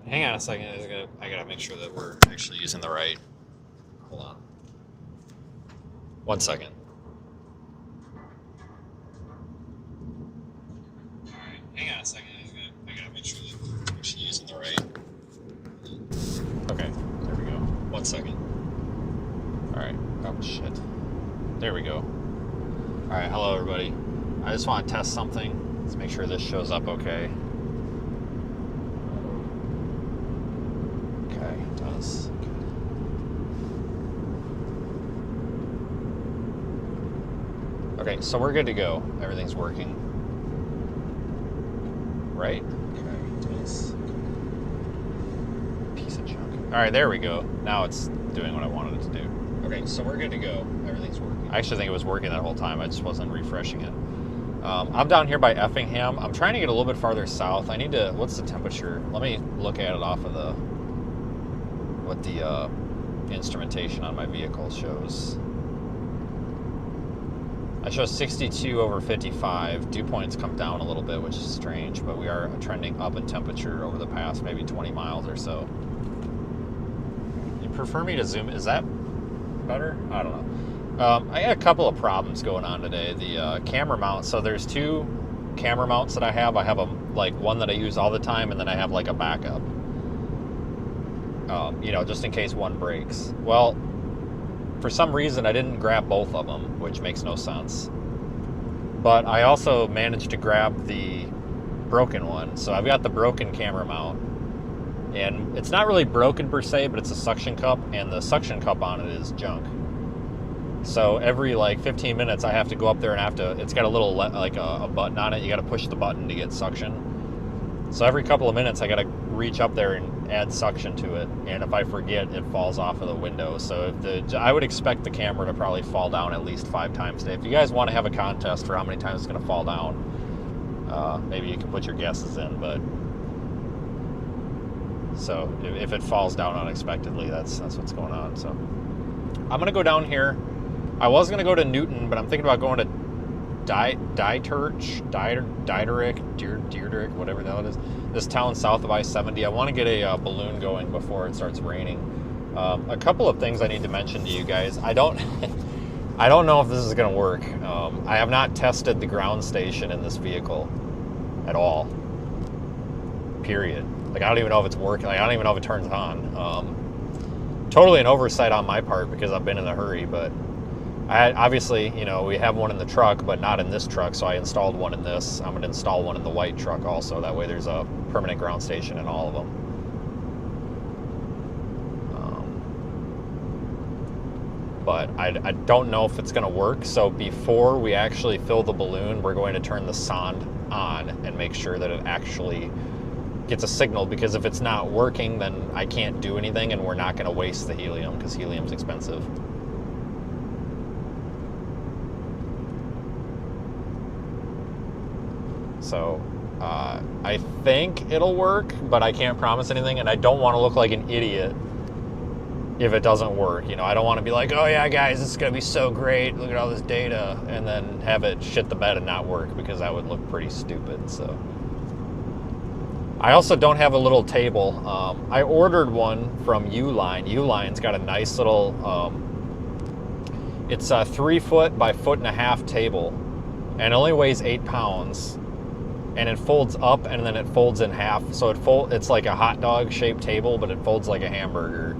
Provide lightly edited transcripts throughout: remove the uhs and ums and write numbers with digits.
Hang on a second. I gotta make sure that we're actually using the right. Hold on. 1 second. All right. Hang on a second. I gotta make sure that we're actually using the right. Okay. There we go. 1 second. All right. Oh shit. There we go. All right. Hello, everybody. I just want to test something. Let's make sure this shows up okay. Okay, it does. Okay, so we're good to go. Everything's working. Right? Okay, it does. Piece of junk. All right, there we go. Now it's doing what I wanted it to do. Okay, so we're good to go. Everything's working. I actually think it was working that whole time. I just wasn't refreshing it. I'm down here by Effingham. I'm trying to get a little bit farther south. I need to, what's the temperature? Let me look at it off of the, what the instrumentation on my vehicle shows. I show 62 over 55. Dew points come down a little bit, which is strange, but we are trending up in temperature over the past maybe 20 miles or so. You prefer me to zoom? Is that better? I don't know. I got a couple of problems going on today. The camera mount, so there's two camera mounts that I have. I have one that I use all the time, and then I have like a backup. Just in case one breaks. Well, for some reason I didn't grab both of them, which makes no sense. But I also managed to grab the broken one. So I've got the broken camera mount. And it's not really broken per se, but it's a suction cup, and the suction cup on it is junk. So every 15 minutes I have to go up there and it's got a little a button on it. You got to push the button to get suction. So every couple of minutes I got to reach up there and add suction to it. And if I forget, it falls off of the window. So I would expect the camera to probably fall down at least 5 times today. If you guys want to have a contest for how many times it's going to fall down, maybe you can put your guesses in. But so if it falls down unexpectedly, that's what's going on. So I'm going to go down here. I was going to go to Newton, but I'm thinking about going to Dierdorich, whatever the hell it is. This town south of I-70. I want to get a balloon going before it starts raining. A couple of things I need to mention to you guys. I don't know if this is going to work. I have not tested the ground station in this vehicle at all. Period. I don't even know if it's working. I don't even know if it turns on. Totally an oversight on my part because I've been in a hurry, but obviously, we have one in the truck, but not in this truck, so I installed one in this. I'm going to install one in the white truck also. That way there's a permanent ground station in all of them. But I don't know if it's going to work, so before we actually fill the balloon, we're going to turn the sonde on and make sure that it actually gets a signal, because if it's not working, then I can't do anything, and we're not going to waste the helium, because helium's expensive. So I think it'll work, but I can't promise anything, and I don't want to look like an idiot if it doesn't work. I don't want to be like, oh yeah guys, this is going to be so great, look at all this data, and then have it shit the bed and not work, because that would look pretty stupid. So I also don't have a little table. I ordered one from Uline. Uline's got a nice little, it's a 3 foot by 1.5 foot table, and it only weighs 8 pounds. And it folds up and then it folds in half. So it's like a hot dog shaped table, but it folds like a hamburger.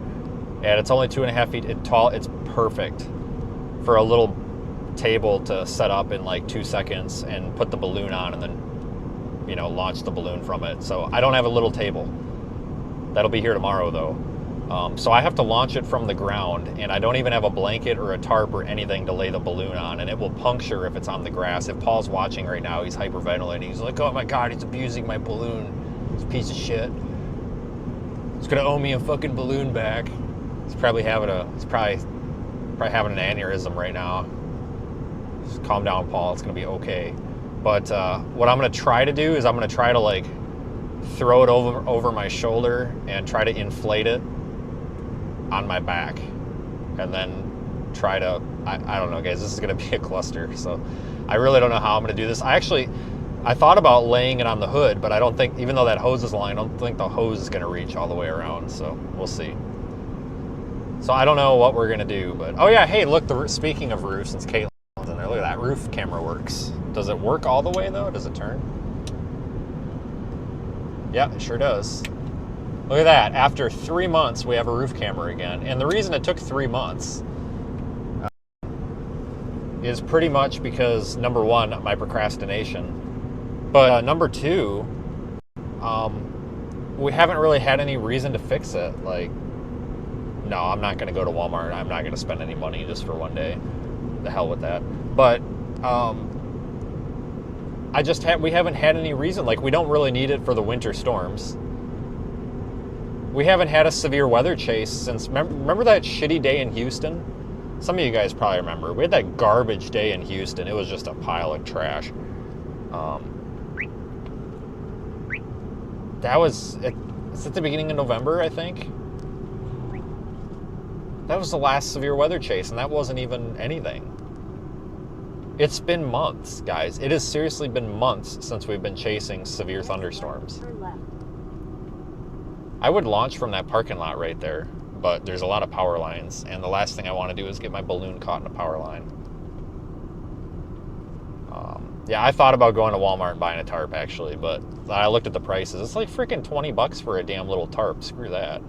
And it's only 2.5 feet tall. It's perfect for a little table to set up in 2 seconds and put the balloon on and then, launch the balloon from it. So I don't have a little table. That'll be here tomorrow though. So I have to launch it from the ground, and I don't even have a blanket or a tarp or anything to lay the balloon on, and it will puncture if it's on the grass. If Paul's watching right now, he's hyperventilating. He's like, oh my God, he's abusing my balloon. He's a piece of shit. He's gonna owe me a fucking balloon back. He's probably having an aneurysm right now. Just calm down, Paul, it's gonna be okay. But what I'm gonna try to do is I'm gonna try to throw it over my shoulder and try to inflate it on my back, and then try to, I don't know guys, this is going to be a cluster, so I really don't know how I'm going to do this. I thought about laying it on the hood, but I don't think, even though that hose is long, I don't think the hose is going to reach all the way around, so we'll see. So I don't know what we're going to do, but... Oh yeah, hey, look, speaking of roofs, since Caitlin's in there, look at that, roof camera works. Does it work all the way, though? Does it turn? Yeah, it sure does. Look at that. After 3 months, we have a roof camera again. And the reason it took 3 months is pretty much because, number one, my procrastination. But number two, we haven't really had any reason to fix it. Like, no, I'm not going to go to Walmart. I'm not going to spend any money just for one day. The hell with that. But we haven't had any reason. Like, we don't really need it for the winter storms. We haven't had a severe weather chase since, remember that shitty day in Houston? Some of you guys probably remember. We had that garbage day in Houston. It was just a pile of trash. That was, it's at the beginning of November, I think. That was the last severe weather chase, and that wasn't even anything. It's been months, guys. It has seriously been months since we've been chasing severe thunderstorms. I would launch from that parking lot right there, but there's a lot of power lines, and the last thing I want to do is get my balloon caught in a power line. Yeah, I thought about going to Walmart and buying a tarp, actually, but I looked at the prices. It's like freaking $20 for a damn little tarp. Screw that.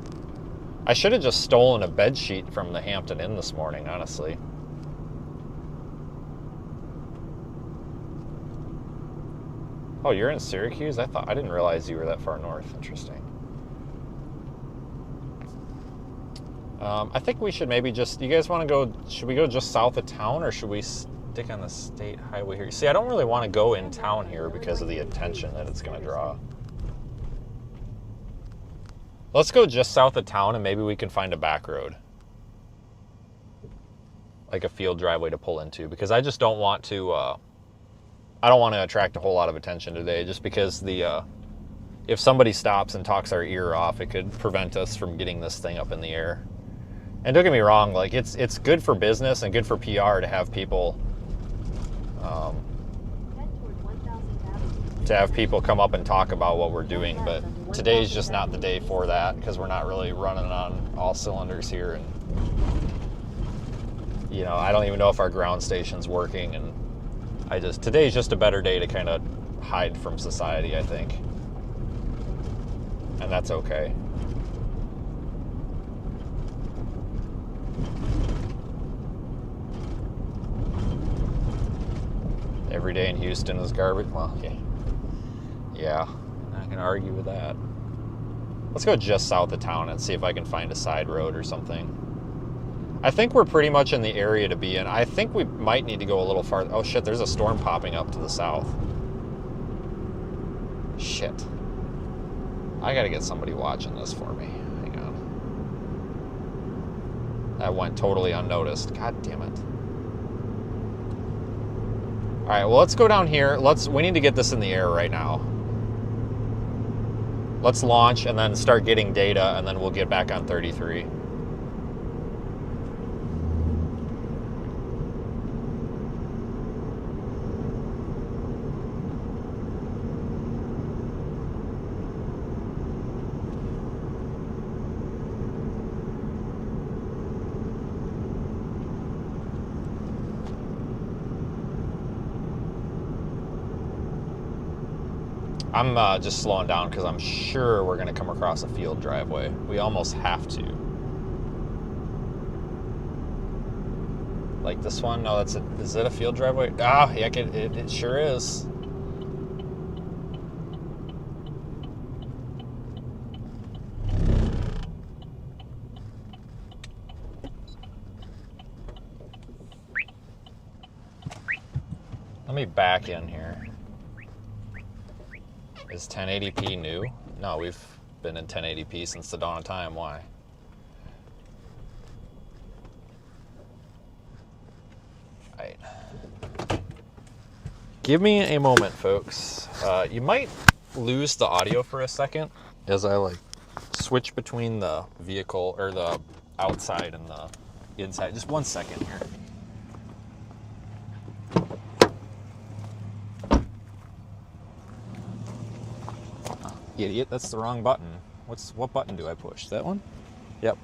I should have just stolen a bed sheet from the Hampton Inn this morning, honestly. Oh, you're in Syracuse? I didn't realize you were that far north. Interesting. I think we should maybe just... You guys want to go... Should we go just south of town, or should we stick on the state highway here? See, I don't really want to go in town here because of the attention that it's going to draw. Let's go just south of town, and maybe we can find a back road. Like a field driveway to pull into, because I just don't want to... I don't want to attract a whole lot of attention today, just because if somebody stops and talks our ear off, it could prevent us from getting this thing up in the air. And don't get me wrong, like it's good for business and good for PR to have people come up and talk about what we're doing, but today's just not the day for that, because we're not really running on all cylinders here, and you know, I don't even know if our ground station's working, and today's just a better day to kind of hide from society, I think. And that's okay. Every day in Houston is garbage. Well, yeah, I'm not gonna argue with that. Let's go just south of town and see if I can find a side road or something. I think we're pretty much in the area to be in. I think we might need to go a little farther. Oh shit, there's a storm popping up to the south. Shit. I gotta get somebody watching this for me. Hang on. That went totally unnoticed. God damn it. Alright, well, let's go down here. We need to get this in the air right now. Let's launch and then start getting data, and then we'll get back on 33. I'm just slowing down because I'm sure we're going to come across a field driveway. We almost have to. Like this one? No, is it a field driveway? Ah, yeah, it sure is. Let me back in here. Is 1080p new? No, we've been in 1080p since the dawn of time. Why? Alright. Give me a moment, folks. You might lose the audio for a second as I like switch between the vehicle or the outside and the inside. Just 1 second here. Idiot, that's the wrong button. What button do I push? That one? Yep.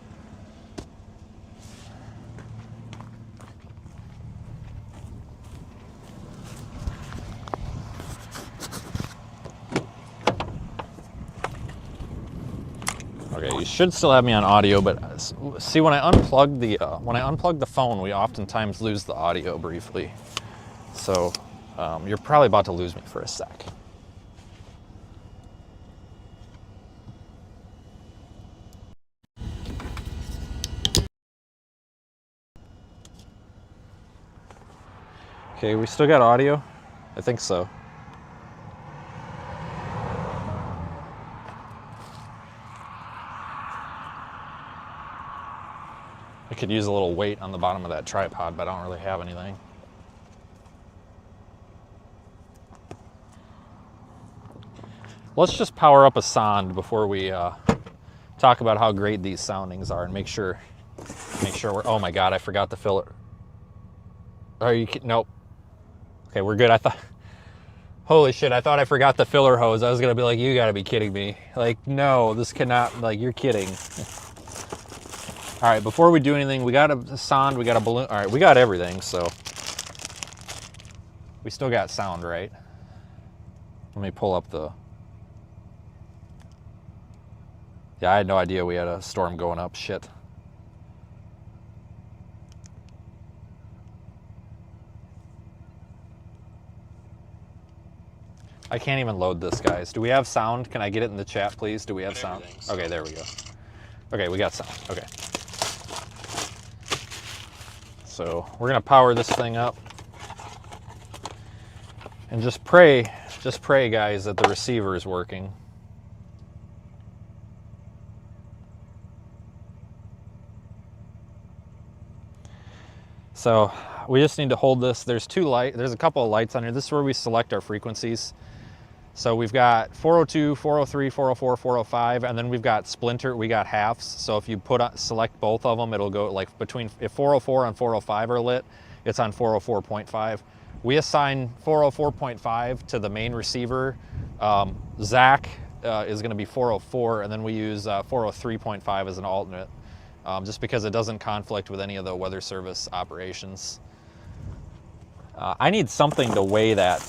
Okay, you should still have me on audio, but see, when I unplug the phone, we oftentimes lose the audio briefly. So you're probably about to lose me for a sec. Okay, we still got audio? I think so. I could use a little weight on the bottom of that tripod, but I don't really have anything. Let's just power up a sonde before we talk about how great these soundings are and make sure we're, oh my God, I forgot the filler. Are you kidding? Nope. Okay, we're good. Holy shit, I thought I forgot the filler hose. I was gonna be like, you gotta be kidding me. Like, no, this cannot, like, you're kidding. All right, before we do anything, we got a sonde, we got a balloon. All right, we got everything, so. We still got sound, right? Let me pull up the. Yeah, I had no idea we had a storm going up, shit. I can't even load this, guys. Do we have sound? Can I get it in the chat, please? Do we have sound? Okay, there we go. Okay, we got sound. Okay. So we're gonna power this thing up and just pray, guys, that the receiver is working. So we just need to hold this. There's a couple of lights on here. This is where we select our frequencies. So we've got 402, 403, 404, 405, and then we've got splinter, we got halves. So if you select both of them, it'll go like between, if 404 and 405 are lit, it's on 404.5. We assign 404.5 to the main receiver. Zach is gonna be 404, and then we use 403.5 as an alternate, just because it doesn't conflict with any of the weather service operations. I need something to weigh that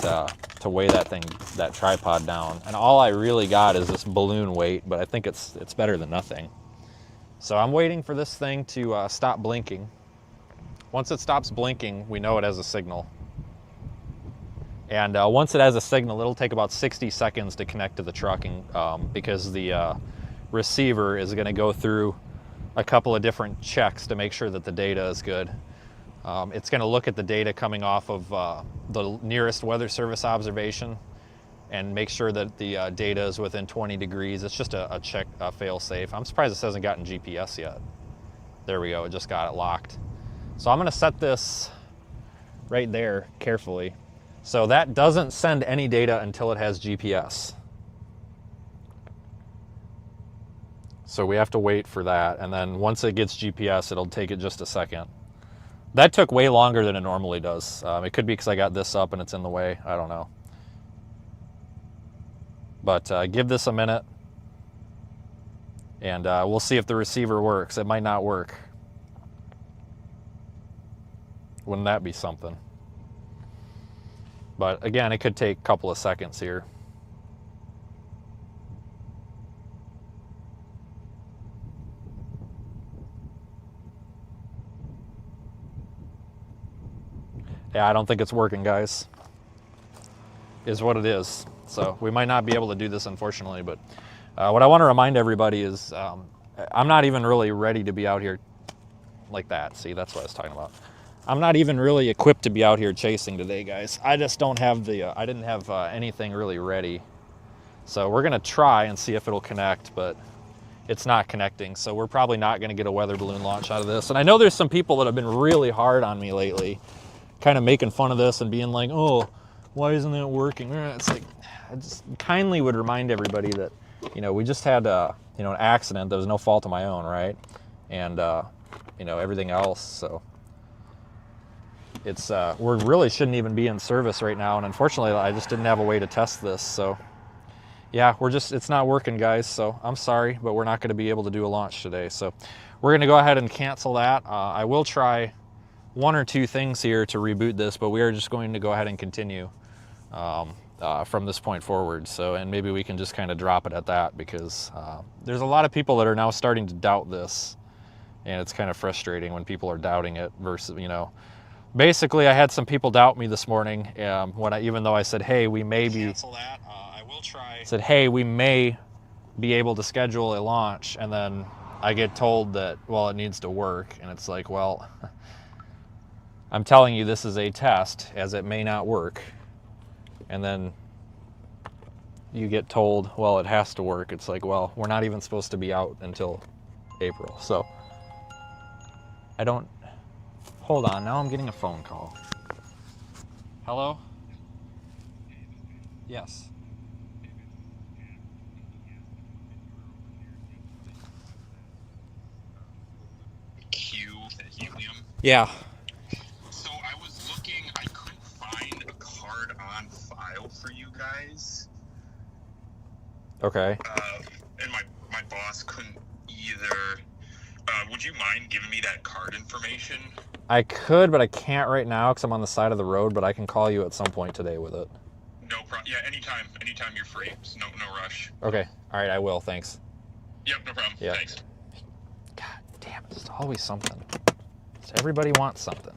that tripod down, and all I really got is this balloon weight, but I think it's better than nothing. So I'm waiting for this thing to stop blinking. Once it stops blinking, we know it has a signal. And once it has a signal, it'll take about 60 seconds to connect to the trucking, because the receiver is going to go through a couple of different checks to make sure that the data is good. It's going to look at the data coming off of the nearest weather service observation and make sure that the data is within 20 degrees. It's just a check, a fail-safe. I'm surprised this hasn't gotten GPS yet. There we go, it just got it locked. So I'm going to set this right there carefully. So that doesn't send any data until it has GPS. So we have to wait for that, and then once it gets GPS, it'll take it just a second. That took way longer than it normally does. It could be because I got this up and it's in the way. I don't know. But give this a minute, and we'll see if the receiver works. It might not work. Wouldn't that be something? But again, it could take a couple of seconds here. Yeah, I don't think it's working, guys. Is what it is. So we might not be able to do this, unfortunately, but what I want to remind everybody is I'm not even really ready to be out here like that. See, that's what I was talking about. I'm not even really equipped to be out here chasing today, guys. I just don't have the, I didn't have anything really ready. So we're gonna try and see if it'll connect, but it's not connecting. So we're probably not gonna get a weather balloon launch out of this. And I know there's some people that have been really hard on me lately, kind of making fun of this and being like, oh, why isn't it working? It's like, I just kindly would remind everybody that, you know, we just had an accident that was no fault of my own, right? And everything else. So it's we really shouldn't even be in service right now, and unfortunately I just didn't have a way to test this. So Yeah, it's not working, guys, so I'm sorry, but we're not going to be able to do a launch today. So we're going to go ahead and cancel that. I will try one or two things here to reboot this, but we are just going to go ahead and continue from this point forward. So, and maybe we can just kind of drop it at that, because there's a lot of people that are now starting to doubt this, and it's kind of frustrating when people are doubting it versus, you know, basically I had some people doubt me this morning even though I said, hey, we may be, cancel that. I will try. Said, hey, we may be able to schedule a launch, and then I get told that, well, it needs to work, and it's like, well, I'm telling you this is a test, as it may not work, and then you get told, well, it has to work. It's like, well, we're not even supposed to be out until April. So hold on, now I'm getting a phone call. Hello? Yes. The helium. Yeah. So I was looking, I couldn't find a card on file for you guys. Okay. And my boss couldn't either. Would you mind giving me that card information? I could, but I can't right now because I'm on the side of the road, but I can call you at some point today with it. No problem. Yeah, anytime you're free. No rush. Okay. All right, I will. Thanks. Yep, no problem. Yeah. Thanks. God damn, it's always something. Everybody wants something.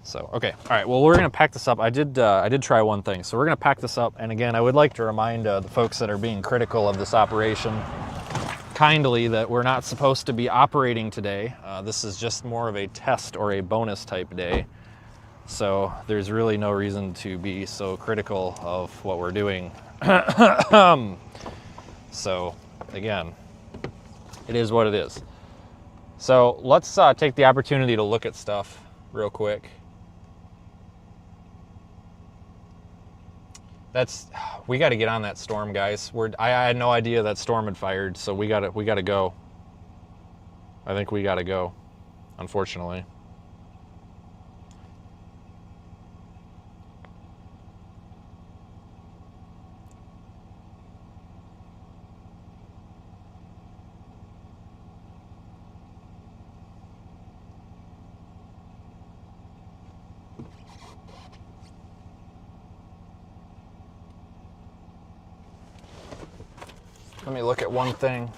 So, okay. All right, well, we're going to pack this up. I did try one thing. So we're going to pack this up. And again, I would like to remind the folks that are being critical of this operation kindly that we're not supposed to be operating today. This is just more of a test or a bonus type day. So there's really no reason to be so critical of what we're doing. So again, it is what it is. So let's take the opportunity to look at stuff real quick. We got to get on that storm, guys. I had no idea that storm had fired, so we got to go. I think we got to go, unfortunately. Let me look at one thing.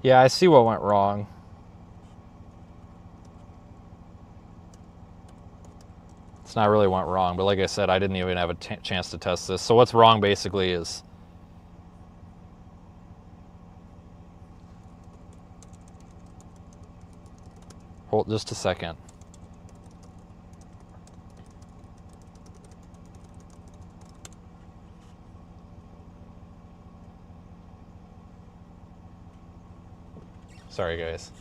Yeah, I see what went wrong. It's not really went wrong, but like I said, I didn't even have a chance to test this. So what's wrong basically is hold just a second. Sorry, guys.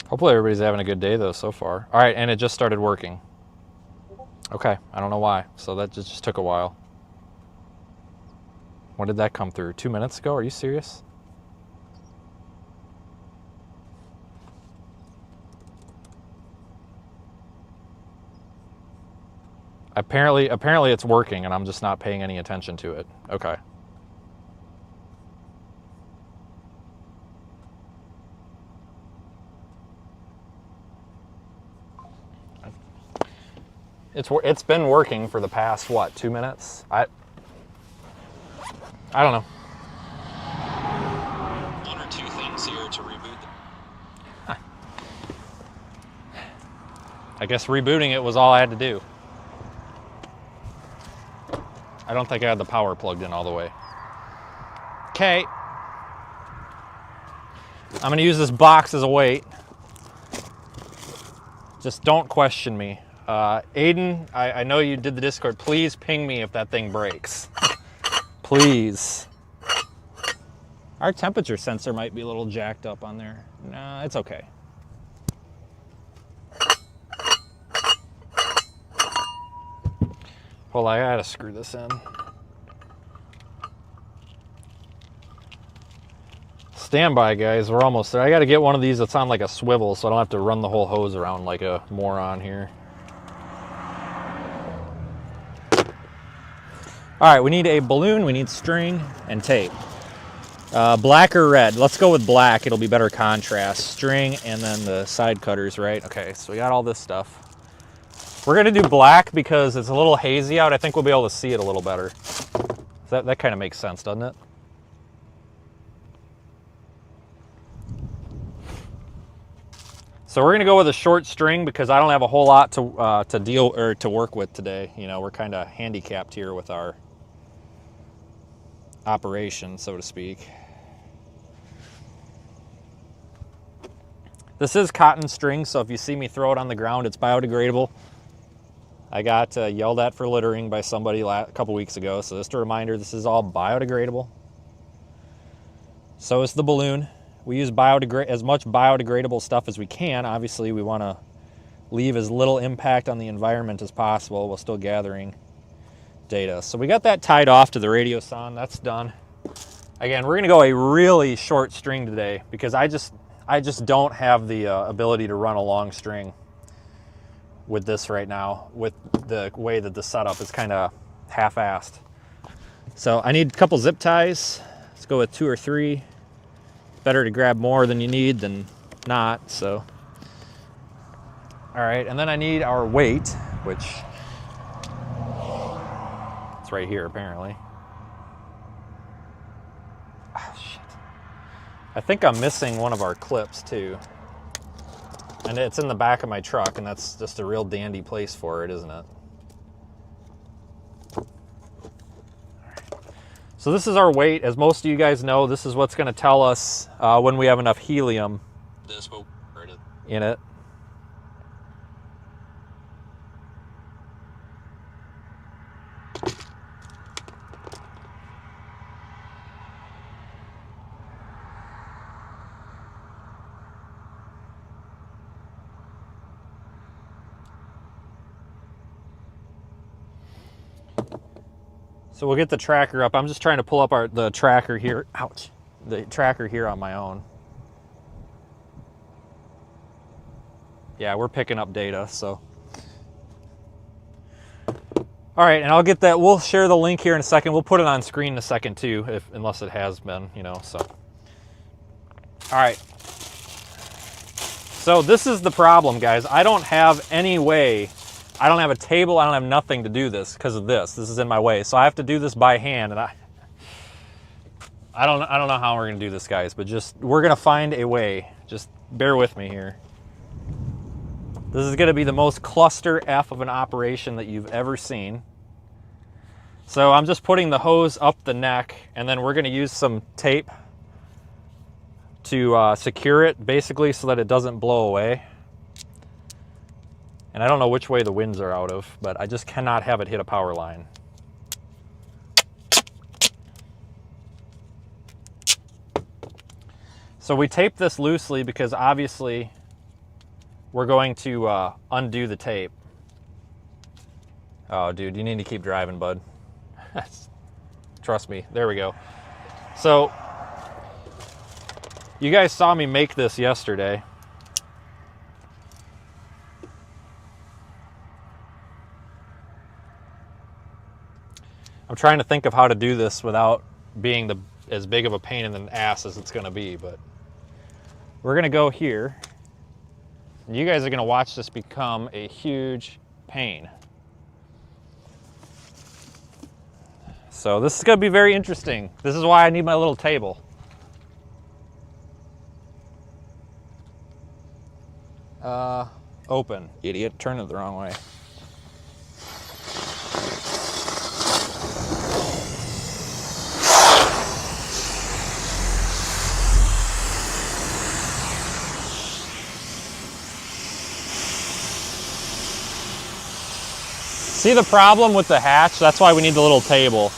Hopefully everybody's having a good day though so far. All right, and it just started working. Okay, I don't know why. So that just took a while. When did that come through? 2 minutes ago? Are you serious? Apparently it's working and I'm just not paying any attention to it. Okay. It's been working for the past, what, 2 minutes? I don't know. One or two things here to reboot. I guess rebooting it was all I had to do. I don't think I had the power plugged in all the way. Okay. I'm gonna use this box as a weight. Just don't question me. Aiden, I know you did the Discord. Please ping me if that thing breaks. Please. Our temperature sensor might be a little jacked up on there. No, it's okay. Hold on, I gotta screw this in. Stand by, guys. We're almost there. I gotta get one of these that's on like a swivel so I don't have to run the whole hose around like a moron here. All right, we need a balloon, we need string, and tape. Black or red? Let's go with black. It'll be better contrast. String and then the side cutters, right? Okay, so we got all this stuff. We're gonna do black because it's a little hazy out. I think we'll be able to see it a little better. That kind of makes sense, doesn't it? So we're gonna go with a short string because I don't have a whole lot to deal or to work with today. You know, we're kind of handicapped here with our operation, so to speak. This is cotton string, so if you see me throw it on the ground, it's biodegradable. I got yelled at for littering by somebody a couple weeks ago, so just a reminder, this is all biodegradable. So is the balloon. We use as much biodegradable stuff as we can. Obviously, we want to leave as little impact on the environment as possible while still gathering data. So we got that tied off to the radiosonde. That's done. Again, we're going to go a really short string today because I just don't have the ability to run a long string with this right now, with the way that the setup is kind of half-assed. So I need a couple zip ties. Let's go with 2 or 3. Better to grab more than you need than not, so. All right, and then I need our weight, which it's right here apparently. Oh, shit. I think I'm missing one of our clips too. And it's in the back of my truck, and that's just a real dandy place for it, isn't it? So this is our weight. As most of you guys know, this is what's going to tell us when we have enough helium in it. So we'll get the tracker up. I'm just trying to pull up the tracker here. Ouch. The tracker here on my own. Yeah, we're picking up data, so. All right, and I'll get that. We'll share the link here in a second. We'll put it on screen in a second too, unless it has been, you know, so. All right. So this is the problem, guys. I don't have any way. I don't have a table, I don't have nothing to do this because of this. This is in my way. So I have to do this by hand, and I don't know how we're gonna do this, guys, but we're gonna find a way. Just bear with me here. This is gonna be the most cluster F of an operation that you've ever seen. So I'm just putting the hose up the neck, and then we're gonna use some tape to secure it, basically, so that it doesn't blow away. And I don't know which way the winds are out of, but I just cannot have it hit a power line. So we tape this loosely because obviously we're going to undo the tape. Oh, dude, you need to keep driving, bud. Trust me. There we go. So you guys saw me make this yesterday. I'm trying to think of how to do this without being as big of a pain in the ass as it's going to be, but we're going to go here. And you guys are going to watch this become a huge pain. So this is going to be very interesting. This is why I need my little table. Open. Idiot, turn it the wrong way. See the problem with the hatch? That's why we need the little table.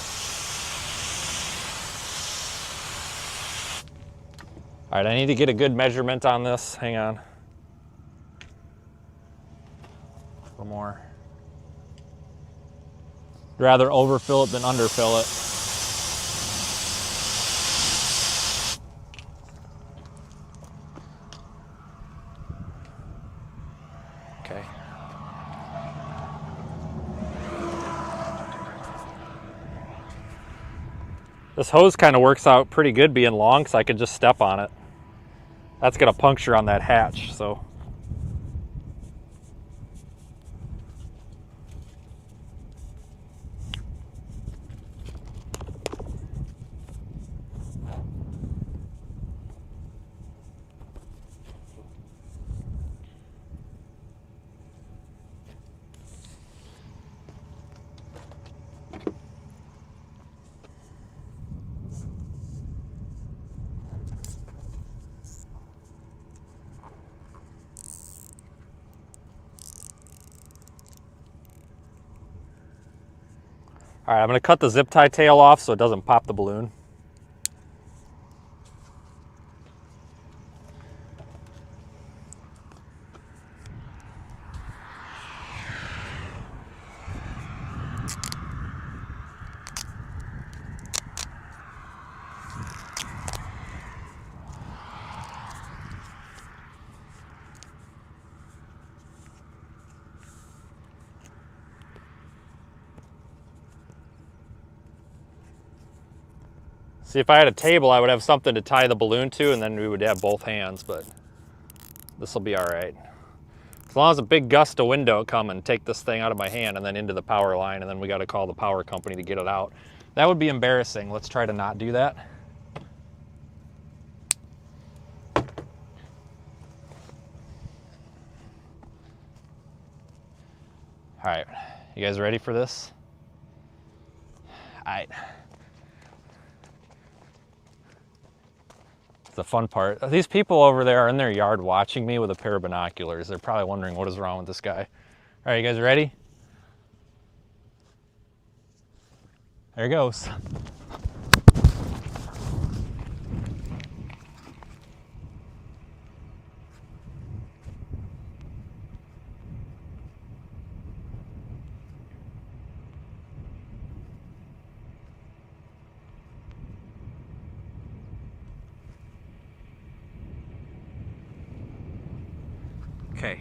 All right, I need to get a good measurement on this. Hang on. A little more. I'd rather overfill it than underfill it. Okay. This hose kind of works out pretty good being long, so I can just step on it. That's gonna puncture on that hatch, so. All right, I'm gonna cut the zip tie tail off so it doesn't pop the balloon. See, if I had a table, I would have something to tie the balloon to, and then we would have both hands, but this will be all right. As long as a big gust of wind don't come and take this thing out of my hand and then into the power line, and then we got to call the power company to get it out. That would be embarrassing. Let's try to not do that. All right, you guys ready for this? All right. The fun part. These people over there are in their yard watching me with a pair of binoculars. They're probably wondering what is wrong with this guy. All right, you guys ready? There it goes. Okay.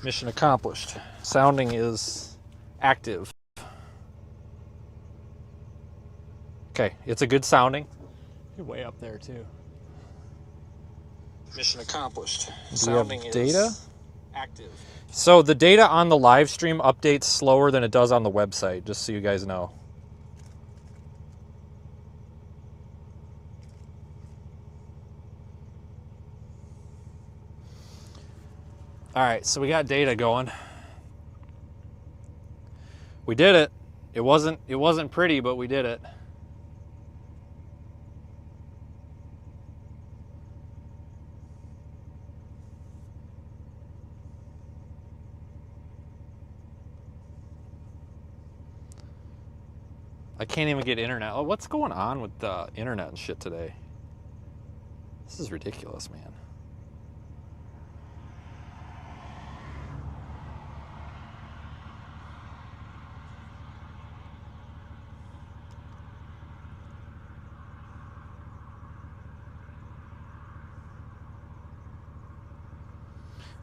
Mission accomplished. Sounding is active. Okay, it's a good sounding. You're way up there too. Mission accomplished. Sounding is data? Active. So the data on the live stream updates slower than it does on the website, just so you guys know. All right, so we got data going. We did it. It wasn't pretty, but we did it. I can't even get internet. Oh, what's going on with the internet and shit today? This is ridiculous, man.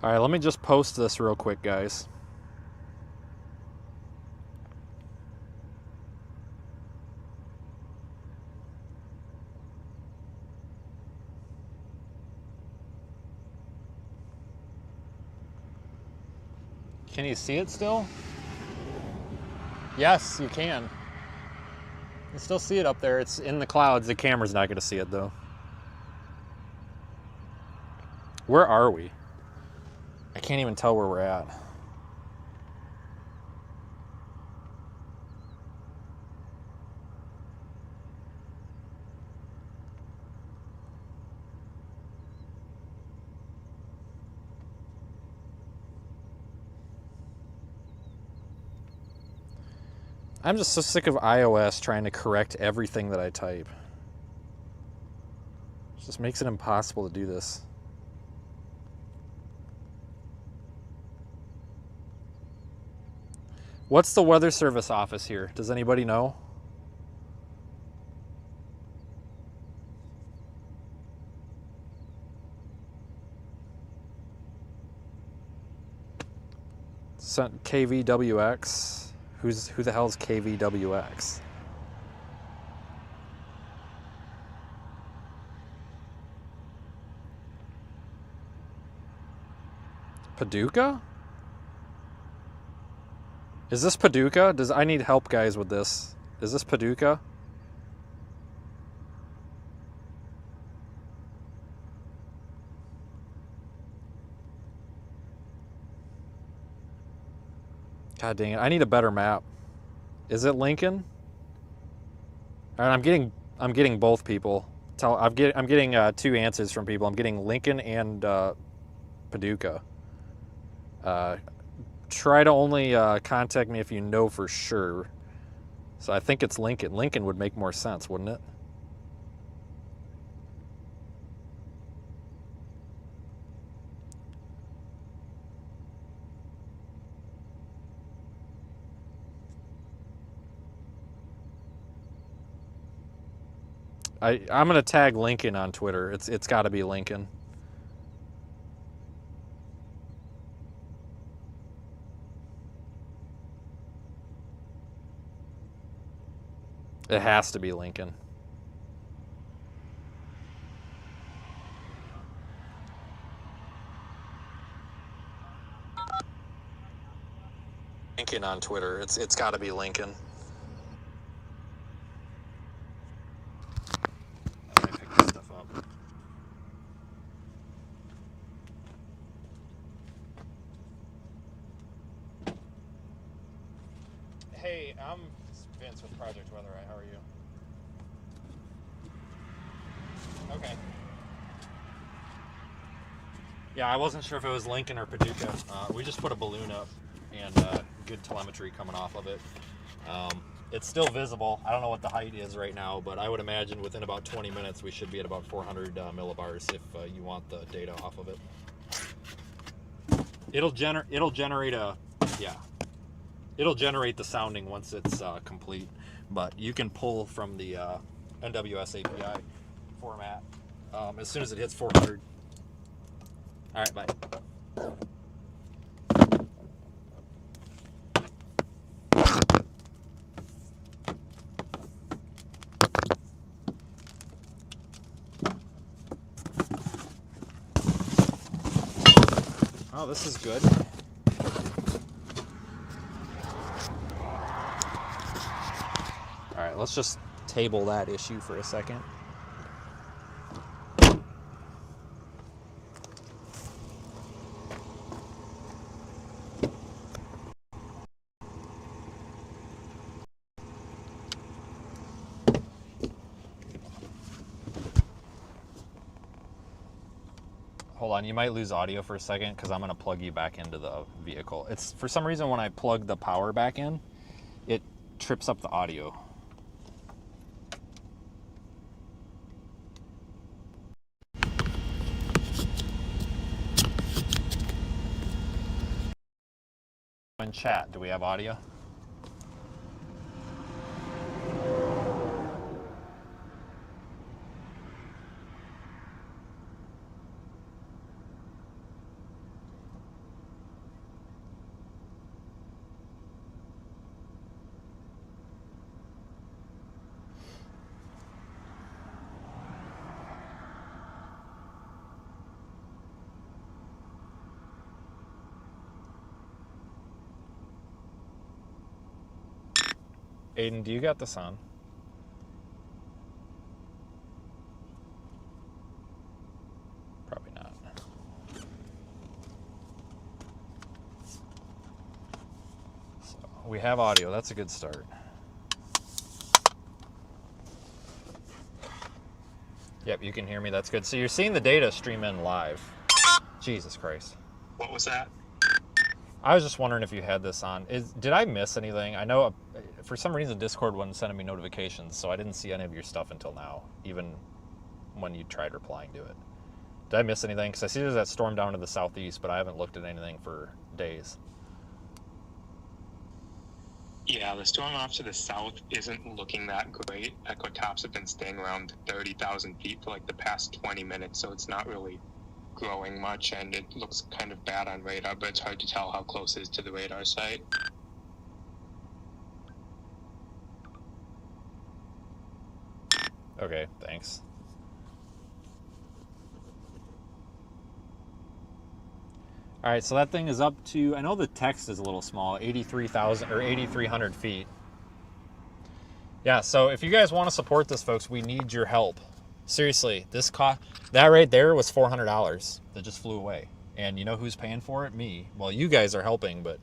All right, let me just post this real quick, guys. Can you see it still? Yes, you can. You can still see it up there. It's in the clouds. The camera's not going to see it, though. Where are we? I can't even tell where we're at. I'm just so sick of iOS trying to correct everything that I type. It just makes it impossible to do this. What's the Weather Service office here? Does anybody know? KVWX. Who the hell's KVWX? Paducah? Is this Paducah? I need help, guys, with this. Is this Paducah? God dang it! I need a better map. Is it Lincoln? All right, I'm getting both people. I'm getting 2 answers from people. I'm getting Lincoln and Paducah. Try to only contact me if you know for sure. So I think it's Lincoln. Lincoln would make more sense, wouldn't it? I'm gonna tag Lincoln on Twitter. It's got to be Lincoln. It has to be Lincoln. Lincoln on Twitter. It's got to be Lincoln. Let me pick this stuff up. Hey, I'm Vince with Project Weather. How are you? Okay. Yeah, I wasn't sure if it was Lincoln or Paducah. We just put a balloon up and good telemetry coming off of it. It's still visible. I don't know what the height is right now, but I would imagine within about 20 minutes we should be at about 400 millibars if you want the data off of it. It'll generate the sounding once it's complete, but you can pull from the NWS API format as soon as it hits 400. All right, bye. Oh, this is good. All right, let's just table that issue for a second. Hold on, you might lose audio for a second because I'm going to plug you back into the vehicle. It's for some reason when I plug the power back in, it trips up the audio. In chat, do we have audio? Aiden, do you got this on? Probably not. So we have audio. That's a good start. Yep, you can hear me. That's good. So you're seeing the data stream in live. Jesus Christ. What was that? I was just wondering if you had this on. Did I miss anything? I know for some reason Discord wasn't sending me notifications, so I didn't see any of your stuff until now, even when you tried replying to it. Did I miss anything? Because I see there's that storm down to the southeast, but I haven't looked at anything for days. Yeah, the storm off to the south isn't looking that great. Echo tops have been staying around 30,000 feet for like the past 20 minutes, so it's not really growing much, and it looks kind of bad on radar, but it's hard to tell how close it is to the radar site. Okay, thanks. All right, so that thing is up to, I know the text is a little small, 83,000 or 8,300 feet. Yeah, so if you guys want to support this, folks, we need your help. Seriously, that right there was $400 that just flew away. And you know who's paying for it? Me. Well, you guys are helping, but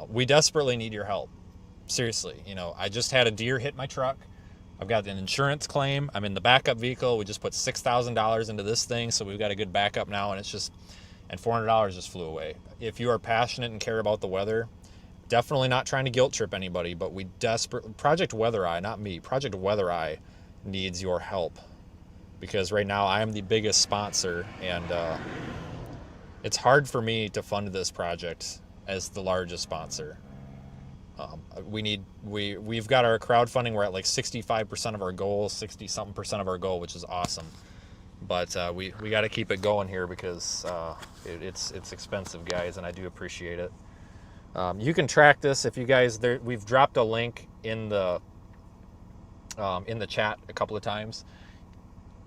we desperately need your help. Seriously, you know, I just had a deer hit my truck. I've got an insurance claim. I'm in the backup vehicle. We just put $6,000 into this thing, so we've got a good backup now, and and $400 just flew away. If you are passionate and care about the weather, definitely not trying to guilt trip anybody, but we Project Weather Eye, not me, Project Weather Eye needs your help, because right now I am the biggest sponsor, and it's hard for me to fund this project as the largest sponsor. We've got our crowdfunding. We're at like 65% of our goal, 60-something% of our goal, which is awesome. But we got to keep it going here because it's expensive, guys, and I do appreciate it. You can track this if you guys. We've dropped a link in the chat a couple of times.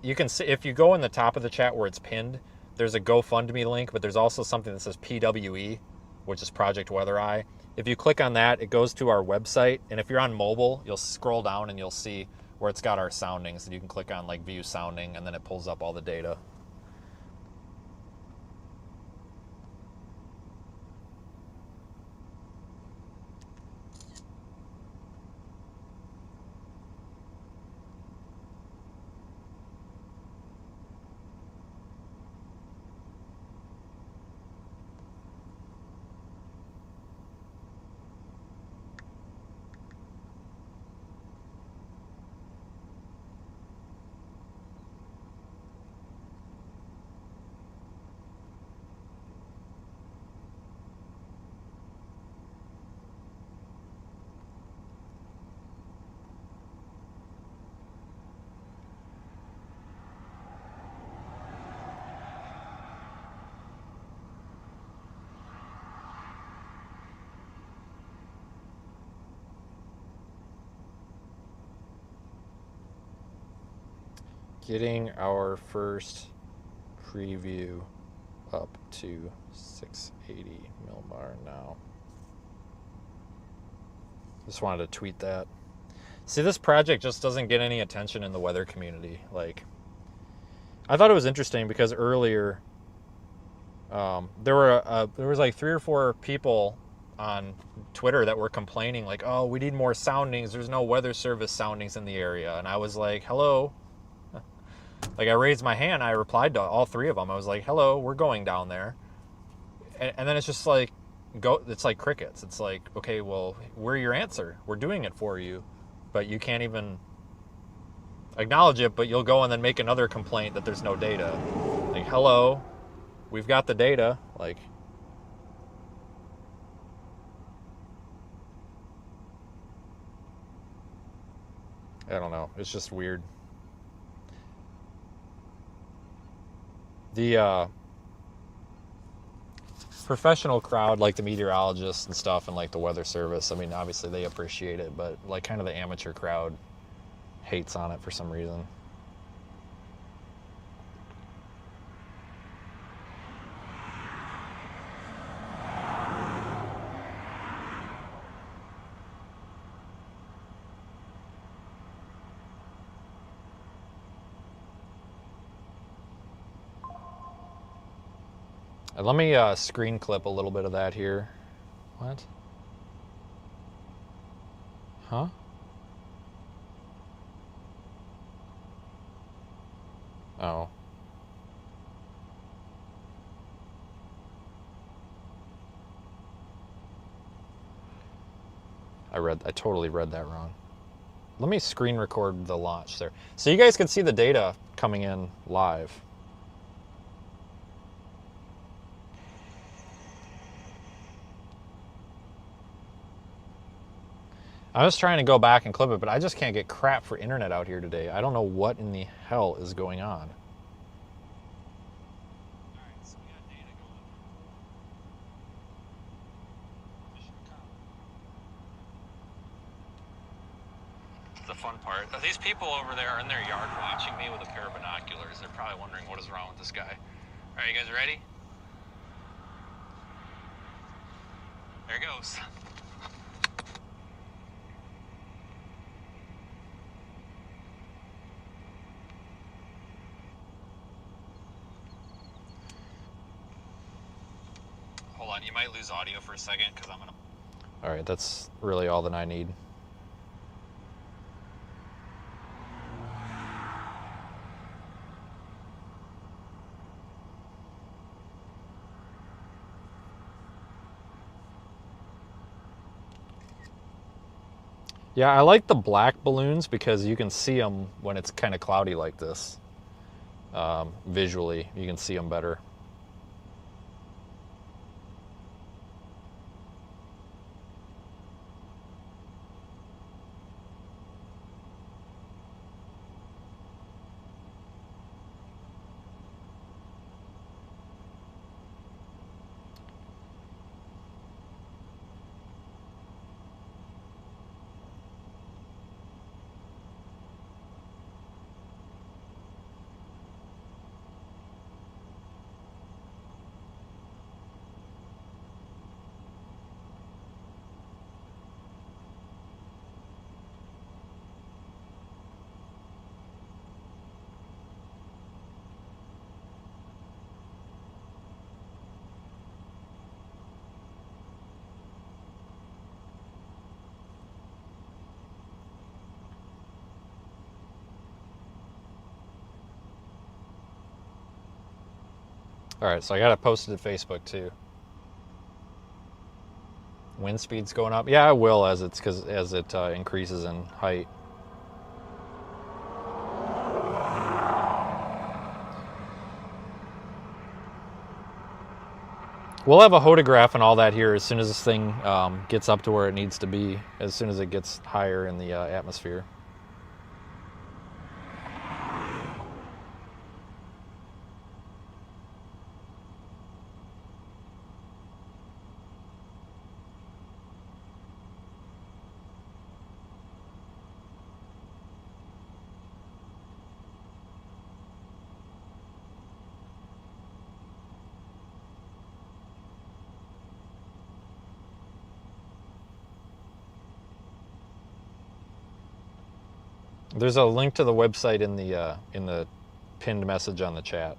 You can see if you go in the top of the chat where it's pinned. There's a GoFundMe link, but there's also something that says PWE, which is Project Weather Eye. If you click on that, it goes to our website, and if you're on mobile, you'll scroll down and you'll see where it's got our soundings, and you can click on like view sounding, and then it pulls up all the data. Getting our first preview up to 680 millbar now. Just wanted to tweet that. See, this project just doesn't get any attention in the weather community. Like, I thought it was interesting because earlier there was like 3 or 4 people on Twitter that were complaining like, oh, we need more soundings. There's no weather service soundings in the area. And I was like, hello. Like, I raised my hand. I replied to all 3 of them. I was like, hello, we're going down there. And then it's just like, it's like crickets. It's like, okay, well, we're your answer. We're doing it for you. But you can't even acknowledge it, but you'll go and then make another complaint that there's no data. Like, hello, we've got the data. Like, I don't know. It's just weird. The professional crowd, like the meteorologists and stuff and like the weather service, I mean, obviously they appreciate it, but like kind of the amateur crowd hates on it for some reason. Let me screen clip a little bit of that here. What? Huh? Oh. I totally read that wrong. Let me screen record the launch there. So you guys can see the data coming in live. I was trying to go back and clip it, but I just can't get crap for internet out here today. I don't know what in the hell is going on. The fun part. These people over there are in their yard watching me with a pair of binoculars. They're probably wondering what is wrong with this guy. All right, you guys ready? There it goes. Hold on, you might lose audio for a second because I'm gonna... All right, that's really all that I need. Yeah, I like the black balloons because you can see them when it's kind of cloudy like this. Visually, you can see them better. All right, so I got to post it to Facebook too. Wind speed's going up. Yeah, I will as it increases in height. We'll have a hodograph and all that here as soon as this thing gets up to where it needs to be, as soon as it gets higher in the atmosphere. There's a link to the website in the pinned message on the chat.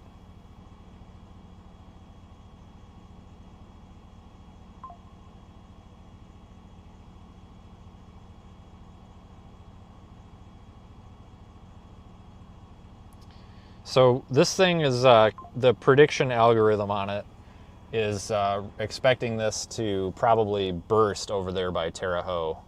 So this thing is the prediction algorithm on it is expecting this to probably burst over there by Terre Haute.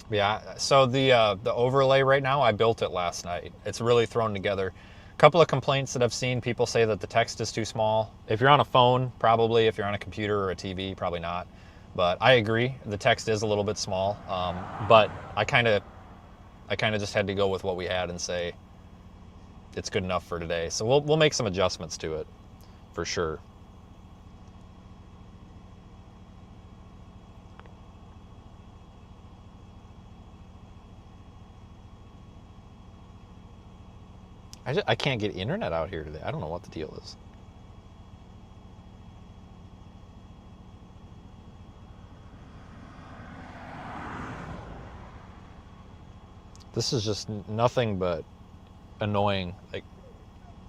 Yeah, so the overlay right now, I built it last night. It's really thrown together. A couple of complaints that I've seen, people say that the text is too small. If you're on a phone, probably. If you're on a computer or a TV, probably not. But I agree, the text is a little bit small. But I kind of just had to go with what we had and say it's good enough for today. So we'll make some adjustments to it, for sure. I can't get internet out here today. I don't know what the deal is. This is just nothing but annoying. Like,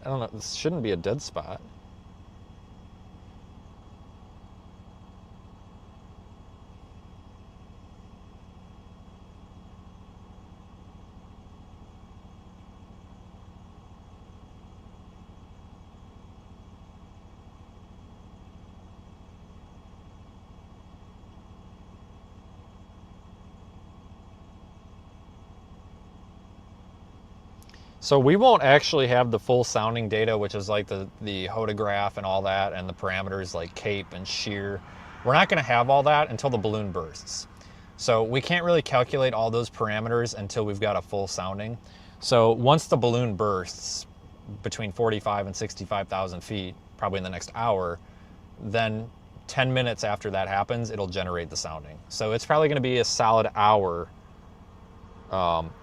I don't know, this shouldn't be a dead spot. So we won't actually have the full sounding data, which is like the hodograph and all that, and the parameters like cape and shear. We're not going to have all that until the balloon bursts. So we can't really calculate all those parameters until we've got a full sounding. So once the balloon bursts between 45 and 65,000 feet, probably in the next hour, then 10 minutes after that happens, it'll generate the sounding. So it's probably going to be a solid hour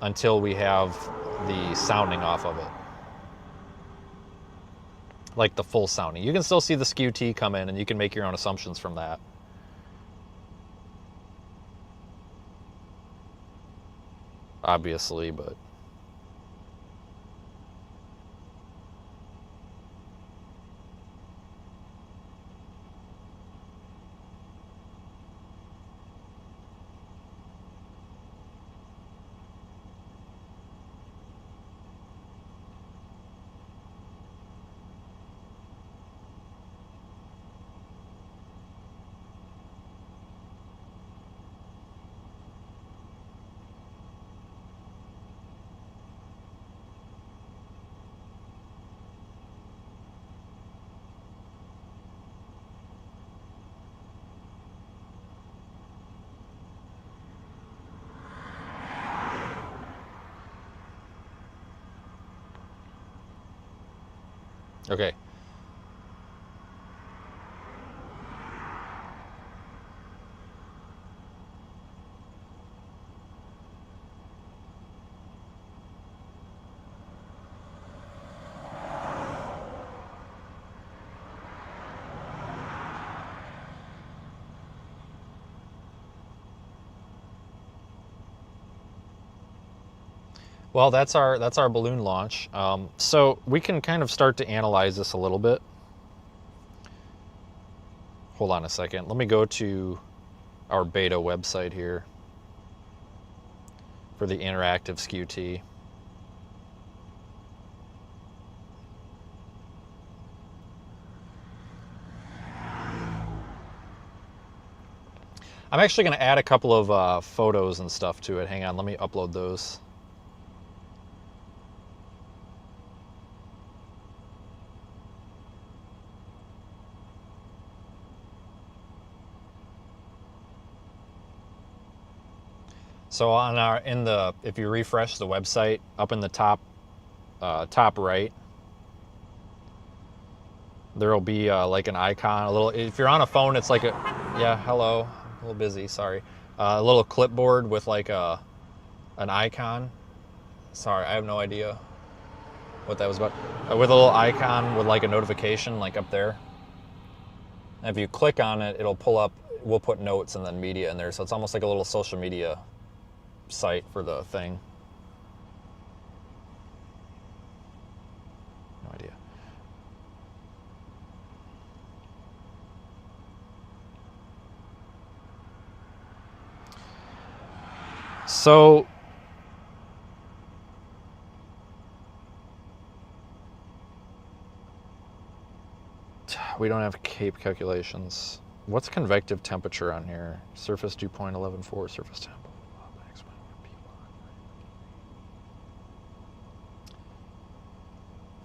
until we have the sounding off of it. Like the full sounding. You can still see the skew T come in and you can make your own assumptions from that. Obviously, but okay. Well, that's our balloon launch. So we can kind of start to analyze this a little bit. Hold on a second. Let me go to our beta website here for the interactive skew T. I'm actually going to add a couple of photos and stuff to it. Hang on, let me upload those. So on our if you refresh the website, up in the top right, there'll be like an icon. A little. If you're on a phone, it's like a hello. I'm a little busy. Sorry. A little clipboard with like an icon. Sorry, I have no idea what that was about. With a little icon with like a notification, like up there. And if you click on it, it'll pull up. We'll put notes and then media in there, so it's almost like a little social media site for the thing. No idea. So we don't have CAPE calculations. What's convective temperature on here? Surface 2.114, surface temp.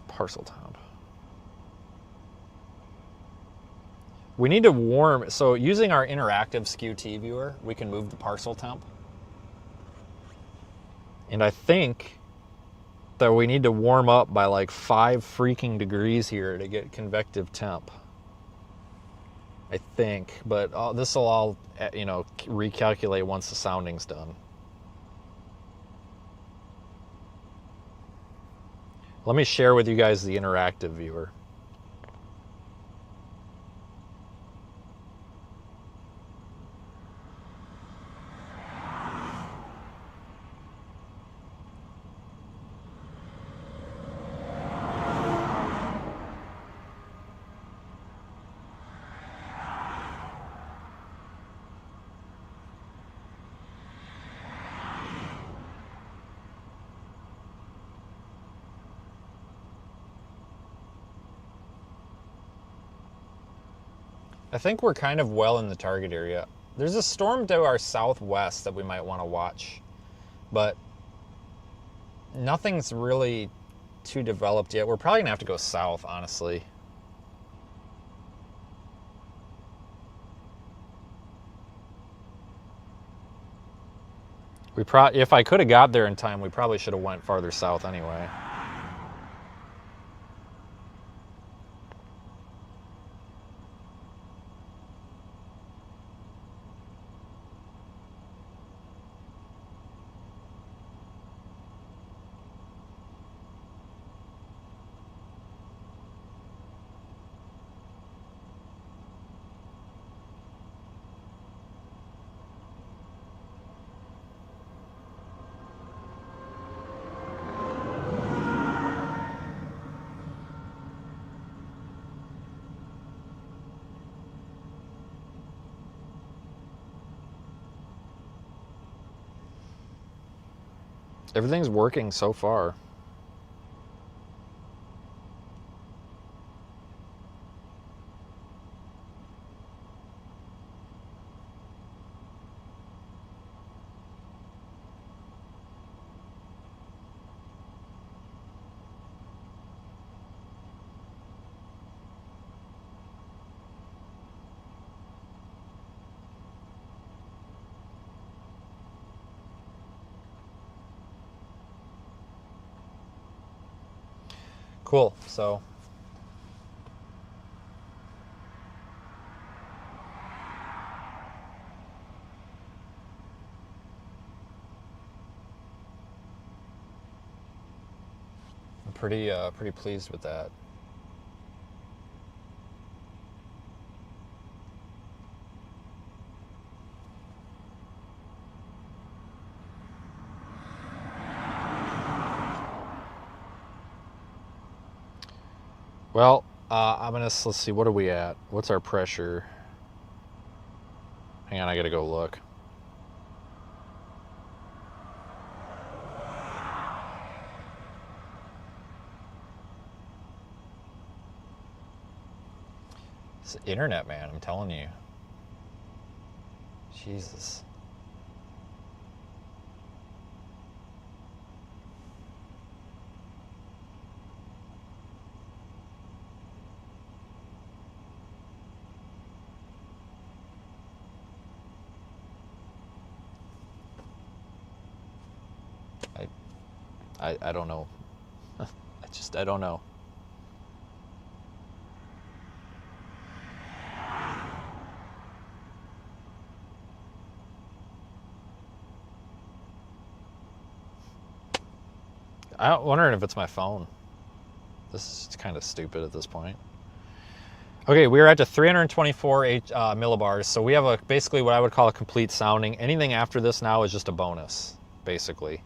Parcel temp. We need to warm, so using our interactive skew T viewer, we can move the parcel temp. And I think that we need to warm up by like 5 freaking degrees here to get convective temp. I think, but this will all, you know, recalculate once the sounding's done. Let me share with you guys the interactive viewer. I think we're kind of well in the target area. There's a storm to our southwest that we might want to watch, but nothing's really too developed yet. We're probably gonna have to go south, honestly. If I could have got there in time, we probably should have went farther south anyway. Everything's working so far. Cool, so I'm pretty pleased with that. Well, let's see, what are we at? What's our pressure? Hang on, I gotta go look. It's the internet, man, I'm telling you. Jesus. I don't know. I don't know. I'm wondering if it's my phone. This is kind of stupid at this point. Okay, we're at 324 millibars, so we have basically what I would call a complete sounding. Anything after this now is just a bonus, basically.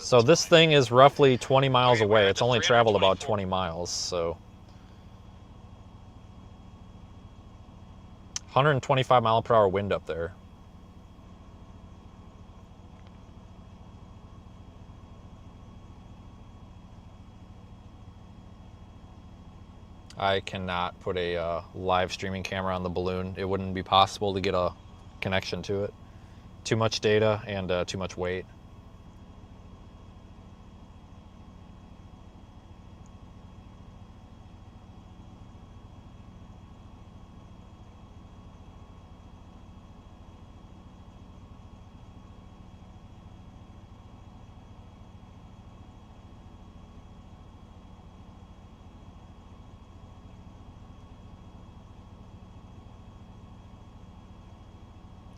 So this thing is roughly 20 miles away. It's only traveled about 20 miles, so. 125 mile per hour wind up there. I cannot put a live streaming camera on the balloon. It wouldn't be possible to get a connection to it. Too much data and too much weight.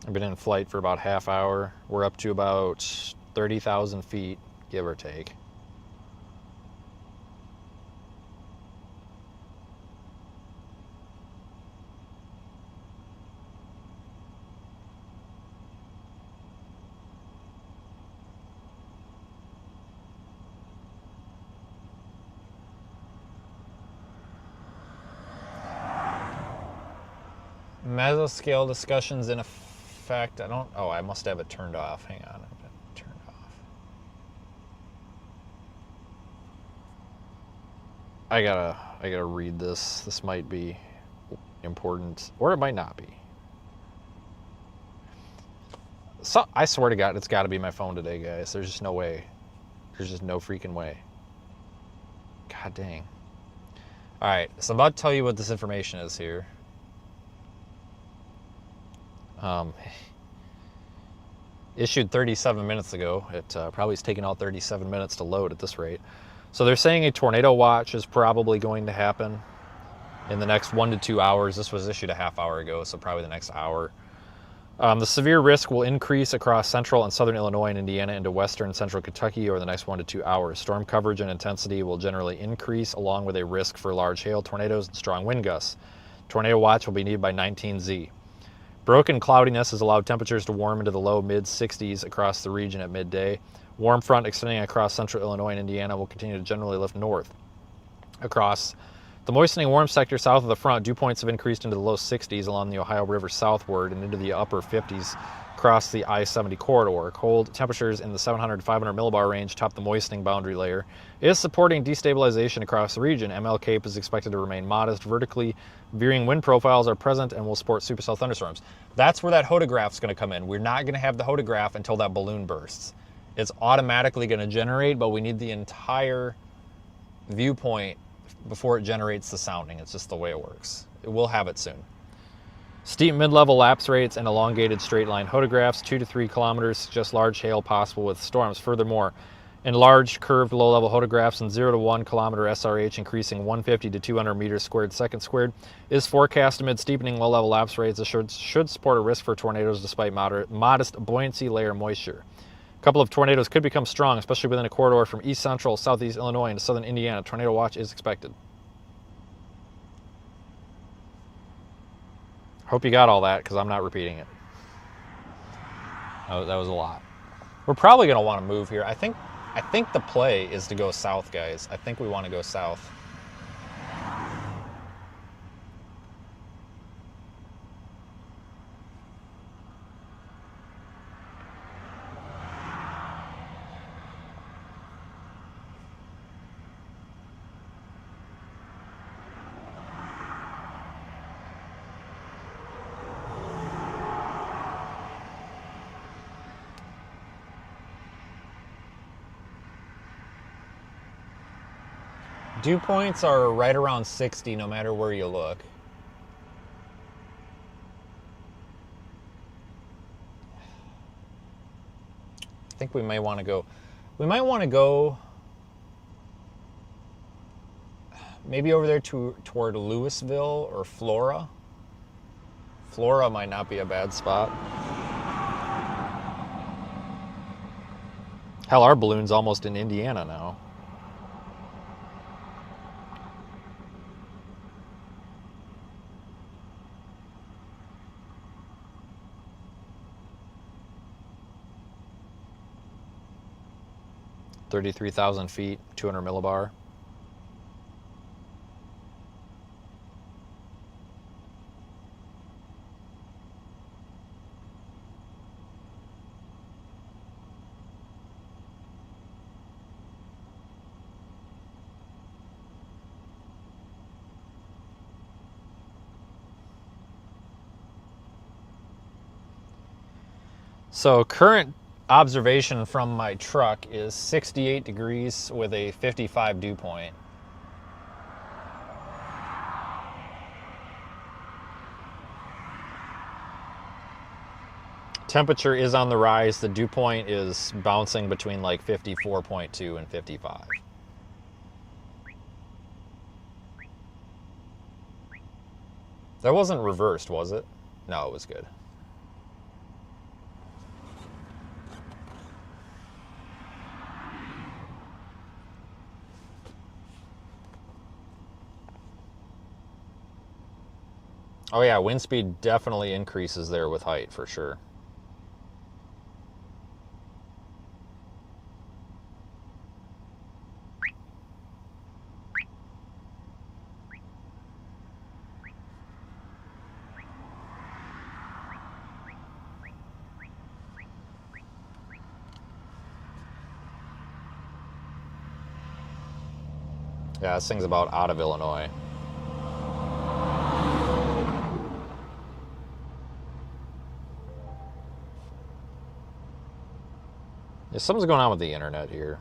I've been in flight for about half hour. We're up to about 30,000 feet give or take. Mesoscale discussions in effect. I don't. Oh, I must have it turned off. Hang on, I've got it turned off. I gotta read this. This might be important, or it might not be. So I swear to God, it's got to be my phone today, guys. There's just no way. There's just no freaking way. God dang. All right, so I'm about to tell you what this information is here. Issued 37 minutes ago. It probably is taking all 37 minutes to load at this rate. So they're saying a tornado watch is probably going to happen in the next 1 to 2 hours. This was issued a half hour ago, so probably the next hour. The severe risk will increase across central and southern Illinois and Indiana into western and central Kentucky over the next 1 to 2 hours. Storm coverage and intensity will generally increase, along with a risk for large hail, tornadoes, and strong wind gusts. Tornado watch will be needed by 19Z. Broken cloudiness has allowed temperatures to warm into the low mid-60s across the region at midday. Warm front extending across central Illinois and Indiana will continue to generally lift north. Across the moistening warm sector south of the front, dew points have increased into the low 60s along the Ohio River southward and into the upper 50s across the I-70 corridor. Cold temperatures in the 700 to 500 millibar range top the moistening boundary layer is supporting destabilization across the region. ML Cape is expected to remain modest. Vertically veering wind profiles are present and will support supercell thunderstorms. That's where that hodograph is going to come in. We're not going to have the hodograph until that balloon bursts. It's automatically going to generate, but we need the entire viewpoint before it generates the sounding. It's just the way it works. We'll have it soon. Steep mid-level lapse rates and elongated straight-line hodographs, 2 to 3 kilometers, suggest large hail possible with storms. Furthermore, enlarged curved low-level hodographs and 0 to 1 kilometer SRH increasing 150 to 200 meters squared second squared is forecast amid steepening low-level lapse rates that should support a risk for tornadoes despite modest buoyancy layer moisture. A couple of tornadoes could become strong, especially within a corridor from east central, southeast Illinois into southern Indiana. Tornado watch is expected. Hope you got all that, because I'm not repeating it. That was a lot. We're probably going to want to move here. I think the play is to go south, guys. I think we want to go south. Dew points are right around 60 no matter where you look. I think we may want to go. We might want to go maybe over there toward Louisville or Flora. Flora might not be a bad spot. Hell, our balloon's almost in Indiana now. $33,000 feet, 200 millibar. So current observation from my truck is 68 degrees with a 55 dew point. Temperature is on the rise. The dew point is bouncing between like 54.2 and 55. That wasn't reversed, was it? No, it was good. Oh yeah, wind speed definitely increases there with height for sure. Yeah, this thing's about out of Illinois. Yeah, something's going on with the internet here.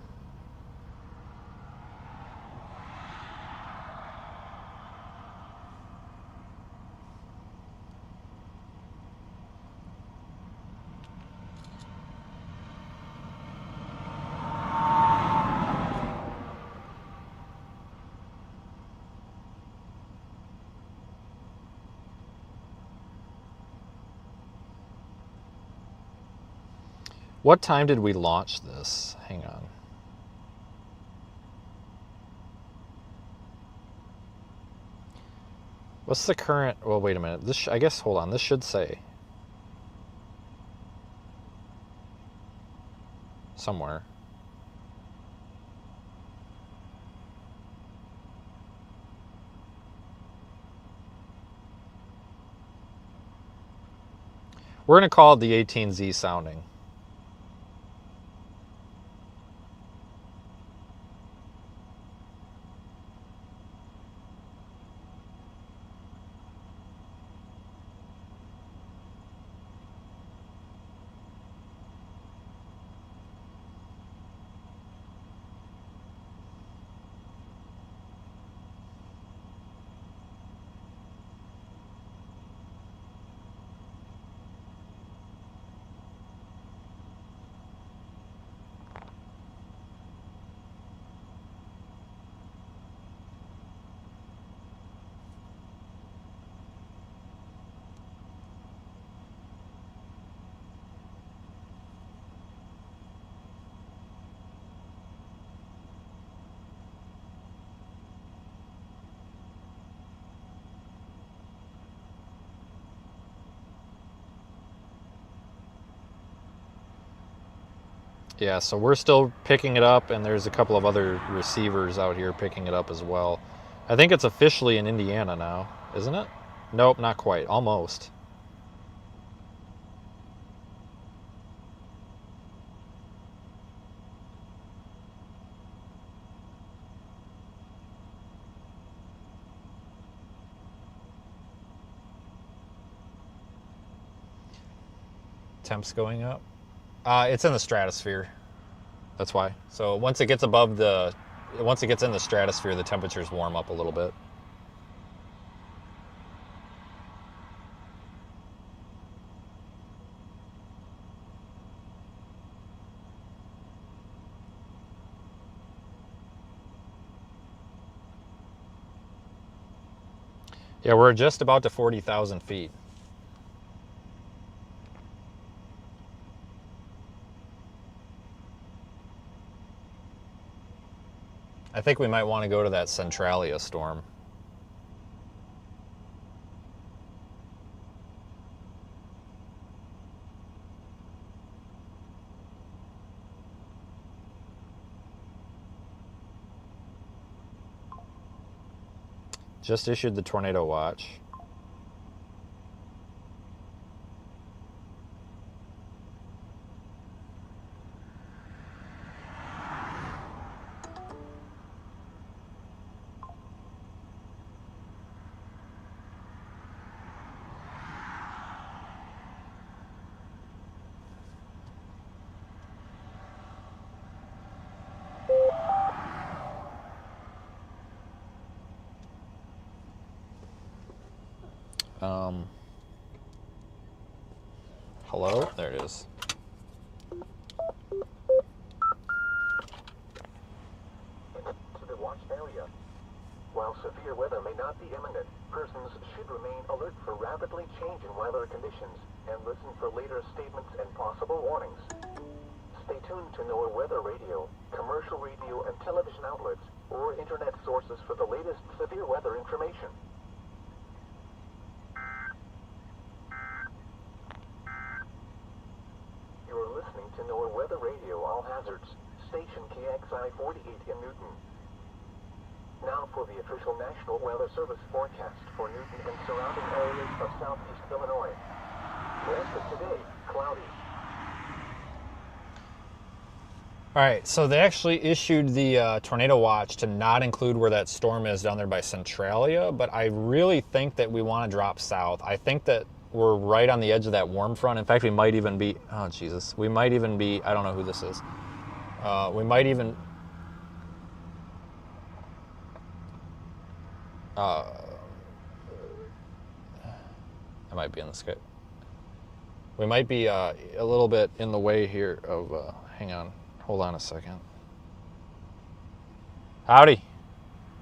What time did we launch this? Hang on. What's the current? Well, wait a minute. This I guess. Hold on. This should say somewhere. We're gonna call it the 18Z sounding. Yeah, so we're still picking it up, and there's a couple of other receivers out here picking it up as well. I think it's officially in Indiana now, isn't it? Nope, not quite. Almost. Temps going up. It's in the stratosphere. That's why. So once it gets in the stratosphere, the temperatures warm up a little bit. Yeah, we're just about to 40,000 feet. I think we might want to go to that Centralia storm. Just issued the tornado watch. Hello? There it is. To the watch area. While severe weather may not be imminent, persons should remain alert for rapidly changing weather conditions and listen for later statements and possible warnings. Stay tuned to NOAA weather radio, commercial radio and television outlets, or internet sources for the latest severe weather information. station KXI 48 in Newton. Now for the official National Weather Service forecast for Newton and surrounding areas of southeast Illinois. Rest of today, cloudy. All right, so they actually issued the tornado watch to not include where that storm is down there by Centralia, but I really think that we want to drop south. I think that we're right on the edge of that warm front. In fact, we might even be, oh Jesus, we might even be, I don't know who this is. We might even, I might be in the sky. We might be a little bit in the way here of, hang on, hold on a second. Howdy.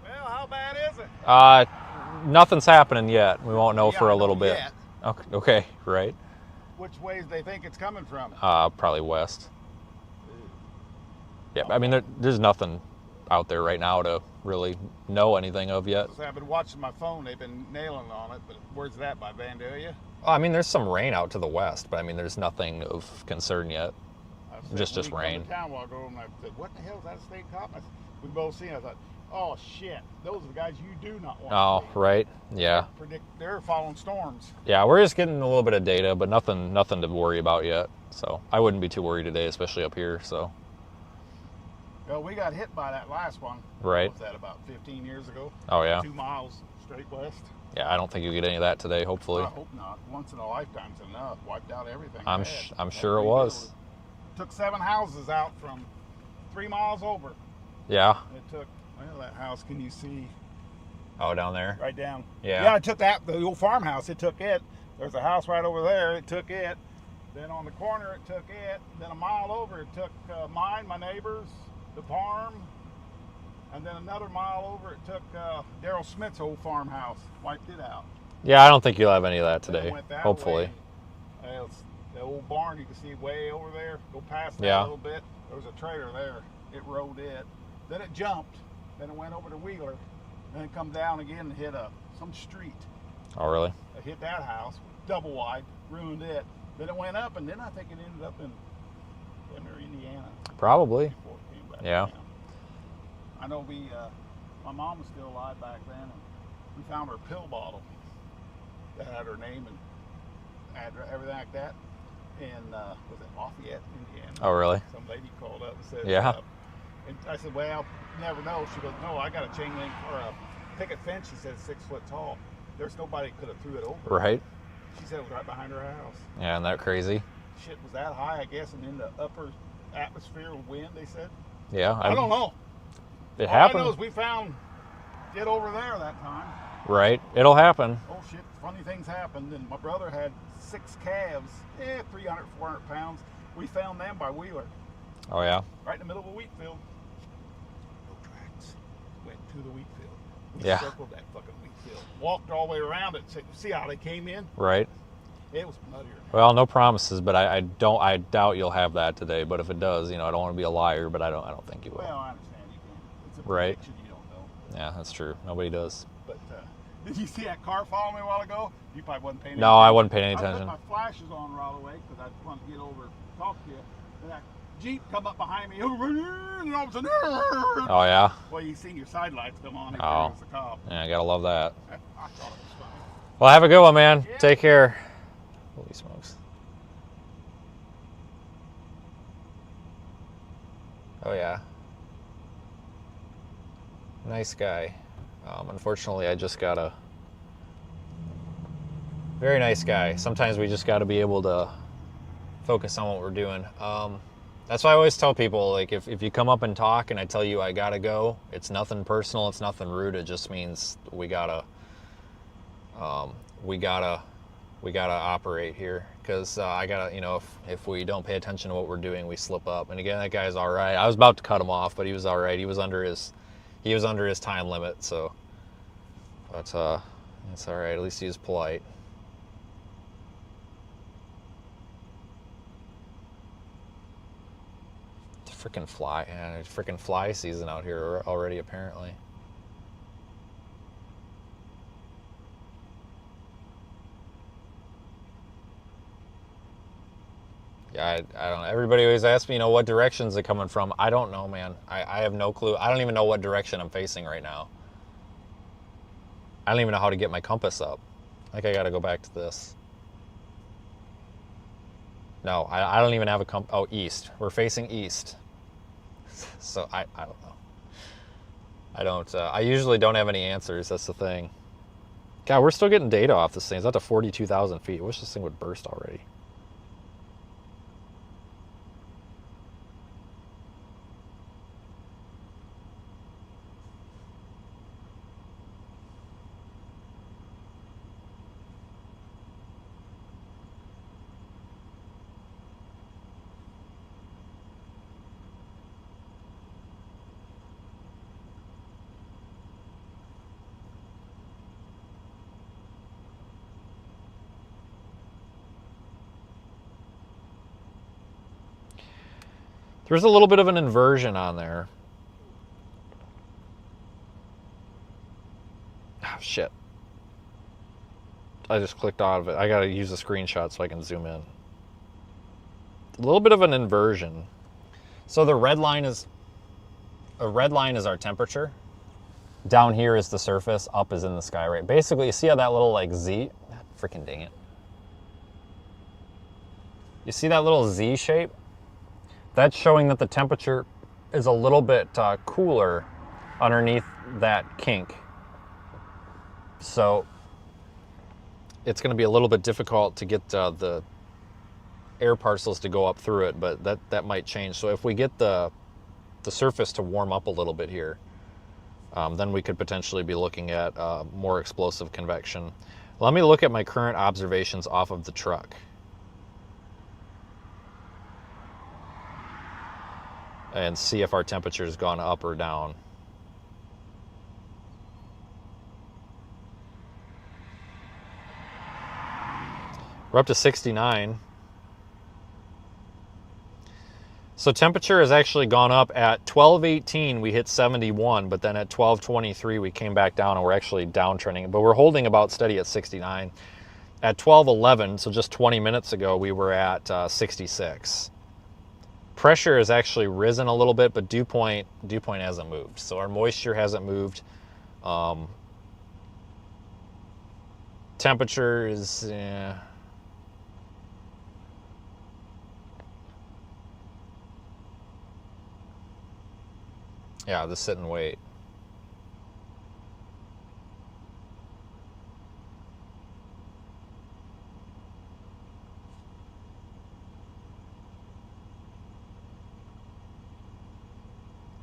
Well, how bad is it? Nothing's happening yet. We won't know Yeah, for a I little know bit. yet. Okay, right. Which ways they think it's coming from? Probably west. Yeah, I mean, there's nothing out there right now to really know anything of yet. I've been watching my phone. They've been nailing on it, but where's that, by Vandalia? I mean, there's some rain out to the west, but I mean, there's nothing of concern yet. Just rain. To town while ago, and I said, "What the hell is that a state cop?" We both seen it. I thought, "Oh shit, those are the guys you do not want." Oh, to see. right. Yeah. They're following storms. Yeah, we're just getting a little bit of data, but nothing to worry about yet. So I wouldn't be too worried today, especially up here. So. Well, we got hit by that last one. Right. What was that, about 15 years ago? Oh yeah. 2 miles straight west. Yeah, I don't think you'll get any of that today. Hopefully. I hope not. Once in a lifetime's enough. Wiped out everything. I'm sure it was. Took 7 houses out from 3 miles over. Yeah. It took, well, that house, can you see? Oh, down there? Right down. Yeah. Yeah, it took that, the old farmhouse, it took it. There's a house right over there, it took it. Then on the corner, it took it. Then a mile over, it took mine, my neighbors, the farm. And then another mile over, it took Daryl Smith's old farmhouse. Wiped it out. Yeah, I don't think you'll have any of that Then it today. went that Hopefully. way. It's the old barn, you can see way over there. Go past that Yeah. a little bit. There was a trailer there. It rode it. Then it jumped. Then it went over to Wheeler. Then it come down again and hit some street. Oh, really? It hit that house, double wide, ruined it. Then it went up, and then I think it ended up in Indiana. Probably. Before it came back Yeah. down. I know my mom was still alive back then, and we found her pill bottle that had her name and address, everything like that. And was it Lafayette, Indiana? Oh, really? Some lady called up and said, Yeah. and I said, well, never know. She goes, no, I got a chain link or a picket fence. She said 6 foot tall. There's nobody could have threw it over. Right. She said it was right behind her house. Yeah, isn't that crazy? Shit was that high, I guess, and in the upper atmosphere of wind, they said. Yeah. I don't know. It All I happened. know is we found it over there that time. Right. It'll happen. Oh shit, funny things happened. And my brother had 6 calves, 300, 400 pounds. We found them by Wheeler, Oh, yeah. right in the middle of a wheat field. No tracks. Went to the wheat field. We Yeah. circled that fucking wheat field. Walked all the way around it. See how they came in? Right. It was muddier. Well, no promises, but I doubt you'll have that today. But if it does, I don't want to be a liar, but I don't think you will. Well, I understand you can. It's a Right. prediction, you don't know. Yeah, that's true. Nobody does. But did you see that car following me a while ago? You probably wasn't paying No, I wasn't paying any attention. I put my flashes on right away because I wanted to get over and talk to you. And that Jeep come up behind me, and all of a sudden, Oh, yeah? well, you seen your side lights come on. And Oh. it was the cop. Yeah, I gotta love that. I thought it was funny. Well, have a good one, man. Yeah. Take care. Holy smokes. Oh, yeah. Nice guy. Unfortunately, I just got a very nice guy. Sometimes we just got to be able to focus on what we're doing. That's why I always tell people, like, if you come up and talk and I tell you I gotta go, it's nothing personal, it's nothing rude. It just means we gotta operate here, because I gotta, if we don't pay attention to what we're doing, we slip up. And again, that guy's all right. I was about to cut him off, but he was all right. He was under his time limit, so. But it's all right. At least he was polite. It's freaking fly season out here already, apparently. I don't know. Everybody always asks me, you know, what direction's it coming from? I don't know, man. I have no clue. I don't even know what direction I'm facing right now. I don't even know how to get my compass up. Like, I got to go back to this. No, I don't even have a compass. Oh, east. We're facing east. So I don't know. I usually don't have any answers. That's the thing. God, we're still getting data off this thing. It's up to 42,000 feet. I wish this thing would burst already. There's a little bit of an inversion on there. Oh, shit. I just clicked out of it. I gotta use a screenshot so I can zoom in. A little bit of an inversion. So the red line is our temperature. Down here is the surface. Up is in the sky, right? Basically, you see how that little like Z, freaking dang it. You see that little Z shape? That's showing that the temperature is a little bit cooler underneath that kink. So it's going to be a little bit difficult to get the air parcels to go up through it, but that might change. So if we get the surface to warm up a little bit here, then we could potentially be looking at more explosive convection. Let me look at my current observations off of the truck. And see if our temperature has gone up or down. We're up to 69. So temperature has actually gone up. At 12:18 we hit 71, but then at 12:23 we came back down and we're actually downtrending. But we're holding about steady at 69. At 12:11, so just 20 minutes ago, we were at 66. Pressure has actually risen a little bit, but dew point hasn't moved. So our moisture hasn't moved. Temperature is, yeah, the sit and wait.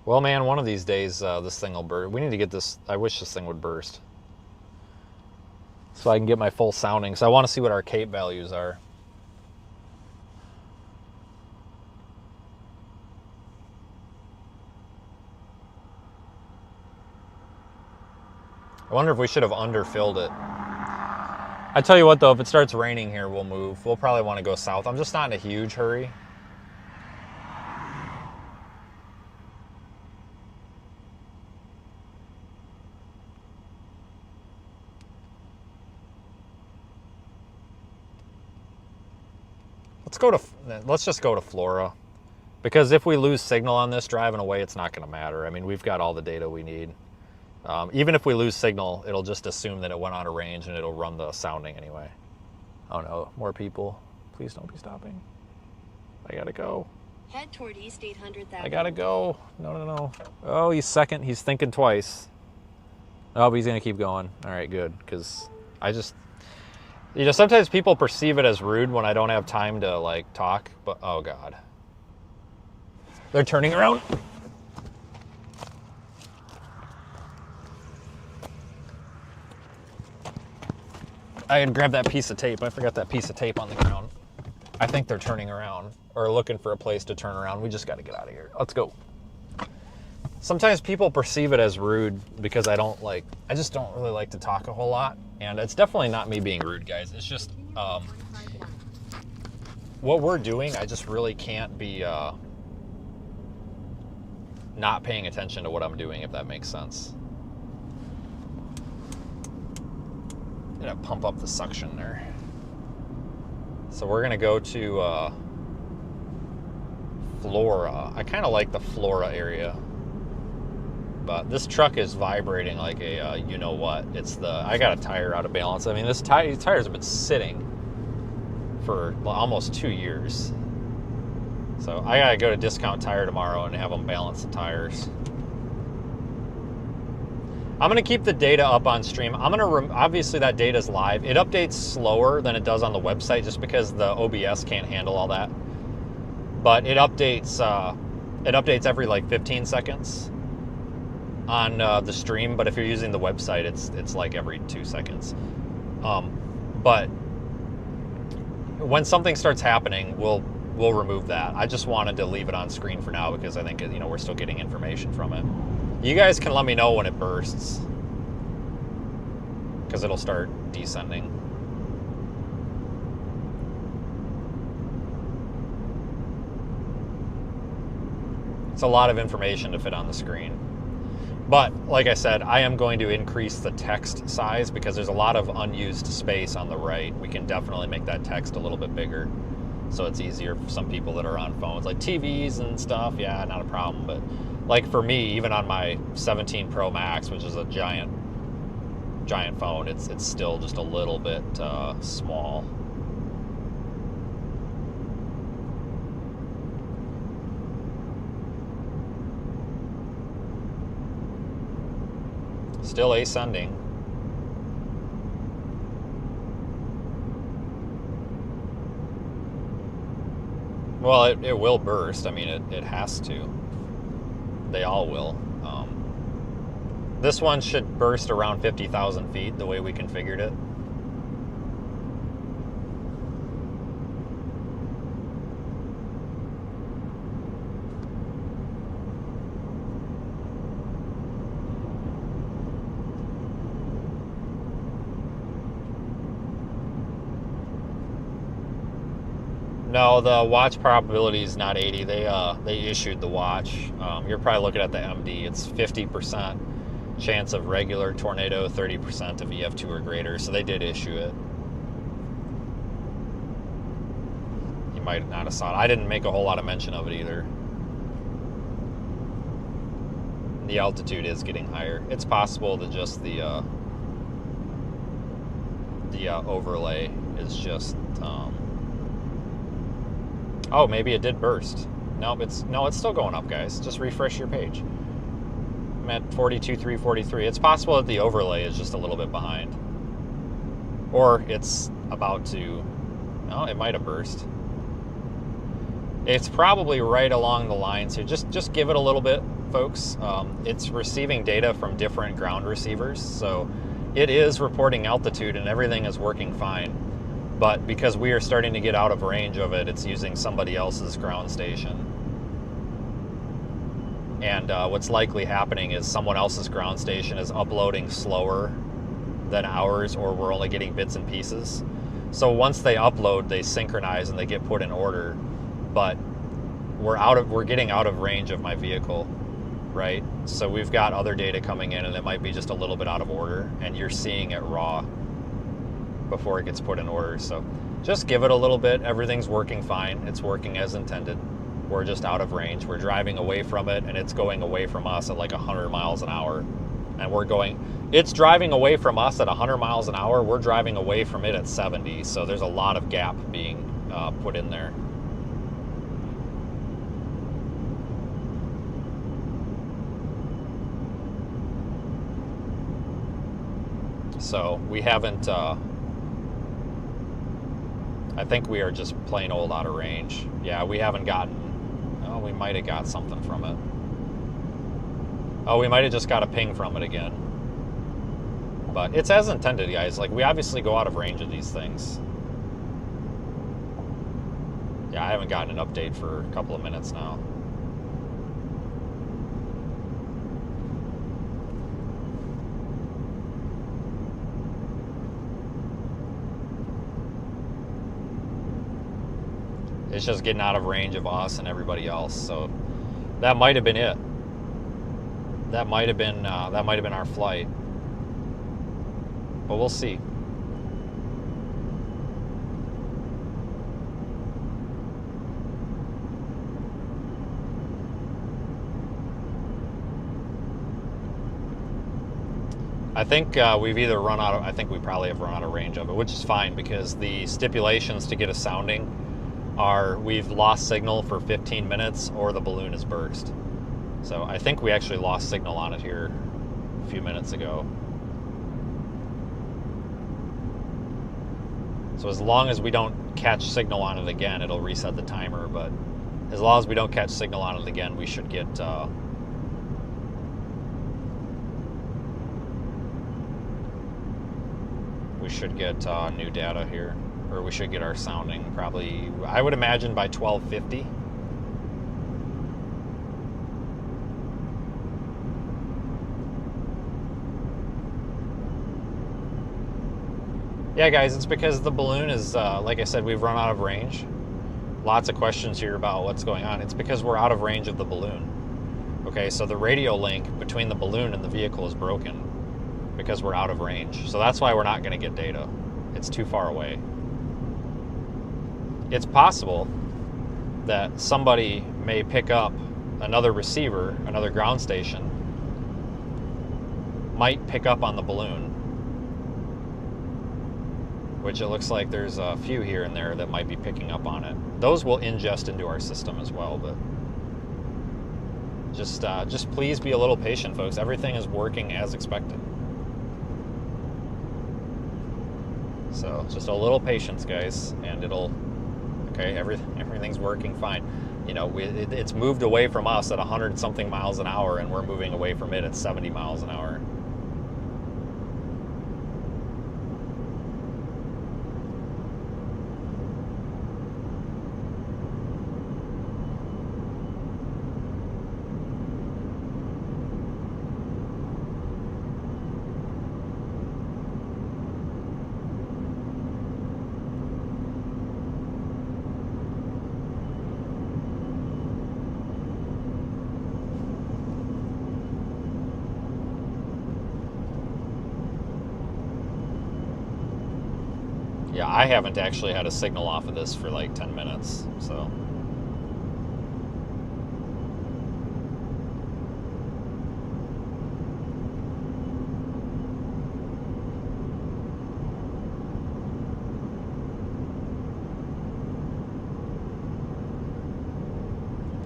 Well, man, one of these days this thing will burst. We need to get this. I wish this thing would burst so I can get my full soundings. I want to see what our Cape values are. I wonder if we should have underfilled it. I tell you what, though, if it starts raining here, we'll move. We'll probably want to go south. I'm just not in a huge hurry. Let's just go to Flora, because if we lose signal on this driving away, it's not going to matter. I mean, we've got all the data we need. Even if we lose signal, it'll just assume that it went out of range and it'll run the sounding anyway. Oh no, more people. Please don't be stopping. I gotta go. Head toward East 800,000. I gotta go. No. Oh, he's second. He's thinking twice. Oh, but he's gonna keep going. All right, good. Because I just... You know, sometimes people perceive it as rude when I don't have time to, like, talk, but, oh, God. They're turning around. I had grabbed that piece of tape. I forgot that piece of tape on the ground. I think they're turning around, or looking for a place to turn around. We just got to get out of here. Let's go. Sometimes people perceive it as rude because I just don't really like to talk a whole lot. And it's definitely not me being rude, guys. It's just what we're doing, I just really can't be not paying attention to what I'm doing, if that makes sense. I'm gonna pump up the suction there. So we're gonna go to Flora. I kind of like the Flora area. But this truck is vibrating like a you know what. It's the, I got a tire out of balance. I mean, these tires have been sitting for almost 2 years. So I gotta go to Discount Tire tomorrow and have them balance the tires. I'm gonna keep the data up on stream. I'm gonna obviously that data is live. It updates slower than it does on the website just because the OBS can't handle all that. But it updates every like 15 seconds on the stream. But if you're using the website, it's like every 2 seconds. But when something starts happening, we'll remove that. I just wanted to leave it on screen for now because I think, you know, we're still getting information from it. You guys can let me know when it bursts, because it'll start descending. It's a lot of information to fit on the screen. But, like I said, I am going to increase the text size because there's a lot of unused space on the right. We can definitely make that text a little bit bigger, so it's easier for some people that are on phones, like TVs and stuff. Yeah, not a problem, but like for me, even on my 17 Pro Max, which is a giant phone, it's still just a little bit small. Still ascending. Well, it will burst. I mean, it has to. They all will. This one should burst around 50,000 feet, the way we configured it. No, the watch probability is not 80. They issued the watch. You're probably looking at the MD. It's 50% chance of regular tornado, 30% of EF2 or greater. So they did issue it. You might not have saw it. I didn't make a whole lot of mention of it either. The altitude is getting higher. It's possible that just the overlay is just. Oh, maybe it did burst. No, it's still going up, guys. Just refresh your page. I'm at 42,343. It's possible that the overlay is just a little bit behind, or it's about to. Oh, it might have burst. It's probably right along the lines here. Just give it a little bit, folks. It's receiving data from different ground receivers, so it is reporting altitude and everything is working fine. But because we are starting to get out of range of it, it's using somebody else's ground station. And what's likely happening is someone else's ground station is uploading slower than ours, or we're only getting bits and pieces. So once they upload, they synchronize and they get put in order. But we're getting out of range of my vehicle, right? So we've got other data coming in, and it might be just a little bit out of order, and you're seeing it raw before it gets put in order. So just give it a little bit. Everything's working fine. It's working as intended. We're just out of range. We're driving away from it, and it's going away from us at like 100 miles an hour. And it's driving away from us at 100 miles an hour. We're driving away from it at 70. So there's a lot of gap being put in there. So we haven't, I think we are just plain old out of range. Yeah, we haven't gotten, oh, we might have got something from it. Oh, we might have just got a ping from it again. But it's as intended, guys. Like, we obviously go out of range of these things. Yeah, I haven't gotten an update for a couple of minutes now. It's just getting out of range of us and everybody else. So that might have been it. That might have been our flight. But we'll see. I think we've either run out of, I think we probably have run out of range of it, which is fine because the stipulations to get a sounding are we've lost signal for 15 minutes or the balloon is burst. So I think we actually lost signal on it here a few minutes ago. So as long as we don't catch signal on it again, it'll reset the timer, but as long as we don't catch signal on it again, we should get new data here, or we should get our sounding probably, I would imagine, by 12:50. Yeah, guys, it's because the balloon is, like I said, we've run out of range. Lots of questions here about what's going on. It's because we're out of range of the balloon. Okay, so the radio link between the balloon and the vehicle is broken because we're out of range. So that's why we're not going to get data. It's too far away. It's possible that somebody may pick up another receiver, another ground station, might pick up on the balloon, which it looks like there's a few here and there that might be picking up on it. Those will ingest into our system as well, but just please be a little patient, folks. Everything is working as expected. So just a little patience, guys, and it'll, okay, everything's working fine. You know, it's moved away from us at 100-something miles an hour, and we're moving away from it at 70 miles an hour. Yeah, I haven't actually had a signal off of this for like 10 minutes, so.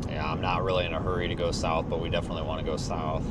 Yeah, I'm not really in a hurry to go south, but we definitely want to go south.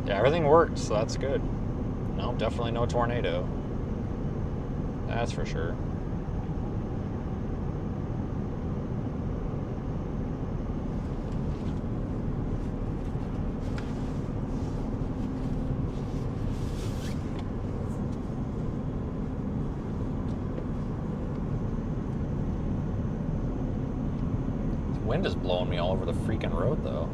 Yeah, everything worked, so that's good. No, definitely no tornado. That's for sure. The wind is blowing me all over the freaking road, though.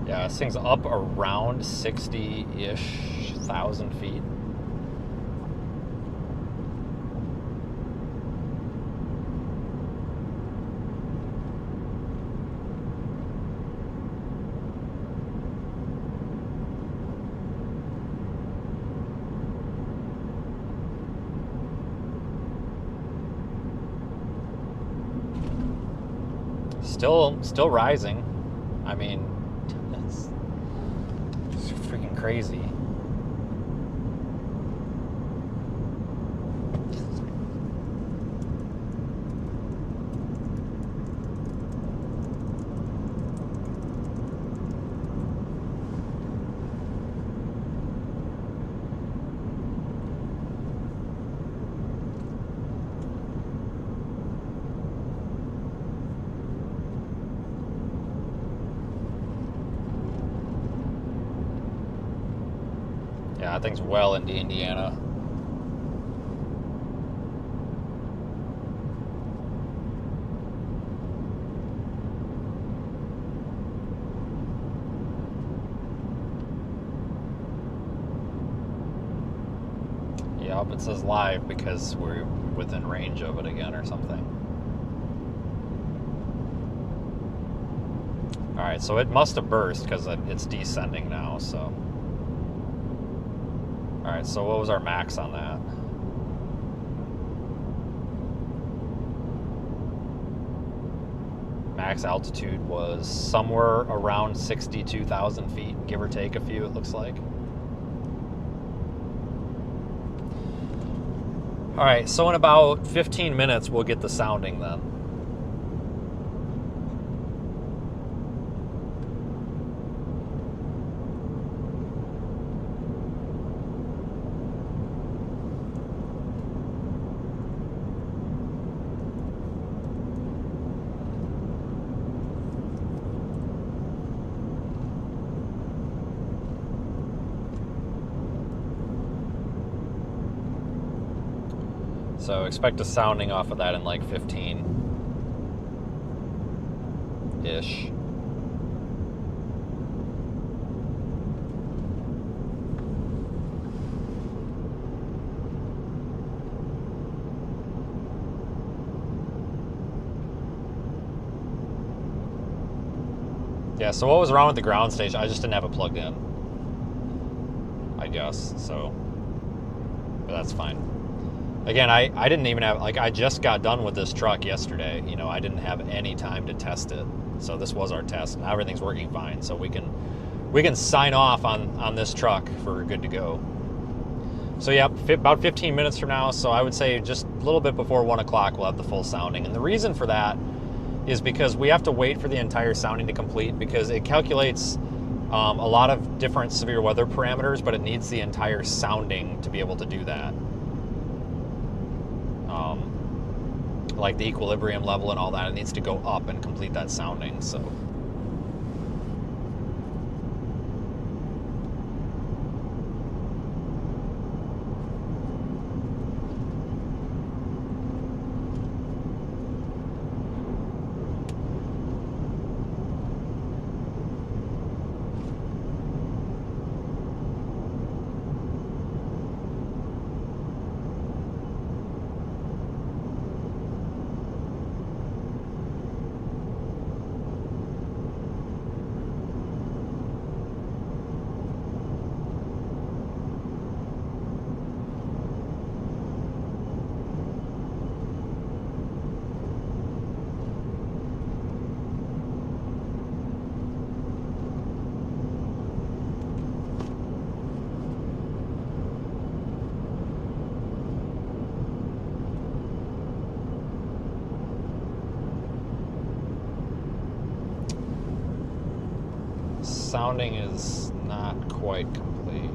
Yeah, this thing's up around 60-ish thousand feet. Still rising. I mean, it's freaking crazy. Yeah, that thing's well into Indiana. Yep, it says live because we're within range of it again or something. Alright, so it must have burst because it's descending now, so... Alright, so what was our max on that? Max altitude was somewhere around 62,000 feet, give or take a few, it looks like. Alright, so in about 15 minutes we'll get the sounding then. So expect a sounding off of that in like 15-ish. Yeah, so what was wrong with the ground station? I just didn't have it plugged in, I guess, so, but that's fine. Again, I didn't even have, like, I just got done with this truck yesterday. You know, I didn't have any time to test it. So this was our test. Now everything's working fine. So we can sign off on this truck for good to go. So yeah, about 15 minutes from now. So I would say just a little bit before 1 o'clock, we'll have the full sounding. And the reason for that is because we have to wait for the entire sounding to complete because it calculates a lot of different severe weather parameters, but it needs the entire sounding to be able to do that. Like the equilibrium level and all that, it needs to go up and complete that sounding, so. Sounding is not quite complete.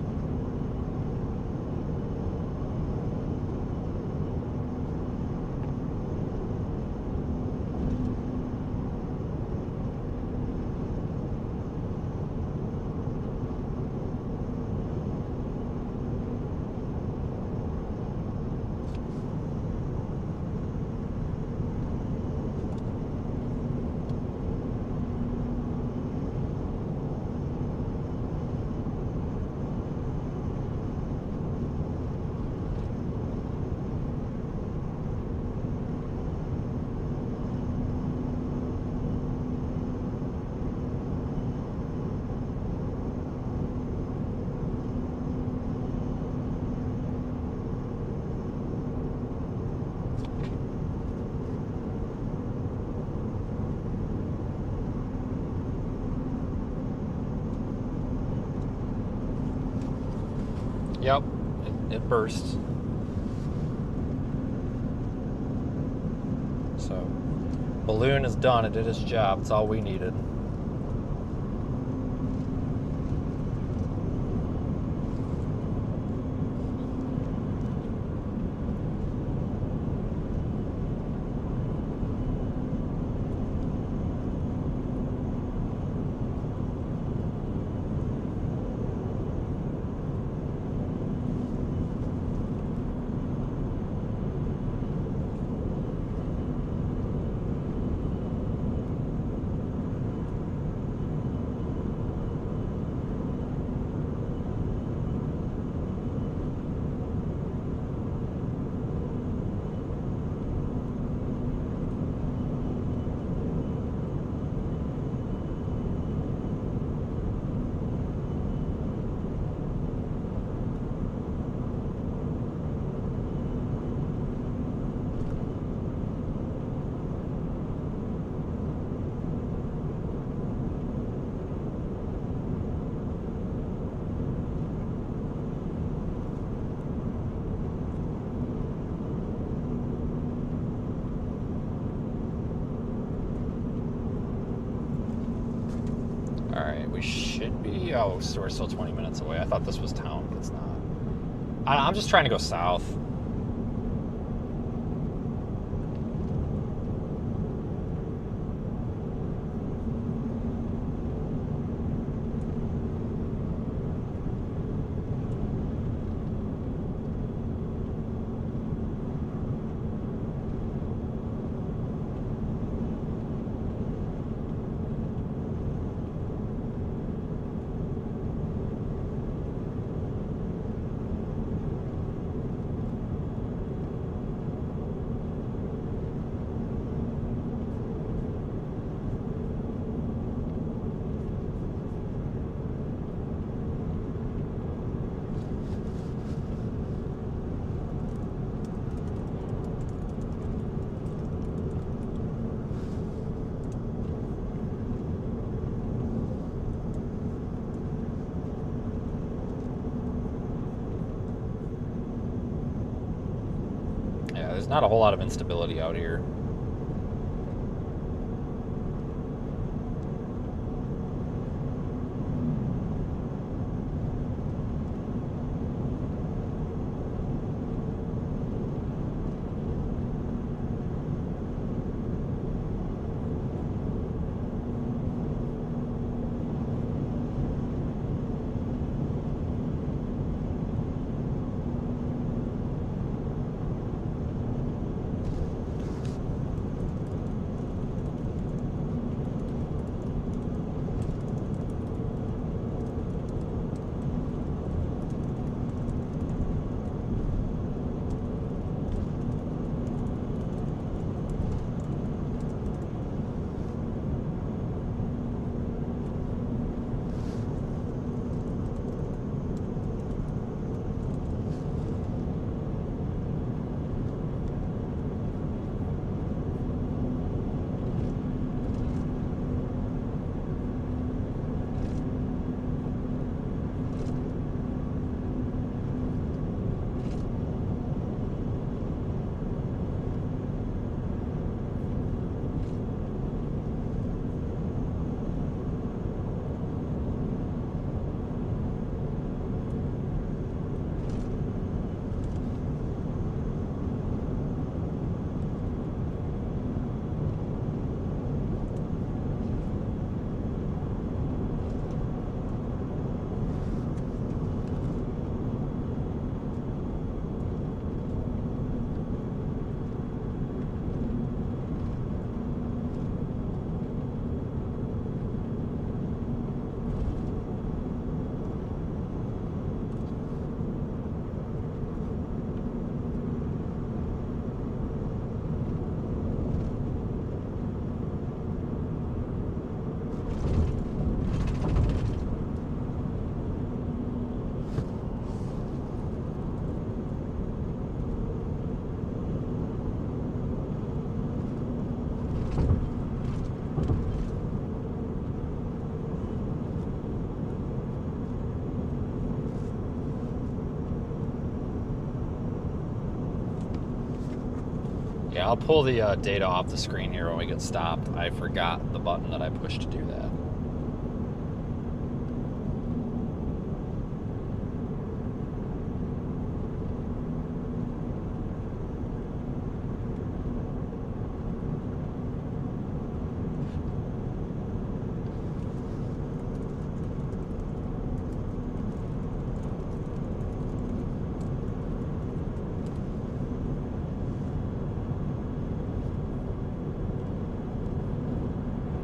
Yep, it burst. So, balloon is done. It did its job. It's all we needed. Alright, we should be... Oh, so we're still 20 minutes away. I thought this was town, but it's not. I'm just trying to go south. There's not a whole lot of instability out here. Yeah, I'll pull the data off the screen here when we get stopped. I forgot the button that I pushed to do that.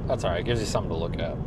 That's all right. It gives you something to look at.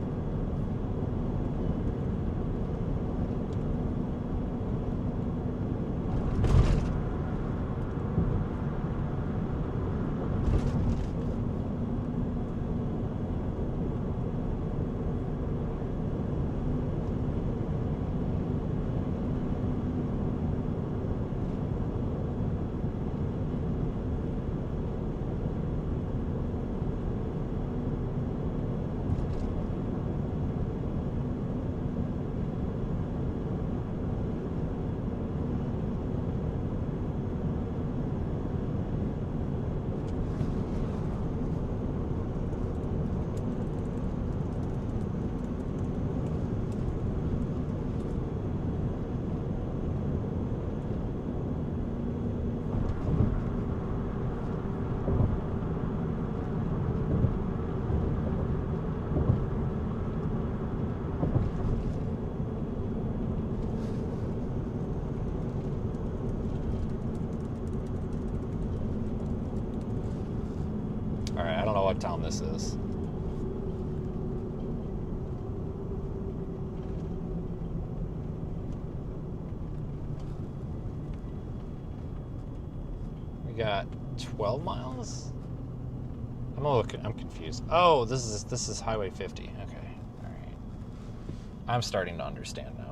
All right, I don't know what town this is. We got 12 miles? I'm confused. Oh, this is Highway 50. Okay. All right. I'm starting to understand now.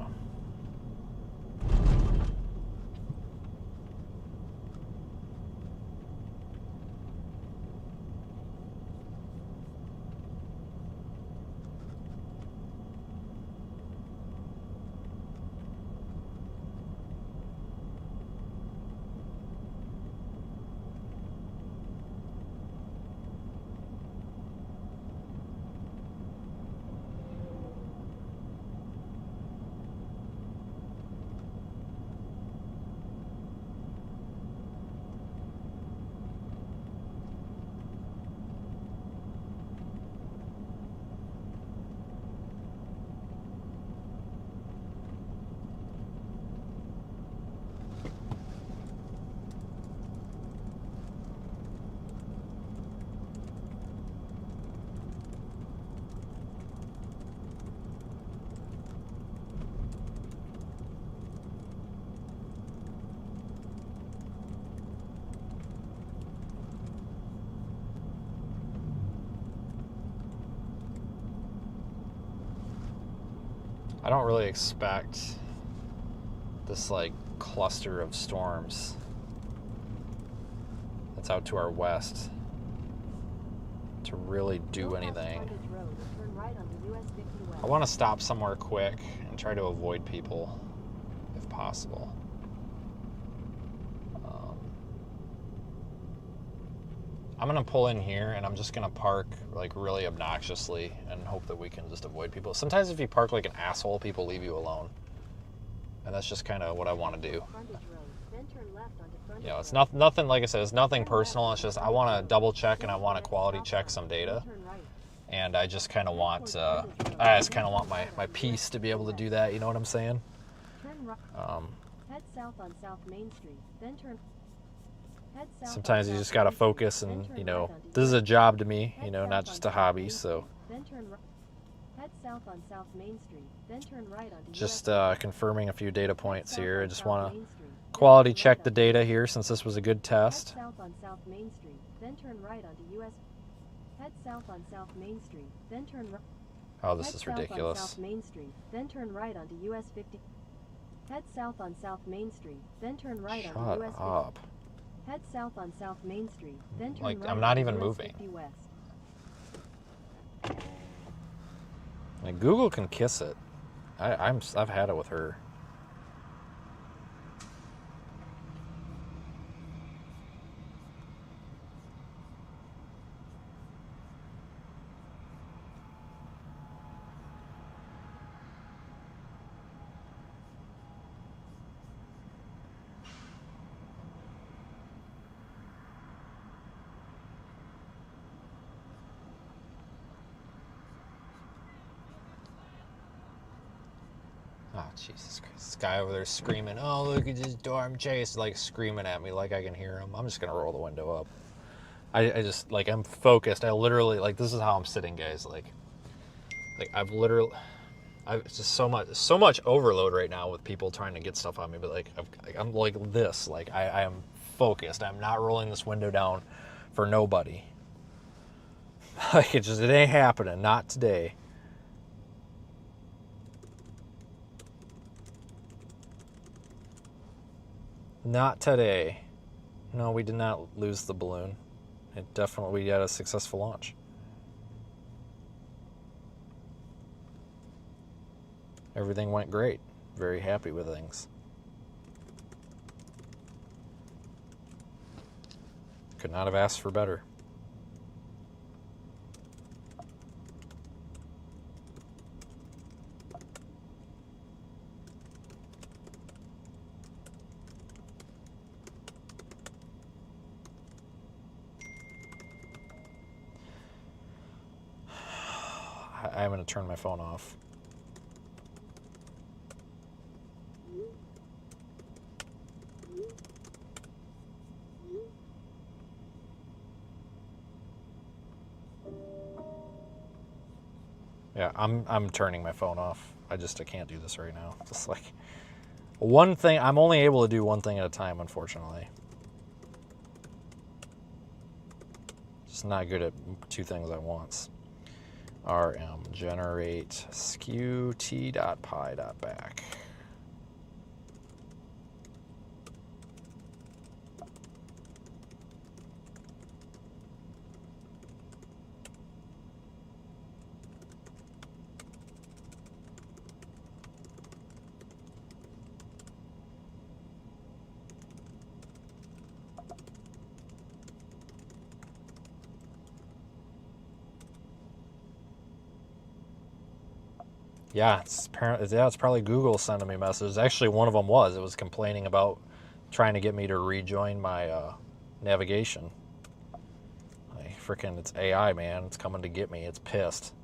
I don't really expect this like cluster of storms that's out to our west to really do anything. I want to stop somewhere quick and try to avoid people if possible. I'm gonna pull in here and I'm just gonna park like really obnoxiously and hope that we can just avoid people. Sometimes if you park like an asshole, people leave you alone. And that's just kind of what I want to do. You know, it's nothing, like I said, it's nothing personal. It's just I want to double check and I want to quality check some data. And I just kind of want, my piece to be able to do that. You know what I'm saying? Head south on South Main Street, then turn. Sometimes you just got to focus and, you know, this is a job to me, you know, not just a hobby, so. Head south on South Main Street, then turn right onto just confirming a few data points here. I just want to quality check the data here since this was a good test. Head south on South Main Street, then turn right onto US. Head south on South Main Street, then turn right. Oh, this is ridiculous. South Main Street, then turn right onto US 50. Head south on South Main Street, then turn right onto US 50. Shut up. Head south on South Main Street, then turn right. I'm not even US moving. 50 West. Like, Google can kiss it. I've had it with her. Jesus Christ. This guy over there screaming, oh, look at this dorm chase, like screaming at me like I can hear him. I'm just going to roll the window up. I just, like, I'm focused. I literally, like, this is how I'm sitting, guys. Like I've literally, it's just so much overload right now with people trying to get stuff on me. But, like, I'm like this. Like, I am focused. I'm not rolling this window down for nobody. Like, it ain't happening. Not today. Not today. No, we did not lose the balloon. We had a successful launch. Everything went great. Very happy with things. Could not have asked for better. I'm going to turn my phone off. Yeah, I'm turning my phone off. I can't do this right now. Just like one thing, I'm only able to do one thing at a time, unfortunately. Just not good at two things at once. rm generate skew t.py.back. Yeah, it's probably Google sending me messages. Actually, one of them was. It was complaining about trying to get me to rejoin my navigation. Like, freaking, it's AI, man. It's coming to get me. It's pissed.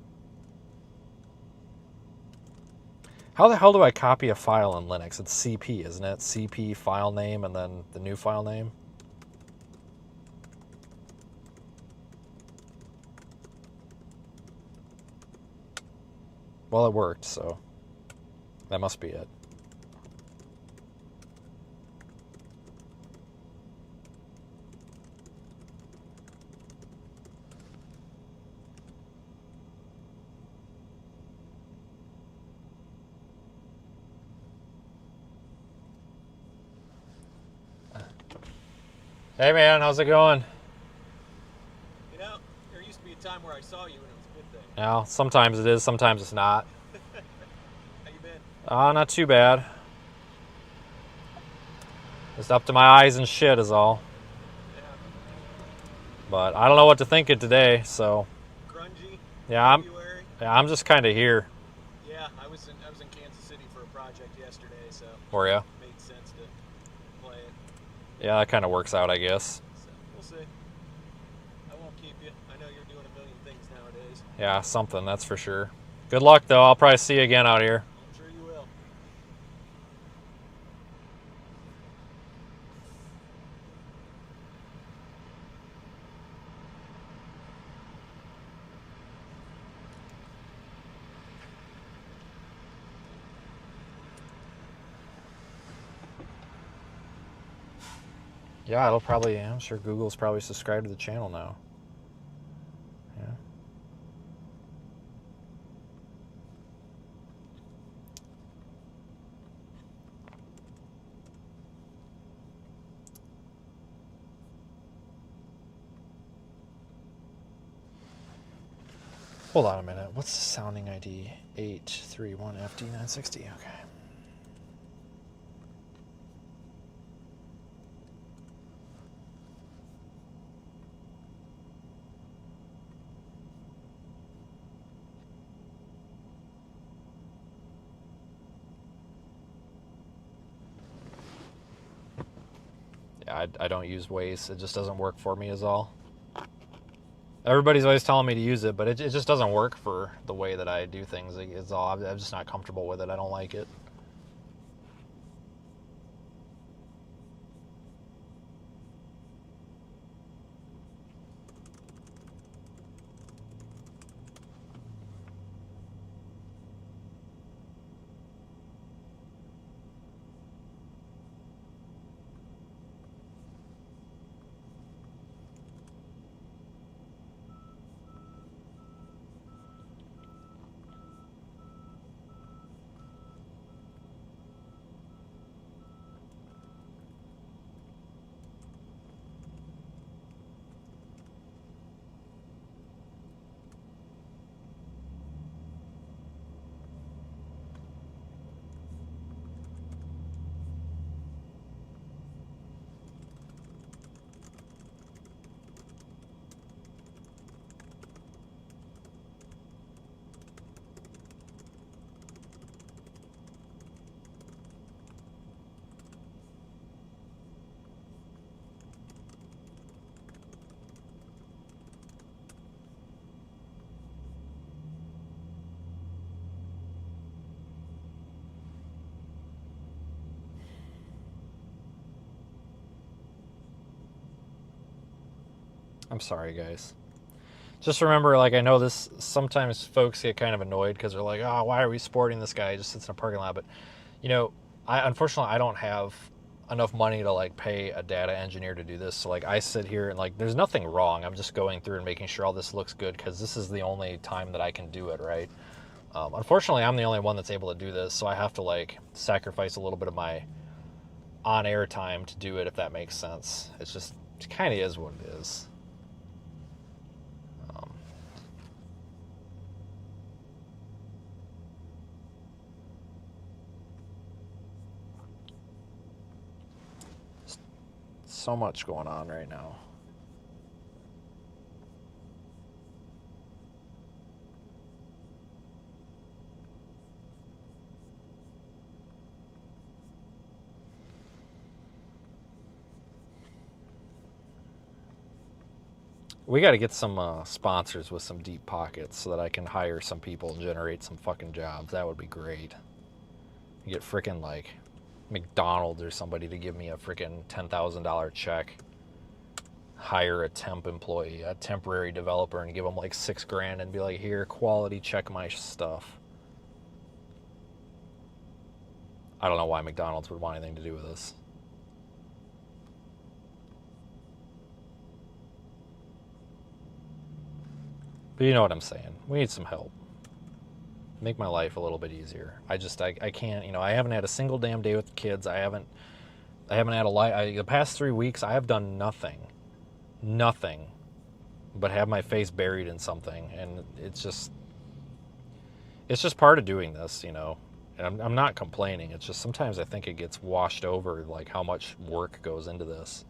How the hell do I copy a file in Linux? It's CP, isn't it? CP file name and then the new file name. Well, it worked, so that must be it. Hey man, how's it going? You know, there used to be a time where I saw you and it was a good thing. Now, sometimes it is, sometimes it's not. How you been? Not too bad. Just up to my eyes in shit is all. Yeah. But I don't know what to think of today, so Grungy. yeah, February. I'm just kind of here. Yeah, I was in Kansas City for a project yesterday, so Were ya? it made sense to play it. Yeah, that kind of works out, I guess. So we'll see. I won't keep you. I know you're doing a million things nowadays. Yeah, something, that's for sure. Good luck, though. I'll probably see you again out here. I'm sure you will. Yeah, it'll probably, I'm sure Google's probably subscribed to the channel now. Yeah. Hold on a minute. What's the sounding ID? 831FD960. Okay. Yeah, I don't use Waze. It just doesn't work for me is all. Everybody's always telling me to use it, but it just doesn't work for the way that I do things. It's all, I'm just not comfortable with it. I don't like it. I'm sorry, guys. Just remember, like, I know this, sometimes folks get kind of annoyed because they're like, oh, why are we supporting this guy? He just sits in a parking lot. But, you know, unfortunately, I don't have enough money to, like, pay a data engineer to do this. So, like, I sit here and, like, there's nothing wrong. I'm just going through and making sure all this looks good because this is the only time that I can do it, right? Unfortunately, I'm the only one that's able to do this. So I have to, like, sacrifice a little bit of my on-air time to do it, if that makes sense. It's just, it kind of is what it is. So much going on right now. We got to get some sponsors with some deep pockets so that I can hire some people and generate some fucking jobs. That would be great. Get freaking like McDonald's or somebody to give me a freaking $10,000 check. Hire a temp employee, a temporary developer, and give them like $6,000 and be like, here, quality check my stuff. I don't know why McDonald's would want anything to do with this. But you know what I'm saying. We need some help. Make my life a little bit easier. I can't, you know, I haven't had a single damn day with the kids. I haven't had a life. The past 3 weeks, I have done nothing but have my face buried in something. And it's just part of doing this, you know. And I'm not complaining. It's just sometimes I think it gets washed over, like how much work goes into this.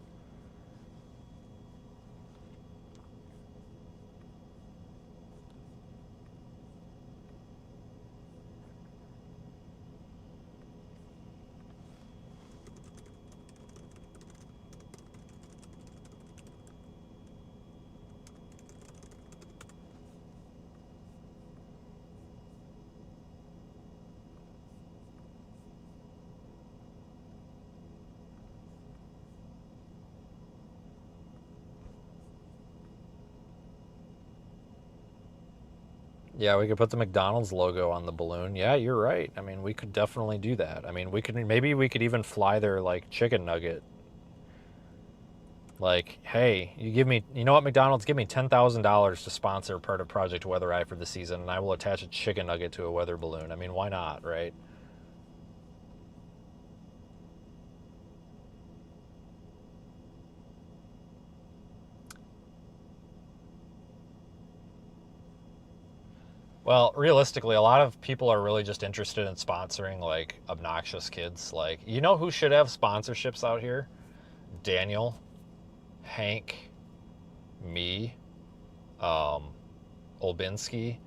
Yeah, we could put the McDonald's logo on the balloon. Yeah, you're right. I mean, we could definitely do that. I mean, maybe we could even fly their like chicken nugget. Like, hey, you know what, McDonald's, give me $10,000 to sponsor part of Project Weather Eye for the season, and I will attach a chicken nugget to a weather balloon. I mean, why not, right? Well, realistically, a lot of people are really just interested in sponsoring like obnoxious kids. Like, you know who should have sponsorships out here? Daniel, Hank, me, Olbinski.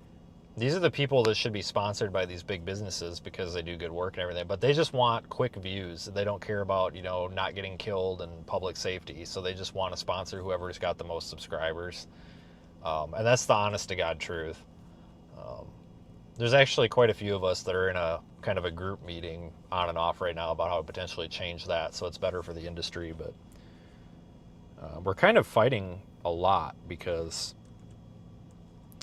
These are the people that should be sponsored by these big businesses because they do good work and everything. But they just want quick views. They don't care about, you know, not getting killed and public safety. So they just want to sponsor whoever's got the most subscribers. And that's the honest to God truth. There's actually quite a few of us that are in a kind of a group meeting on and off right now about how to potentially change that so it's better for the industry. But we're kind of fighting a lot because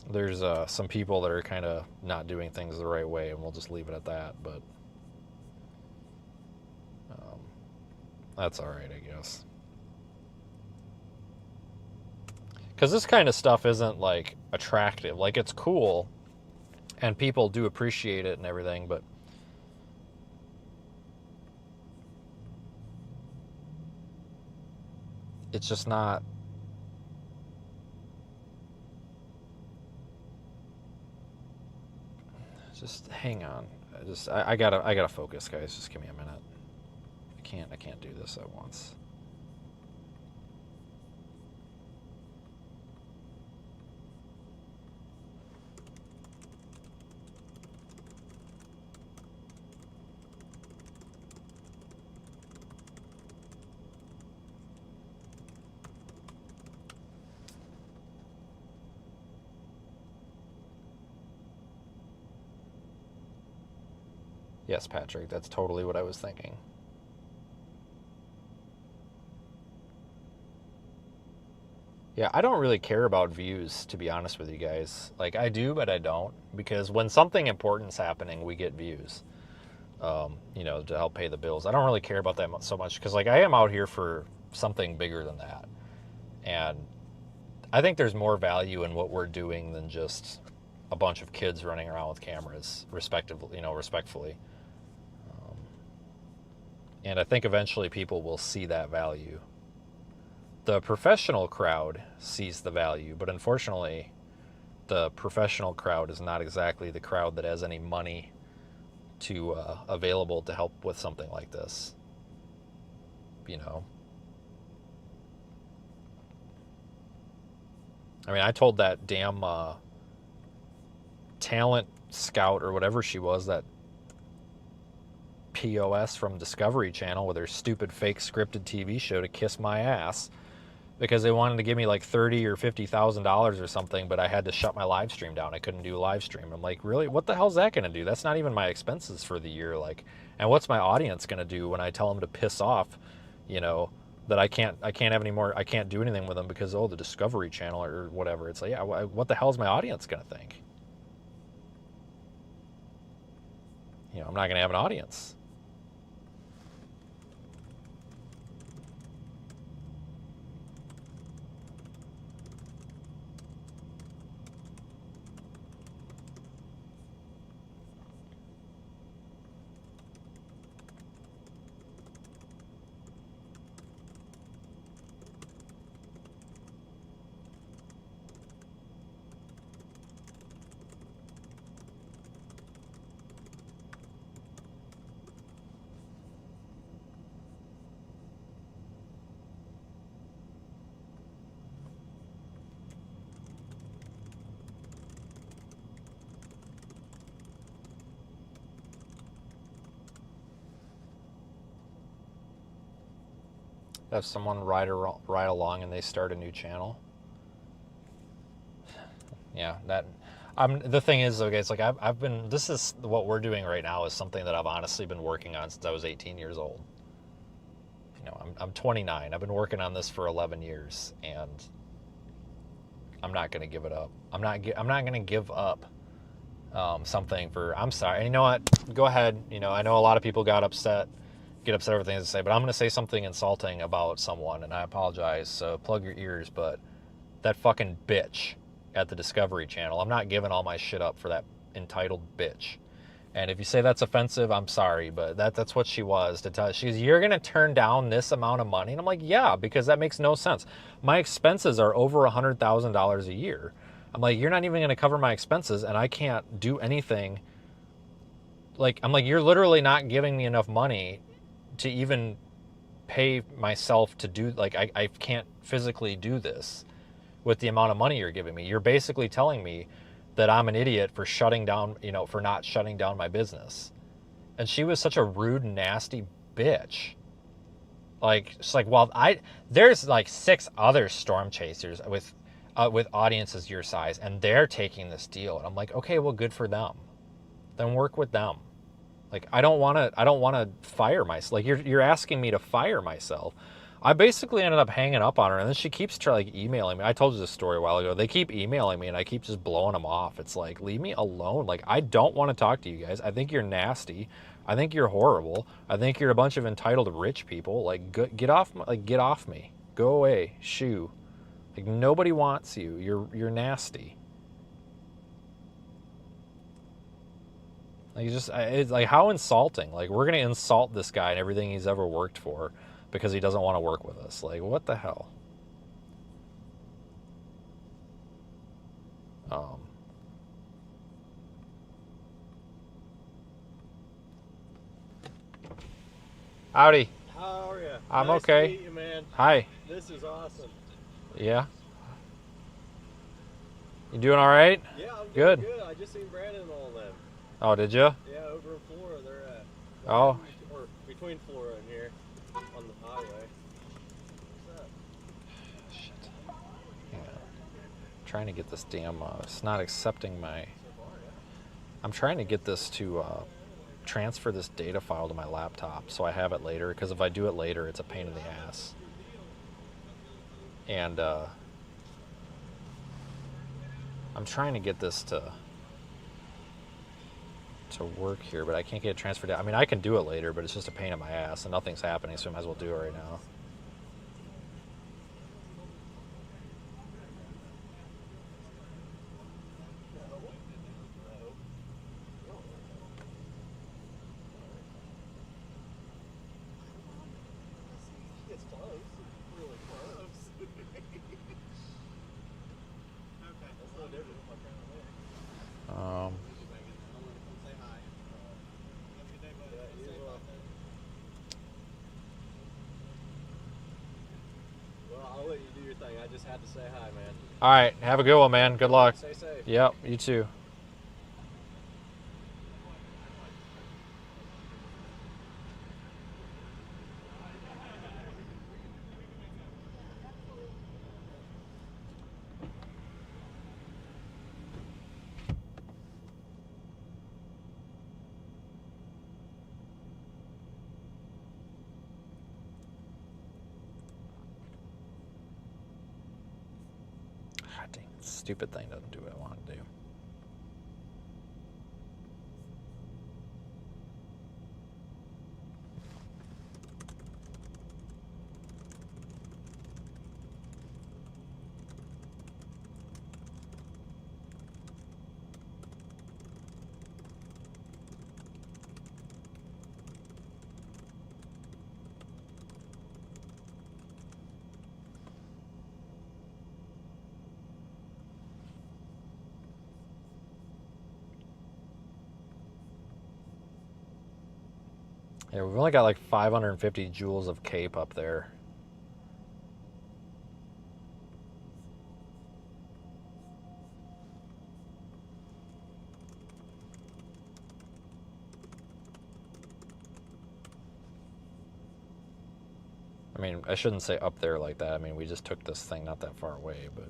there's some people that are kind of not doing things the right way, and we'll just leave it at that. But that's all right, I guess. Because this kind of stuff isn't like attractive. Like, it's cool and people do appreciate it and everything, but it's just not. Just hang on. I gotta focus, guys. Just give me a minute. I can't do this at once. Yes, Patrick, that's totally what I was thinking. Yeah, I don't really care about views, to be honest with you guys. Like, I do, but I don't. Because when something important's happening, we get views, you know, to help pay the bills. I don't really care about that so much because, like, I am out here for something bigger than that. And I think there's more value in what we're doing than just a bunch of kids running around with cameras, respectively, you know, respectfully. And I think eventually people will see that value. The professional crowd sees the value, but unfortunately, the professional crowd is not exactly the crowd that has any money to available to help with something like this. You know, I mean, I told that damn talent scout or whatever she was, that POS from Discovery Channel with her stupid fake scripted TV show, to kiss my ass because they wanted to give me like $30,000 or $50,000 or something, but I had to shut my live stream down. I couldn't do a live stream. I'm like, really? What the hell's that going to do? That's not even my expenses for the year. Like, and what's my audience going to do when I tell them to piss off, you know, that I can't have any more, I can't do anything with them because, oh, the Discovery Channel or whatever. It's like, yeah, what the hell's my audience going to think? You know, I'm not going to have an audience. Have someone ride along and they start a new channel. Yeah, that. The thing is, okay, it's like I've been. This is what we're doing right now is something that I've honestly been working on since I was 18 years old. You know, I'm 29. I've been working on this for 11 years, and I'm not going to give it up. I'm not going to give up something for. I'm sorry. And you know what? Go ahead. You know, I know a lot of people get upset everything to say, but I'm going to say something insulting about someone, and I apologize, so plug your ears, but that fucking bitch at the Discovery Channel, I'm not giving all my shit up for that entitled bitch. And if you say that's offensive, I'm sorry, but that's what she was. To tell, she's, you're going to turn down this amount of money? And I'm like, yeah, because that makes no sense. My expenses are over $100,000 a year. I'm like, you're not even going to cover my expenses, and I can't do anything. Like, I'm like, you're literally not giving me enough money to even pay myself to do, like, I can't physically do this with the amount of money you're giving me. You're basically telling me that I'm an idiot for shutting down, you know, for not shutting down my business. And she was such a rude, nasty bitch. Like, it's like, well, there's like 6 other storm chasers with audiences your size, and they're taking this deal. And I'm like, okay, well, good for them. Then work with them. Like, I don't want to fire myself. Like, you're asking me to fire myself. I basically ended up hanging up on her, and then she keeps emailing me. I told you this story a while ago. They keep emailing me, and I keep just blowing them off. It's like, leave me alone. Like, I don't want to talk to you guys. I think you're nasty. I think you're horrible. I think you're a bunch of entitled rich people. Like, get off me. Go away. Shoo. Like, nobody wants you. You're nasty. Like, it's like, how insulting. Like, we're going to insult this guy and everything he's ever worked for because he doesn't want to work with us. Like, what the hell? Howdy. How are you? I'm nice okay. To meet you, man. Hi. This is awesome. Yeah? You doing all right? Yeah, I'm Good. doing good. I just seen Brandon and all them. Oh, did you? Yeah, over in Florida. They're at. Oh. Or between Florida and here on the highway. What's up? Shit. Yeah. Trying to get this damn, it's not accepting my, I'm trying to get this to transfer this data file to my laptop so I have it later, because if I do it later, it's a pain in the ass. And I'm trying to get this to work here, but I can't get it transferred out. I mean, I can do it later, but it's just a pain in my ass, and nothing's happening, so I might as well do it right now. It's close. Really close. Okay. That's a little different from my crown there. Say hi. Have a good day, buddy. Yeah, you as well. Well, I'll let you do your thing. I just had to say hi, man. All right, have a good one, man. Good luck. Stay safe. Yep, you too. God dang, stupid thing doesn't do what I want it to do. Yeah, we've only got like 550 joules of cape up there. I mean, I shouldn't say up there like that. I mean, we just took this thing not that far away, but...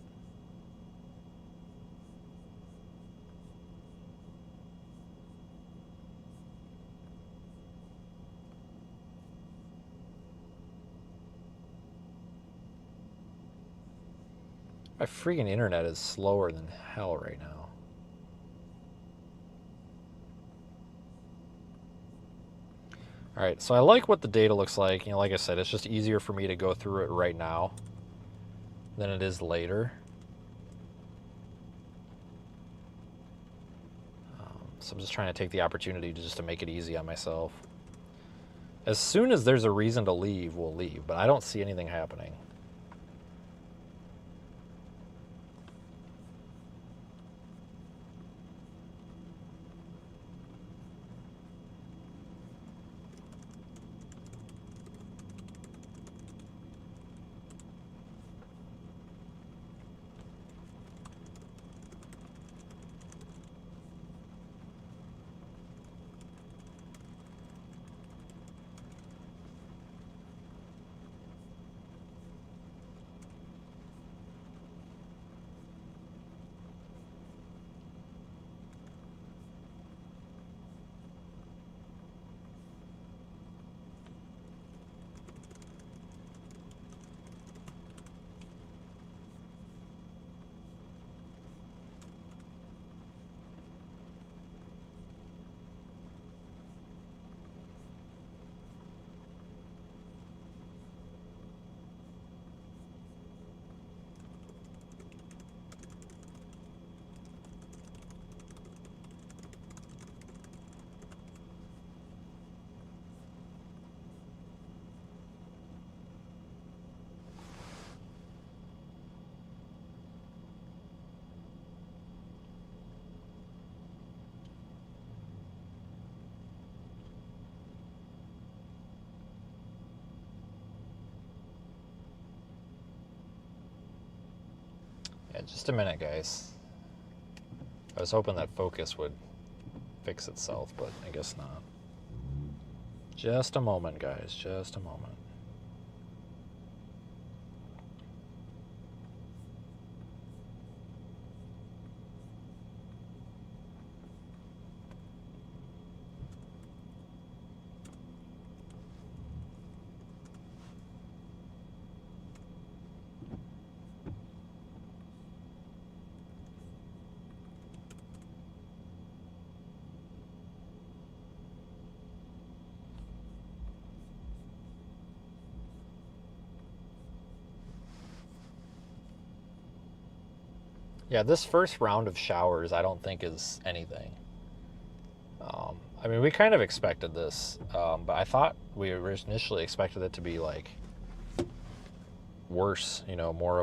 My freaking internet is slower than hell right now. Alright, so I like what the data looks like. You know, like I said, it's just easier for me to go through it right now than it is later. So I'm just trying to take the opportunity to make it easy on myself. As soon as there's a reason to leave, we'll leave, but I don't see anything happening. Yeah, just a minute, guys. I was hoping that focus would fix itself, but I guess not. Just a moment, guys. Just a moment. Yeah, this first round of showers I don't think is anything. I mean, we kind of expected this, but I thought we initially expected it to be like worse, you know, more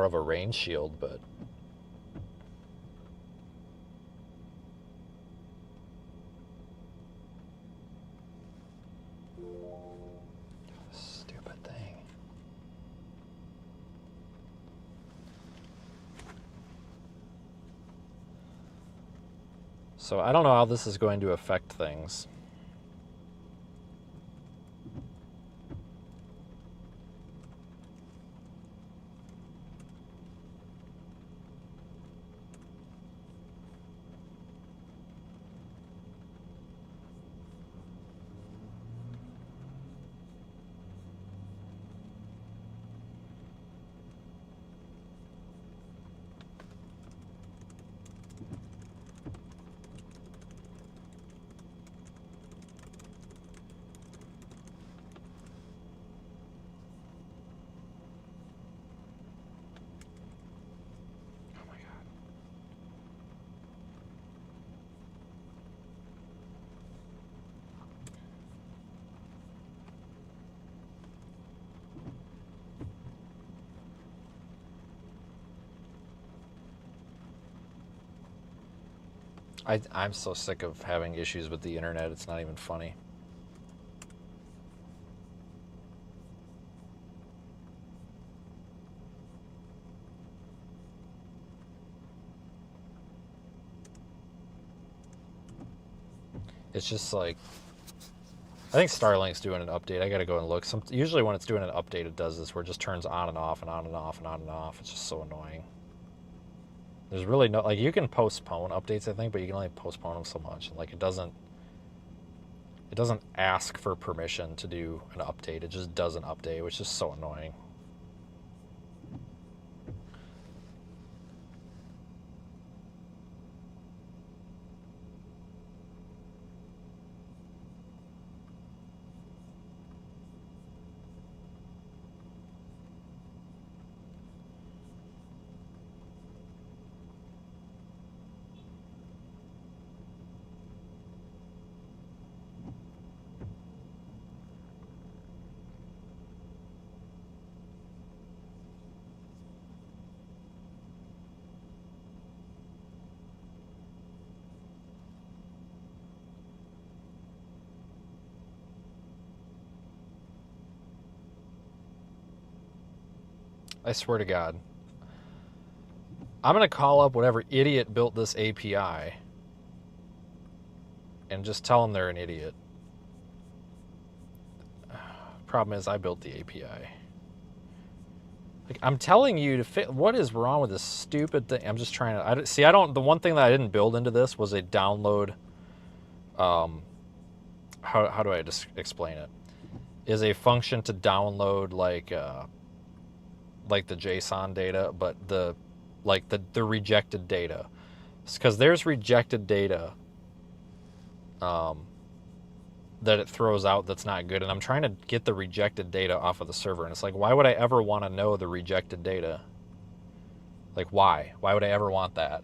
of a rain shield, but stupid thing. So I don't know how this is going to affect things. I'm so sick of having issues with the internet, it's not even funny. It's just like, I think Starlink's doing an update. I gotta go and look. Usually when it's doing an update, it does this where it just turns on and off and on and off and on and off. It's just so annoying. There's really no, like, you can postpone updates, I think, but you can only postpone them so much. Like, it doesn't ask for permission to do an update. It just does an update, which is so annoying. I swear to God. I'm going to call up whatever idiot built this API and just tell them they're an idiot. Problem is, I built the API. Like, I'm telling you to fit. What is wrong with this stupid thing? I'm just trying to. I don't. The one thing that I didn't build into this was a download. How do I just explain it? Is a function to download like the JSON data, but the rejected data. Because there's rejected data that it throws out that's not good, and I'm trying to get the rejected data off of the server, and it's like, why would I ever want to know the rejected data? Like, why? Why would I ever want that?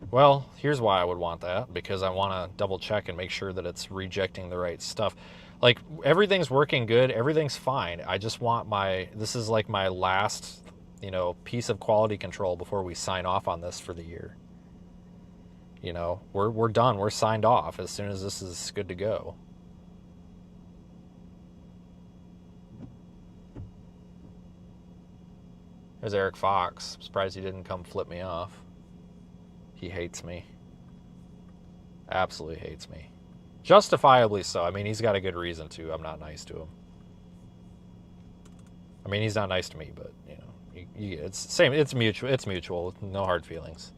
Well, here's why I would want that, because I want to double check and make sure that it's rejecting the right stuff. Like, everything's working good, everything's fine. I just want this is like my last, piece of quality control before we sign off on this for the year. We're done. We're signed off as soon as this is good to go. There's Eric Fox. I'm surprised he didn't come flip me off. He hates me. Absolutely hates me. Justifiably so. I mean, he's got a good reason to. I'm not nice to him. I mean, he's not nice to me, but, it's same. It's mutual. It's mutual. No hard feelings.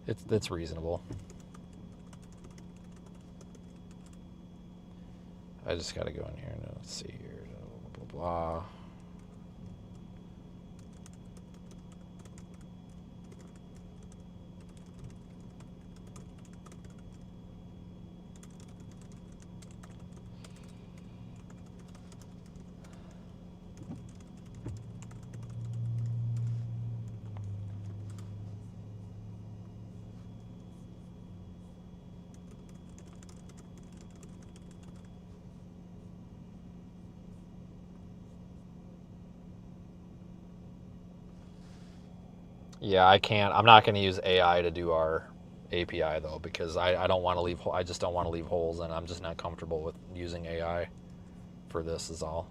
It's reasonable. I just got to go in here and let's see here. Blah, blah, blah. Yeah, I can't. I'm not going to use AI to do our API though, because I don't want to leave. I just don't want to leave holes, and I'm just not comfortable with using AI for this. Is all.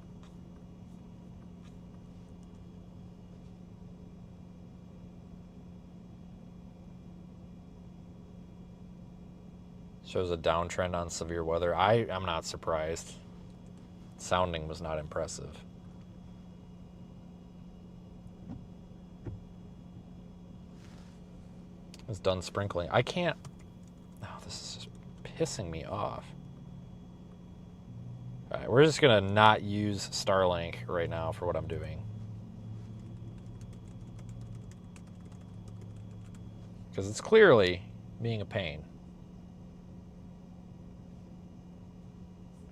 Shows a downtrend on severe weather. I'm not surprised. Sounding was not impressive. It's done sprinkling. I can't. Oh, this is just pissing me off. All right, we're just gonna not use Starlink right now for what I'm doing, because it's clearly being a pain.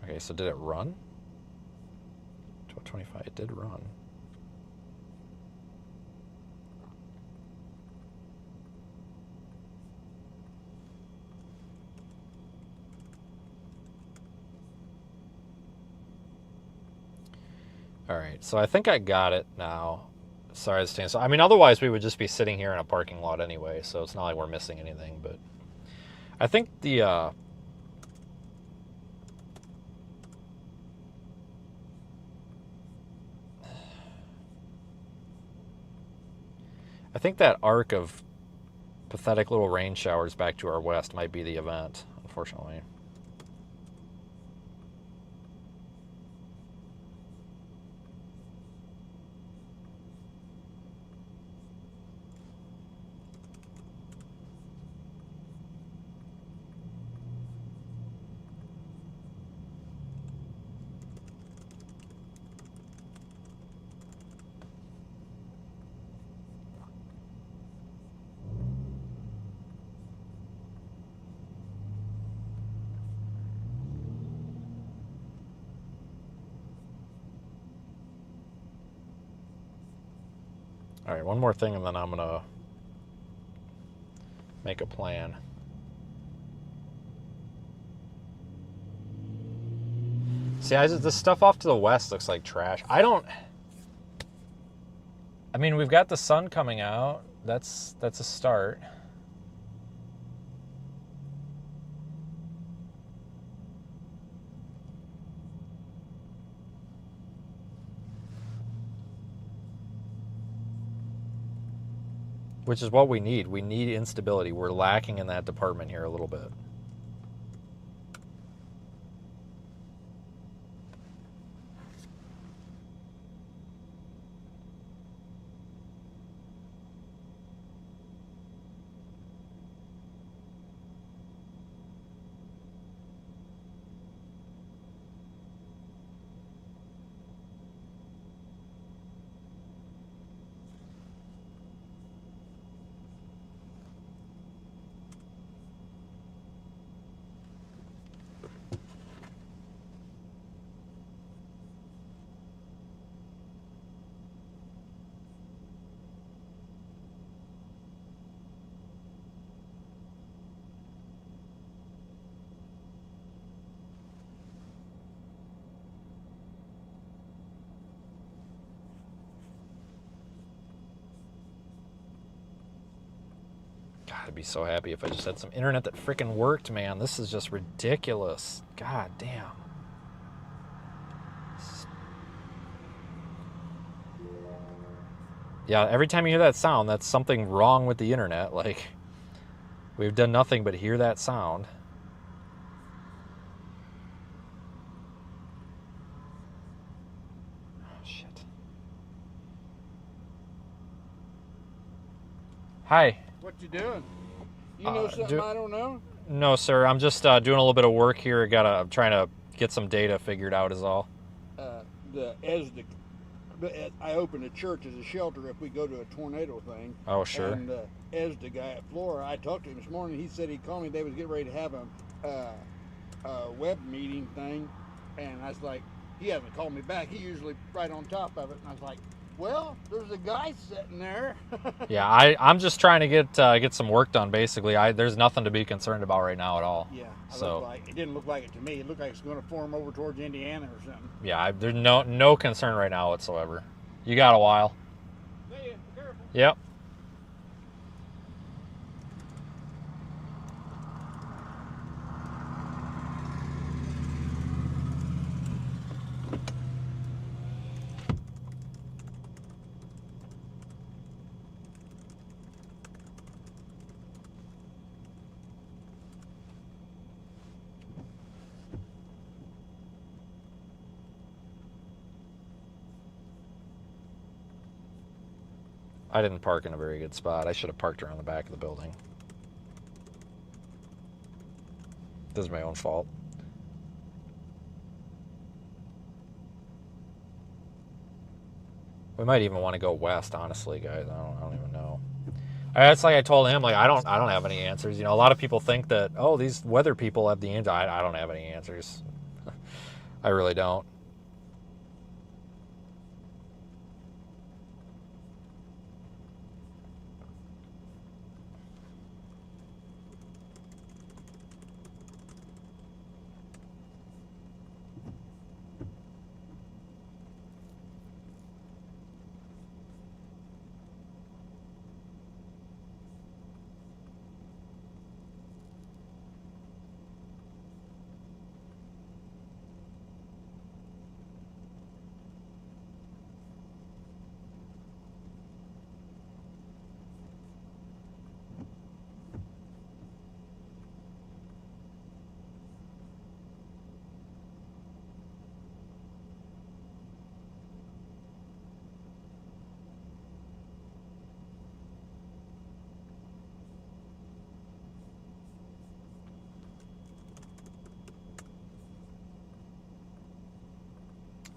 Okay, so did it run? 12:25. It did run. All right, so I think I got it now. Sorry, it's staying. So I mean, otherwise we would just be sitting here in a parking lot anyway. So it's not like we're missing anything. But I think the I think that arc of pathetic little rain showers back to our west might be the event, unfortunately. All right, one more thing, and then I'm gonna make a plan. See, this stuff off to the west looks like trash. I mean, we've got the sun coming out. That's a start. Which is what we need. We need instability. We're lacking in that department here a little bit. I'd be so happy if I just had some internet that freaking worked, man. This is just ridiculous. God damn. Yeah, every time you hear that sound, that's something wrong with the internet. Like, we've done nothing but hear that sound. Oh, shit. Hi. What you doing? You know something I don't know? No, sir. I'm just doing a little bit of work here. I'm trying to get some data figured out is all. I opened a church as a shelter if we go to a tornado thing. Oh, sure. And the guy at Flora, I talked to him this morning. He said he'd call me. They was getting ready to have a web meeting thing. And I was like, he hasn't called me back. He usually right on top of it. And I was like, well, there's a guy sitting there. Yeah, I'm just trying to get some work done. Basically, there's nothing to be concerned about right now at all. Yeah, so it didn't look like it to me. It looked like it's going to form over towards Indiana or something. Yeah, there's no concern right now whatsoever. You got a while. Hey, be careful. Yep. I didn't park in a very good spot. I should have parked around the back of the building. This is my own fault. We might even want to go west, honestly, guys. I don't even know. It's like I told him, like I don't have any answers. You know, a lot of people think that, oh, these weather people have the answer. I don't have any answers. I really don't.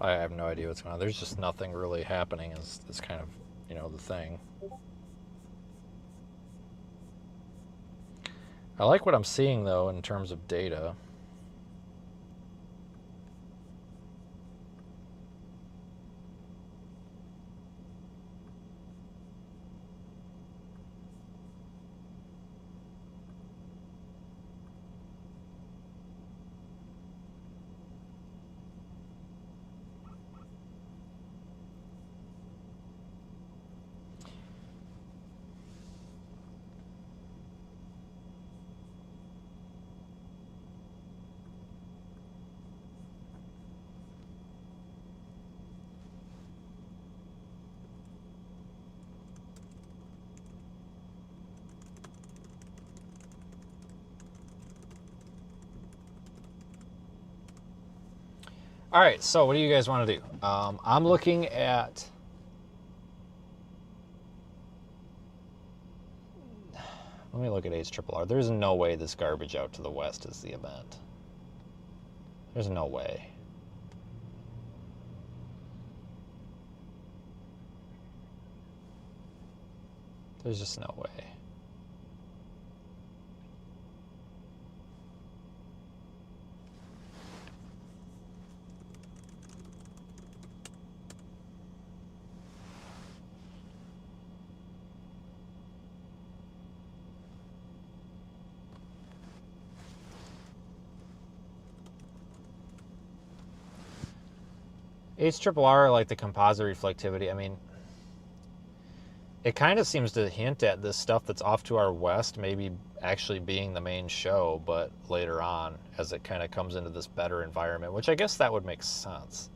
I have no idea what's going on. There's just nothing really happening is kind of, you know, the thing. I like what I'm seeing, though, in terms of data. All right, so what do you guys want to do? I'm looking at... Let me look at HRRR. There's no way this garbage out to the west is the event. There's no way. There's just no way. HRRR, like the composite reflectivity, I mean, it kind of seems to hint at this stuff that's off to our west maybe actually being the main show, but later on, as it kind of comes into this better environment, which I guess that would make sense.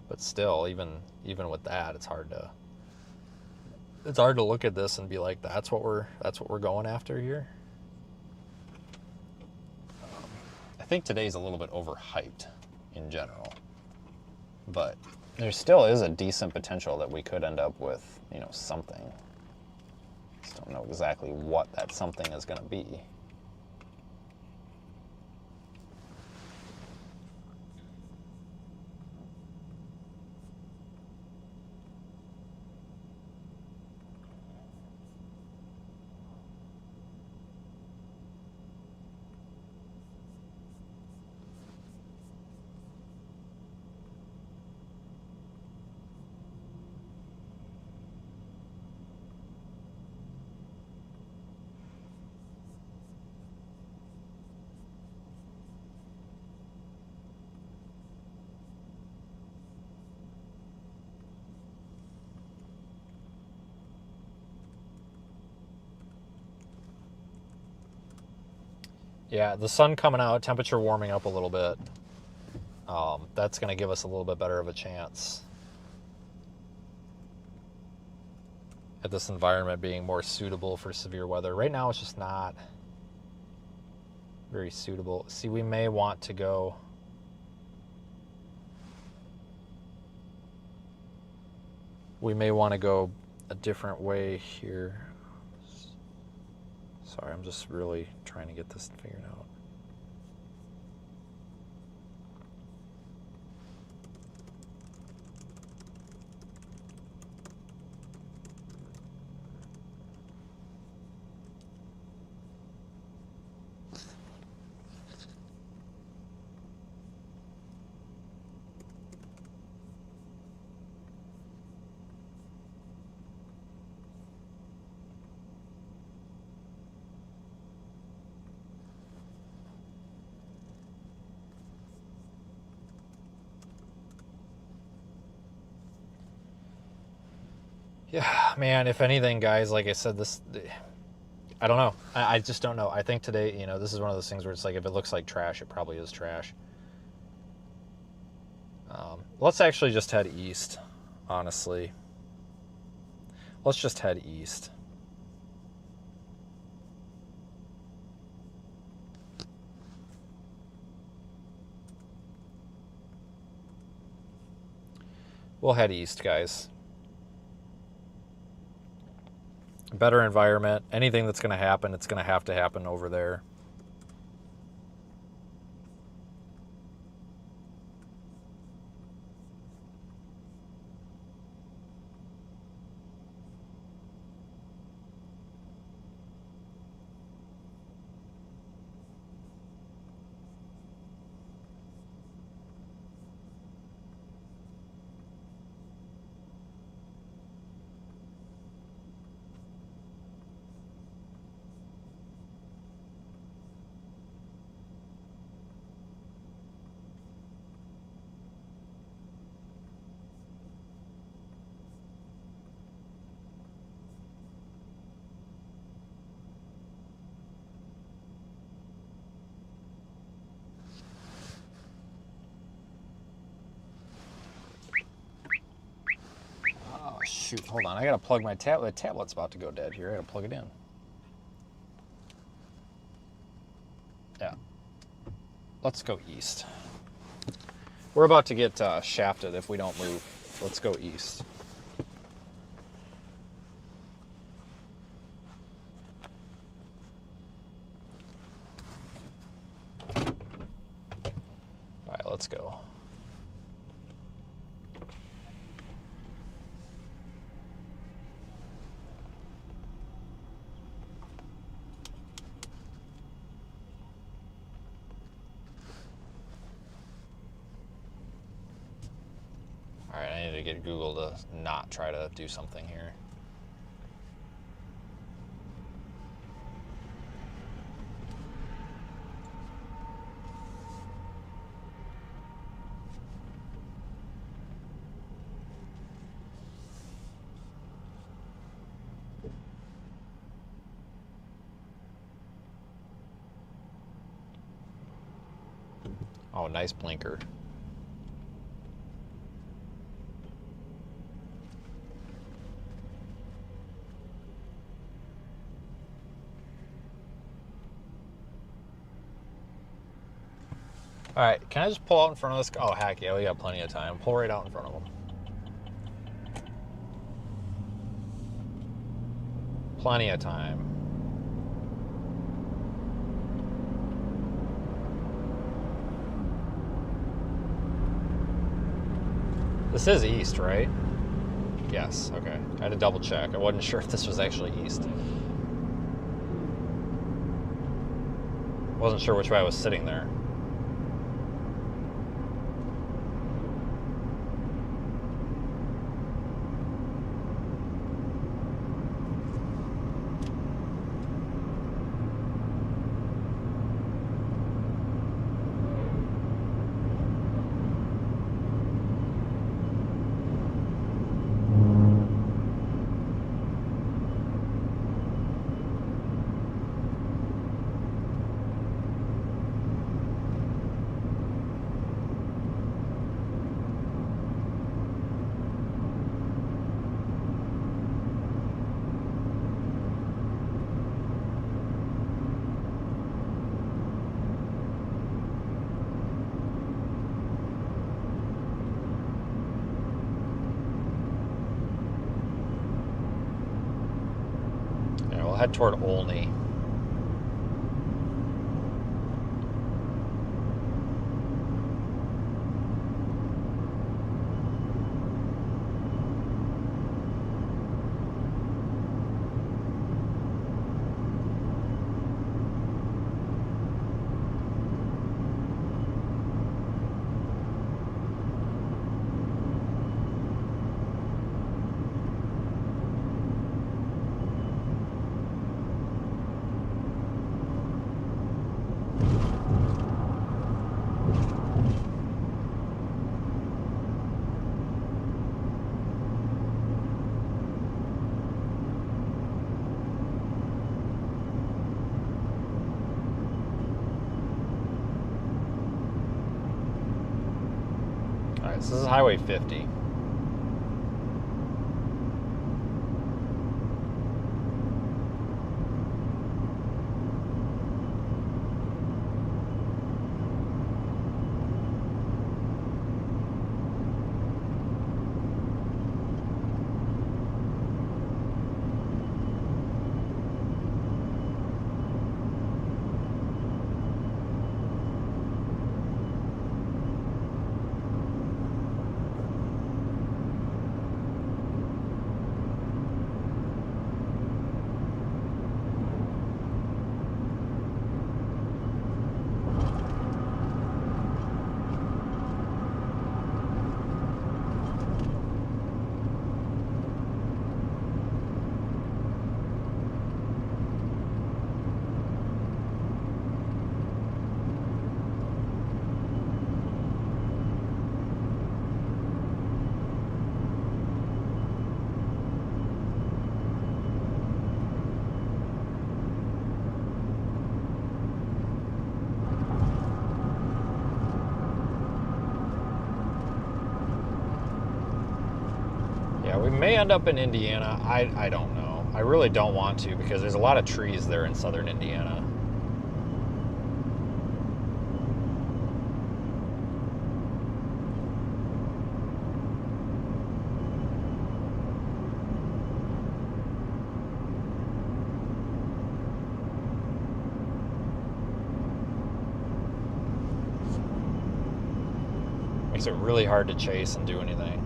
But still, even with that, it's hard to look at this and be like, that's what we're going after here. I think today's a little bit overhyped in general. But there still is a decent potential that we could end up with, you know, something. Just don't know exactly what that something is going to be. Yeah, the sun coming out, temperature warming up a little bit. That's going to give us a little bit better of a chance at this environment being more suitable for severe weather. Right now, it's just not very suitable. See, we may want to go... we may want to go a different way here. Sorry, I'm just really trying to get this figured out. Yeah, man, if anything, guys, like I said, I don't know. I just don't know. I think today, you know, this is one of those things where it's like, if it looks like trash, it probably is trash. Let's actually just head east, honestly. Let's just head east. We'll head east, guys. Better environment. Anything that's going to happen, it's going to happen over there. Shoot, hold on. I gotta plug my tablet. The tablet's about to go dead here. I gotta plug it in. Yeah. Let's go east. We're about to get shafted if we don't move. Let's go east. Alright, let's go. Alright, I need to get Google to not try to do something here. Oh, nice blinker. All right, can I just pull out in front of this? Oh, heck yeah, we got plenty of time. Pull right out in front of them. Plenty of time. This is east, right? Yes, okay. I had to double check. I wasn't sure if this was actually east. Wasn't sure which way I was sitting there. we'll head toward Olney. Alright, so this is Highway 50. Yeah, we may end up in Indiana. I don't know. I really don't want to because there's a lot of trees there in southern Indiana. Makes it really hard to chase and do anything.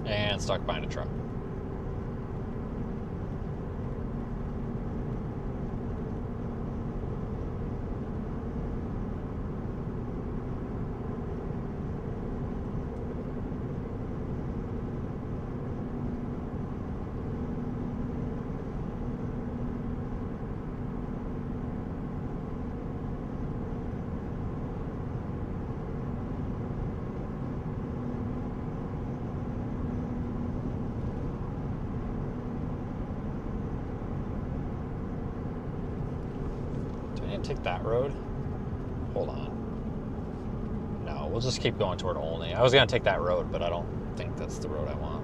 And stuck behind a truck. Take that road? Hold on. No, we'll just keep going toward Olney. I was going to take that road, but I don't think that's the road I want.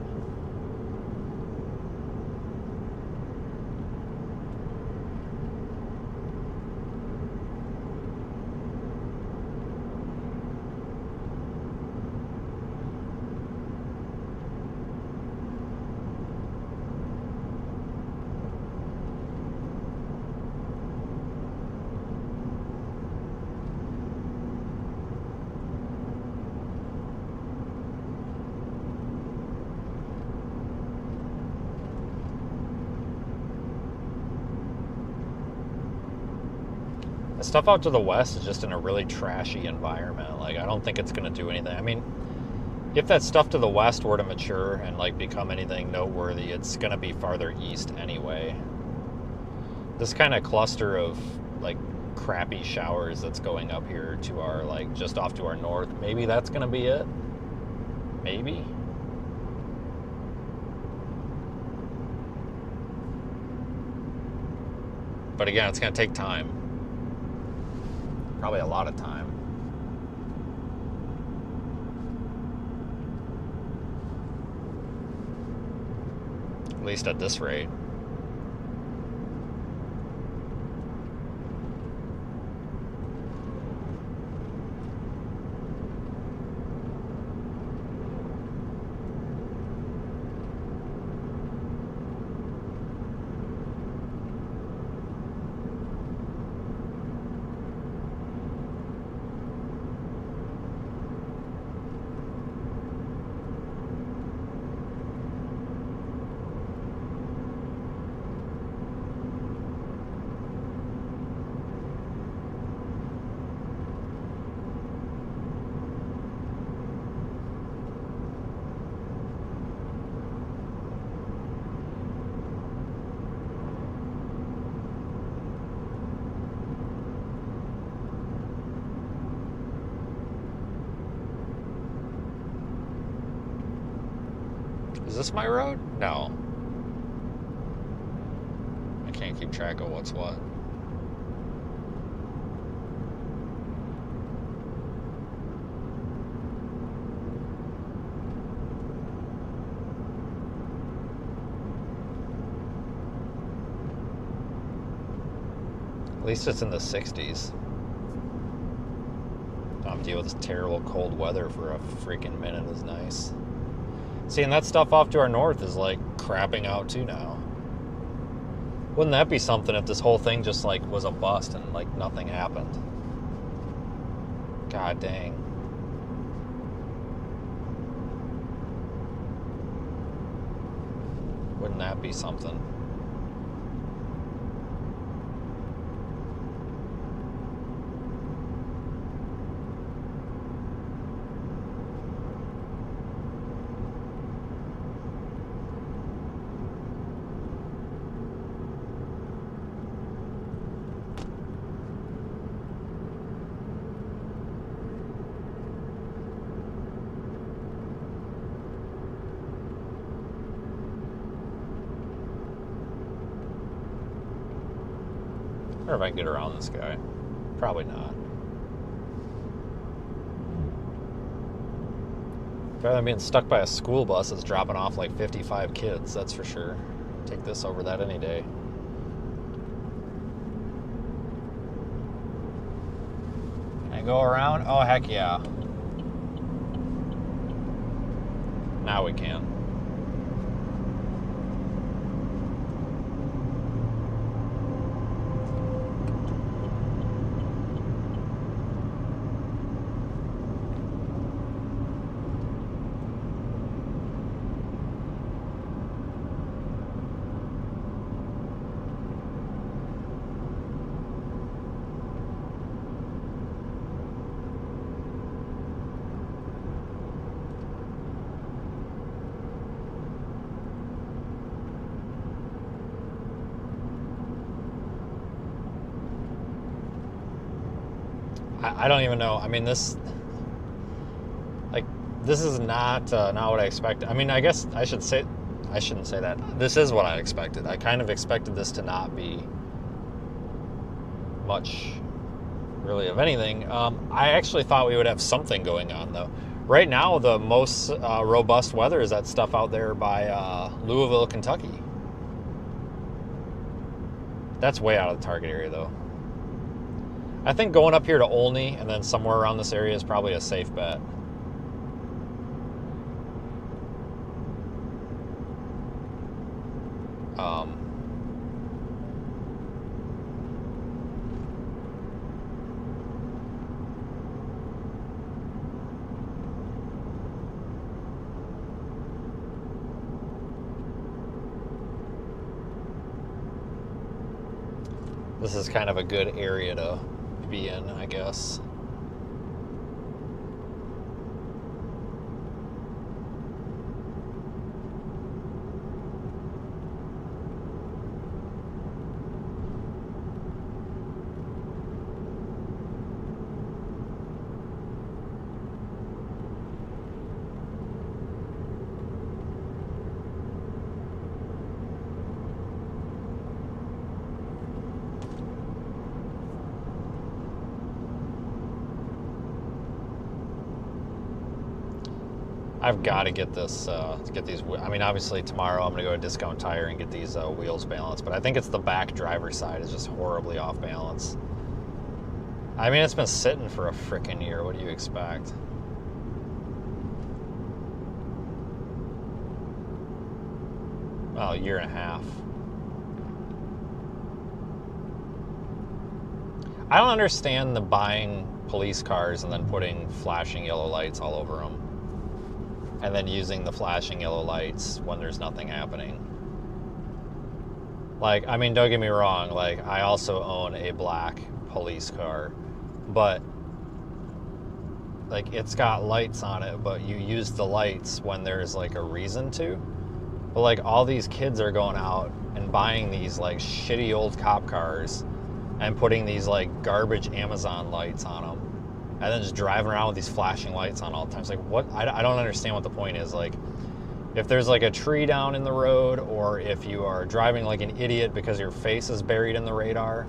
The stuff out to the west is just in a really trashy environment. Like, I don't think it's going to do anything. I mean, if that stuff to the west were to mature and, like, become anything noteworthy, it's going to be farther east anyway. This kind of cluster of, like, crappy showers that's going up here to our, like, just off to our north, maybe that's going to be it? Maybe? But again, it's going to take time. Probably a lot of time. At least at this rate. Is this my road? No. I can't keep track of what's what. At least it's in the 60s. Don't deal with this terrible cold weather for a freaking minute is nice. Seeing that stuff off to our north is like crapping out too now. Wouldn't that be something if this whole thing just like was a bust and like nothing happened? God dang. Wouldn't that be something? Or if I can get around this guy. Probably not. Rather than being stuck by a school bus that's dropping off like 55 kids, that's for sure. Take this over that any day. Can I go around? Oh, heck yeah. Now we can. I don't even know. I mean, this is not what I expected. I mean, I guess I shouldn't say that. This is what I expected. I kind of expected this to not be much, really, of anything. I actually thought we would have something going on, though. Right now, the most robust weather is that stuff out there by Louisville, Kentucky. That's way out of the target area, though. I think going up here to Olney and then somewhere around this area is probably a safe bet. This is kind of a good area to be in, I guess. I've got to get this, get these. I mean, obviously tomorrow I'm gonna go to Discount Tire and get these wheels balanced, but I think it's the back driver's side is just horribly off balance. I mean, it's been sitting for a frickin' year. What do you expect? Well, a year and a half. I don't understand the buying police cars and then putting flashing yellow lights all over them. And then using the flashing yellow lights when there's nothing happening. Like, I mean, don't get me wrong, like, I also own a black police car, but, like, it's got lights on it, but you use the lights when there's, like, a reason to. But, like, all these kids are going out and buying these, like, shitty old cop cars and putting these, like, garbage Amazon lights on them. And then just driving around with these flashing lights on all the time. It's like, what? I don't understand what the point is. Like, if there's like a tree down in the road, or if you are driving like an idiot because your face is buried in the radar,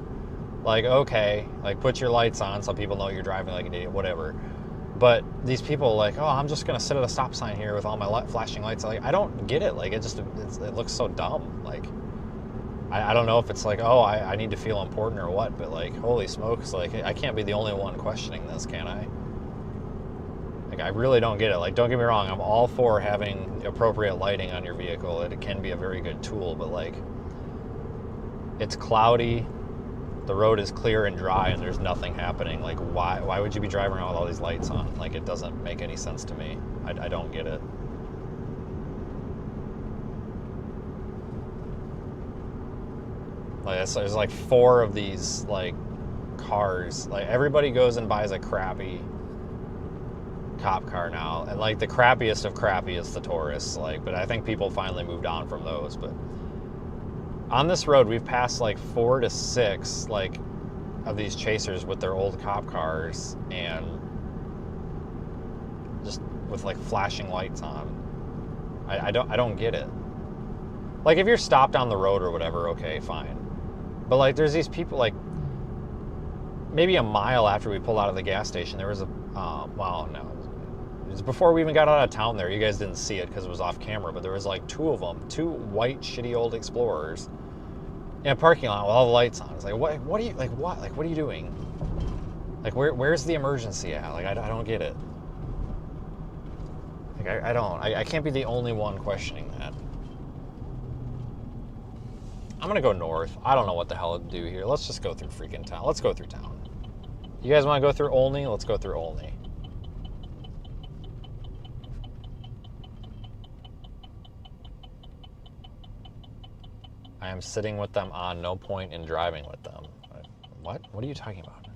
like, okay, like put your lights on so people know you're driving like an idiot, whatever. But these people like, oh, I'm just gonna sit at a stop sign here with all my flashing lights. Like, I don't get it. Like, it looks so dumb. Like, I don't know if it's like, oh, I need to feel important or what, but like, holy smokes, like, I can't be the only one questioning this, can I? Like, I really don't get it. Like, don't get me wrong, I'm all for having appropriate lighting on your vehicle. It can be a very good tool, but like, it's cloudy, the road is clear and dry, and there's nothing happening. Like, why would you be driving around with all these lights on? Like, it doesn't make any sense to me. I don't get it. Like, there's like 4 of these like cars. Like, everybody goes and buys a crappy cop car now, and like the crappiest of crappy is the Taurus. Like, but I think people finally moved on from those. But on this road, we've passed like 4 to 6 like of these chasers with their old cop cars and just with like flashing lights on. I don't get it. Like, if you're stopped on the road or whatever, okay, fine. But like, there's these people, like, maybe a mile after we pulled out of the gas station, there was a, well, no, it was before we even got out of town there. You guys didn't see it because it was off camera, but there was like 2 of them, 2 white, shitty old Explorers in a parking lot with all the lights on. It's like, what are you, like, what? Like, what are you doing? Like, where's the emergency at? Like, I don't get it. Like, I can't be the only one questioning that. I'm gonna go north. I don't know what the hell to do here. Let's just go through freaking town. Let's go through town. You guys want to go through Olney? Let's go through Olney. I am sitting with them on, no point in driving with them. What? What are you talking about?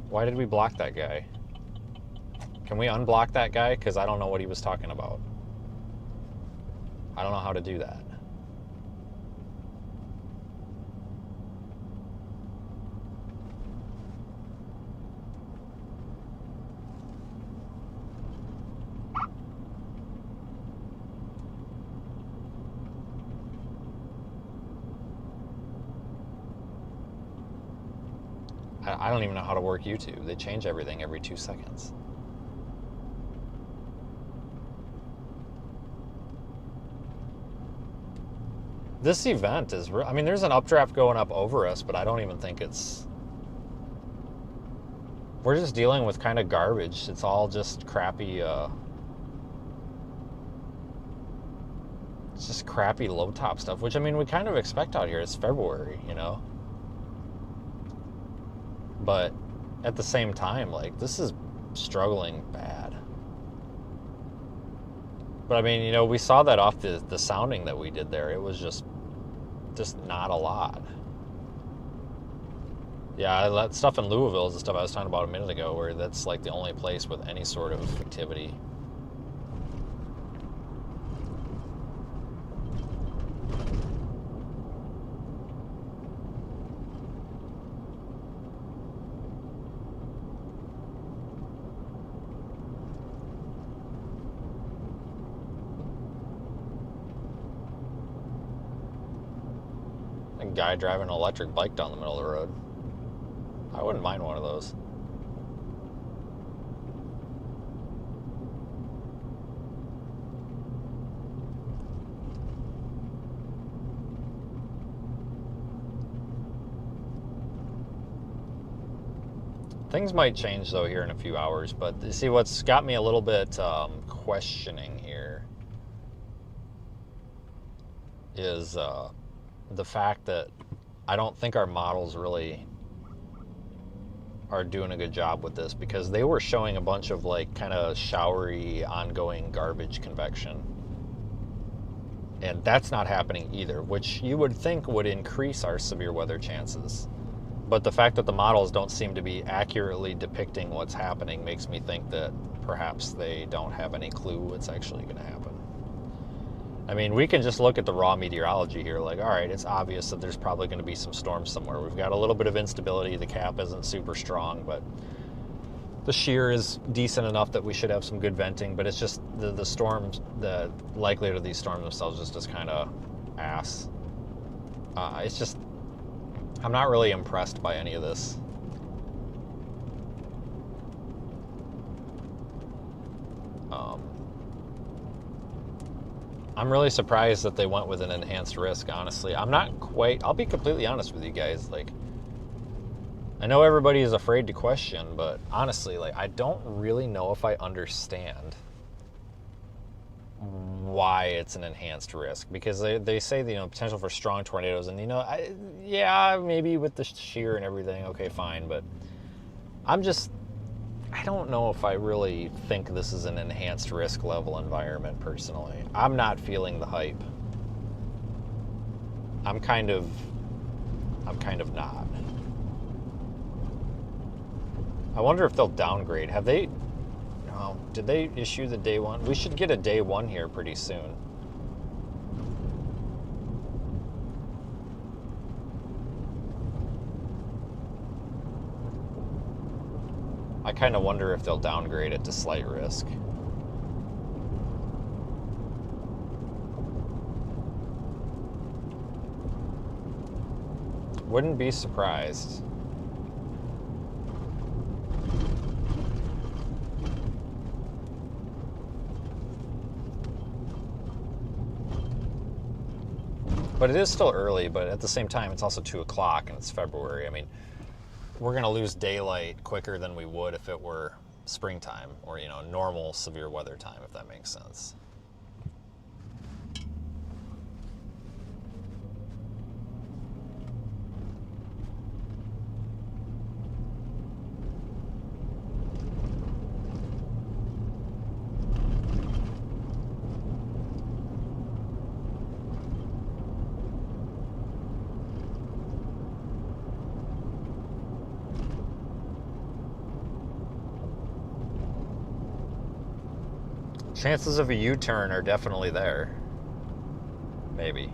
Why did we block that guy? Can we unblock that guy? Because I don't know what he was talking about. I don't know how to do that. I don't even know how to work YouTube. They change everything every 2 seconds. This event is, I mean, there's an updraft going up over us, but I don't even think it's, we're just dealing with kind of garbage. It's all just crappy, it's just crappy low top stuff, which, I mean, we kind of expect out here. It's February, you know? But at the same time, like, this is struggling bad. But I mean, you know, we saw that off the sounding that we did there. It was just not a lot. Yeah, that stuff in Louisville is the stuff I was talking about a minute ago, where that's like the only place with any sort of activity. Guy driving an electric bike down the middle of the road. I wouldn't mind one of those. Things might change though here in a few hours, but you see what's got me a little bit questioning here is the fact that I don't think our models really are doing a good job with this, because they were showing a bunch of like kind of showery ongoing garbage convection, and that's not happening either, which you would think would increase our severe weather chances. But the fact that the models don't seem to be accurately depicting what's happening makes me think that perhaps they don't have any clue what's actually going to happen. I mean, we can just look at the raw meteorology here, like, all right, it's obvious that there's probably going to be some storms somewhere. We've got a little bit of instability. The cap isn't super strong, but the shear is decent enough that we should have some good venting. But it's just the storms, the likelihood of these storms themselves is just kind of ass. It's just, I'm not really impressed by any of this. I'm really surprised that they went with an enhanced risk, honestly. I'm not quite, I'll be completely honest with you guys. Like, I know everybody is afraid to question, but honestly, like, I don't really know if I understand why it's an enhanced risk, because they say, you know, potential for strong tornadoes, and, you know, yeah, maybe with the shear and everything, okay, fine, but I don't know if I really think this is an enhanced risk level environment, personally. I'm not feeling the hype. I'm kind of not. I wonder if they'll downgrade. Have they? No. Did they issue the day one? We should get a day one here pretty soon. I kind of wonder if they'll downgrade it to slight risk. Wouldn't be surprised. But it is still early, but at the same time, it's also 2 o'clock and it's February. I mean, we're going to lose daylight quicker than we would if it were springtime or, you know, normal severe weather time, if that makes sense. Chances of a U-turn are definitely there. Maybe.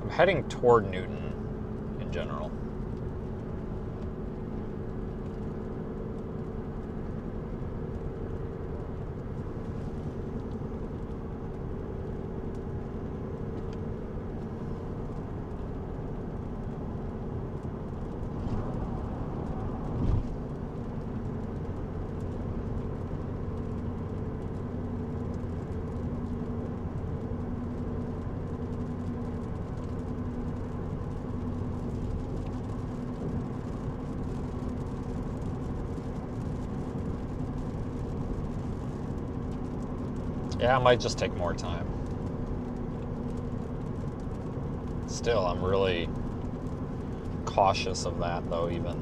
Heading toward Newton in general. Yeah, it might just take more time. still, I'm really cautious of that, though, even.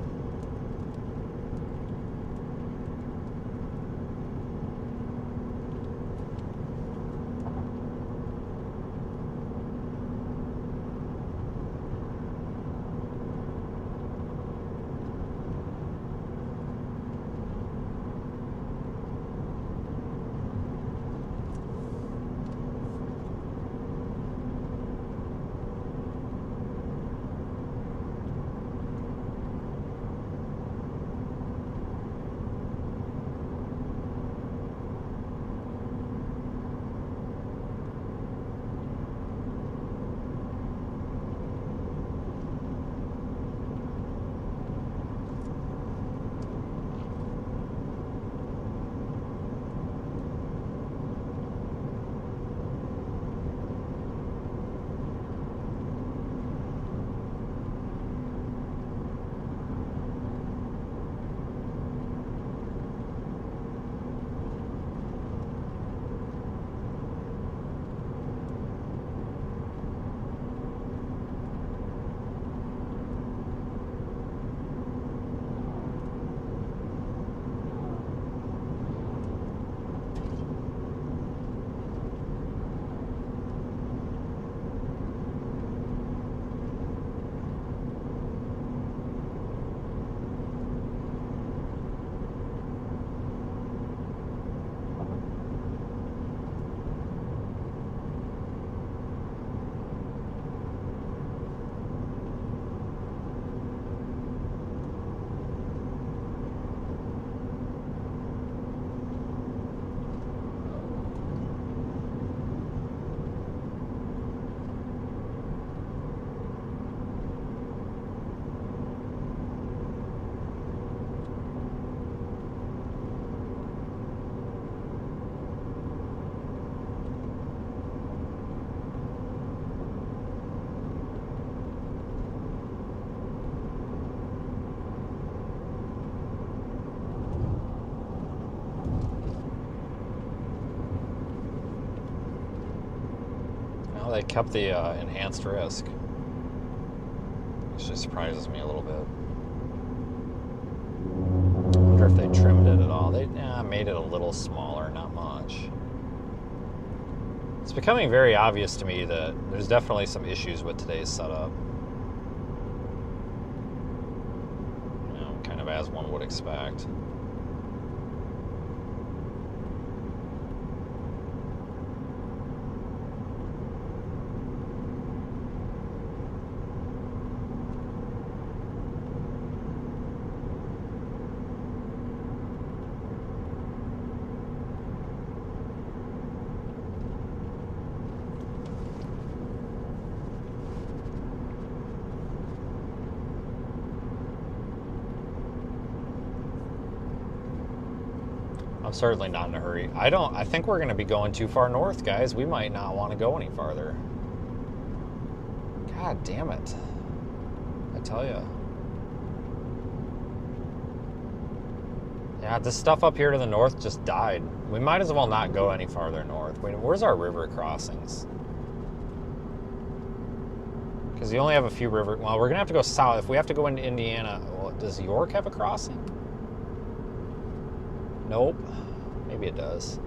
They kept the enhanced risk, which just surprises me a little bit. I wonder if they trimmed it at all. They made it a little smaller, not much. It's becoming very obvious to me that there's definitely some issues with today's setup. You know, kind of as one would expect. I'm certainly not in a hurry. I think we're going to be going too far north, guys. We might not want to go any farther. God damn it. I tell you. Yeah, this stuff up here to the north just died. We might as well not go any farther north. Wait, where's our river crossings? Because you only have a few river... Well, we're going to have to go south. If we have to go into Indiana... Well, does York have a crossing? Nope. Maybe it does.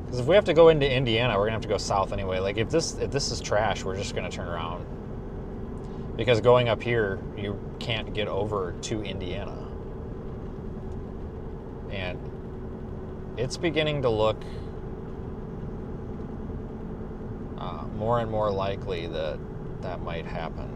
Because if we have to go into Indiana, we're going to have to go south anyway. Like, if this is trash, we're just going to turn around. Because going up here, you can't get over to Indiana. And it's beginning to look more and more likely that that might happen.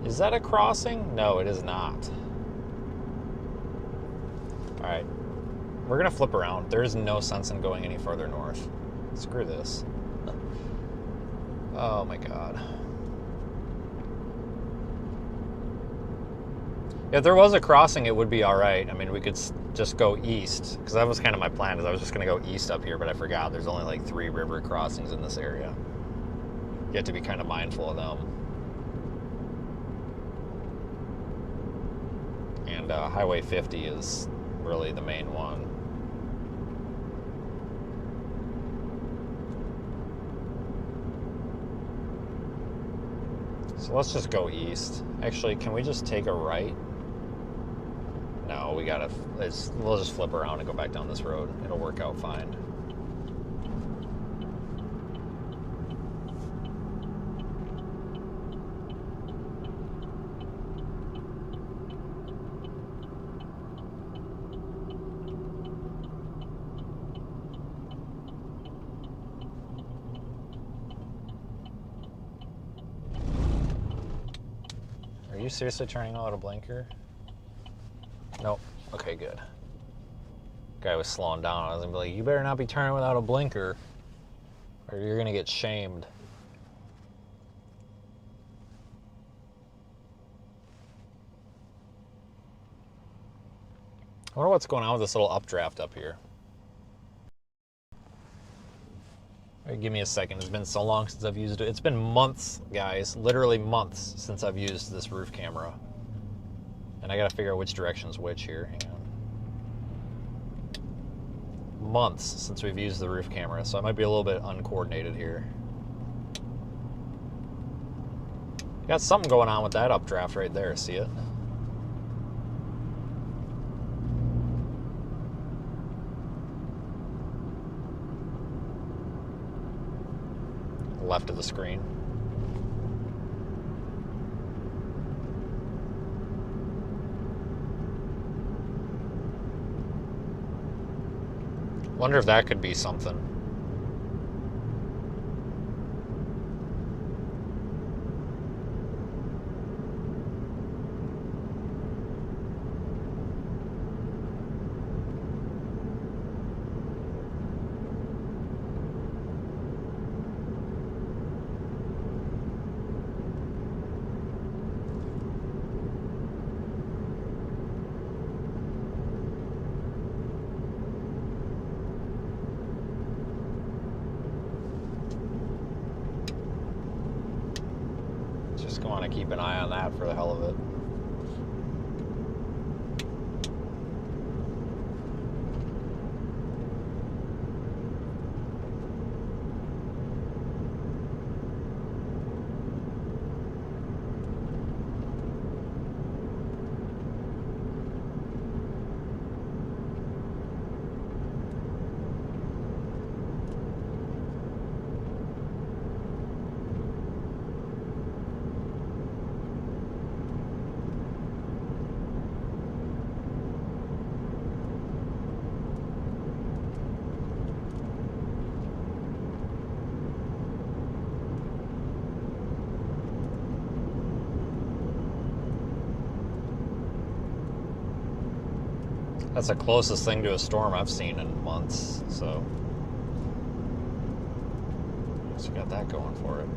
Is that a crossing? No, it is not. Alright. We're going to flip around. There's no sense in going any further north. Screw this. Oh my god. If there was a crossing, it would be all right. I mean, we could just go east, because that was kind of my plan, is I was just going to go east up here, but I forgot there's only like 3 river crossings in this area. You have to be kind of mindful of them. And Highway 50 is really the main one. So let's just go east. Actually, can we just take a right? No, we gotta, we'll just flip around and go back down this road. It'll work out fine. Are you seriously turning out a blinker? Nope. Okay, good. Guy was slowing down. I was gonna be like, you better not be turning without a blinker, or you're gonna get shamed. I wonder what's going on with this little updraft up here. All right, give me a second. It's been so long since I've used it. It's been months, guys. Literally months since I've used this roof camera. And I gotta figure out which direction's which here. Hang on. Months since we've used the roof camera, so I might be a little bit uncoordinated here. Got something going on with that updraft right there. See it? Left of the screen. Wonder if that could be something. Just want to keep an eye on that for the hell of it. That's the closest thing to a storm I've seen in months, so I guess we got that going for it.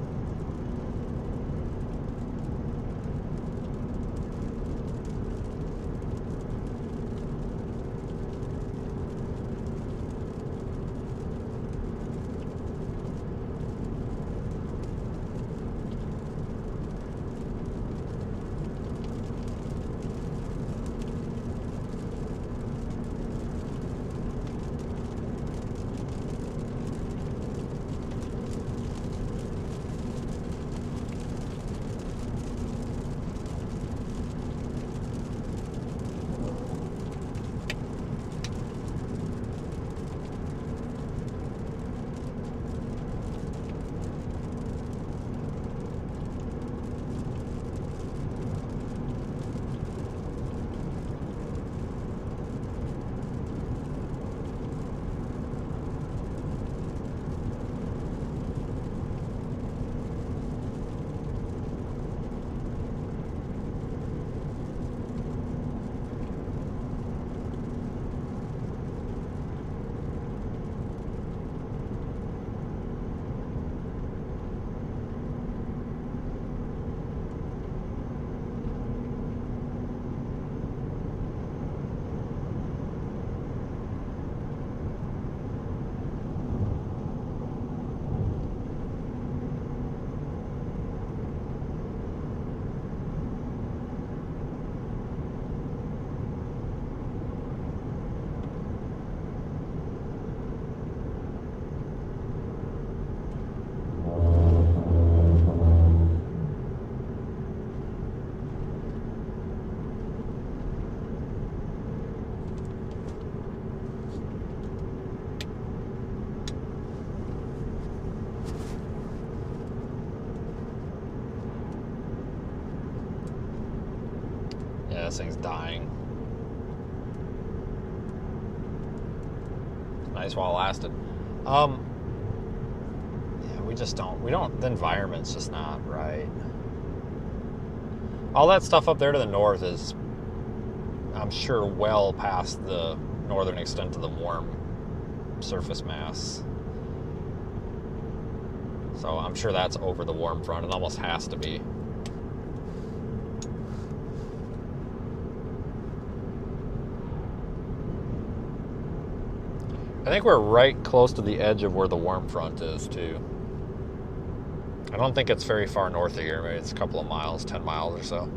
this thing's dying. Nice while it lasted. Yeah, we don't, the environment's just not right. All that stuff up there to the north is, I'm sure, well past the northern extent of the warm surface mass. So I'm sure that's over the warm front. It almost has to be. I think we're right close to the edge of where the warm front is, too. I don't think it's very far north of here. Maybe it's a couple of miles, 10 miles or so.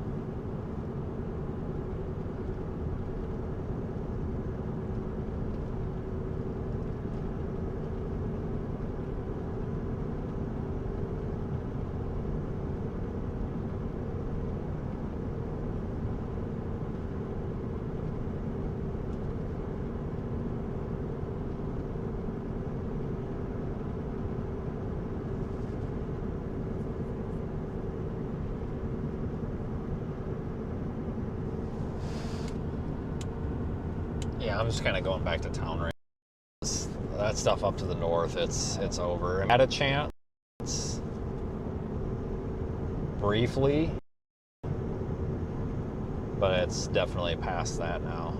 Yeah, I'm just kind of going back to town right now. That stuff up to the north, it's over. I had a chance briefly, but it's definitely past that now.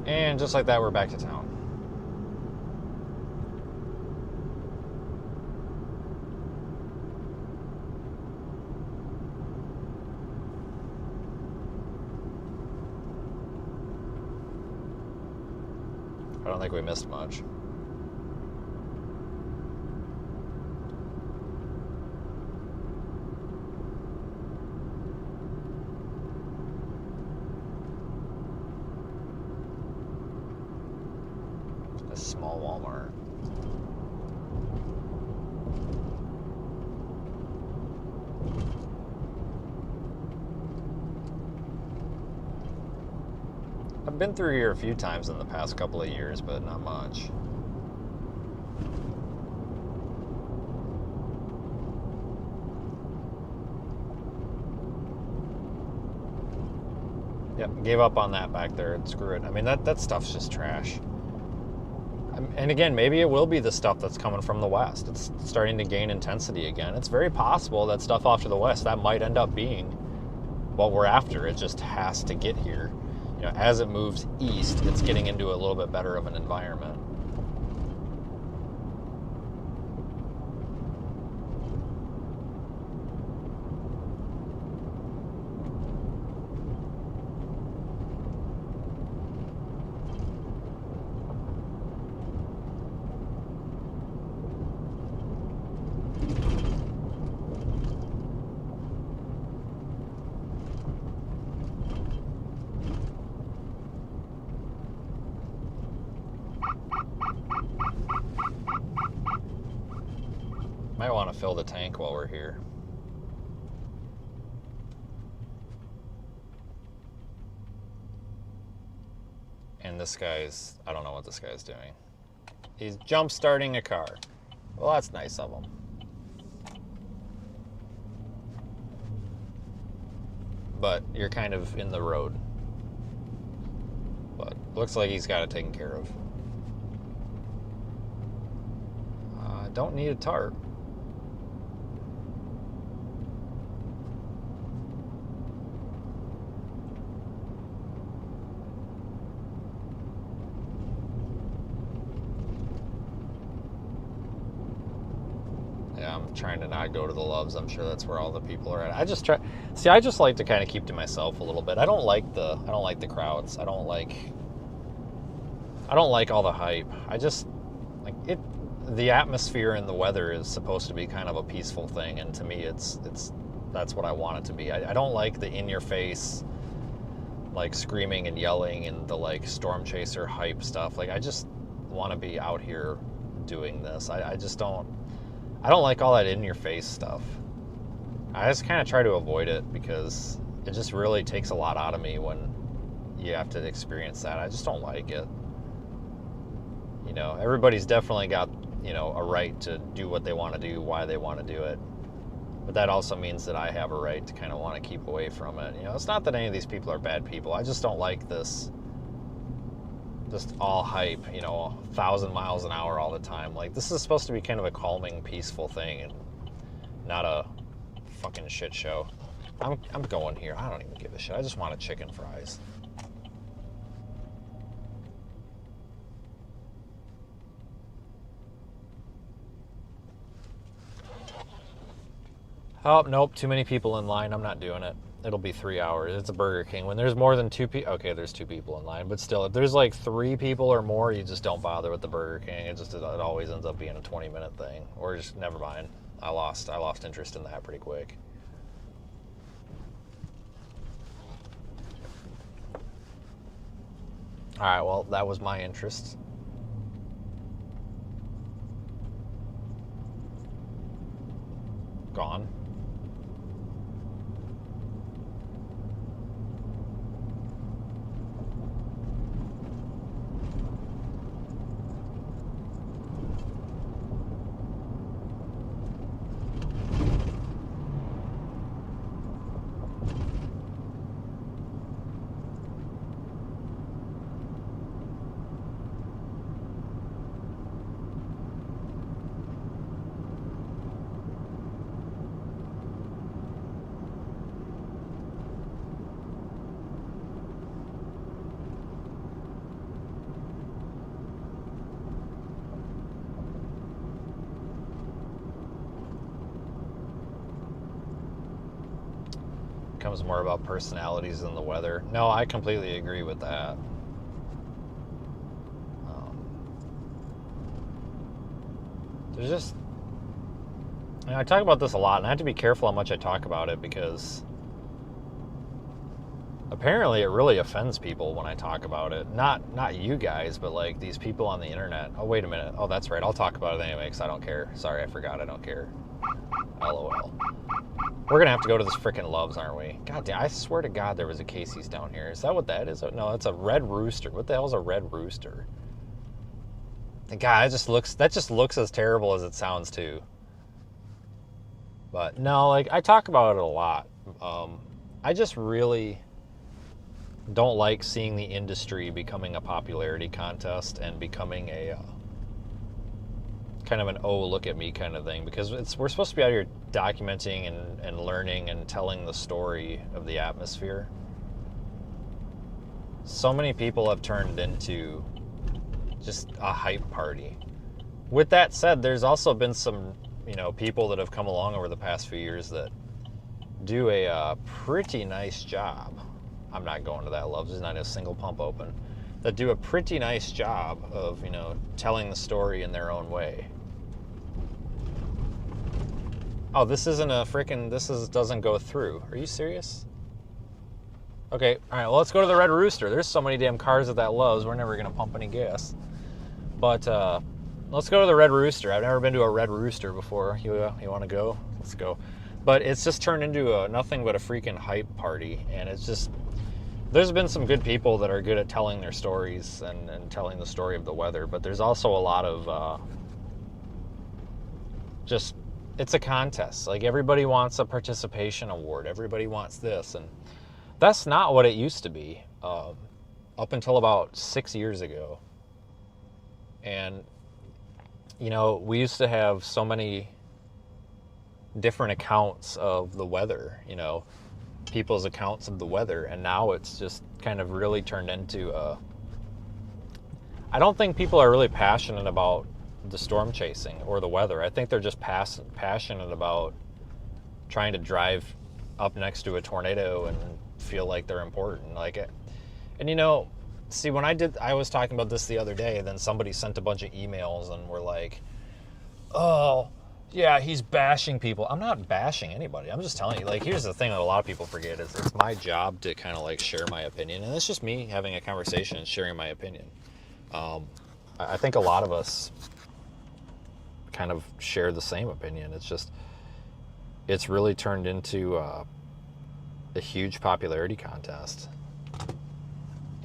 And just like that, we're back to town. I don't think we missed much. A small Walmart. I've been through here a few times in the past couple of years, but not much. Yep, gave up on that back there. Screw it. I mean, that stuff's just trash. And again, maybe it will be the stuff that's coming from the west. It's starting to gain intensity again. It's very possible that stuff off to the west, that might end up being what we're after. It just has to get here. You know, as it moves east, it's getting into a little bit better of an environment. Might want to fill the tank while we're here. And this guy's, I don't know what this guy's doing. He's jump starting a car. Well, that's nice of him. But you're kind of in the road. But Looks like he's got it taken care of. I don't need a tarp. Yeah, I'm trying to not go to the Loves. I'm sure that's where all the people are at. I just like to kind of keep to myself a little bit. I don't like the crowds. I don't like all the hype. I just like it. The atmosphere and the weather is supposed to be kind of a peaceful thing, and to me, that's what I want it to be. I don't like the in-your-face, like screaming and yelling and the like storm chaser hype stuff. Like I just want to be out here doing this. I don't like all that in-your-face stuff. I just kind of try to avoid it because it just really takes a lot out of me when you have to experience that. I just don't like it. You know, everybody's definitely got, you know, a right to do what they want to do, why they want to do it. But that also means that I have a right to kind of want to keep away from it. You know, it's not that any of these people are bad people. I just don't like this just all hype, you know, 1,000 miles an hour all the time. Like, this is supposed to be kind of a calming, peaceful thing and not a fucking shit show. I'm going here. I don't even give a shit. I just want a chicken fries. Oh, nope, too many people in line. I'm not doing it. It'll be 3 hours. It's a Burger King. When there's more than two people, okay, there's 2 people in line, but still, if there's like 3 people or more, you just don't bother with the Burger King. It always ends up being a 20-minute thing, or just never mind. I lost interest in that pretty quick. All right, well, that was my interest. Gone. Becomes more about personalities than the weather. No, I completely agree with that. There's just, you know, I talk about this a lot, and I have to be careful how much I talk about it because apparently it really offends people when I talk about it. Not you guys, but like these people on the internet. Oh, wait a minute. Oh, that's right. I'll talk about it anyway because I don't care. Sorry, I forgot. I don't care. LOL. We're going to have to go to this frickin' Loves, aren't we? God damn, I swear to God there was a Casey's down here. Is that what that is? No, that's a Red Rooster. What the hell is a Red Rooster? God, that just looks as terrible as it sounds too. But no, like, I talk about it a lot. I just really don't like seeing the industry becoming a popularity contest and becoming a kind of an oh look at me kind of thing, because we're supposed to be out here documenting and learning and telling the story of the atmosphere. So many people have turned into just a hype party. With that said, there's also been some, you know, people that have come along over the past few years that do a pretty nice job. I'm not going to that Loves. There's not a single pump open. That do a pretty nice job of, you know, telling the story in their own way. Oh, this isn't a freaking, doesn't go through. Are you serious? Okay, all right, well, let's go to the Red Rooster. There's so many damn cars at that Loves, we're never gonna pump any gas. But let's go to the Red Rooster. I've never been to a Red Rooster before. You wanna go? Let's go. But it's just turned into nothing but a freaking hype party, and it's just, there's been some good people that are good at telling their stories and telling the story of the weather, but there's also a lot of just, it's a contest. Like, everybody wants a participation award. Everybody wants this, and that's not what it used to be. A up until about 6 years ago. And, you know, we used to have so many different accounts of the weather, you know, people's accounts of the weather. And now it's just kind of really turned into I don't think people are really passionate about the storm chasing or the weather. I think they're just passionate about trying to drive up next to a tornado and feel like they're important. Like it. And you know, see, when I was talking about this the other day, then somebody sent a bunch of emails and were like, oh, yeah, he's bashing people. I'm not bashing anybody. I'm just telling you, like, here's the thing that a lot of people forget is it's my job to kind of like share my opinion. And it's just me having a conversation and sharing my opinion. I think a lot of us kind of share the same opinion. It's just, it's really turned into a huge popularity contest.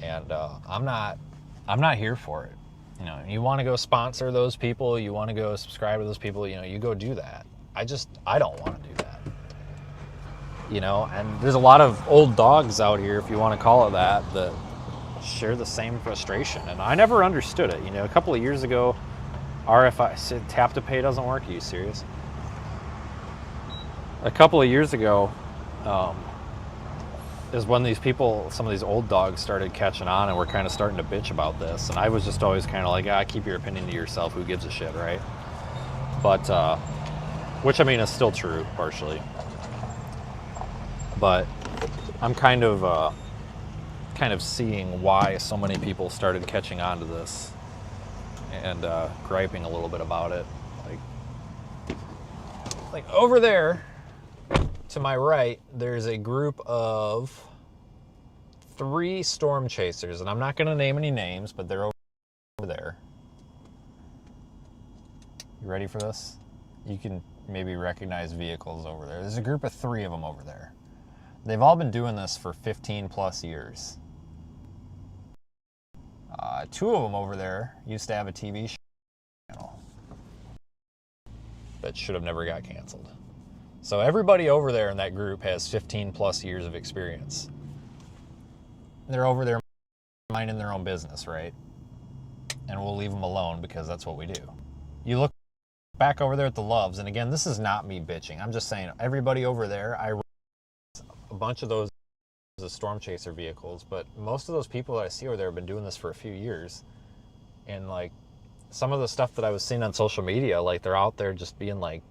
And I'm not here for it. You know, you want to go sponsor those people, you want to go subscribe to those people, you know, you go do that. I don't want to do that. You know, and there's a lot of old dogs out here, if you want to call it that share the same frustration. And I never understood it. You know, a couple of years ago, RFI, tap to pay doesn't work. Are you serious? A couple of years ago, is when these people, some of these old dogs started catching on and were kind of starting to bitch about this. And I was just always kind of like, keep your opinion to yourself. Who gives a shit, right? But, which I mean is still true, partially. But I'm kind of seeing why so many people started catching on to this and griping a little bit about it. Like over there, to my right, there's a group of 3 storm chasers, and I'm not going to name any names, but they're over there. You ready for this? You can maybe recognize vehicles over there. There's a group of 3 of them over there. They've all been doing this for 15 plus years. 2 of them over there used to have a TV channel that should have never got canceled. So everybody over there in that group has 15 plus years of experience. They're over there minding their own business, right? And we'll leave them alone because that's what we do. You look back over there at the Loves, and again, this is not me bitching. I'm just saying, everybody over there, a bunch of those as storm chaser vehicles, but most of those people that I see over there have been doing this for a few years. And like some of the stuff that I was seeing on social media, like they're out there just being like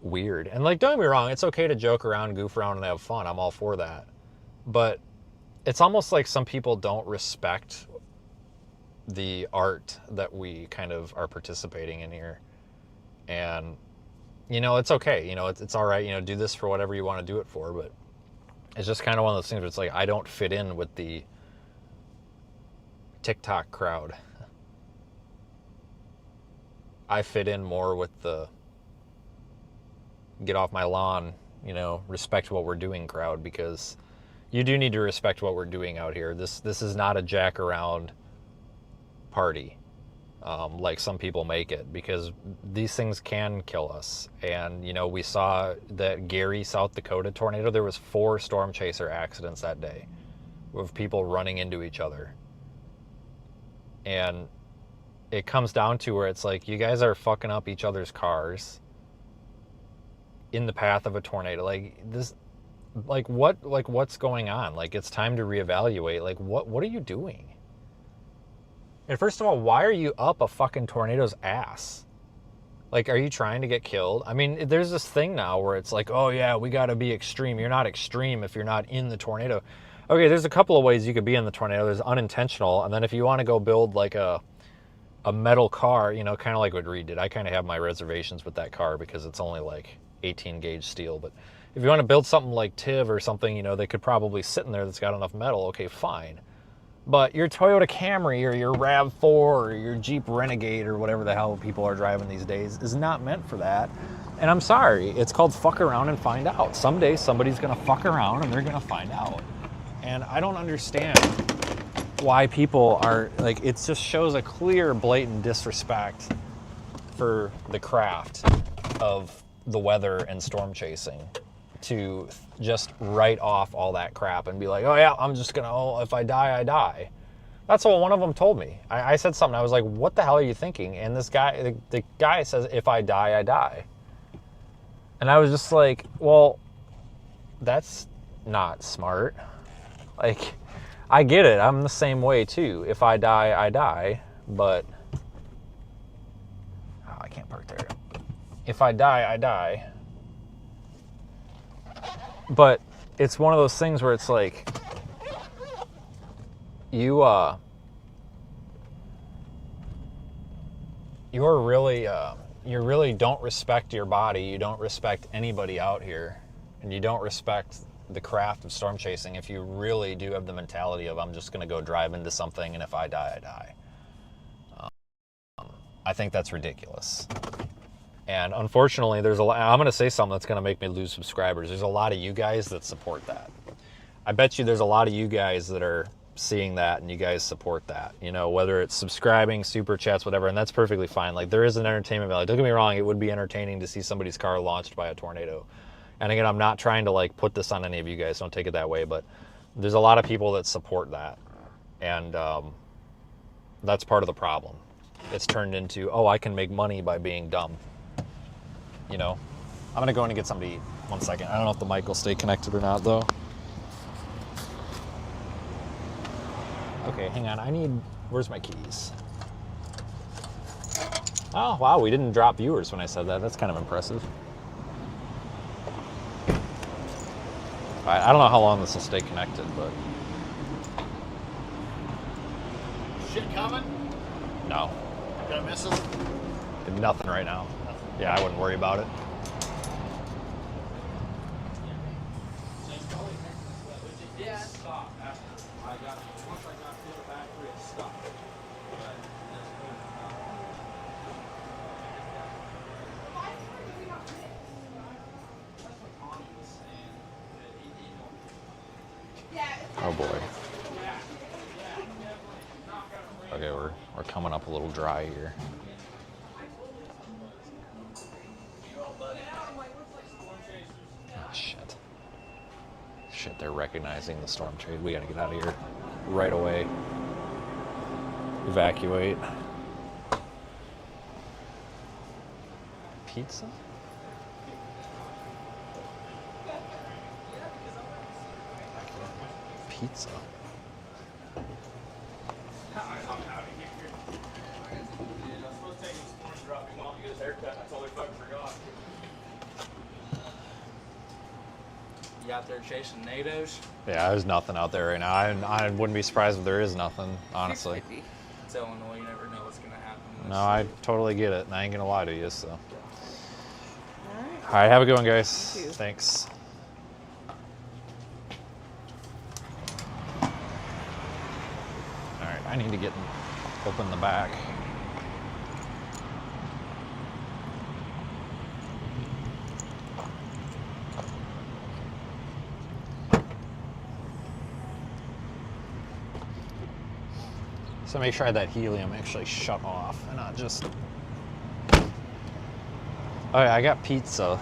weird. And like, don't get me wrong, it's okay to joke around, goof around, and have fun. I'm all for that. But it's almost like some people don't respect the art that we kind of are participating in here. And, you know, it's okay. You know, it's all right. You know, do this for whatever you want to do it for. But it's just kind of one of those things where it's like, I don't fit in with the TikTok crowd. I fit in more with the get off my lawn, you know, respect what we're doing crowd, because you do need to respect what we're doing out here. This is not a jack around party like some people make it, because these things can kill us. And, you know, we saw that Gary, South Dakota tornado, there was 4 storm chaser accidents that day with people running into each other. And it comes down to where it's like, you guys are fucking up each other's cars in the path of a tornado. Like this, like what's going on? Like, it's time to reevaluate. Like, what are you doing? And first of all, why are you up a fucking tornado's ass? Like, are you trying to get killed? I mean, there's this thing now where it's like, oh yeah, we got to be extreme. You're not extreme if you're not in the tornado. Okay, there's a couple of ways you could be in the tornado. There's unintentional, and then if you want to go build like a metal car, you know, kind of like what Reed did. I kind of have my reservations with that car because it's only like 18 gauge steel. But if you want to build something like TIV or something, you know, they could probably sit in there that's got enough metal. Okay, fine. But your Toyota Camry or your RAV4 or your Jeep Renegade or whatever the hell people are driving these days is not meant for that. And I'm sorry, it's called fuck around and find out. Someday somebody's gonna fuck around and they're gonna find out. And I don't understand why people are like, it just shows a clear, blatant disrespect for the craft of the weather and storm chasing to just write off all that crap and be like, oh yeah, I'm just gonna, oh, if I die, I die. That's what one of them told me. I said something, I was like, what the hell are you thinking? And this guy, the guy says, if I die, I die. And I was just like, well, that's not smart. Like, I get it. I'm the same way too. If I die, I die. But, oh, I can't park there. If I die, I die. But it's one of those things where it's like, you really don't respect your body. You don't respect anybody out here, and you don't respect the craft of storm chasing if you really do have the mentality of, I'm just going to go drive into something, and if I die, I die. I think that's ridiculous. And unfortunately, I'm going to say something that's going to make me lose subscribers. There's a lot of you guys that support that. I bet you there's a lot of you guys that are seeing that and you guys support that. You know, whether it's subscribing, super chats, whatever, and that's perfectly fine. Like, there is an entertainment value. Don't get me wrong, it would be entertaining to see somebody's car launched by a tornado. And again, I'm not trying to like put this on any of you guys. Don't take it that way, but there's a lot of people that support that. And that's part of the problem. It's turned into, oh, I can make money by being dumb. You know, I'm going to go in and get something to eat. 1 second. I don't know if the mic will stay connected or not, though. Okay, hang on. Where's my keys? Oh, wow, we didn't drop viewers when I said that. That's kind of impressive. All right, I don't know how long this will stay connected, but... Shit coming? No. Gonna miss us? Nothing right now. Yeah, I wouldn't worry about it. Oh boy. Okay, we're coming up a little dry here. Oh, shit. Shit, they're recognizing the storm trade. We gotta get out of here right away. Evacuate. Pizza? Pizza. You out there chasing NATOs? Yeah, there's nothing out there right now. I wouldn't be surprised if there is nothing, honestly. It's Illinois, you never know what's going to happen. No, I totally get it, and I ain't gonna lie to you, so. All right, have a good one, guys. You too. Thanks. All right, I need to open the back. So make sure that helium actually shut off and not just... Oh yeah, I got pizza.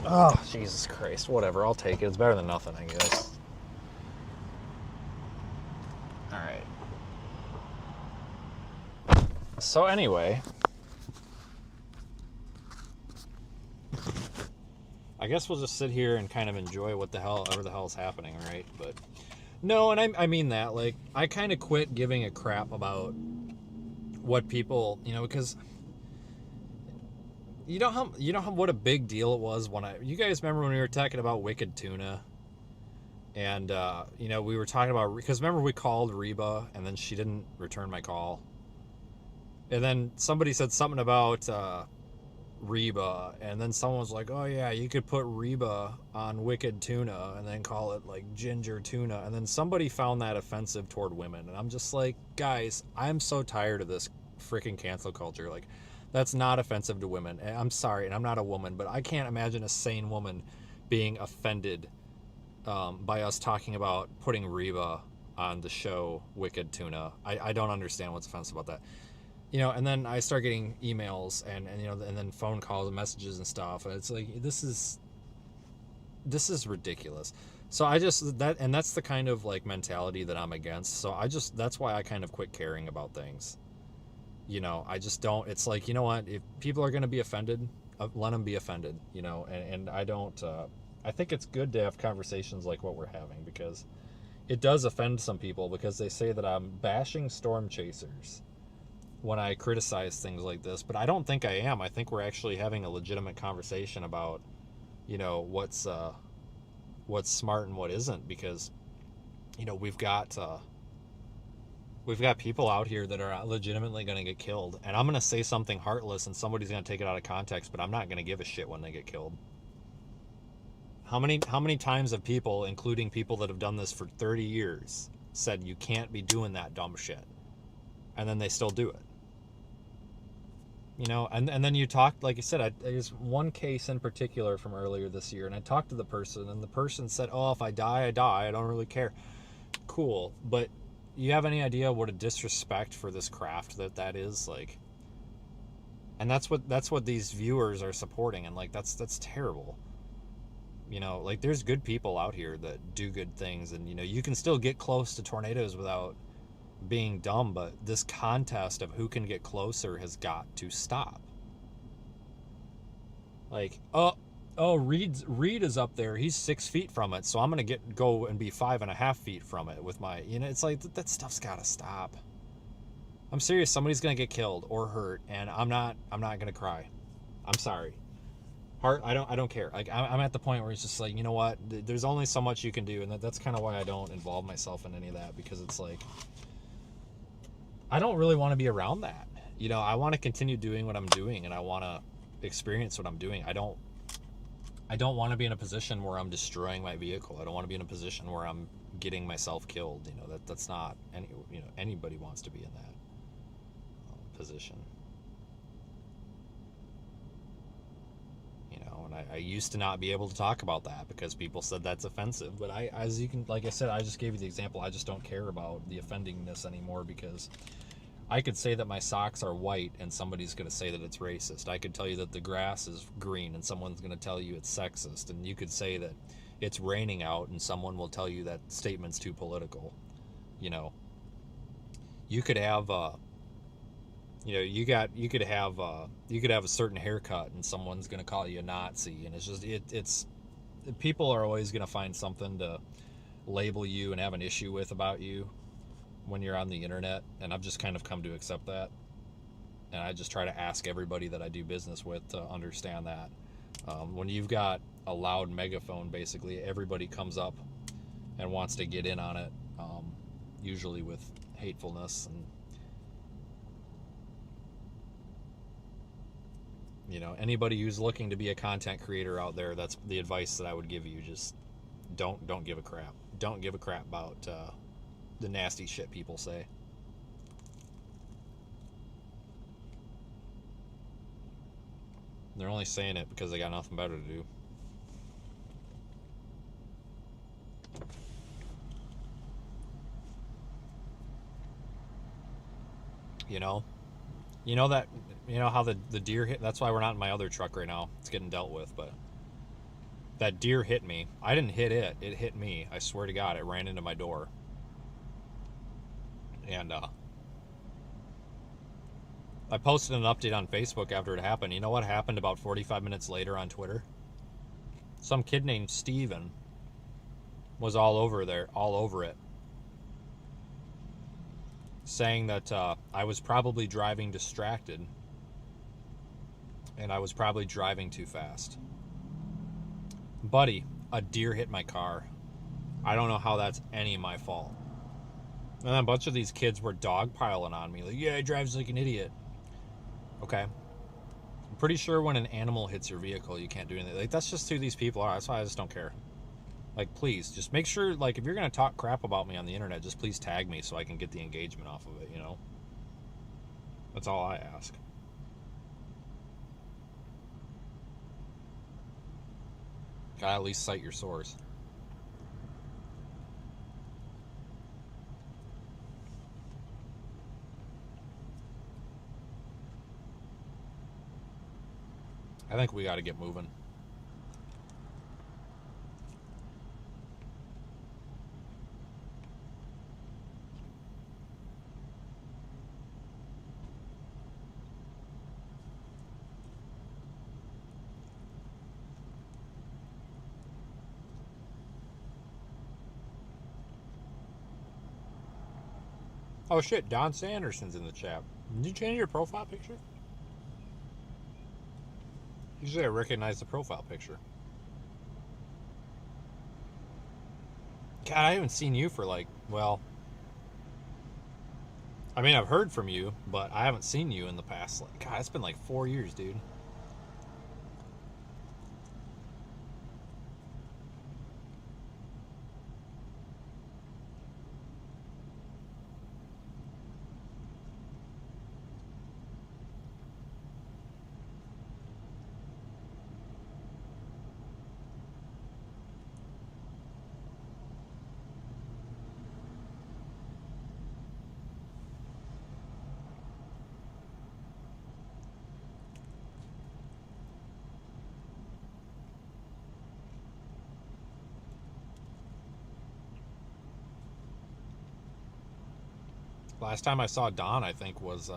Oh, Jesus Christ. Whatever, I'll take it. It's better than nothing, I guess. All right. So anyway... I guess we'll just sit here and kind of enjoy whatever the hell is happening, right? But no, and I mean that, like, I kind of quit giving a crap about what people, because you know what a big deal it was when you guys remember when we were talking about Wicked Tuna, and we were talking about, because remember we called Reba and then she didn't return my call, and then somebody said something about Reba, and then someone was like, oh yeah, you could put Reba on Wicked Tuna and then call it like Ginger Tuna, and then somebody found that offensive toward women, and I'm just like, guys, I'm so tired of this freaking cancel culture. Like, that's not offensive to women, and I'm sorry, and I'm not a woman, but I can't imagine a sane woman being offended by us talking about putting Reba on the show Wicked Tuna. I don't understand what's offensive about that. you know, and then I start getting emails and you know, and then phone calls and messages and stuff, and it's like this is ridiculous. So I just that's the kind of like mentality that I'm against. So that's why I kind of quit caring about things. You know, I just don't. It's like, you know what, if people are going to be offended, let them be offended, you know. And I don't I think it's good to have conversations like what we're having, because it does offend some people because they say that I'm bashing storm chasers when I criticize things like this, but I don't think I am. I think we're actually having a legitimate conversation about, you know, what's smart and what isn't, because, you know, we've got people out here that are legitimately going to get killed, and I'm going to say something heartless and somebody's going to take it out of context, but I'm not going to give a shit when they get killed. How many times have people, including people that have done this for 30 years, said you can't be doing that dumb shit, and then they still do it? You know, and then you talked, like you said, there's one case in particular from earlier this year, and I talked to the person, and the person said, oh, if I die, I die, I don't really care. Cool, but you have any idea what a disrespect for this craft that is? Like, and that's what these viewers are supporting, and like that's terrible. You know, like, there's good people out here that do good things, and you know, you can still get close to tornadoes without being dumb, but this contest of who can get closer has got to stop. Like, Reed is up there, he's 6 feet from it, so I'm gonna go and be 5.5 feet from it with my, you know, it's like that stuff's gotta stop. I'm serious, somebody's gonna get killed or hurt, and I'm not gonna cry. I'm sorry. Heart, I don't care. Like, I'm at the point where it's just like, you know what, there's only so much you can do, and that's kind of why I don't involve myself in any of that, because it's like, I don't really want to be around that. You know, I want to continue doing what I'm doing, and I want to experience what I'm doing. I don't want to be in a position where I'm destroying my vehicle. I don't want to be in a position where I'm getting myself killed. You know, that's not anybody wants to be in that position. You know, and I used to not be able to talk about that because people said that's offensive. But as you can, like I said, I just gave you the example. I just don't care about the offendingness anymore, because I could say that my socks are white and somebody's going to say that it's racist. I could tell you that the grass is green and someone's going to tell you it's sexist. And you could say that it's raining out and someone will tell you that statement's too political. You know, you could have you could have a certain haircut and someone's going to call you a Nazi, and it's just it's people are always going to find something to label you and have an issue with about you when you're on the internet, and I've just kind of come to accept that, and I just try to ask everybody that I do business with to understand that when you've got a loud megaphone, basically everybody comes up and wants to get in on it, usually with hatefulness. And you know, anybody who's looking to be a content creator out there, that's the advice that I would give you. Just don't give a crap. Don't give a crap about the nasty shit people say. They're only saying it because they got nothing better to do. You know how the deer hit. That's why we're not in my other truck right now. It's getting dealt with. But that deer hit me. I didn't hit it. It hit me. I swear to God, it ran into my door. And I posted an update on Facebook after it happened. You know what happened about 45 minutes later on Twitter? Some kid named Steven was all over it, saying that I was probably driving distracted and I was probably driving too fast. Buddy, a deer hit my car. I don't know how that's any of my fault. And then a bunch of these kids were dogpiling on me. Like, yeah, he drives like an idiot. Okay. I'm pretty sure when an animal hits your vehicle, you can't do anything. Like, that's just who these people are. That's why I just don't care. Like, please, just make sure, like, if you're going to talk crap about me on the internet, just please tag me so I can get the engagement off of it, you know? That's all I ask. Gotta at least cite your source. I think we got to get moving. Oh shit, Don Sanderson's in the chat. Did you change your profile picture? Usually I recognize the profile picture. God, I haven't seen you for like, well, I mean, I've heard from you, but I haven't seen you in the past. Like, God, it's been like 4 years, dude. Last time I saw Don, I think, was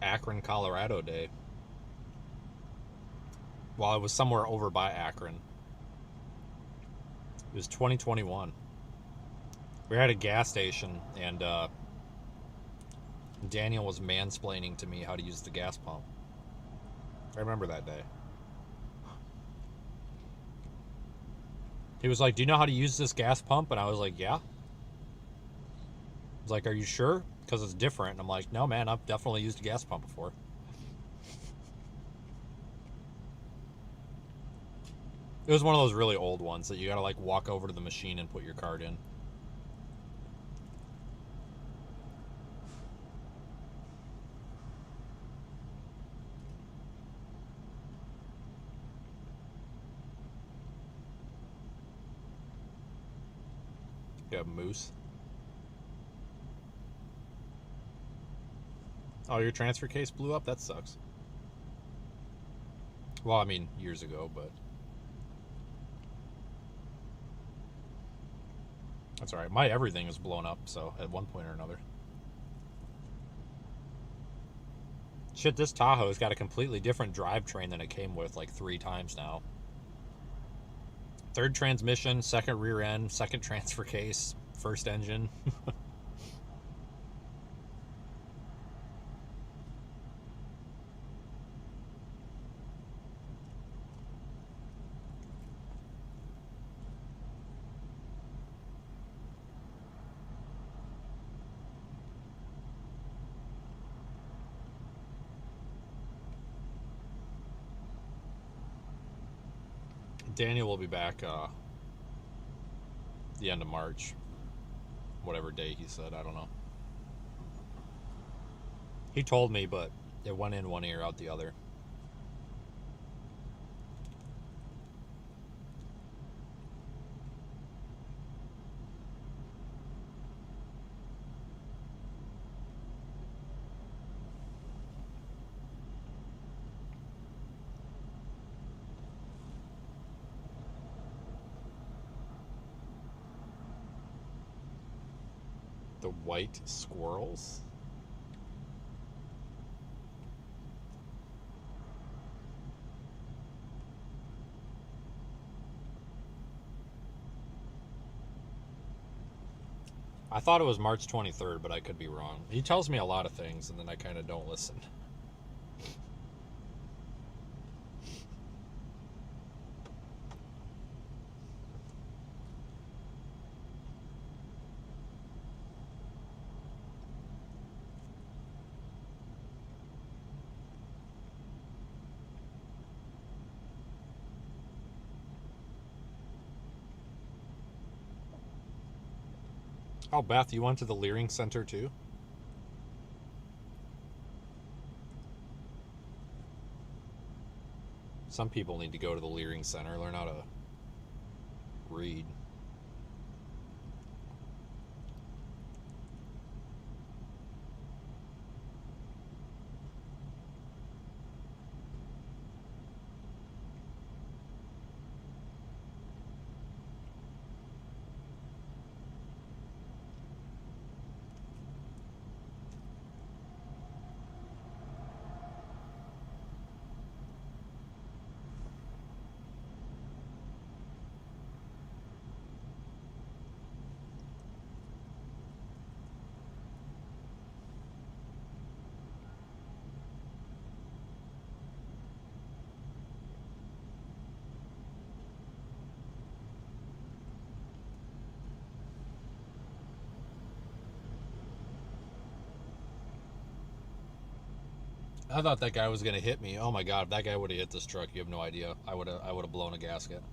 Akron, Colorado Day. Well, I was somewhere over by Akron. It was 2021. We were at a gas station, and Daniel was mansplaining to me how to use the gas pump. I remember that day. He was like, "Do you know how to use this gas pump?" And I was like, "Yeah." I was like, "Are you sure? Because it's different." And I'm like, "No, man, I've definitely used a gas pump before." It was one of those really old ones that you gotta like walk over to the machine and put your card in. You have moose. Oh, your transfer case blew up? That sucks. Well, I mean, years ago, but that's alright. My everything is blown up, so at one point or another. Shit, this Tahoe's got a completely different drivetrain than it came with like 3 times now. Third transmission, second rear end, second transfer case, first engine. Daniel will be back the end of March. Whatever day he said, I don't know. He told me, but it went in one ear, out the other. The white squirrels? I thought it was March 23rd, but I could be wrong. He tells me a lot of things, and then I kind of don't listen. Oh, Beth, you went to the Leering Center too? Some people need to go to the Leering Center, learn how to read. I thought that guy was gonna hit me. Oh my god, if that guy would have hit this truck, you have no idea. I would have blown a gasket.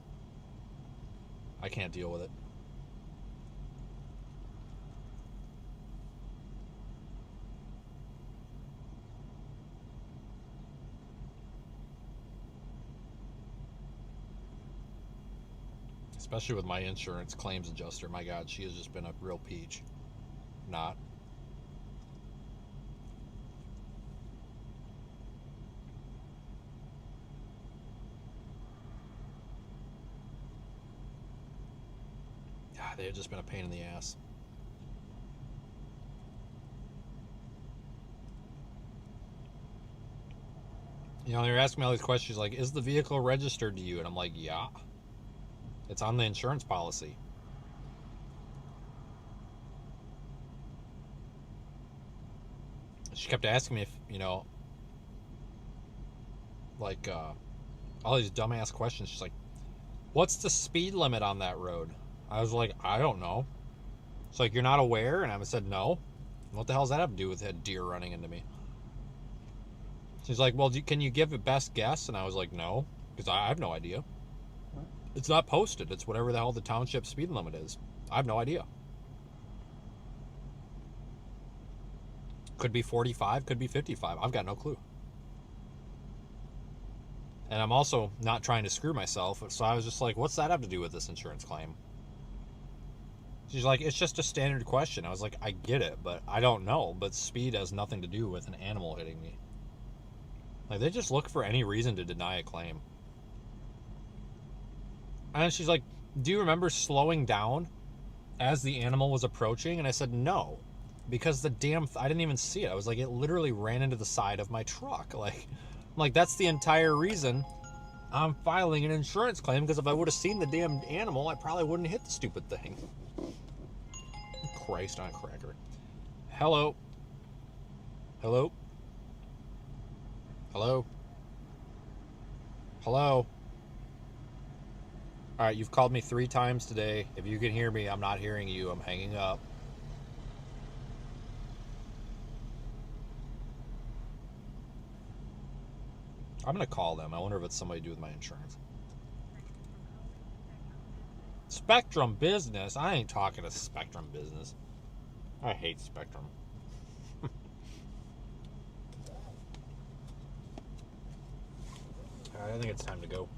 I can't deal with it. Especially with my insurance claims adjuster. My god, she has just been a real peach. Not. They have just been a pain in the ass. You know, they're asking me all these questions like, is the vehicle registered to you? And I'm like, yeah. It's on the insurance policy. She kept asking me if, you know, like, all these dumbass questions. She's like, what's the speed limit on that road? I was like, I don't know. It's like, you're not aware? And I said, no. What the hell does that have to do with that deer running into me? She's like, well, can you give a best guess? And I was like, no, because I have no idea. It's not posted. It's whatever the hell the township speed limit is. I have no idea. Could be 45, could be 55. I've got no clue. And I'm also not trying to screw myself. So I was just like, what's that have to do with this insurance claim? She's like, it's just a standard question. I was like, I get it, but I don't know. But speed has nothing to do with an animal hitting me. Like, they just look for any reason to deny a claim. And she's like, do you remember slowing down as the animal was approaching? And I said, no, because the damn, I didn't even see it. I was like, it literally ran into the side of my truck. Like that's the entire reason I'm filing an insurance claim, because if I would have seen the damn animal, I probably wouldn't hit the stupid thing. Christ on a cracker. Hello. Hello. Hello. Hello. All right, you've called me 3 times today. If you can hear me, I'm not hearing you. I'm hanging up. I'm going to call them. I wonder if it's somebody to do with my insurance. Spectrum Business? I ain't talking to Spectrum Business. I hate Spectrum. All right, I think it's time to go.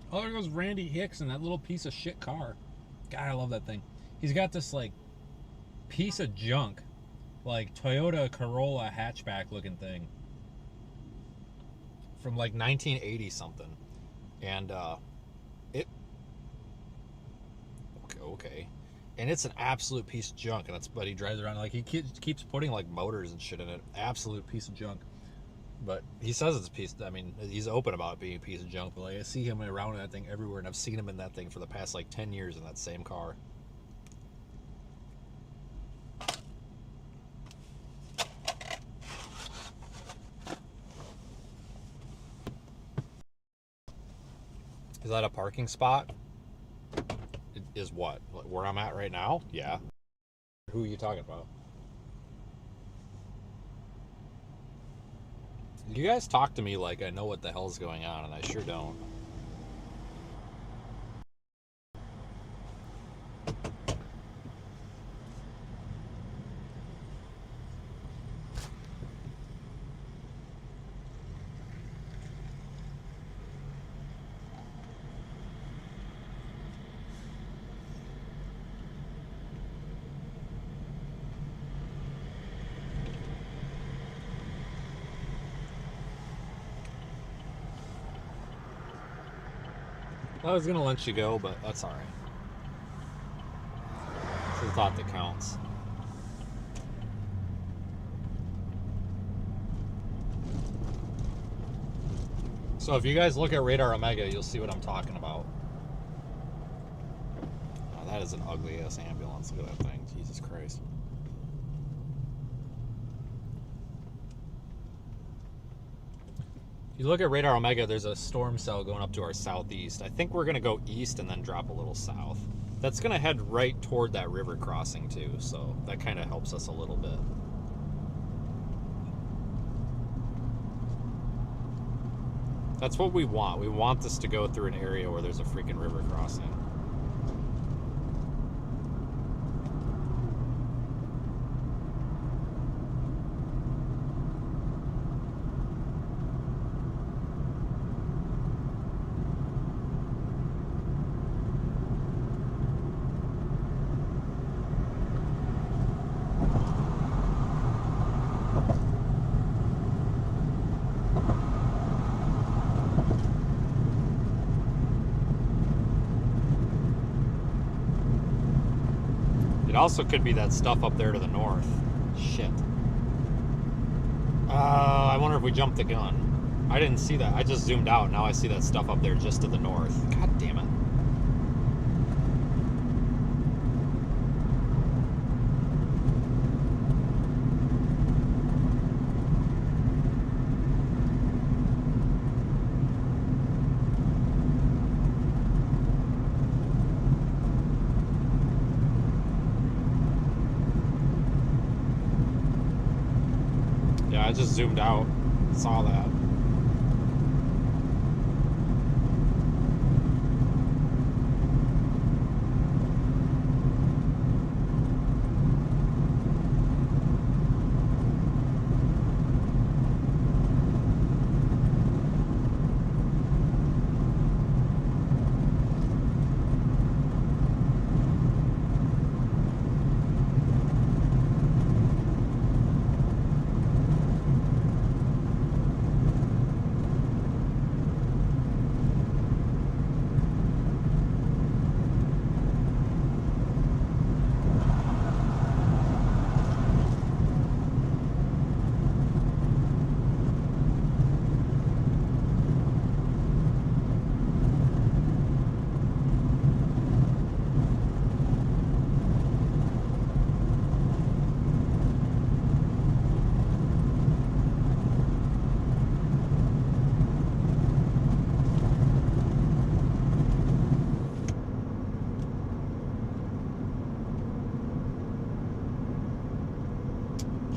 Oh, there goes Randy Hicks in that little piece of shit car. God, I love that thing. He's got this, like, piece of junk, like, Toyota Corolla hatchback looking thing. From, like, 1980 something. And, it... Okay. And it's an absolute piece of junk. And but he drives around, like, he keeps putting, like, motors and shit in it. Absolute piece of junk. But he says it's a piece, I mean, he's open about it being a piece of junk, but like, I see him around in that thing everywhere, and I've seen him in that thing for the past like 10 years in that same car. Is that a parking spot? It is what? Where I'm at right now? Yeah. Who are you talking about? You guys talk to me like I know what the hell's going on, and I sure don't. I was gonna let you go, but that's alright. It's the thought that counts. So if you guys look at Radar Omega, you'll see what I'm talking about. Oh, that is an ugly ass ambulance. Look at that thing. Jesus Christ. If you look at Radar Omega, there's a storm cell going up to our southeast. I think we're going to go east and then drop a little south. That's going to head right toward that river crossing too, so that kind of helps us a little bit. That's what we want. We want this to go through an area where there's a freaking river crossing. It also could be that stuff up there to the north. Shit. I wonder if we jumped the gun. I didn't see that. I just zoomed out. Now I see that stuff up there just to the north. God damn it. I just zoomed out, saw that.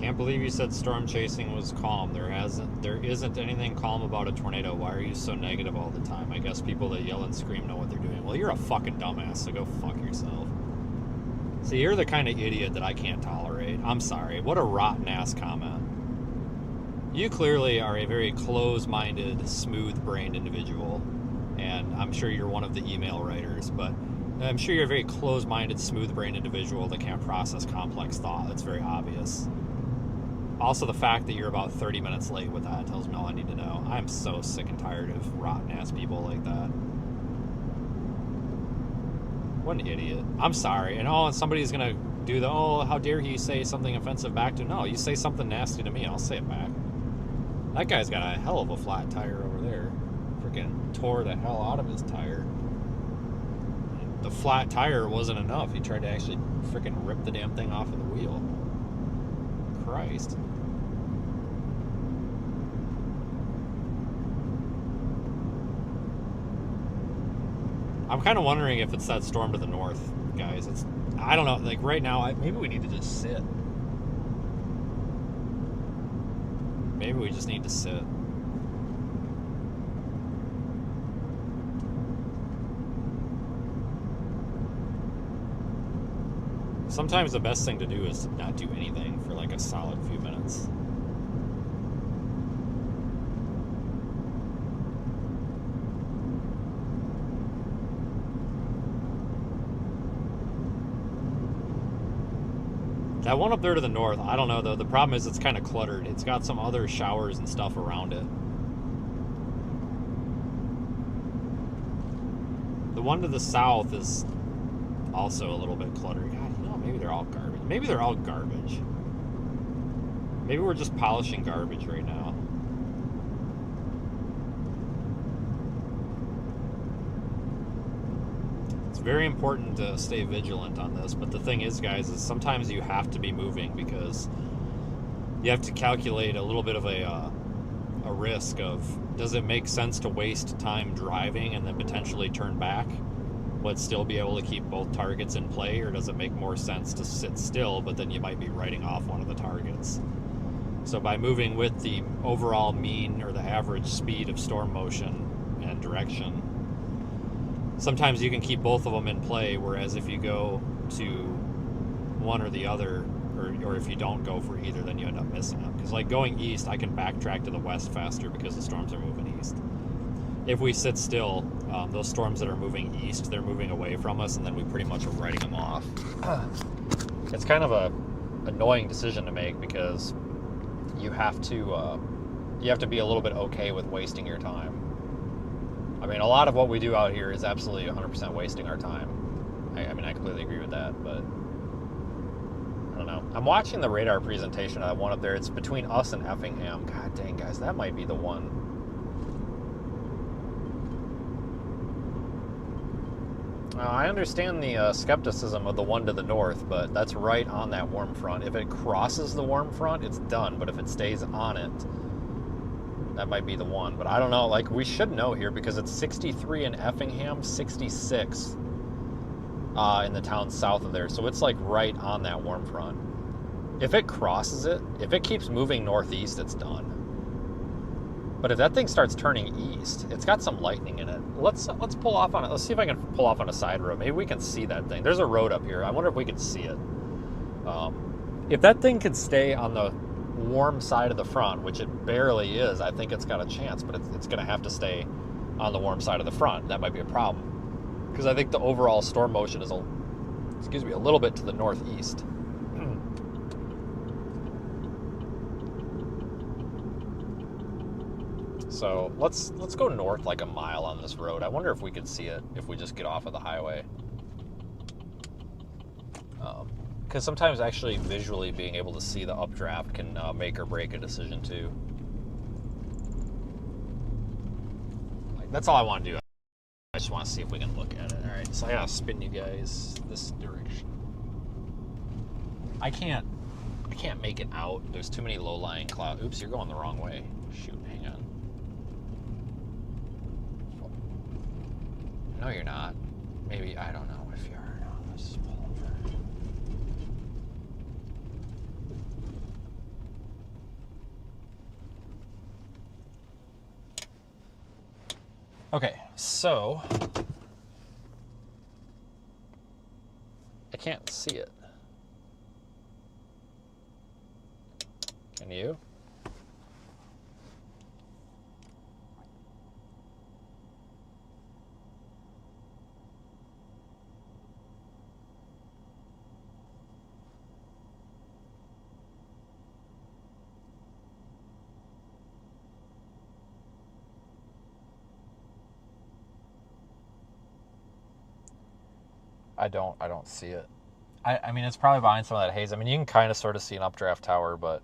Can't believe you said storm chasing was calm. There isn't anything calm about a tornado. Why are you so negative all the time? I guess people that yell and scream know what they're doing. Well, you're a fucking dumbass, so go fuck yourself. See, you're the kind of idiot that I can't tolerate. I'm sorry. What a rotten ass comment. You clearly are a very close-minded, smooth-brained individual, and I'm sure you're one of the email writers, but I'm sure you're a very close-minded, smooth-brained individual that can't process complex thought. That's very obvious. Also, the fact that you're about 30 minutes late with that tells me all I need to know. I'm so sick and tired of rotten-ass people like that. What an idiot. I'm sorry. And somebody's going to do how dare he say something offensive back to... No, you say something nasty to me, I'll say it back. That guy's got a hell of a flat tire over there. Freaking tore the hell out of his tire. The flat tire wasn't enough. He tried to actually freaking rip the damn thing off of the wheel. Christ. I'm kind of wondering if it's that storm to the north, guys. I don't know. Like right now, maybe we need to just sit. Maybe we just need to sit. Sometimes the best thing to do is to not do anything for like a solid few minutes. That one up there to the north, I don't know though. The problem is it's kind of cluttered. It's got some other showers and stuff around it. The one to the south is also a little bit cluttered. God, you know, maybe they're all garbage. Maybe they're all garbage. Maybe we're just polishing garbage right now. It's very important to stay vigilant on this, but the thing is, guys, is sometimes you have to be moving because you have to calculate a little bit of a a risk of, does it make sense to waste time driving and then potentially turn back, but still be able to keep both targets in play, or does it make more sense to sit still, but then you might be writing off one of the targets? So by moving with the overall mean or the average speed of storm motion and direction, sometimes you can keep both of them in play, whereas if you go to one or the other, or if you don't go for either, then you end up missing them. Because like going east, I can backtrack to the west faster because the storms are moving east. If we sit still, those storms that are moving east, they're moving away from us, and then we pretty much are writing them off. It's kind of a annoying decision to make, because you have to be a little bit okay with wasting your time. I mean, a lot of what we do out here is absolutely 100% wasting our time. I mean, I completely agree with that, but I don't know. I'm watching the radar presentation of that one up there. It's between us and Effingham. God dang, guys, that might be the one. I understand the skepticism of the one to the north, but that's right on that warm front. If it crosses the warm front, it's done. But if it stays on it, that might be the one. But I don't know. Like, we should know here, because it's 63 in Effingham, 66 in the town south of there. So it's like right on that warm front. If it crosses it, if it keeps moving northeast, it's done. But if that thing starts turning east, it's got some lightning in it. Let's pull off on it. Let's see if I can pull off on a side road. Maybe we can see that thing. There's a road up here. I wonder if we can see it. If that thing could stay on the warm side of the front, which it barely is, I think it's got a chance, but it's going to have to stay on the warm side of the front. That might be a problem, because I think the overall storm motion is a little bit to the northeast. So let's go north like a mile on this road. I wonder if we could see it if we just get off of the highway. Because sometimes actually visually being able to see the updraft can make or break a decision too. Like, that's all I want to do. I just want to see if we can look at it. All right, so I gotta spin you guys this direction. I can't make it out. There's too many low-lying clouds. Oops, you're going the wrong way. Shoot, hang on. No, you're not. Maybe, I don't know if you are. No, let's just pull over. Okay, so I can't see it. Can you? I don't see it. I mean, it's probably behind some of that haze. I mean, you can kind of sort of see an updraft tower, but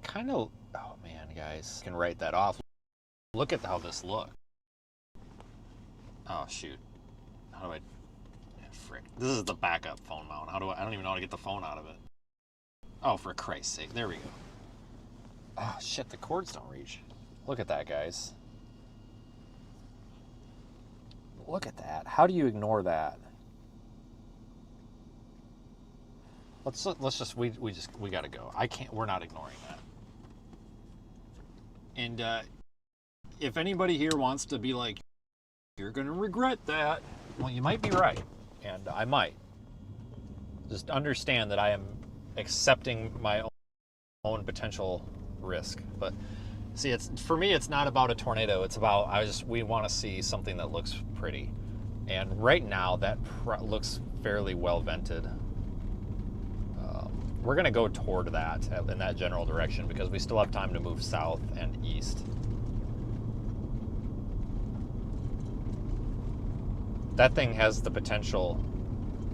kind of, oh man, guys, can write that off. Look at how this looks. Oh shoot, how do I, frick, this is the backup phone mount. I don't even know how to get the phone out of it. Oh, for Christ's sake, there we go. Oh shit, the cords don't reach. Look at that, guys. Look at that. How do you ignore that? We gotta go. We're not ignoring that. And if anybody here wants to be like, you're gonna regret that, well, you might be right, and I might. Just understand that I am accepting my own potential risk. But see, it's for me, it's not about a tornado. It's about we want to see something that looks pretty, and right now that looks fairly well vented. We're going to go toward that in that general direction because we still have time to move south and east. That thing has the potential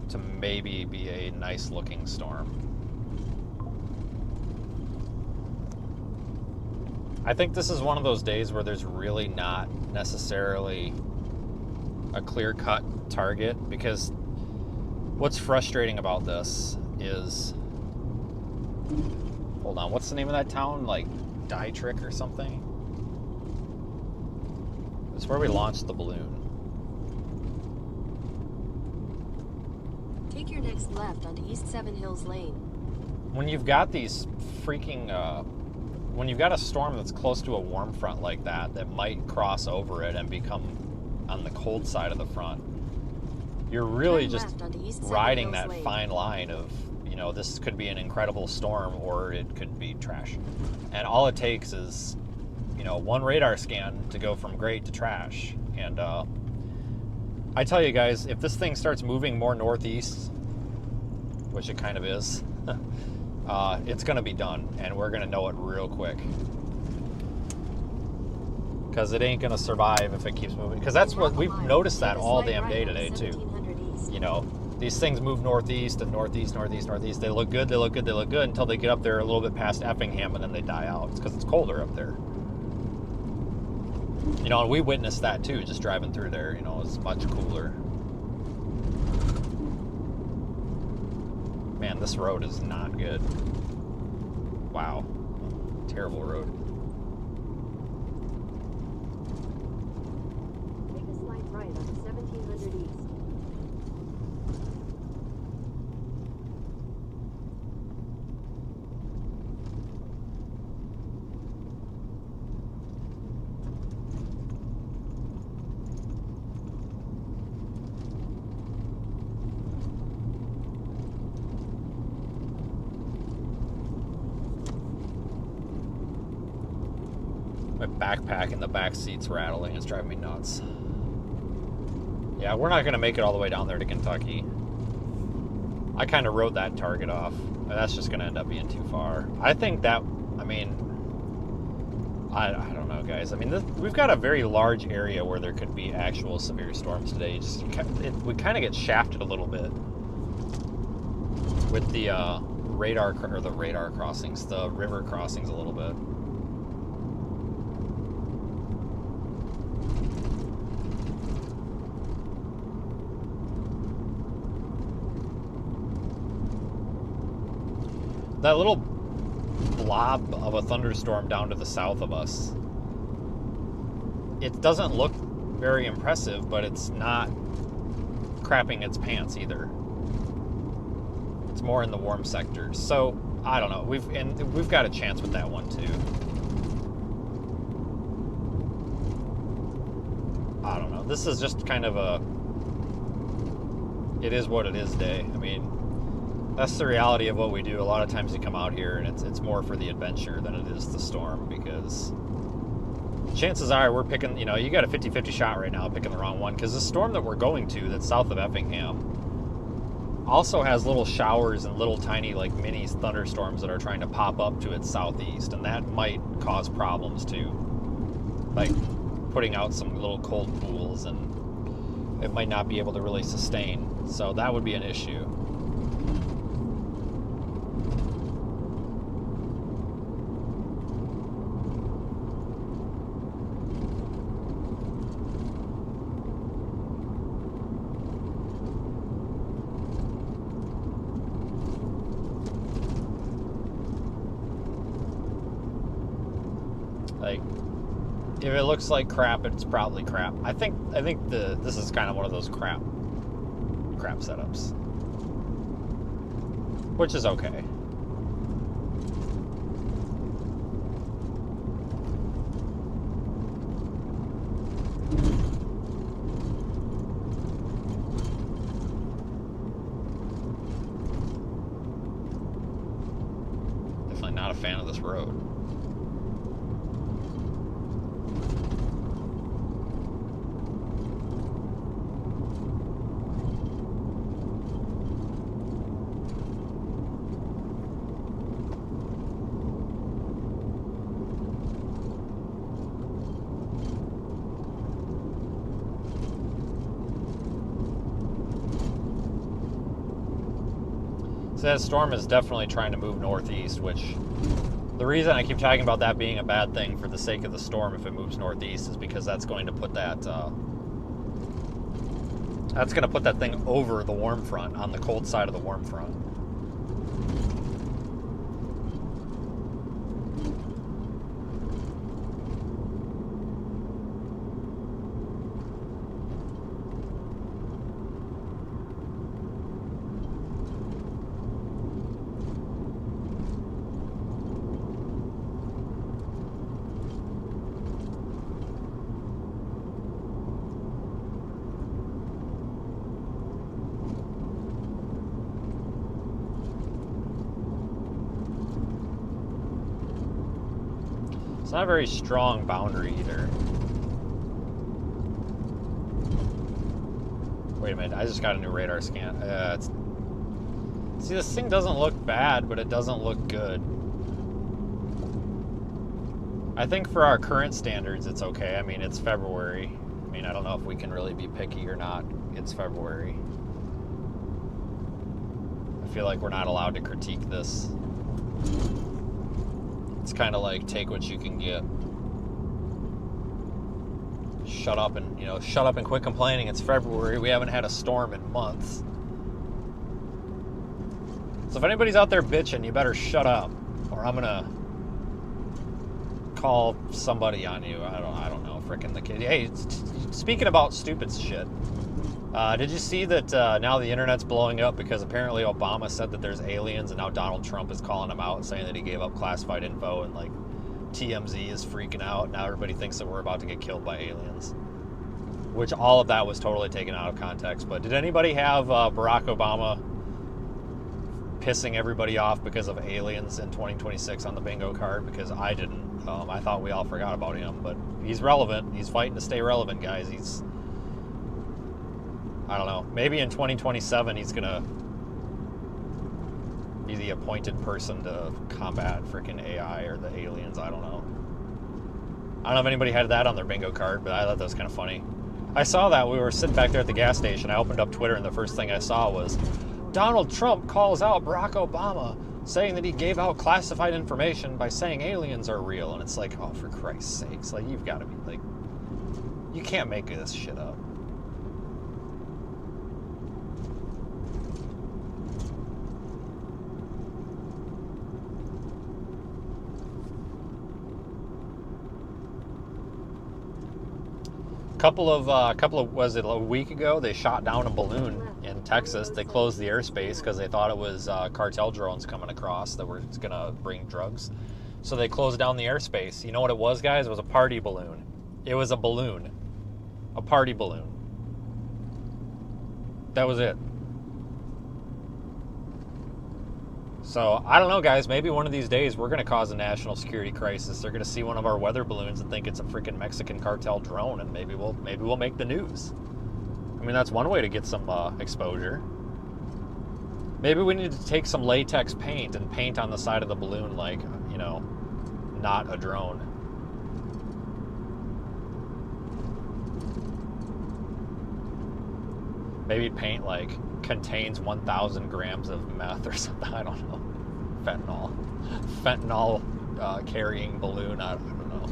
to maybe be a nice looking storm. I think this is one of those days where there's really not necessarily a clear-cut target, because what's frustrating about this is, hold on, what's the name of that town? Like Dietrich or something? It's where we launched the balloon. Take your next left onto East Seven Hills Lane. When you've got these freaking, when you've got a storm that's close to a warm front like that, that might cross over it and become on the cold side of the front, you're really just riding that fine line of, you know, this could be an incredible storm or it could be trash. And all it takes is, you know, one radar scan to go from great to trash. And I tell you guys, if this thing starts moving more northeast, which it kind of is, it's going to be done, and we're going to know it real quick. Because it ain't going to survive if it keeps moving. Because that's what we've noticed that all damn day today, too. You know, these things move northeast and northeast, northeast, northeast. They look good, they look good, they look good until they get up there a little bit past Effingham, and then they die out. It's because it's colder up there. You know, and we witnessed that too, just driving through there. You know, it's much cooler. Man, this road is not good. Wow. Terrible road. Take a slight right on 1700 East. My backpack in the back seat's rattling. It's driving me nuts. Yeah, we're not going to make it all the way down there to Kentucky. I kind of wrote that target off. That's just going to end up being too far. I think that, I mean, I don't know, guys. I mean, we've got a very large area where there could be actual severe storms today. We kind of get shafted a little bit with the radar crossings, the river crossings a little bit. That little blob of a thunderstorm down to the south of us, it doesn't look very impressive, but it's not crapping its pants either. It's more in the warm sectors. So, I don't know. We've got a chance with that one too. I don't know. This is just kind of a it is what it is day. I mean, that's the reality of what we do. A lot of times you come out here and it's more for the adventure than it is the storm, because chances are we're picking, you know, you got a 50-50 shot right now picking the wrong one, because the storm that we're going to that's south of Effingham also has little showers and little tiny like mini thunderstorms that are trying to pop up to its southeast, and that might cause problems too, like putting out some little cold pools, and it might not be able to really sustain. So that would be an issue. Like, if it looks like crap, it's probably crap. I think this is kind of one of those crap setups, which is okay. Definitely not a a fan of this road. So that storm is definitely trying to move northeast, which the reason I keep talking about that being a bad thing for the sake of the storm if it moves northeast is because that's going to put that thing over the warm front, on the cold side of the warm front. It's not a very strong boundary either. Wait a minute, I just got a new radar scan. See, this thing doesn't look bad, but it doesn't look good. I think for our current standards, it's okay. I mean, it's February. I mean, I don't know if we can really be picky or not. It's February. I feel like we're not allowed to critique this. It's kind of like take what you can get. Shut up and quit complaining. It's February. We haven't had a storm in months. So if anybody's out there bitching, you better shut up, or I'm gonna call somebody on you. I don't know, frickin' the kid. Hey, speaking about stupid shit, did you see that now the internet's blowing up because apparently Obama said that there's aliens, and now Donald Trump is calling him out and saying that he gave up classified info, and like TMZ is freaking out. Now everybody thinks that we're about to get killed by aliens, which all of that was totally taken out of context. But did anybody have Barack Obama pissing everybody off because of aliens in 2026 on the bingo card? Because I didn't. I thought we all forgot about him, but he's relevant. He's fighting to stay relevant, guys. I don't know. Maybe in 2027 he's gonna be the appointed person to combat freaking AI or the aliens. I don't know. I don't know if anybody had that on their bingo card, but I thought that was kind of funny. I saw that. We were sitting back there at the gas station. I opened up Twitter, and the first thing I saw was Donald Trump calls out Barack Obama, saying that he gave out classified information by saying aliens are real. And it's like, oh, for Christ's sakes. Like, you've got to be, like, you can't make this shit up. Couple of was it a week ago, they shot down a balloon in Texas. They closed the airspace because they thought it was cartel drones coming across that were gonna bring drugs. So they closed down the airspace. You know what it was, guys? It was a party balloon. It was a balloon. A party balloon. That was it. So, I don't know, guys. Maybe one of these days we're going to cause a national security crisis. They're going to see one of our weather balloons and think it's a freaking Mexican cartel drone, and maybe we'll make the news. I mean, that's one way to get some exposure. Maybe we need to take some latex paint and paint on the side of the balloon like, you know, not a drone. Maybe paint like contains 1,000 grams of meth or something. I don't know. Fentanyl carrying balloon. I don't know.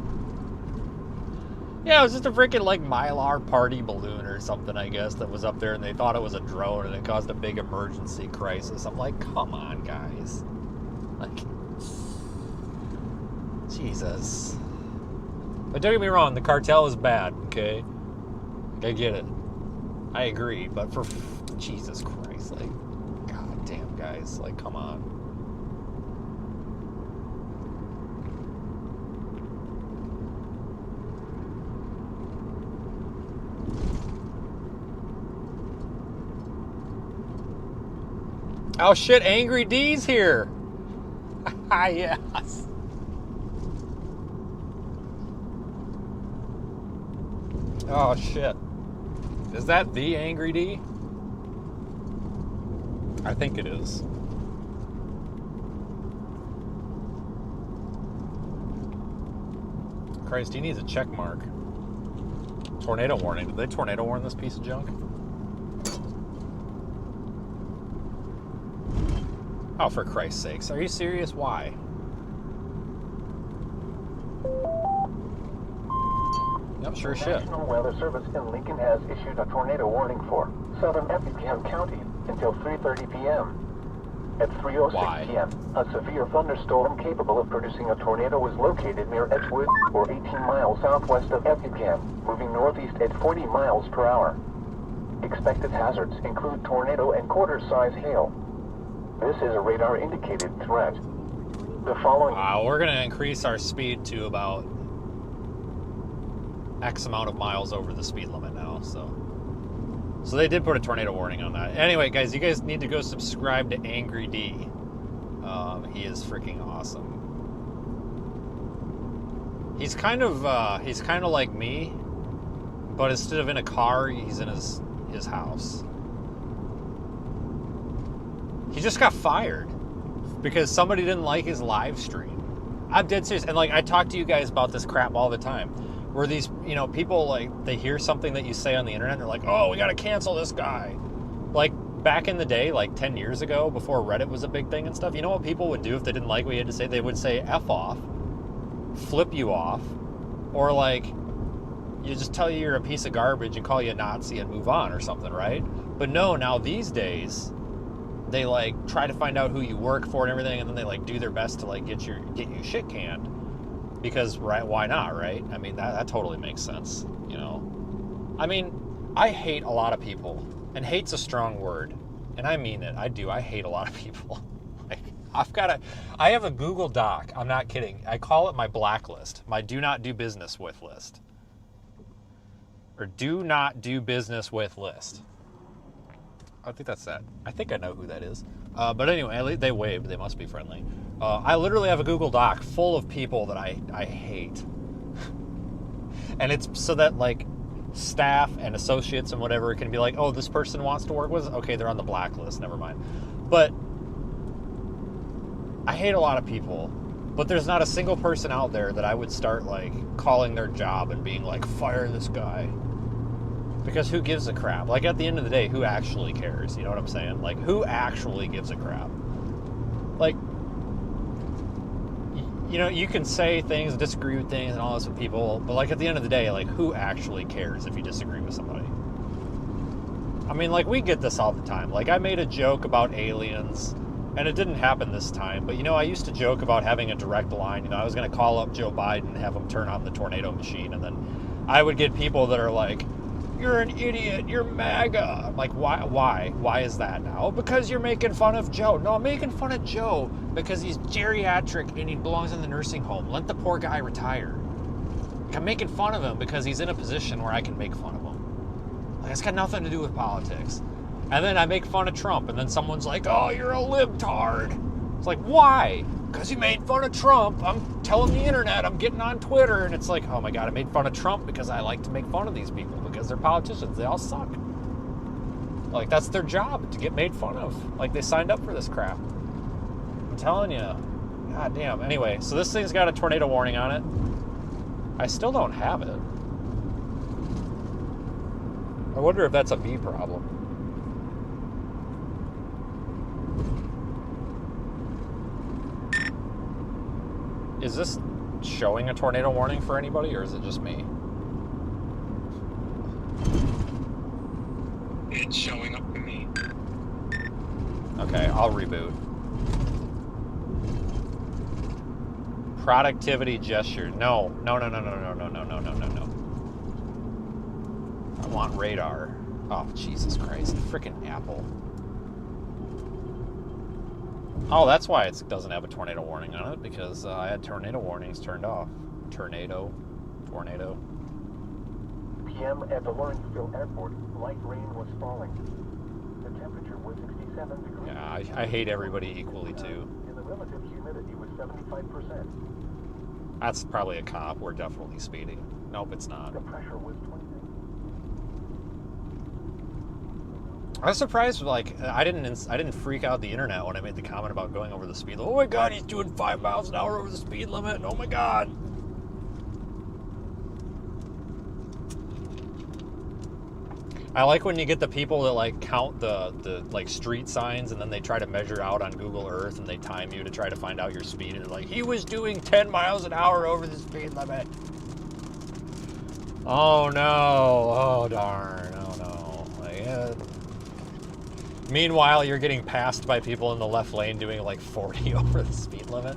Yeah, it was just a freaking like Mylar party balloon or something, I guess, that was up there, and they thought it was a drone, and it caused a big emergency crisis. I'm like, come on, guys. Like, Jesus. But don't get me wrong, the cartel is bad, okay? I get it. I agree, but for Jesus Christ, like, god damn, guys, like, come on. Oh shit, Angry D's here. Yes. Oh shit. Is that the Angry D? I think it is. Christ, he needs a check mark. Tornado warning. Did they tornado warn this piece of junk? Oh, for Christ's sakes. Are you serious? Why? Yep, sure as shit. The National Weather Service in Lincoln has issued a tornado warning for southern Effingham County until 3:30 p.m. At 3:06 p.m., a severe thunderstorm capable of producing a tornado was located near Edgewood, or 18 miles southwest of Effingham, moving northeast at 40 miles per hour. Expected hazards include tornado and quarter-size hail. This is a radar-indicated threat. The following... We're going to increase our speed to about X amount of miles over the speed limit now, so they did put a tornado warning on that. Anyway, guys, you guys need to go subscribe to Angry D. He is freaking awesome. He's kind of like me, but instead of in a car, he's in his house. He just got fired because somebody didn't like his live stream. I'm dead serious. And like, I talk to you guys about this crap all the time, where these, people, like, they hear something that you say on the internet and they're like, oh, we got to cancel this guy. Like, back in the day, like 10 years ago, before Reddit was a big thing and stuff, you know what people would do if they didn't like what you had to say? They would say F off, flip you off, or like, you just tell you you're a piece of garbage and call you a Nazi and move on or something, right? But no, now these days, they like try to find out who you work for and everything, and then they like do their best to like get you shit canned. Because, right, why not, right? I mean, that totally makes sense, I mean, I hate a lot of people, and hate's a strong word, and I mean it. I do. I hate a lot of people. Like, I have a Google Doc. I'm not kidding. I call it my blacklist, my do not do business with list. Or do not do business with list. I think that's that. I think I know who that is. But anyway, they waved. They must be friendly. I literally have a Google Doc full of people that I hate. And it's so that, like, staff and associates and whatever can be like, oh, this person wants to work with us? Okay, they're on the blacklist. Never mind. But I hate a lot of people. But there's not a single person out there that I would start, like, calling their job and being like, fire this guy. Because who gives a crap? Like, at the end of the day, who actually cares? You know what I'm saying? Like, who actually gives a crap? Like, you can say things, disagree with things and all this with people, but, like, at the end of the day, like, who actually cares if you disagree with somebody? I mean, like, we get this all the time. Like, I made a joke about aliens, and it didn't happen this time, but, I used to joke about having a direct line. I was going to call up Joe Biden and have him turn on the tornado machine, and then I would get people that are like, you're an idiot, you're MAGA. I'm like, why? Why is that now? Because you're making fun of Joe. No, I'm making fun of Joe because he's geriatric and he belongs in the nursing home. Let the poor guy retire. Like, I'm making fun of him because he's in a position where I can make fun of him. Like, it's got nothing to do with politics. And then I make fun of Trump, and then someone's like, oh, you're a libtard. It's like, why? Because you made fun of Trump. I'm telling the internet, I'm getting on Twitter, and it's like, oh my God, I made fun of Trump because I like to make fun of these people because they're politicians. They all suck. Like, that's their job, to get made fun of. Like, they signed up for this crap. I'm telling you. God damn. Anyway, so this thing's got a tornado warning on it. I still don't have it. I wonder if that's a me problem. Is this showing a tornado warning for anybody, or is it just me? It's showing up for me. Okay, I'll reboot. Productivity gesture. No. I want radar. Oh, Jesus Christ. Freaking Apple. Oh, that's why it doesn't have a tornado warning on it, because I had tornado warnings turned off. Tornado. PM at the Lawrenceville Airport, light rain was falling. The temperature was 67 degrees. Yeah, I hate everybody equally, too. In the The relative humidity was 75%. That's probably a cop. We're definitely speeding. Nope, it's not. The pressure was 29. I was surprised. Like, I didn't freak out the internet when I made the comment about going over the speed limit. Oh my god, he's doing 5 miles an hour over the speed limit. Oh my god. I like when you get the people that like count the like street signs and then they try to measure out on Google Earth and they time you to try to find out your speed and they're like, he was doing 10 miles an hour over the speed limit. Oh no. Oh darn. Oh no. Like, meanwhile, you're getting passed by people in the left lane doing like 40 over the speed limit.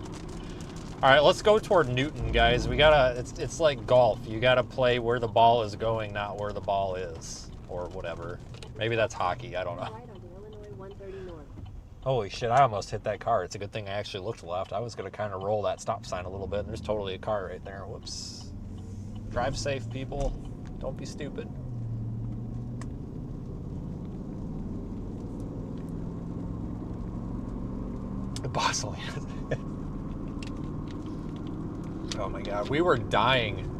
All right, let's go toward Newton, guys. We gotta, it's like golf. You gotta play where the ball is going, not where the ball is. Or whatever. Maybe that's hockey. I don't know. Holy shit, I almost hit that car. It's a good thing I actually looked left. I was going to kind of roll that stop sign a little bit, and there's totally a car right there. Whoops. Drive safe, people. Don't be stupid. Bossily. Oh my god. We were dying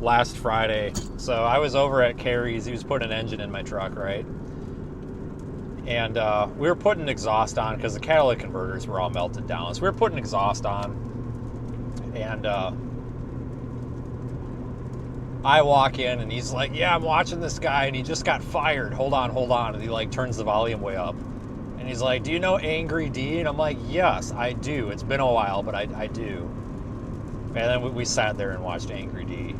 last Friday. So I was over at Carrie's. He was putting an engine in my truck, right? And we were putting exhaust on because the catalytic converters were all melted down. So we were putting exhaust on. And I walk in and he's like, yeah, I'm watching this guy and he just got fired. Hold on, hold on. And he like turns the volume way up. And he's like, do you know Angry D? And I'm like, yes, I do. It's been a while, but I do. And then we sat there and watched Angry D.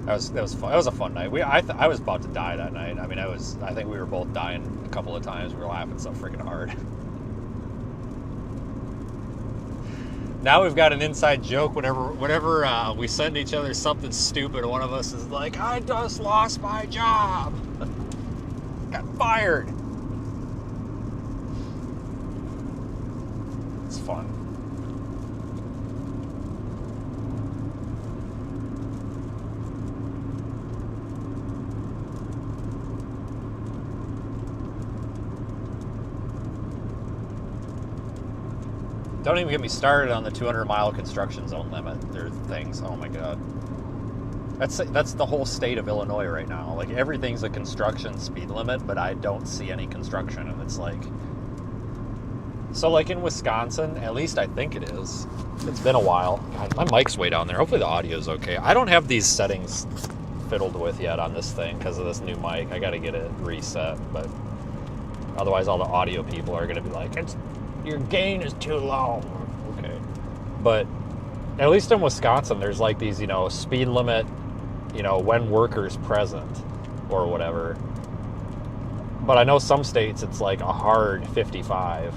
That was fun. That was a fun night. I was about to die that night. I mean, I think we were both dying a couple of times. We were laughing so freaking hard. Now we've got an inside joke. Whenever we send each other something stupid, one of us is like, "I just lost my job. Got fired." It's fun. Don't even get me started on the 200-mile construction zone limit. There's things. Oh my god. That's the whole state of Illinois right now. Like everything's a construction speed limit, but I don't see any construction, and it's like. So like in Wisconsin, at least I think it is. It's been a while. God, my mic's way down there. Hopefully the audio's okay. I don't have these settings fiddled with yet on this thing because of this new mic. I got to get it reset, but otherwise all the audio people are going to be like, your gain is too low. Okay. But at least in Wisconsin, there's like these, speed limit, when workers present or whatever. But I know some states it's like a hard 55.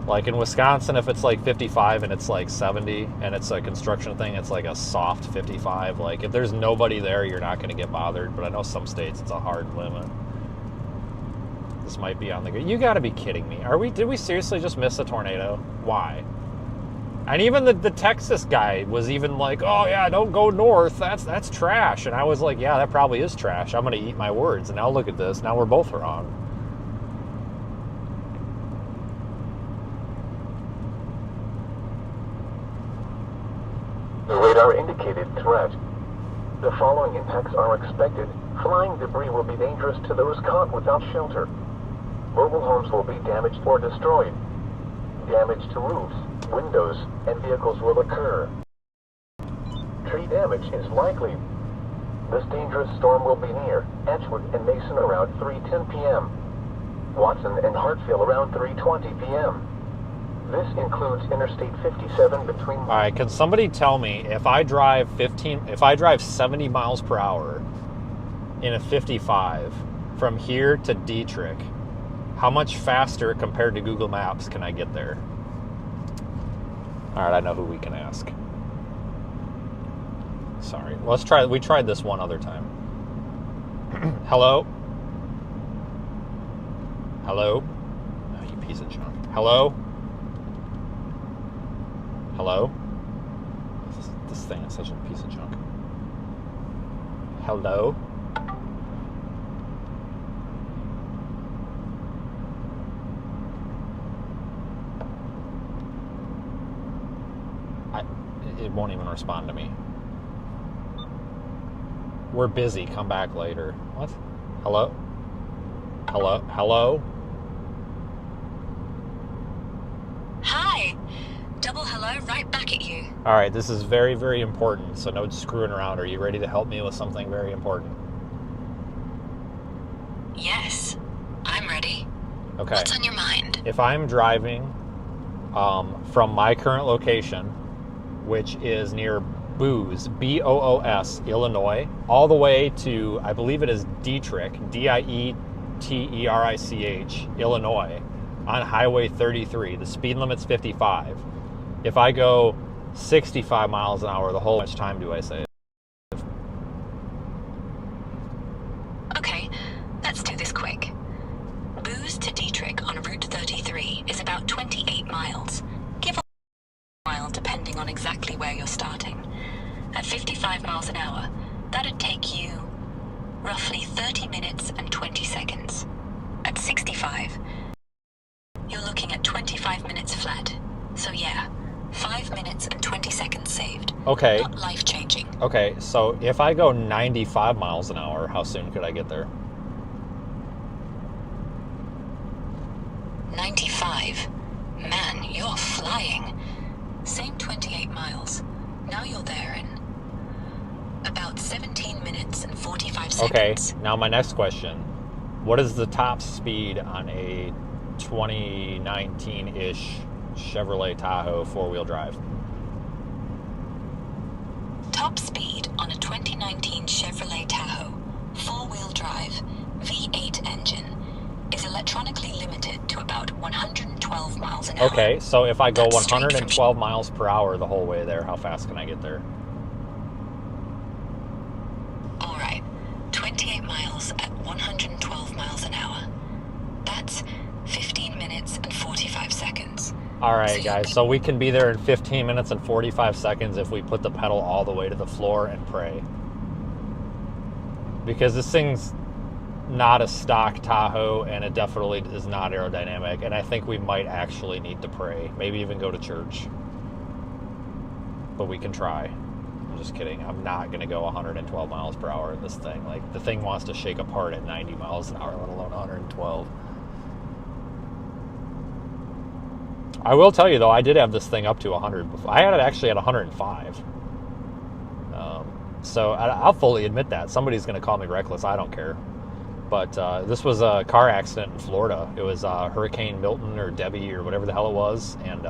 Like in Wisconsin, if it's like 55 and it's like 70 and it's a construction thing, it's like a soft 55. Like if there's nobody there, you're not going to get bothered. But I know some states it's a hard limit. This might be on the grid. You got to be kidding me. Did we seriously just miss a tornado? Why? And even the Texas guy was even like, oh yeah, don't go north. That's trash. And I was like, yeah, that probably is trash. I'm going to eat my words. And now look at this. Now we're both wrong. The radar indicated threat. The following impacts are expected. Flying debris will be dangerous to those caught without shelter. Mobile homes will be damaged or destroyed. Damage to roofs, windows, and vehicles will occur. Tree damage is likely. This dangerous storm will be near Edgewood and Mason around 3:10 p.m. Watson and Hartfield around 3:20 p.m. This includes Interstate 57 between... All right, can somebody tell me if I drive 70 miles per hour in a 55 from here to Dietrich, how much faster compared to Google Maps can I get there? All right, I know who we can ask. Sorry, we tried this one other time. Hello? Hello? Oh, you piece of junk. Hello? Hello? This thing is such a piece of junk. Hello? It won't even respond to me. We're busy. Come back later. What? Hello? Hello? Hello? Hi. Double hello right back at you. All right, this is very, very important, so no screwing around. Are you ready to help me with something very important? Yes, I'm ready. Okay. What's on your mind? If I'm driving from my current location, which is near Boos, Boos, Illinois, all the way to, I believe it is Dietrich, Dieterich, Illinois, on Highway 33. The speed limit's 55. If I go 65 miles an hour, how much time do I save? Okay, let's do this quick. Boos to Dietrich on Route 33 is about 28 miles. Give or take a mile depending on exactly where you're starting. At 55 miles an hour, that'd take you roughly 30 minutes and 20 seconds. At 65, you're looking at 25 minutes flat. So yeah, 5 minutes and 20 seconds saved. Okay. Not life-changing. Okay, so if I go 95 miles an hour, how soon could I get there? 95. Man, you're flying. Same 28 miles. Now you're there in about 17 minutes and 45 seconds. Okay, now my next question. What is the top speed on a 2019-ish Chevrolet Tahoe four-wheel drive? Top speed on a 2019 Chevrolet Tahoe, four-wheel drive, V8 engine, is electronically limited to about 112 miles an hour. Okay, so if I go That's straight from 112 miles per hour the whole way there, how fast can I get there? All right, 28 miles at 112 miles an hour. That's 15 minutes and 45 seconds. All right, guys, so we can be there in 15 minutes and 45 seconds if we put the pedal all the way to the floor and pray. Because this thing's not a stock Tahoe, and it definitely is not aerodynamic, and I think we might actually need to pray. Maybe even go to church. But we can try. I'm just kidding. I'm not going to go 112 miles per hour in this thing. Like, the thing wants to shake apart at 90 miles an hour, let alone 112. I will tell you, though, I did have this thing up to 100 before. I had it actually at 105. So I'll fully admit that. Somebody's going to call me reckless. I don't care. But this was a car accident in Florida. It was Hurricane Milton or Debbie or whatever the hell it was. And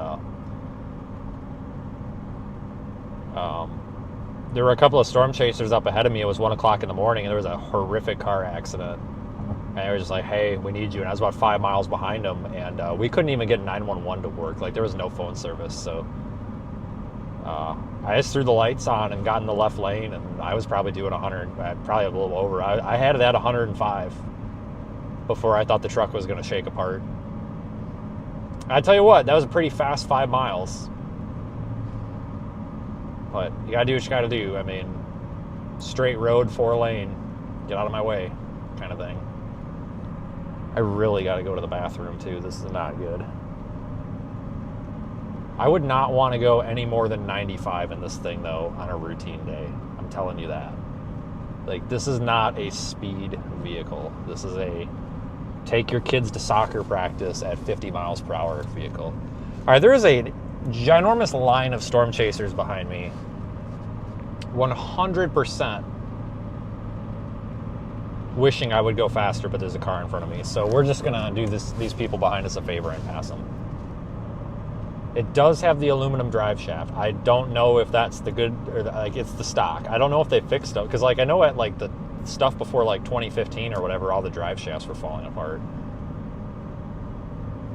there were a couple of storm chasers up ahead of me. It was 1 o'clock in the morning, and there was a horrific car accident. And they were just like, hey, we need you. And I was about 5 miles behind them, and we couldn't even get 911 to work. Like, there was no phone service. So I just threw the lights on and got in the left lane, and I was probably doing 100, probably a little over. I had it at 105 before I thought the truck was going to shake apart. I tell you what, that was a pretty fast 5 miles. But you gotta do what you gotta do. I mean, straight road, 4 lane, get out of my way, kind of thing. I really gotta go to the bathroom too. This is not good. I would not want to go any more than 95 in this thing, though, on a routine day. I'm telling you that. Like, this is not a speed vehicle. This is a take your kids to soccer practice at 50 miles per hour vehicle. All right, there is a ginormous line of storm chasers behind me. 100% wishing I would go faster, but there's a car in front of me. So we're just going to do these people behind us a favor and pass them. It does have the aluminum drive shaft. I don't know if that's the good, or like it's the stock. I don't know if they fixed it, because like I know at like the stuff before like 2015 or whatever, all the drive shafts were falling apart.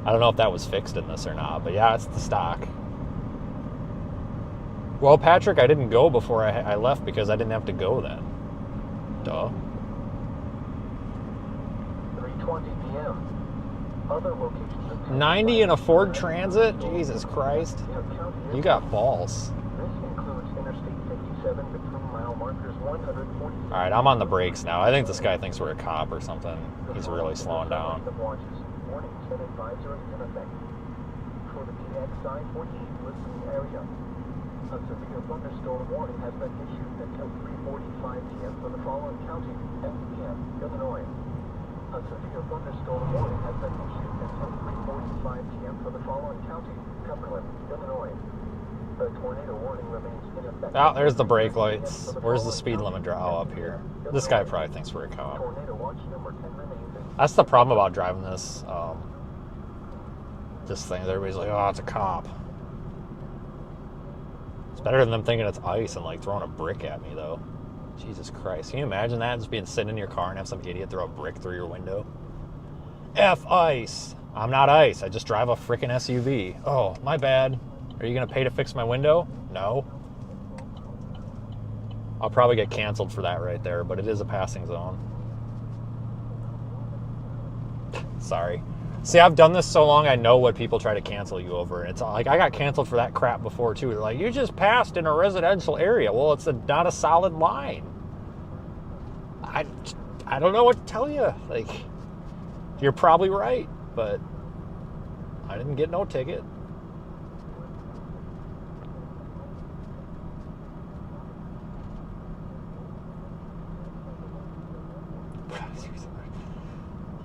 I don't know if that was fixed in this or not, but yeah, it's the stock. Well, Patrick, I didn't go before I left because I didn't have to go then. Duh. 3:20 p.m. Other locations. 90 in a Ford Transit? Jesus Christ. You got balls. This includes Interstate 57 between mile markers 140. All right, I'm on the brakes now. I think this guy thinks we're a cop or something. He's really slowing down. Warning, 10 advisory in effect. For the PX side 48 listening area. A severe thunderstorm warning has been issued until 3:45 p.m. for the following county: Effingham, Illinois. A severe thunderstorm warning has been issued until 3:45 p.m. for the following county: Cumberland, Illinois. A tornado warning remains in effect. Oh, there's the brake lights. Where's the speed limit draw? Oh, up here. This guy probably thinks we're a cop. Tornado watch number 10 remains in. That's the problem about driving this thing. Everybody's like, oh, it's a cop. It's better than them thinking it's ice and like throwing a brick at me, though. Jesus Christ. Can you imagine that? Just being sitting in your car and have some idiot throw a brick through your window? F ice. I'm not ice. I just drive a freaking SUV. Oh, my bad. Are you going to pay to fix my window? No. I'll probably get canceled for that right there, but it is a passing zone. Sorry. See, I've done this so long, I know what people try to cancel you over. And it's like, I got canceled for that crap before, too. They're like, you just passed in a residential area. Well, it's not a solid line. I don't know what to tell you. Like, you're probably right, but I didn't get no ticket.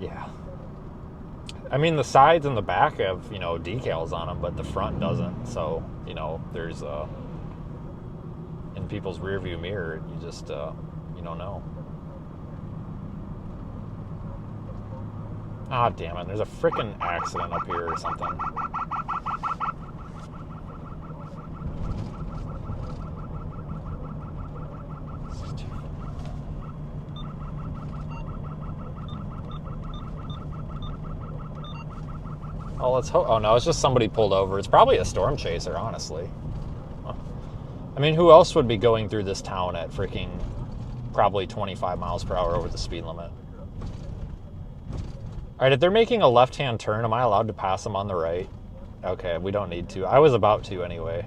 Yeah. I mean, the sides and the back have, decals on them, but the front doesn't. So, there's, in people's rearview mirror, you just, you don't know. Ah, damn it. There's a freaking accident up here or something. Oh, let's hope. Oh, no, it's just somebody pulled over. It's probably a storm chaser, honestly. I mean, who else would be going through this town at freaking probably 25 miles per hour over the speed limit? All right, if they're making a left-hand turn, am I allowed to pass them on the right? Okay, we don't need to. I was about to anyway.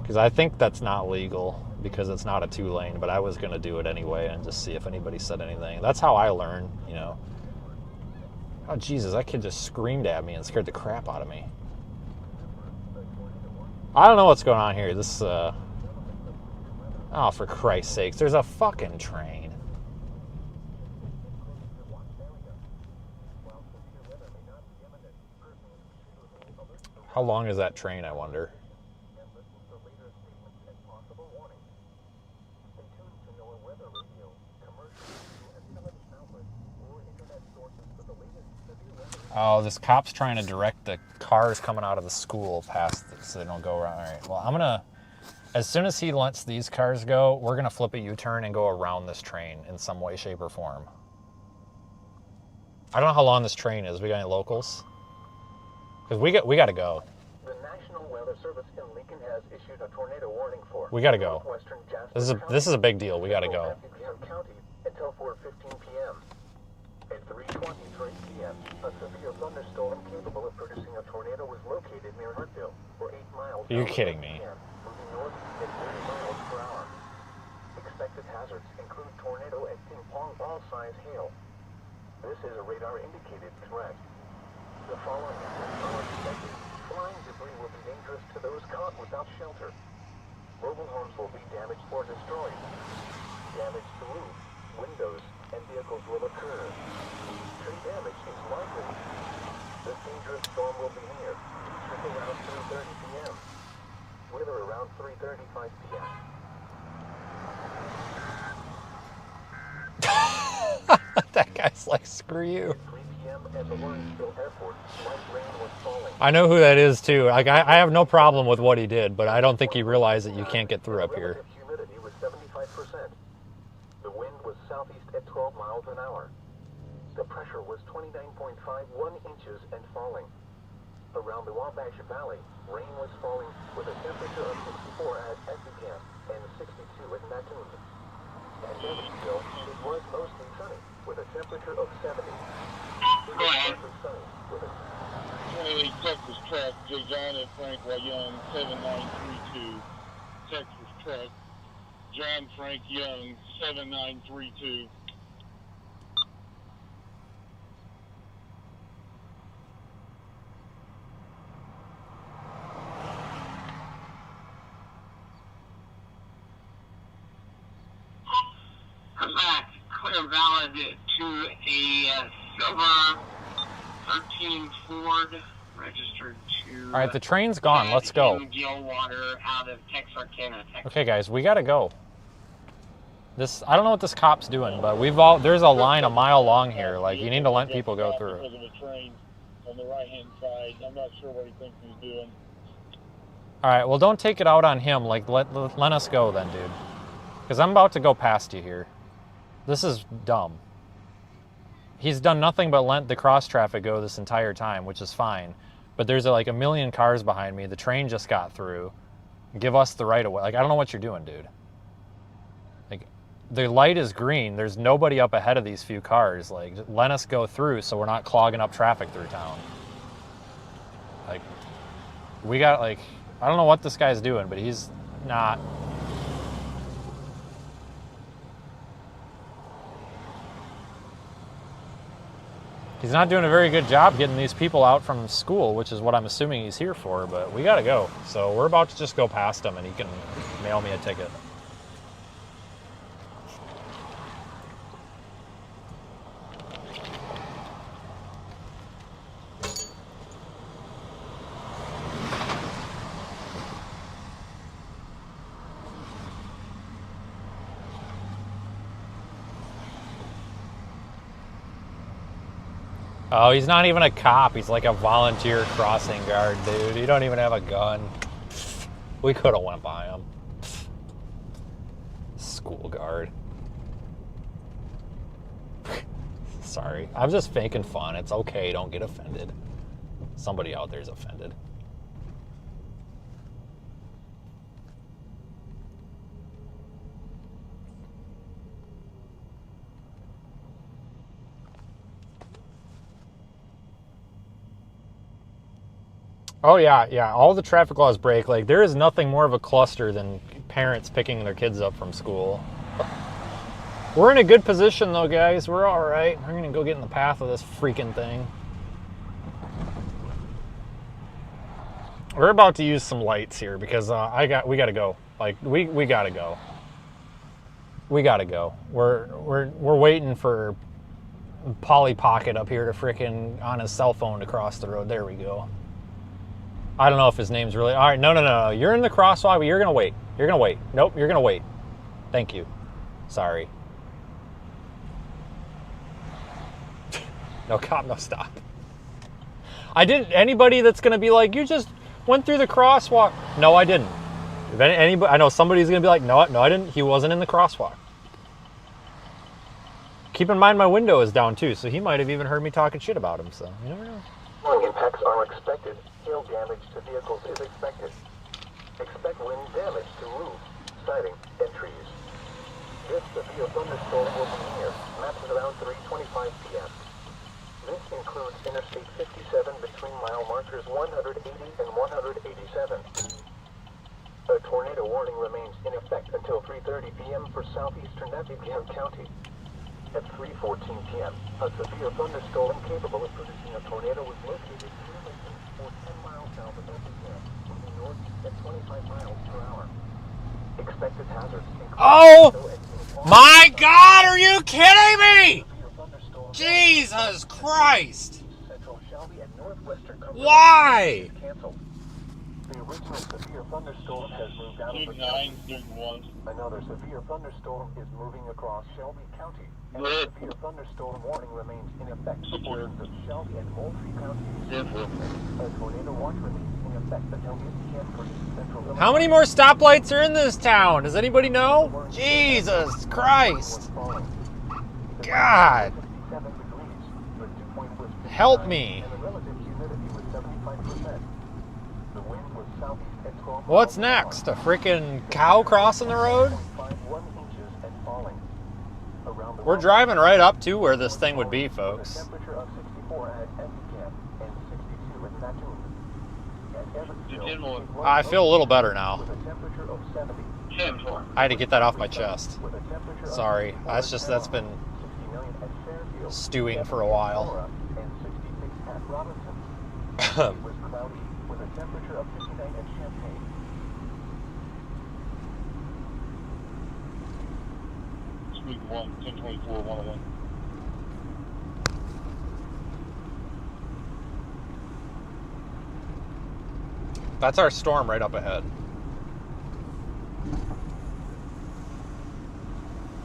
Because I think that's not legal because it's not a two-lane, but I was going to do it anyway and just see if anybody said anything. That's how I learn, Oh, Jesus, that kid just screamed at me and scared the crap out of me. I don't know what's going on here. This, oh, for Christ's sakes, there's a fucking train. How long is that train, I wonder? Oh, this cop's trying to direct the cars coming out of the school past so they don't go around. All right, well, I'm going to, as soon as he lets these cars go, we're going to flip a U-turn and go around this train in some way, shape, or form. I don't know how long this train is. We got any locals? Because we got to go. The National Weather Service in Lincoln has issued a tornado warning for We got to go. northwestern Jasper This is a big deal. We got to go. Effingham County until 4:15 p.m. At 3:23 p.m., a severe thunderstorm capable of producing a tornado was located near Hartville, or 8 miles. You're kidding me. Moving north at 30 miles per hour. Expected hazards include tornado and ping-pong ball-size hail. This is a radar-indicated threat. The following hazards are expected. Flying debris will be dangerous to those caught without shelter. Mobile homes will be damaged or destroyed. Damage to roofs, windows, and vehicles will occur. Tree damage is likely. This dangerous storm will be near Dietrich around 3:30 p.m. Wheeler around 3:35 p.m. That guy's like, screw you. At 3 p.m. at the Lawrenceville Airport, light rain was falling. I know who that is, too. Like, I have no problem with what he did, but I don't think he realized that you can't get through up here. Relative humidity was 75%. The wind was southeast at 12 miles an hour. The pressure was 29.51 inches and falling. Around the Wabash Valley, rain was falling with a temperature of 64 at Effingham and 62 at Mattoon. At Evansville, it was mostly sunny with a temperature of 70. It was partly sunny with a 28 Texas truck, J. John and Frank Young, 7932. Texas truck, John Frank Young, 7932. are valid to a silver 13 Ford registered to. All right, the train's gone. Let's go. Gilwater out of Texarkana, Texas. Okay, guys, we gotta go. I don't know what this cop's doing, but there's a line a mile long here. Like, you need to let people go through. Because of a train on the right-hand side. I'm not sure what he thinks he's doing. All right, well, don't take it out on him. Like, let us go then, dude. Because I'm about to go past you here. This is dumb. He's done nothing but let the cross traffic go this entire time, which is fine. But there's like a million cars behind me. The train just got through. Give us the right of way. Like, I don't know what you're doing, dude. Like, the light is green. There's nobody up ahead of these few cars. Like, just let us go through so we're not clogging up traffic through town. Like, we got, like, I don't know what this guy's doing, but he's not. He's not doing a very good job getting these people out from school, which is what I'm assuming he's here for, but we gotta go. So we're about to just go past him and he can mail me a ticket. Oh, he's not even a cop. He's like a volunteer crossing guard, dude. You don't even have a gun. We could have went by him. School guard. Sorry. I'm just faking fun. It's okay. Don't get offended. Somebody out there's offended. Oh yeah, all the traffic laws break. Like, there is nothing more of a cluster than parents picking their kids up from school. We're in a good position though, guys. We're all right. We're gonna go get in the path of this freaking thing. We're about to use some lights here because we gotta go. Like, we gotta go. We gotta go. We're waiting for Polly Pocket up here to frickin' on his cell phone to cross the road. There we go. I don't know if his name's really... All right, no. You're in the crosswalk, but you're going to wait. You're going to wait. Nope, you're going to wait. Thank you. Sorry. No cop, no stop. I didn't... Anybody that's going to be like, you just went through the crosswalk. No, I didn't. If anybody... I know somebody's going to be like, no, I didn't. He wasn't in the crosswalk. Keep in mind my window is down too, so he might have even heard me talking shit about him, so you never know. Wind impacts are expected. Hail damage to vehicles is expected. Expect wind damage to roofs, siding, and trees. This severe thunderstorm will be near. Maps at around 3:25 p.m. This includes Interstate 57 between mile markers 180 and 187. A tornado warning remains in effect until 3:30 p.m. for southeastern Effingham County. At 3:14 p.m., a severe thunderstorm capable of producing a tornado was located for 10 miles south of Effingham, moving north at 25 miles per hour. Expected hazards include... Oh! My God, are you kidding me? Jesus Christ! Why? The original severe thunderstorm has moved out of the county. Another severe thunderstorm is moving across Shelby County. And a severe thunderstorm warning remains in effect for portions of Shelby and Moultrie counties. A tornado watch remains in effect until it can't produce central Illinois. How many more stoplights are in this town? Does anybody know? Jesus Christ. God. Help me. What's next? A freaking cow crossing the road? We're driving right up to where this thing would be, folks. I feel a little better now. I had to get that off my chest. Sorry. That's been stewing for a while. Smooth 1, 1024, 101. That's our storm right up ahead.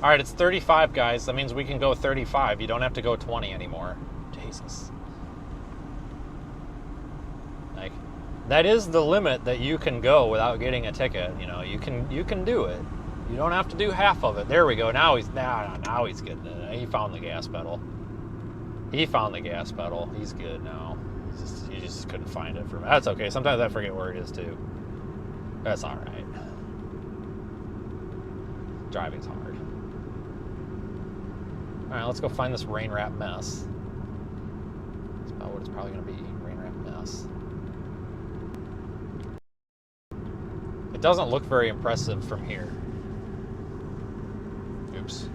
All right, it's 35, guys. That means we can go 35. You don't have to go 20 anymore. Jesus. Like, that is the limit that you can go without getting a ticket. You know, you can do it. You don't have to do half of it. There we go. Now he's getting it. He found the gas pedal. He found the gas pedal. He's good now. He just couldn't find it for me. That's okay. Sometimes I forget where it is too. That's all right. Driving's hard. All right, let's go find this rain wrap mess. That's about what it's probably going to be. Rain wrap mess. It doesn't look very impressive from here. Oops.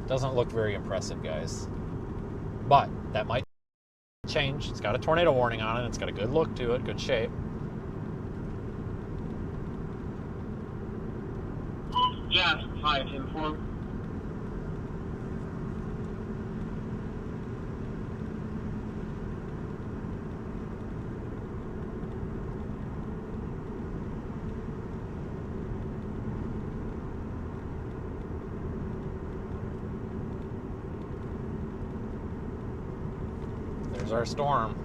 Doesn't look very impressive, guys. But that might change. It's got a tornado warning on it. It's got a good look to it, good shape. Yeah, 5, 10, There's our storm.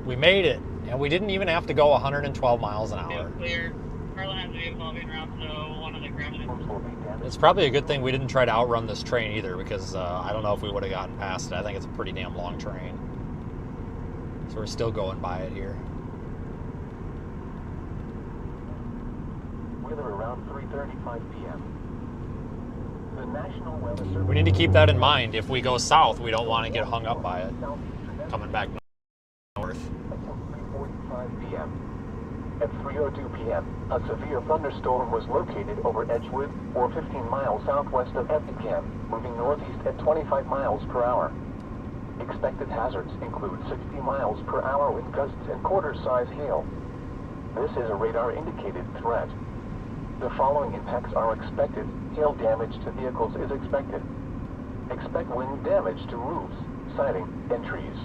We made it, and we didn't even have to go 112 miles an hour. Clear. Carla has a vehicle being around, so one of the crashes. It's probably a good thing we didn't try to outrun this train either, because I don't know if we would have gotten past it. I think it's a pretty damn long train. So we're still going by it here. Weather around 3:35 p.m. The National Weather Service. We need to keep that in mind. If we go south, we don't want to get hung up by it. Coming back north. Until 3:45 p.m. At 3:02 p.m., a severe thunderstorm was located over Edgewood, or 15 miles southwest of Effingham, moving northeast at 25 miles per hour. Expected hazards include 60 miles per hour wind gusts and quarter-size hail. This is a radar-indicated threat. The following impacts are expected. Hail damage to vehicles is expected. Expect wind damage to roofs, siding, and trees.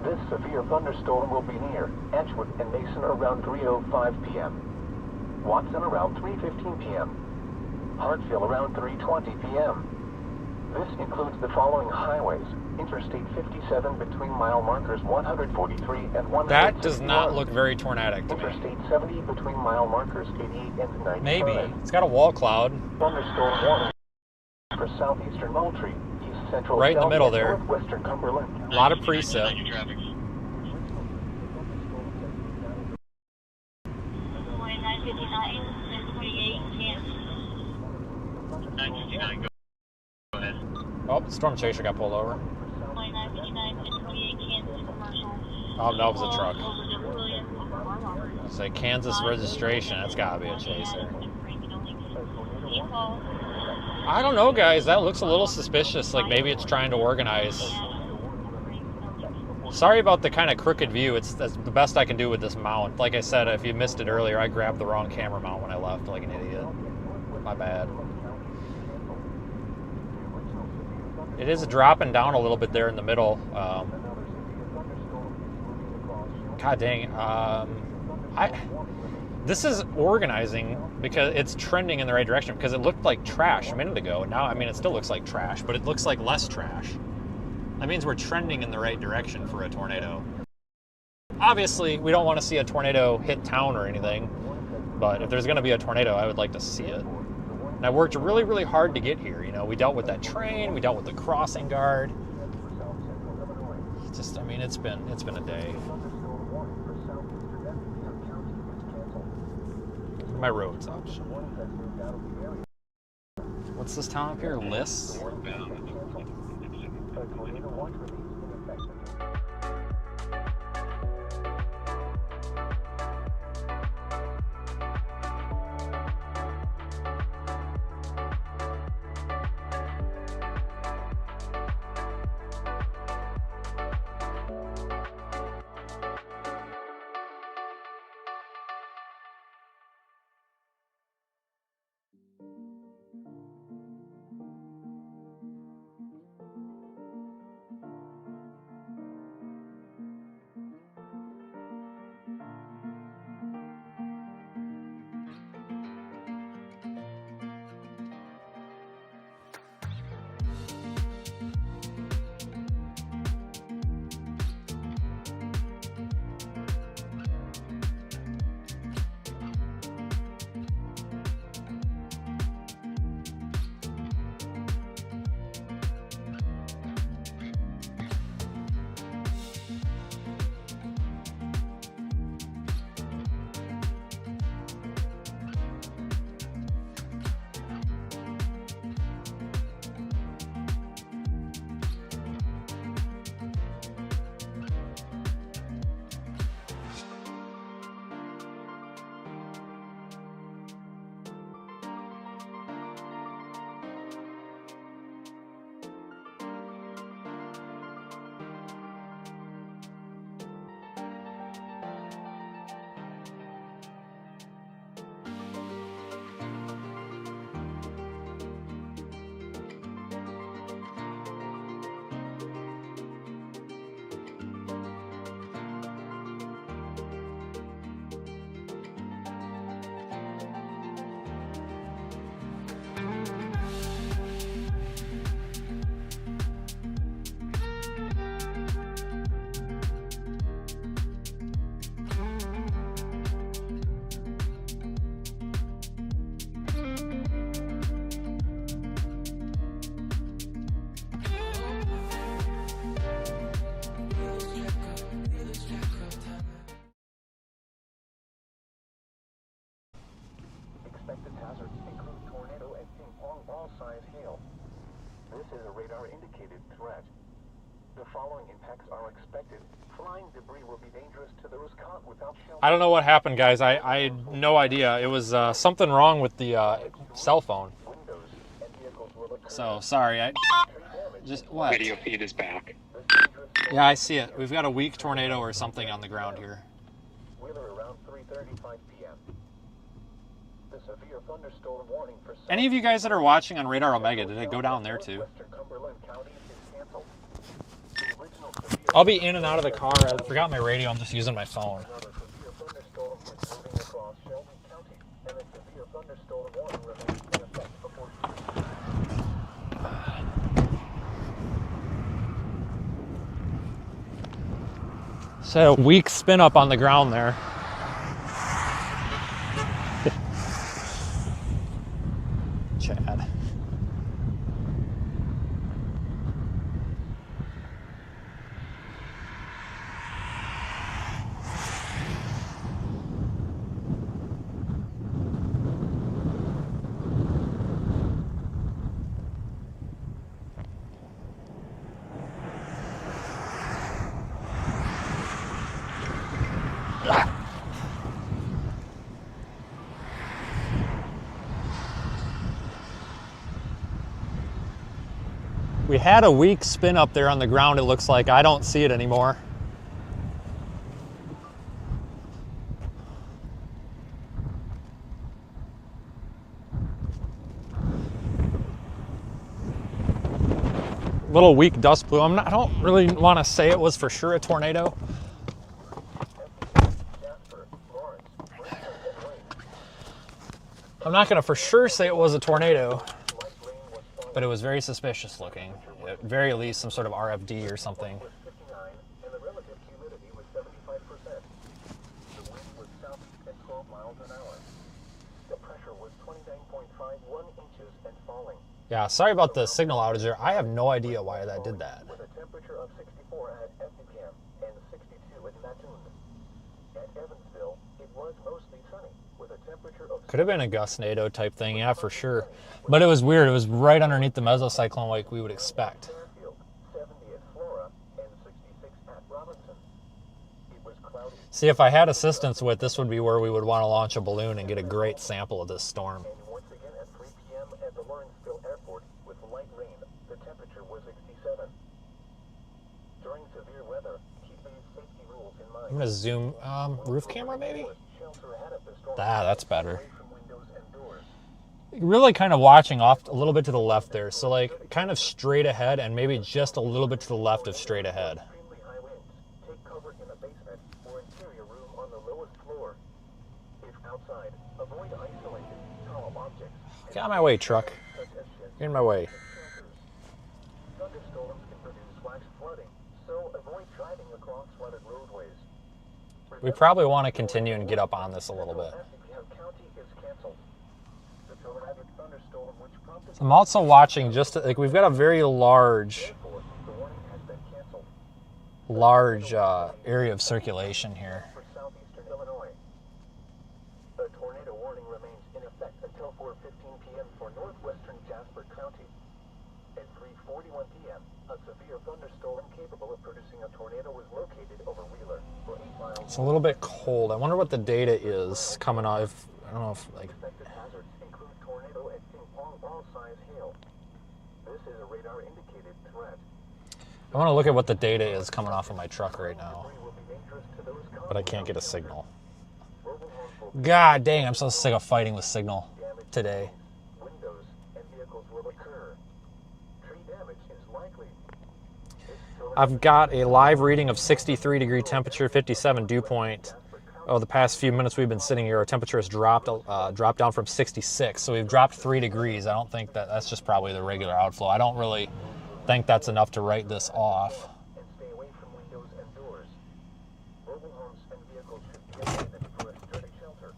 This severe thunderstorm will be near Edgewood and Mason around 3:05 p.m. Watson around 3:15 p.m. Hartsville around 3:20 p.m. This includes the following highways: Interstate 57 between mile markers 143 and 161. That does not look very tornadic to me. Interstate 70 between mile markers 88 and 95. Maybe. It's got a wall cloud. Thunderstorm warning for southeastern Moultrie, east central Right in the middle there. northwestern Cumberland. A lot of precip. Oh, the storm chaser got pulled over. Oh, no, it was a truck. It's a Kansas registration. That's gotta be a chaser. I don't know, guys. That looks a little suspicious. Like maybe it's trying to organize. Sorry about the kind of crooked view. That's the best I can do with this mount. Like I said, if you missed it earlier, I grabbed the wrong camera mount when I left like an idiot. My bad. It is dropping down a little bit there in the middle. God dang. This is organizing because it's trending in the right direction, because it looked like trash a minute ago. Now, I mean, it still looks like trash, but it looks like less trash. That means we're trending in the right direction for a tornado. Obviously, we don't want to see a tornado hit town or anything, but if there's going to be a tornado, I would like to see it. And I worked really, really hard to get here. You know, we dealt with that train, we dealt with the crossing guard. Just, I mean, it's been a day. My road's up. What's this town up here? Liss? radar indicated threat. The following impacts are expected. Flying debris will be dangerous to those caught without shelter. I don't know what happened, guys. I had no idea. It was something wrong with the cell phone. So, sorry. I just, what? Video feed is back. Yeah, I see it. We've got a weak tornado or something on the ground here. Wheeler around 3:35 p.m. The severe thunderstorm warning for Any of you guys that are watching on Radar Omega, did it go down there too? Western Cumberland County is canceled. The original I'll be in and out of the car. I forgot my radio. I'm just using my phone. another severe thunderstorm is moving across Shelby County, and a severe thunderstorm warning remains in effect before. So, a weak spin up on the ground there. Chad. We had a weak spin up there on the ground, it looks like. I don't see it anymore. Little weak dust plume. I don't really want to say it was for sure a tornado. I'm not going to for sure say it was a tornado, but it was very suspicious looking. At very least some sort of RFD or something. And the relative humidity was 75%. The wind was southeast at 12 miles an hour. The pressure was 29.51 inches and falling. Yeah, sorry about the signal outage there. I have no idea why that did that. With a temperature of 64 at Effingham and 62 at Mattoon. At Evansville, it was mostly sunny, with a temperature of... Could have been a gustnado type thing, yeah, for sure. But it was weird. It was right underneath the mesocyclone like we would expect. 70 at Flora and 66 at Robinson. It was cloudy. See, if I had assistance with, this would be where we would want to launch a balloon and get a great sample of this storm. And once again at 3 p.m. at the Lawrenceville Airport with light rain, the temperature was 67. During severe weather, keep these safety rules in mind. I'm going to zoom, roof camera maybe? Shelter ahead of the storm. That's better. Away from windows and doors. Really kind of watching off a little bit to the left there. So like kind of straight ahead and maybe just a little bit to the left of straight ahead. Extremely high winds. Take cover in the basement or interior room on the lowest floor. If outside, avoid isolated, tall objects. Get out of my way, truck. Such as sheds Get in my way. and shelters. Thunderstorms can produce flash flooding, so avoid driving across flooded roadways. We probably want to continue and get up on this a little bit. Effingham County is canceled. The telemetric thunderstorm which prompted I'm also watching just, like we've got a very large the warning has been canceled. area of circulation here. For southeastern Illinois. A tornado warning remains in effect until 4:15 p.m. for northwestern Jasper County. At 3:41 p.m., a severe thunderstorm capable of producing a tornado was located over Wheeler for 8 miles. It's a little bit cold. I wonder what the data is coming off. I don't know if like Expected hazards include tornado and all-size hail. This is a radar indicated threat. I want to look at what the data is coming off of my truck right now, Debris will be dangerous to those caught but I can't get a signal. mobile homes will God dang, I'm so sick of fighting with signal damage today. windows and vehicles will occur. Tree damage is likely. This I've got a live reading of 63 degree temperature, 57 dew point. Oh, the past few minutes we've been sitting here, our temperature has dropped down from 66, so we've dropped 3 degrees. I don't think that's just probably the regular outflow. I don't really think that's enough to write this off. and stay away from windows and doors. Mobile homes and vehicles should be abandoned for a sturdy shelter.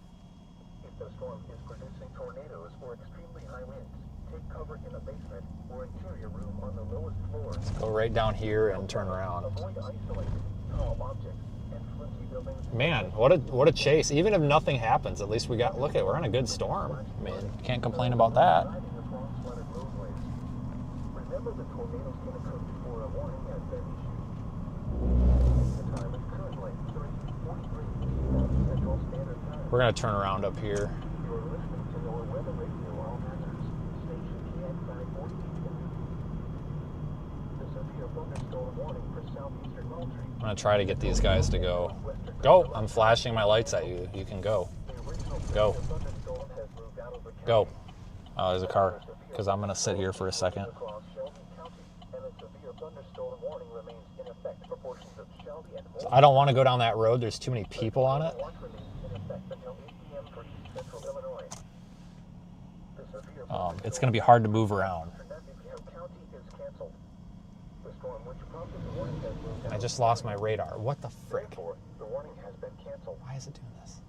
If the storm is producing tornadoes or extremely high winds, take cover in a basement or interior room on the lowest floor. Go right down here and turn around. Avoid isolated, tall objects and flimsy buildings. Man, what a chase. Even if nothing happens, at least we're in a good storm. I mean, can't complain about that. Driving across flooded roadways. Remember the tornado We're gonna turn around up here. You're listening to your weather radio, all hazards. Station KX940 The severe thunderstorm warning for southeastern Moultrie. I'm gonna try to get these guys to go. Go! I'm flashing my lights at you. You can go. Go. Go. Oh, there's a car. Because I'm gonna sit here for a second. I don't want to go down that road. There's too many people on it. It's going to be hard to move around. I just lost my radar. What the frick? Why is it doing this?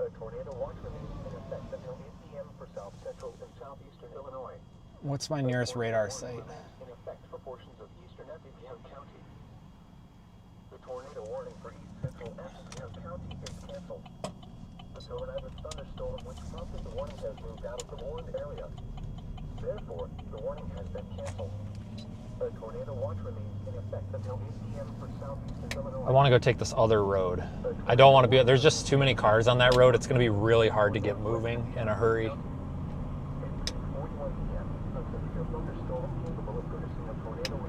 What's my nearest radar site? Tornado warning for east central Effingham County is canceled. The overnight thunderstorm which prompted the warning has moved out of the warned area. Therefore, the warning has been canceled. A tornado watch remains in effect until 8 p.m. for southeastern Illinois. I want to go take this other road. I don't want to be... There's just too many cars on that road. It's going to be really hard to get moving in a hurry.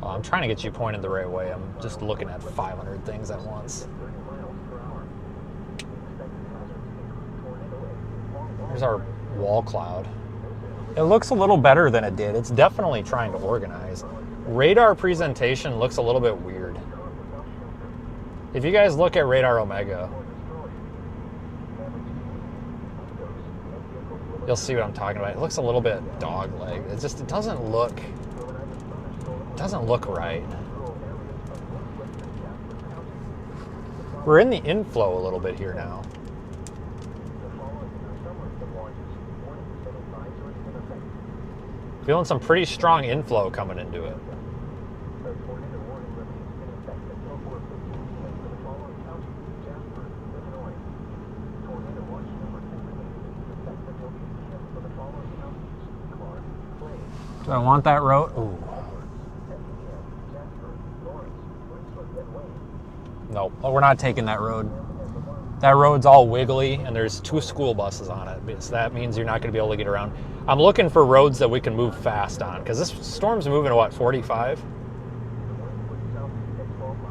I'm trying to get you pointed the right way. I'm just looking at 500 things at once. There's our wall cloud. It looks a little better than it did. It's definitely trying to organize. Radar presentation looks a little bit weird. If you guys look at Radar Omega, you'll see what I'm talking about. It looks a little bit dog-leg. It doesn't look right. We're in the inflow a little bit here now. Feeling some pretty strong inflow coming into it. Do I want that road? Ooh. No, we're not taking that road. That road's all wiggly, and there's 2 school buses on it. So that means you're not going to be able to get around. I'm looking for roads that we can move fast on, because this storm's moving at what, 45?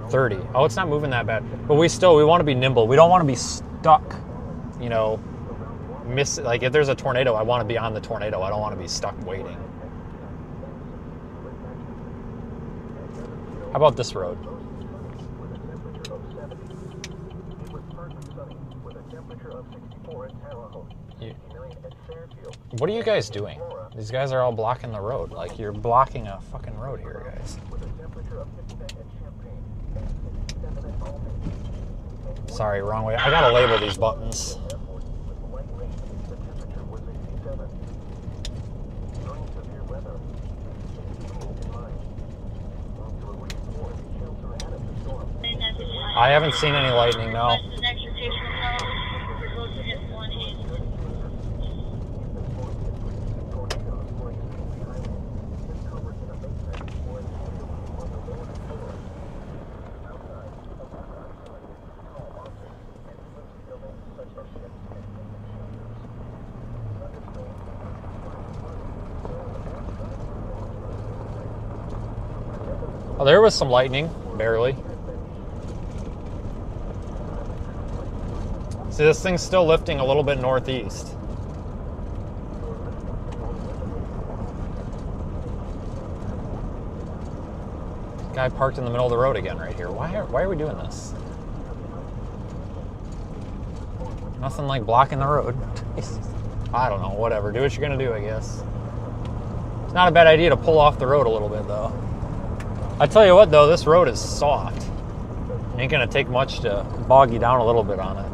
30. Oh, it's not moving that bad. But we want to be nimble. We don't want to be stuck, you know, like if there's a tornado, I want to be on the tornado. I don't want to be stuck waiting. How about this road? What are you guys doing? These guys are all blocking the road. Like, you're blocking a fucking road here, guys. Sorry, wrong way. I gotta label these buttons. I haven't seen any lightning, no. Oh, there was some lightning, barely. See, this thing's still lifting a little bit northeast. Guy parked in the middle of the road again right here. Why are we doing this? Nothing like blocking the road. I don't know, whatever. Do what you're gonna do, I guess. It's not a bad idea to pull off the road a little bit, though. I tell you what, though, this road is soft. Ain't gonna take much to bog you down a little bit on it.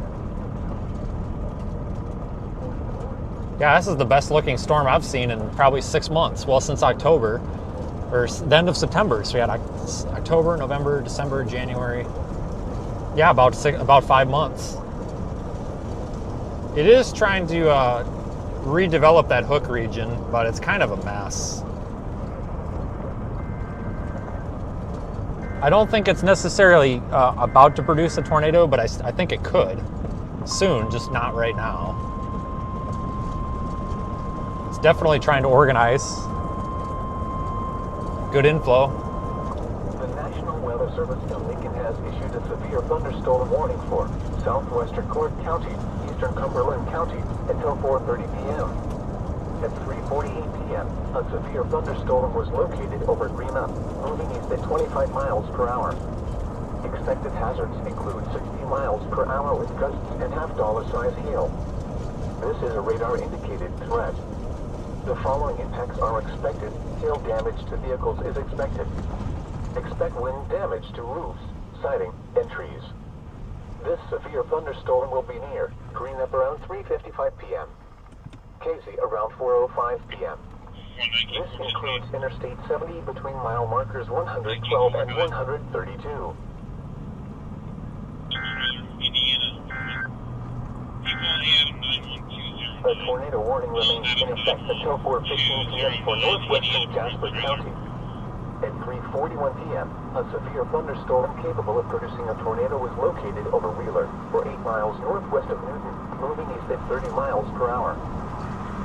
Yeah, this is the best looking storm I've seen in probably 6 months. Well, since October, or the end of September. So we had October, November, December, January. Yeah, about 5 months. It is trying to redevelop that hook region, but it's kind of a mess. I don't think it's necessarily about to produce a tornado, but I think it could soon, just not right now. definitely trying to organize. Good inflow. The National Weather Service in Lincoln has issued a severe thunderstorm warning for southwestern Clark County, eastern Cumberland County until 4:30 p.m. At 3:48 p.m., a severe thunderstorm was located over Greenup, moving east at 25 miles per hour. Expected hazards include 60 miles per hour with gusts and half-dollar-size hail. This is a radar-indicated threat. The following impacts are expected. Hail damage to vehicles is expected. Expect wind damage to roofs, siding, and trees. This severe thunderstorm will be near Greenup around 3:55 p.m. Casey around 4:05 p.m. This includes Interstate 70 between mile markers 112 and 132. A tornado warning remains in effect until 4:15 p.m. for northwestern Jasper County. At 3:41 p.m., a severe thunderstorm capable of producing a tornado was located over Wheeler, or 8 miles northwest of Newton, moving east at 30 miles per hour.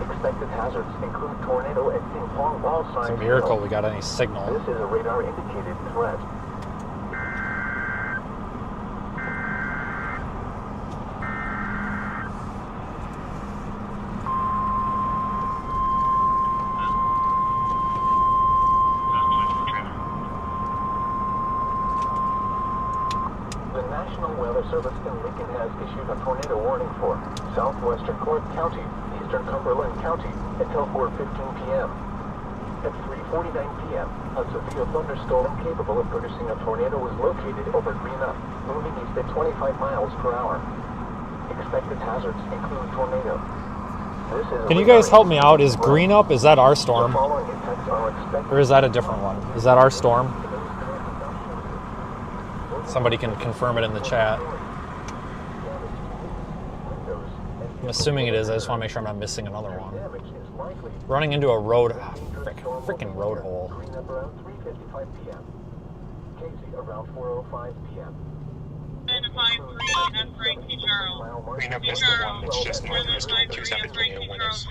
Expected hazards include tornado and ping-pong ball size. It's a miracle we got any signal. This is a radar-indicated threat. The National Weather Service in Lincoln has issued a tornado warning for southwestern Clark County, eastern Cumberland County until 4:15 p.m. At 3:49 p.m., a severe thunderstorm capable of producing a tornado was located over Greenup, moving east at 25 miles per hour. Expected hazards include tornado. This is Can you guys help me out? Is Greenup, is that our storm? The following impacts are expected. Or is that a different one? Is that our storm? Somebody can confirm it in the chat. I'm assuming it is. I just want to make sure I'm not missing another one. Running into a road, freaking road hole. Around 3:55 p.m. Casey around 4:05 p.m. Greenup is the one that's just northwest of 270 when it's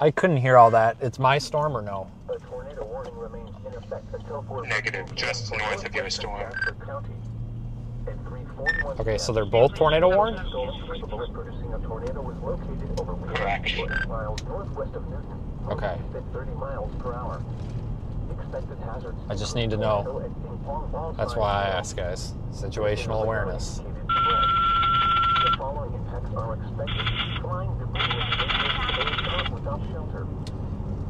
I couldn't hear all that. It's my storm or no? A tornado warning remains in effect until 4:00. negative, just north of your storm. Okay, so they're both tornado warned? Correct. Okay. I just need to know. That's why I ask, guys. Situational awareness. The following impacts are expected. Flying debris without shelter.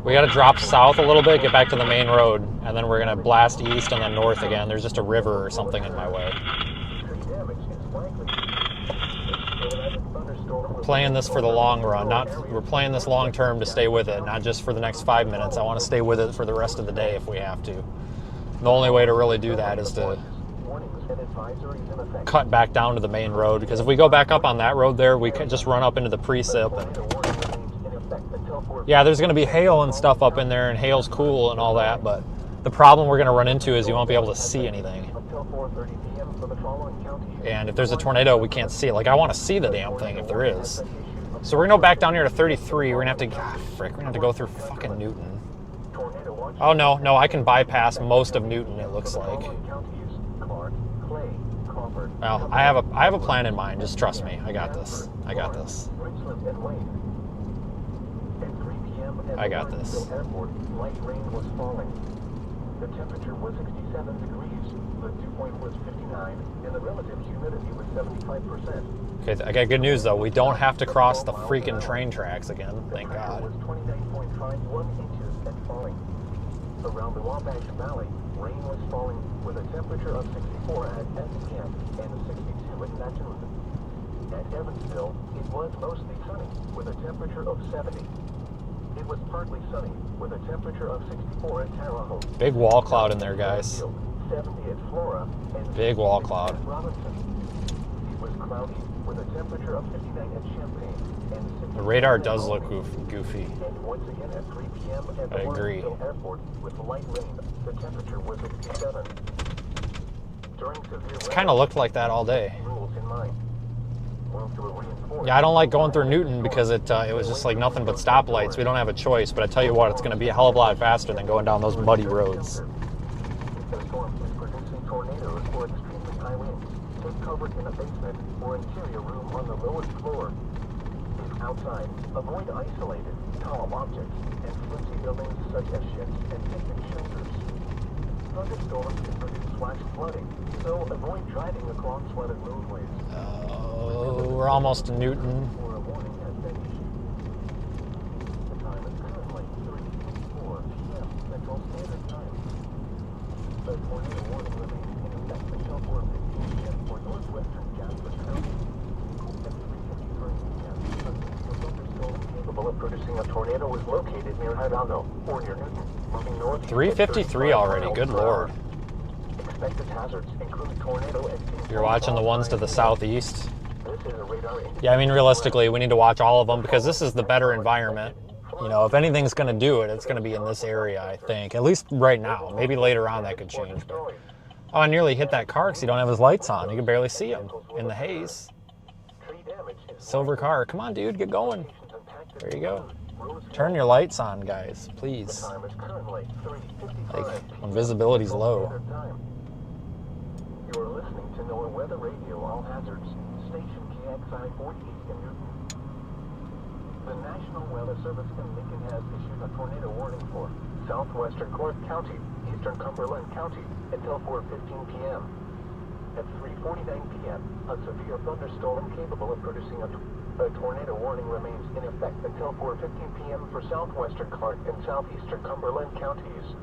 We gotta drop south a little bit, get back to the main road, and then we're gonna blast east and then north again. There's just a river or something in my way. We're playing this for the long run, we're playing this long term to stay with it, not just for the next 5 minutes. I want to stay with it for the rest of the day if we have to. The only way to really do that is to cut back down to the main road, because if we go back up on that road there, we can just run up into the precip. And yeah, there's going to be hail and stuff up in there, and hail's cool and all that, but the problem we're going to run into is you won't be able to see anything. And if there's a tornado, we can't see it. Like, I want to see the damn thing if there is. So we're going to go back down here to 33. We're going to have to, we're going to have to go through fucking Newton. Oh, no, I can bypass most of Newton, it looks like. Well, I have a plan in mind. Just trust me. I got this. I got this. I got this. Light rain was falling. The temperature was 67 degrees. The dew point was 59, and the relative humidity was 75%. Okay, I got good news though. We don't have to cross the freaking train tracks again. Thank God. Was 29.51 inches and falling. Around the Wabash Valley, rain was falling with a temperature of 64 at Effingham and 62 at Mattoon. At Evansville, it was mostly sunny with a temperature of 70. It was partly sunny with a temperature of 64 at Terre Haute. Big wall cloud in there, guys. 70 at Flora and big wall cloud. At Robinson. It was cloudy with a temperature of 59 at Champaign and 60. The radar does look goofy. And once again at 3 p.m. at the I agree. Airport with light rain, the temperature was 67. During severe It's kind of looked like that all day. Rules in mind. Yeah, I don't like going through Newton because it was just like nothing but stoplights. We don't have a choice, but I tell you what, it's going to be a hell of a lot faster than going down those muddy roads. The storm is producing tornadoes or extremely high winds. Take cover in a basement or interior room on the lowest floor. If outside, avoid isolated, tall objects and flimsy buildings such as sheds and picnic shelters. Thunderstorms can produce flash flooding, so avoid driving across flooded roadways. Oh, we're almost to Newton. Or a warning has been issued. The time is currently 3:54 p.m. Central Standard Time. The tornado warning remains in effect until 4:15 p.m. for northwestern Jasper County. At 3:53 p.m., a thunderstorm capable of producing a tornado was located near Hidalgo or near Newton, moving north. 3:53 already. Good lord. Expected hazards include tornado and You're watching the ones to the southeast. This is a radar indicator. Yeah, I mean, realistically, we need to watch all of them because this is the better environment. You know, if anything's going to do it, it's going to be in this area, I think. At least right now. Maybe later on that could change. But... Oh, I nearly hit that car because you don't have his lights on. You can barely see him in the haze. Silver car. Come on, dude. Get going. There you go. Turn your lights on, guys, please. Like, when visibility's low. You're listening to NOAA Weather Radio, all hazards. Station KXI 48 in Newton. The National Weather Service in Lincoln has issued a tornado warning for southwestern Clark County, eastern Cumberland County, until 4:15 p.m. At 3:49 p.m., a severe thunderstorm capable of producing a tornado warning remains in effect until 4:15 p.m. for southwestern Clark and southeastern Cumberland counties.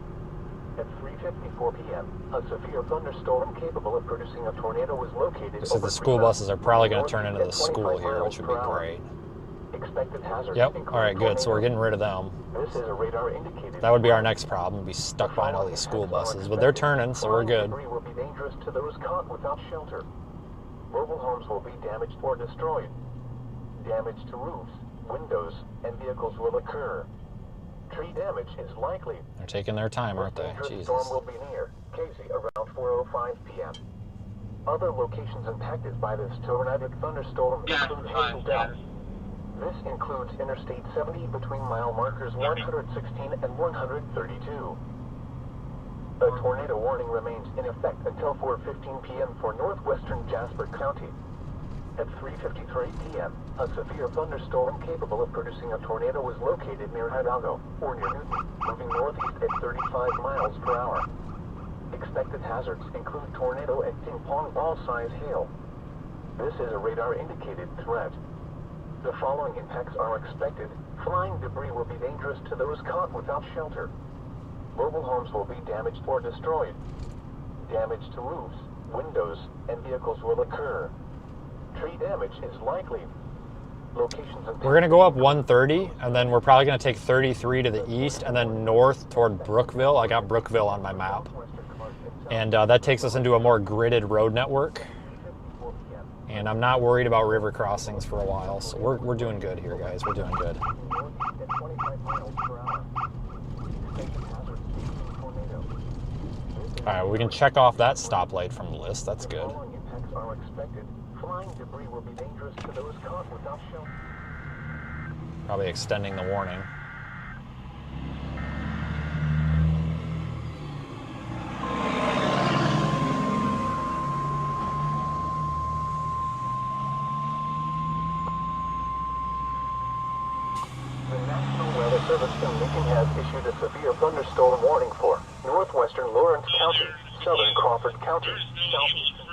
At 3:54 p.m., a severe thunderstorm capable of producing a tornado was located. So the school buses are probably going to turn into the school here, which would be great. Expected hazards. Yep. All right, good. So we're getting rid of them. This is a radar indicated. That would be our next problem, be stuck behind all these school buses. But they're turning, so we're good. Debris will be dangerous to those caught without shelter. Mobile homes will be damaged or destroyed. Damage to roofs, windows, and vehicles will occur. Tree damage is likely. They're taking their time, aren't they? Jesus. Storm will be near Casey around 4:05 p.m. Other locations impacted by this tornadic thunderstorm include Hazel Dell. This includes Interstate 70 between mile markers 116 and 132. A tornado warning remains in effect until 4:15 p.m. for northwestern Jasper County. At 3:53 p.m., a severe thunderstorm capable of producing a tornado was located near Hidalgo or near Newton, moving northeast at 35 miles per hour. Expected hazards include tornado and ping-pong ball-sized hail. This is a radar-indicated threat. The following impacts are expected. Flying debris will be dangerous to those caught without shelter. Mobile homes will be damaged or destroyed. Damage to roofs, windows, and vehicles will occur. Tree damage is likely. Locations. We're going to go up 130, and then we're probably going to take 33 to the east, and then north toward Brookville. I got Brookville on my map. And that takes us into a more gridded road network. And I'm not worried about river crossings for a while, so we're doing good here, guys. We're doing good. All right, we can check off that stoplight from the list. That's good. Flying debris will be dangerous to those caught without shelter. Probably extending the warning. The National Weather Service in Lincoln has issued a severe thunderstorm warning for northwestern Lawrence County, southern Crawford County, southeastern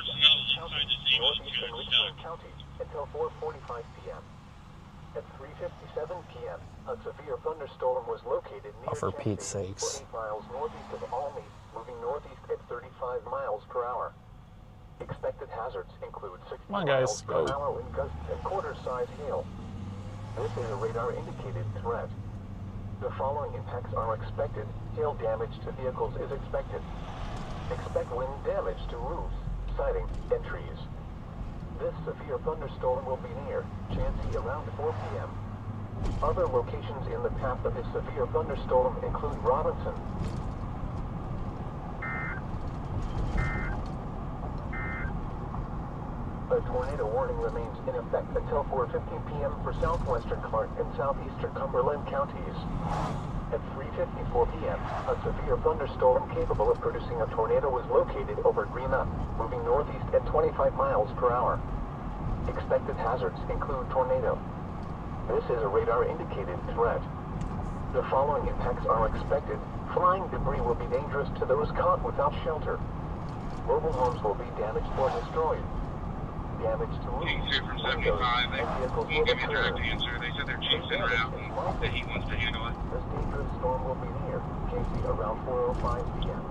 northeastern Richland County until 4:45 p.m. At 3:57 p.m., a severe thunderstorm was located near Oh, for Pete's sakes. 8 miles northeast of Almy, moving northeast at 35 miles per hour. Expected hazards include 60 Come on, guys, miles per go. hour wind gusts and quarter-size hail. This is a radar-indicated threat. The following impacts are expected. Hail damage to vehicles is expected. Expect wind damage to roofs, siding, and trees. This severe thunderstorm will be near Chansey around 4 p.m. Other locations in the path of this severe thunderstorm include Robinson, a tornado tornado warning remains in effect until 4:15 p.m. for southwestern Clark and southeastern Cumberland counties. At 3:54 p.m., a severe thunderstorm capable of producing a tornado was located over Greenup, moving northeast at 25 miles per hour. Expected hazards include tornado. This is a radar-indicated threat. The following impacts are expected. Flying debris will be dangerous to those caught without shelter. Mobile homes will be damaged or destroyed. Damage to roofs, from windows, 75, and vehicles they will can't give me a occur. direct answer. They said their chief's en route and that he wants to handle it. This dangerous storm will be near Casey around 4:05 p.m.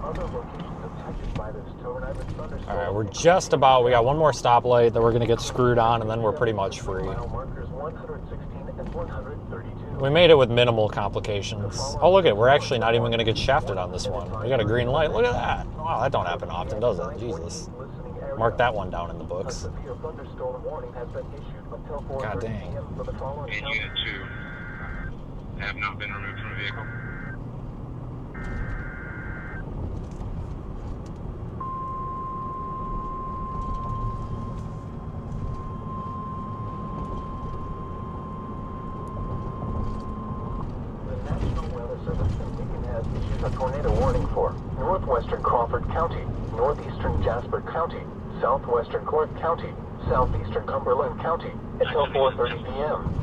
Other locations affected by this tornado thunderstorm. All right, we're just about. We got one more stoplight that we're gonna get screwed on, and then we're pretty much free. Mile markers 116 and 132. We made it with minimal complications. Oh, look at it. We're actually not even gonna get shafted on this one. We got a green light. Look at that. Wow, that don't happen often, does it? Jesus. Mark that one down in the A books. severe thunderstorm warning has been issued until 4:30 God dang. p.m. for the following And counties. Unit 2 have not been removed from the vehicle. The National Weather Service in Lincoln has issued a tornado warning for northwestern Crawford County, northeastern Jasper County, southwestern Clark County, southeastern Cumberland County, until 4:30 p.m.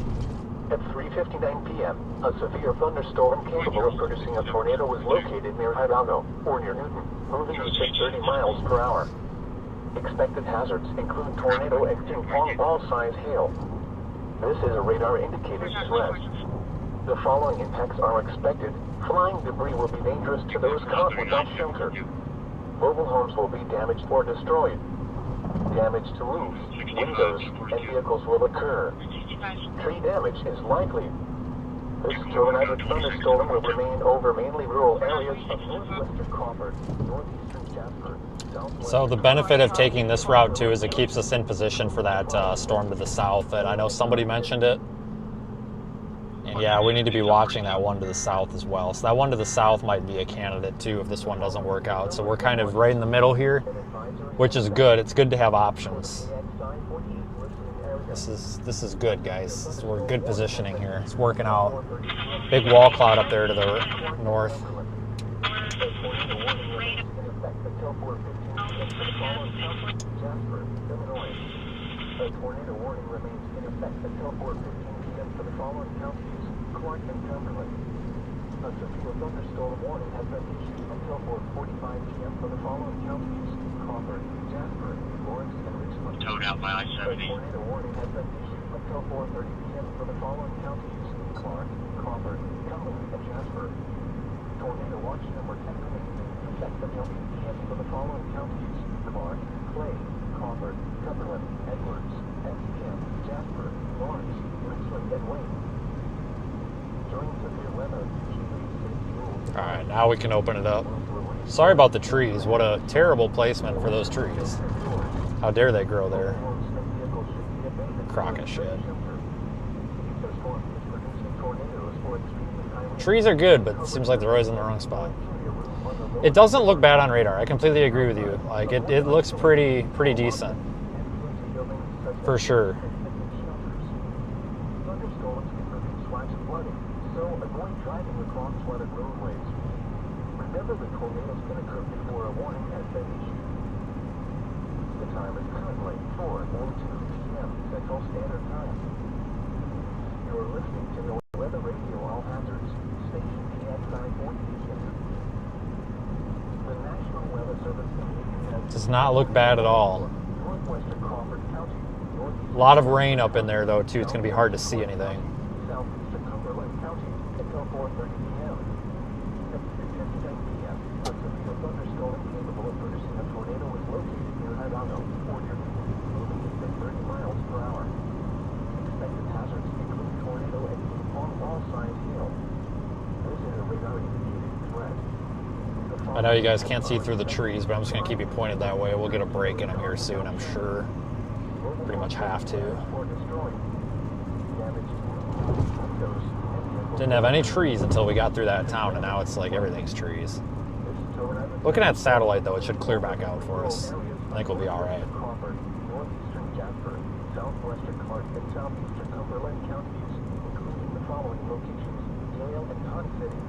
At 3:59 p.m., a severe thunderstorm capable of producing a tornado was located near Hidalgo or near Newton, moving east at 30 miles per hour. Expected hazards include tornado and ball-size hail. This is a radar-indicated threat. The following impacts are expected. Flying debris will be dangerous to those caught without shelter. Mobile homes will be damaged or destroyed. Damage to roofs, windows, and vehicles will occur. Tree damage is likely. This tornado thunderstorm will remain over mainly rural areas of northwestern Crawford, northeastern Jasper, southwestern. So the benefit of taking this route too is it keeps us in position for that storm to the south. And I know somebody mentioned it. And yeah, we need to be watching that one to the south as well. So that one to the south might be a candidate too if this one doesn't work out. So we're kind of right in the middle here, which is good. It's good to have options. This is good, guys. So we're good positioning here. It's working out. Big wall cloud up there to the north. A tornado warning remains in effect until 4:15 p.m. for the following counties: Clark and Cumberland. A severe thunderstorm warning has been issued until 4:45 p.m. for the following counties: Crawford, Jasper, Lawrence, and Richland. Towed out by A I-70. tornado warning has been issued until 4:30 p.m. for the following counties: Clark, Crawford, Cumberland, and Jasper. Tornado watch number 10 remains in effect until 8 p.m. for the following counties: Clark, Clay, Crawford, Cumberland, Edwards, Effingham, Jasper, Lawrence, Richland, and Wayne. During severe weather, keep these safety rules. All right, now we can open it up. Sorry about the trees. What a terrible placement for those trees. How dare they grow there? Crock of shit. Trees are good, but it seems like they're always in the wrong spot. It doesn't look bad on radar. I completely agree with you. Like it looks pretty decent. For sure. Thunderstorms can produce flash flooding, so avoid driving across flooded roadways. Remember, the tornadoes can occur before a warning has been issued. The time is currently 4:02 p.m. Central Standard Time. You're listening to the Weather Radio All Hazards, station PXI 14. The National Weather Service has Does not look bad at all. northwestern Crawford County, northeastern A lot of rain up in there though too. It's gonna be hard to see anything. southeastern Cumberland County until 4:30 p.m. At 3:59 p.m., a severe thunderstorm capable of producing a tornado was located near Hidalgo, or near Newton, moving east at 30 miles per hour. Expected hazards include tornado and ball-size hail. This is a radar-indicated threat. I know you guys can't see through the trees, but I'm just gonna keep you pointed that way. We'll get a break in them here soon, I'm sure. Pretty much have to. Didn't have any trees until we got through that town, and now it's like everything's trees. Looking at satellite though, it should clear back out for us. I think we'll be all right. southwestern Clark and southeastern Cumberland counties, including the following locations: Yale and Con City.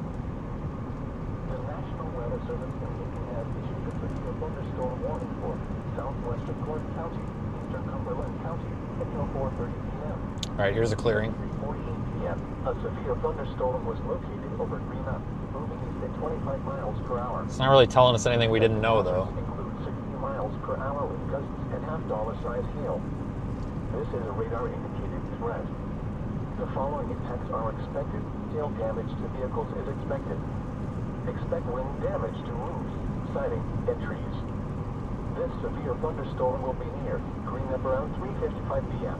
The National Weather Service in Lincoln has issued a severe thunderstorm warning for southwestern Clark County, eastern Cumberland County, until 4:30 p.m. All right, here's a clearing. 3:48 p.m. A severe thunderstorm was located over Green Up, moving east at 25 miles per hour. It's not really telling us anything we didn't know, though. Include 60 miles per hour with gusts and half-dollar-size hail. This is a radar-indicated threat. The following impacts are expected. Hail damage to vehicles is expected. Expect wind damage to roofs, siding, and trees. This severe thunderstorm will be near Green Up around 3:55 p.m.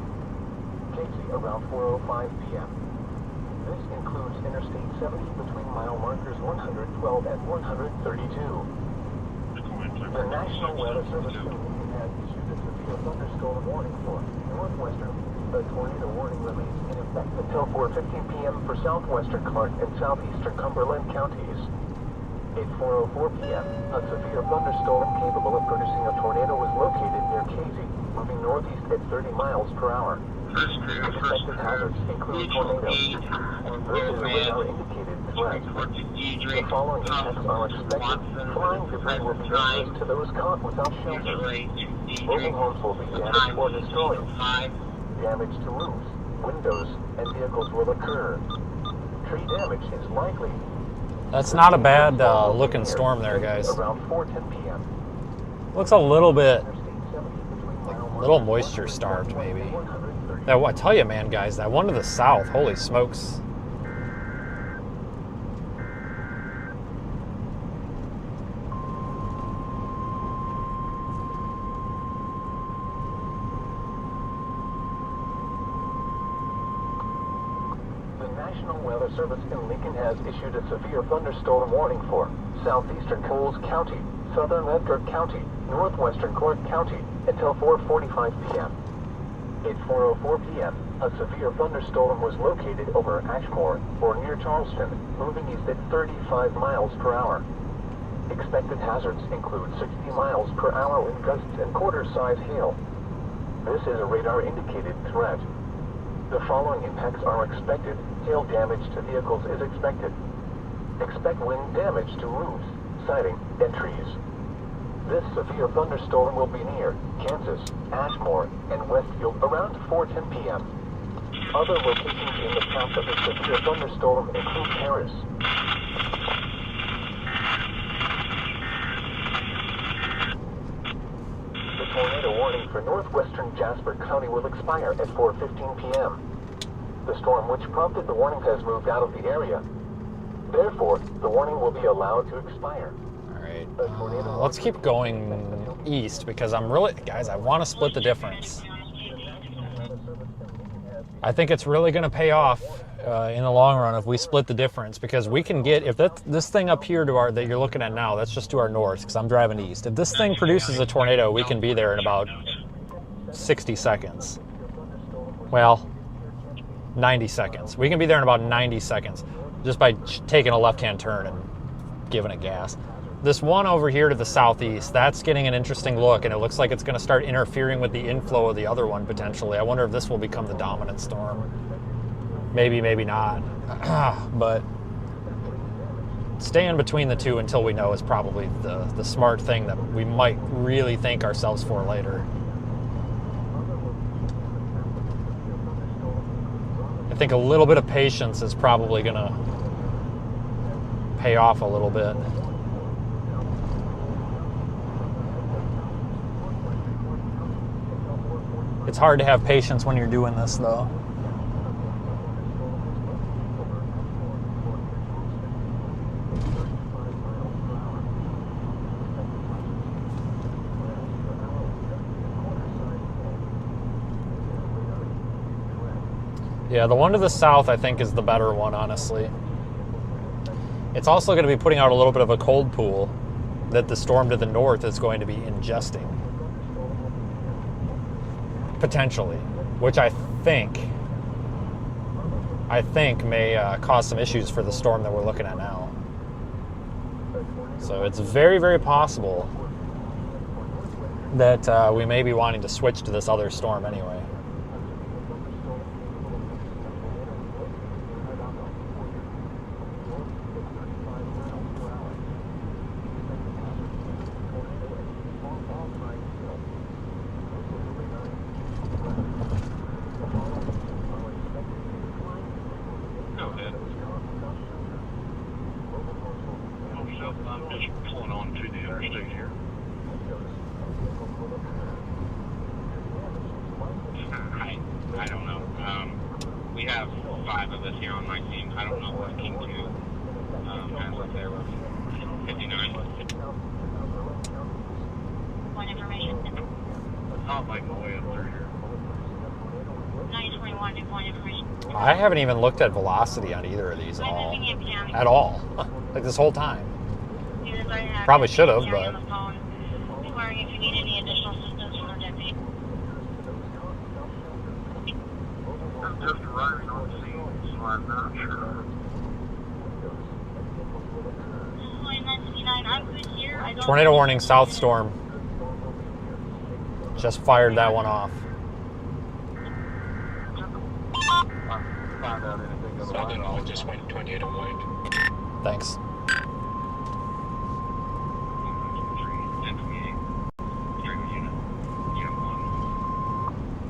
Casey around 4:05 p.m. This includes Interstate 70 between mile markers 112 and 132. The National Weather Service has issued a severe thunderstorm warning for northwestern. A tornado warning remains in effect until 4:15 p.m. for southwestern Clark and southeastern Cumberland counties. At 4:04 p.m., a severe thunderstorm capable of producing a tornado was located near Casey, moving northeast at 30 miles per hour. Expected hazards include tornadoes. This is a radar-indicated threat. The following impacts are expected. Flying debris will be dangerous to those caught without shelter. Mobile homes will be damaged or destroyed. Damage to roofs, windows, and vehicles will occur. Tree damage is likely. That's not a bad looking storm there, guys. Around 4:10 p.m. Looks a little bit, like a little moisture starved, maybe. That, I tell you, man, guys, that one to the south, holy smokes. The National Weather Service in Lincoln has issued a severe thunderstorm warning for southeastern Coles County, southern Edgar County, northwestern Clark County, until 4:45 p.m. At 4:04 p.m., a severe thunderstorm was located over Ashmore or near Charleston, moving east at 35 miles per hour. Expected hazards include 60 miles per hour wind gusts and quarter-size hail. This is a radar-indicated threat. The following impacts are expected. Hail damage to vehicles is expected. Expect wind damage to roofs, siding, and trees. This severe thunderstorm will be near Kansas, Ashmore, and Westfield around 4:10 p.m. Other locations in the path of the severe thunderstorm include Paris. The tornado warning for northwestern Jasper County will expire at 4:15 p.m. The storm which prompted the warning has moved out of the area. Therefore, the warning will be allowed to expire. Let's keep going east because I'm really, guys, I want to split the difference. I think it's really going to pay off in the long run if we split the difference, because we can get, if this thing up here to our, that you're looking at now, that's just to our north because I'm driving east. If this thing produces a tornado, we can be there in about 60 seconds. Well, 90 seconds. We can be there in about 90 seconds just by taking a left-hand turn and giving it gas. This one over here to the southeast, that's getting an interesting look, and it looks like it's going to start interfering with the inflow of the other one potentially. I wonder if this will become the dominant storm. Maybe, maybe not. But staying between the two until we know is probably the smart thing that we might really thank ourselves for later. I think a little bit of patience is probably going to pay off a little bit. It's hard to have patience when you're doing this, though. Yeah, the one to the south, I think, is the better one, honestly. It's also going to be putting out a little bit of a cold pool that the storm to the north is going to be ingesting. Potentially, which I think may cause some issues for the storm that we're looking at now. So it's very, very possible that we may be wanting to switch to this other storm anyway. 5 of us here on my team. I don't know what King 2 has up there with 59. One information. Not like the way up through here. 921, do one information. I haven't even looked at velocity on either of these at all. At all. Like this whole time. Probably should have, but... Inquiring if you need any additional assistance from our deputy. I'm just arriving on scene, so I'm not sure. This is line 959. I'm good here. I don't Tornado warning, south storm. Just fired that one off. Found out anything Southern all just went tornado wide. Thanks.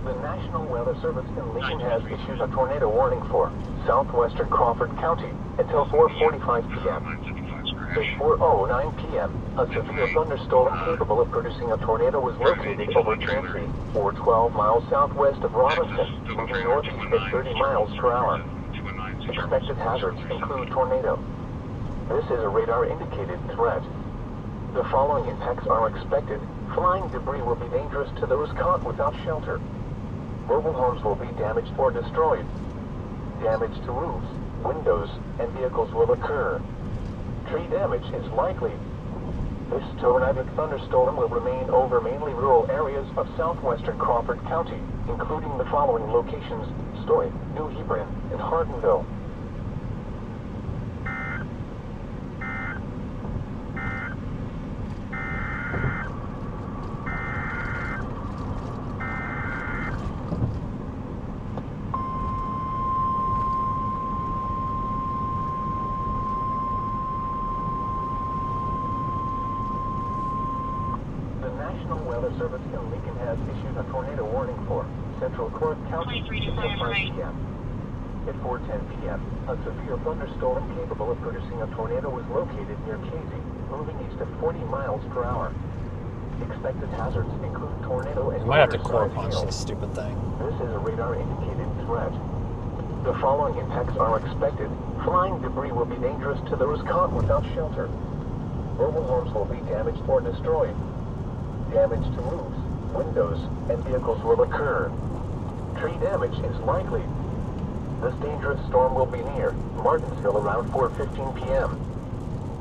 The National Weather Service in Lincoln has issued a tornado warning for southwestern Crawford County until 4:45 p.m. At 4:09 p.m., a severe thunderstorm capable of producing a tornado was located over Trancey, or 12 miles southwest of Robinson, moving northeast at 30 miles per hour. Expected hazards include tornado. This is a radar-indicated threat. The following impacts are expected. Flying debris will be dangerous to those caught without shelter. Mobile homes will be damaged or destroyed. Damage to roofs, windows, and vehicles will occur. Tree damage is likely. This tornadic thunderstorm will remain over mainly rural areas of southwestern Crawford County, including the following locations: Stoy, New Hebron, and Hardenville. Service in Lincoln has issued a tornado warning for Central Clark County until 5 p.m. At 4:10 p.m., a severe thunderstorm capable of producing a tornado was located near Casey, moving east at 40 miles per hour. Expected hazards include tornado and... You might have to core punch this stupid thing. This is a radar-indicated threat. The following impacts are expected. Flying debris will be dangerous to those caught without shelter. Mobile homes will be damaged or destroyed. Damage to roofs, windows, and vehicles will occur. Tree damage is likely. This dangerous storm will be near Martinsville around 4:15 p.m.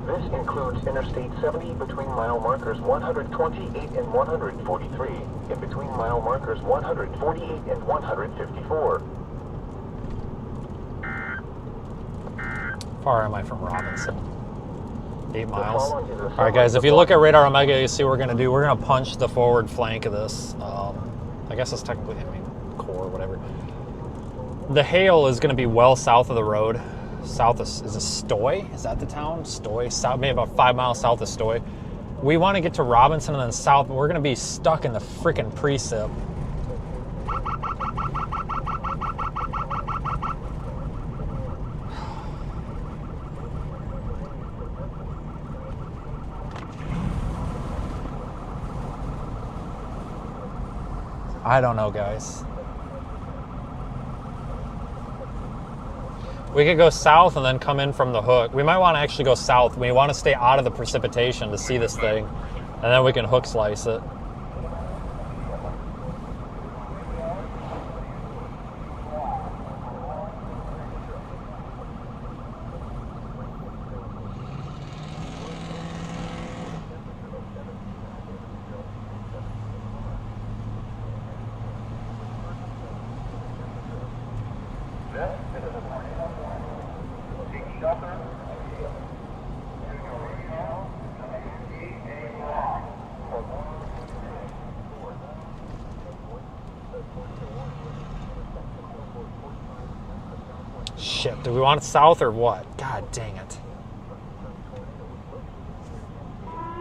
This includes Interstate 70 between mile markers 128 and 143, and between mile markers 148 and 154. How far am I from Robinson? 8 miles. Alright guys, if you look at Radar Omega, you see what we're going to do. We're going to punch the forward flank of this. I guess it's technically, core, whatever. The hail is going to be well south of the road. South of, is it Stoy? Is that the town? Stoy? South, maybe about 5 miles south of Stoy. We want to get to Robinson and then south, but we're going to be stuck in the freaking precip. I don't know, guys. We could go south and then come in from the hook. We might want to actually go south. We want to stay out of the precipitation to see this thing, and then we can hook slice it. Shit, do we want it south or what? God dang it.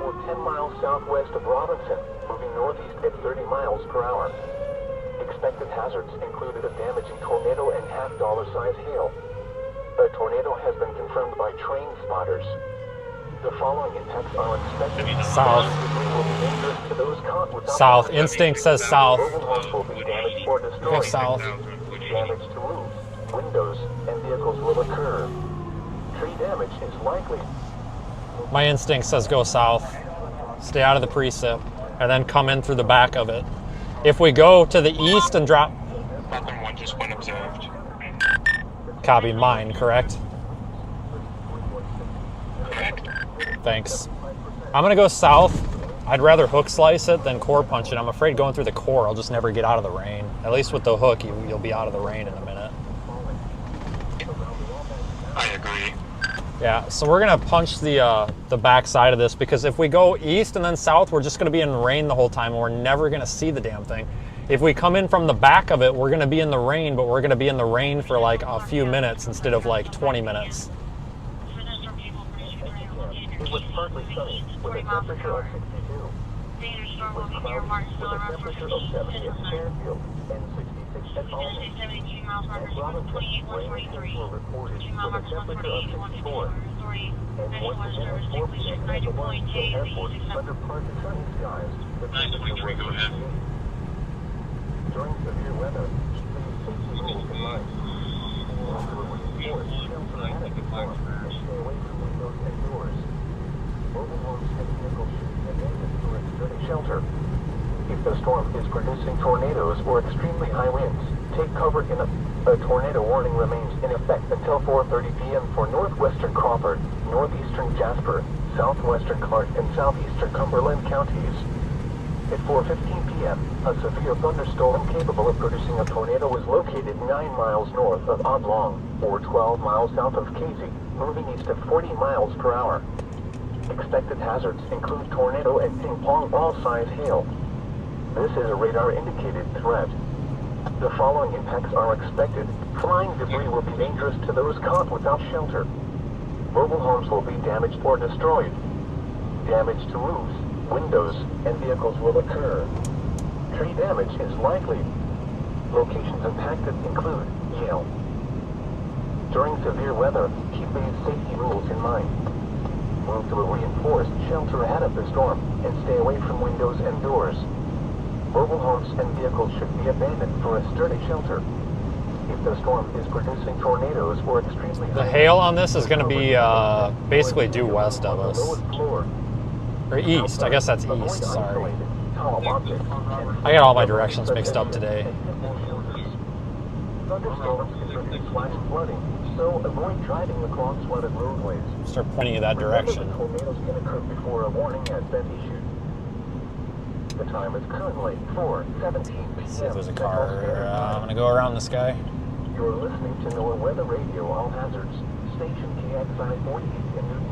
Or 10 miles southwest of Robinson, moving northeast at 30 miles per hour. Expected hazards included a damaging tornado and half-dollar size hail. A tornado has been confirmed by train spotters. The following impacts are expected. South. South. Instinct says south. Mobile homes will be damaged or destroyed. Go south. Damage to roofs, windows, and vehicles will occur. Tree damage is likely. My instinct says go south, stay out of the precip, and then come in through the back of it. If we go to the east and drop... Falcon 1 just went observed. Copy, mine, correct? Correct. Thanks. I'm gonna go south. I'd rather hook slice it than core punch it. I'm afraid going through the core, I'll just never get out of the rain. At least with the hook, you'll be out of the rain in a minute. I agree. Yeah, so we're gonna punch the back side of this, because if we go east and then south, we're just gonna be in rain the whole time and we're never gonna see the damn thing. If we come in from the back of it, we're gonna be in the rain, but we're gonna be in the rain for like a few minutes instead of like 20 minutes. It was partly sunny, with a temperature of 62. It was cloudy, with a temperature of 70 at Fairfield and 66 at Alton. At Robinson, rain were reported with a temperature of 64. And once again at 4 p.m. at the Washington Airport, under partly sunny skies, the temperature was 68. During severe weather, keep these safety rules in mind. Also, reinforce shelter ahead of the storm and stay away from windows and doors. Mobile homes and vehicles should be abandoned for a sturdy shelter. If the storm is producing tornadoes or extremely high winds, take cover in a tornado warning remains in effect until 4:30 p.m. for northwestern Crawford, northeastern Jasper, southwestern Clark, and southeastern Cumberland counties. At 4:15 p.m., a severe thunderstorm capable of producing a tornado was located 9 miles north of Oblong, or 12 miles south of Casey, moving east at 40 miles per hour. Expected hazards include tornado and ping-pong ball-size hail. This is a radar-indicated threat. The following impacts are expected. Flying debris will be dangerous to those caught without shelter. Mobile homes will be damaged or destroyed. Damage to roofs, windows, and vehicles will occur. Tree damage is likely. Locations impacted include Yale. During severe weather, keep these safety rules in mind. Move to a reinforced shelter ahead of the storm and stay away from windows and doors. Mobile homes and vehicles should be abandoned for a sturdy shelter. If the storm is producing tornadoes or extremely The hail on this is going to be basically due west of us. Or east. I guess that's east, sorry. I got all my directions mixed up today. Thunderstorms can produce flash flooding, so avoid driving across flooded roadways. Start pointing in that direction. Tornadoes can occur before a warning has been issued. The time is currently 4:17 p.m. See if there's a car. I'm going to go around this guy. You're listening to NOAA Weather Radio, all hazards. Station KXI 48 in Newton.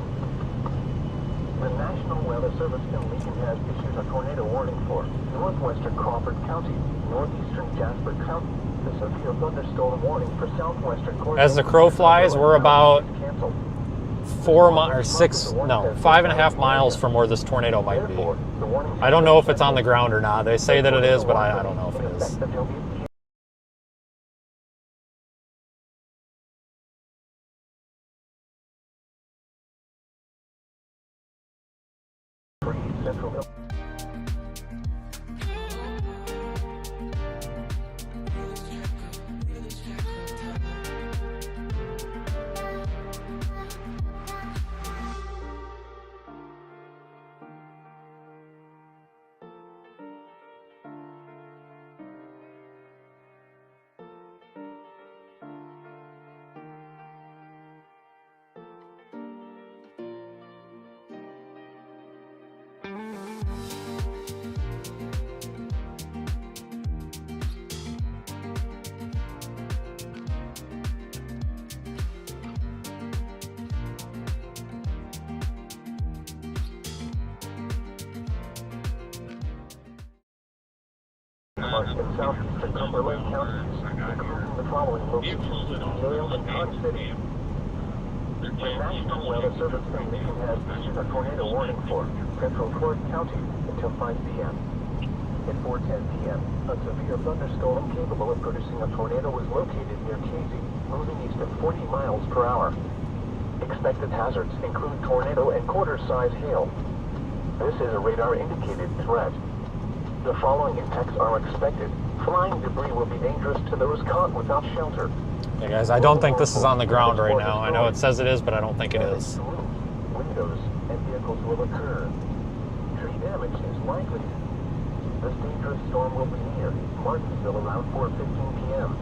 The National Weather Service in Lincoln has issued a tornado warning for northwestern Crawford County, northeastern Jasper County. The severe thunderstorm warning for southwestern Cornwall. As the crow flies, we're about 5.5 miles from where this tornado might be. I don't know if it's on the ground or not. They say that it is, but I don't know if it is. In southeastern Cumberland counties, including the following locations: Yale and Park City. The National Weather Service in Lincoln has issued a tornado warning for central Clark County until 5 p.m. At 4:10 p.m., a severe thunderstorm capable of producing a tornado was located near Casey, moving east at 40 miles per hour. Expected hazards include tornado and quarter-size hail. This is a radar-indicated threat. The following impacts are expected. Flying debris will be dangerous to those caught without shelter. Hey guys, I don't think this is on the ground right now. I know it says it is, but I don't think it is. Windows and vehicles will occur. Tree damage is likely. This dangerous storm will be near Martinsville around 4:15 p.m.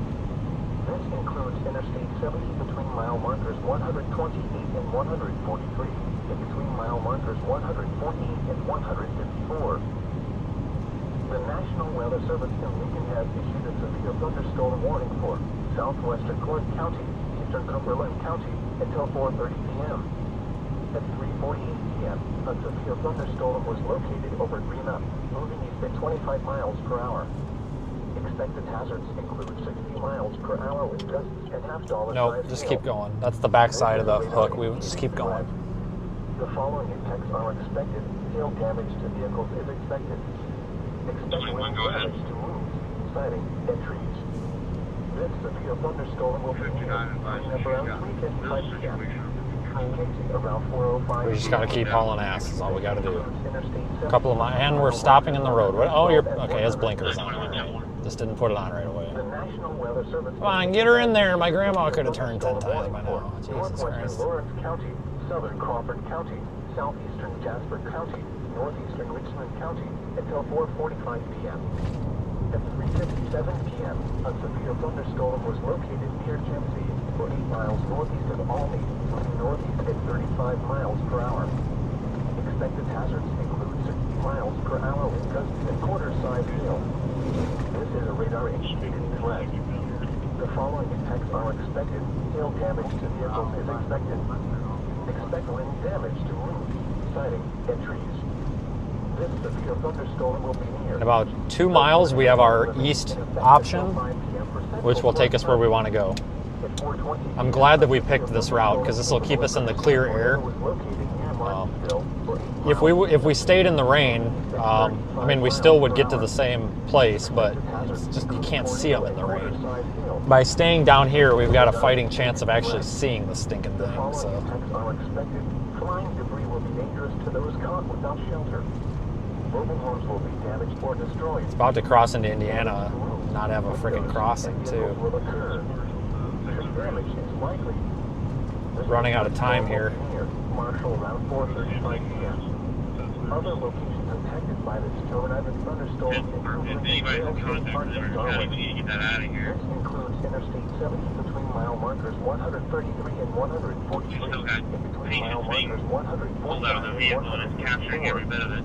This includes Interstate 70 between mile markers 128 and 143, and between mile markers 114 and 154. The National Weather Service in Lincoln has issued a severe thunderstorm warning for southwestern Clark County, eastern Cumberland County until 4:30 p.m. At 3:48 p.m., a severe thunderstorm was located over Greenup, moving east at 25 miles per hour. Expected hazards include 60 miles per hour with gusts and $half-dollar Nope, just keep going. That's the back side of the hook. We just keep going. The following impacts are expected. Hail damage to vehicles is expected. Expect wind damage to roofs, siding, and trees. This severe thunderstorm will be near around 3:55 p.m. Around 4:05. We just gotta keep hauling ass. That's all we gotta do. A couple of miles, and we're stopping in the road. What? Oh, you're okay. His blinker's on. All right. Just didn't put it on right away. Come on, get her in there. My grandma could have turned 10 times by now. Jesus Christ. Lawrence County, southern Crawford County, southeastern Jasper County, northeastern Richland County until 4:45 p.m. At 3:57 p.m., a severe thunderstorm was located near Genesee, 8 miles northeast of Albany, moving northeast at 35 miles per hour. Expected hazards include 60 miles per hour with gusts and quarter-size hail. This is a radar-indicated threat. The following impacts are expected. Hail damage to vehicles is expected. Expect wind damage to roofs, siding, and trees. This severe thunderstorm will be near. In about 2 miles, we have our east option, which will take us where we want to go. I'm glad that we picked this route because this will keep us in the clear air. If we stayed in the rain, I mean, we still would get to the same place, but it's just you can't see them in the rain. By staying down here, we've got a fighting chance of actually seeing the stinking thing. So. Flying debris will be dangerous to those caught without shelter. Mobile homes will be damaged or destroyed. It's about to cross into Indiana, not have a freaking crossing too. Damage is likely. Running out of time here. Marshall around 4:35 p.m. Other locations impacted by this tornadic thunderstorm include we need to get that out of here. This includes Interstate 70 between mile markers 133 and 143, and between mile markers 149 and 154.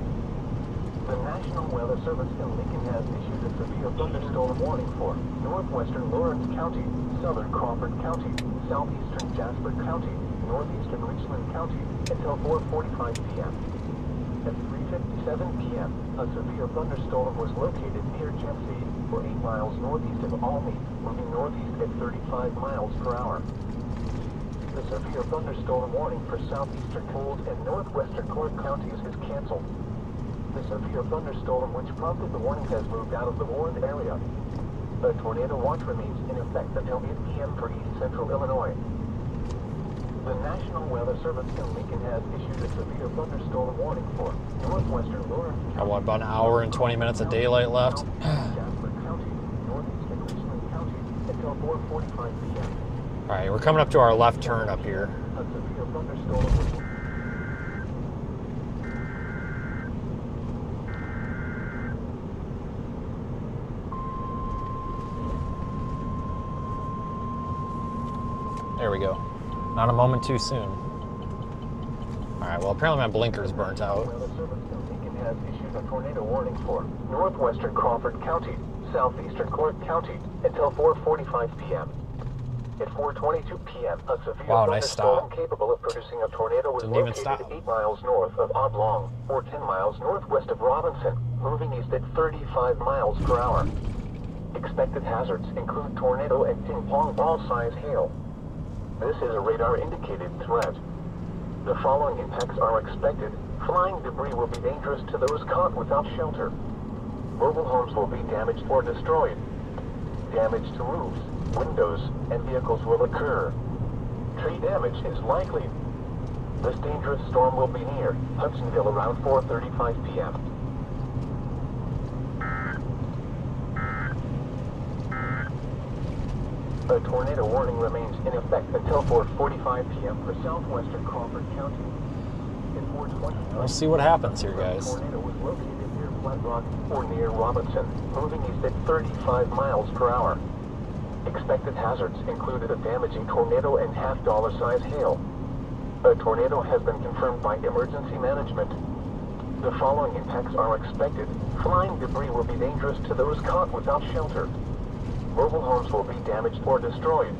The National Weather Service in Lincoln has issued a severe thunderstorm warning for northwestern Lawrence County, southern Crawford County, southeastern Jasper County, northeastern Richland County until 4:45 p.m. At 3:57 p.m., a severe thunderstorm was located near Genesee, 8 miles northeast of Albany, moving northeast at 35 miles per hour. The severe thunderstorm warning for southeastern Cold and northwestern Clark counties is canceled. The severe thunderstorm which prompted the warning has moved out of the warned area. A tornado watch remains in effect until 8 p.m. for east central Illinois. The National Weather Service in Lincoln has issued a severe thunderstorm warning for northwestern Lawrence County. Got about an hour and 20 minutes of daylight left. Jasper County, northeastern Richland County until 4:45 p.m. All right, we're coming up to our left turn up here. A severe thunderstorm was There we go. Not a moment too soon. All right, well, apparently my blinker's burnt out. Lincoln has issued a tornado warning for northwestern Crawford County, southeastern Clark County until 4:45 p.m. At 4:22 p.m., a severe thunderstorm capable of producing a tornado was located 8 miles north of Oblong, or 10 miles northwest of Robinson, moving east at 35 miles per hour. Expected hazards include tornado and ping-pong ball-size hail. This is a radar-indicated threat. The following impacts are expected. Flying debris will be dangerous to those caught without shelter. Mobile homes will be damaged or destroyed. Damage to roofs, windows, and vehicles will occur. Tree damage is likely. This dangerous storm will be near Hudsonville around 4:35 p.m. A tornado warning remains in effect until 4:45 p.m. for southwestern Crawford County. At 4:20, We'll see what happens here, a guys. tornado was located near Flat Rock or near Robinson, moving east at 35 miles per hour. Expected hazards included a damaging tornado and half-dollar-size hail. A tornado has been confirmed by emergency management. The following impacts are expected. Flying debris will be dangerous to those caught without shelter. Mobile homes will be damaged or destroyed.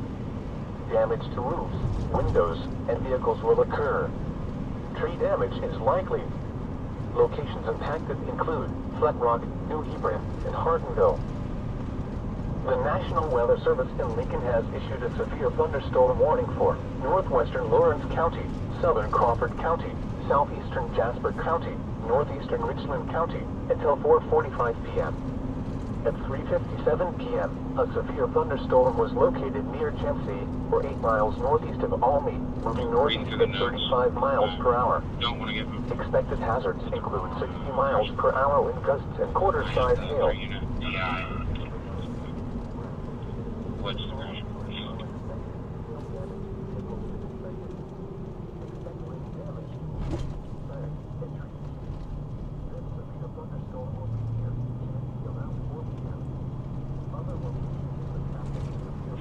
Damage to roofs, windows, and vehicles will occur. Tree damage is likely. Locations impacted include Flat Rock, New Hebron, and Hardinville. The National Weather Service in Lincoln has issued a severe thunderstorm warning for northwestern Lawrence County, southern Crawford County, southeastern Jasper County, northeastern Richland County until 4:45 p.m. At 3:57 p.m., a severe thunderstorm was located near Chelsea, or 8 miles northeast of Almy, moving northeast at 35 miles per hour. Don't want to get Expected hazards include 60 miles per hour wind gusts and quarter-size hail. What's the ground?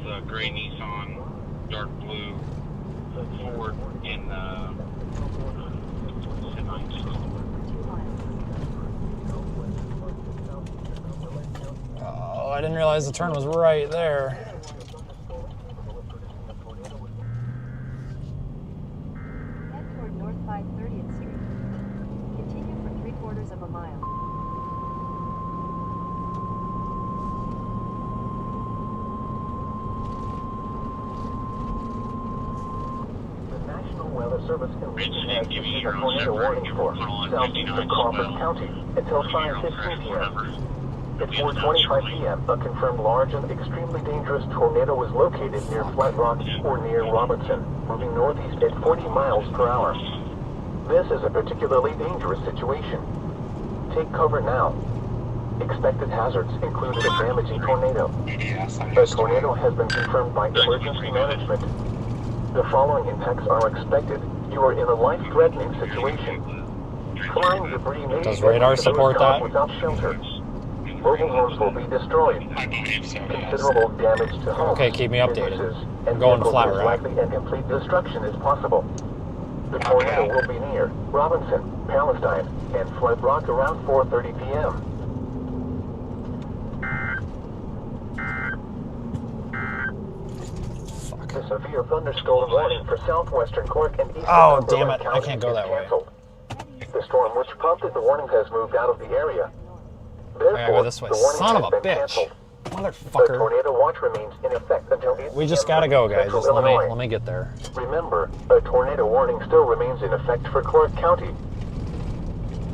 The gray Nissan, dark blue Ford, and Oh, I didn't realize the turn was right there. Head toward North 530th Street. Continue for 3/4 of a mile. The National Weather Service in Lincoln has issued a tornado warning for southeastern Crawford County until 5:15 p.m. At 4:25 p.m., a confirmed large and extremely dangerous tornado was located near Flat Rock or near Robinson, moving northeast at 40 miles per hour. This is a particularly dangerous situation. Take cover now. Expected hazards included a damaging tornado. A tornado has been confirmed by emergency management. The following impacts are expected. You are in a life-threatening situation. Flying debris may Does radar damage those support caught that? without shelter. Mobile homes will be destroyed. Considerable damage to homes, Okay, keep me updated. businesses, I'm and going vehicles flat is route. likely, and complete destruction is possible. The tornado will be near Robinson, Palestine, and Flat Rock around 4:30 p.m. The severe thunderstorm warning for southwestern Cork and eastern Oh, damn Cumberland it. I counties can't go is that way. canceled. The storm which prompted the warning has moved out of the area. I gotta Therefore, go this way. the warning Son of has a been bitch. canceled. The Motherfucker. tornado watch remains in effect until 8 We just p.m. gotta go, guys. Central Just let Illinois. me get there. Remember, a tornado warning still remains in effect for Clark County.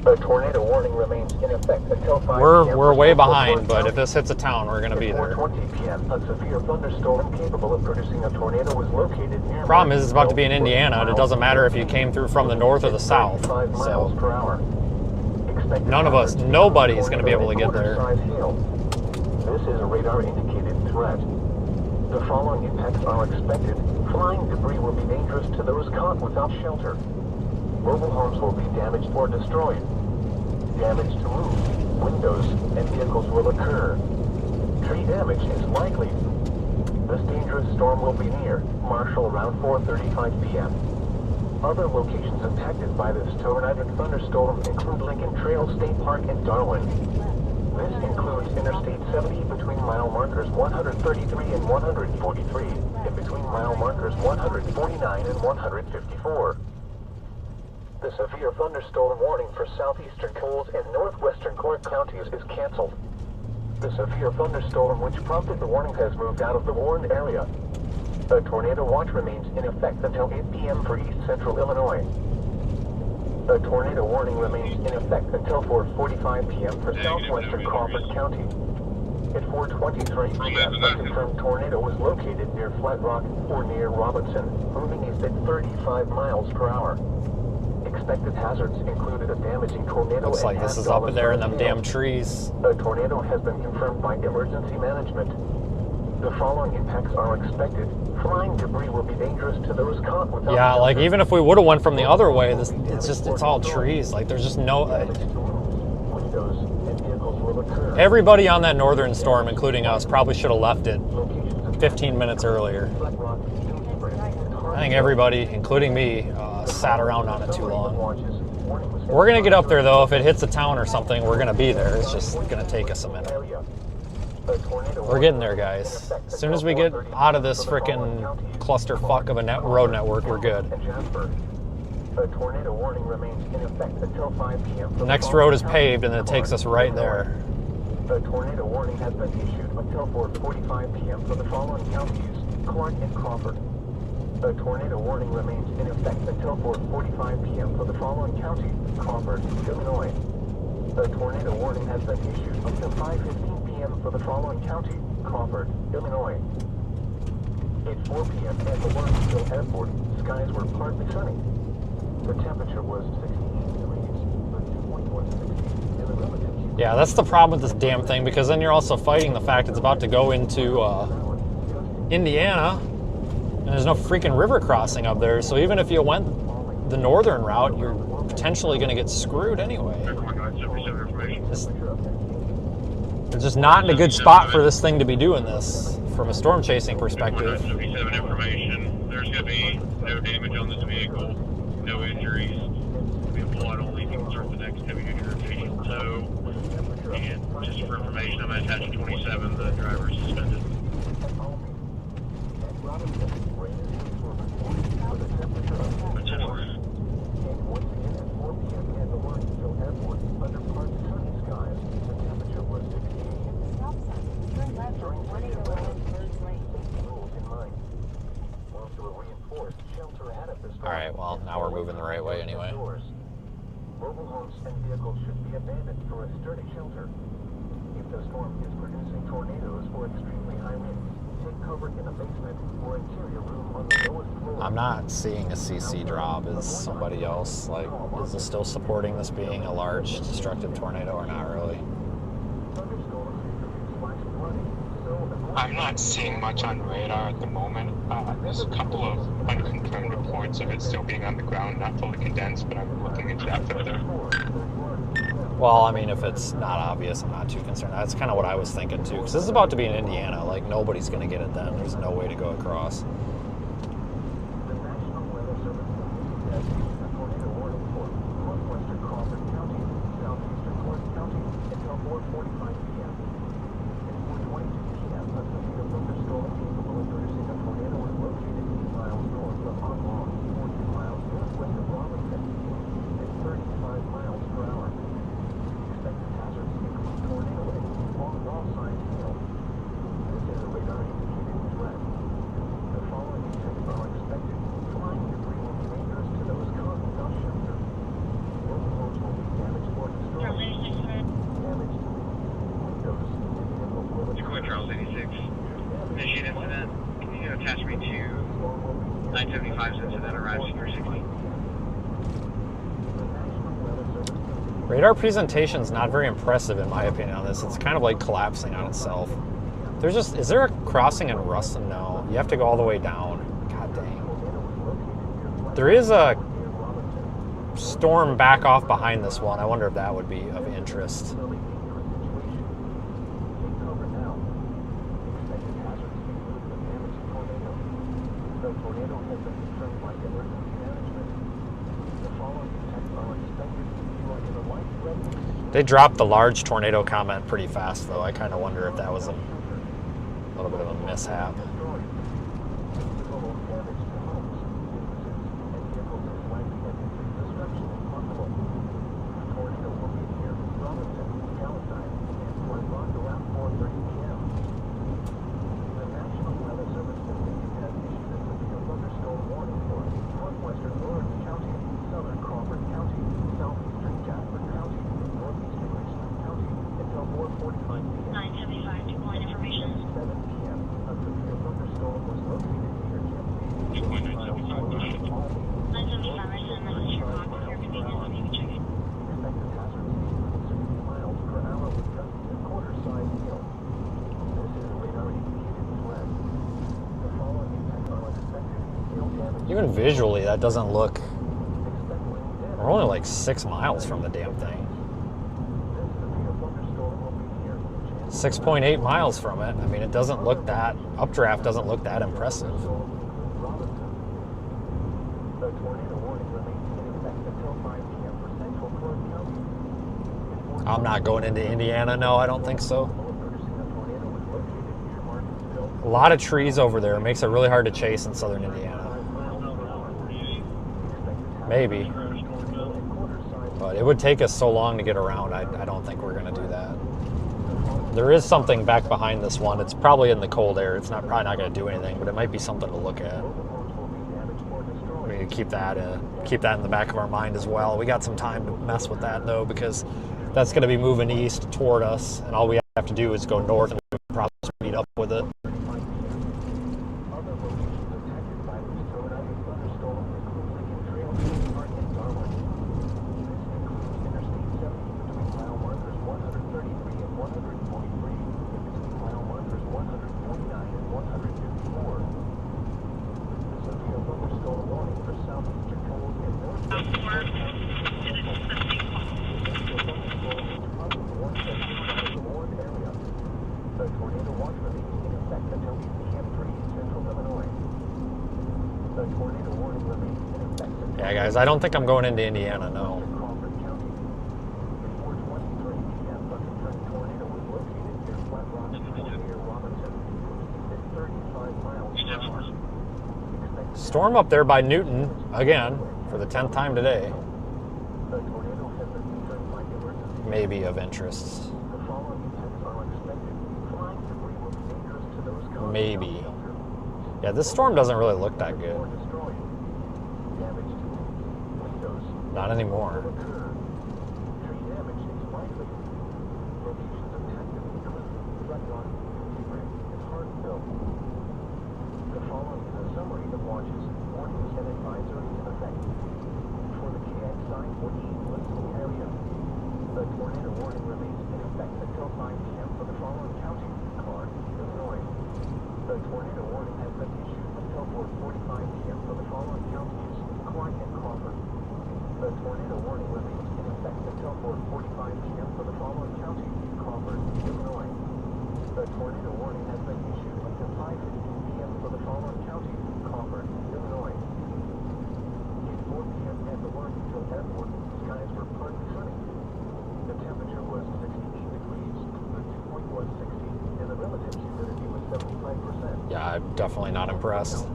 A tornado warning remains in effect until 5 We're p.m. way for behind, Clark but County. if this hits a town, we're gonna be At there. 4:20 p.m., a severe thunderstorm capable of producing a tornado was located near. Problem is, it's about to be in Martinsville, Indiana, and it doesn't matter if you came through from the north or the south. 35 miles So per hour. Expected none of us, hazards nobody's include gonna be able to get tornado there. and quarter-size hail. This is a radar-indicated threat. The following impacts are expected. Flying debris will be dangerous to those caught without shelter. Mobile homes will be damaged or destroyed. Damage to roofs, windows, and vehicles will occur. Tree damage is likely. This dangerous storm will be near Marshall around 4:35 p.m. Other locations impacted by this tornadic thunderstorm include Lincoln Trail State Park in Darwin. This includes Interstate 70 between mile markers 133 and 143, and between mile markers 149 and 154. The severe thunderstorm warning for southeastern Coles and northwestern Cork counties is canceled. The severe thunderstorm which prompted the warning has moved out of the warned area. A tornado watch remains in effect until 8 p.m. for east central Illinois. A tornado warning remains in effect until 4:45 p.m. for southwestern Crawford County. At 4:23 p.m., a confirmed tornado was located near Flat Rock or near Robinson, moving east at 35 miles per hour. Expected hazards included a damaging tornado. Looks like this is up there in them damn trees. A tornado has been confirmed by emergency management. The following impacts are expected. Flying debris will be dangerous to those caught without Yeah, like shelter. even if we would have went from the other way, it's all trees. Like there's just no. Windows and vehicles will occur. Everybody on that northern storm, including us, probably should have left it 15 minutes earlier. I think everybody, including me, sat around on it too long. We're gonna get up there though. If it hits a town or something, we're gonna be there. It's just gonna take us a minute. We're getting there, guys. As soon as we get out of this frickin' clusterfuck of a road network, we're good. A tornado warning remains in effect until 5 p.m. The next road is paved, and it takes us right there. A tornado warning has been issued until 4:45 p.m. for the following counties: Clark and Crawford. A tornado warning remains in effect until 4:45 p.m. for the following county: Crawford, Illinois. A tornado warning has been issued until 5:15 p.m. for the following county: Crawford, Illinois. At 4 p.m. at the Lawrenceville Airport, skies were partly sunny. The temperature was 68 degrees, the dew point was 60, and the relative humidity. Yeah, that's the problem with this damn thing, because then you're also fighting the fact it's about to go into Indiana, and there's no freaking river crossing up there. So even if you went the northern route, you're potentially going to get screwed anyway. It's just not in a good spot for this thing to be doing this from a storm chasing perspective. 77 information. There's going to be no damage on this vehicle, no injuries. We have blood only to start the next heavy duty rotation tow. And just for information, I'm at attach 27. The driver is suspended. Alright, well, now we're moving the right way anyway. Mobile homes and vehicles should be abandoned for a sturdy shelter. If the storm is producing tornadoes or extremely high winds, take cover in a basement or interior room on the lowest floor. I'm not seeing a CC drop. Is somebody else, like, is this still supporting this being a large destructive tornado or not really? I'm not seeing much on radar at the moment. There's a couple of unconfirmed reports of it still being on the ground, not fully condensed, but I'm looking into that further. Well, I mean, if it's not obvious, I'm not too concerned. That's kind of what I was thinking too, because this is about to be in Indiana. Like, nobody's going to get it then. There's no way to go across. Radar presentation's not very impressive in my opinion on this. It's kind of like collapsing on itself. Is there a crossing in Ruston? No. You have to go all the way down. God dang. There is a storm back off behind this one. I wonder if that would be of interest. They dropped the large tornado comment pretty fast, though. I kind of wonder if that was a little bit of a mishap. Even visually, that doesn't look... We're only like 6 miles from the damn thing. 6.8 miles from it. I mean, it doesn't look that... Updraft doesn't look that impressive. I'm not going into Indiana. No, I don't think so. A lot of trees over there. It makes it really hard to chase in southern Indiana. Maybe. But it would take us so long to get around. I don't think we're going to do that. There is something back behind this one. It's probably in the cold air. It's probably not going to do anything, but it might be something to look at. We need to keep that in the back of our mind as well. We got some time to mess with that though, because that's going to be moving east toward us, and all we have to do is go north and probably meet up with it. Yeah, guys, I don't think I'm going into Indiana, no. Storm up there by Newton, again, for the 10th time today. Maybe of interest. Maybe. Yeah, this storm doesn't really look that good. Not anymore. Yeah, I'm definitely not impressed.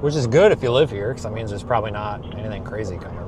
Which is good if you live here, because that means there's probably not anything crazy coming.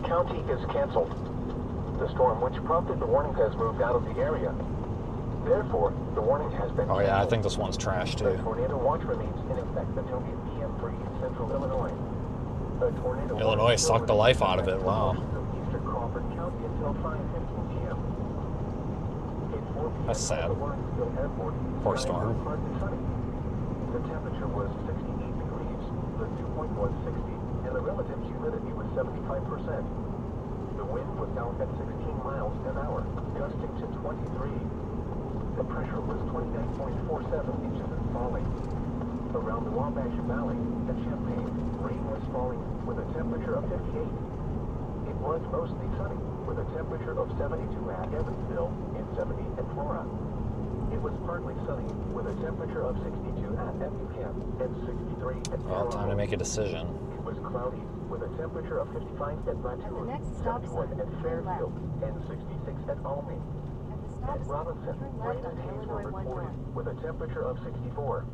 County is canceled. The storm which prompted the warning has moved out of the area. Therefore, the warning has been canceled. Yeah, I think this one's trash too. The tornado watch remains in effect until 8 p.m. for central Illinois. The tornado Illinois sucked the life out of it. Wow. Eastern Crawford County until 5:15 p.m. That's sad. Poor storm. The temperature was 68 degrees. The dew point was 60, and the relative humidity was 75%. The wind was down at 16 miles an hour, gusting to 23. The pressure was 29.47 inches and falling. Around the Wabash Valley at Champaign, rain was falling with a temperature of 58. It was mostly sunny with a temperature of 72 at Evansville and 70 at Flora. It was partly sunny with a temperature of 62 at Effingham and 63 at Well, time to make a decision. It was cloudy with a temperature of 55 at Mattoon, 71 at Fairfield, and 66 at Almy. At Robinson, rain and haze were reported with a temperature of 64.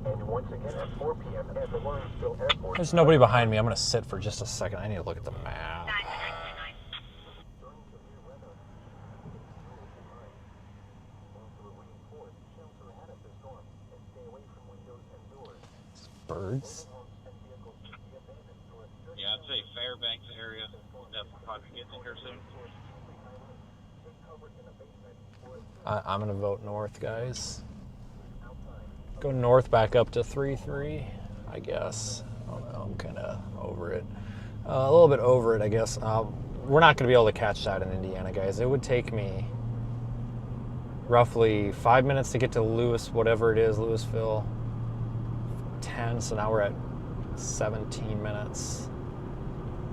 And once again at 4 p.m. at the Lawrenceville Airport. There's nobody behind me. I'm going to sit for just a second. I need to look at the map. birds. Yeah, I'd say Fairbanks area. We'll definitely probably be getting in here soon. I'm gonna vote north, guys. Go north back up to 3-3, I guess. I don't know, I'm kind of over it. A little bit over it, I guess. We're not going to be able to catch that in Indiana, guys. It would take me roughly 5 minutes to get to whatever it is, Louisville. 10, so now we're at 17 minutes.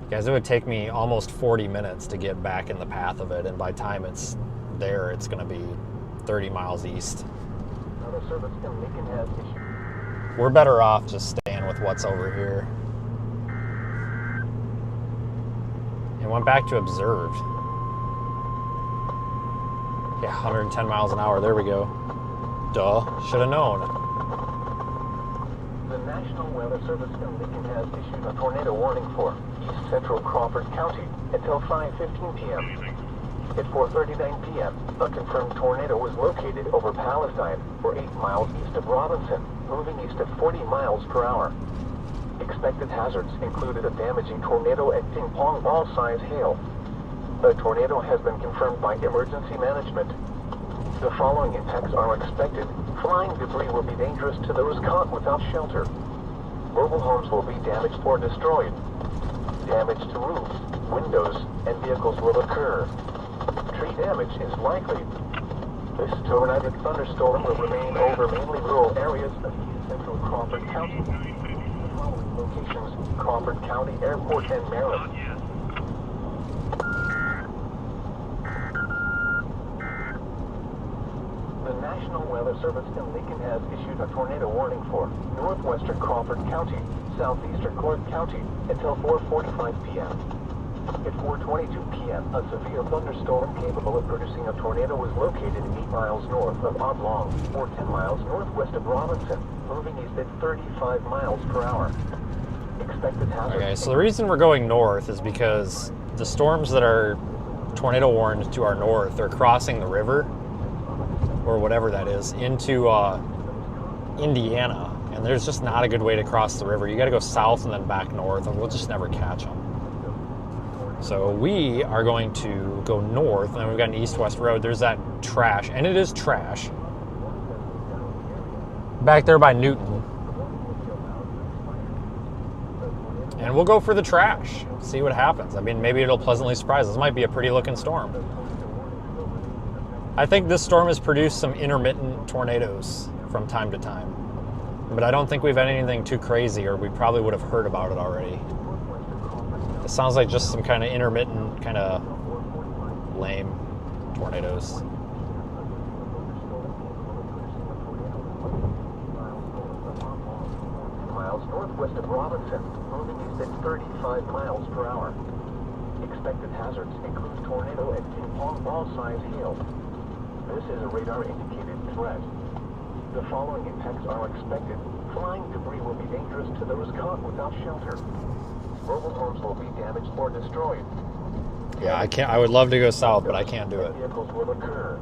Guys, it would take me almost 40 minutes to get back in the path of it, and by the time it's there, it's going to be 30 miles east. We're better off just staying with what's over here. It went back to observed. Yeah, 110 miles an hour. There we go. Duh. Should have known. The National Weather Service in Lincoln has issued a tornado warning for east central Crawford County until 5:15 p.m. At 4:39 p.m., a confirmed tornado was located over Palestine, or 8 miles east of Robinson, moving east at 40 miles per hour. Expected hazards included a damaging tornado and ping-pong ball-size hail. A tornado has been confirmed by emergency management. The following impacts are expected. Flying debris will be dangerous to those caught without shelter. Mobile homes will be damaged or destroyed. Damage to roofs, windows, and vehicles will occur. Tree damage is likely. This tornadic thunderstorm will remain over mainly rural areas of east central Crawford County. The following locations: Crawford County Airport and Maryland. The National Weather Service in Lincoln has issued a tornado warning for northwestern Crawford County, southeastern Clark County until 4:45 p.m. At 4:22 p.m., a severe thunderstorm capable of producing a tornado was located 8 miles north of Oblong, or 10 miles northwest of Robinson, moving east at 35 miles per hour. Expected hazard. Okay, so the reason we're going north is because the storms that are tornado warned to our north are crossing the river, or whatever that is, into Indiana, and there's just not a good way to cross the river. You got to go south and then back north, and we'll just never catch them. So we are going to go north, and then we've got an east-west road. There's that trash, and it is trash, back there by Newton. And we'll go for the trash, see what happens. I mean, maybe it'll pleasantly surprise us. This might be a pretty looking storm. I think this storm has produced some intermittent tornadoes from time to time. But I don't think we've had anything too crazy, or we probably would have heard about it already. It sounds like just some kind of intermittent, kind of lame tornadoes. Miles northwest of Robinson, moving east at 35 miles per hour. Expected hazards include tornado and ping-pong ball-size hail. This is a radar-indicated threat. The following impacts are expected. Flying debris will be dangerous to those caught without shelter. Mobile homes will be damaged or destroyed. Yeah, I can't. I would love to go south, but I can't do it. Vehicles will occur.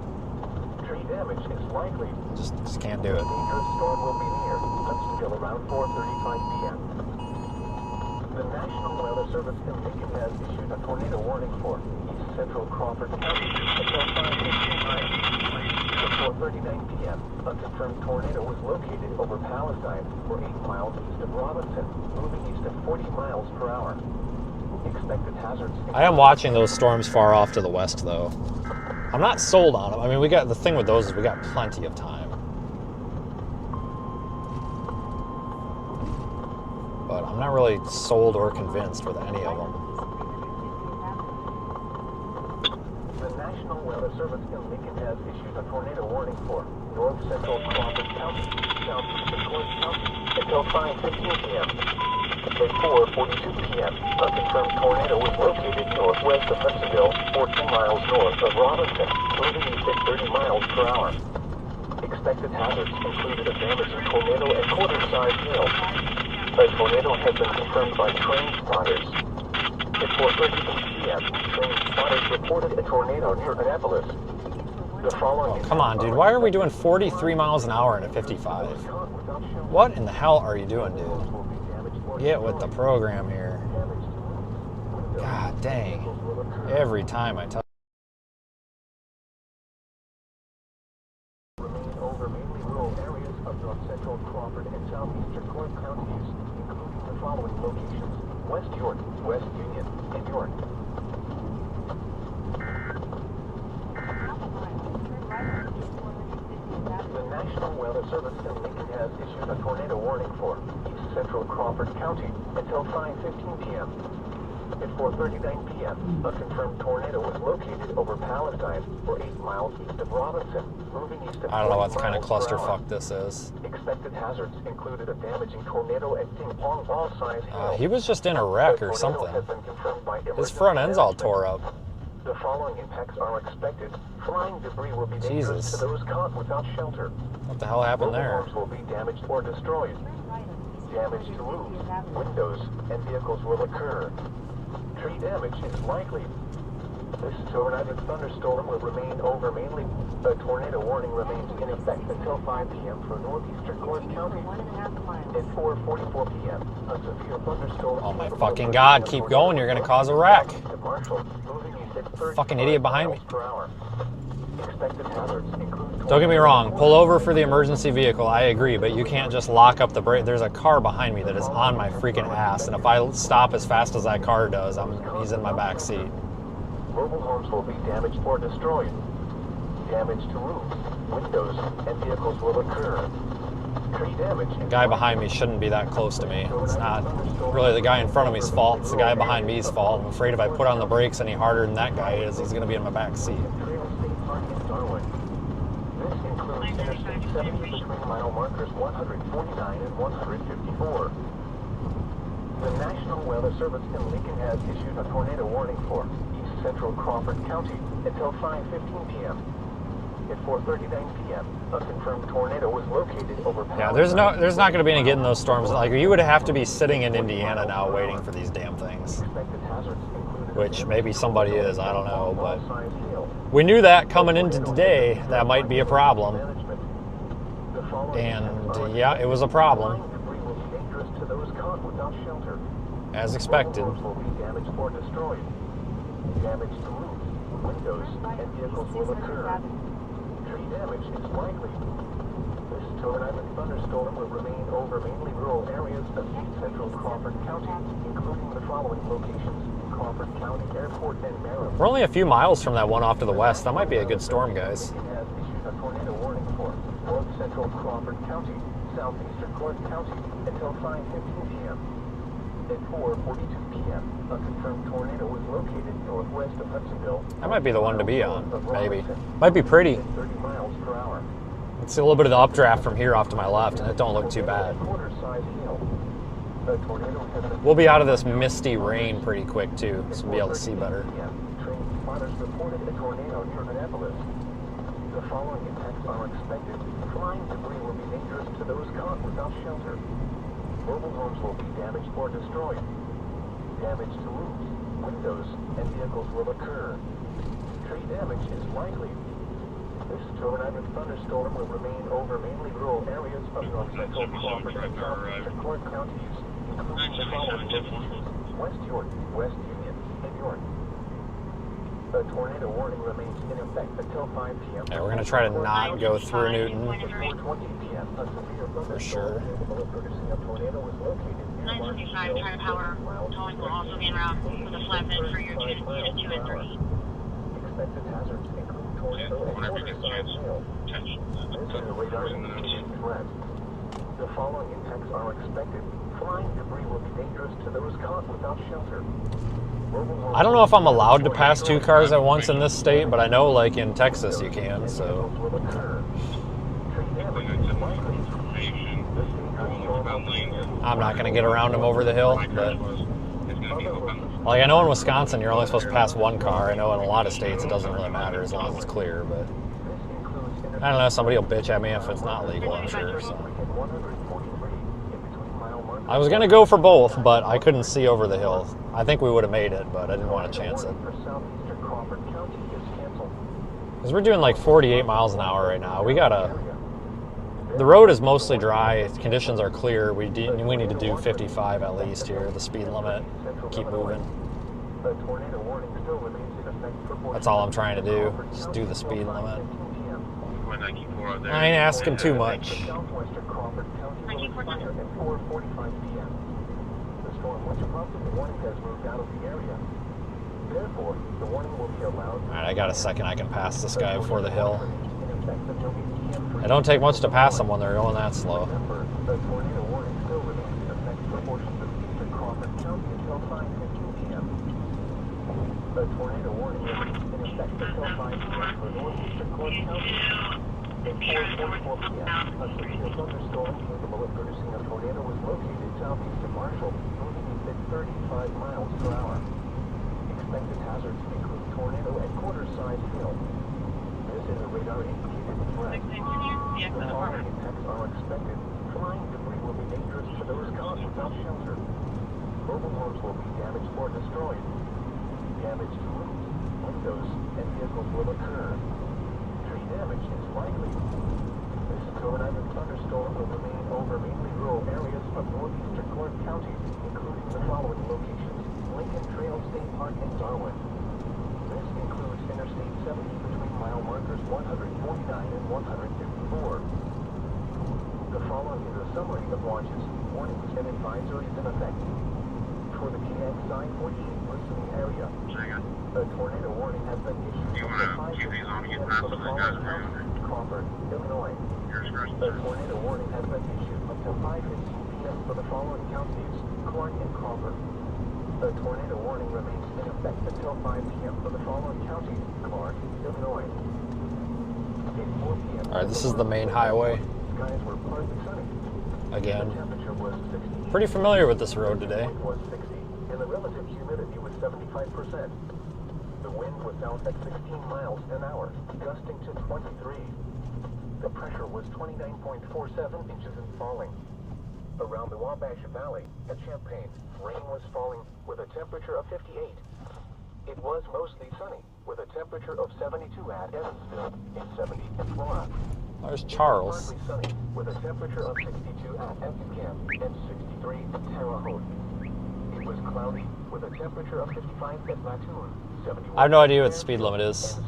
Tree damage is likely. Just can't do it. A dangerous storm will be near until around 4:35 p.m. The National Weather Service in Lincoln has issued a tornado warning for east central Crawford County until 5:15 at 4:39 p.m. A confirmed tornado was located over Palestine, or 8 miles east of Robinson, moving east at 40 miles per hour. Expected hazards. I am watching those storms far off to the west, though. I'm not sold on them. I mean, the thing with those is we got plenty of time. But I'm not really sold or convinced with any of them. The National Weather Service in Lincoln has issued a tornado warning for north central Crawford County, southeastern Clark County until 5:15 p.m. At 4:42 p.m., a confirmed tornado was located northwest of Hudsonville, 14 miles north of Robinson, moving east at 30 miles per hour. Expected hazards included a damaging tornado and quarter-sized hail. A tornado has been confirmed by train spotters. At 4:32 p.m., train spotters reported a tornado near Annapolis. The following. Come on, dude. Why are we doing 43 miles an hour in a 55? What in the hell are you doing, dude? Get with the program here. God dang. Every time I touch. Remain over mainly rural areas of north central Crawford and southeastern Clark counties, including the following locations: West York, West Union, and York. The National Weather Service in Lincoln has issued a tornado warning for east central Crawford County until 5:15 p.m. At 4:39 p.m., a confirmed tornado was located over Palestine, or 8 miles east of Robinson, moving east of I don't know what 40 kind of miles per hour. clusterfuck this is. Expected hazards included a damaging tornado and ping-pong ball-sized hail. He was just in a wreck or something. His front end's all tore up. The following impacts are expected. Flying debris will be dangerous Jesus. to those caught without shelter. What the hell happened Mobile there? homes will be damaged or destroyed. Damage to roofs, windows, and vehicles will occur. Tree damage is likely. This overnight thunderstorm will remain over mainly. A tornado warning remains in effect until 5 p.m. for northeastern Clark County. At 4:44 p.m., a severe thunderstorm. Oh my fucking god, keep going, you're gonna cause a wreck. Marshall, moving east at 30 Fucking idiot behind me. miles per hour. Expected hazards include Don't get me wrong, pull over for the emergency vehicle, I agree, but you can't just lock up the brake. There's a car behind me that is on my freaking ass, and if I stop as fast as that car does, he's in my back seat. Mobile homes will be damaged or destroyed. Damage to roofs, windows, and vehicles will occur. Tree damage. The guy behind me shouldn't be that close to me. It's not really the guy in front of me's fault, it's the guy behind me's fault. I'm afraid if I put on the brakes any harder than that guy is, he's gonna be in my back seat. This includes Interstate 70 between mile markers 149 and 154. The National Weather Service in Lincoln has issued a tornado warning for east central Crawford County until 5:15 p.m. At 4:39 p.m., a confirmed tornado was located over. Yeah, there's not going to be any getting those storms. Like, you would have to be sitting in Indiana now waiting for these damn things. Which maybe somebody is, I don't know, but we knew that coming into today, that might be a problem. And yeah, it was a problem. As expected. Damage to roofs, windows, and vehicles will occur. Tree damage is likely. This overnight thunderstorm will remain over mainly rural areas of east central Crawford County, including the following locations: Crawford County Airport and Maryland. We're only a few miles from that one off to the west. That might be a good storm, guys. It has issued a tornado warning for north central Crawford County, southeastern Clark County until 5:15 p.m. At 4:42 p.m., a confirmed tornado was located northwest of Hudsonville. That might be the one to be on, maybe. Might be pretty. 30 miles per hour. Let's see a little bit of the updraft from here off to my left, and it don't look too bad. We'll be out of this misty rain pretty quick, too, so we'll be able to see better. Train spotters reported a tornado near Minneapolis. The following impacts are expected. Flying debris will be dangerous to those caught without shelter. Mobile homes will be damaged or destroyed. Damage to roofs, windows, and vehicles will occur. Tree damage is likely. This overnight thunderstorm will remain over mainly rural areas of north central Crawford and southeastern Clark counties, including the following locations: West York, West Union, and York. The tornado warning remains in effect until 5 p.m. Yeah, we're going to try to not go through Newton. 4:20 p.m. A severe For sure. capable of producing a tornado was located near 925 Turner Power. Towing will also be en route for the flatbed for your unit 2 and 3. Expected hazards include tornado and quarter-size hail. This is a radar indicating threat. The following impacts are expected. Flying debris will be dangerous to those caught without shelter. I don't know if I'm allowed to pass 2 cars at once in this state, but I know, like, in Texas you can, so. I'm not going to get around them over the hill, but. Like, I know in Wisconsin you're only supposed to pass 1 car. I know in a lot of states it doesn't really matter as long as it's clear, but. I don't know, somebody will bitch at me if it's not legal, I'm sure, so. I was going to go for both, but I couldn't see over the hill. I think we would have made it, but I didn't want to chance it. Because we're doing like 48 miles an hour right now. We gotta The road is mostly dry. Conditions are clear. We need to do 55 at least here, the speed limit. Keep moving. That's all I'm trying to do. Just do the speed limit. I ain't asking too much. The storm, which prompted the warning, has moved out of the area. Therefore, the warning will be allowed. Alright, I got a second. I can pass this guy before the hill. It don't take much to pass them when they're going that slow. Remember, the tornado warning still remains in effect for portions of eastern Crawford County until 5:15 p.m. The tornado warning remains in effect until 5 p.m. for northeastern Clark County. At 4:44 p.m., a severe thunderstorm capable of producing a tornado was located southeast of Marshall, moving at 35 miles per hour. Expected hazards include tornado and quarter-sized hail. This is a radar-indicated threat. The following impacts are expected. Flying debris will be dangerous to those caught without shelter. Mobile homes will be damaged or destroyed. Damage to roofs, windows, and vehicles will occur. Tree damage is likely. This overnight thunderstorm will remain over mainly rural areas of northeastern Clark County, including the following locations: Lincoln Trail State Park in Darwin. This includes Interstate 70 between mile markers 149 and 154. The following is a summary of watches, warnings, and advisories in effect. For the KXI 48 listening area, a tornado warning has been issued until 5:15 p.m. for the following counties: Crawford, Illinois. A tornado warning has been issued until 5:15 p.m. for the following counties: Clark and Crawford. A tornado warning remains in effect until 5 p.m. for the following counties: Clark, Illinois. At 4 p.m. Alright, this is the main highway. Skies were partly sunny. Again. The temperature was 60. Pretty familiar with this road today. Was 60, and the relative humidity was 75%. The wind was out at 16 miles an hour, gusting to 23. The pressure was 29.47 inches and falling. Around the Wabash Valley at Champaign, rain was falling with a temperature of 58. It was mostly sunny with a temperature of 72 at Evansville and 70 at Flora. There's Charles. Partly sunny with a temperature of 62 at Effingham and 63 at Terre Haute. It was cloudy with a temperature of 55 at Mattoon, 71. I have no idea what the speed limit is.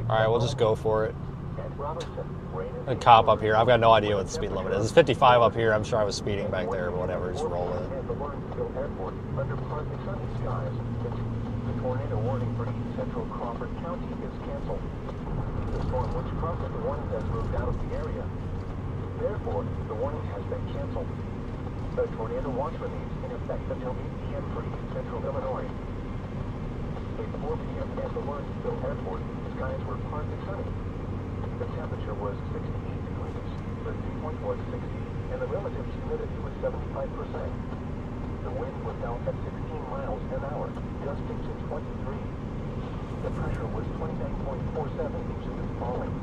Alright, we'll just go for it. At Robinson, rain A cop up here. I've got no idea what the speed limit is. It's 55 up here. I'm sure I was speeding back there, but whatever. Just roll it. At the Lawrenceville Airport, under partly sunny skies, the tornado warning for East Central Crawford County is canceled. The storm which prompted the warning has moved out of the area. Therefore, the warning has been canceled. The tornado watch remains in effect until 8 p.m. for East Central Illinois. At 4 p.m. at the Lawrenceville Airport, skies were partly sunny. The temperature was 68 degrees, the dew point was 60, and the relative humidity was 75%. The wind was out at 16 miles an hour, gusting to 23. The pressure was 29.47 inches and falling.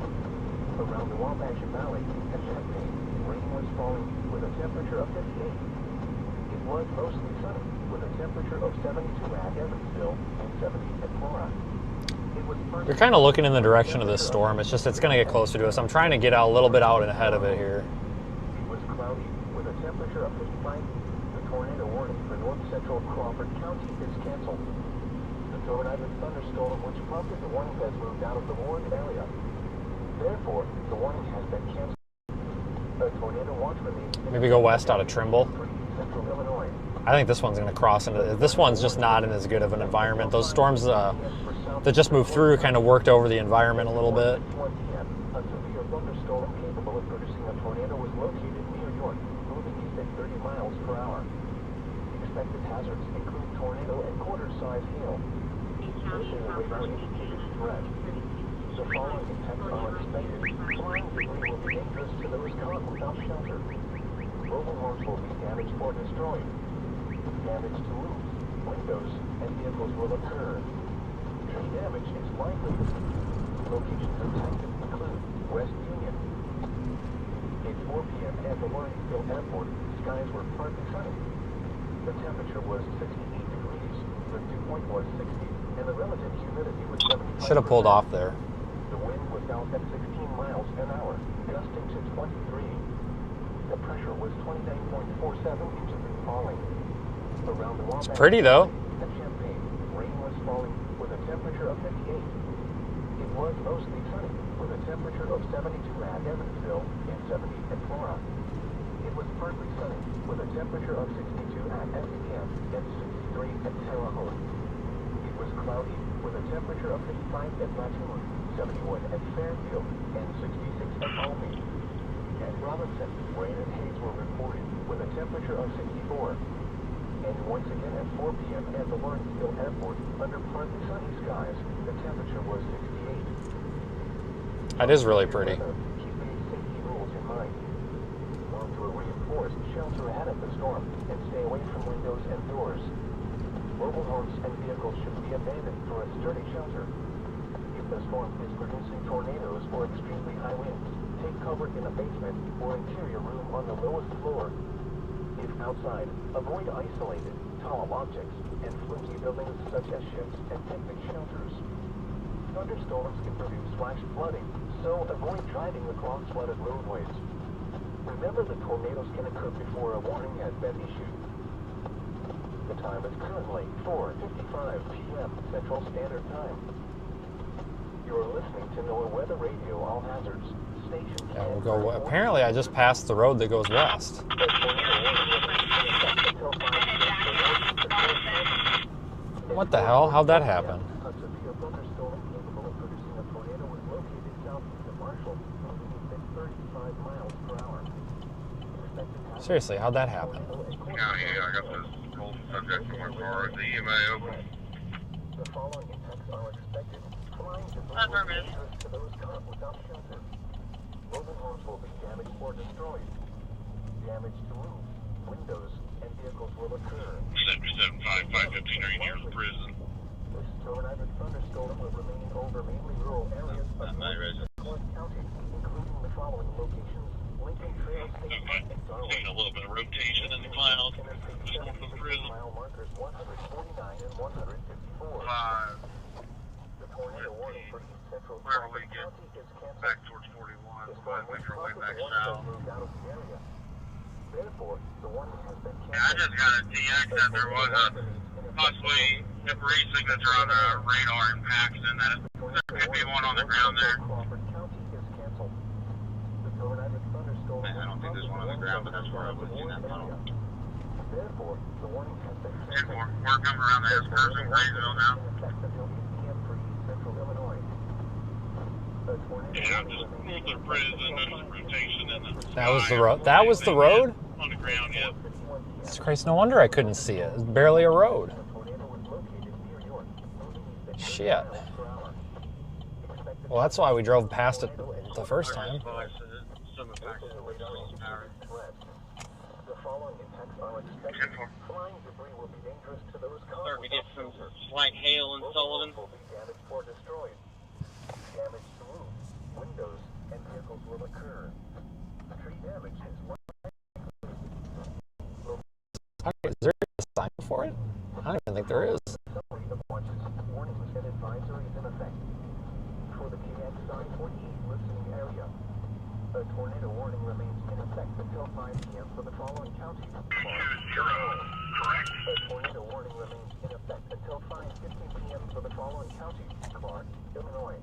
Around the Wabash Valley at Champaign, rain was falling with a temperature of 58. It was mostly sunny with a temperature of 72 at Evansville and 70 at Flora. You're kind of looking in the direction of this storm. It's just, it's going to get closer to us. I'm trying to get out a little bit out and ahead of it here. It was cloudy with a temperature of 55. The tornado warning for north central Crawford County is canceled. The overnight thunderstorm which prompted the warning has moved out of the warned area. Therefore, the warning has been canceled. A tornado watch remains. Maybe go west out of Trimble. Central Illinois. I think this one's going to cross into... This one's just not in as good of an environment. Those storms that just moved through kind of worked over the environment a little bit. 1 p.m. A severe thunderstorm capable of producing a tornado was located near York, moving east at 30 miles per hour. Expected hazards include tornado and quarter-sized hail. This is a radar-indicated threat. The following impacts are expected. Flying debris will be dangerous to those caught without shelter. Mobile homes will be damaged or destroyed. Damage to roofs, windows, and vehicles will occur. Tree damage is likely. Locations affected include West Union. At 4 p.m. at the Lawrenceville Airport, skies were partly sunny. The temperature was 68 degrees, the dew point was 60, and the relative humidity was 75%. Should have pulled off there. The wind was out at 16 miles an hour, gusting to 23. The pressure was 29.47 inches and falling. Around the It's pretty though. At Champaign, rain was falling with a temperature of 58. It was mostly sunny with a temperature of 72 at Evansville and 70 at Flora. It was partly sunny with a temperature of 62 at SPM and 63 at Terre Haute. It was cloudy with a temperature of 55 at Mattoon, 71 at Fairfield, and 66 at Albany. At Robinson, rain and haze were reported with a temperature of 64. And once again at 4 p.m. at the Lawrenceville Airport, under partly sunny skies, the temperature was 68. That is really pretty. Keep these safety rules in mind. Want to reinforce, shelter ahead of the storm, and stay away from windows and doors. Mobile homes and vehicles should be abandoned for a sturdy shelter. If the storm is producing tornadoes or extremely high winds, take cover in a basement or interior room on the lowest floor. If outside, avoid isolated, tall objects and flimsy buildings such as ships and picnic shelters. Thunderstorms can produce flash flooding, so avoid driving across flooded roadways. Remember that tornadoes can occur before a warning has been issued. The time is currently 4:55 p.m. Central Standard Time. You're listening to NOAA Weather Radio All Hazards. Station. Yeah, we'll go. Apparently, I just passed the road that goes west. What the hell? How'd that happen? Seriously, how'd that happen? Yeah, I got the whole subject from my car. The EMA open. The following impacts are expected. Affirmative. To those caught without shelter. Mobile homes will be damaged or destroyed. Damage to roofs, windows, and vehicles will occur. 775, 515 are near the prison. This tornado thunderstorm will remain over mainly rural areas of Clark County, including the following locations: Lincoln Trail State Park and Darwin. Seeing a little bit of rotation in the clouds. Just north of the prison. Mile markers 149 and 154. 5. The tornado warning for East Central Wherever we Clark get County is canceled. back towards 41, This we'll make our way back south. moved out of the area. Therefore, the warning has been Yeah, I just got a TX that there was a possibly debris signature on the radar in Paxton. That there could be one on the ground there. Crawford County is canceled. The tornadic thunderstorm I don't think there's one on the ground, but that's where I would see that tunnel. Therefore, the warning has been 10 more. We're coming around the S-curve in Graysville now. Yeah, just north of the prison, there's rotation in the That was the road. That was the road? on the ground, yeah. Jesus Christ, no wonder I couldn't see it. It's barely a road. Shit. Well, that's why we drove past it the first time. Some effects of the storm power. Starting to get some slight hail in Sullivan. Damage to roofs, windows, and vehicles will occur. Tree damage is Is there a sign for it? I don't even think there is. summary of watches, warnings, and advisories in effect. For the KX 948 listening area, a tornado warning remains in effect until 5 p.m. for the following counties: Correct. A tornado warning remains in effect until 5:15 p.m. for the following counties: Clark, Illinois.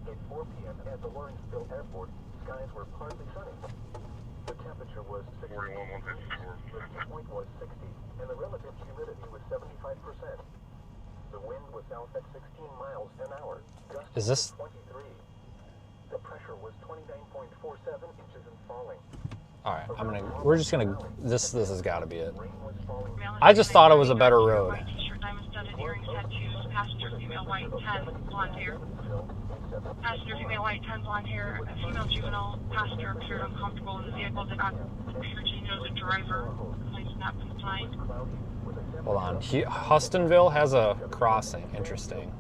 At 4 p.m. at the Lawrenceville Airport, skies were partly sunny. The temperature was 41, 154. The dew point was 60, and the relative humidity was 75%. The wind was south at 16 miles an hour. Gusts Is this? 23. The pressure was 29.47 inches and falling. All right, we're just gonna. This has got to be it. Rain was falling. I just thought it was a better road. White t-shirt, diamond studded earrings, tattoos, passenger female white, 10, blonde hair. Passenger female white, 10, blonde hair. A female juvenile passenger appeared uncomfortable in the vehicle that got Virginia the driver. Complaints not been signed. Hold on. Hustonville has a crossing. Interesting.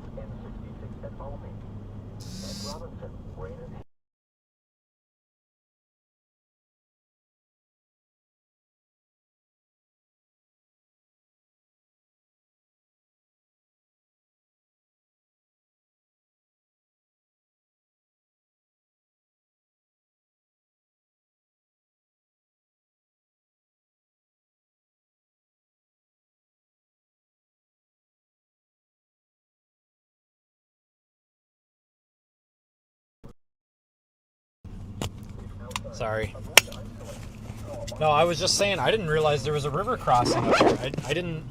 Sorry. No, I was just saying I didn't realize there was a river crossing up here. I didn't.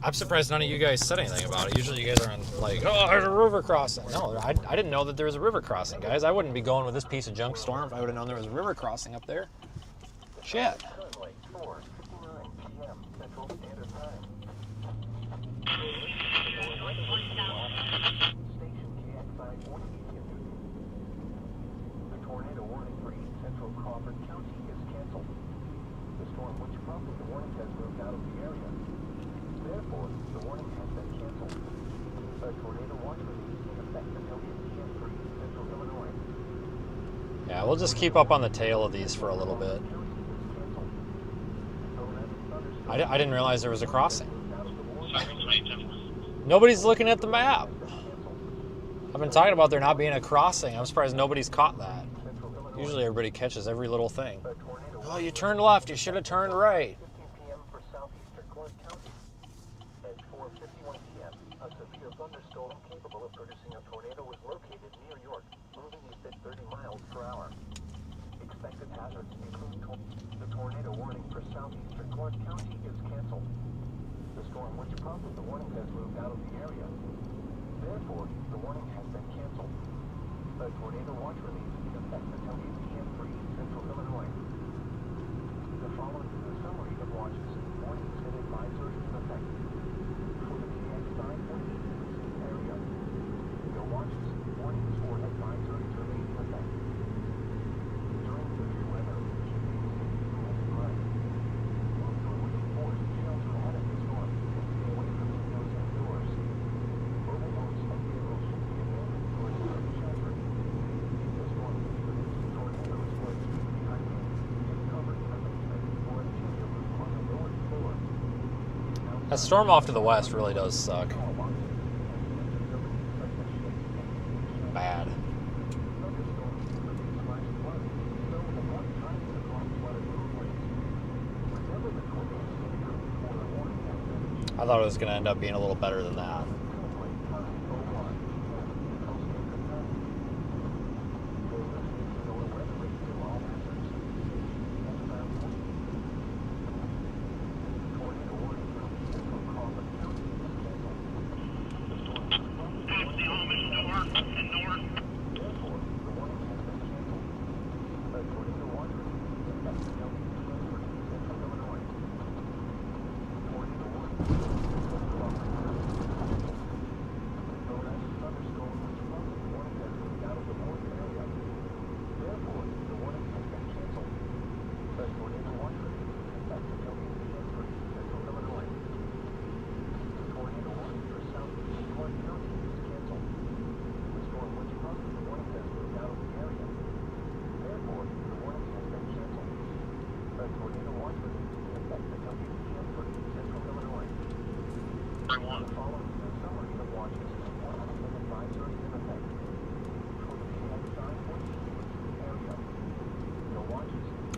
I'm surprised none of you guys said anything about it. Usually you guys are on like, oh, there's a river crossing. No, I didn't know that there was a river crossing, guys. I wouldn't be going with this piece of junk storm if I would have known there was a river crossing up there. Shit. Tornado warning for East Central Crawford County is canceled. The storm which prompted the warning has moved out of the area. Therefore, the warning has been canceled. A tornado watch release in effect until 8 p.m. for East Central Illinois. Yeah, we'll just keep up on the tail of these for a little bit. I didn't realize there was a crossing. Nobody's looking at the map. I've been talking about there not being a crossing. I'm surprised nobody's caught that. Usually everybody catches every little thing. Oh, you turned left. You should have turned right. 15 p.m. for southeastern Clark County. At 4:51 p.m., a severe thunderstorm capable of producing a tornado was located near York, moving east at 30 miles per hour. Expected hazards include the tornado warning for southeastern Clark County is canceled. The storm which prompted the warning has moved out of the area. Therefore, the warning has been canceled. A tornado watch release in effect until 8 p.m. for East Central Illinois. The following is a summary of watches, warnings, and advisories in effect. For the KX9 area, the watches, warnings, or advisories remain in effect. During severe weather, keep a safety rules in mind. Move your wooden force to shelter ahead of the storm and stay away from windows and doors. Mobile homes and vehicles should be abandoned for a safe shelter. The storm may produce tornadoes or extremely high winds. Get covered in a basement or a chimney roof on the lower floor. That storm off to the west really does suck. Bad. I thought it was going to end up being a little better than that.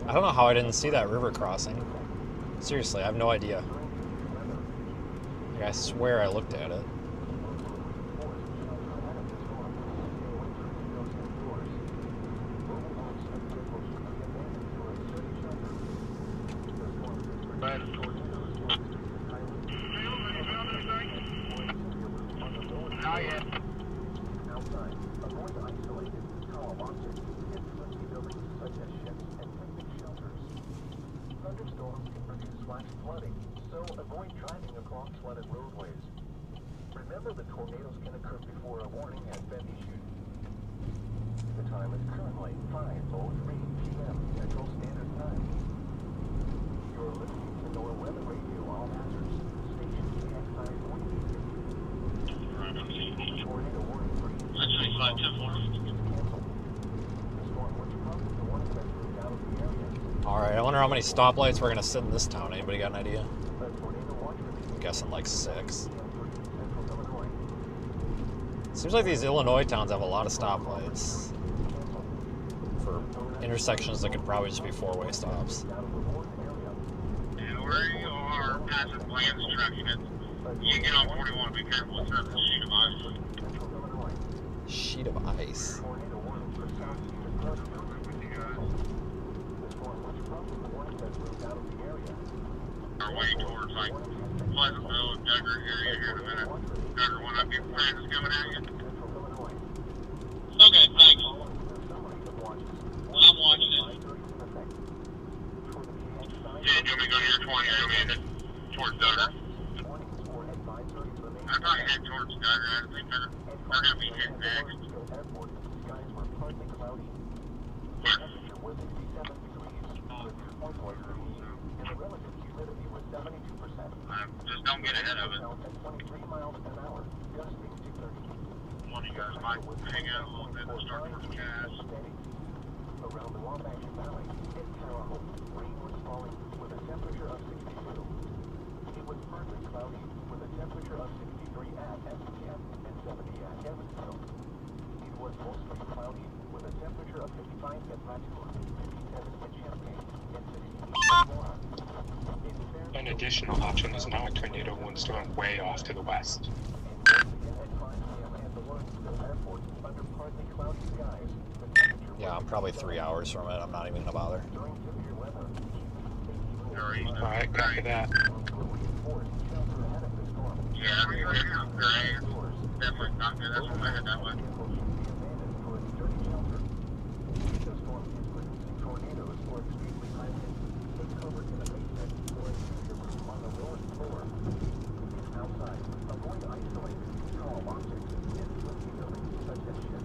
I don't know how I didn't see that river crossing. Seriously, I have no idea. Like, I swear I looked at it. Thunderstorms can produce flash flooding, so avoid driving across flooded roadways. Remember that tornadoes can occur before a warning has been issued. The time is currently 5:03 p.m. Central Standard Time. You're listening to NOAA Weather Radio, all hazards. Station KX9 tornado warning for East Central canceled. The storm which prompted the warning has moved out of the area. Alright, I wonder how many stoplights we're going to sit in this town. Anybody got an idea? I'm guessing like 6. Seems like these Illinois towns have a lot of stoplights for intersections that could probably just be 4-way stops. And where you are, passive lands tracking it. You get on 41, be careful, it's a sheet of ice. Sheet of ice. Our way towards like Pleasantville, Duggar area here in a minute. Duggar, one of your friends is coming at you. Okay, thanks. I'm watching it. Yeah, do you want me to go to your 20 or do you want me to head towards Duggar? I'd probably head towards Duggar. I think they're going to be hitting next. Just don't get ahead of it. One of you guys might hang out a little bit and start towards Cass. Around the Wabash Valley, in Carroll, rain was falling with a temperature of 62. It was partly cloudy with a temperature of 63 at Effingham and 70 at Evansville. It was mostly cloudy with a temperature of 55 at Mattoon, 57 at Champaign, and 68 at Laura. An additional option is now a tornado windstorm way off to the west. Yeah, I'm probably 3 hours from it. I'm not even gonna bother. Alright, copy that. Yeah, I mean, definitely not good. That's why I head that way.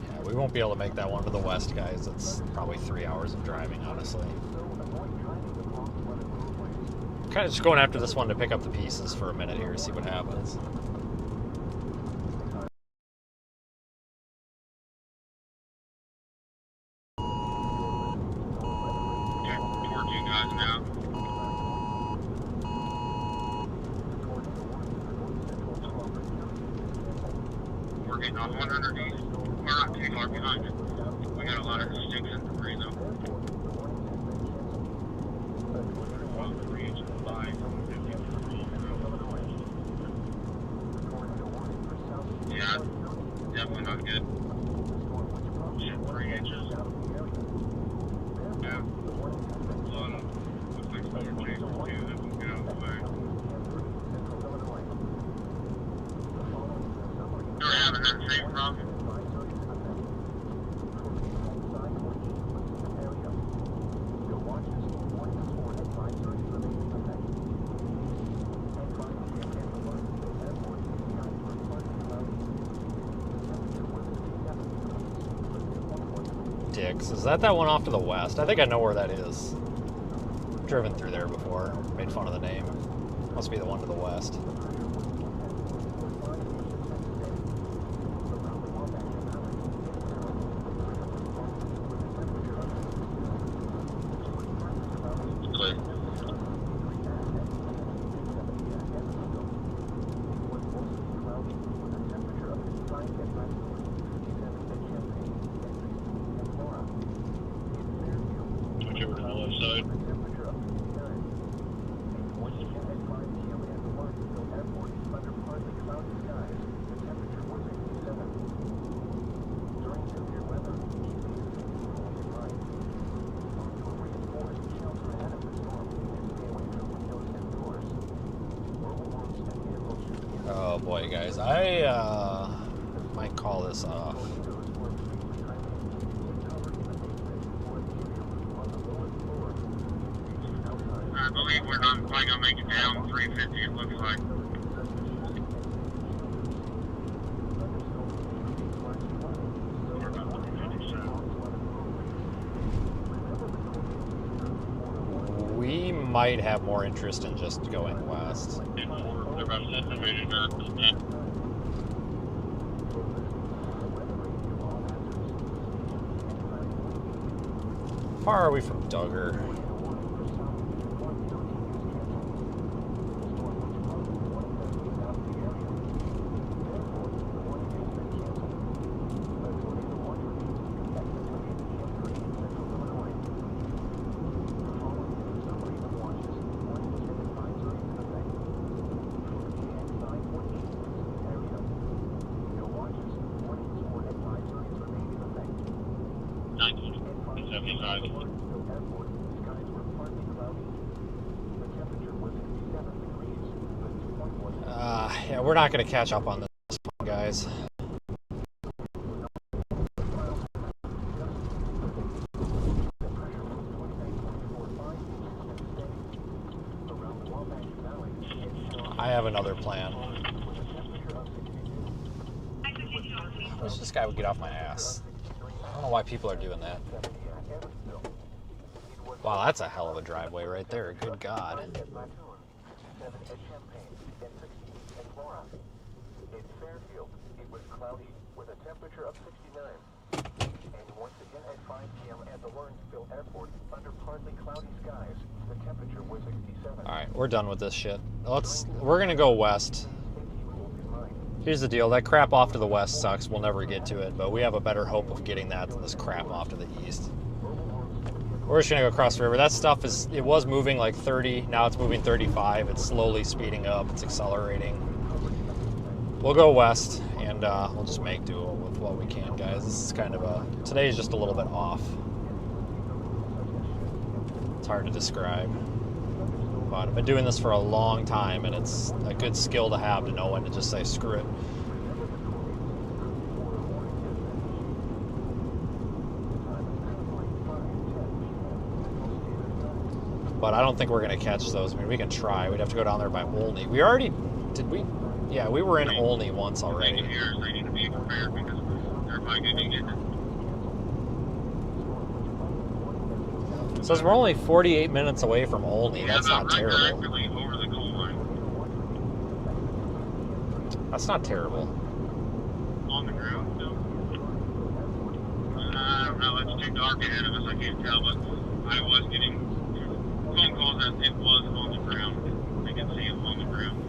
Yeah, we won't be able to make that one to the west, guys. It's probably 3 hours of driving, honestly. Kind of just going after this one to pick up the pieces for a minute here, see what happens. Towards you guys now. We're getting on 100 east. We're not too far behind it. We got a lot of sticks and debris though. Yeah, definitely not good. 3 inches. Yeah. Looks like some more chases too that will get out of the way. You're having that same problem? Dix. Is that one off to the west? I think I know where that is. Driven through there before. Made fun of the name. Must be the one to the west. Oh boy, guys, I might call this off. I believe we're not quite gonna make it down 350. It looks like. We might have more interest in just going west. How far are we from Duggar? we're not going to catch up on this one, guys. I have another plan. I wish this guy would get off my ass. I don't know why people are doing that. Wow, that's a hell of a driveway right there. Good God. Alright, we're done with this shit. We're gonna go west. Here's the deal, that crap off to the west sucks. We'll never get to it, but we have a better hope of getting that than this crap off to the east. We're just gonna go across the river. That stuff it was moving like 30, now it's moving 35. It's slowly speeding up, it's accelerating. We'll go west, and we'll just make do with what we can, guys. This is kind of today is just a little bit off. It's hard to describe. But I've been doing this for a long time, and it's a good skill to have to know when to just say screw it. But I don't think we're going to catch those. I mean, we can try. We'd have to go down there by Olney. We already... Did we? Yeah, we were in Olney once already. They need to be prepared because they're probably going to get it. It says we're only 48 minutes away from Olney. Yeah, that's not right terrible. directly over the goal line. That's not terrible. On the ground still? I don't know. It's too dark ahead of us. I can't tell, but I was getting phone calls that it was on the ground. They could see it on the ground.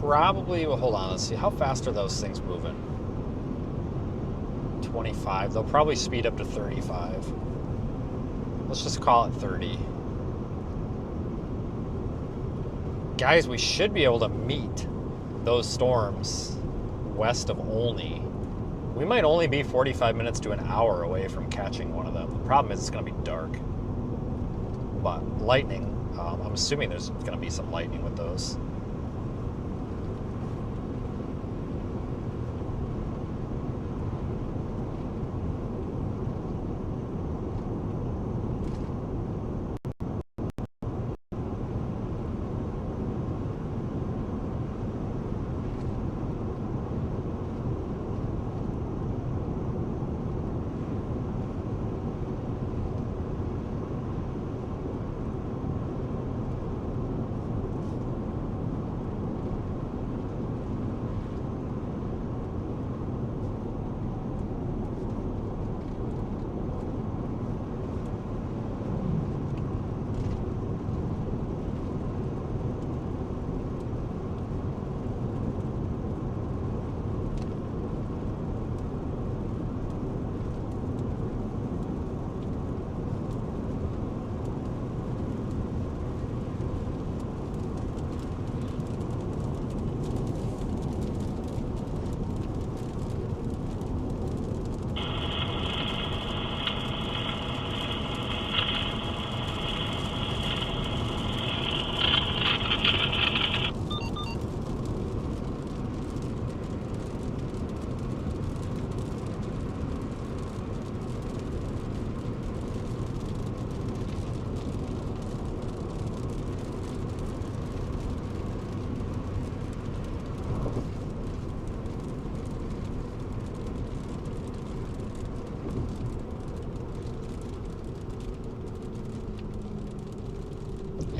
Probably, well, hold on, let's see. How fast are those things moving? 25. They'll probably speed up to 35. Let's just call it 30. Guys, we should be able to meet those storms west of Olney. We might only be 45 minutes to an hour away from catching one of them. The problem is it's going to be dark. But lightning, I'm assuming there's going to be some lightning with those.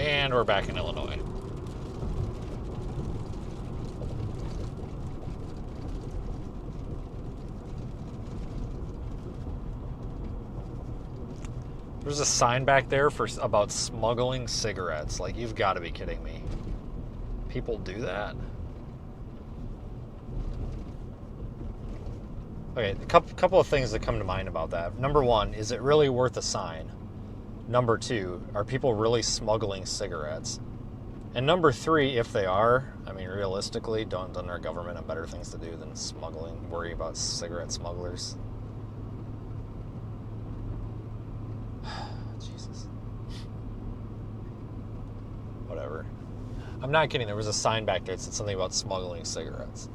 And we're back in Illinois. There's a sign back there about smuggling cigarettes. Like, you've got to be kidding me. People do that? Okay, a couple of things that come to mind about that. Number one, is it really worth a sign? Number two, are people really smuggling cigarettes? And number three, if they are, I mean, realistically, doesn't our government have better things to do than smuggling, worry about cigarette smugglers? whatever. I'm not kidding. There was a sign back there that said something about smuggling cigarettes.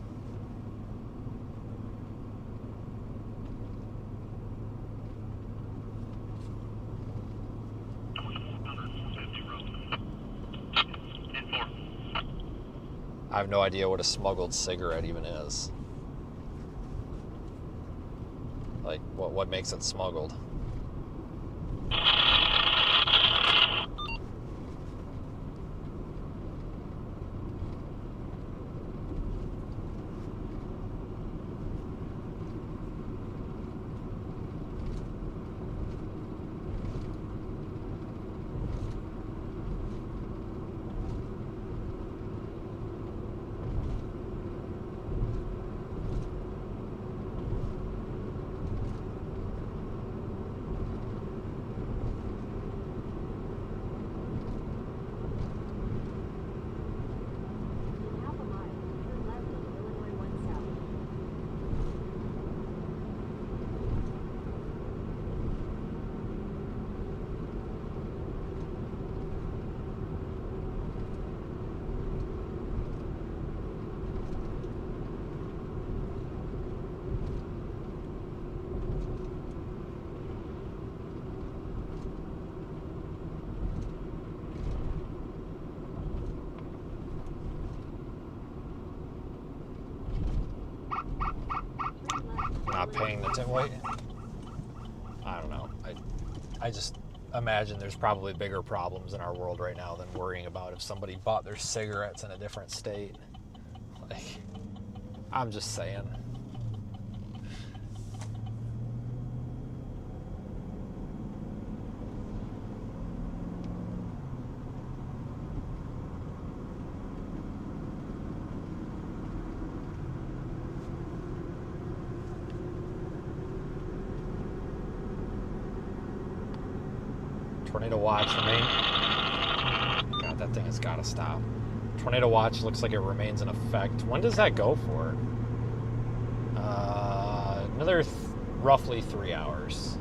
I have no idea what a smuggled cigarette even is. Like, what makes it smuggled? Not paying the tip. Wait, I don't know. I just imagine there's probably bigger problems in our world right now than worrying about if somebody bought their cigarettes in a different state. Like, I'm just saying. Tornado watch remain. God, that thing has got to stop. Tornado watch looks like it remains in effect. When does that go for? Another roughly 3 hours.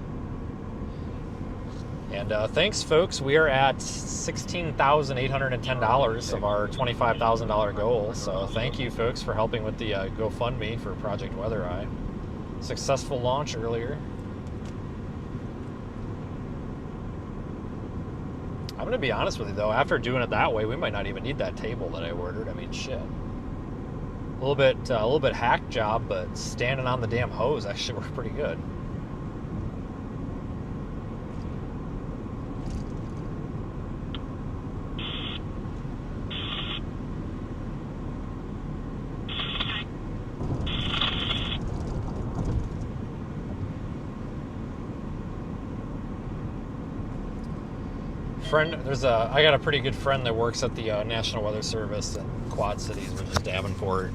And thanks, folks. We are at $16,810 of our $25,000 goal. So thank you, folks, for helping with the GoFundMe for Project Weather Eye. Successful launch earlier. I'm going to be honest with you, though. After doing it that way, we might not even need that table that I ordered. I mean, shit. A little bit hack job, but standing on the damn hose actually worked pretty good. I got a pretty good friend that works at the National Weather Service in Quad Cities, which is Davenport.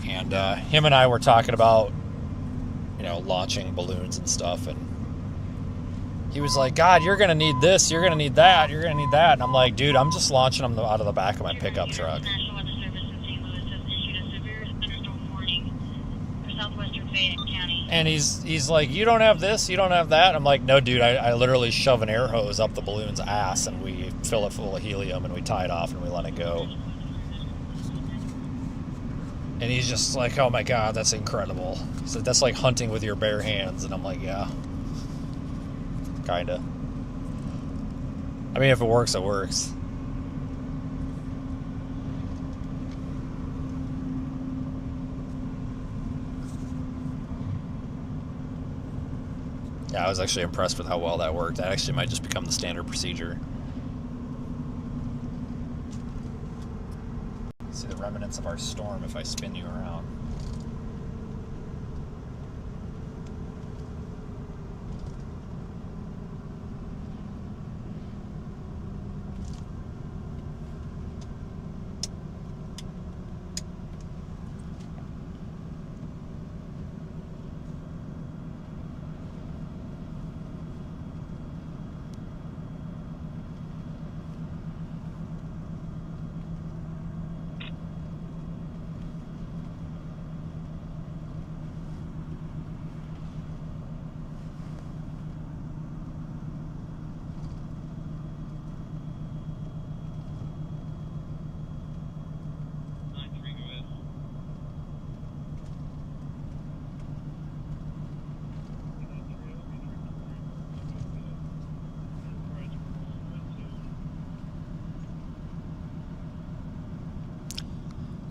And him and I were talking about, launching balloons and stuff. And he was like, God, you're going to need this, you're going to need that, you're going to need that. And I'm like, dude, I'm just launching them out of the back of my pickup truck. National Weather Service in St. Louis has issued a severe thunderstorm warning for southwestern Fayette County. And he's like, you don't have this, you don't have that. I'm like, no, dude, I literally shove an air hose up the balloon's ass and we fill it full of helium and we tie it off and we let it go. And he's just like, oh my God, that's incredible. So that's like hunting with your bare hands. And I'm like, yeah, kinda. I mean, if it works, it works. Yeah, I was actually impressed with how well that worked. That actually might just become the standard procedure. See the remnants of our storm if I spin you around.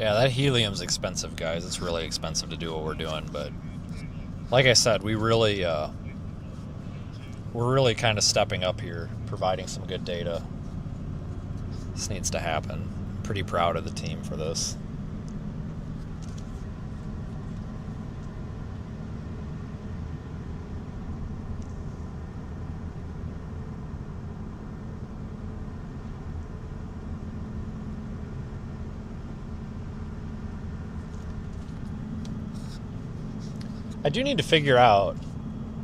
Yeah, that helium's expensive, guys. It's really expensive to do what we're doing, but like I said, we're really kind of stepping up here, providing some good data. This needs to happen. Pretty proud of the team for this. I do need to figure out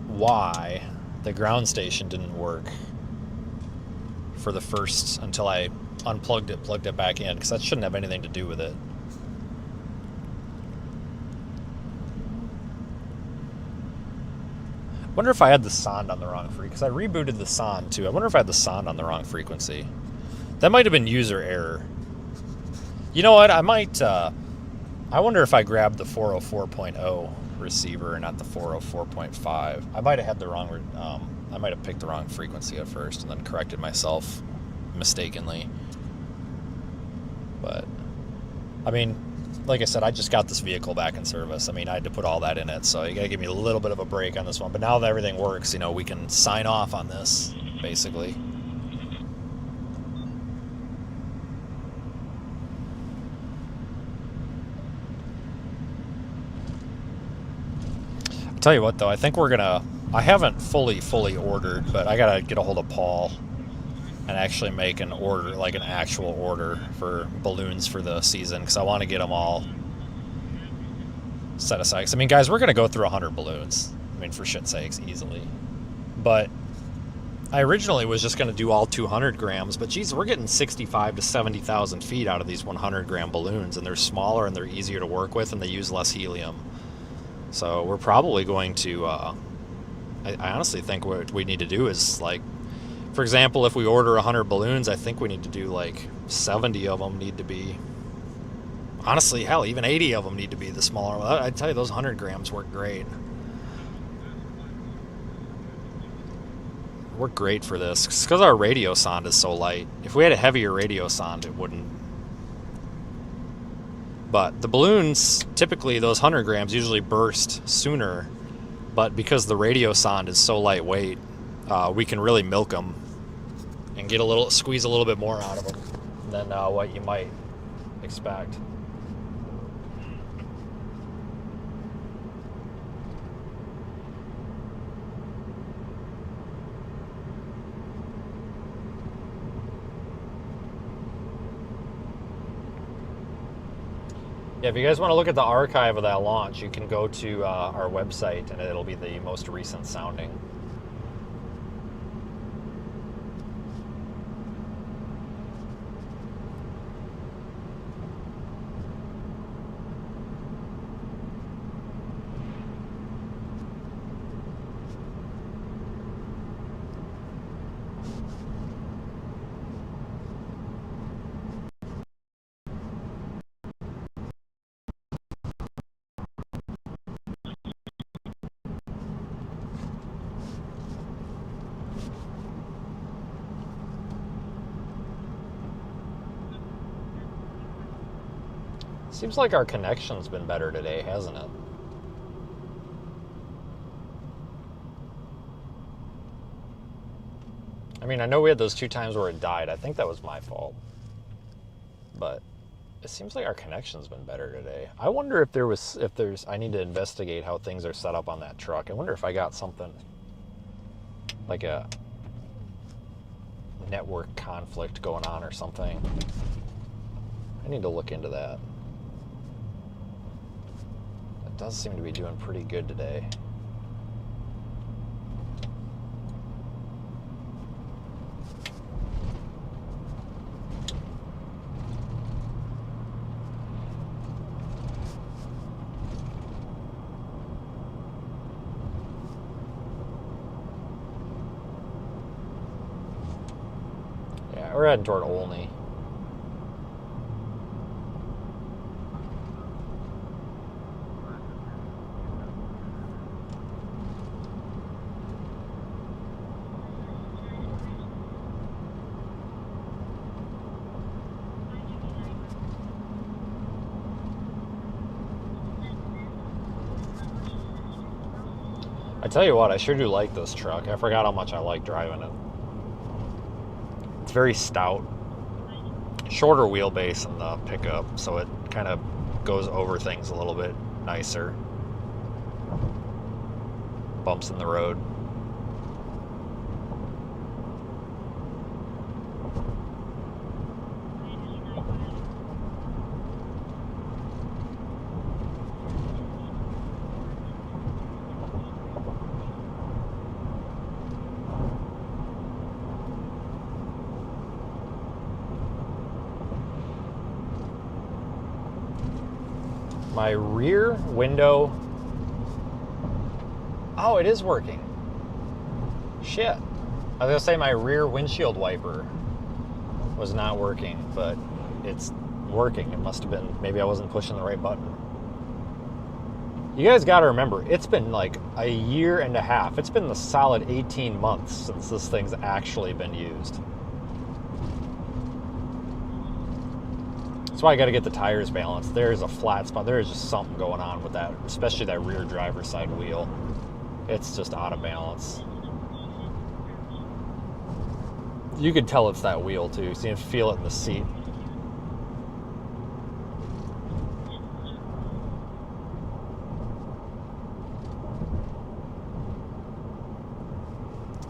why the ground station didn't work for the first, until I unplugged it, plugged it back in, because that shouldn't have anything to do with it. I wonder if I had the sonde on the wrong frequency, because I rebooted the sonde too. I wonder if I had the sonde on the wrong frequency. That might have been user error. You know what? I might, I wonder if I grabbed the 404.0 receiver and not the 404.5. I might have had the wrong, I might have picked the wrong frequency at first and then corrected myself mistakenly. But, I mean, like I said, I just got this vehicle back in service. I mean, I had to put all that in it, so you gotta give me a little bit of a break on this one. But now that everything works, you know, we can sign off on this, basically. I'll tell you what, though, I think we're gonna, I haven't fully ordered, but I gotta get a hold of Paul and actually make an order, like an actual order for balloons for the season, because I want to get them all set aside. 'Cause, I mean, guys, we're going to go through 100 balloons. I mean, for shit's sakes, easily. But I originally was just going to do all 200 grams, but geez, we're getting 65 to 70,000 feet out of these 100 gram balloons, and they're smaller and they're easier to work with, and they use less helium. So we're probably going to, I honestly think what we need to do is, like, for example, if we order 100 balloons, I think we need to do like 70 of them need to be, honestly, hell, even 80 of them need to be the smaller one. I'd tell you, those 100 grams work great. Work great for this. Because our radio sonde is so light. If we had a heavier radio sonde, it wouldn't. But the balloons, typically those 100 grams usually burst sooner. But because the radio sonde is so lightweight, we can really milk them and get squeeze a little bit more out of them than what you might expect. Yeah, if you guys want to look at the archive of that launch, you can go to our website and it'll be the most recent sounding. Seems like our connection's been better today, hasn't it? I mean, I know we had those 2 times where it died. I think that was my fault. But it seems like our connection's been better today. I wonder if I need to investigate how things are set up on that truck. I wonder if I got something like a network conflict going on or something. I need to look into that. It does seem to be doing pretty good today. Yeah, we're heading toward Olney. I tell you what, I sure do like this truck. I forgot how much I like driving it. It's very stout. Shorter wheelbase in the pickup, so it kind of goes over things a little bit nicer. Bumps in the road. My rear window. Oh, it is working. Shit. I was gonna say my rear windshield wiper was not working, but it's working. It must have been, maybe I wasn't pushing the right button. You guys gotta remember, it's been like a year and a half. It's been the solid 18 months since this thing's actually been used. That's why I got to get the tires balanced. There's a flat spot. There is just something going on with that, especially that rear driver's side wheel. It's just out of balance. You can tell it's that wheel too, so you can feel it in the seat.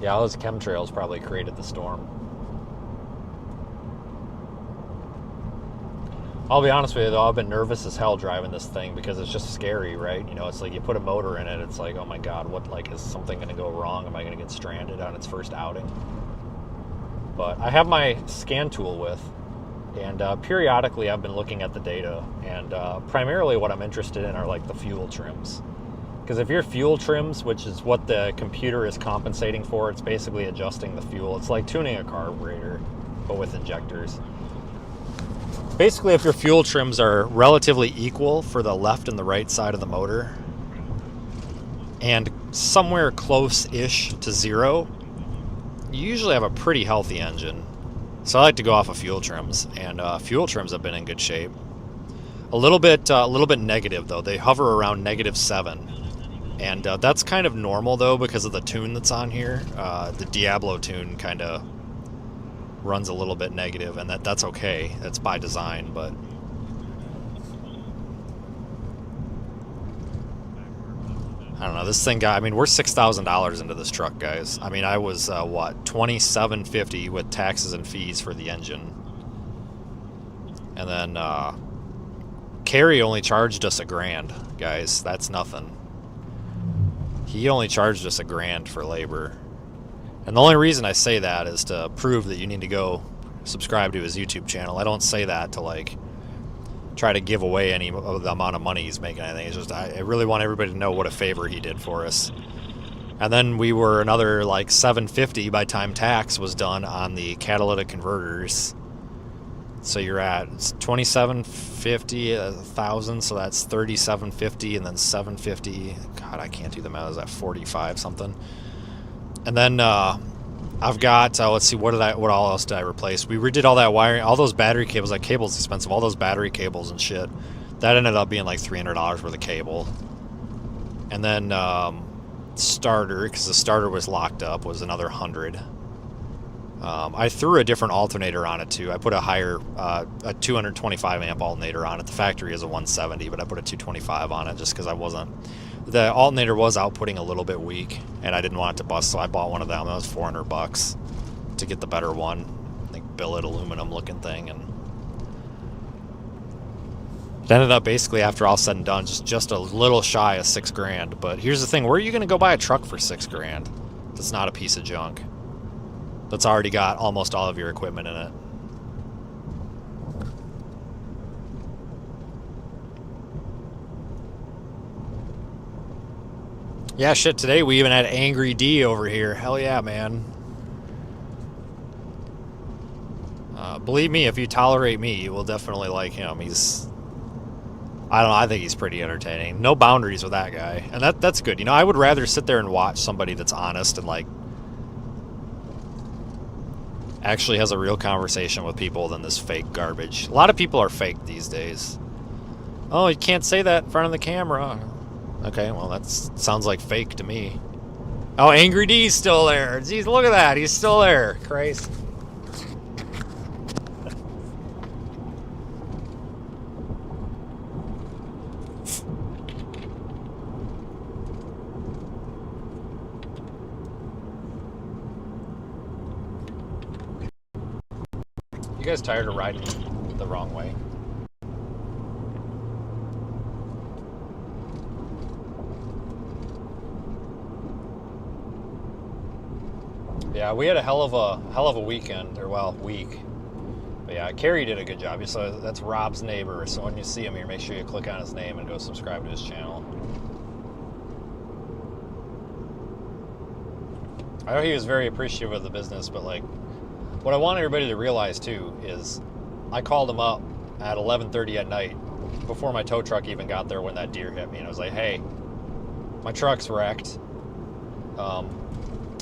Yeah, those chemtrails probably created the storm. I'll be honest with you though, I've been nervous as hell driving this thing because it's just scary, right? You know, it's like you put a motor in it, it's like, oh my God, what, like, is something gonna go wrong? Am I gonna get stranded on its first outing? But I have my scan tool with, and periodically I've been looking at the data, and primarily what I'm interested in are like the fuel trims. Because if your fuel trims, which is what the computer is compensating for, it's basically adjusting the fuel. It's like tuning a carburetor, but with injectors. Basically, if your fuel trims are relatively equal for the left and the right side of the motor, and somewhere close-ish to zero, you usually have a pretty healthy engine. So I like to go off of fuel trims, and fuel trims have been in good shape. A little bit negative though. They hover around -7, and that's kind of normal though because of the tune that's on here. The Diablo tune kind of runs a little bit negative, and that's okay. That's by design, but I don't know. This thing got, I mean, we're $6,000 into this truck, guys. I mean, I was what, $2,750 with taxes and fees for the engine, and then Kerry only charged us $1,000, guys. That's nothing. He only charged us $1,000 for labor. And the only reason I say that is to prove that you need to go subscribe to his YouTube channel. I don't say that to like try to give away any of the amount of money he's making. I think it's just I really want everybody to know what a favor he did for us. And then we were another like $750 by time tax was done on the catalytic converters. So you're at $2,750 1,000, so that's $3,750, and then $750. God, I can't do the math. Is that 45 something? And then I've got let's see, what all else did I replace? We redid all that wiring, all those battery cables. That cable's expensive. All those battery cables and shit. That ended up being like $300 worth of cable. And then starter, because the starter was locked up, was another $100. I threw a different alternator on it too. I put a higher, a 225 amp alternator on it. The factory is a 170, but I put a 225 on it just because I wasn't. The alternator was outputting a little bit weak, and I didn't want it to bust, so I bought one of them. That was $400 to get the better one. I think billet aluminum looking thing, and it ended up basically, after all said and done, just a little shy of $6,000. But here's the thing: where are you going to go buy a truck for $6,000? That's not a piece of junk. That's already got almost all of your equipment in it. Yeah, shit, today we even had Angry D over here. Hell yeah, man. Believe me, if you tolerate me, you will definitely like him. He's... I don't know, I think he's pretty entertaining. No boundaries with that guy. And that's good. You know, I would rather sit there and watch somebody that's honest and, like, actually has a real conversation with people than this fake garbage. A lot of people are fake these days. Oh, you can't say that in front of the camera. Okay, well, that sounds like fake to me. Oh, Angry D's still there. Jeez, look at that. He's still there. Christ. You guys tired of riding the wrong way? Yeah, we had a hell of a weekend, or well, week. But yeah, Carrie did a good job. So that's Rob's neighbor. So when you see him here, make sure you click on his name and go subscribe to his channel. I know he was very appreciative of the business, but like, what I want everybody to realize too is, I called him up at 11:30 at night, before my tow truck even got there when that deer hit me, and I was like, hey, my truck's wrecked.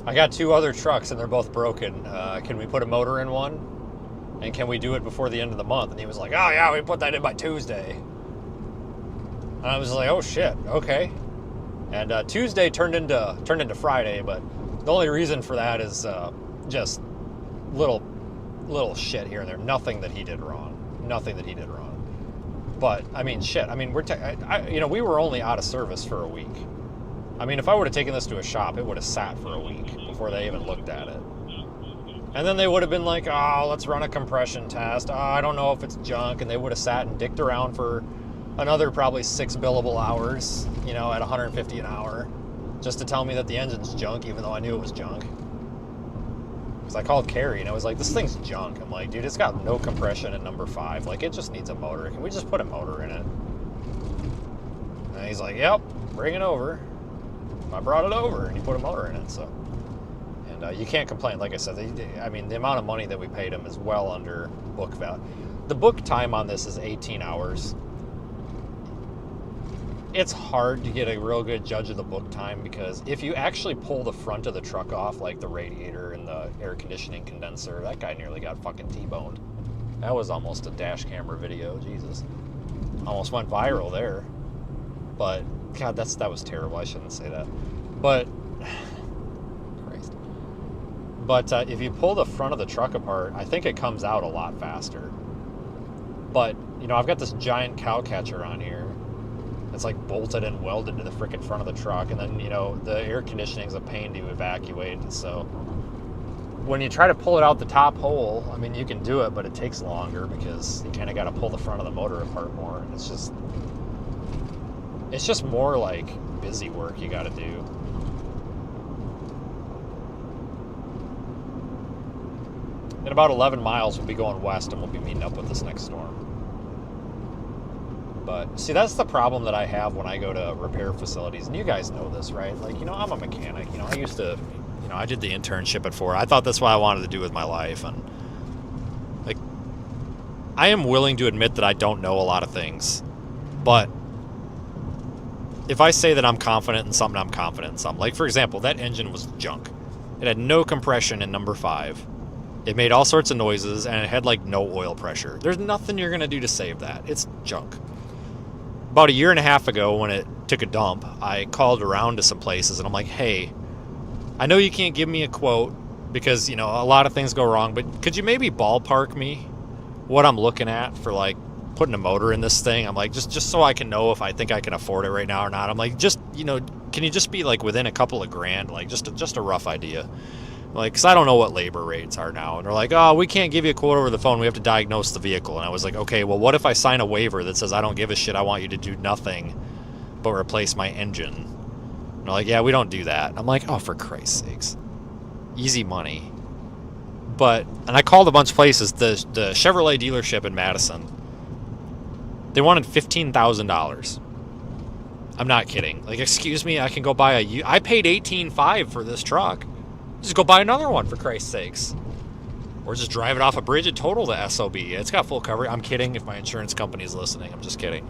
I got 2 other trucks and they're both broken. Can we put a motor in one? And can we do it before the end of the month? And he was like, oh yeah, we put that in by Tuesday. And I was like, oh shit, okay. And Tuesday turned into Friday, but the only reason for that is just little shit here and there. Nothing that he did wrong. Nothing that he did wrong. But I mean, shit. I mean, we were only out of service for a week. I mean, if I would have taken this to a shop, it would have sat for a week before they even looked at it. And then they would have been like, oh, let's run a compression test. Oh, I don't know if it's junk. And they would have sat and dicked around for another probably 6 billable hours, you know, at $150 an hour, just to tell me that the engine's junk, even though I knew it was junk. Because I called Carrie and I was like, this thing's junk. I'm like, dude, it's got no compression in number 5. Like, it just needs a motor. Can we just put a motor in it? And he's like, yep, bring it over. I brought it over and he put a motor in it, so. And you can't complain. Like I said, I mean, the amount of money that we paid him is well under book value. The book time on this is 18 hours. It's hard to get a real good judge of the book time, because if you actually pull the front of the truck off, like the radiator and the air conditioning condenser, that guy nearly got fucking T-boned. That was almost a dash camera video, Jesus. Almost went viral there. But God, that was terrible. I shouldn't say that. But Christ. But if you pull the front of the truck apart, I think it comes out a lot faster. But you know, I've got this giant cow catcher on here. It's like bolted and welded to the frickin' front of the truck, and then you know the air conditioning's a pain to evacuate. So when you try to pull it out the top hole, I mean, you can do it, but it takes longer because you kind of got to pull the front of the motor apart more. And it's just more like busy work you got to do. In about 11 miles, we'll be going west and we'll be meeting up with this next storm. But see, that's the problem that I have when I go to repair facilities. And you guys know this, right? Like, you know, I'm a mechanic. You know, I used to, you know, I did the internship at Ford. I thought that's what I wanted to do with my life. And like, I am willing to admit that I don't know a lot of things. But if I say that I'm confident in something, I'm confident in something. Like, for example, that engine was junk. It had no compression in number 5. It made all sorts of noises, and it had, like, no oil pressure. There's nothing you're going to do to save that. It's junk. About a year and a half ago, when it took a dump, I called around to some places, and I'm like, hey, I know you can't give me a quote because, you know, a lot of things go wrong, but could you maybe ballpark me what I'm looking at for, like, putting a motor in this thing? I'm like, just so I can know if I think I can afford it right now or not. I'm like, just, you know, can you just be like within a couple of grand, like just a rough idea, like, because I don't know what labor rates are now. And they're like, oh, we can't give you a quote over the phone, we have to diagnose the vehicle. And I was like, okay, well, what if I sign a waiver that says I don't give a shit, I want you to do nothing but replace my engine? And they're like, yeah, we don't do that. And I'm like, oh, for Christ's sakes, easy money. But, and I called a bunch of places. The Chevrolet dealership in Madison, they wanted $15,000. I'm not kidding. Like, excuse me, I can go buy I paid $18,500 for this truck. Just go buy another one, for Christ's sakes. Or just drive it off a bridge and total the SOB. It's got full coverage. I'm kidding if my insurance company is listening. I'm just kidding.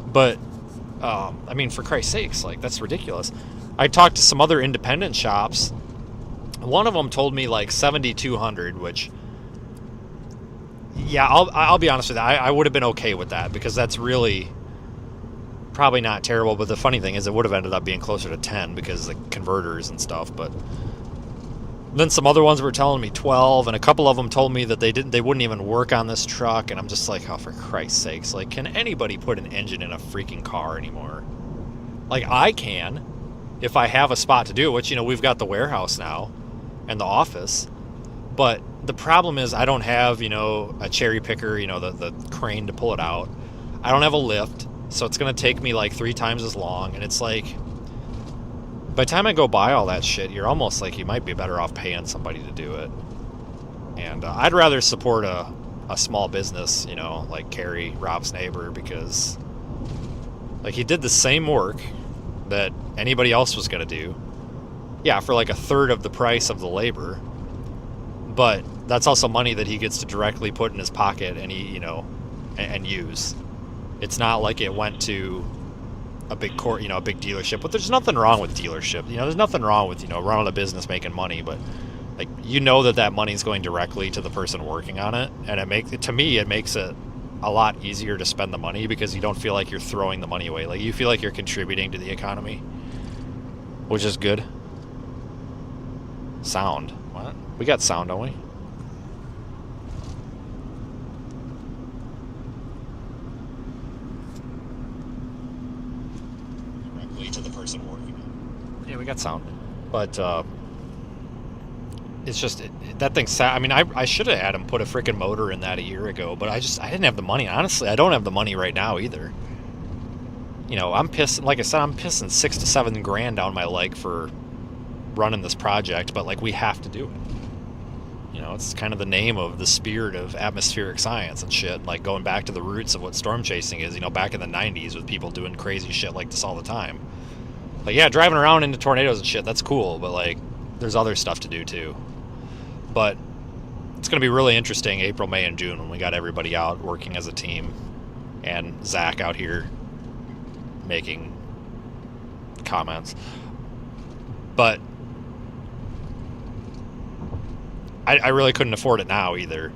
But, I mean, for Christ's sakes, like, that's ridiculous. I talked to some other independent shops. One of them told me, like, $7,200, which... yeah, I'll be honest with you. I would have been okay with that, because that's really probably not terrible, but the funny thing is it would have ended up being closer to 10 because of the converters and stuff. But then some other ones were telling me 12, and a couple of them told me that they wouldn't even work on this truck, and I'm just like, oh, for Christ's sakes, like, can anybody put an engine in a freaking car anymore? Like, I can, if I have a spot to do it, which, you know, we've got the warehouse now and the office, but the problem is I don't have, you know, a cherry picker, you know, the crane to pull it out. I don't have a lift, so it's going to take me like 3 times as long, and it's like, by the time I go buy all that shit, you're almost like you might be better off paying somebody to do it. And I'd rather support a small business, you know, like Kerry, Rob's neighbor, because like he did the same work that anybody else was going to do. Yeah, for like a third of the price of the labor. But that's also money that he gets to directly put in his pocket and he, you know, and use. It's not like it went to a big you know, a big dealership. But there's nothing wrong with dealership. You know, there's nothing wrong with, you know, running a business making money, but like, you know, that money's going directly to the person working on it, and to me it makes it a lot easier to spend the money because you don't feel like you're throwing the money away. Like, you feel like you're contributing to the economy, which is good. Sound. What? We got sound, don't we? To the person working. Yeah, we got sound, but it's just that thing's. I mean, I should have had him put a freaking motor in that a year ago, but I didn't have the money. Honestly, I don't have the money right now either. You know, I'm pissing. Like I said, I'm pissing $6 to $7 grand down my leg for running this project, but like, we have to do it. You know, it's kind of the name of the spirit of atmospheric science and shit. Like, going back to the roots of what storm chasing is. You know, back in the 90s with people doing crazy shit like this all the time. Like, yeah, driving around into tornadoes and shit, that's cool, but like, there's other stuff to do too. But it's going to be really interesting April, May, and June when we got everybody out working as a team, and Zach out here making comments. But I really couldn't afford it now either.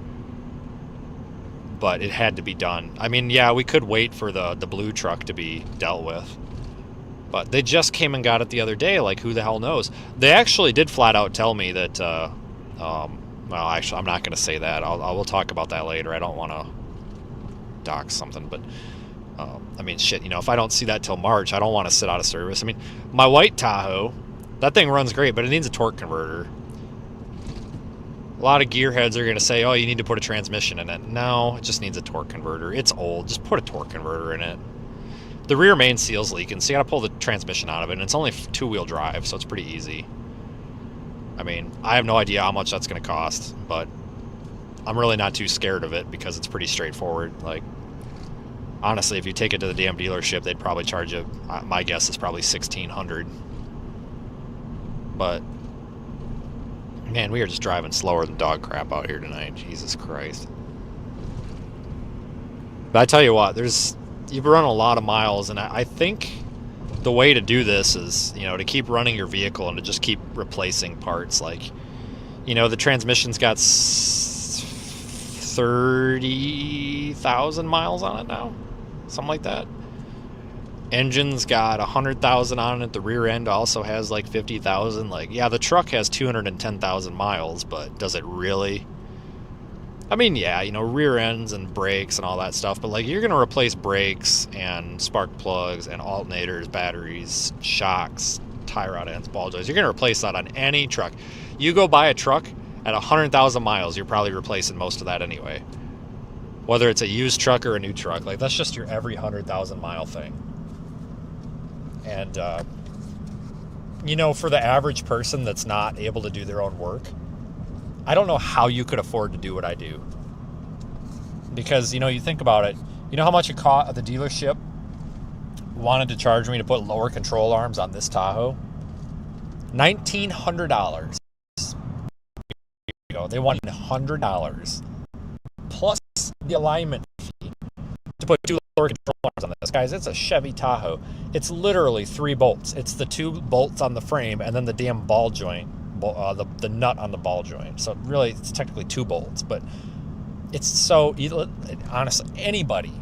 But it had to be done. I mean, yeah, we could wait for the blue truck to be dealt with. But they just came and got it the other day. Like, who the hell knows? They actually did flat out tell me that, well, actually, I'm not going to say that. We'll talk about that later. I don't want to dox something. But, I mean, shit, you know, if I don't see that till March, I don't want to sit out of service. I mean, my white Tahoe, that thing runs great, but it needs a torque converter. A lot of gearheads are going to say, oh, you need to put a transmission in it. No, it just needs a torque converter. It's old. Just put a torque converter in it. The rear main seal's leaking, so you got to pull the transmission out of it, and it's only 2-wheel drive, so it's pretty easy. I mean, I have no idea how much that's going to cost, but I'm really not too scared of it because it's pretty straightforward. Like, honestly, if you take it to the damn dealership, they'd probably charge you, my guess is probably $1,600. But man, we are just driving slower than dog crap out here tonight. Jesus Christ. But I tell you what, you've run a lot of miles, and I think the way to do this is, you know, to keep running your vehicle and to just keep replacing parts. Like, you know, the transmission's got 30,000 miles on it now, something like that. Engine's got 100,000 on it. The rear end also has like 50,000. Like, yeah, the truck has 210,000 miles, but does it really? I mean, yeah, you know, rear ends and brakes and all that stuff, but like, you're going to replace brakes and spark plugs and alternators, batteries, shocks, tie rod ends, ball joints. You're going to replace that on any truck. You go buy a truck at 100,000 miles, you're probably replacing most of that anyway. Whether it's a used truck or a new truck, like, that's just your every 100,000 mile thing. And, you know, for the average person that's not able to do their own work, I don't know how you could afford to do what I do. Because, you know, you think about it, you know how much it cost? The dealership wanted to charge me to put lower control arms on this Tahoe? $1,900. They wanted $100 plus the alignment fee to put 2 lower control arms on this. Guys, it's a Chevy Tahoe. It's literally 3 bolts. It's the 2 bolts on the frame and then the damn ball joint. The nut on the ball joint. So really, it's technically 2 bolts, but it's so, honestly, anybody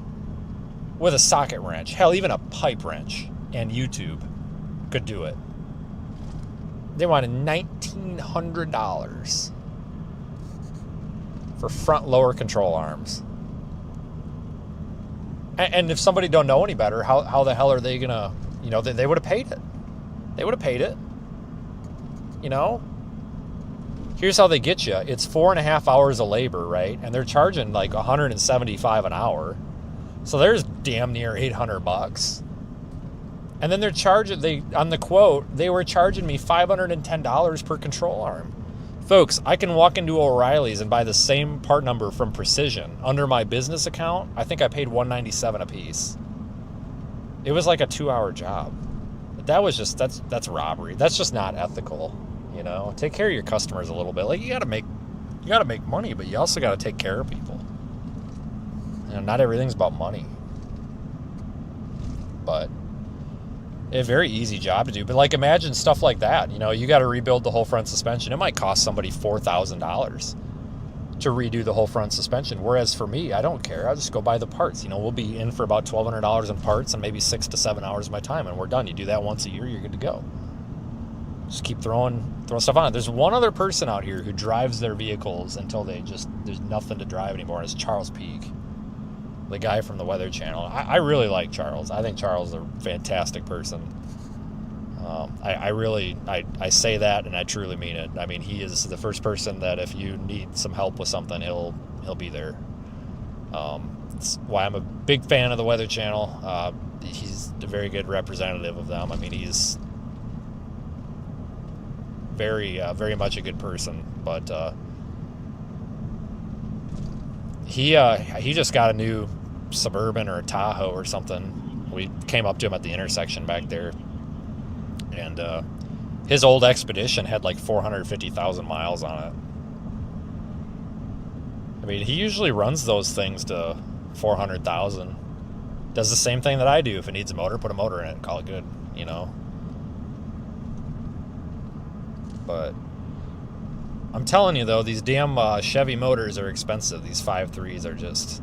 with a socket wrench. Hell, even a pipe wrench and YouTube could do it. They wanted $1,900 for front lower control arms. And if somebody don't know any better, how the hell are they gonna, you know, they would have paid it. They would have paid it. You know? Here's how they get you. It's 4.5 hours of labor, right? And they're charging like $175 an hour. So there's damn near $800. And then they're charging, on the quote, they were charging me $510 per control arm. Folks, I can walk into O'Reilly's and buy the same part number from Precision. Under my business account, I think I paid $197 a piece. It was like a 2-hour job. But that was just, that's robbery. That's just not ethical, you know? Take care of your customers a little bit. Like, you gotta make money, but you also gotta take care of people. You know, not everything's about money. But a very easy job to do. But like, imagine stuff like that. You know, you got to rebuild the whole front suspension. It might cost somebody $4,000 to redo the whole front suspension. Whereas for me, I don't care. I'll just go buy the parts. You know, we'll be in for about $1,200 in parts and maybe 6 to 7 hours of my time, and we're done. You do that once a year, you're good to go. Just keep throwing stuff on it. There's one other person out here who drives their vehicles until there's nothing to drive anymore, and it's Charles Peak, the guy from the Weather Channel. I really like Charles. I think Charles is a fantastic person. I say that, and I truly mean it. I mean, he is the first person that if you need some help with something, he'll be there. That's why I'm a big fan of the Weather Channel. He's a very good representative of them. I mean, he's very much a good person. But he just got a new Suburban or a Tahoe or something. We came up to him at the intersection back there, and his old Expedition had like 450,000 miles on it. I mean, he usually runs those things to 400,000. Does the same thing that I do. If it needs a motor, put a motor in it, call it good, you know. But I'm telling you, though, these damn Chevy motors are expensive. These 5.3s are just,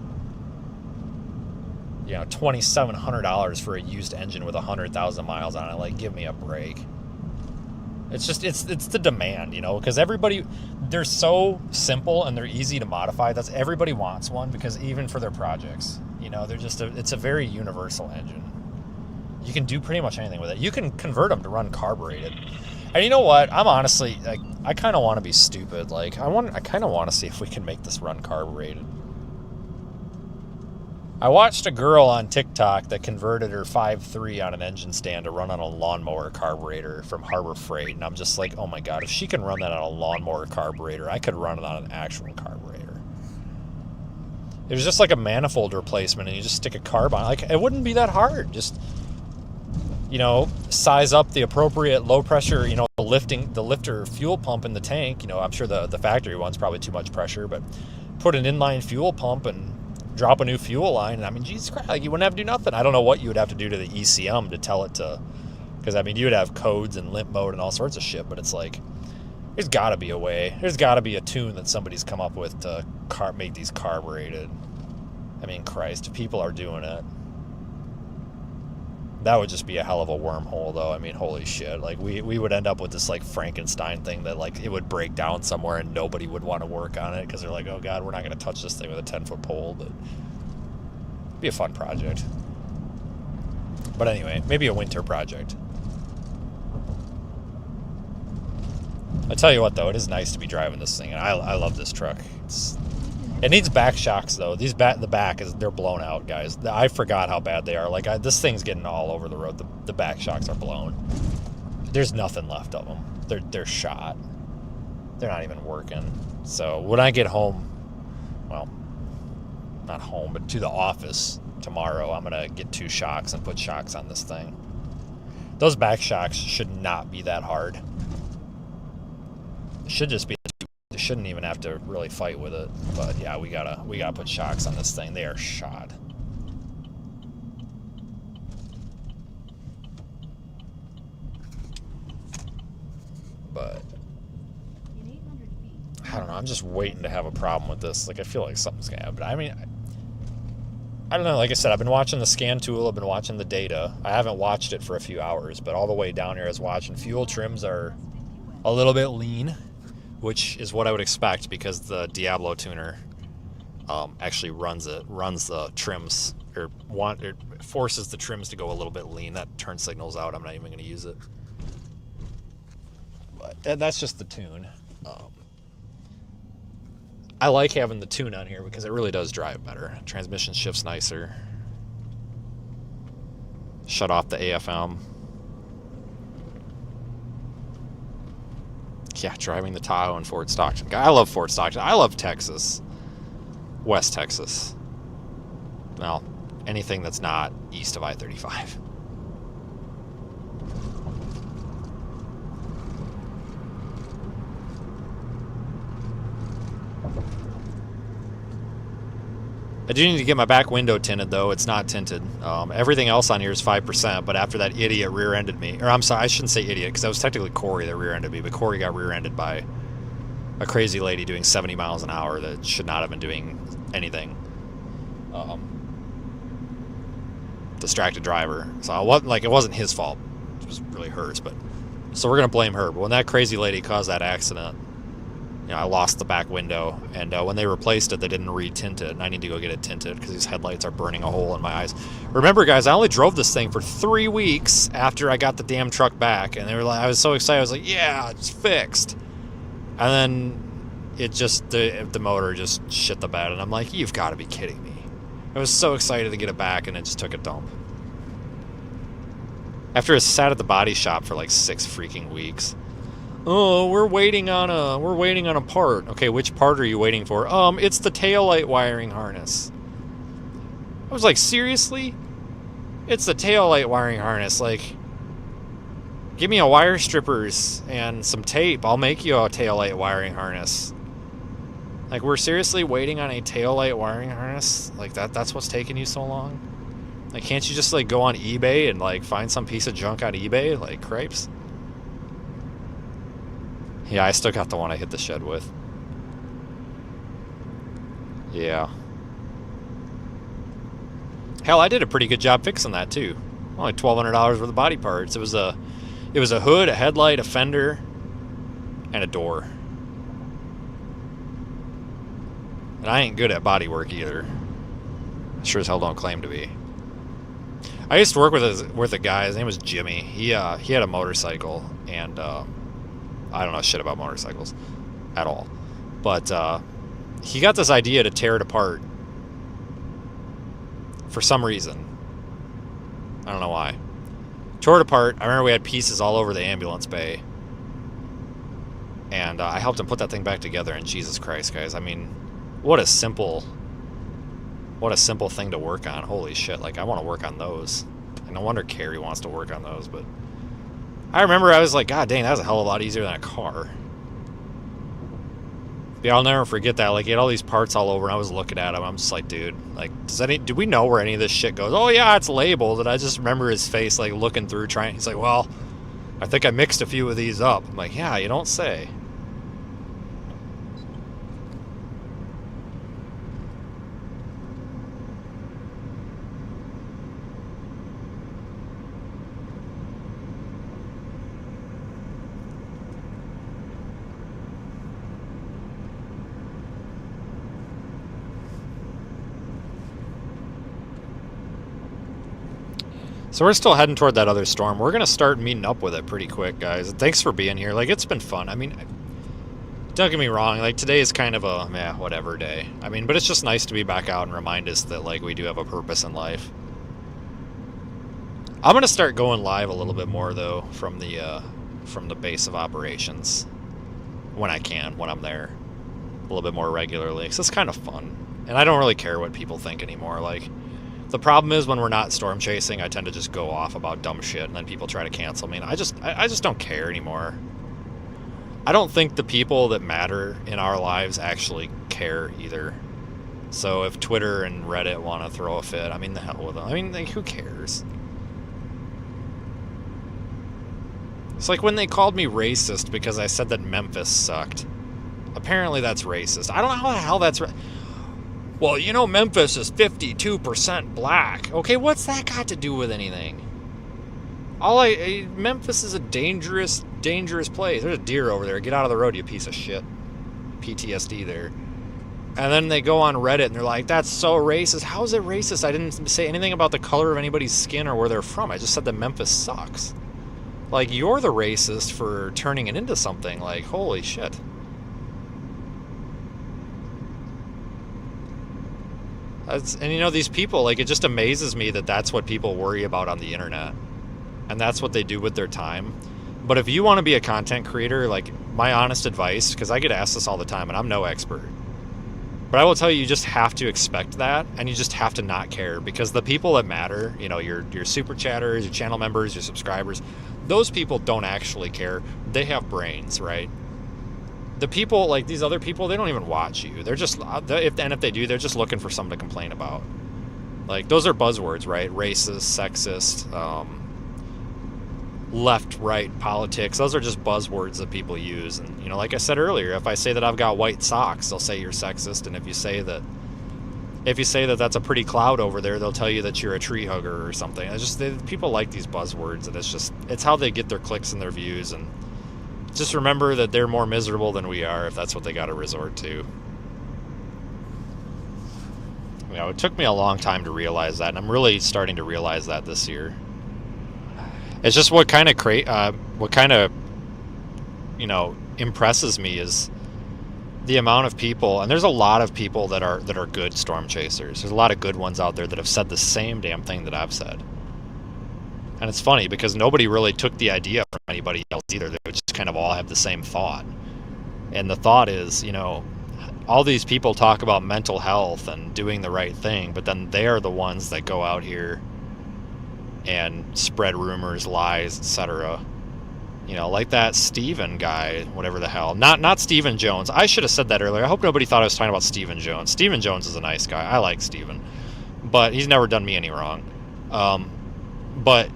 you know, $2,700 for a used engine with 100,000 miles on it. Like, give me a break. It's just, it's the demand, you know, because everybody, they're so simple and they're easy to modify. That's, everybody wants one, because even for their projects, you know, they're just, it's a very universal engine. You can do pretty much anything with it. You can convert them to run carbureted. And you know what? I'm honestly, like, I kind of want to be stupid. Like, I kind of want to see if we can make this run carbureted. I watched a girl on TikTok that converted her 5.3 on an engine stand to run on a lawnmower carburetor from Harbor Freight, and I'm just like, oh my god, if she can run that on a lawnmower carburetor, I could run it on an actual carburetor. It was just like a manifold replacement, and you just stick a carb on. Like, it wouldn't be that hard. Just, you know, size up the appropriate low pressure, you know, the lifter fuel pump in the tank. You know, I'm sure the factory one's probably too much pressure, but put an inline fuel pump and drop a new fuel line, and I mean, Jesus Christ, like, you wouldn't have to do nothing. I don't know what you would have to do to the ECM to tell it to, because I mean, you would have codes and limp mode and all sorts of shit, but it's like, there's got to be a way. There's got to be a tune that somebody's come up with to make these carbureted. I mean, Christ, if people are doing it, that would just be a hell of a wormhole, though. I mean, holy shit. Like, we would end up with this, like, Frankenstein thing that, like, it would break down somewhere and nobody would want to work on it because they're like, oh, God, we're not going to touch this thing with a 10-foot pole. But it'd be a fun project. But anyway, maybe a winter project. I tell you what, though, it is nice to be driving this thing, and I love this truck. It needs back shocks, though. The back they're blown out, guys. I forgot how bad they are. Like, this thing's getting all over the road. The back shocks are blown. There's nothing left of them. They're shot. They're not even working. So when I get home, well, not home, but to the office tomorrow, I'm gonna get 2 shocks and put shocks on this thing. Those back shocks should not be that hard. It should just be. They shouldn't even have to really fight with it, but yeah, we gotta put shocks on this thing. They are shot. But I don't know. I'm just waiting to have a problem with this. Like, I feel like something's gonna happen. I mean, I don't know, like I said, I've been watching the scan tool, I've been watching the data. I haven't watched it for a few hours, but all the way down here I was watching. Fuel trims are a little bit lean, which is what I would expect because the Diablo tuner actually runs the trims, or it forces the trims to go a little bit lean. That turn signal's out, I'm not even going to use it. But that's just the tune. I like having the tune on here because it really does drive better. Transmission shifts nicer. Shut off the AFM. Yeah, driving the Tahoe in Fort Stockton. I love Fort Stockton. I love Texas. West Texas. Well, anything that's not east of I-35. I do need to get my back window tinted, though. It's not tinted. Everything else on here is 5%, but after that idiot rear-ended me, or I'm sorry, I shouldn't say idiot, because that was technically Corey that rear-ended me, but Corey got rear-ended by a crazy lady doing 70 miles an hour that should not have been doing anything. Distracted driver. So it wasn't his fault. It was really hers, but so we're gonna blame her. But when that crazy lady caused that accident, I lost the back window, and when they replaced it, they didn't re-tint it, and I need to go get it tinted because these headlights are burning a hole in my eyes. Remember, guys, I only drove this thing for 3 weeks after I got the damn truck back, and I was so excited. I was like, yeah, it's fixed. And then it just, the motor just shit the bed, and I'm like, you've got to be kidding me. I was so excited to get it back, and it just took a dump. After it sat at the body shop for like 6 freaking weeks. Oh, we're waiting on a part. Okay, which part are you waiting for? It's the taillight wiring harness. I was like, seriously? It's the taillight wiring harness. Like, give me a wire strippers and some tape. I'll make you a taillight wiring harness. Like, we're seriously waiting on a taillight wiring harness? Like, that's what's taking you so long? Like, can't you just, like, go on eBay and, like, find some piece of junk on eBay? Like, cripes? Yeah, I still got the one I hit the shed with. Yeah. Hell, I did a pretty good job fixing that too. Only $1,200 worth of body parts. It was a hood, a headlight, a fender, and a door. And I ain't good at body work either. Sure as hell don't claim to be. I used to work with a guy. His name was Jimmy. He had a motorcycle, and I don't know shit about motorcycles at all. But he got this idea to tear it apart for some reason. I don't know why. Tore it apart. I remember we had pieces all over the ambulance bay. And I helped him put that thing back together, and Jesus Christ, guys. I mean, what a simple thing to work on. Holy shit, like, I want to work on those. And no wonder Carrie wants to work on those, but I remember I was like, God dang, that was a hell of a lot easier than a car. Yeah, I'll never forget that. Like, he had all these parts all over, and I was looking at him. I'm just like, dude, like, do we know where any of this shit goes? Oh, yeah, it's labeled. And I just remember his face, like, looking through, trying. He's like, well, I think I mixed a few of these up. I'm like, yeah, you don't say. So we're still heading toward that other storm. We're going to start meeting up with it pretty quick, guys. Thanks for being here. Like, it's been fun. I mean, don't get me wrong. Like, today is kind of a, whatever day. I mean, but it's just nice to be back out and remind us that, like, we do have a purpose in life. I'm going to start going live a little bit more, though, from the base of operations. When I can, when I'm there. A little bit more regularly. Because it's kind of fun. And I don't really care what people think anymore. Like, the problem is when we're not storm chasing, I tend to just go off about dumb shit, and then people try to cancel me, and I just don't care anymore. I don't think the people that matter in our lives actually care either. So if Twitter and Reddit want to throw a fit, I mean, the hell with them. I mean, like, who cares? It's like when they called me racist because I said that Memphis sucked. Apparently that's racist. I don't know how the hell that's well, you know, Memphis is 52% black. Okay, what's that got to do with anything? Memphis is a dangerous place. There's a deer over there. Get out of the road, you piece of shit. PTSD there. And then they go on Reddit and they're like, that's so racist. How is it racist? I didn't say anything about the color of anybody's skin or where they're from. I just said that Memphis sucks. Like, you're the racist for turning it into something. Like, holy shit. And you know, these people, like, it just amazes me that that's what people worry about on the internet. And that's what they do with their time. But if you want to be a content creator, like, my honest advice, because I get asked this all the time and I'm no expert, but I will tell you just have to expect that, and you just have to not care, because the people that matter, you know, your super chatters, your channel members, your subscribers, those people don't actually care. They have brains, right? The people, like these other people, they don't even watch you. They're just, if they do, they're just looking for something to complain about. Like, those are buzzwords, right? Racist, sexist, left, right, politics. Those are just buzzwords that people use. And, you know, like I said earlier, if I say that I've got white socks, they'll say you're sexist. And if you say that that's a pretty cloud over there, they'll tell you that you're a tree hugger or something. It's just, people like these buzzwords, and it's how they get their clicks and their views. And just remember that they're more miserable than we are if that's what they got to resort to. You know, it took me a long time to realize that, and I'm really starting to realize that this year. It's just what kind of you know, impresses me is the amount of people, and there's a lot of people that are good storm chasers. There's a lot of good ones out there that have said the same damn thing that I've said. And it's funny because nobody really took the idea from anybody else either. They just kind of all have the same thought. And the thought is, you know, all these people talk about mental health and doing the right thing, but then they're the ones that go out here and spread rumors, lies, etc. You know, like that Steven guy, whatever the hell. Not Stephen Jones. I should have said that earlier. I hope nobody thought I was talking about Stephen Jones. Stephen Jones is a nice guy. I like Stephen. But he's never done me any wrong. But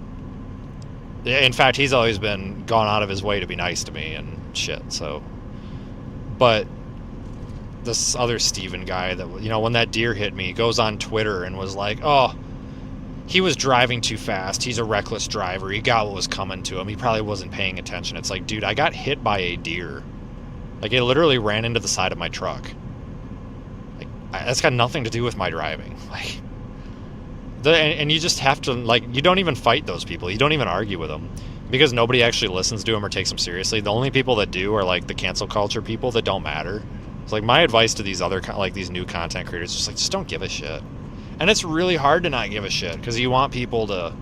in fact, he's always been gone out of his way to be nice to me and shit. So, but this other Steven guy that, you know, when that deer hit me, goes on Twitter and was like, oh, he was driving too fast. He's a reckless driver. He got what was coming to him. He probably wasn't paying attention. It's like, dude, I got hit by a deer. Like, it literally ran into the side of my truck. Like, that's got nothing to do with my driving. Like, and you just have to, like, you don't even fight those people. You don't even argue with them because nobody actually listens to them or takes them seriously. The only people that do are, like, the cancel culture people that don't matter. It's like, my advice to these other, like, these new content creators is just, like, just don't give a shit. And it's really hard to not give a shit because you want people to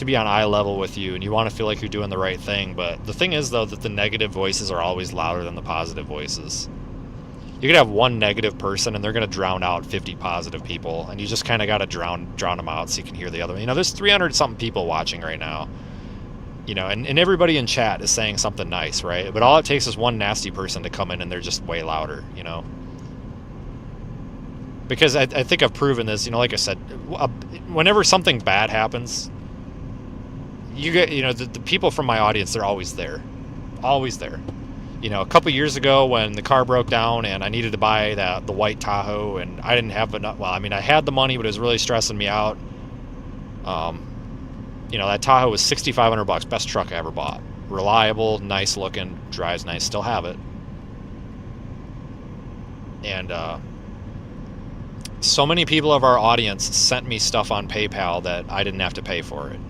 be on eye level with you, and you want to feel like you're doing the right thing. But the thing is, though, that the negative voices are always louder than the positive voices. You could have one negative person, and they're going to drown out 50 positive people, and you just kind of got to drown them out so you can hear the other one. You know, there's 300-something people watching right now. You know, and everybody in chat is saying something nice, right? But all it takes is one nasty person to come in, and they're just way louder, you know? Because I think I've proven this, you know, like I said, whenever something bad happens, you get, you know, the people from my audience, they're always there. Always there. You know, a couple years ago when the car broke down and I needed to buy the white Tahoe, and I didn't have enough, well, I mean, I had the money, but it was really stressing me out. You know, that Tahoe was $6,500, best truck I ever bought. Reliable, nice looking, drives nice, still have it. And, so many people of our audience sent me stuff on PayPal that I didn't have to pay for it.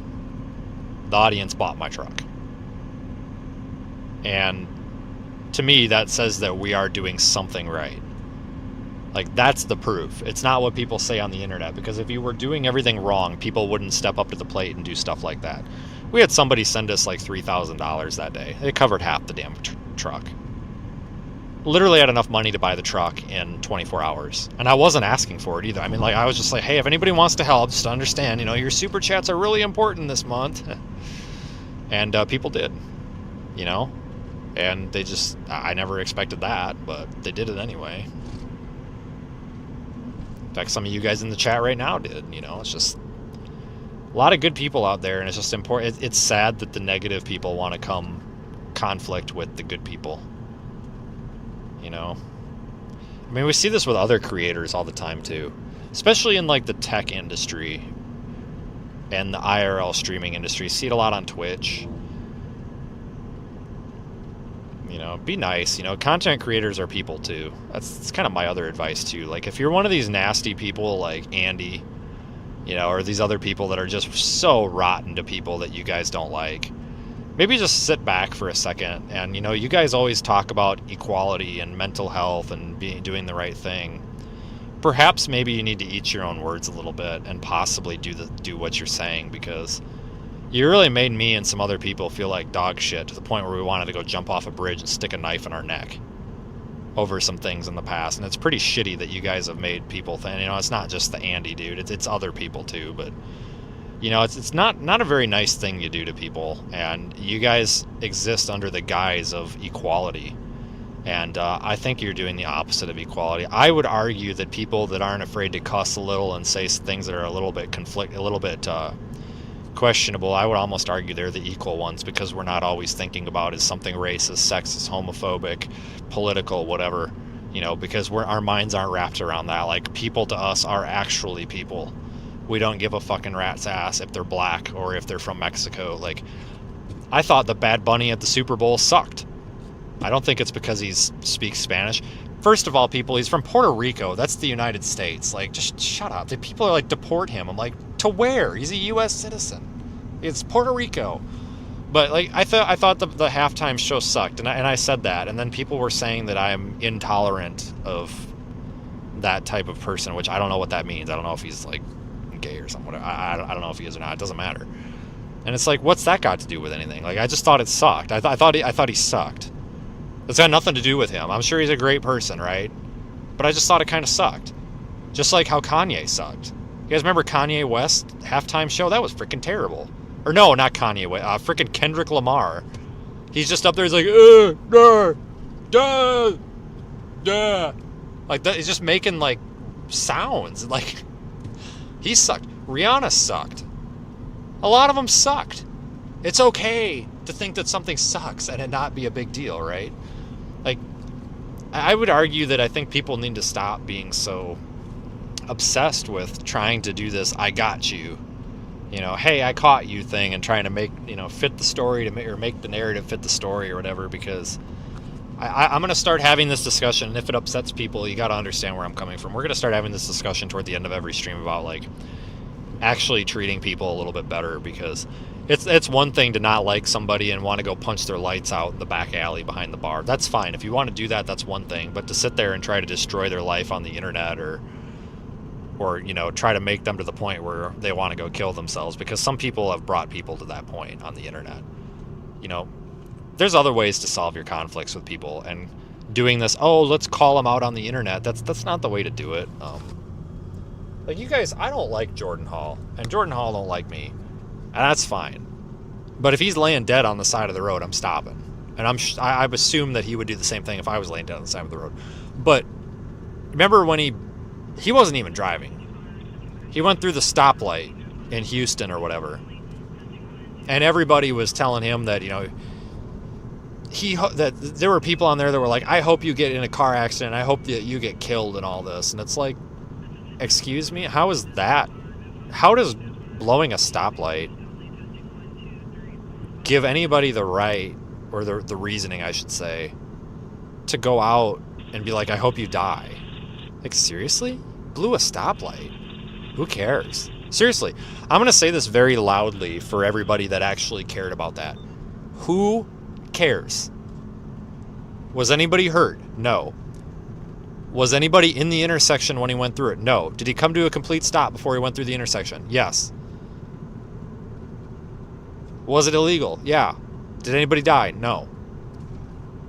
The audience bought my truck. And to me, that says that we are doing something right. Like, that's the proof. It's not what people say on the internet, because if you were doing everything wrong, people wouldn't step up to the plate and do stuff like that. We had somebody send us like $3,000 that day. It covered half the damn truck. Literally had enough money to buy the truck in 24 hours. And I wasn't asking for it either. I mean, like, I was just like, hey, if anybody wants to help, just understand, you know, your super chats are really important this month. And people did, you know? And they just, I never expected that, but they did it anyway. In fact, some of you guys in the chat right now did, you know? It's just a lot of good people out there, and it's just important. It's sad that the negative people want to come conflict with the good people. You know, I mean, we see this with other creators all the time too, especially in like the tech industry and the IRL streaming industry. You see it a lot on Twitch. You know, be nice. You know, content creators are people too. That's kind of my other advice too. Like, if you're one of these nasty people like Andy, you know, or these other people that are just so rotten to people that you guys don't like, maybe just sit back for a second. And, you know, you guys always talk about equality and mental health and doing the right thing. Perhaps maybe you need to eat your own words a little bit and possibly do what you're saying, because you really made me and some other people feel like dog shit to the point where we wanted to go jump off a bridge and stick a knife in our neck over some things in the past. And it's pretty shitty that you guys have made people think, you know, it's not just the Andy dude, it's other people too, but you know, it's not a very nice thing you do to people, and you guys exist under the guise of equality. And I think you're doing the opposite of equality. I would argue that people that aren't afraid to cuss a little and say things that are a little bit questionable, I would almost argue they're the equal ones, because we're not always thinking about is something racist, sexist, homophobic, political, whatever, you know, because our minds aren't wrapped around that. Like, people to us are actually people. We don't give a fucking rat's ass if they're black or if they're from Mexico. Like, I thought the Bad Bunny at the Super Bowl sucked. I don't think it's because he speaks Spanish. First of all, people, he's from Puerto Rico. That's the United States. Like, just shut up. The people are like, deport him. I'm like, to where? He's a U.S. citizen. It's Puerto Rico. But like, I thought the halftime show sucked, and I said that, and then people were saying that I'm intolerant of that type of person, which I don't know what that means. I don't know if he's like gay or something. I don't know if he is or not. It doesn't matter. And it's like, what's that got to do with anything? Like, I just thought it sucked. I thought he sucked. It's got nothing to do with him. I'm sure he's a great person, right? But I just thought it kind of sucked. Just like how Kanye sucked. You guys remember Kanye West halftime show? That was freaking terrible. Or no, not Kanye West. Freaking Kendrick Lamar. He's just up there. He's like, like that. He's just making like sounds. Like, he sucked. Rihanna sucked. A lot of them sucked. It's okay to think that something sucks and it not be a big deal, right? Like, I would argue that I think people need to stop being so obsessed with trying to do this I got you, you know, hey, I caught you thing, and trying to make, you know, fit the story or make the narrative fit the story or whatever, because I'm going to start having this discussion, and if it upsets people, you got to understand where I'm coming from. We're going to start having this discussion toward the end of every stream about, like, actually treating people a little bit better, because it's one thing to not like somebody and want to go punch their lights out in the back alley behind the bar. That's fine. If you want to do that, that's one thing. But to sit there and try to destroy their life on the internet, or you know, try to make them to the point where they want to go kill themselves, because some people have brought people to that point on the internet. You know, there's other ways to solve your conflicts with people, and doing this, oh, let's call them out on the internet, that's not the way to do it. Like, you guys, I don't like Jordan Hall, and Jordan Hall don't like me, and that's fine. But if he's laying dead on the side of the road, I'm stopping. And I assume that he would do the same thing if I was laying dead on the side of the road. But remember when he wasn't even driving. He went through the stoplight in Houston or whatever, and everybody was telling him that, you know, that there were people on there that were like, I hope you get in a car accident, I hope that you get killed and all this. And it's like, excuse me, how is that? How does blowing a stoplight give anybody the right, or the reasoning, I should say, to go out and be like, I hope you die? Like, seriously? Blew a stoplight? Who cares? Seriously, I'm going to say this very loudly for everybody that actually cared about that. Who cares? Was anybody hurt? No. Was anybody in the intersection when he went through it? No. Did he come to a complete stop before he went through the intersection? Yes. Was it illegal? Yeah. Did anybody die? No.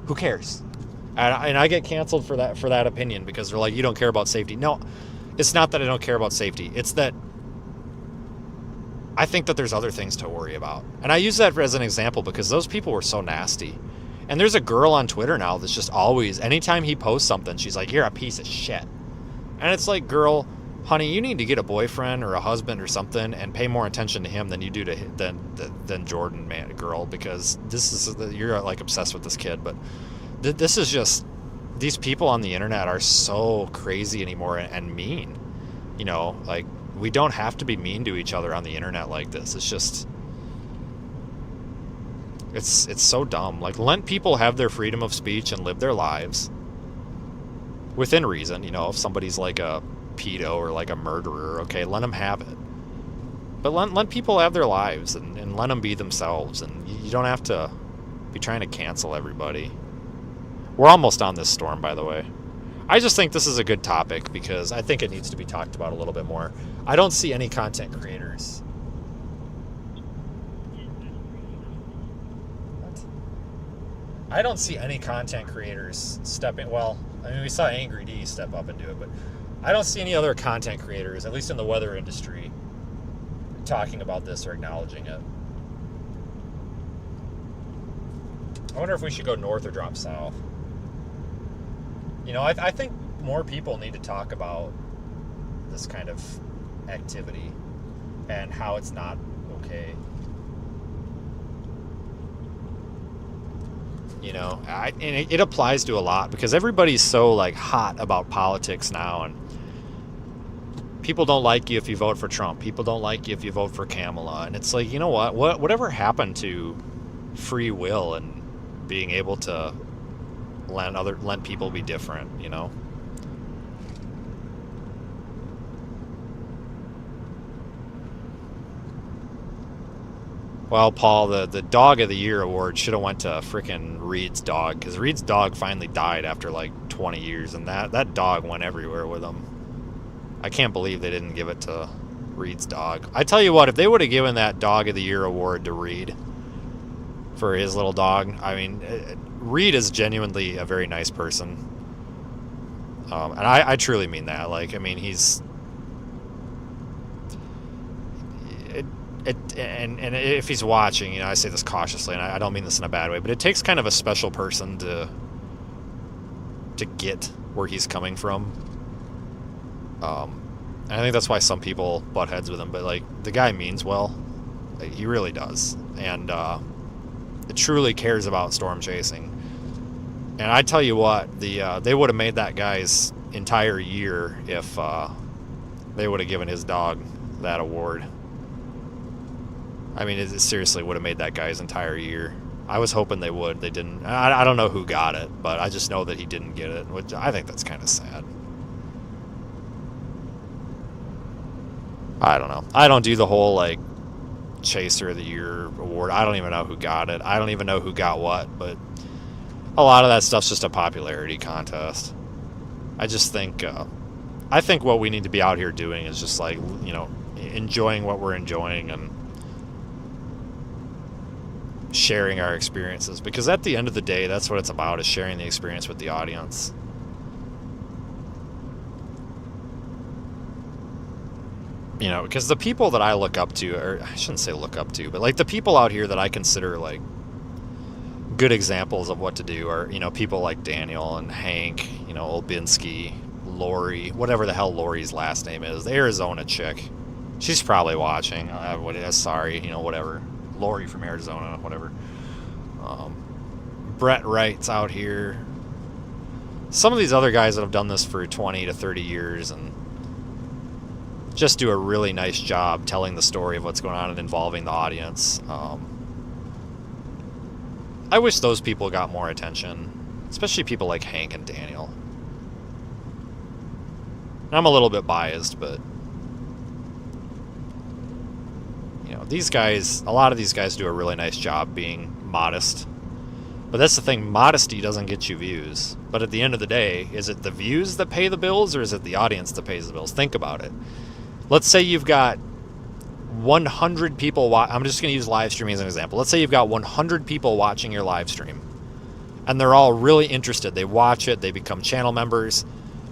Who cares? And I get canceled for that opinion, because they're like, you don't care about safety. No, it's not that I don't care about safety. It's that I think that there's other things to worry about. And I use that as an example because those people were so nasty. And there's a girl on Twitter now that's just always, anytime he posts something, she's like, you're a piece of shit. And it's like, girl, honey, you need to get a boyfriend or a husband or something and pay more attention to him than you do to than Jordan, man, girl, because you're like obsessed with this kid. But this is these people on the internet are so crazy anymore and mean. You know, like, we don't have to be mean to each other on the internet like this. It's just, it's so dumb. Like, let people have their freedom of speech and live their lives within reason. You know, if somebody's like a pedo or like a murderer, okay, let them have it. But let people have their lives and let them be themselves. And you don't have to be trying to cancel everybody. We're almost on this storm, by the way. I just think this is a good topic because I think it needs to be talked about a little bit more. I don't see any content creators. What? I don't see any content creators stepping... Well, I mean, we saw Angry D step up and do it, but I don't see any other content creators, at least in the weather industry, talking about this or acknowledging it. I wonder if we should go north or drop south. You know, I think more people need to talk about this kind of activity and how it's not okay. You know, and it applies to a lot because everybody's so, like, hot about politics now, and people don't like you if you vote for Trump. People don't like you if you vote for Kamala. And it's like, you know what? Whatever happened to free will and being able to let people be different, you know? Well, Paul, the Dog of the Year award should have went to frickin' Reed's dog, because Reed's dog finally died after like 20 years, and that dog went everywhere with him. I can't believe they didn't give it to Reed's dog. I tell you what, if they would have given that Dog of the Year award to Reed for his little dog, I mean, Reed is genuinely a very nice person. And I truly mean that. Like, I mean, he's... And if he's watching, you know, I say this cautiously, and I don't mean this in a bad way, but it takes kind of a special person to get where he's coming from. And I think that's why some people butt heads with him, but, like, the guy means well. Like, he really does. And it truly cares about storm chasing. And I tell you what, they would have made that guy's entire year if they would have given his dog that award. I mean, it seriously would have made that guy's entire year. I was hoping they would. They didn't. I don't know who got it, but I just know that he didn't get it, which I think that's kind of sad. I don't know. I don't do the whole, like, Chaser of the Year award. I don't even know who got it. I don't even know who got what, but a lot of that stuff's just a popularity contest. I just think, I think what we need to be out here doing is just, like, you know, enjoying what we're enjoying and sharing our experiences, because at the end of the day, that's what it's about, is sharing the experience with the audience. You know, because the people that I look up to, or I shouldn't say look up to, but, like, the people out here that I consider, like, good examples of what to do are, you know, people like Daniel and Hank, you know, Olbinski, Lori, whatever the hell Lori's last name is, the Arizona chick. She's probably watching. Sorry, you know, whatever. Lori from Arizona, whatever. Brett Wright's out here. Some of these other guys that have done this for 20 to 30 years and just do a really nice job telling the story of what's going on and involving the audience. I wish those people got more attention, especially people like Hank and Daniel. And I'm a little bit biased, but you know, these guys, a lot of these guys do a really nice job being modest. But that's the thing, modesty doesn't get you views. But at the end of the day, is it the views that pay the bills, or is it the audience that pays the bills? Think about it. Let's say you've got 100 people I'm just going to use live streaming as an example. Let's say you've got 100 people watching your live stream, and they're all really interested. They watch it, they become channel members.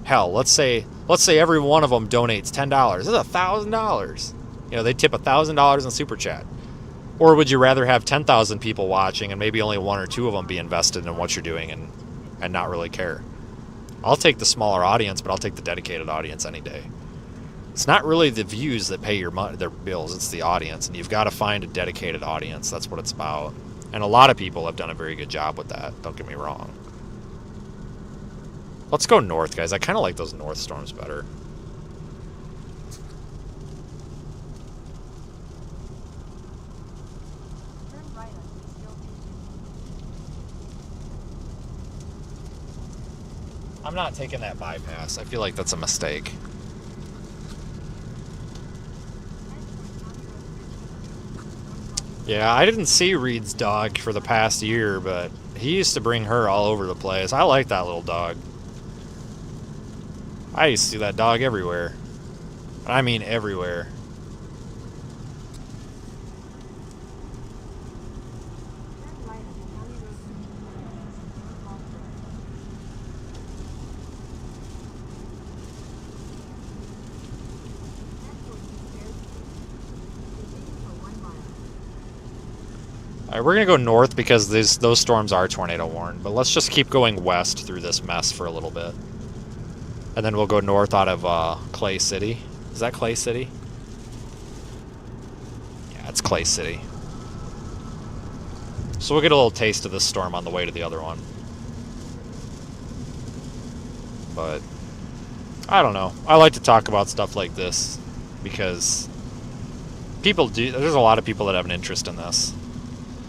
Hell, let's say every one of them donates $10. That's $1,000. You know, they tip $1,000 in Super Chat. Or would you rather have 10,000 people watching and maybe only one or two of them be invested in what you're doing and not really care? I'll take the smaller audience, but I'll take the dedicated audience any day. It's not really the views that pay their bills, it's the audience, and you've got to find a dedicated audience. That's what it's about. And a lot of people have done a very good job with that, don't get me wrong. Let's go north, guys. I kind of like those north storms better. Turn right on East Hill 2. I'm not taking that bypass. I feel like that's a mistake. Yeah, I didn't see Reed's dog for the past year, but he used to bring her all over the place. I like that little dog. I used to see that dog everywhere. I mean everywhere. Turn right on County Road 'All right, we're gonna go north because those storms are tornado warned. But let's just keep going west through this mess for a little bit, and then we'll go north out of Clay City. Is that Clay City? Yeah, it's Clay City. So we'll get a little taste of this storm on the way to the other one. But I don't know. I like to talk about stuff like this because people do. There's a lot of people that have an interest in this.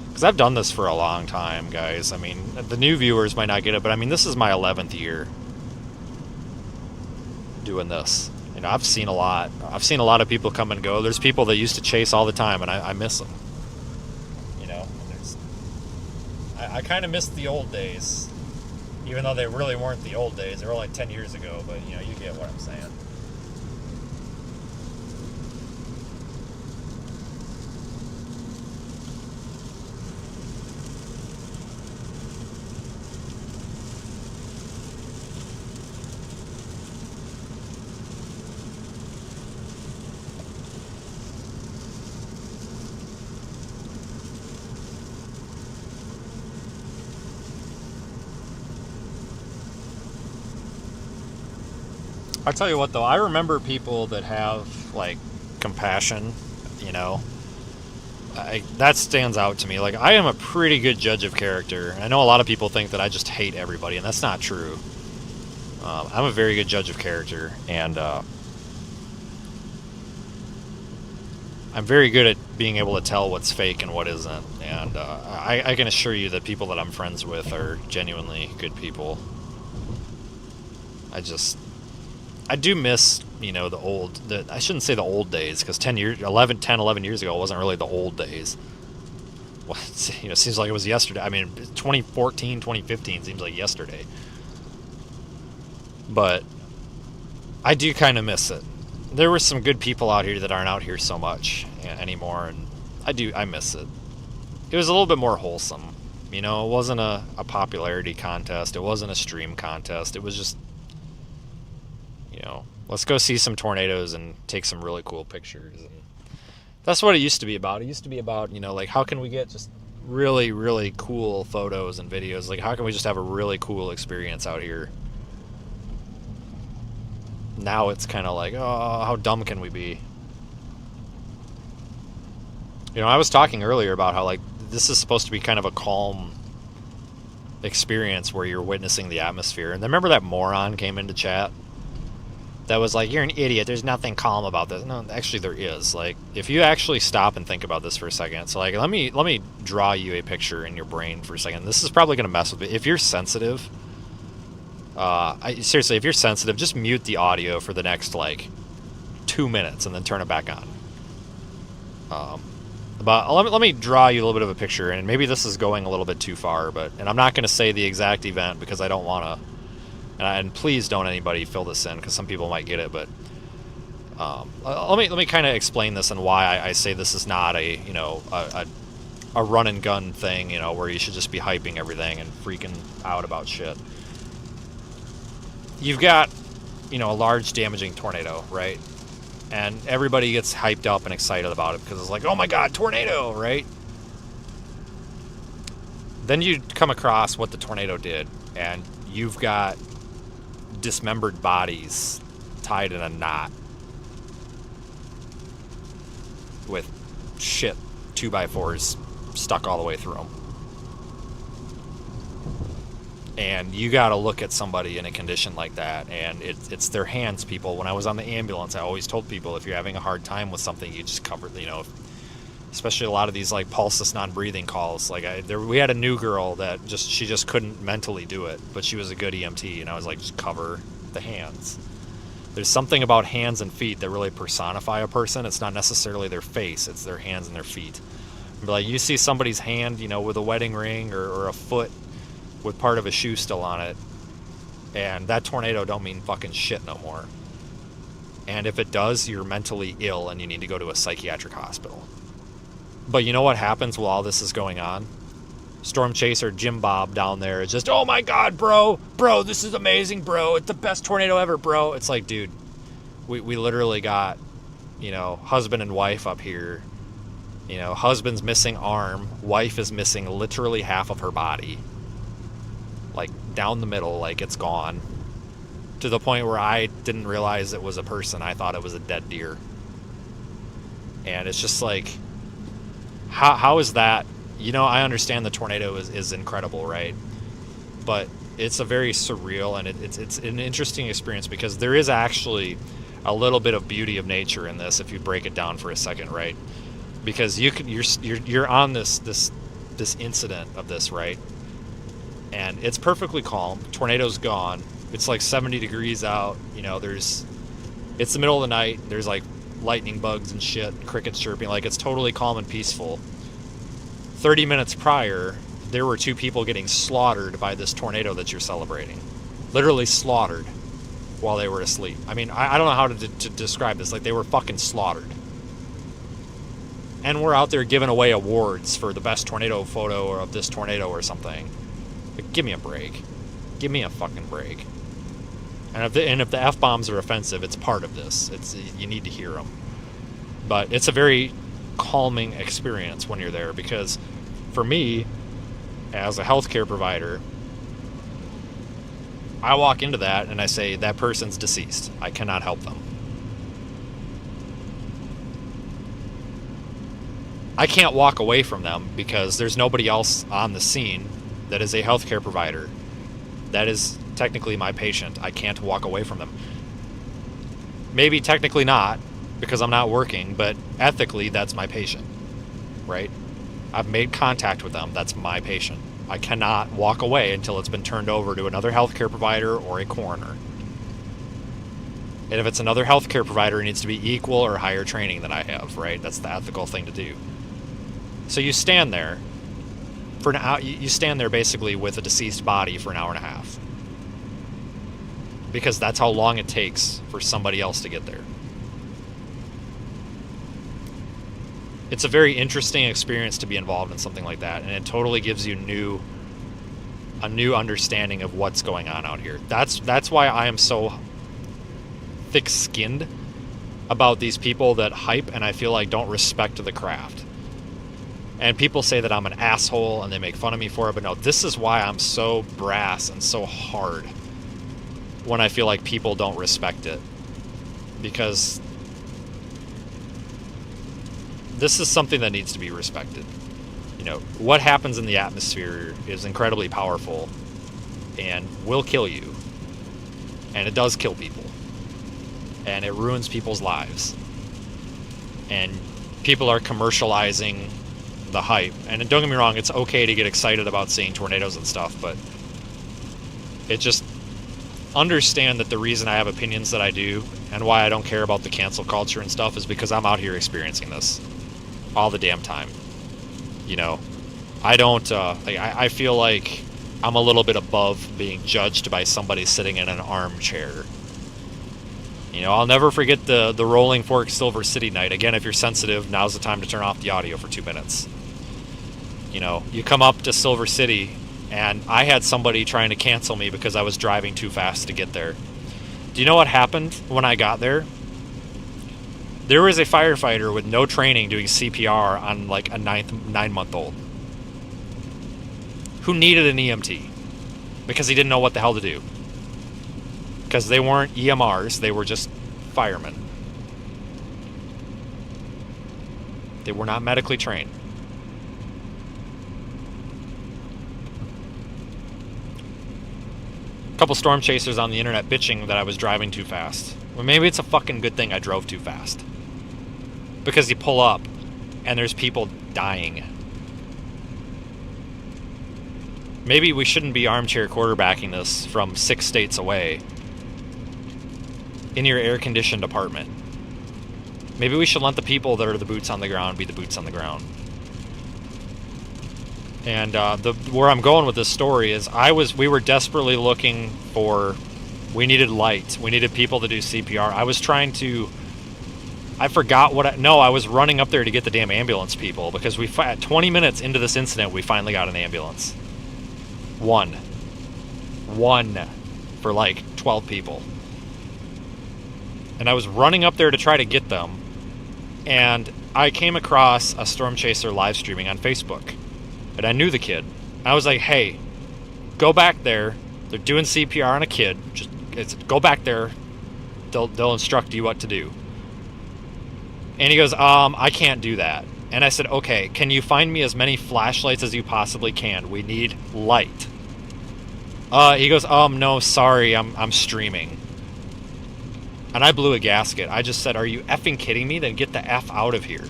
Because I've done this for a long time, guys. I mean, the new viewers might not get it, but I mean, this is my 11th year doing this. You know, I've seen a lot. I've seen a lot of people come and go. There's people that used to chase all the time, and I miss them. You know, I kind of miss the old days, even though they really weren't the old days. They were like 10 years ago, but, you know, you get what I'm saying. I'll tell you what, though, I remember people that have, like, compassion, you know. That stands out to me. Like, I am a pretty good judge of character. I know a lot of people think that I just hate everybody, and that's not true. I'm a very good judge of character, and I'm very good at being able to tell what's fake and what isn't. And I can assure you that people that I'm friends with are genuinely good people. I do miss, you know, I shouldn't say the old days, because 11 years ago wasn't really the old days. Well, you know, it seems like it was yesterday. I mean, 2014, 2015 seems like yesterday. But I do kind of miss it. There were some good people out here that aren't out here so much anymore, and I miss it. It was a little bit more wholesome. You know, it wasn't a popularity contest. It wasn't a stream contest. It was just, you know, let's go see some tornadoes and take some really cool pictures. And that's what it used to be about. It used to be about, you know, like, how can we get just really, really cool photos and videos? Like, how can we just have a really cool experience out here? Now it's kind of like, oh, how dumb can we be? You know, I was talking earlier about how, like, this is supposed to be kind of a calm experience where you're witnessing the atmosphere. And remember that moron came into chat that was like, you're an idiot, there's nothing calm about this. No, actually there is. Like, if you actually stop and think about this for a second, so like, let me draw you a picture in your brain for a second. This is probably going to mess with it. If you're sensitive, seriously, if you're sensitive, just mute the audio for the next, like, 2 minutes and then turn it back on. But let me draw you a little bit of a picture, and maybe this is going a little bit too far, and I'm not going to say the exact event because I don't want to. And please don't anybody fill this in, because some people might get it. But let me kind of explain this and why I say this is not a run and gun thing, you know, where you should just be hyping everything and freaking out about shit. You've got, you know, a large damaging tornado, right? And everybody gets hyped up and excited about it because it's like, oh my god, tornado, right? Then you come across what the tornado did, and you've got dismembered bodies tied in a knot with shit 2x4s stuck all the way through them. And you got to look at somebody in a condition like that, and it's their hands, people. When I was on the ambulance, I always told people, if you're having a hard time with something, you just cover, you know, especially a lot of these like pulseless non-breathing calls. Like we had a new girl that she just couldn't mentally do it, but she was a good EMT, and I was like, just cover the hands. There's something about hands and feet that really personify a person. It's not necessarily their face, it's their hands and their feet. Like, you see somebody's hand, you know, with a wedding ring, or a foot with part of a shoe still on it, and that tornado don't mean fucking shit no more. And if it does, you're mentally ill and you need to go to a psychiatric hospital. But you know what happens while all this is going on? Storm Chaser Jim Bob down there is just, oh my god, bro, this is amazing, bro, it's the best tornado ever, bro. It's like, dude, we literally got, you know, husband and wife up here. You know, husband's missing arm, wife is missing literally half of her body. Like, down the middle, like it's gone. To the point where I didn't realize it was a person. I thought it was a dead deer. And it's just like, how is that? You know, I understand the tornado is incredible, right? But it's a very surreal, and it's an interesting experience, because there is actually a little bit of beauty of nature in this if you break it down for a second, right? Because you're on this incident of this, right? And it's perfectly calm. Tornado's gone. It's like 70 degrees out. You know, it's the middle of the night. There's like lightning bugs and shit, crickets chirping. Like, it's totally calm and peaceful. 30 minutes prior, there were 2 people getting slaughtered by this tornado that you're celebrating. Literally slaughtered while they were asleep. I mean, I don't know how to describe this. Like, they were fucking slaughtered. And we're out there giving away awards for the best tornado photo or of this tornado or something. Like, give me a break. Give me a fucking break. And if the F-bombs are offensive, it's part of this. You need to hear them. But it's a very calming experience when you're there, because for me, as a healthcare provider, I walk into that and I say, that person's deceased. I cannot help them. I can't walk away from them because there's nobody else on the scene that is a healthcare provider. That is technically my patient. I can't walk away from them. Maybe technically not, because I'm not working, but ethically, that's my patient, right? I've made contact with them. That's my patient. I cannot walk away until it's been turned over to another healthcare provider or a coroner. And if it's another healthcare provider, it needs to be equal or higher training than I have, right? That's the ethical thing to do. So you stand there for an hour. You stand there basically with a deceased body for an hour and a half, because that's how long it takes for somebody else to get there. It's a very interesting experience to be involved in something like that, and it totally gives you a new understanding of what's going on out here. That's why I am so thick-skinned about these people that hype and I feel like don't respect the craft. And people say that I'm an asshole and they make fun of me for it, but no, this is why I'm so brass and so hard when I feel like people don't respect it. Because this is something that needs to be respected. You know, what happens in the atmosphere is incredibly powerful and will kill you. And it does kill people. And it ruins people's lives. And people are commercializing the hype. And don't get me wrong, it's okay to get excited about seeing tornadoes and stuff, but it just, understand that the reason I have opinions that I do and why I don't care about the cancel culture and stuff is because I'm out here experiencing this all the damn time. You know, I don't, I feel like I'm a little bit above being judged by somebody sitting in an armchair. You know, I'll never forget the Rolling Fork Silver City night. Again, if you're sensitive, now's the time to turn off the audio for 2 minutes. You know, you come up to Silver City, and I had somebody trying to cancel me because I was driving too fast to get there. Do you know what happened when I got there? There was a firefighter with no training doing CPR on like a 9-month-old who needed an EMT because he didn't know what the hell to do. Because they weren't EMRs, they were just firemen. They were not medically trained. couple storm chasers on the internet bitching that I was driving too fast. Well, maybe it's a fucking good thing I drove too fast. Because you pull up, and there's people dying. Maybe we shouldn't be armchair quarterbacking this from 6 states away. In your air-conditioned apartment. Maybe we should let the people that are the boots on the ground be the boots on the ground. And where I'm going with this story is we were desperately looking for, we needed light. We needed people to do CPR. I was trying to, I forgot what I was running up there to get the damn ambulance people because 20 minutes into this incident, we finally got an ambulance. One for like 12 people. And I was running up there to try to get them. And I came across a storm chaser live streaming on Facebook. And I knew the kid. I was like, hey, go back there. They're doing CPR on a kid. Go back there. They'll instruct you what to do. And he goes, I can't do that. And I said, okay, can you find me as many flashlights as you possibly can? We need light. He goes, no, sorry, I'm streaming. And I blew a gasket. I just said, are you effing kidding me? Then get the F out of here.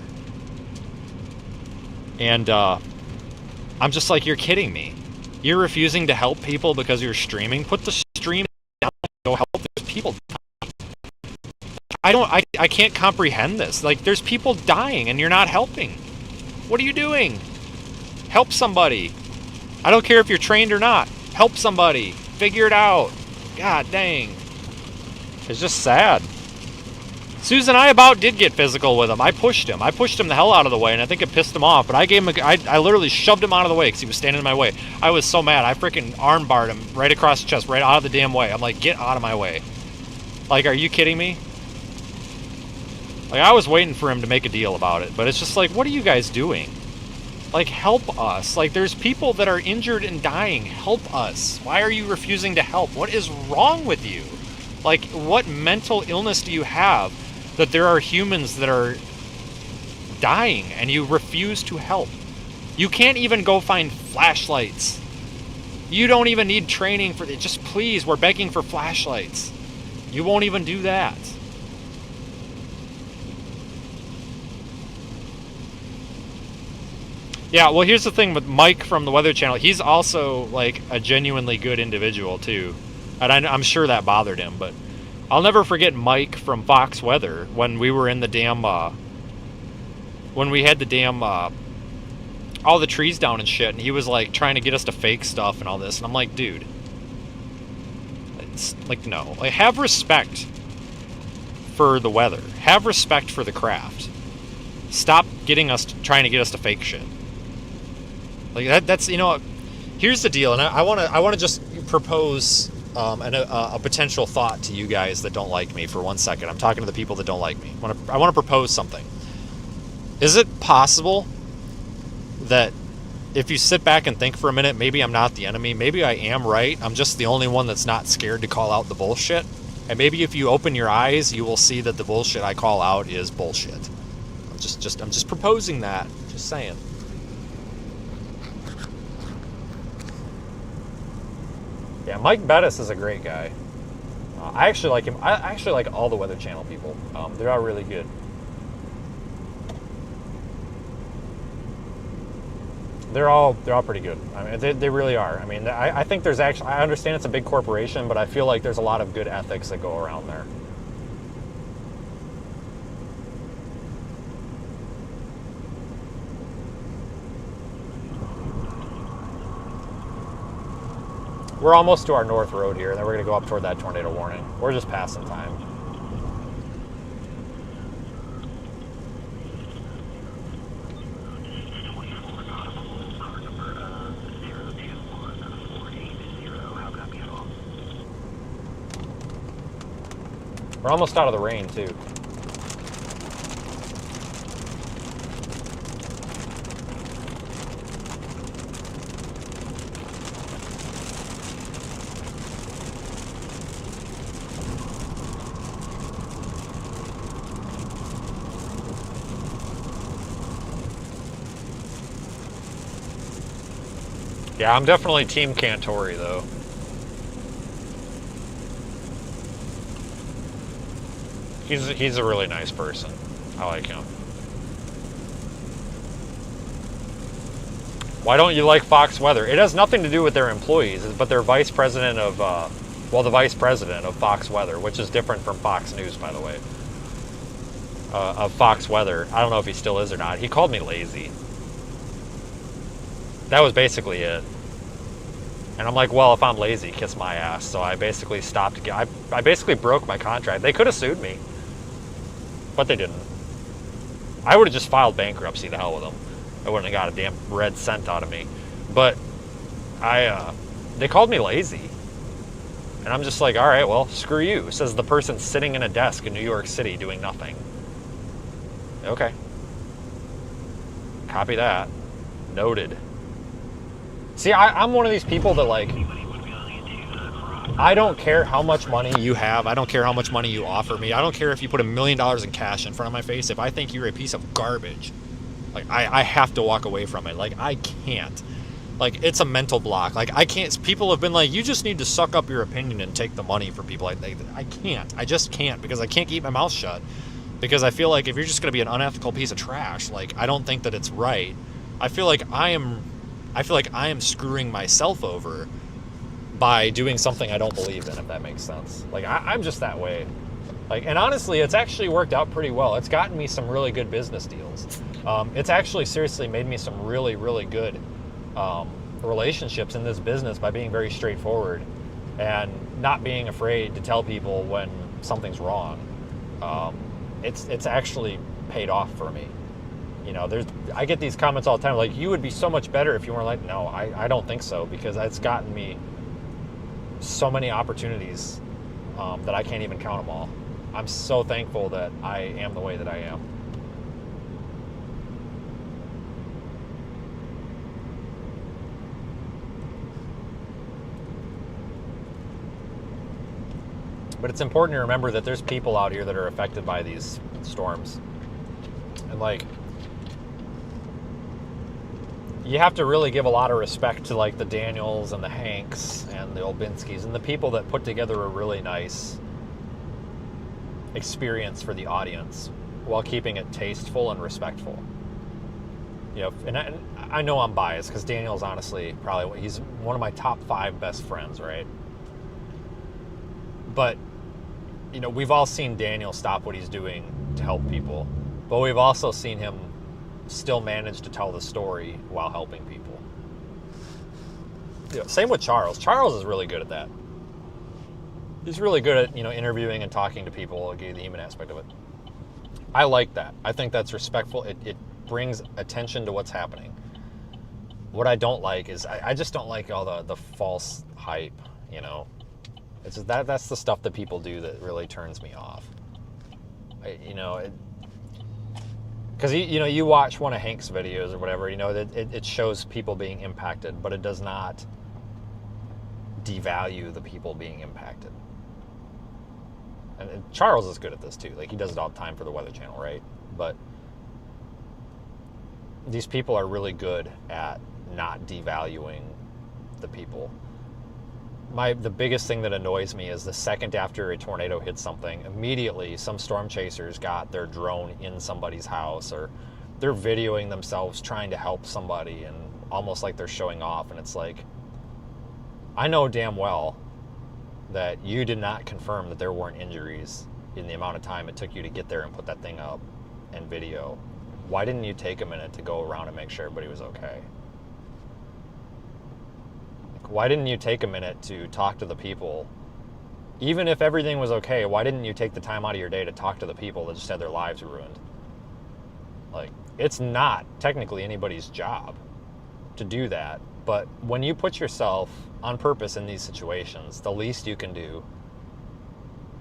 And I'm just like, you're kidding me. You're refusing to help people because you're streaming? Put the stream down and go help those people. I can't comprehend this. Like, there's people dying and you're not helping. What are you doing? Help somebody. I don't care if you're trained or not. Help somebody. Figure it out. God dang. It's just sad. Susan and I about did get physical with him. I pushed him the hell out of the way, and I think it pissed him off. But I literally shoved him out of the way because he was standing in my way. I was so mad. I freaking armbarred him right across the chest, right out of the damn way. I'm like, get out of my way. Like, are you kidding me? Like, I was waiting for him to make a deal about it, but it's just like, what are you guys doing? Like, help us. Like, there's people that are injured and dying. Help us. Why are you refusing to help? What is wrong with you? Like, what mental illness do you have that there are humans that are dying and you refuse to help? You can't even go find flashlights. You don't even need training for it. Just please, we're begging for flashlights. You won't even do that. Yeah, well, here's the thing with Mike from the Weather Channel. He's also, like, a genuinely good individual, too. And I'm sure that bothered him, but I'll never forget Mike from Fox Weather when we were in the damn, when we had the damn, all the trees down and shit, and he was, like, trying to get us to fake stuff and all this, and I'm like, dude, it's, like, no. Like, have respect for the weather. Have respect for the craft. Stop trying to get us to fake shit. Like, that's, you know, here's the deal, and I want to just propose a potential thought to you guys that don't like me for 1 second. I'm talking to the people that don't like me. I want to propose something. Is it possible that if you sit back and think for a minute, maybe I'm not the enemy, maybe I am right, I'm just the only one that's not scared to call out the bullshit, and maybe if you open your eyes, you will see that the bullshit I call out is bullshit. I'm just proposing that. Just saying. Yeah, Mike Bettis is a great guy. I actually like him. I actually like all the Weather Channel people. They're all really good. They're all pretty good. I mean, they really are. I mean, I think there's actually, I understand it's a big corporation, but I feel like there's a lot of good ethics that go around there. We're almost to our north road here, and then we're going to go up toward that tornado warning. We're just passing time. We're almost out of the rain, too. Yeah, I'm definitely Team Cantori, though. He's a really nice person. I like him. Why don't you like Fox Weather? It has nothing to do with their employees, but they're vice president of, the vice president of Fox Weather, which is different from Fox News, by the way. Of Fox Weather. I don't know if he still is or not. He called me lazy. That was basically it. And I'm like, well, if I'm lazy, kiss my ass. So I basically stopped. I basically broke my contract. They could have sued me, but they didn't. I would have just filed bankruptcy. To hell with them. I wouldn't have got a damn red cent out of me. But they called me lazy. And I'm just like, all right, well, screw you, says the person sitting in a desk in New York City doing nothing. Okay. Copy that. Noted. See, I'm one of these people that, like, I don't care how much money you have. I don't care how much money you offer me. I don't care if you put $1 million in cash in front of my face. If I think you're a piece of garbage, like, I have to walk away from it. Like, I can't. Like, it's a mental block. Like, I can't. People have been like, you just need to suck up your opinion and take the money from people. I can't. I just can't, because I can't keep my mouth shut. Because I feel like if you're just going to be an unethical piece of trash, like, I don't think that it's right. I feel like I am screwing myself over by doing something I don't believe in, if that makes sense. Like, I'm just that way. Like, and honestly, it's actually worked out pretty well. It's gotten me some really good business deals. It's actually seriously made me some really, really good relationships in this business by being very straightforward and not being afraid to tell people when something's wrong. It's actually paid off for me. You know, I get these comments all the time, like, you would be so much better if you weren't like, no, I don't think so, because it's gotten me so many opportunities that I can't even count them all. I'm so thankful that I am the way that I am. But it's important to remember that there's people out here that are affected by these storms. And, like, you have to really give a lot of respect to, like, the Daniels and the Hanks and the Olbinskis and the people that put together a really nice experience for the audience while keeping it tasteful and respectful. You know, and I know I'm biased, because Daniel's honestly he's one of my top 5 best friends, right? But, you know, we've all seen Daniel stop what he's doing to help people, but we've also seen him still manage to tell the story while helping people. You know, same with Charles. Charles is really good at that. He's really good at, you know, interviewing and talking to people, the human aspect of it. I like that. I think that's respectful. It brings attention to what's happening. What I don't like is I just don't like all the false hype, you know. It's just that's the stuff that people do that really turns me off. Because you watch one of Hank's videos or whatever, you know, it shows people being impacted, but it does not devalue the people being impacted. And Charles is good at this too. Like, he does it all the time for the Weather Channel, right? But these people are really good at not devaluing the people. The biggest thing that annoys me is the second after a tornado hits something, immediately some storm chasers got their drone in somebody's house, or they're videoing themselves trying to help somebody, and almost like they're showing off. And it's like, I know damn well that you did not confirm that there weren't injuries in the amount of time it took you to get there and put that thing up and video. Why didn't you take a minute to go around and make sure everybody was okay? Why didn't you take a minute to talk to the people? Even if everything was okay, why didn't you take the time out of your day to talk to the people that just had their lives ruined? Like, it's not technically anybody's job to do that, but when you put yourself on purpose in these situations, the least you can do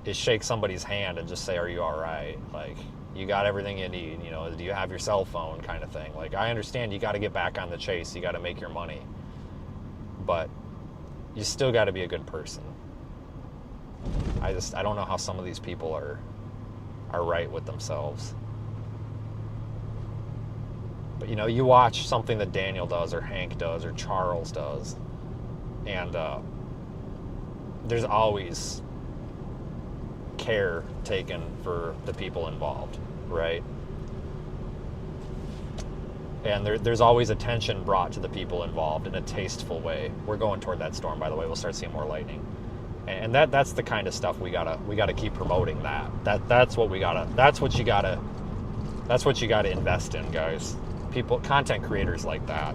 is shake somebody's hand and just say, are you all right? Like, you got everything you need, you know, do you have your cell phone, kind of thing. Like, I understand you got to get back on the chase, you got to make your money, but you still got to be a good person. I don't know how some of these people are right with themselves. But, you know, you watch something that Daniel does, or Hank does, or Charles does, and there's always care taken for the people involved, right? And there's always attention brought to the people involved in a tasteful way. We're going toward that storm, by the way. We'll start seeing more lightning, and that's the kind of stuff we gotta keep promoting. That's what you gotta invest in, guys. People, content creators like that.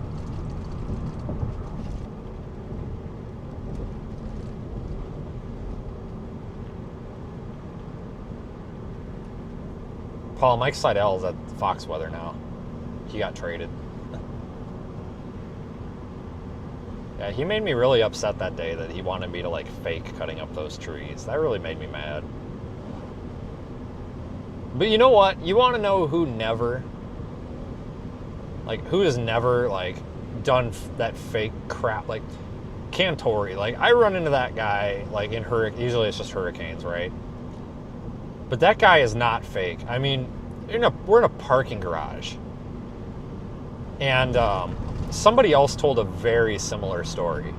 Paul, Mike Seidel's at Fox Weather now. He got traded. Yeah, he made me really upset that day that he wanted me to like fake cutting up those trees. That really made me mad. But you know what? You want to know who has never like done that fake crap? Like Cantori. Like I run into that guy like in usually it's just hurricanes, right? But that guy is not fake. I mean, we're in a parking garage. And somebody else told a very similar story.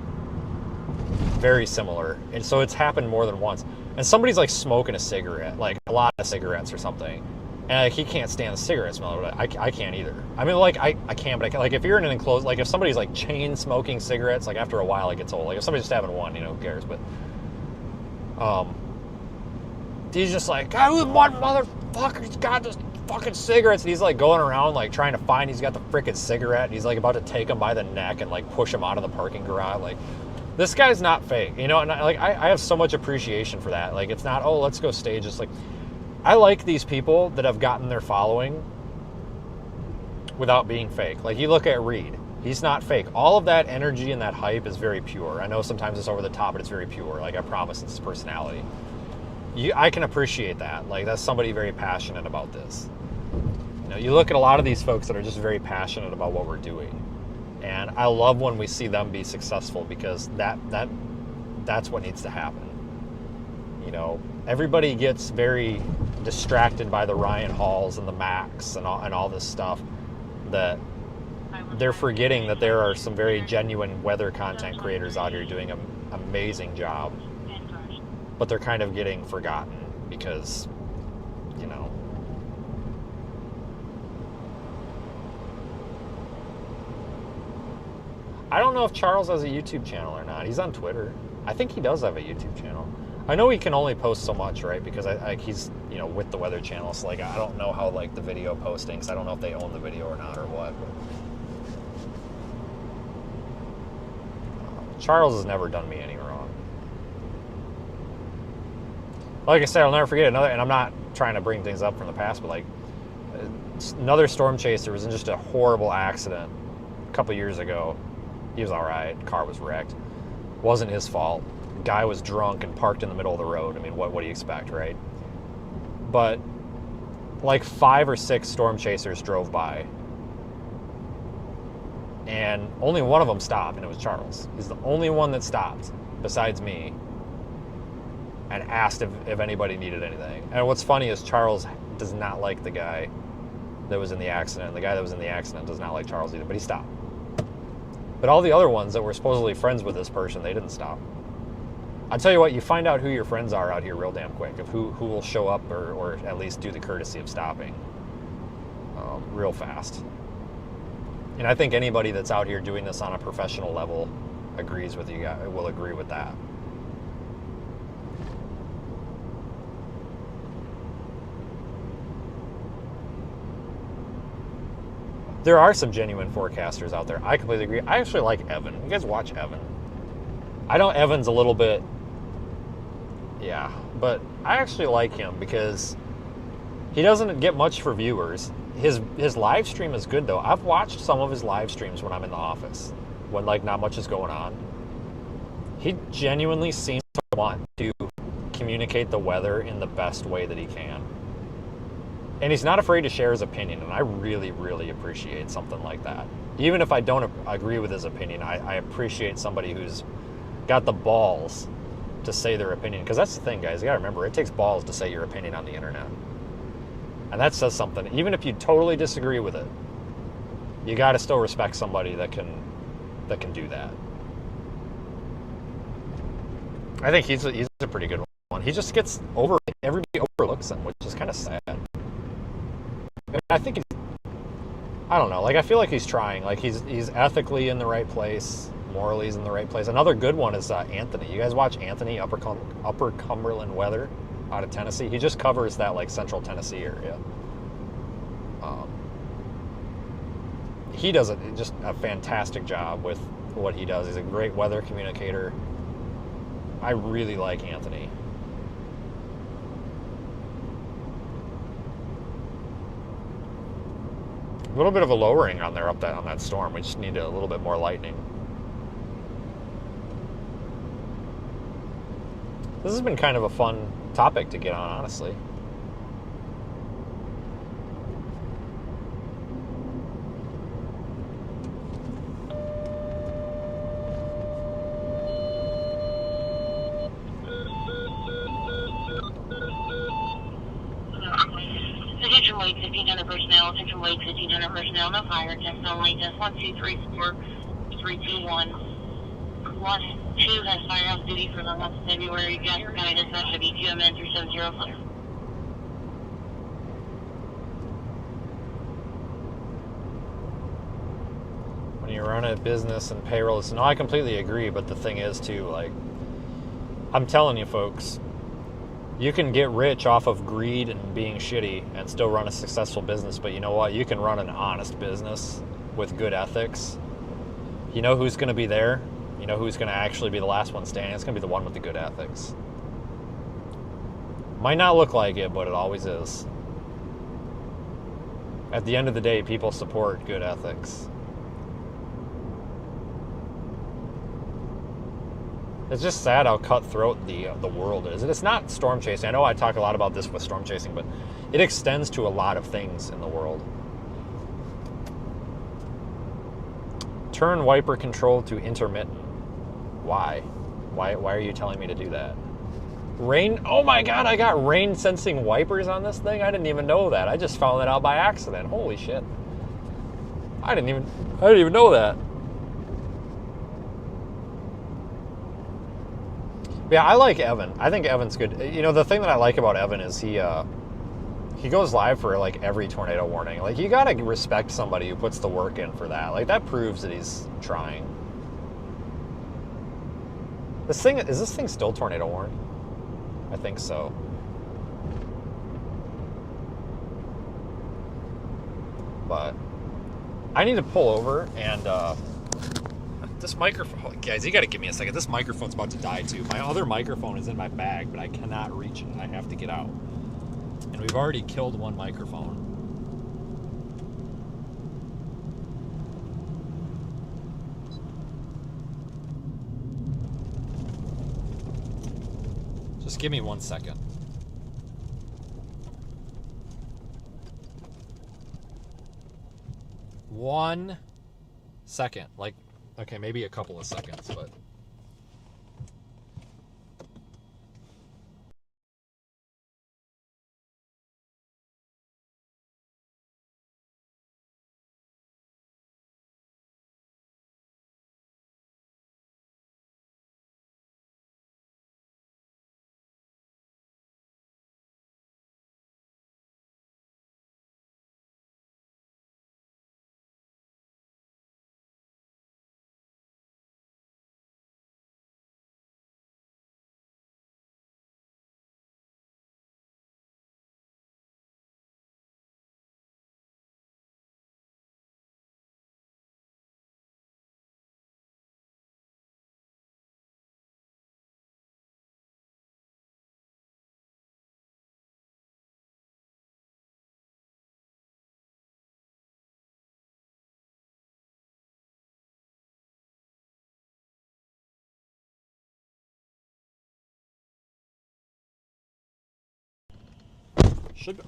Very similar. And so it's happened more than once. And somebody's like smoking a cigarette, like a lot of cigarettes or something. And like, he can't stand the cigarette smell. But I can't either. I mean, like, I can, but I can. Like, if you're in an enclosed, like, if somebody's like chain smoking cigarettes, like, after a while it gets old. Like, if somebody's just having one, who cares? But, he's just like, God, one motherfucker's got this fucking cigarettes, and he's like going around like trying to find, he's got the freaking cigarette, and he's like about to take him by the neck and like push him out of the parking garage. Like, this guy's not fake, and I have so much appreciation for that. Like, it's not, oh, let's go stage this. Like, I like these people that have gotten their following without being fake. Like, you look at Reed, he's not fake. All of that energy and that hype is very pure. I know sometimes it's over the top, but it's very pure. Like, I promise, it's his personality. I can appreciate that. Like, that's somebody very passionate about this. You look at a lot of these folks that are just very passionate about what we're doing. And I love when we see them be successful, because that's what needs to happen. Everybody gets very distracted by the Ryan Halls and the Macs and all this stuff, that they're forgetting that there are some very genuine weather content creators out here doing an amazing job. But they're kind of getting forgotten because, I don't know if Charles has a YouTube channel or not. He's on Twitter. I think he does have a YouTube channel. I know he can only post so much, right? Because he's, with the Weather Channel. So, like, I don't know how, like, the video postings, I don't know if they own the video or not or what. But Charles has never done me any wrong. Like I said, I'll never forget another, and I'm not trying to bring things up from the past, but like another storm chaser was in just a horrible accident a couple years ago. He was all right. Car was wrecked. Wasn't his fault. Guy was drunk and parked in the middle of the road. I mean, what do you expect, right? But like 5 or 6 storm chasers drove by, and only one of them stopped, and it was Charles. He's the only one that stopped besides me, and asked if anybody needed anything. And what's funny is Charles does not like the guy that was in the accident. The guy that was in the accident does not like Charles either, but he stopped. But all the other ones that were supposedly friends with this person, they didn't stop. I'll tell you what, you find out who your friends are out here real damn quick, of who will show up or at least do the courtesy of stopping real fast. And I think anybody that's out here doing this on a professional level agrees with you guys, will agree with that. There are some genuine forecasters out there. I completely agree. I actually like Evan. You guys watch Evan. I know Evan's a little bit, yeah, but I actually like him because he doesn't get much for viewers. His live stream is good though. I've watched some of his live streams when I'm in the office, when like not much is going on. He genuinely seems to want to communicate the weather in the best way that he can. And he's not afraid to share his opinion, and I really, really appreciate something like that. Even if I don't agree with his opinion, I appreciate somebody who's got the balls to say their opinion. Because that's the thing, guys. You gotta remember, it takes balls to say your opinion on the internet. And that says something. Even if you totally disagree with it, you gotta still respect somebody that can do that. I think he's a pretty good one. he just gets everybody overlooks him, which is kind of sad. I think I don't know, like I feel like he's trying, like he's ethically in the right place, morally he's in the right place. Another good one is Anthony. You guys watch Anthony, Upper Cumberland Weather out of Tennessee? He just covers that like central Tennessee area. He does just a fantastic job with what he does. He's a great weather communicator. I really like Anthony. A little bit of a lowering on there on that storm. We just need a little bit more lightning. This has been kind of a fun topic to get on, honestly. Attention Lake 1500 personnel, attention Lake 1500 personnel, no fire attempts only, just 1, 2, 3, 4, 3, 2, 1. 1, 2 has firehouse duty for the month of February, Jasper County Dispatch WQMN 370 clear. When you run a business and payroll, no, I completely agree, but the thing is too, like, I'm telling you folks, you can get rich off of greed and being shitty and still run a successful business, but you know what? You can run an honest business with good ethics. You know who's going to be there? You know who's going to actually be the last one standing? It's going to be the one with the good ethics. Might not look like it, but it always is. At the end of the day, people support good ethics. It's just sad how cutthroat the world is. And it's not storm chasing. I know I talk a lot about this with storm chasing, but it extends to a lot of things in the world. Turn wiper control to intermittent. Why? Why are you telling me to do that? Rain, oh my god, I got rain sensing wipers on this thing? I didn't even know that. I just found that out by accident. Holy shit. I didn't even know that. Yeah, I like Evan. I think Evan's good. You know, the thing that I like about Evan is he goes live for like every tornado warning. Like, you gotta respect somebody who puts the work in for that. Like, that proves that he's trying. Is this thing still tornado warned? I think so. But I need to pull over and this microphone, guys, you gotta give me a second. This microphone's about to die too. My other microphone is in my bag, but I cannot reach it. I have to get out. And we've already killed one microphone. Just give me 1 second. One second, like, okay, maybe a couple of seconds, but.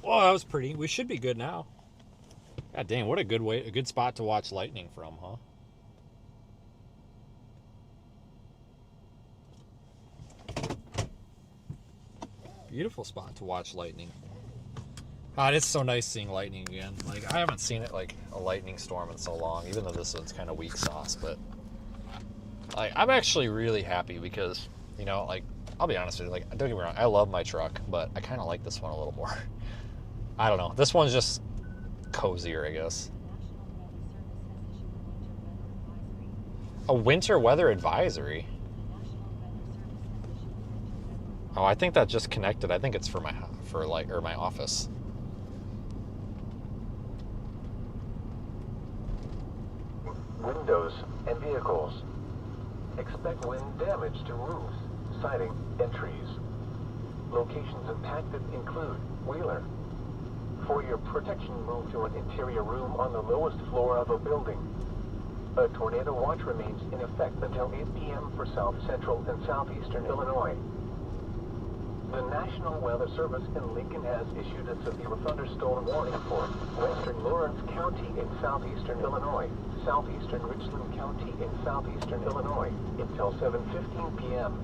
Oh, that was pretty. We should be good now. God dang, what a good spot to watch lightning from, huh? Beautiful spot to watch lightning. God, it's so nice seeing lightning again. Like, I haven't seen it like a lightning storm in so long, even though this one's kind of weak sauce, but like, I'm actually really happy because, you know, like, I'll be honest with you, like, don't get me wrong, I love my truck, but I kind of like this one a little more. I don't know. This one's just cozier, I guess. A winter weather advisory? Oh, I think that just connected. I think it's for my my office. Windows and vehicles. Expect wind damage to roofs, siding, and trees. Locations impacted include Wheeler. For your protection, move to an interior room on the lowest floor of a building. A tornado watch remains in effect until 8 p.m. for south central and southeastern Illinois. The National Weather Service in Lincoln has issued a severe thunderstorm warning for western Lawrence County in southeastern Illinois, southeastern Richland County in southeastern Illinois until 7:15 p.m.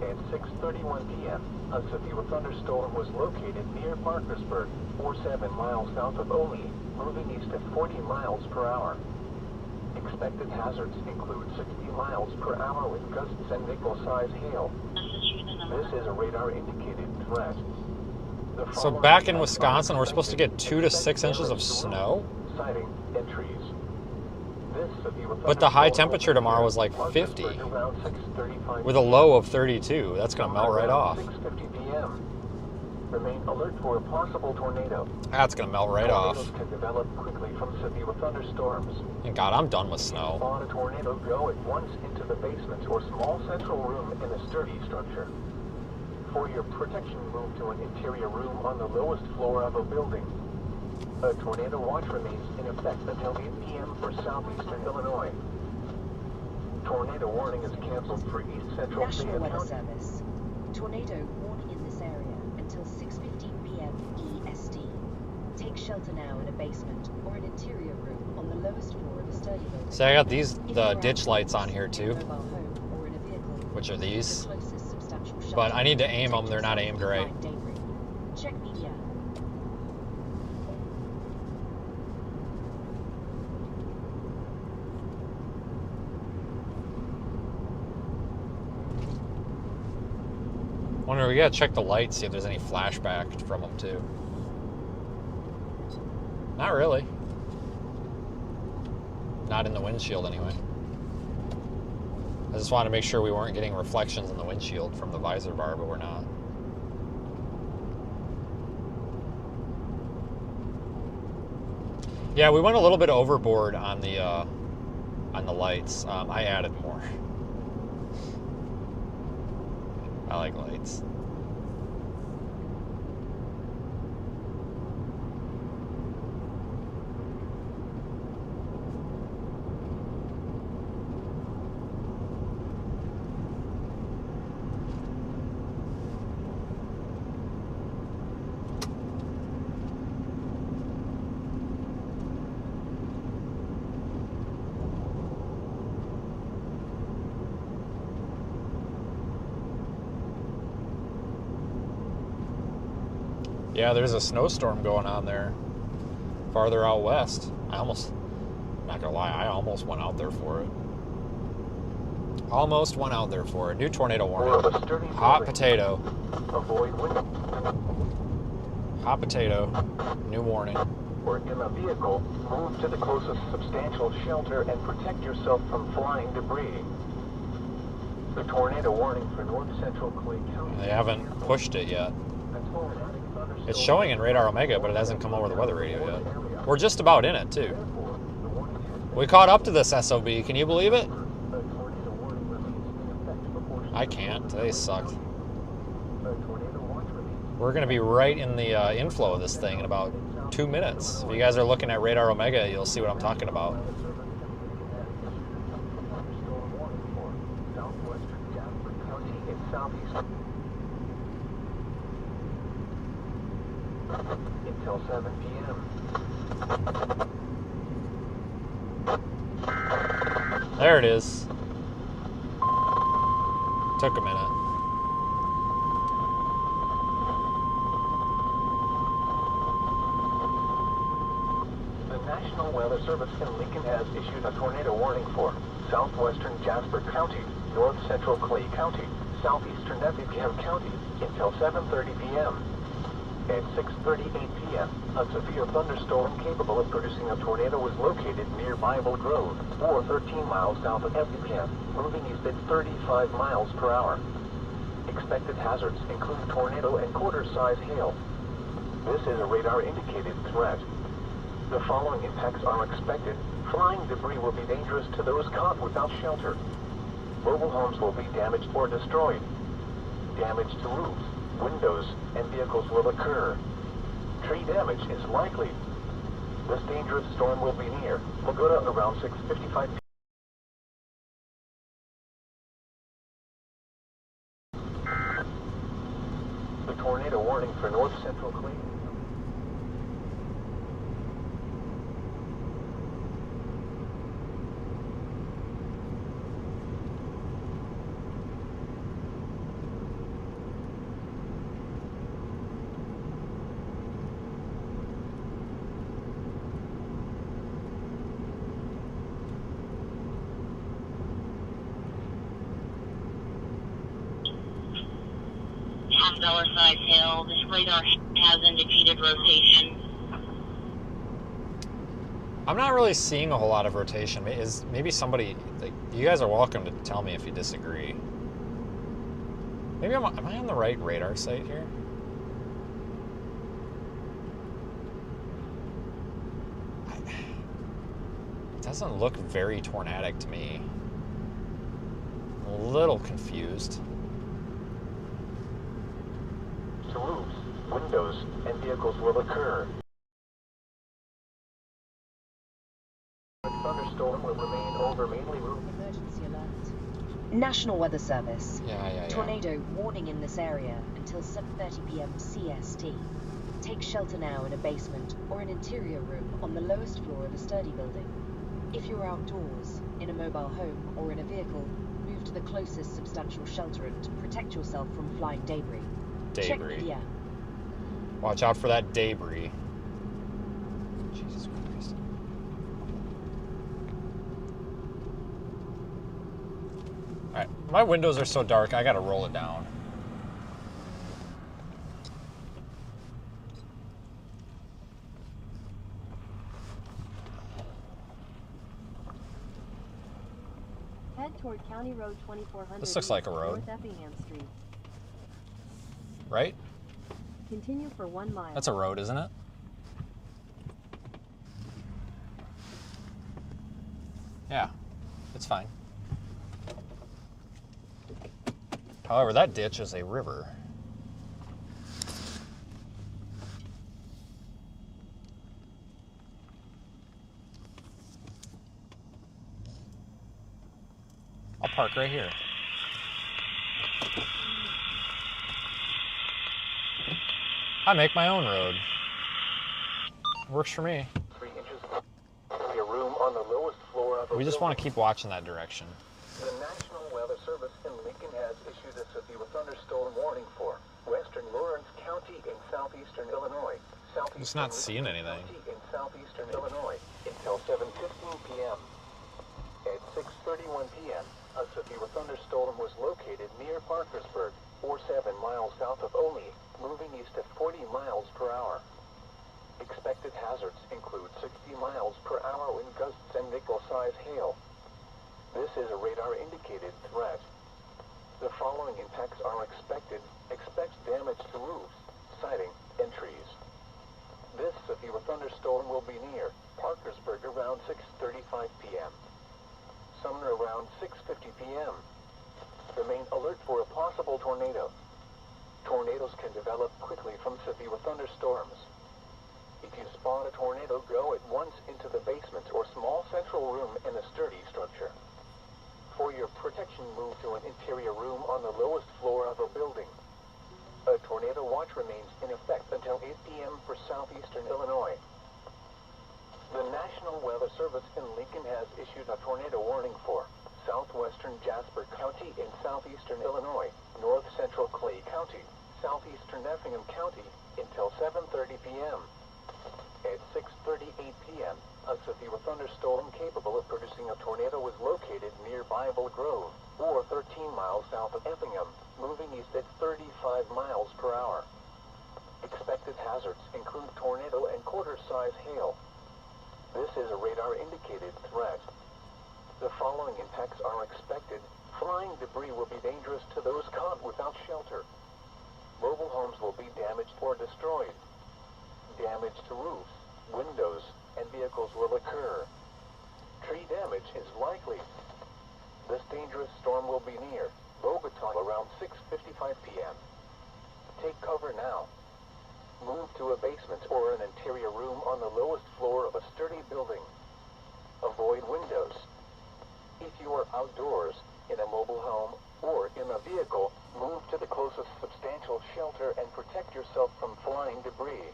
At 6:31 p.m., a severe thunderstorm was located near Parkersburg, or 7 miles south of Ole, moving east at 40 miles per hour. Expected hazards include 60 miles per hour with gusts and nickel-sized hail. This is a radar-indicated threat. So back in Wisconsin, we're supposed to get 2 to 6 inches of snow? Siding and trees. But the high temperature tomorrow was like 50, with a low of 32. That's going to melt right off. 6:50 p.m. Remain alert for a possible tornado. That's going to melt right off. Tornadoes can develop quickly from severe thunderstorms. And God, I'm done with snow. On a tornado, go at once into the basement or small central room in a sturdy structure. For your protection, move to an interior room on the lowest floor of a building. A tornado watch remains in effect until 8 p.m. for southeastern Illinois. Tornado warning is canceled for east central National Weather Service. Tornado warning in this area until 6:15 p.m. EST. Take shelter now in a basement or an interior room on the lowest floor of a sturdy building. See, I got the ditch lights on here too, which are these. But I need to aim them. They're not aimed right. Check media. Wonder, we gotta check the lights, see if there's any flashback from them too. Not really. Not in the windshield anyway. I just wanted to make sure we weren't getting reflections in the windshield from the visor bar, but we're not. Yeah, we went a little bit overboard on the lights. I added more. I like lights. Yeah, there's a snowstorm going on there, farther out west. Not gonna lie, I almost went out there for it. Almost went out there for it. New tornado warning. Hot potato. Hot potato. New warning. Or in a vehicle, move to the closest substantial shelter and protect yourself from flying debris. The tornado warning for north central Clay County. They haven't pushed it yet. It's showing in Radar Omega, but it hasn't come over the weather radio yet. We're just about in it, too. We caught up to this SOB. Can you believe it? I can't. Today sucked. We're going to be right in the inflow of this thing in about 2 minutes. If you guys are looking at Radar Omega, you'll see what I'm talking about. Until 7 p.m. There it is. Took a minute. The National Weather Service in Lincoln has issued a tornado warning for southwestern Jasper County, north central Clay County, southeastern Effingham County until 7:30 p.m. At 6:38 p.m., a severe thunderstorm capable of producing a tornado was located near Bible Grove, or 13 miles south of Effingham, moving east at 35 miles per hour. Expected hazards include tornado and quarter-size hail. This is a radar-indicated threat. The following impacts are expected. Flying debris will be dangerous to those caught without shelter. Mobile homes will be damaged or destroyed. Damage to roofs, windows, and vehicles will occur. Tree damage is likely. This dangerous storm will be near Pagoda around 6:55 p.m. The tornado warning for north central Cleveland. $10 hail. This radar has indicated rotation. I'm not really seeing a whole lot of rotation. Maybe somebody, like, you guys are welcome to tell me if you disagree. Maybe am I on the right radar site here? It doesn't look very tornadic to me. I'm a little confused. To roofs, windows, and vehicles will occur. The thunderstorm will remain over mainly roofs. Emergency alert. National Weather Service. Yeah. Tornado warning in this area until 7:30 p.m. CST. Take shelter now in a basement or an interior room on the lowest floor of a sturdy building. If you're outdoors, in a mobile home or in a vehicle, move to the closest substantial shelter and protect yourself from flying debris. Check media. Watch out for that debris. Jesus Christ. Alright, my windows are so dark, I gotta roll it down. Head toward County Road 2400. This looks like a road. North Effingham Street. Right? Continue for 1 mile. That's a road, isn't it? Yeah, it's fine. However, that ditch is a river. I'll park right here. I make my own road. Works for me. 3 inches. A room on the lowest floor of a We just want to building. keep watching that direction. The National Weather Service in Lincoln has issued a severe thunderstorm warning for western Lawrence County in southeastern Illinois, I'm just not seeing anything. in southeastern Illinois until 7:15 p.m. At 6:31 p.m., a severe thunderstorm was located near Parkersburg, or 7 miles south of Olney, moving east at 40 miles per hour. Expected hazards include 60 miles per hour wind gusts and nickel-size hail. This is a radar-indicated threat. The following impacts are expected. Expect damage to roofs, siding, and trees. This severe thunderstorm will be near Parkersburg around 6:35 p.m. Sumner around 6:50 p.m. Remain alert for a possible tornado. Tornadoes can develop quickly from severe thunderstorms. If you spot a tornado, go at once into the basement or small central room in a sturdy structure. For your protection, move to an interior room on the lowest floor of a building. A tornado watch remains in effect until 8 p.m. for southeastern Illinois. The National Weather Service in Lincoln has issued a tornado warning for southwestern Jasper County in southeastern Illinois, north central Clay County, southeastern Effingham County until 7:30 p.m. At 6:38 p.m., a severe thunderstorm capable of producing a tornado was located near Bible Grove, or 13 miles south of Effingham, moving east at 35 miles per hour. Expected hazards include tornado and quarter-size hail. This is a radar-indicated threat. The following impacts are expected. Flying debris will be dangerous to those caught without shelter. Mobile homes will be damaged or destroyed. Damage to roofs, windows, and vehicles will occur. Tree damage is likely. This dangerous storm will be near Bogota around 6:55 p.m. Take cover now. Move to a basement or an interior room on the lowest floor of a sturdy building. Avoid windows. If you are outdoors, in a mobile home, or in a vehicle, move to the closest substantial shelter and protect yourself from flying debris.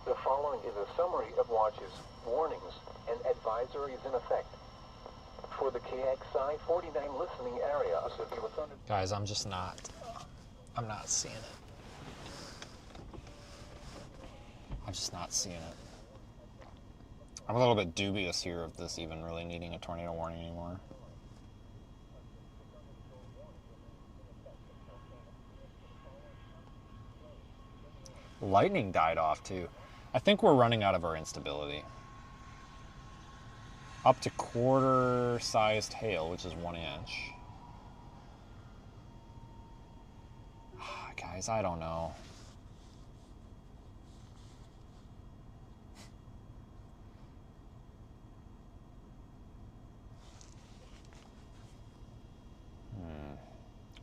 The following is a summary of watches, warnings, and advisories in effect. For the KXI 49 listening area, a severe thunder... Guys, I'm not seeing it. I'm just not seeing it. I'm a little bit dubious here of this even really needing a tornado warning anymore. Lightning died off too. I think we're running out of our instability. Up to quarter-sized hail, which is 1 inch. Guys, I don't know.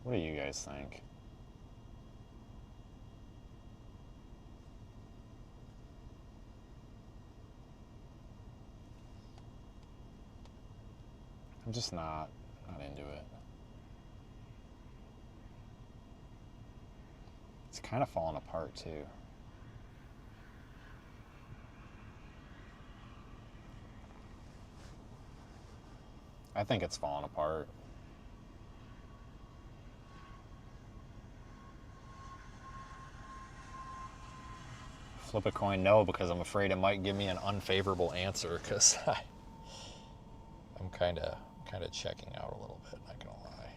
What do you guys think? I'm just not into it. It's kind of falling apart too. I think it's falling apart. Flip a coin, no, because I'm afraid it might give me an unfavorable answer, because I'm kind of checking out a little bit, not gonna lie.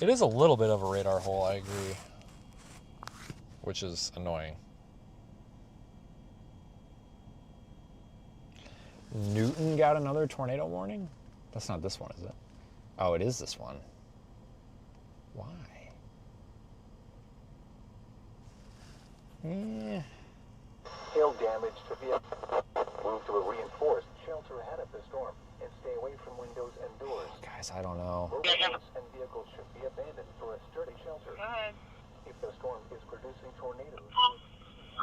It is a little bit of a radar hole, I agree, which is annoying. Newton got another tornado warning? That's not this one, is it? Oh, it is this one. Why? Yeah. Hail damage to vehicles. Move to a reinforced shelter ahead of the storm and stay away from windows and doors. Guys, I don't know. Mobile homes and vehicles should be abandoned for a sturdy shelter. Go ahead. If the storm is producing tornadoes...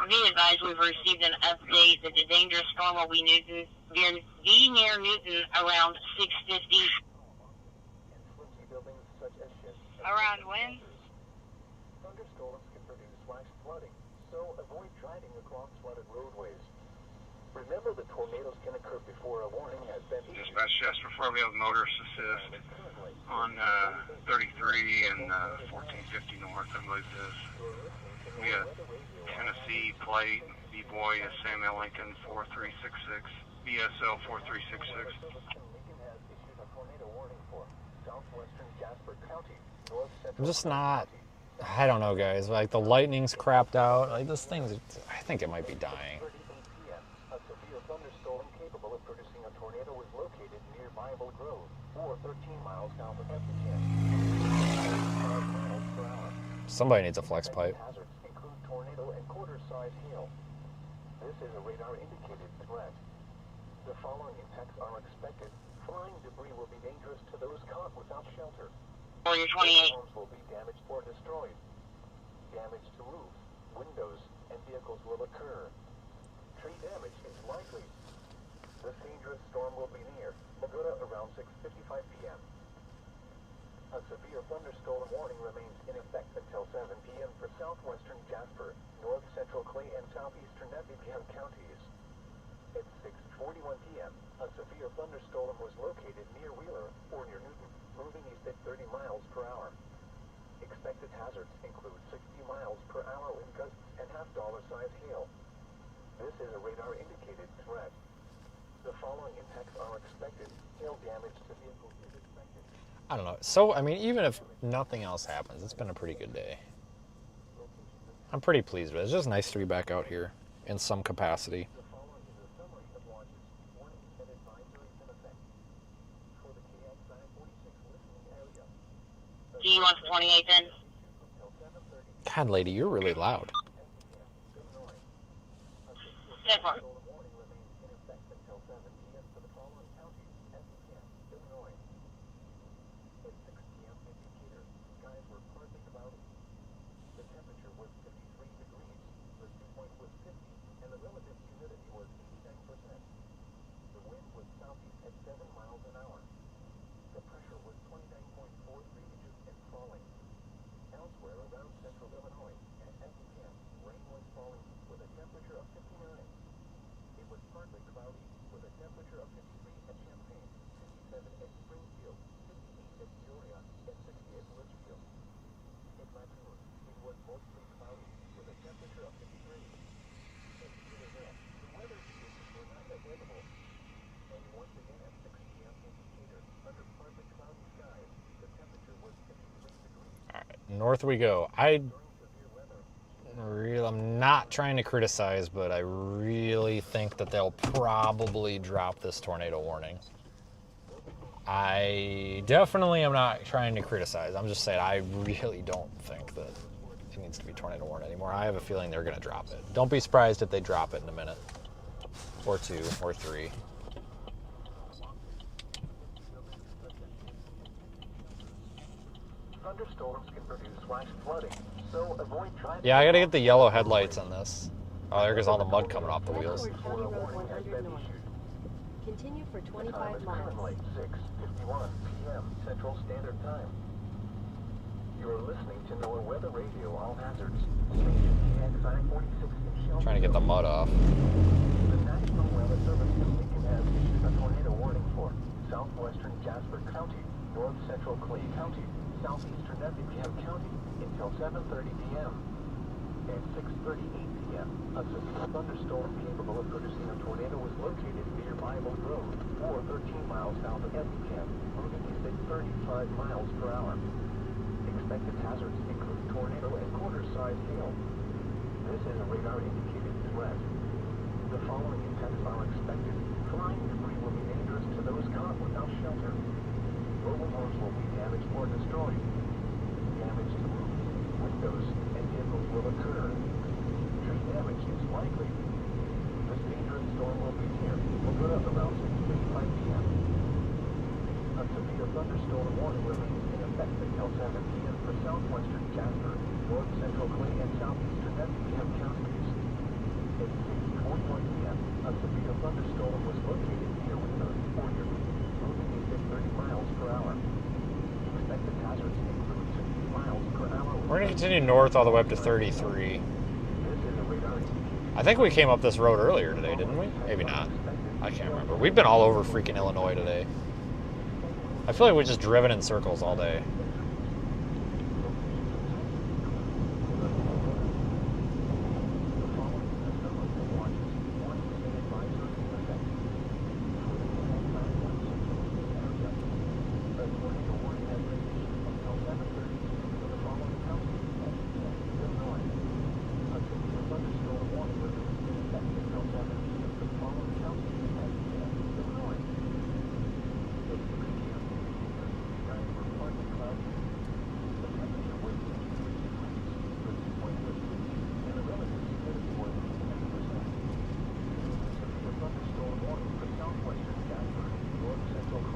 Be advised, we've received an update that the dangerous storm will be near Newton around 6:50. Around when? Thunderstorms can produce flash flooding, so avoid driving across flooded roadways. Remember that tornadoes can occur before a warning has been issued. Dispatch Jasper 4, we have motorist assist on 33 and 1450 north, I believe it is. We have Tennessee plate, B-Boy is Samuel Lincoln 4366, BSL 4366. I'm just not, I don't know, guys. Like, the lightning's crapped out. Like, this thing's, I think it might be dying. A severe thunderstorm capable of producing a tornado was located near Bible Grove, or 13 miles south of Effingham. Somebody needs a flex pipe. Hazards include tornado and quarter-size hail. This is a radar-indicated threat. The following impacts are expected. Flying debris will be dangerous to those caught without shelter. Warrior 28. Homes will be damaged or destroyed. Damage to roofs, windows, and vehicles will occur. Tree damage is likely. This dangerous storm will be near Bogota around 6:55 p.m. A severe thunderstorm warning remains in effect until 7 p.m. for southwestern Jasper, north central Clay, and southeastern Effingham counties. At 6:41 p.m., a severe thunderstorm was located near Wheeler or near Newton, moving east at 30 miles per hour. Expected hazards include 60 miles per hour wind gusts and half-dollar-size hail. This is a radar-indicated threat. The following impacts are expected. Hail damage to vehicles is expected. I don't know. So, I mean, even if nothing else happens, it's been a pretty good day. I'm pretty pleased with it. It's just nice to be back out here in some capacity. Do you want 28 then? God, lady, you're really loud. Ten four. North we go. I'm not trying to criticize, but I really think that they'll probably drop this tornado warning. I definitely am not trying to criticize. I'm just saying I really don't think that it needs to be tornado warning anymore. I have a feeling they're going to drop it. Don't be surprised if they drop it in a minute. Or 2, or 3. Thunderstorms can produce flash flooding, so avoid driving. Yeah, I gotta get the yellow headlights on this. Oh, there goes all the mud coming off the wheels. Continue for 25 Time is currently 6:51 p.m. Central Standard Time. You are listening to NOAA Weather Radio, all hazards. Station KXI-46 in Shelby. Trying to get the mud off. The National Weather Service this weekend has issued a tornado warning for southwestern Jasper County, north central Clay County, southeastern Effingham County until 7:30 p.m. At 6:38 p.m., a severe thunderstorm capable of producing a tornado was located near Bible Road, or 13 miles south of Effingham, moving at 35 miles per hour. Expected hazards include tornado and quarter-sized hail. This is a radar-indicated threat. The following impacts are expected. Flying debris will be dangerous to those caught without shelter. Mobile homes will be damaged or destroyed. Damage to roofs, windows, and vehicles will occur. Tree damage is likely. This dangerous storm will be near. Will put up around 6:35 p.m. A severe thunderstorm warning remains in effect until 7 p.m. for southwestern Jasper, north central Clay, and southeastern Effingham counties. At 6:41 p.m., a severe thunderstorm was located near Wheeler, Oregon, moving at 30 miles per hour. Expected hazards include 60 miles per hour. We're going to continue north all the way up to 33. I think we came up this road earlier today, didn't we? Maybe not. I can't remember. We've been all over freaking Illinois today. I feel like we've just driven in circles all day.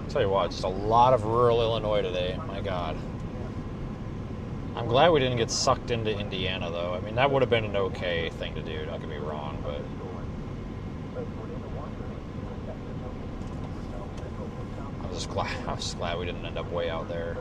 Tell you what, just a lot of rural Illinois today. My God. I'm glad we didn't get sucked into Indiana, though. I mean, that would have been an okay thing to do. Don't get me wrong, but I'm just glad we didn't end up way out there.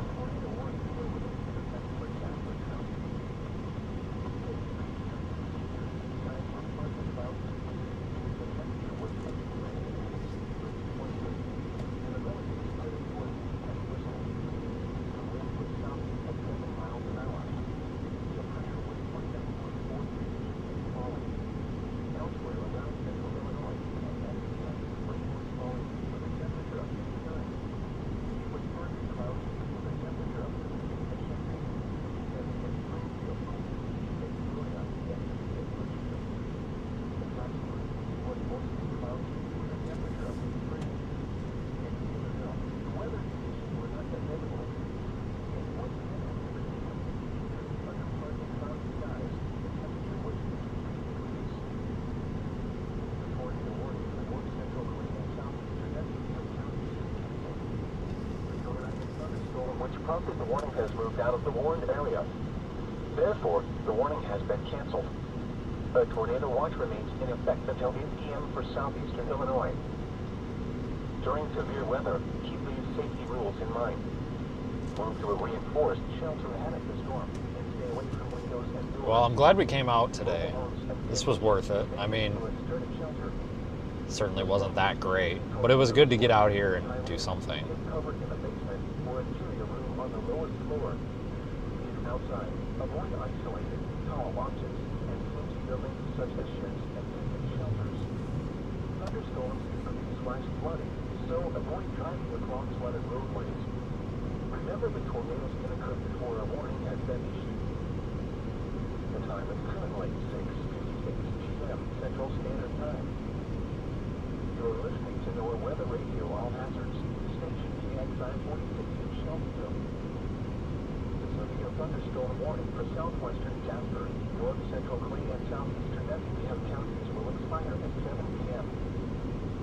prompted, the warning has moved out of the warned area. Therefore, the warning has been canceled. A tornado watch remains in effect until 8 p.m. for southeastern Illinois. During severe weather, keep these safety rules in mind. Move to a reinforced shelter ahead of the storm and stay away from windows and doors. Well, I'm glad we came out today. This was worth it. I mean, it certainly wasn't that great, but it was good to get out here and do something. Covered in the basement or interior room on the lowest floor. If outside, avoid isolated, tall objects and flimsy buildings such as sheds and vacant shelters. Thunderstorms can produce flash flooding, so avoid driving across flooded roadways. Remember, the tornadoes can occur before a warning has been issued. The time is currently 6:56 p.m. Central Standard Time. You're listening to NOAA Weather Radio All Hazards, station KXI 46 in Shelbyville. The severe thunderstorm warning for southwestern Jasper, north central Clay, and southeastern Effingham counties will expire at 7 p.m.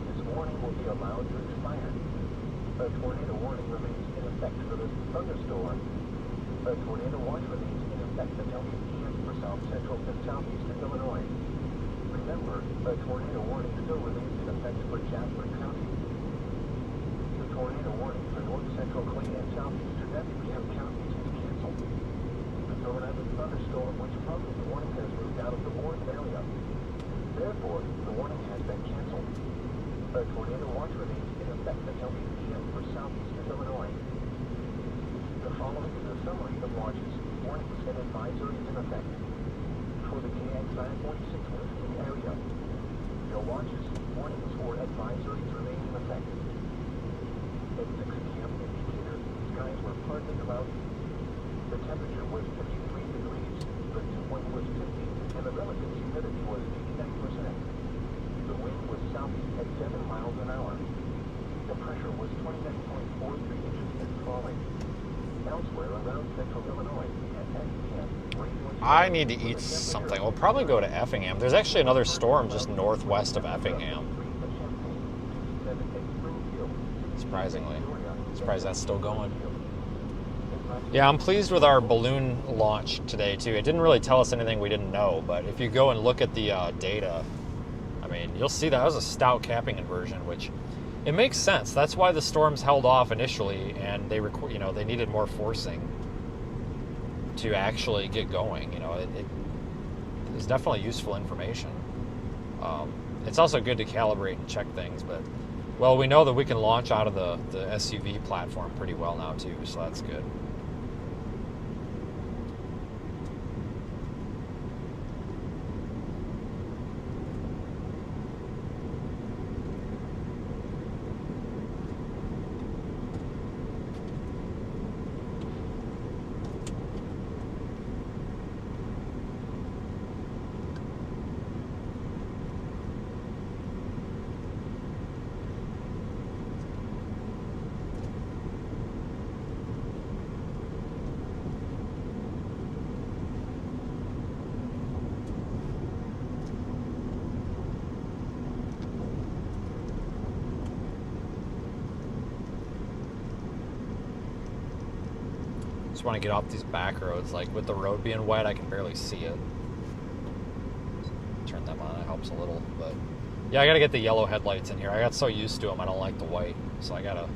This warning will be allowed to expire. A tornado warning remains in effect for this thunderstorm. A tornado watch remains in effect until 8 p.m. for south central and southeastern Illinois. Remember, a tornado warning still remains in effect for Jasper County. The tornado warning for north central Clay and southeastern Effingham counties is canceled. The tornado thunderstorm which prompted the warning has moved out of the warned area. Therefore, the warning has been canceled. A tornado watch remains in effect until 8 p.m. for southeastern Illinois. The following is a summary of watches, warnings, and advisories in effect. For the KXI 46 listening area, your watches, warnings, or advisories remain in effect. At 6 p.m. indicator, skies were partly cloudy. The temperature was 53 degrees, the dew point was 50, and the relative humidity was 89%. The wind was southeast at 7 miles an hour. The pressure was 29.43 inches and falling. Elsewhere around central Illinois and Effingham, rain was... I need to eat something. We'll probably go to Effingham. There's actually another storm just northwest of Effingham. Surprisingly. Surprised that's still going. Yeah, I'm pleased with our balloon launch today, too. It didn't really tell us anything we didn't know, but if you go and look at the data, I mean, you'll see that was a stout capping inversion, which it makes sense. That's why the storms held off initially, and they they needed more forcing to actually get going. It is definitely useful information. It's also good to calibrate and check things, but well, we know that we can launch out of the SUV platform pretty well now too, so that's good. Just want to get off these back roads. Like with the road being wet, I can barely see it. Turn them on, it helps a little, but yeah, I gotta get the yellow headlights in here. I got so used to them, I don't like the white, so I gotta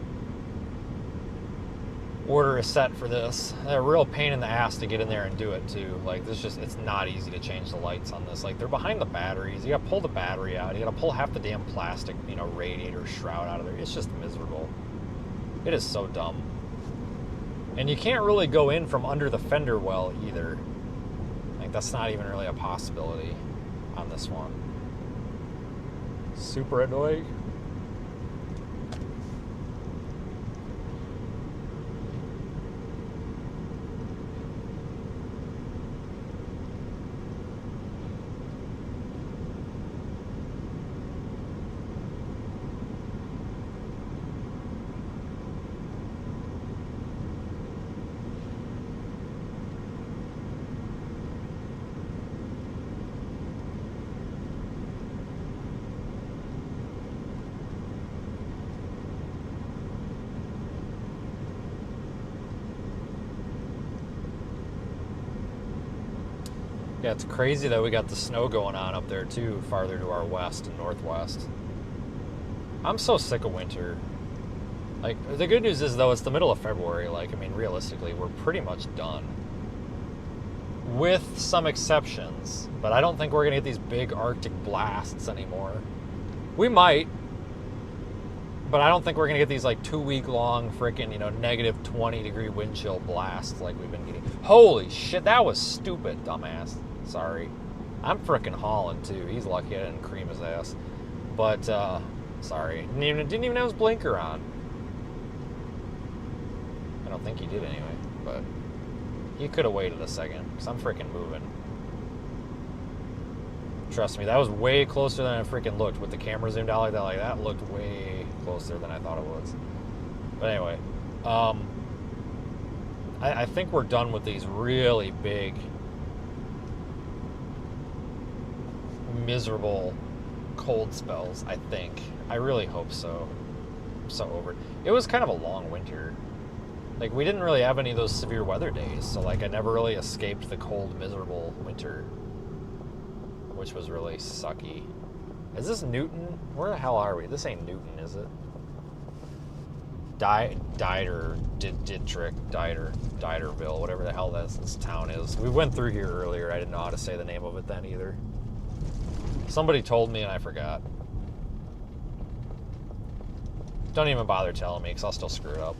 order a set for this. They're a real pain in the ass to get in there and do it too. Like it's not easy to change the lights on this. Like they're behind the batteries. You gotta pull the battery out. You gotta pull half the damn plastic, radiator shroud out of there. It's just miserable. It is so dumb. And you can't really go in from under the fender well either. Like that's not even really a possibility on this one. Super annoying. Yeah, it's crazy that we got the snow going on up there too, farther to our west and northwest. I'm so sick of winter. Like, the good news is, though, it's the middle of February. Like, I mean, realistically, we're pretty much done. With some exceptions. But I don't think we're going to get these big Arctic blasts anymore. We might. But I don't think we're going to get these, like, 2-week-long frickin', you know, negative 20-degree wind chill blasts like we've been getting. Holy shit, that was stupid, dumbass. Sorry. I'm frickin' hauling, too. He's lucky I didn't cream his ass. But, sorry. Didn't even have his blinker on. I don't think he did anyway, but he could have waited a second, because I'm freaking moving. Trust me, that was way closer than I freaking looked. With the camera zoomed out like that looked way closer than I thought it was. But anyway, I think we're done with these really big, miserable cold spells, I think. I really hope so. I'm so over it. It was kind of a long winter. Like, we didn't really have any of those severe weather days, so, like, I never really escaped the cold, miserable winter, which was really sucky. Is this Newton? Where the hell are we? This ain't Newton, is it? Diderville, whatever the hell this town is. We went through here earlier. I didn't know how to say the name of it then either. Somebody told me and I forgot. Don't even bother telling me, because I'll still screw it up.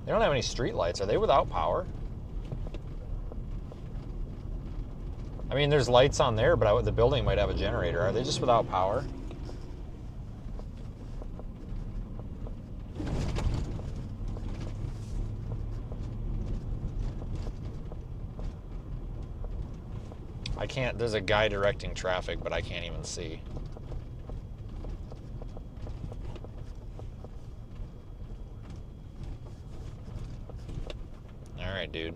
They don't have any street lights. Are they without power? I mean, there's lights on there, but the building might have a generator. Are they just without power? I can't, there's a guy directing traffic, but I can't even see. Alright, dude.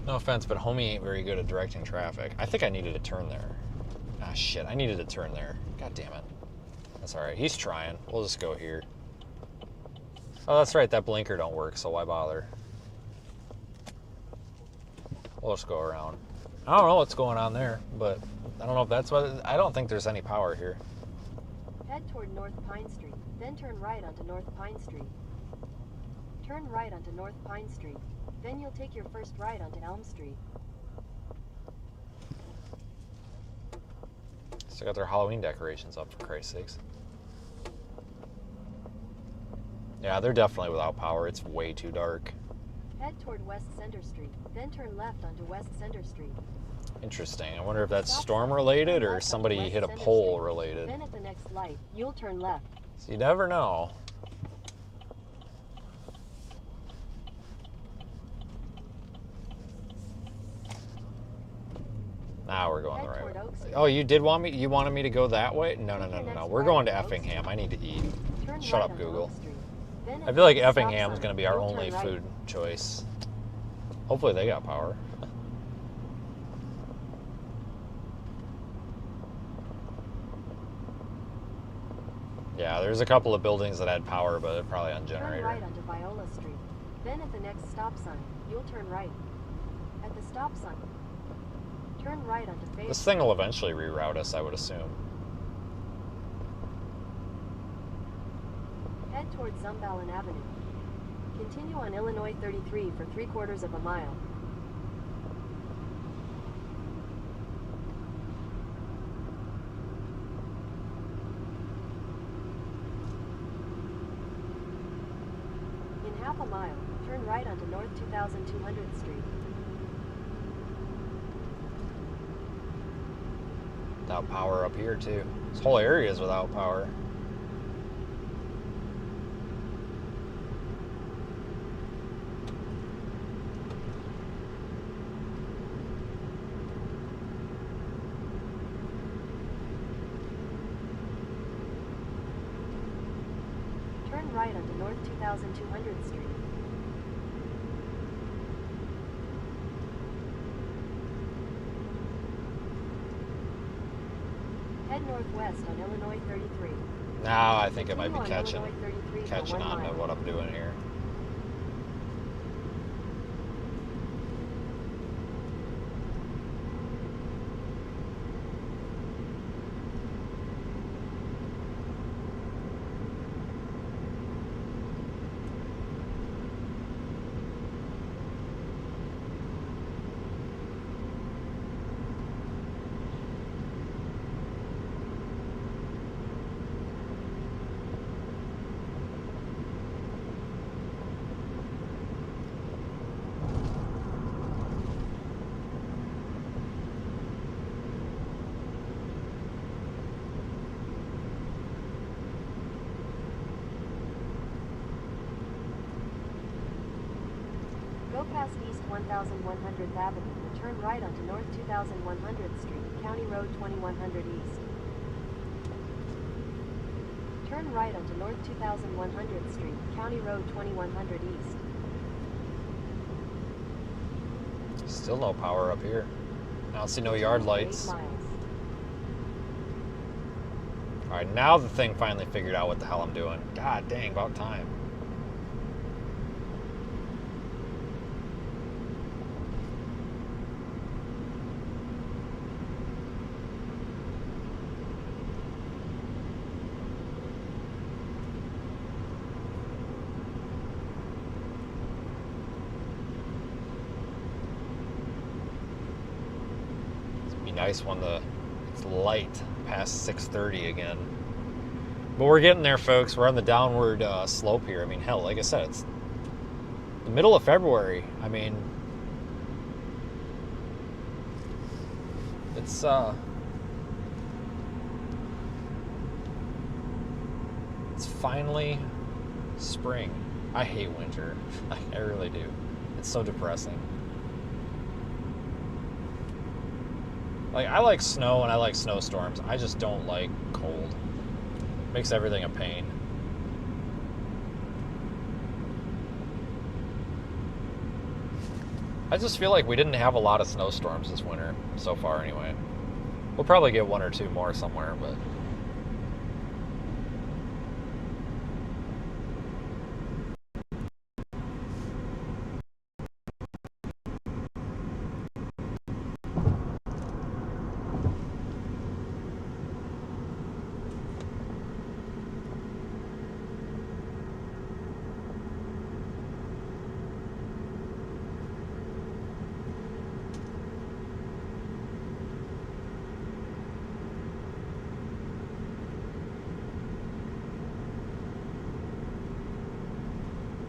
No offense, but homie ain't very good at directing traffic. I think I needed to turn there. Ah, shit, I needed to turn there. God damn it. That's alright, he's trying. We'll just go here. Oh, that's right, that blinker don't work, so why bother? We'll just go around. I don't know what's going on there, but I don't know if that's what... I don't think there's any power here. Head toward North Pine Street, then turn right onto North Pine Street. Turn right onto North Pine Street, then you'll take your first right onto Elm Street. Still got their Halloween decorations up, for Christ's sakes. Yeah, they're definitely without power. It's way too dark. Head toward West Center Street, then turn left onto West Center Street. Interesting. I wonder if that's storm related or somebody hit a pole related. Then at the next light, you'll turn left. So you never know. Now we're going the right way. Oh, you did want me? You wanted me to go that way? No, no, no, no, no. We're going to Effingham. I need to eat. Shut up, Google. I feel like Effingham's going to be our only food choice. Hopefully they got power. Yeah, there's a couple of buildings that had power, but they're probably on generator. Turn right onto Viola Street. Then at the next stop sign, you'll turn right. At the stop sign, turn right onto Fayetteville. This thing will eventually reroute us, I would assume. Head towards Zumbalin Avenue. Continue on Illinois 33 for 3/4 of a mile. In half a mile, turn right onto North 2200th Street. Without power up here, too. This whole area is without power. Turn right onto North 2200th Street. Head northwest on Illinois 33. Now I think it might be Continue on Illinois 33 for catching 1 on to mile. what I'm doing here. Go past East 1100th Avenue and turn right onto North 2100th Street, County Road 2100 East. Turn right onto North 2100th Street, County Road 2100 East. Still no power up here. I don't see no yard lights. 8 miles. Alright, now the thing finally figured out what the hell I'm doing. God dang, about time. Nice when it's light past 6:30 again. But we're getting there, folks. We're on the downward slope here. I mean, hell, like I said, it's the middle of February. I mean, it's finally spring. I hate winter. I really do. It's so depressing. Like, I like snow and I like snowstorms. I just don't like cold. Makes everything a pain. I just feel like we didn't have a lot of snowstorms this winter so far anyway. We'll probably get 1 or 2 more somewhere, but...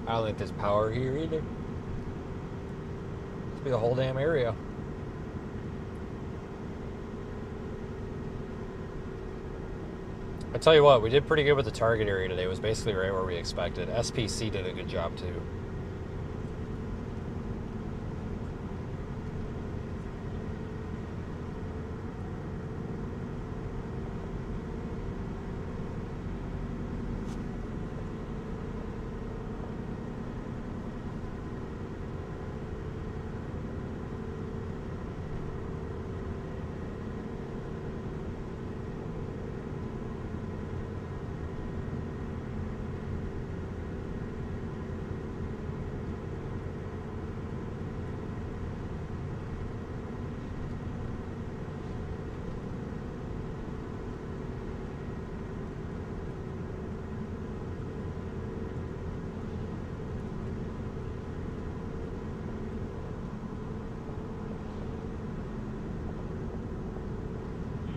I don't think there's power here either. Must be the whole damn area. I tell you what, we did pretty good with the target area today. It was basically right where we expected. SPC did a good job too.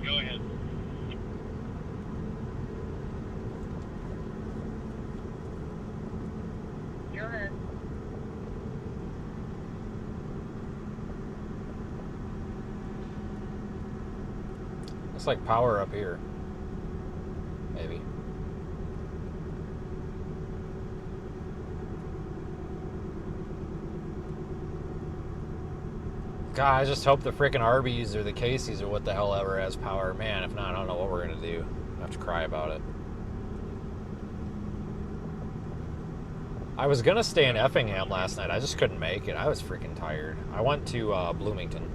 Go ahead. Go ahead. Looks like power up here. Maybe. God, I just hope the frickin' Arby's or the Casey's or what the hell ever has power. Man, if not, I don't know what we're gonna do. I have to cry about it. I was gonna stay in Effingham last night. I just couldn't make it. I was freaking tired. I went to Bloomington.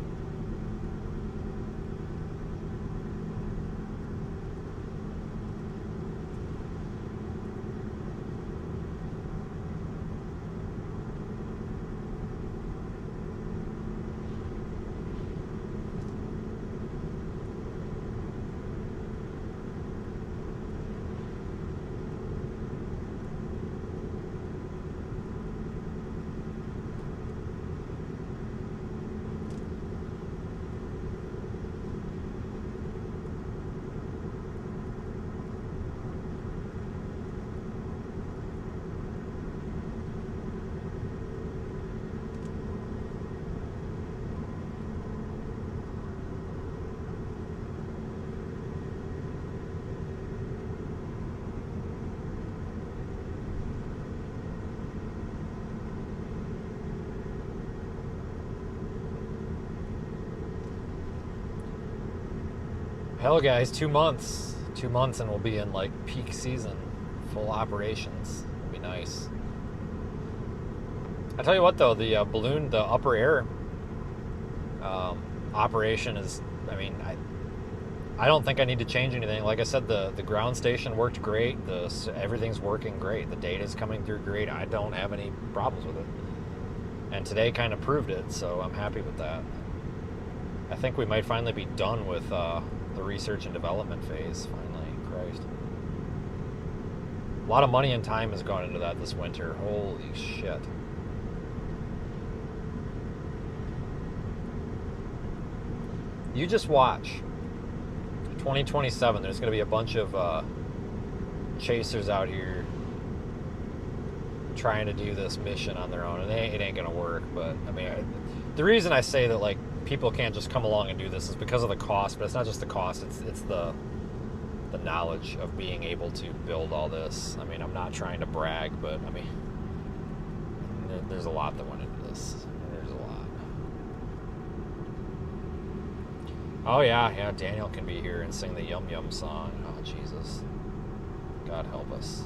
Hell, guys, 2 months. 2 months and we'll be in like peak season, full operations. It'll be nice. I tell you what though, the balloon, the upper air operation is, I mean, I don't think I need to change anything. Like I said, the ground station worked great. Everything's working great. The data's coming through great. I don't have any problems with it. And today kind of proved it, so I'm happy with that. I think we might finally be done with the research and development phase, finally. Christ. A lot of money and time has gone into that this winter. Holy shit. You just watch. 2027, there's going to be a bunch of chasers out here trying to do this mission on their own, and it ain't going to work. But I mean, the reason I say that like people can't just come along and do this is because of the cost. But it's not just the cost; it's the knowledge of being able to build all this. I mean, I'm not trying to brag, but I mean, there's a lot that went into this. There's a lot. Oh yeah, Daniel can be here and sing the Yum Yum song. Oh, Jesus. God help us.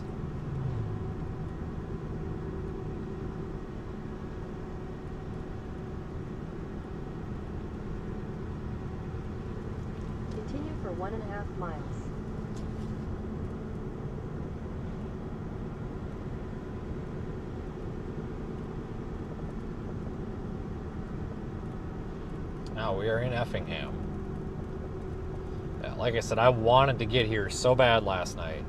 Continue for 1.5 miles. Now we are in Effingham. Yeah, like I said, I wanted to get here so bad last night.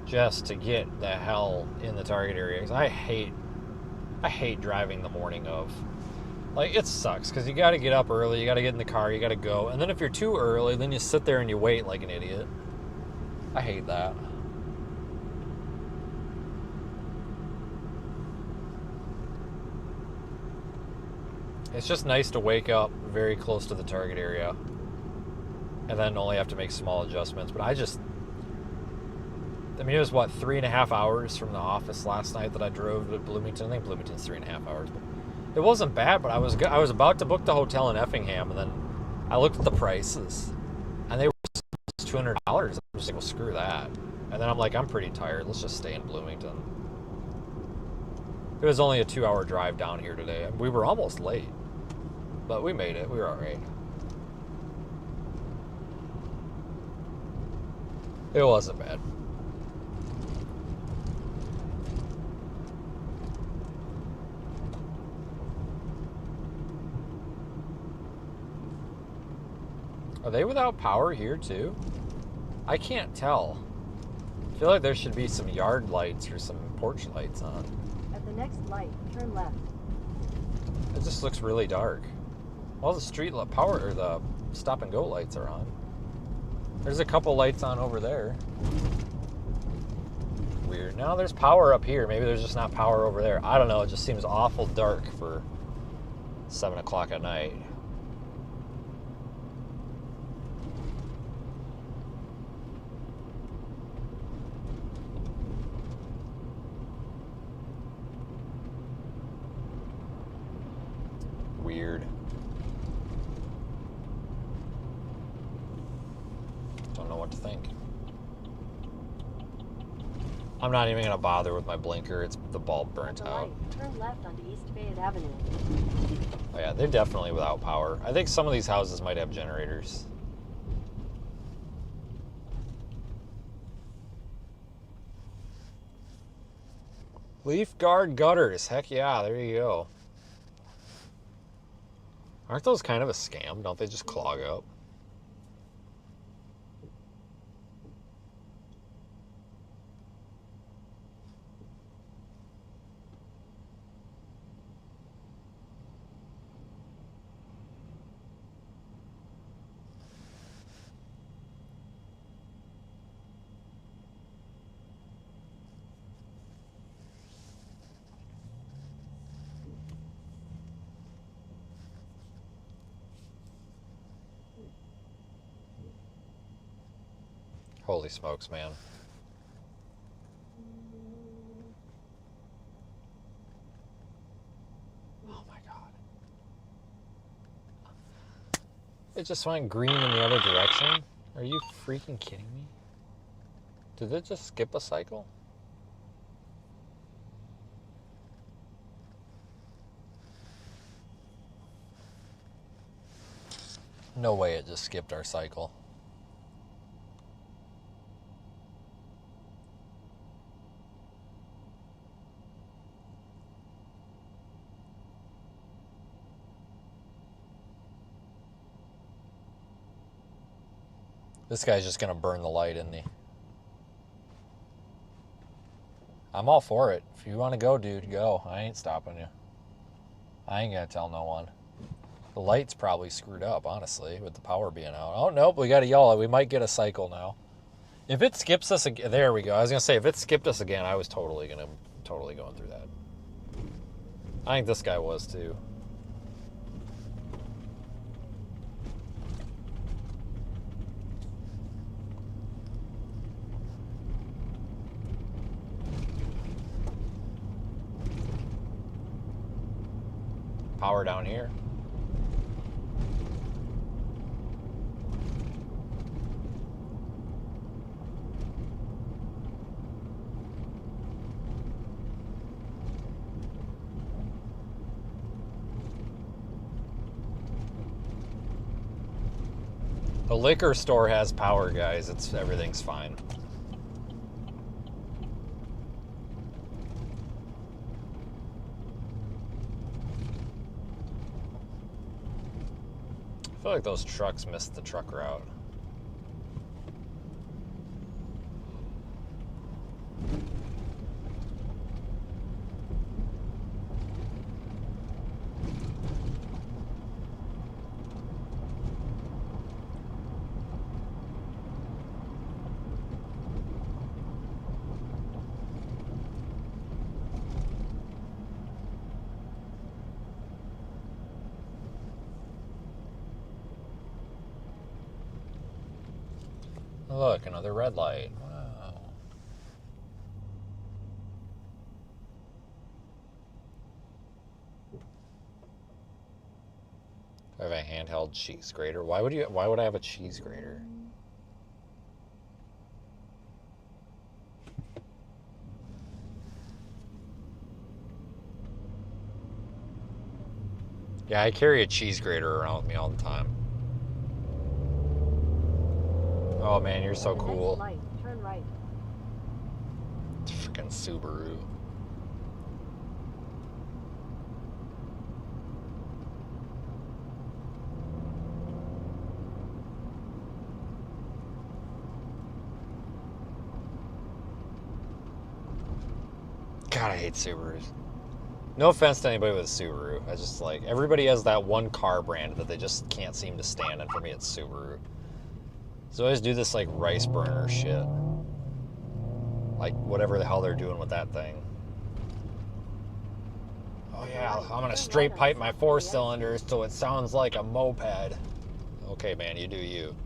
Just to get the hell in the target area. 'Cause I hate driving the morning of. Like, it sucks, because you got to get up early, you got to get in the car, you got to go. And then if you're too early, then you sit there and you wait like an idiot. I hate that. It's just nice to wake up very close to the target area and then only have to make small adjustments. But I mean, it was what, 3.5 hours from the office last night that I drove to Bloomington. I think Bloomington's 3.5 hours, but it wasn't bad. But I was about to book the hotel in Effingham, and then I looked at the prices, and they were $200. I was like, well, screw that. And then I'm like, I'm pretty tired. Let's just stay in Bloomington. It was only a 2-hour drive down here today. We were almost late, but we made it. We were all right. It wasn't bad. Are they without power here too? I can't tell. I feel like there should be some yard lights or some porch lights on. At the next light, turn left. It just looks really dark. All the street power or the stop and go lights are on. There's a couple lights on over there. Weird. Now there's power up here. Maybe there's just not power over there. I don't know. It just seems awful dark for 7 o'clock at night. Weird. Don't know what to think. I'm not even gonna bother with my blinker. It's the bulb burnt out. Turn left onto East Fayette Avenue. Oh yeah, they're definitely without power. I think some of these houses might have generators. Leaf guard gutters. Heck yeah, there you go. Aren't those kind of a scam? Don't they just clog up? Holy smokes, man. Oh my God. It just went green in the other direction? Are you freaking kidding me? Did it just skip a cycle? No way it just skipped our cycle. This guy's just gonna burn the light, isn't he? I'm all for it. If you want to go, dude, go. I ain't stopping you. I ain't gonna tell no one. The light's probably screwed up, honestly, with the power being out. Oh, nope, we got a yellow. We might get a cycle now. If it skips us again, there we go. I was gonna say, if it skipped us again, I was totally going through that. I think this guy was too. Power down here. The liquor store has power, guys. Everything's fine. I feel like those trucks missed the truck route. Look, another red light. Wow. I have a handheld cheese grater. Why would I have a cheese grater? Yeah, I carry a cheese grater around with me all the time. Oh man, you're so cool. Light, turn right. Freaking Subaru. God, I hate Subarus. No offense to anybody with a Subaru. I just like, everybody has that one car brand that they just can't seem to stand, and for me it's Subaru. So I always do this like rice burner shit. Like whatever the hell they're doing with that thing. Oh yeah, I'm gonna straight pipe my 4-cylinders so it sounds like a moped. Okay man, you do you.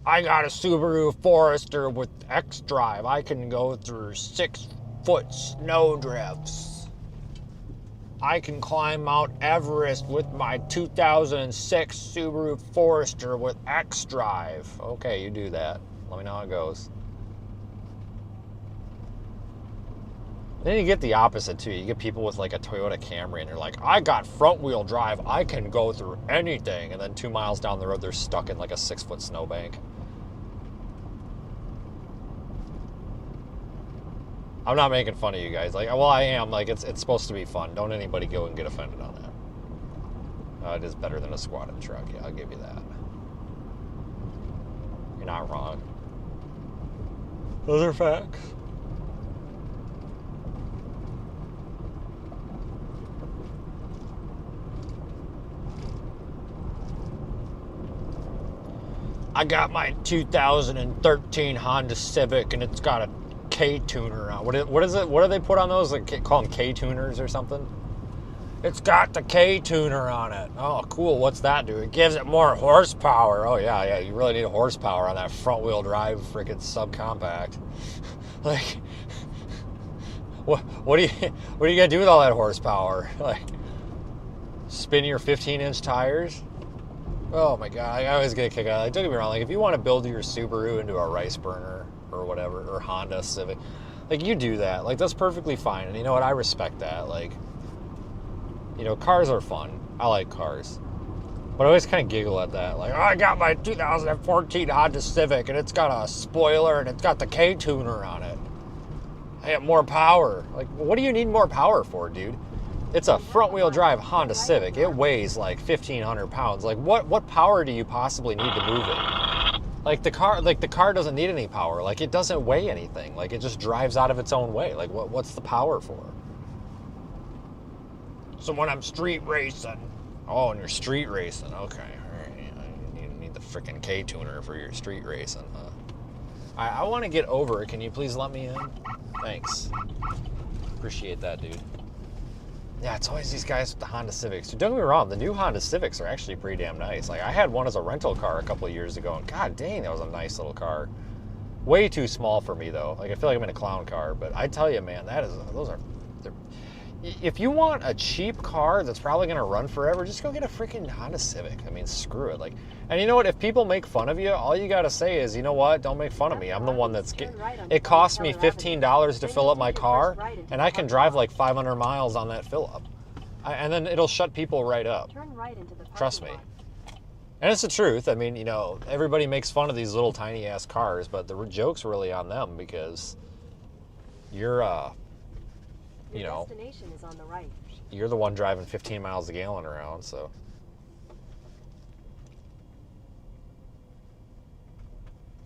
I got a Subaru Forester with X-Drive. I can go through 6-foot snow drifts. I can climb Mount Everest with my 2006 Subaru Forester with X-Drive. Okay, you do that. Let me know how it goes. Then you get the opposite too. You get people with like a Toyota Camry and they're like, I got front wheel drive. I can go through anything. And then 2 miles down the road, they're stuck in like a 6-foot snowbank. I'm not making fun of you guys. Like, well, I am. Like, it's supposed to be fun. Don't anybody go and get offended on that. It is better than a squatted truck. Yeah, I'll give you that. You're not wrong. Those are facts. I got my 2013 Honda Civic, and it's got a K-tuner on. What is it? What do they put on those? Like, call them K-tuners or something? It's got the K-tuner on it. Oh, cool. What's that do? It gives it more horsepower. Oh, yeah. You really need horsepower on that front-wheel drive freaking subcompact. Like, what are you gonna do with all that horsepower? Like, spin your 15-inch tires? Oh my god, I always get a kick out of it. Like, don't get me wrong, like, if you want to build your Subaru into a rice burner or whatever, or Honda Civic, like, you do that. Like, that's perfectly fine. And you know what? I respect that. Like, you know, cars are fun. I like cars. But I always kind of giggle at that. Like, oh, I got my 2014 Honda Civic, and it's got a spoiler, and it's got the K-tuner on it. I have more power. Like, what do you need more power for, dude? It's a front-wheel drive Honda Civic. It weighs like 1,500 pounds. Like, what power do you possibly need to move it? Like the car doesn't need any power. Like, it doesn't weigh anything. Like, it just drives out of its own way. Like, what's the power for? So when I'm street racing. Oh, and you're street racing. Okay, all right. You need the freaking K-tuner for your street racing, huh? I want to get over it. Can you please let me in? Thanks. Appreciate that, dude. Yeah, it's always these guys with the Honda Civics. Don't get me wrong, the new Honda Civics are actually pretty damn nice. Like, I had one as a rental car a couple of years ago, and god dang, that was a nice little car. Way too small for me, though. Like, I feel like I'm in a clown car, but I tell you, man, if you want a cheap car that's probably going to run forever, just go get a freaking Honda Civic. I mean, screw it. Like, and you know what? If people make fun of you, all you got to say is, you know what? Don't make fun of me. I'm the one that's it costs me $15 to fill up my car, and I can drive like 500 miles on that fill up. And then it'll shut people right up. Trust me. And it's the truth. I mean, you know, everybody makes fun of these little tiny ass cars, but the joke's really on them because you're you know, destination is on the right. You're the one driving 15 miles a gallon around, so.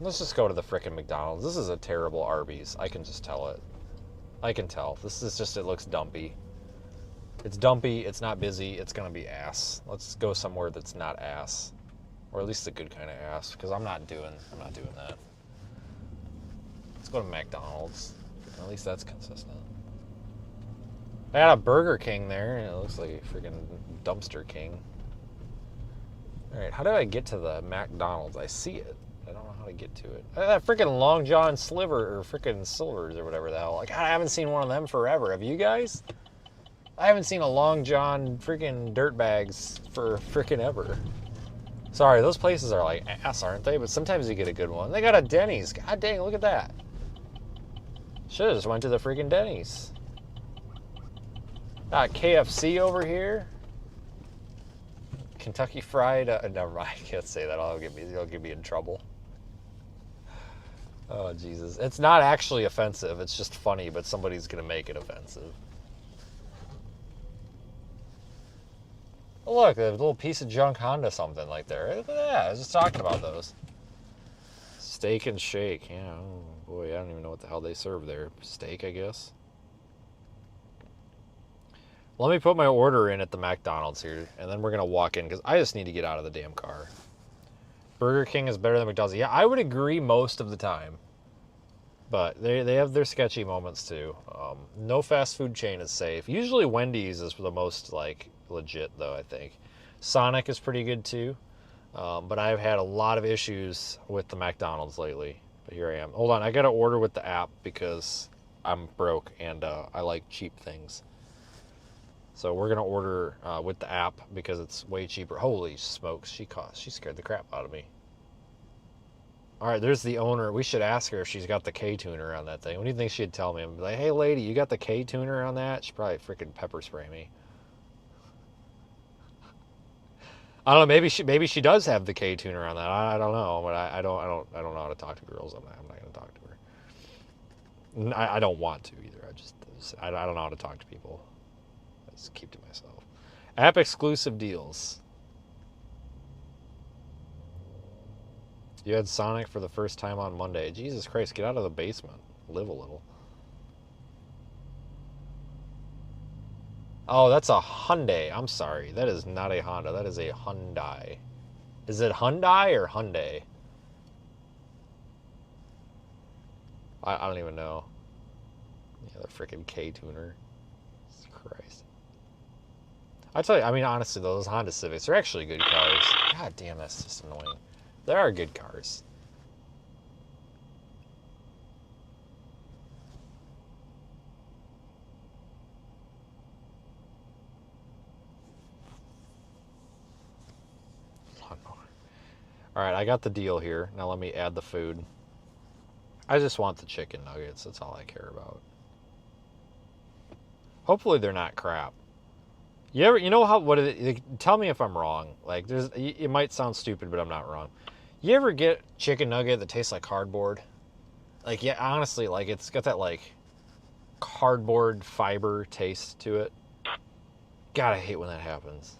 Let's just go to the frickin' McDonald's. This is a terrible Arby's. I can just tell it. I can tell. This is just, it looks dumpy. It's dumpy, it's not busy, it's gonna be ass. Let's go somewhere that's not ass. Or at least a good kind of ass, because I'm not doing that. Let's go to McDonald's. At least that's consistent. I had a Burger King there, and it looks like a freaking dumpster king. Alright, how do I get to the McDonald's? I see it. I don't know how to get to it. That freaking Long John Sliver, or freaking Silvers, or whatever the hell. Like, I haven't seen one of them forever. Have you guys? I haven't seen a Long John freaking dirtbags for freaking ever. Sorry, those places are like ass, aren't they? But sometimes you get a good one. They got a Denny's. God dang, look at that. Should've just went to the freaking Denny's. Got KFC over here. Kentucky Fried. Never mind. I can't say that. It'll get me in trouble. Oh Jesus! It's not actually offensive. It's just funny, but somebody's gonna make it offensive. Oh, look, a little piece of junk Honda something like there. Look at that. I was just talking about those. Steak and Shake. Yeah. Oh boy, I don't even know what the hell they serve there. Steak, I guess. Let me put my order in at the McDonald's here, and then we're going to walk in, because I just need to get out of the damn car. Burger King is better than McDonald's. Yeah, I would agree most of the time. But they have their sketchy moments, too. No fast food chain is safe. Usually Wendy's is the most, like, legit, though, I think. Sonic is pretty good, too. But I've had a lot of issues with the McDonald's lately. But here I am. Hold on, I got to order with the app, because I'm broke, and I like cheap things. So we're gonna order with the app because it's way cheaper. Holy smokes, she scared the crap out of me. All right, there's the owner. We should ask her if she's got the K-tuner on that thing. What do you think she'd tell me? I'd be like, hey lady, you got the K-tuner on that? She'd probably freaking pepper spray me. I don't know. Maybe she does have the K-tuner on that. I don't know, but I don't know how to talk to girls on that. I'm not gonna talk to her. I don't want to either. I don't know how to talk to people. Just keep to myself. App exclusive deals. You had Sonic for the first time on Monday. Jesus Christ, get out of the basement. Live a little. Oh, that's a Hyundai. I'm sorry. That is not a Honda. That is a Hyundai. Is it Hyundai or Hyundai? I don't even know. Yeah, the freaking K-tuner. Jesus Christ. I tell you, I mean, honestly, those Honda Civics are actually good cars. God damn, that's just annoying. They are good cars. All right, I got the deal here. Now let me add the food. I just want the chicken nuggets. That's all I care about. Hopefully they're not crap. You know how, tell me if I'm wrong. Like, it might sound stupid, but I'm not wrong. You ever get chicken nugget that tastes like cardboard? Like, yeah, honestly, like, it's got that, like, cardboard fiber taste to it. God, I hate when that happens.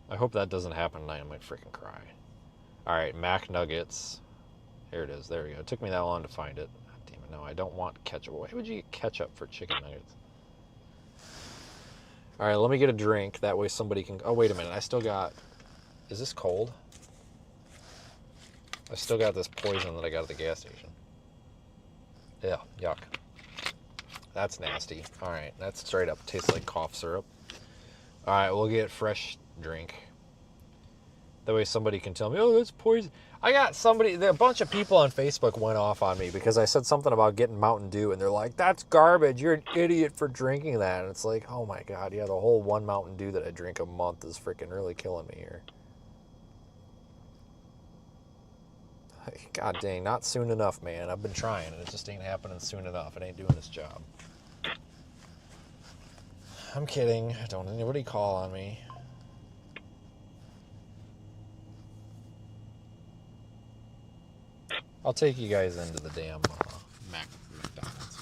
I hope that doesn't happen tonight. I might freaking cry. All right, Mac Nuggets. Here it is. There we go. It took me that long to find it. God damn it. No, I don't want ketchup. Why would you get ketchup for chicken nuggets? All right, let me get a drink. That way somebody can... Oh, wait a minute. I still got... Is this cold? I still got this poison that I got at the gas station. Yeah, yuck. That's nasty. All right, that's straight up. Tastes like cough syrup. All right, we'll get fresh drink. That way somebody can tell me, oh, that's poison. I got somebody, a bunch of people on Facebook went off on me because I said something about getting Mountain Dew, and they're like, that's garbage. You're an idiot for drinking that. And it's like, oh my God, yeah, the whole one Mountain Dew that I drink a month is freaking really killing me here. God dang, not soon enough, man. I've been trying, and it just ain't happening soon enough. It ain't doing its job. I'm kidding. Don't anybody call on me. I'll take you guys into the damn McDonald's.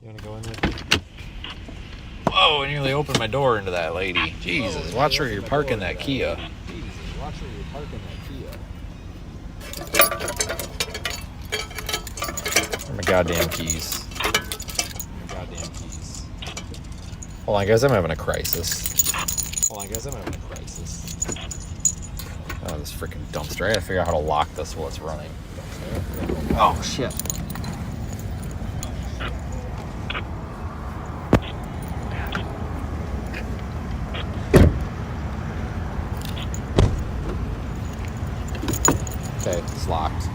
You want to go in there? Whoa, I nearly opened my door into that lady. Jesus, watch where you're parking that Kia. Jesus, watch where you're parking that Kia. Where are my goddamn keys? Hold on, guys, I'm having a crisis. Oh, this freaking dumpster. I gotta figure out how to lock this while it's running. Oh, shit. Okay, it's locked.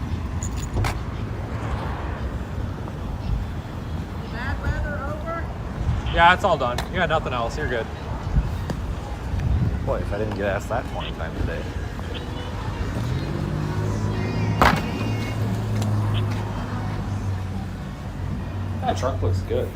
Bad weather over? Yeah, it's all done. You got nothing else. You're good. Boy, if I didn't get asked that 20 times a day. That truck looks good.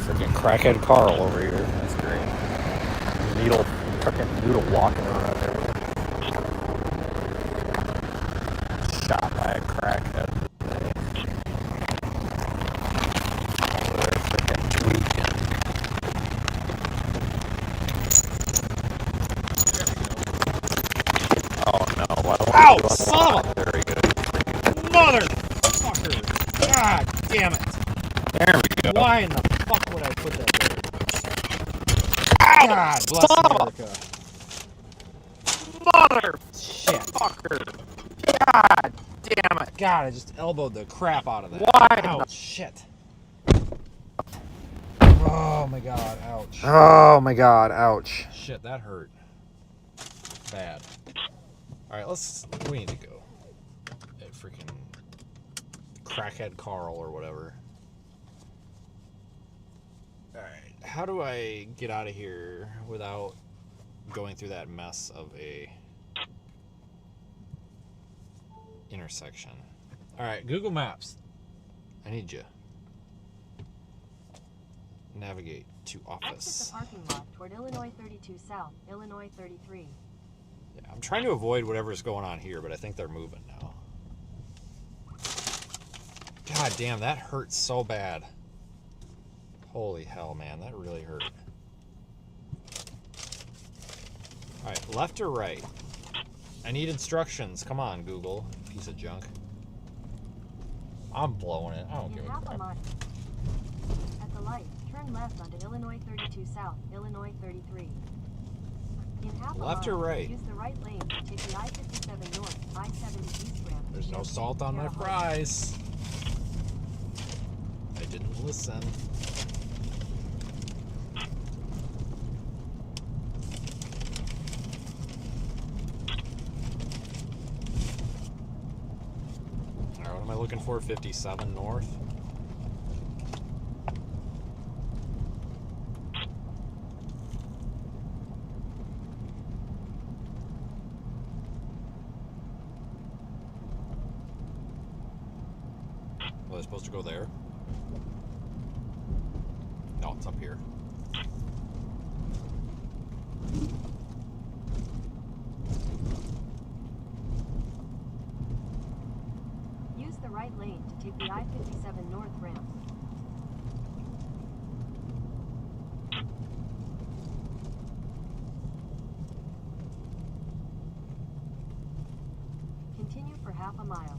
Freaking crackhead Carl over here. That's great. noodle walking around there. Shot by a crackhead. They're freaking tweaking. Oh no! Ow! Son of a very good. motherfucker! God damn it! There we go. Why in the fuck would I put that there? God bless America. Mother Shit. fucker. God damn it. God, I just elbowed the crap out of that. Why? Ouch. Shit. Oh my god, ouch. Oh my god, ouch. Shit, that hurt. Bad. Alright, we need to go. That freaking crackhead Carl or whatever. Alright, how do I get out of here without going through that mess of a intersection? Alright, Google Maps. I need you. Navigate to Exit office. the parking lot toward Illinois 32 South, Illinois 33. Yeah, I'm trying to avoid whatever's going on here, but I think they're moving now. God damn, that hurts so bad. Holy hell, man, that really hurt. Alright, left or right? I need instructions. Come on, Google. Piece of junk. I'm blowing it. I don't give a half a crap. mile. At the light, turn left onto Illinois 32 South, Illinois 33. In half a Left mile, or right? use the right lane to take the I-57 North, I-70 East ramp. There's no salt on my fries. I didn't listen. Alright, what am I looking for? 57 North? Was I supposed to go there? No, it's up here. Use the right lane to take the I-57 North ramp. Continue for half a mile.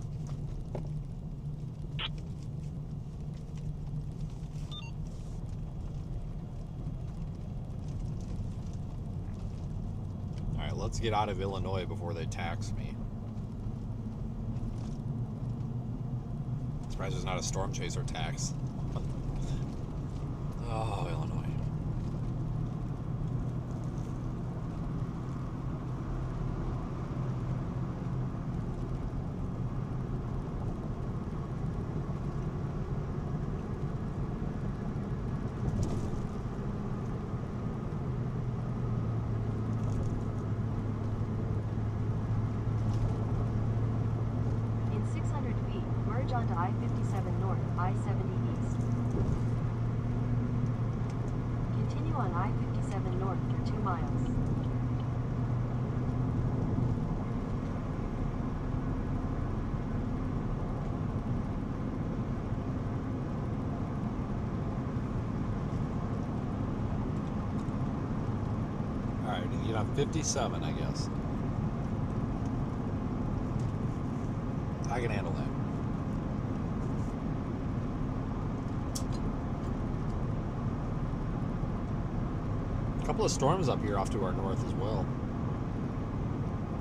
Alright, let's get out of Illinois before they tax me. Surprised there's not a storm chaser tax. Oh, Illinois. In 600 feet, merge onto I-57 North, I-70 East. Continue on I-57 North for 2 miles. Alright, and get on 57, I guess. I can handle that. A couple of storms up here off to our north as well.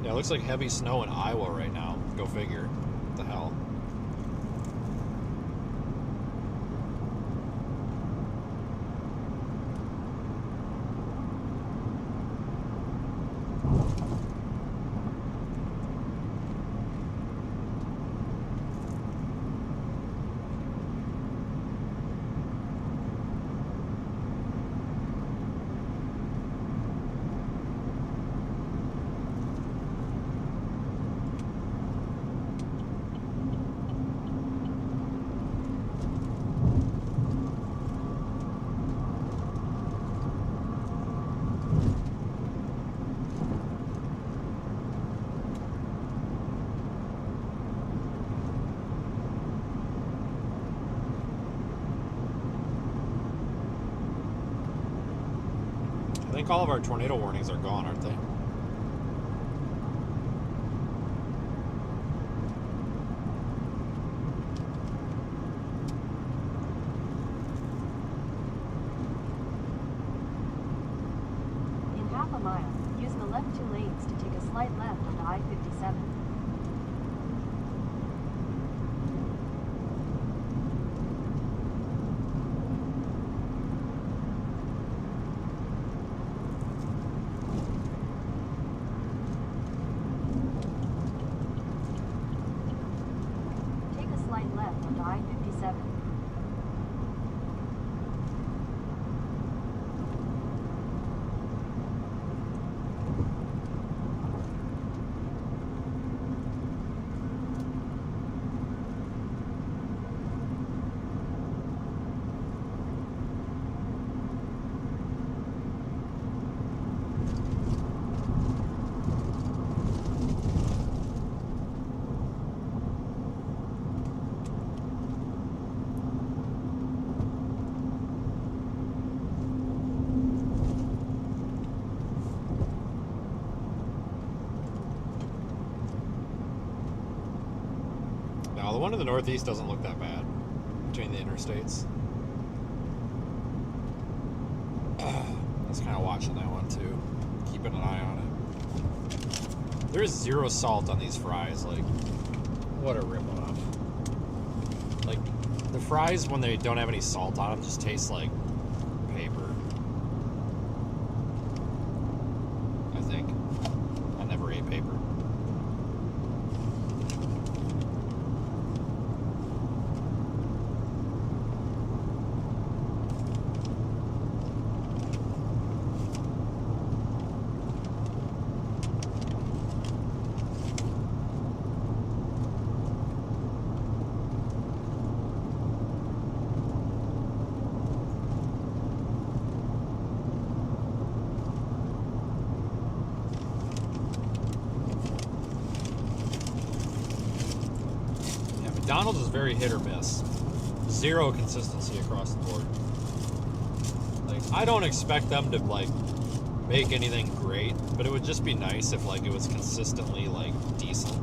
Yeah, it looks like heavy snow in Iowa right now. Go figure. What the hell? think all of our tornado warnings are gone, aren't they? In half a mile, use the left 2 lanes to take a slight left onto I-57. Take a slight left onto I-57. Now, the one in the northeast doesn't look that bad between the interstates. I was kind of watching that one too, keeping an eye on it. There's 0 salt on these fries. Like, what a ripoff. Like, the fries, when they don't have any salt on them, just taste like paper. I think. I never ate paper. McDonald's is very hit or miss. 0 consistency across the board. Like, I don't expect them to, like, make anything great, but it would just be nice if, like, it was consistently, like, decent.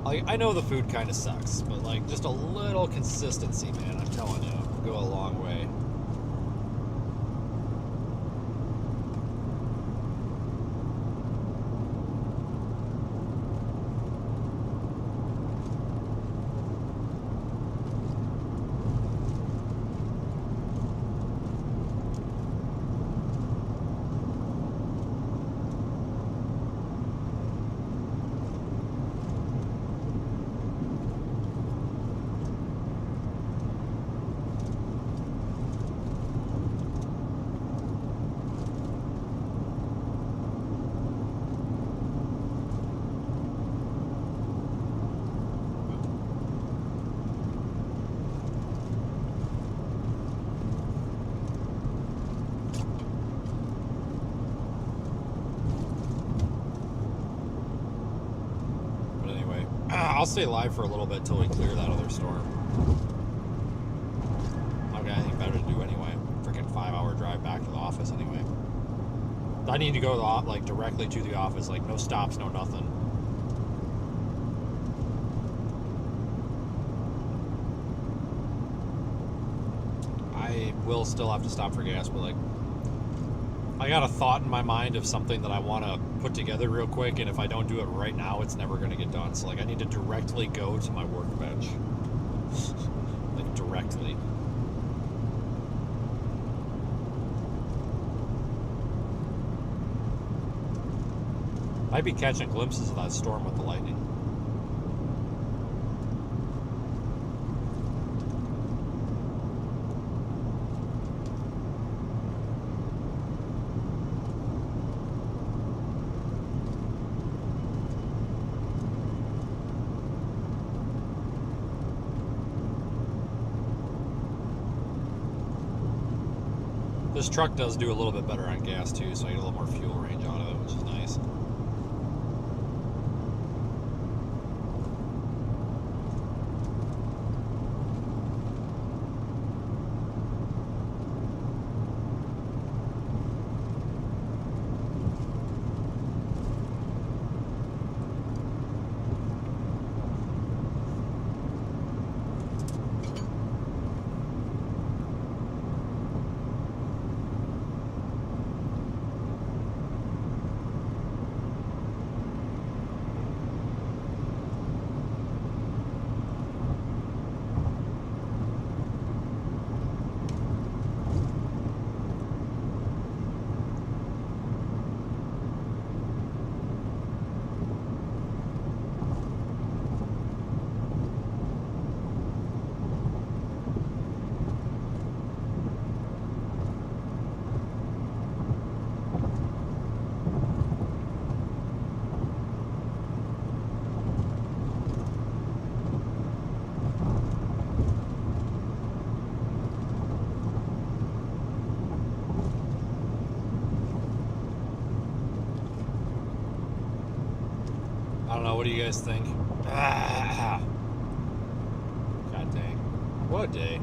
Like, I know the food kind of sucks, but, like, just a little consistency, man, I'm telling you, would go a long way. I'll stay live for a little bit till we clear that other storm. I've got anything better to do anyway. Freaking 5-hour drive back to the office anyway. I need to go to the, like, directly to the office, like, no stops, no nothing. I will still have to stop for gas, but, like, I got a thought in my mind of something that I want to put together real quick, and if I don't do it right now, it's never going to get done. So, like, I need to directly go to my workbench. Like, directly. Might be catching glimpses of that storm with the lightning. This truck does do a little bit better on gas too, so I get a little more fuel range out of it, which is nice. don't know. What do you guys think? God dang. What a day.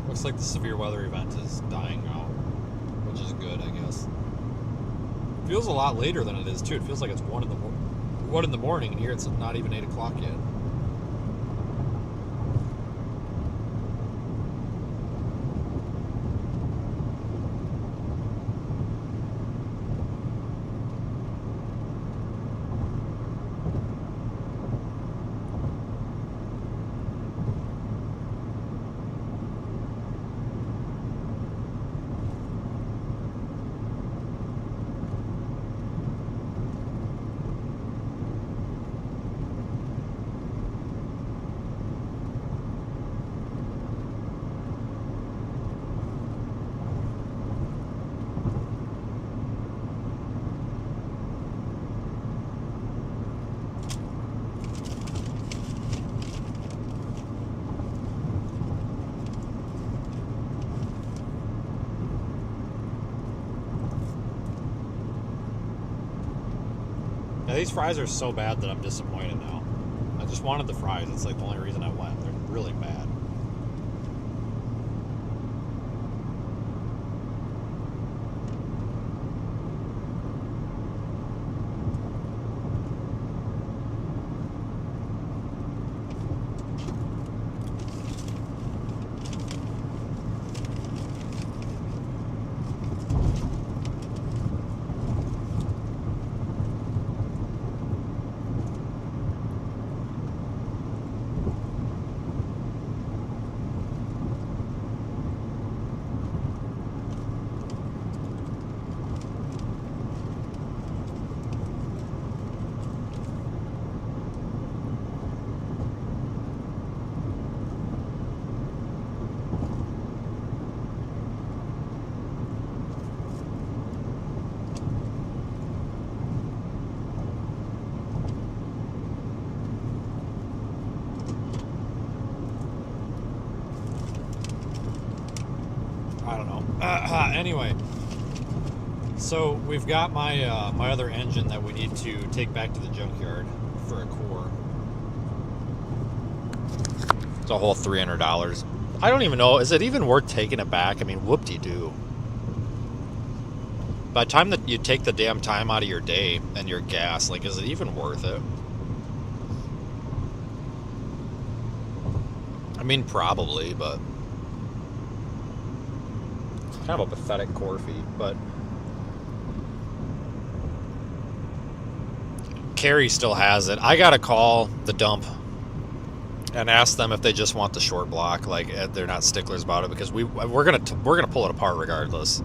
Looks like the severe weather event is dying out, which is good, I guess. Feels a lot later than it is too. It feels like it's 1 in the morning, and here it's not even 8 o'clock yet. Yeah, these fries are so bad that I'm disappointed now. I just wanted the fries. It's like the only reason I went. They're really bad. I don't know. Anyway, so we've got my my other engine that we need to take back to the junkyard for a core. It's a whole $300. I don't even know. Is it even worth taking it back? I mean, whoop-de-doo. By the time that you take the damn time out of your day and your gas, like, is it even worth it? I mean, probably, but kind of a pathetic core fee, but Carrie still has it. I gotta call the dump and ask them if they just want the short block. Like, they're not sticklers about it, because we're gonna pull it apart regardless.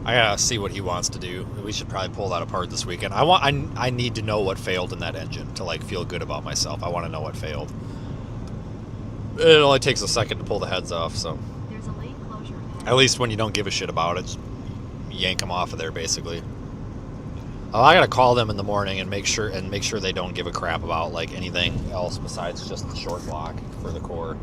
I gotta see what he wants to do. We should probably pull that apart this weekend. I need to know what failed in that engine to, like, feel good about myself. I want to know what failed. It only takes a second to pull the heads off, so. There's a lane closure ahead. At least when you don't give a shit about it, just yank them off of there, basically. I gotta call them in the morning and make sure they don't give a crap about, like, anything else besides just the short block for the core.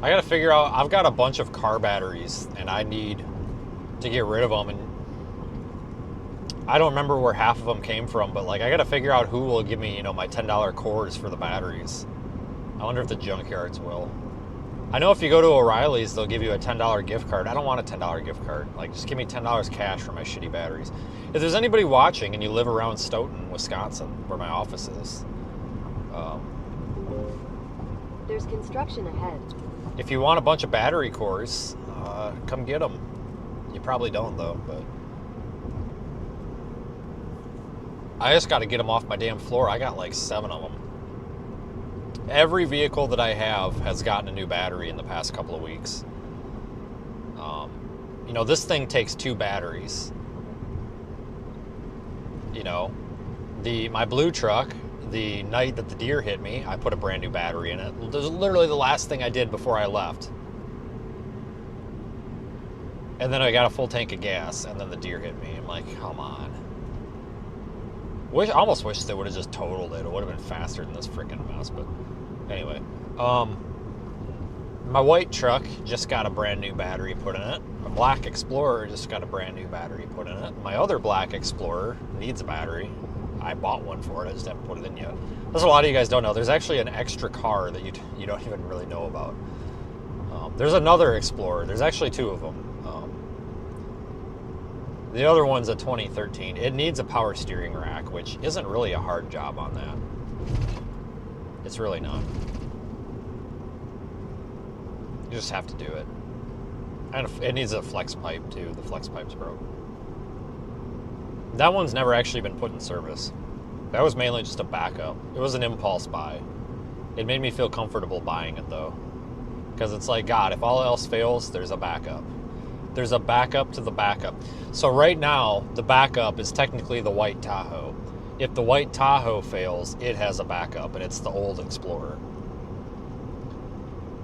I gotta figure out, I've got a bunch of car batteries and I need to get rid of them, and I don't remember where half of them came from, but, like, I gotta figure out who will give me, you know, my $10 cores for the batteries. I wonder if the junkyards will. I know if you go to O'Reilly's, they'll give you a $10 gift card. I don't want a $10 gift card. Like, just give me $10 cash for my shitty batteries. If there's anybody watching and you live around Stoughton, Wisconsin, where my office is, There's construction ahead. if you want a bunch of battery cores, come get them. You probably don't, though, but I just got to get them off my damn floor. I got like 7 of them. Every vehicle that I have has gotten a new battery in the past couple of weeks. You know, this thing takes 2 batteries. You know, my blue truck, the night that the deer hit me, I put a brand new battery in it. It was literally the last thing I did before I left. And then I got a full tank of gas, and then the deer hit me. I'm like, come on. I almost wish they would have just totaled it. It would have been faster than this freaking mess, but anyway. My white truck just got a brand new battery put in it. My black Explorer just got a brand new battery put in it. My other black Explorer needs a battery. I bought one for it. I just haven't put it in yet. That's what a lot of you guys don't know. There's actually an extra car that you don't even really know about. There's another Explorer. There's actually 2 of them. The other one's a 2013. It needs a power steering rack, which isn't really a hard job on that. It's really not. You just have to do it. And it needs a flex pipe too. The flex pipe's broke. That one's never actually been put in service. That was mainly just a backup. It was an impulse buy. It made me feel comfortable buying it though. Because it's like, God, if all else fails, there's a backup. There's a backup to the backup. So right now, the backup is technically the white Tahoe. If the white Tahoe fails, it has a backup, and it's the old Explorer.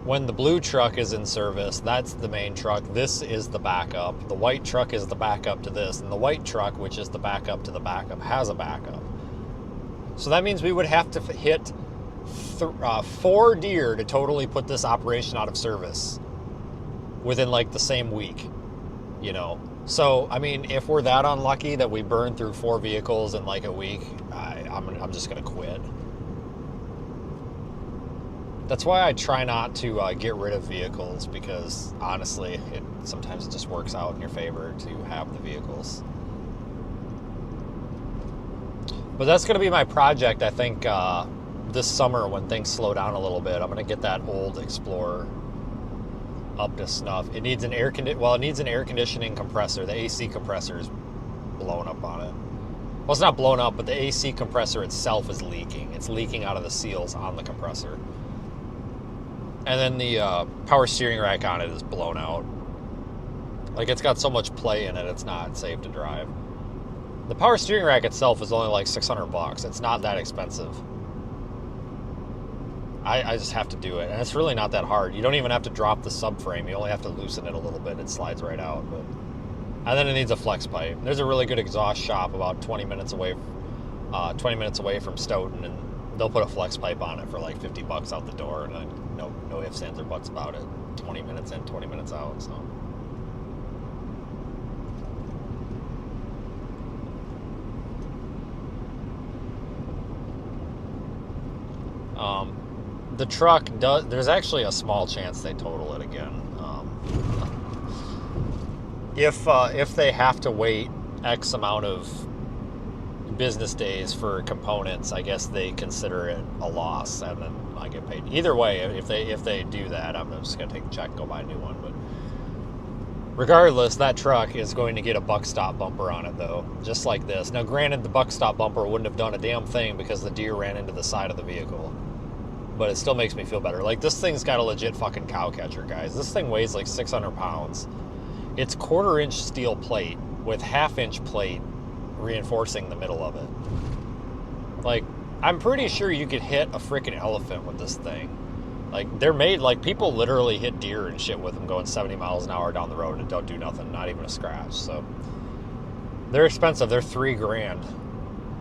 When the blue truck is in service, that's the main truck. This is the backup. The white truck is the backup to this, and the white truck, which is the backup to the backup, has a backup. So that means we would have to hit 4 deer to totally put this operation out of service within like the same week, you know. So I mean, if we're that unlucky that we burn through 4 vehicles in like a week, I'm just gonna quit. That's why I try not to get rid of vehicles, because honestly, sometimes it just works out in your favor to have the vehicles. But that's going to be my project, I think, this summer when things slow down a little bit. I'm going to get that old Explorer up to snuff. It needs an air conditioning compressor. The AC compressor is blown up on it. Well, it's not blown up, but the AC compressor itself is leaking. It's leaking out of the seals on the compressor. And then the power steering rack on it is blown out. Like, it's got so much play in it, it's not safe to drive. The power steering rack itself is only like $600. It's not that expensive. I just have to do it, and it's really not that hard. You don't even have to drop the subframe. You only have to loosen it a little bit. It slides right out. And then it needs a flex pipe. There's a really good exhaust shop about 20 minutes away from Stoughton, and they'll put a flex pipe on it for like $50 out the door, and no ifs, ands, or buts about it. 20 minutes in, 20 minutes out. So. The truck does. There's actually a small chance they total it again. If they have to wait X amount of business days for components, I guess they consider it a loss, and then I get paid. Either way, if they do that, I'm just gonna take the check and go buy a new one. But regardless, that truck is going to get a buck stop bumper on it, though, just like this. Now, granted, the buck stop bumper wouldn't have done a damn thing because the deer ran into the side of the vehicle, but it still makes me feel better. Like, this thing's got a legit fucking cow catcher, guys. This thing weighs like 600 pounds. It's 1/4-inch steel plate with 1/2-inch plate reinforcing the middle of it. Like, I'm pretty sure you could hit a freaking elephant with this thing. Like, they're made, like, people literally hit deer and shit with them going 70 miles an hour down the road and don't do nothing, not even a scratch. So they're expensive. They're $3,000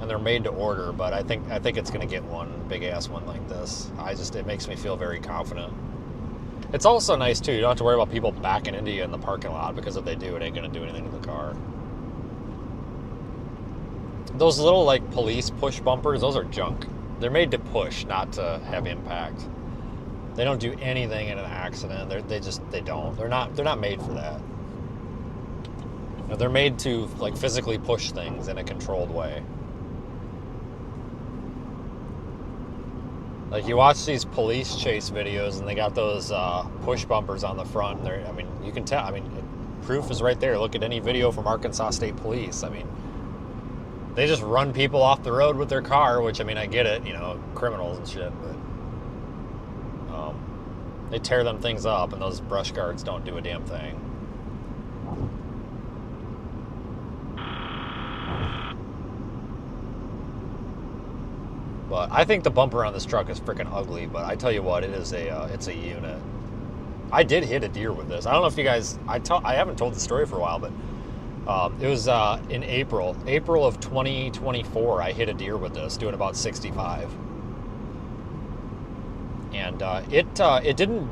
and they're made to order, but I think it's gonna get one big ass one like this. It makes me feel very confident. It's also nice too, you don't have to worry about people backing into you in the parking lot, because if they do, it ain't gonna do anything to the car. Those little like police push bumpers, those are junk. They're made to push, not to have impact. They don't do anything in an accident. They don't. They're not made for that. You know, they're made to like physically push things in a controlled way. Like you watch these police chase videos and they got those push bumpers on the front. And I mean, you can tell. I mean, proof is right there. Look at any video from Arkansas State Police. I mean, they just run people off the road with their car, which, I mean, I get it, you know, criminals and shit, but they tear them things up, and those brush guards don't do a damn thing. But I think the bumper on this truck is freaking ugly, but I tell you what, it's a unit. I did hit a deer with this. I don't know if you guys, I haven't told the story for a while, but it was in April of 2024. I hit a deer with this, doing about 65, and it didn't.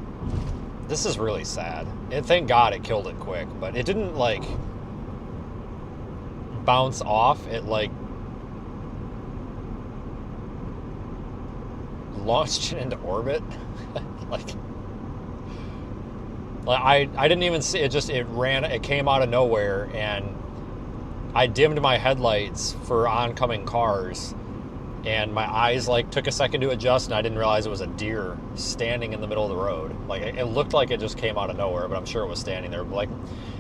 This is really sad. Thank God it killed it quick, but it didn't like bounce off. It like launched it into orbit. I didn't even see it. Just it came out of nowhere, and I dimmed my headlights for oncoming cars, and my eyes like took a second to adjust, and I didn't realize it was a deer standing in the middle of the road. Like it looked like it just came out of nowhere, but I'm sure it was standing there. Like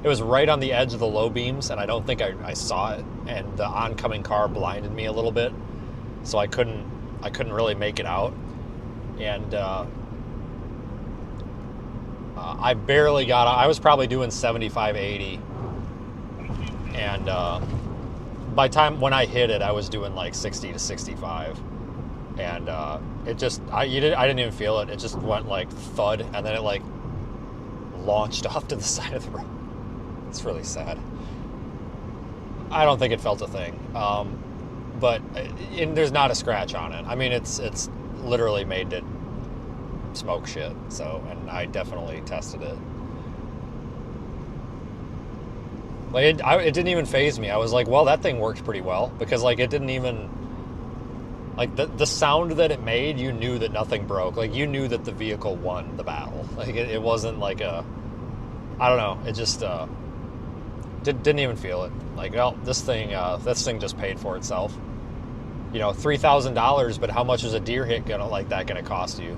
it was right on the edge of the low beams, and I don't think I saw it, and the oncoming car blinded me a little bit, so I couldn't really make it out, and I barely got out. I was probably doing 75, 80. And by the time when I hit it, I was doing like 60 to 65. And it just, I didn't even feel it. It just went like thud, and then it like launched off to the side of the road. It's really sad. I don't think it felt a thing. But there's not a scratch on it. I mean, it's literally made to smoke shit. So, and I definitely tested it. Like it didn't even faze me. I was like, well, that thing worked pretty well, because like it didn't even, like the sound that it made, you knew that nothing broke. Like you knew that the vehicle won the battle. Like it wasn't like a, I don't know. It just didn't even feel it. Like, well, this thing just paid for itself. You know, $3,000, but how much is a deer hit gonna cost you?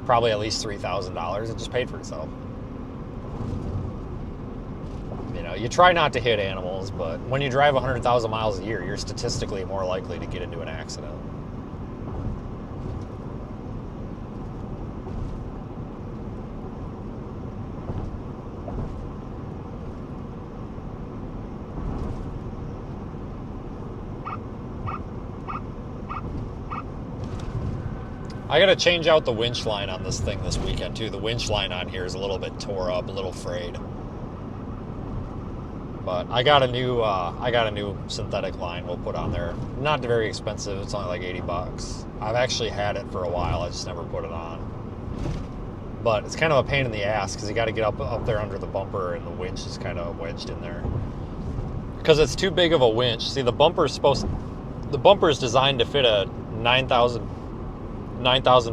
Probably at least $3,000. It just paid for itself. You know, you try not to hit animals, but when you drive 100,000 miles a year, you're statistically more likely to get into an accident. I gotta change out the winch line on this thing this weekend too. The winch line on here is a little bit tore up, a little frayed. But I got a new synthetic line we'll put on there. Not very expensive. It's only like $80. I've actually had it for a while. I just never put it on. But it's kind of a pain in the ass because you got to get up there under the bumper, and the winch is kind of wedged in there. Because it's too big of a winch. See, the bumper is designed to fit a 9,000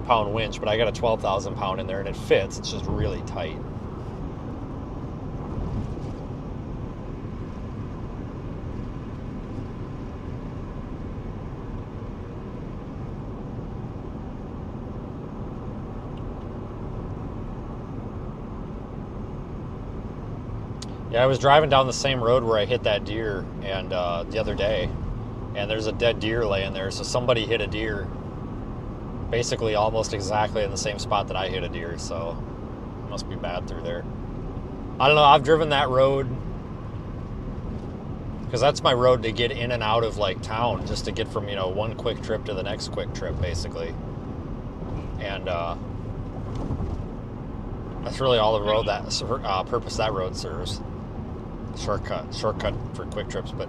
pound winch, but I got a 12,000 pound in there, and it fits. It's just really tight. Yeah, I was driving down the same road where I hit that deer and the other day, and there's a dead deer laying there. So somebody hit a deer basically almost exactly in the same spot that I hit a deer, so it must be bad through there. I don't know, I've driven that road because that's my road to get in and out of like town, just to get from, you know, one quick trip to the next quick trip basically. And that's really all the road that purpose that road serves. Shortcut for quick trips, but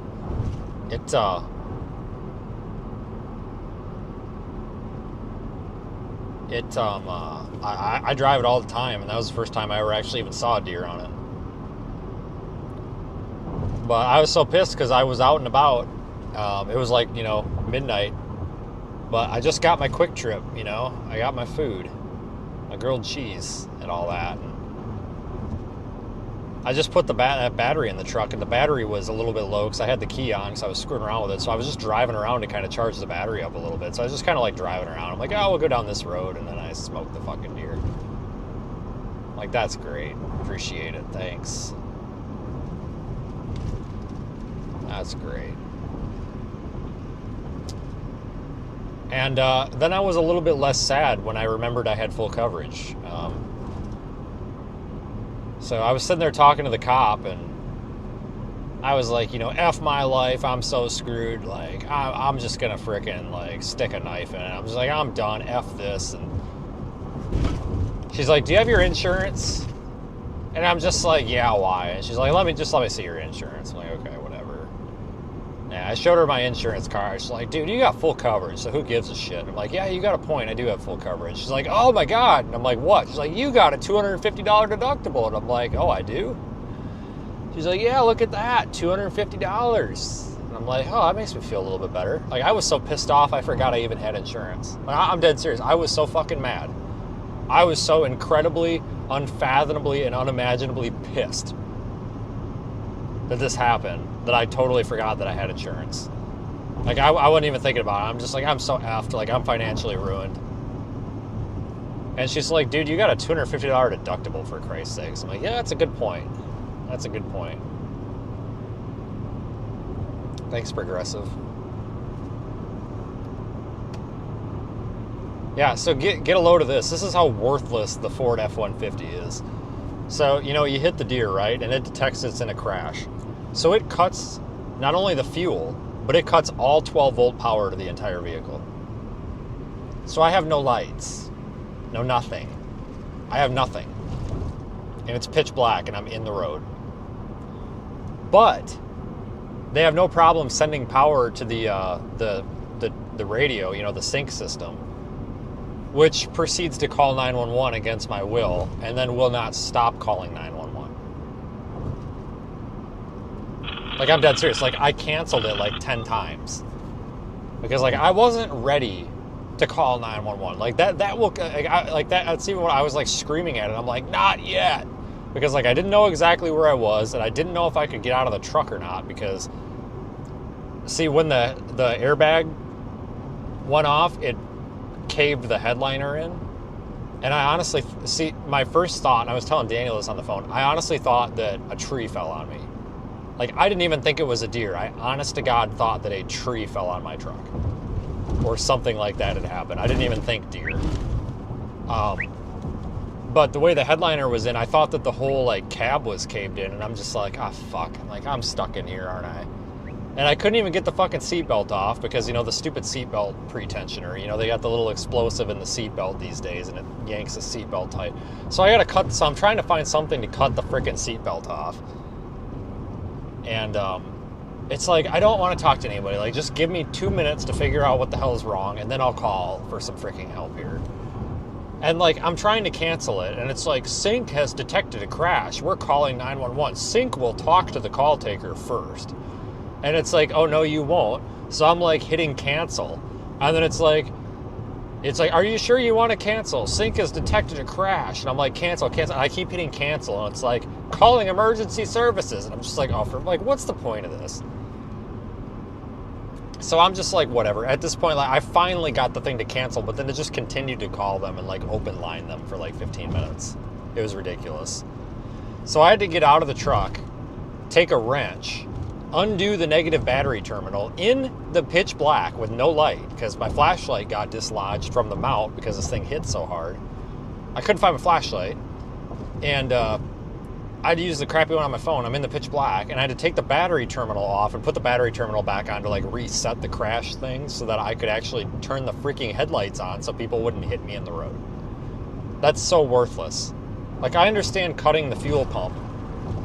I drive it all the time, and that was the first time I ever actually even saw a deer on it. But I was so pissed because I was out and about. It was like, you know, midnight, but I just got my quick trip, you know. I got my food. I my grilled cheese and all that. And I just put that battery in the truck, and the battery was a little bit low because I had the key on because I was screwing around with it. So I was just driving around to kind of charge the battery up a little bit. So I was just kind of like driving around. I'm like, oh, we'll go down this road, and then I smoked the fucking deer. I'm like, that's great. Appreciate it. Thanks. That's great. And then I was a little bit less sad when I remembered I had full coverage. So I was sitting there talking to the cop, and I was like, you know, F my life, I'm so screwed. Like, I'm just gonna frickin' like stick a knife in it. I'm just like, I'm done, F this. And she's like, do you have your insurance? And I'm just like, yeah, why? And she's like, let me see your insurance. I'm like, okay, whatever. Yeah, I showed her my insurance card. She's like, dude, you got full coverage, so who gives a shit? I'm like, yeah, you got a point, I do have full coverage. She's like, oh my God. And I'm like, what? She's like, you got a $250 deductible. And I'm like, oh, I do? She's like, yeah, look at that, $250. And I'm like, oh, that makes me feel a little bit better. Like, I was so pissed off, I forgot I even had insurance. Like, I'm dead serious. I was so fucking mad. I was so incredibly, unfathomably, and unimaginably pissed that this happened that I totally forgot that I had insurance. Like, I wasn't even thinking about it. I'm just like, I'm so effed. Like, I'm financially ruined. And she's like, dude, you got a $250 deductible, for Christ's sakes. I'm like, yeah, that's a good point. That's a good point. Thanks, Progressive. Yeah, so get a load of this. This is how worthless the Ford F-150 is. So, you know, you hit the deer, right? And it detects it's in a crash. So it cuts not only the fuel, but it cuts all 12-volt power to the entire vehicle. So I have no lights. No nothing. I have nothing. And it's pitch black and I'm in the road. But they have no problem sending power to the radio, you know, the sync system, which proceeds to call 911 against my will, and then will not stop calling 911. Like, I'm dead serious. Like, I canceled it like 10 times because, like, I wasn't ready to call 911. Like, that will, like, that's even when I was like screaming at it. I'm like, not yet, because like I didn't know exactly where I was, and I didn't know if I could get out of the truck or not. Because, see, when the airbag went off, it caved the headliner in. And I honestly, see, my first thought, and I was telling Daniel this on the phone, I honestly thought that a tree fell on me. Like, I didn't even think it was a deer. I honest to God thought that a tree fell on my truck or something like that had happened. I didn't even think deer. But the way the headliner was in, I thought that the whole like cab was caved in, and I'm just like, ah, fuck. Like, I'm stuck in here, aren't I? And I couldn't even get the fucking seatbelt off because, you know, the stupid seatbelt pretensioner, you know, they got the little explosive in the seatbelt these days, and it yanks the seatbelt tight. So I gotta cut, so I'm trying to find something to cut the freaking seatbelt off. And it's like, I don't want to talk to anybody. Like, just give me 2 minutes to figure out what the hell is wrong, and then I'll call for some freaking help here. And like, I'm trying to cancel it, and it's like, Sync has detected a crash. We're calling 911. Sync will talk to the call taker first. And it's like, oh no, you won't. So I'm like hitting cancel. And then it's like, are you sure you want to cancel? Sync has detected a crash. And I'm like, cancel. And I keep hitting cancel. And it's like, calling emergency services. And I'm just like, oh, what's the point of this? So I'm just like, whatever. At this point, like, I finally got the thing to cancel, but then it just continued to call them and like open line them for like 15 minutes. It was ridiculous. So I had to get out of the truck, take a wrench, undo the negative battery terminal in the pitch black with no light, because my flashlight got dislodged from the mount because this thing hit so hard. I couldn't find my flashlight, and I'd use the crappy one on my phone. I'm in the pitch black, and I had to take the battery terminal off and put the battery terminal back on to like reset the crash thing so that I could actually turn the freaking headlights on so people wouldn't hit me in the road. That's so worthless. Like, I understand cutting the fuel pump,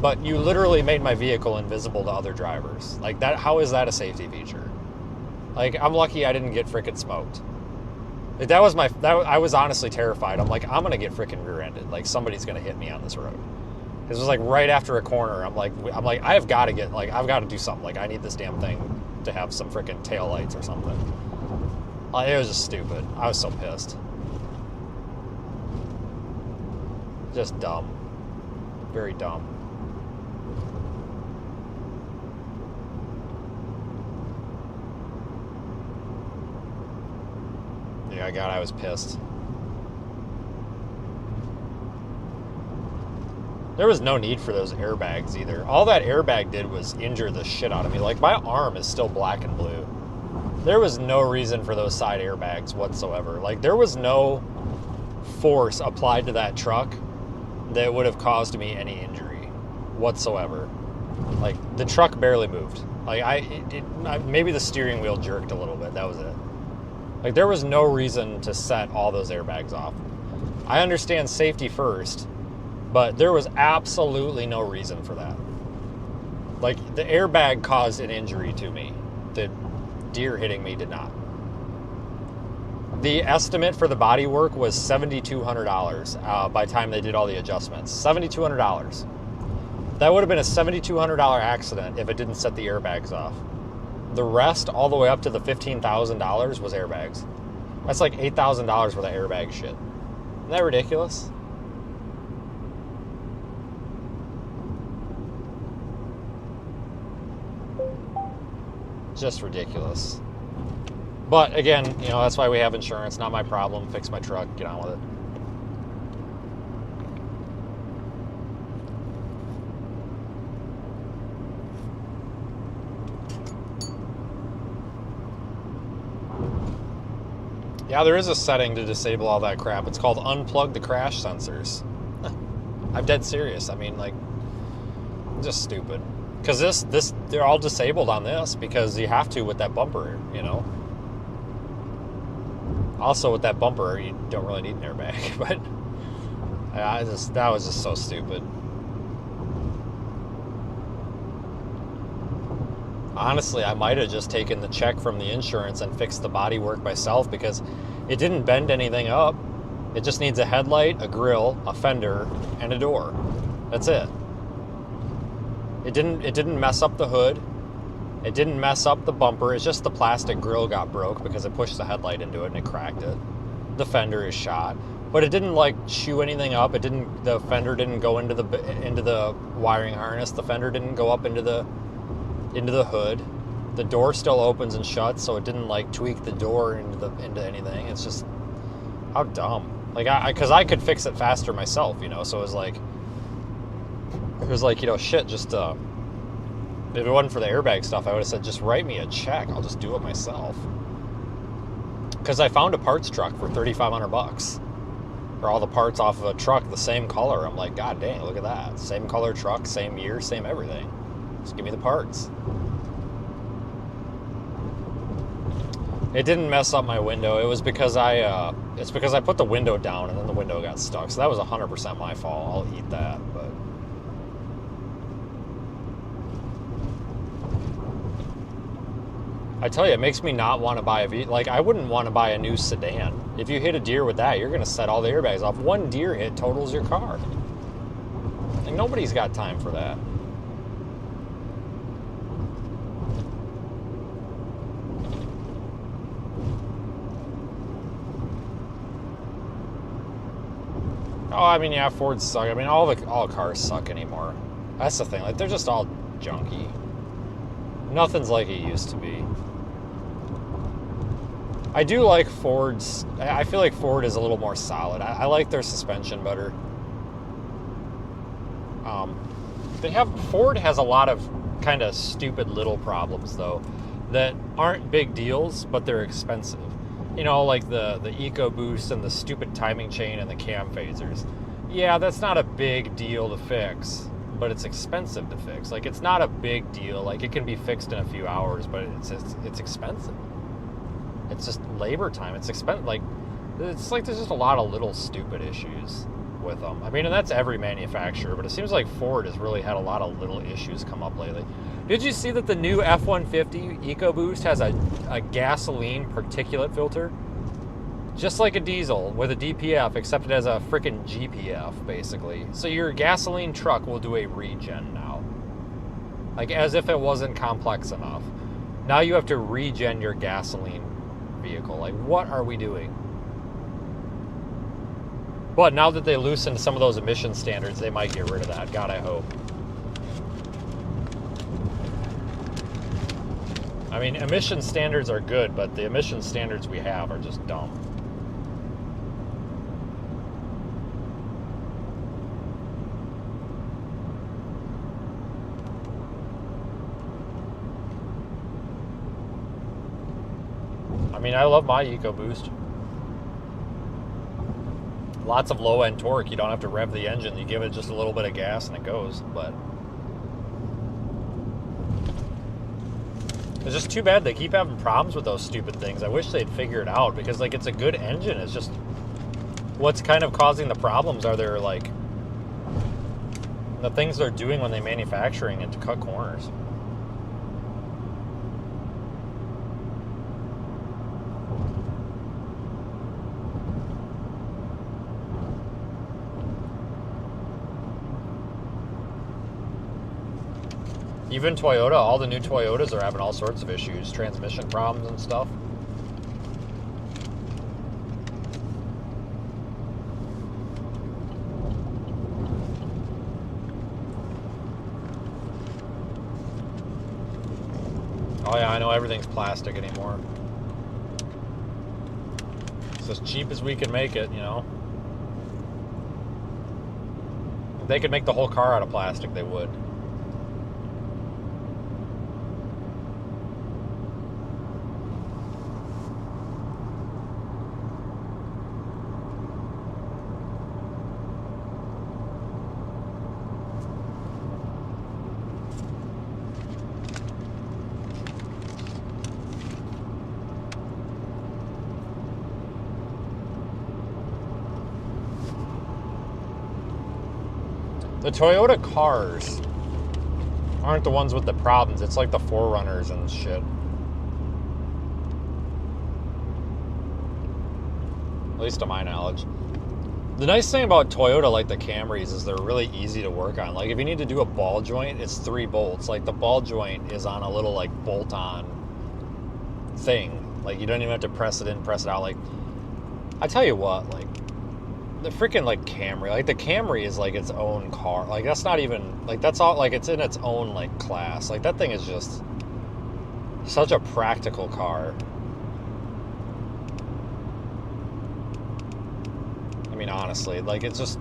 but you literally made my vehicle invisible to other drivers. Like, that, how is that a safety feature? Like, I'm lucky I didn't get frickin' smoked. Like, I was honestly terrified. I'm like, I'm gonna get frickin' rear-ended. Like, somebody's gonna hit me on this road. This was like right after a corner. I'm like, I've got to do something. Like, I need this damn thing to have some frickin' tail lights or something. It was just stupid. I was so pissed. Just dumb. Very dumb. Yeah, God, I was pissed. There was no need for those airbags either. All that airbag did was injure the shit out of me. Like, my arm is still black and blue. There was no reason for those side airbags whatsoever. Like, there was no force applied to that truck that would have caused me any injury whatsoever. Like, the truck barely moved. Like, maybe the steering wheel jerked a little bit. That was it. Like, there was no reason to set all those airbags off. I understand safety first, but there was absolutely no reason for that. Like, the airbag caused an injury to me. The deer hitting me did not. The estimate for the body work was $7,200 by the time they did all the adjustments. $7,200. That would have been a $7,200 accident if it didn't set the airbags off. The rest, all the way up to the $15,000, was airbags. That's like $8,000 worth of airbag shit. Isn't that ridiculous? Just ridiculous. But again, you know, that's why we have insurance. Not my problem. Fix my truck. Get on with it. Yeah, there is a setting to disable all that crap. It's called unplug the crash sensors. I'm dead serious. I mean, like, just stupid. Because they're all disabled on this because you have to with that bumper, you know. Also, with that bumper, you don't really need an airbag, but that was just so stupid. Honestly, I might have just taken the check from the insurance and fixed the bodywork myself because it didn't bend anything up. It just needs a headlight, a grille, a fender, and a door. That's it. It didn't mess up the hood. It didn't mess up the bumper. It's just the plastic grille got broke because it pushed the headlight into it and it cracked it. The fender is shot, but it didn't like chew anything up. It didn't. The fender didn't go into the wiring harness. The fender didn't go up into the hood. The door still opens and shuts, so it didn't like tweak the door into anything. It's just how dumb. Like because I could fix it faster myself, you know. So it was like you know, shit. Just if it wasn't for the airbag stuff, I would have said just write me a check. I'll just do it myself. Because I found a parts truck for $3,500 for all the parts off of a truck the same color. I'm like, God dang, look at that. Same color truck, same year, same everything. Just give me the parts. It didn't mess up my window. It was because it's because I put the window down and then the window got stuck. So that was 100% my fault. I'll eat that, but. I tell you, it makes me not want to buy like, I wouldn't want to buy a new sedan. If you hit a deer with that, you're going to set all the airbags off. One deer hit totals your car. And nobody's got time for that. Oh, I mean, yeah, Fords suck. I mean, all cars suck anymore. That's the thing. Like, they're just all junky. Nothing's like it used to be. I do like Fords. I feel like Ford is a little more solid. I like their suspension better. Ford has a lot of kind of stupid little problems though that aren't big deals, but they're expensive. You know, like the EcoBoost and the stupid timing chain and the cam phasers. Yeah, that's not a big deal to fix, but it's expensive to fix. Like, it's not a big deal. Like, it can be fixed in a few hours, but it's expensive. It's just labor time. It's expensive. Like, it's like there's just a lot of little stupid issues with them. I mean, and that's every manufacturer, but it seems like Ford has really had a lot of little issues come up lately. Did you see that the new F-150 EcoBoost has a gasoline particulate filter? Just like a diesel with a DPF, except it has a freaking GPF, basically. So your gasoline truck will do a regen now. Like, as if it wasn't complex enough. Now you have to regen your gasoline vehicle. Like, what are we doing? But now that they loosened some of those emission standards, they might get rid of that. God, I hope. I mean, emission standards are good, but the emission standards we have are just dumb. I mean, I love my EcoBoost. Lots of low-end torque. You don't have to rev the engine. You give it just a little bit of gas and it goes. But it's just too bad they keep having problems with those stupid things. I wish they'd figure it out, because like it's a good engine. It's just what's kind of causing the problems are their like the things they're doing when they're manufacturing it to cut corners. Even Toyota, all the new Toyotas are having all sorts of issues, transmission problems and stuff. Oh yeah, I know everything's plastic anymore. It's as cheap as we can make it, you know. If they could make the whole car out of plastic, they would. The Toyota cars aren't the ones with the problems. It's like the 4Runners and shit. At least to my knowledge. The nice thing about Toyota, like the Camrys, is they're really easy to work on. Like if you need to do a ball joint, it's 3 bolts. Like the ball joint is on a little like bolt-on thing. Like you don't even have to press it in, press it out. Like I tell you what, like the freaking like Camry, like the Camry is like its own car. Like that's not even like that's all like it's in its own like class. Like that thing is just such a practical car. I mean, honestly, like it's just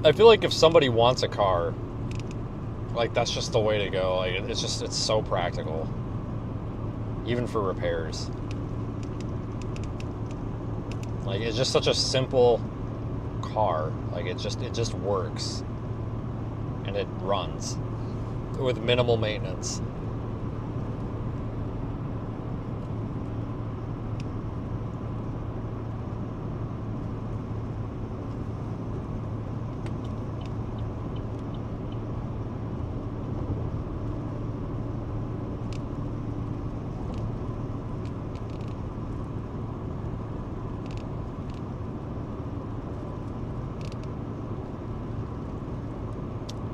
I feel like if somebody wants a car, like that's just the way to go. Like it's just it's so practical. Even for repairs. Like it's just such a simple car. Like it just works. And it runs with minimal maintenance.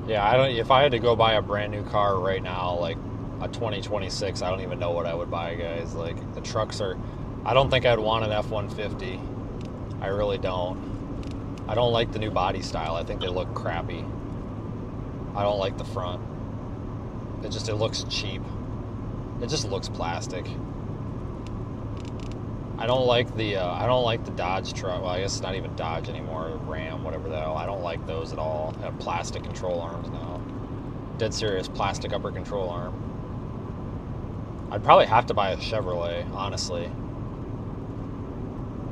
Yeah, I don't. If I had to go buy a brand new car right now, like a 2026, I don't even know what I would buy, guys. Like the trucks are. I don't think I'd want an F-150. I really don't. I don't like the new body style. I think they look crappy. I don't like the front. It looks cheap. It just looks plastic. I don't like the Dodge truck. Well, I guess it's not even Dodge anymore. Ram, whatever the hell. I don't like those at all. They have plastic control arms now. Dead serious, plastic upper control arm. I'd probably have to buy a Chevrolet, honestly.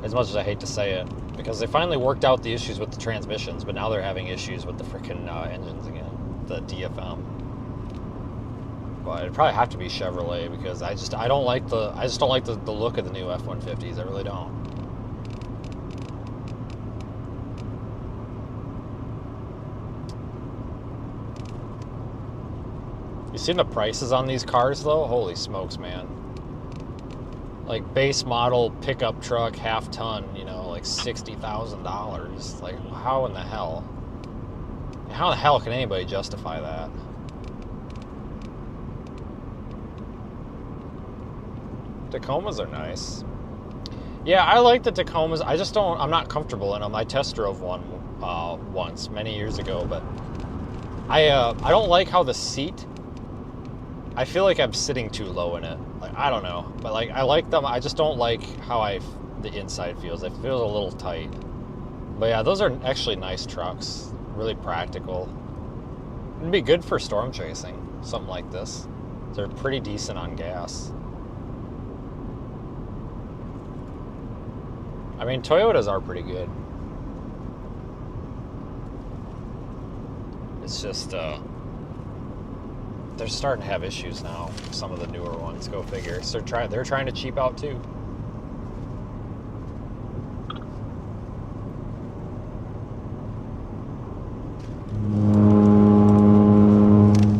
As much as I hate to say it, because they finally worked out the issues with the transmissions, but now they're having issues with the freaking engines again, the DFM. But it'd probably have to be Chevrolet because I just don't like the look of the new F-150s. I really don't. You seen the prices on these cars though? Holy smokes, man. Like base model pickup truck, half ton, you know, like $60,000. Like how in the hell? How the hell can anybody justify that? Tacomas are nice. Yeah, I like the Tacomas. I just don't. I'm not comfortable in them. I test drove one once many years ago, but I don't like how the seat. I feel like I'm sitting too low in it. Like I don't know, but like I like them. I just don't like how the inside feels. It feels a little tight. But yeah, those are actually nice trucks. Really practical. It'd be good for storm chasing. Something like this. They're pretty decent on gas. I mean, Toyotas are pretty good. It's just, they're starting to have issues now. Some of the newer ones, go figure. So they're trying to cheap out too.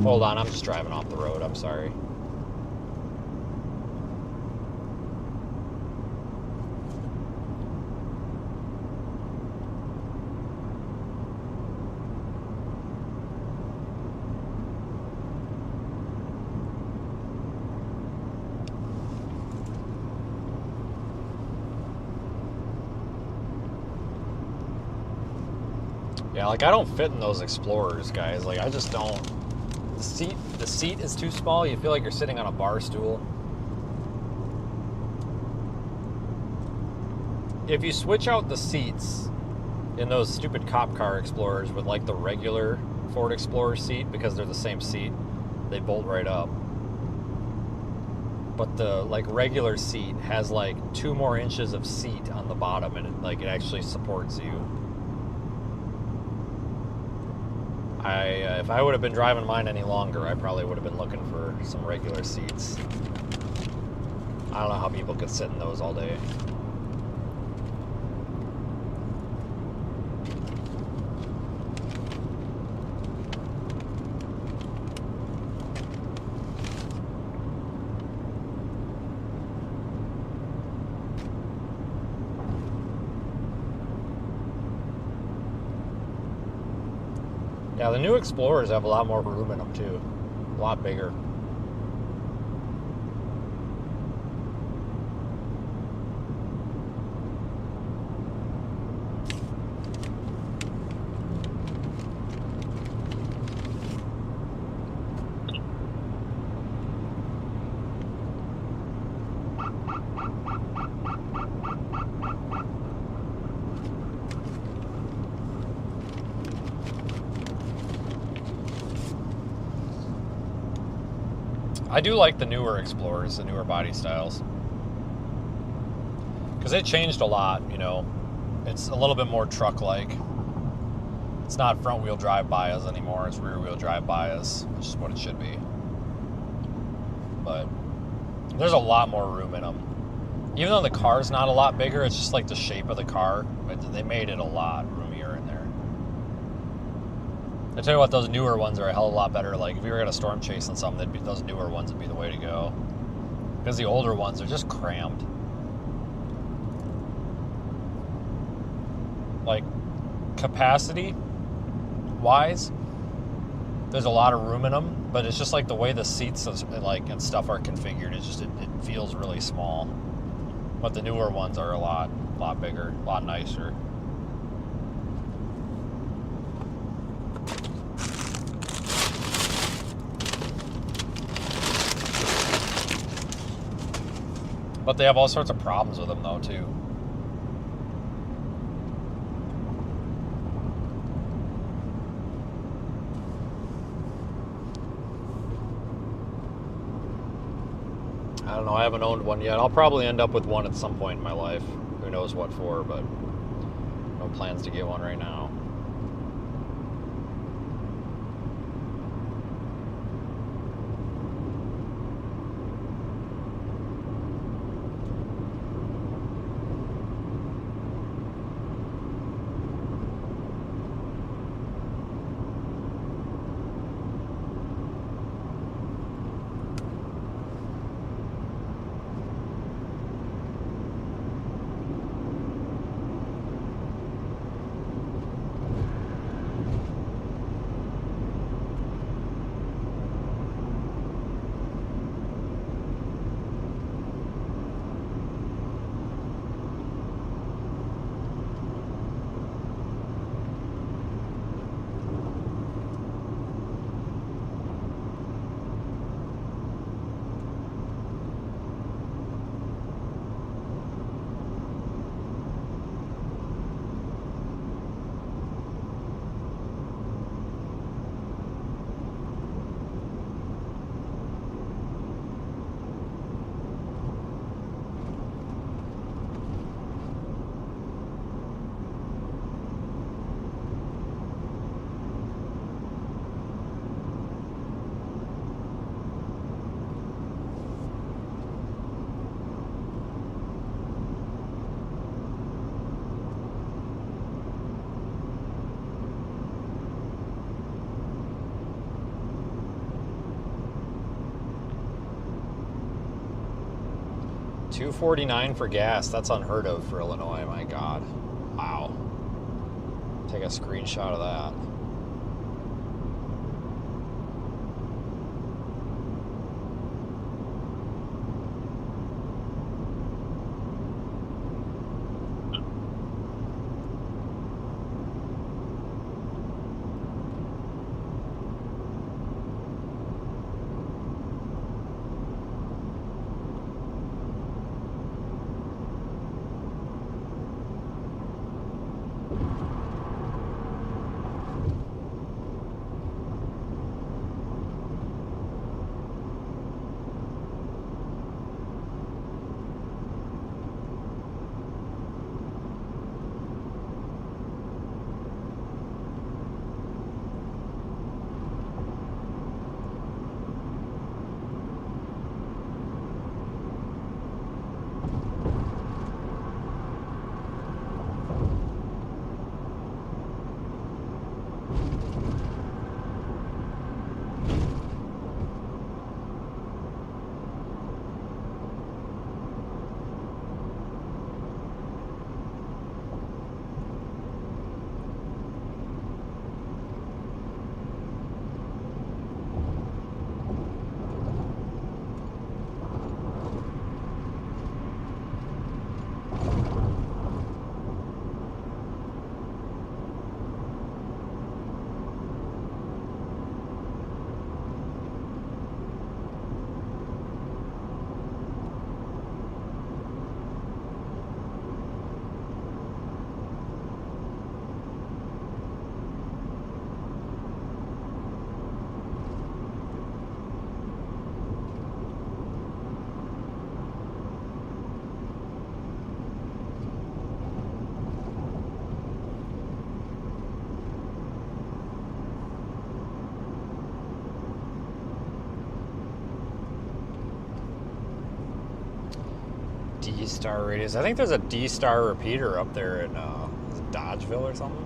Hold on, I'm just driving off the road. I'm sorry. Yeah, like I don't fit in those Explorers, guys. Like I just don't. The seat is too small. You feel like you're sitting on a bar stool. If you switch out the seats in those stupid cop car Explorers with like the regular Ford Explorer seat, because they're the same seat, they bolt right up. But the like regular seat has like 2 more inches of seat on the bottom, and it actually supports you. If I would have been driving mine any longer, I probably would have been looking for some regular seats. I don't know how people could sit in those all day. Yeah, the new Explorers have a lot more room in them too. A lot bigger. I do like the newer Explorers, the newer body styles. Because it changed a lot, you know. It's a little bit more truck-like. It's not front-wheel drive bias anymore, it's rear-wheel drive bias, which is what it should be. But there's a lot more room in them. Even though the car's not a lot bigger, it's just like the shape of the car. They made it a lot roomier in there. I tell you what, those newer ones are a hell of a lot better. Like, if you were going to storm chase on something, those newer ones would be the way to go. Because the older ones are just crammed. Like, capacity-wise, there's a lot of room in them, but it's just like the way the seats and stuff are configured. It feels really small. But the newer ones are a lot bigger, a lot nicer. But they have all sorts of problems with them, though, too. I don't know, I haven't owned one yet. I'll probably end up with one at some point in my life. Who knows what for, but no plans to get one right now. $2.49 for gas. That's unheard of for Illinois. My God. Wow. Take a screenshot of that. D-Star radius. I think there's a D-Star repeater up there in is it Dodgeville or something.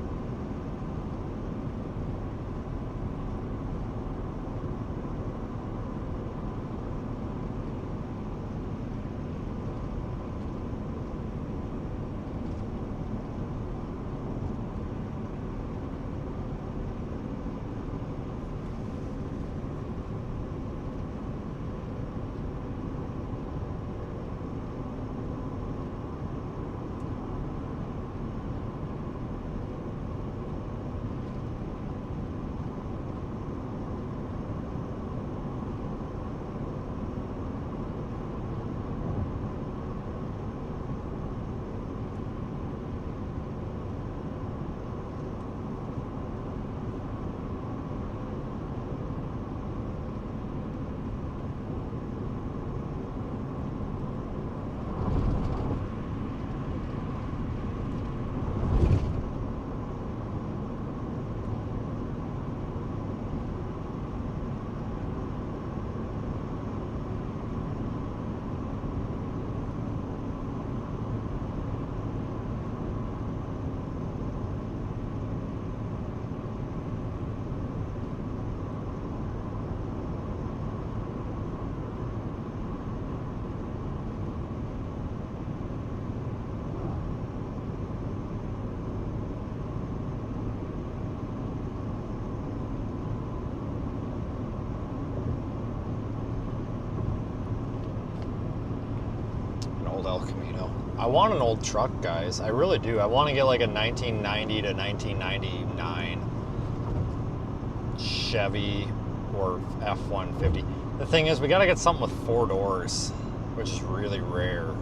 El Camino. I want an old truck, guys. I really do. I want to get like a 1990 to 1999 Chevy or F-150. The thing is, we got to get something with 4 doors, which is really rare.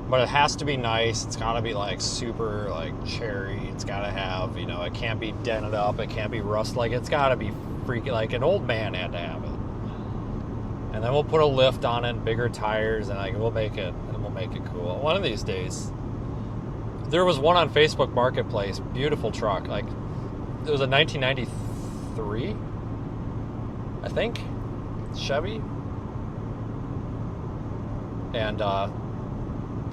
But it has to be nice. It's got to be like super like cherry. It's got to have, you know, it can't be dented up. It can't be rust. Like, it's got to be freaking, like an old man had to have it. And then we'll put a lift on it, bigger tires, and we'll make it cool. One of these days. There was one on Facebook Marketplace, beautiful truck. Like, it was a 1993, I think, Chevy. And the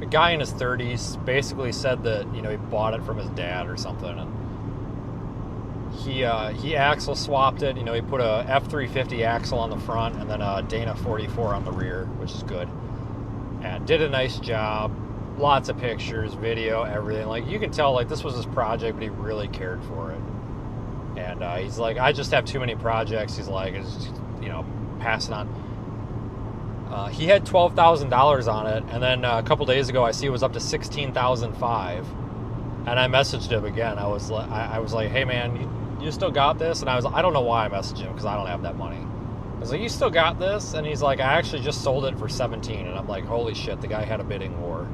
guy in his 30s basically said that, you know, he bought it from his dad or something, and he axle swapped it. You know, he put a F350 axle on the front and then a Dana 44 on the rear, which is good. and did a nice job. Lots of pictures, video, everything. Like, you can tell, like, this was his project, but he really cared for it. And he's like, I just have too many projects. He's like, it's, you know, passing on. He had $12,000 on it, and then a couple days ago, I see it was up to $16,500. And I messaged him again. I was like, hey man, you still got this? And I don't know why I messaged him, because I don't have that money. I was like, you still got this? And he's like, I actually just sold it for 17. And I'm like, holy shit, the guy had a bidding war.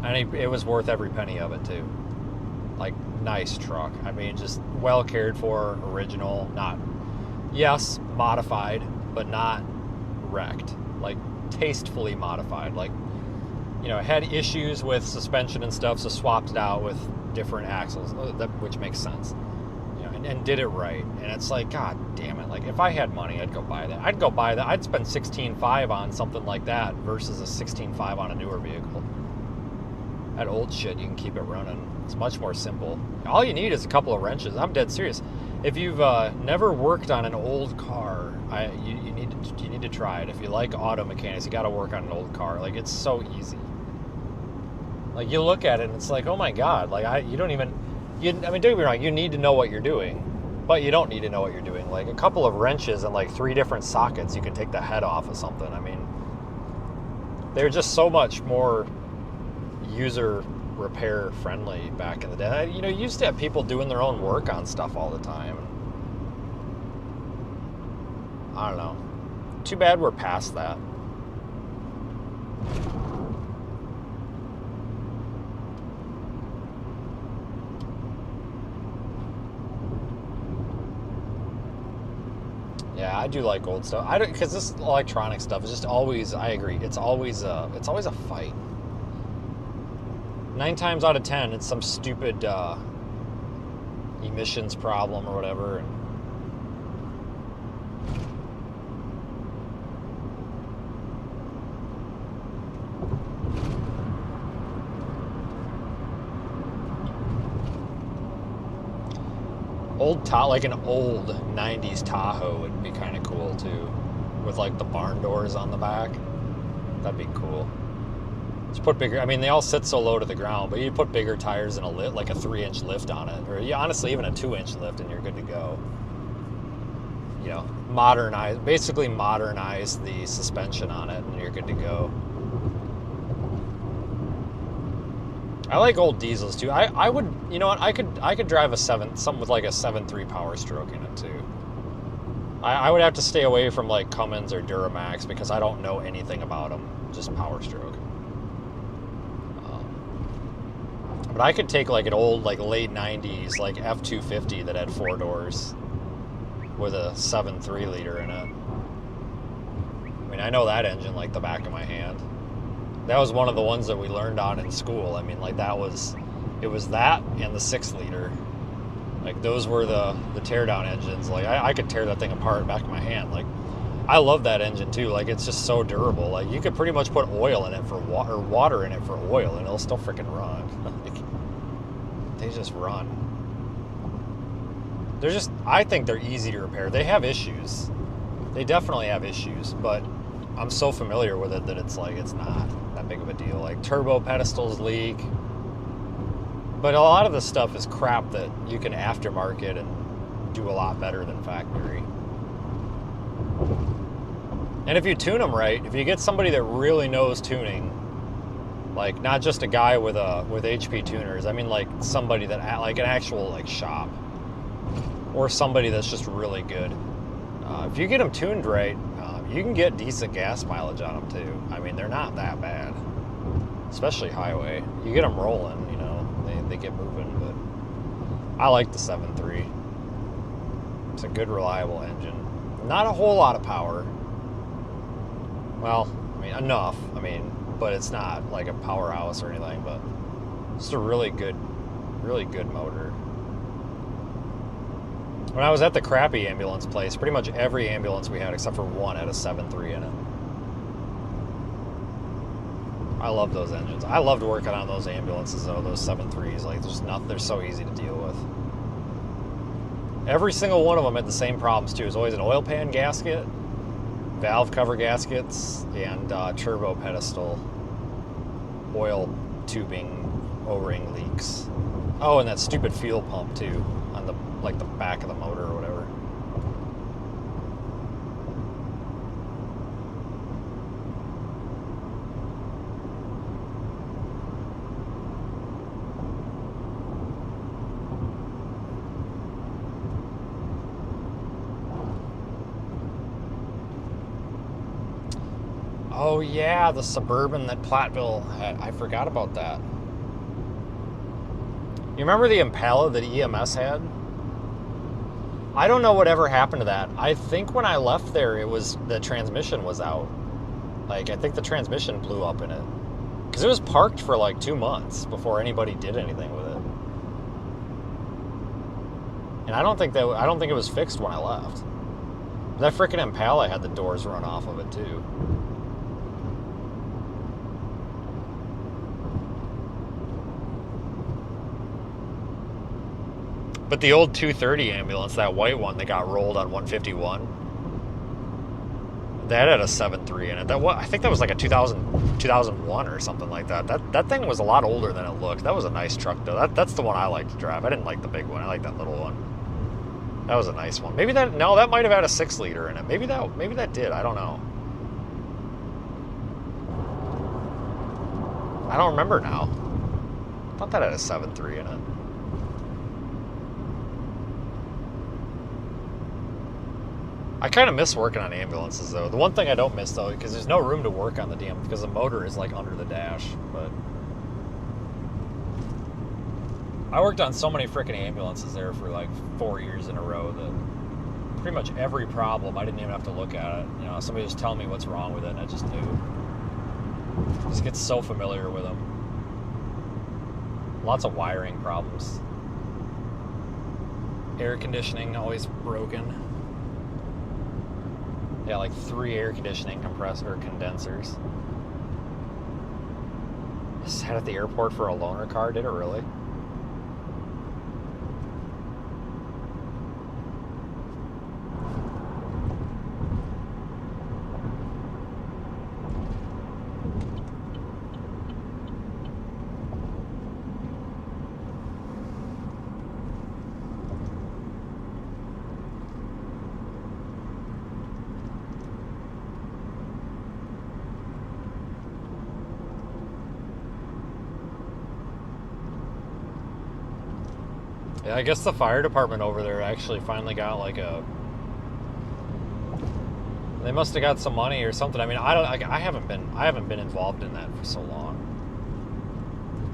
And it was worth every penny of it too. Like, nice truck. I mean, just well cared for, original, not, yes, modified, but not wrecked. Like, tastefully modified. Like, you know, had issues with suspension and stuff, so swapped it out with different axles, which makes sense. You know, and did it right. And it's like, god damn it. Like, if I had money, I'd go buy that. I'd spend $16,500 on something like that versus a $16,500 on a newer vehicle. That old shit, you can keep it running. It's much more simple. All you need is a couple of wrenches. I'm dead serious. If you've never worked on an old car, you need to try it. If you like auto mechanics, you got to work on an old car. Like, it's so easy. Like, you look at it and it's like, oh my god. Like, I mean, don't get me wrong. You need to know what you're doing, but you don't need to know what you're doing. Like, a couple of wrenches and like 3 different sockets, you can take the head off of something. I mean, they're just so much more user repair friendly back in the day. You know, you used to have people doing their own work on stuff all the time. I don't know. Too bad we're past that. Yeah, I do like old stuff. I don't, because this electronic stuff is just always, I agree, it's always a fight. 9 times out of 10, it's some stupid emissions problem or whatever. Like an old 90s Tahoe would be kind of cool too, with like the barn doors on the back. That'd be cool. Just put bigger, I mean, they all sit so low to the ground, but you put bigger tires and like a 3-inch lift on it, or honestly even a 2-inch lift, and you're good to go. You know, basically modernize the suspension on it, and you're good to go. I like old diesels too. I would, you know what, I could drive something with like a 7.3 Power Stroke in it too. I would have to stay away from like Cummins or Duramax because I don't know anything about them, just Power Stroke. But I could take like an old, like late 90s, like F-250 that had 4 doors with a 7.3 liter in it. I mean, I know that engine like the back of my hand. That was one of the ones that we learned on in school. I mean, like it was that and the 6 liter. Like, those were the teardown engines. Like, I could tear that thing apart back of my hand. Like, I love that engine too. Like, it's just so durable. Like, you could pretty much put oil in it for water in it for oil, and it'll still freaking run. Like, they just run. I think they're easy to repair. They have issues. They definitely have issues, but I'm so familiar with it that it's like, it's not that big of a deal. Like, turbo pedestals leak, but a lot of the stuff is crap that you can aftermarket and do a lot better than factory. And if you tune them right, if you get somebody that really knows tuning, like not just a guy with HP tuners, I mean like somebody that, like an actual like shop, or somebody that's just really good. If you get them tuned right, you can get decent gas mileage on them too. I mean, they're not that bad, especially highway. You get them rolling, you know, they get moving. But I like the 7.3. It's a good, reliable engine. Not a whole lot of power. Well, I mean, enough. I mean, but it's not like a powerhouse or anything. But it's a really good motor. When I was at the crappy ambulance place, pretty much every ambulance we had, except for one, had a 7.3 in it. I love those engines. I loved working on those ambulances, though, those 7.3s. Like, they're so easy to deal with. Every single one of them had the same problems, too. It was always an oil pan gasket, valve cover gaskets, and turbo pedestal, oil tubing, O-ring leaks. Oh, and that stupid fuel pump too, on the like the back of the motor or whatever. Oh yeah, the Suburban that Platteville had. I forgot about that. You remember the Impala that EMS had? I don't know whatever happened to that. I think when I left there, it was the transmission was out. Like, I think the transmission blew up in it. Because it was parked for like 2 months before anybody did anything with it. And I don't think it was fixed when I left. That freaking Impala had the doors run off of it too. But the old 230 ambulance, that white one that got rolled on 151, that had a 7.3 in it. I think that was like a 2001 or something like that. That thing was a lot older than it looked. That was a nice truck though. That's the one I like to drive. I didn't like the big one. I like that little one. That was a nice one. Maybe that might have had a 6-liter in it. Maybe that did. I don't know. I don't remember now. I thought that had a 7.3 in it. I kind of miss working on ambulances though. The one thing I don't miss though, because there's no room to work on the damn, because the motor is like under the dash. But I worked on so many freaking ambulances there for like 4 years in a row that pretty much every problem I didn't even have to look at it. You know, somebody just telling me what's wrong with it, and I just knew. Just get so familiar with them. Lots of wiring problems. Air conditioning always broken. Yeah, like 3 air conditioning condensers. Just had at the airport for a loaner car, did it really? Yeah, I guess the fire department over there actually finally got like they must have got some money or something. I mean, I haven't been involved in that for so long.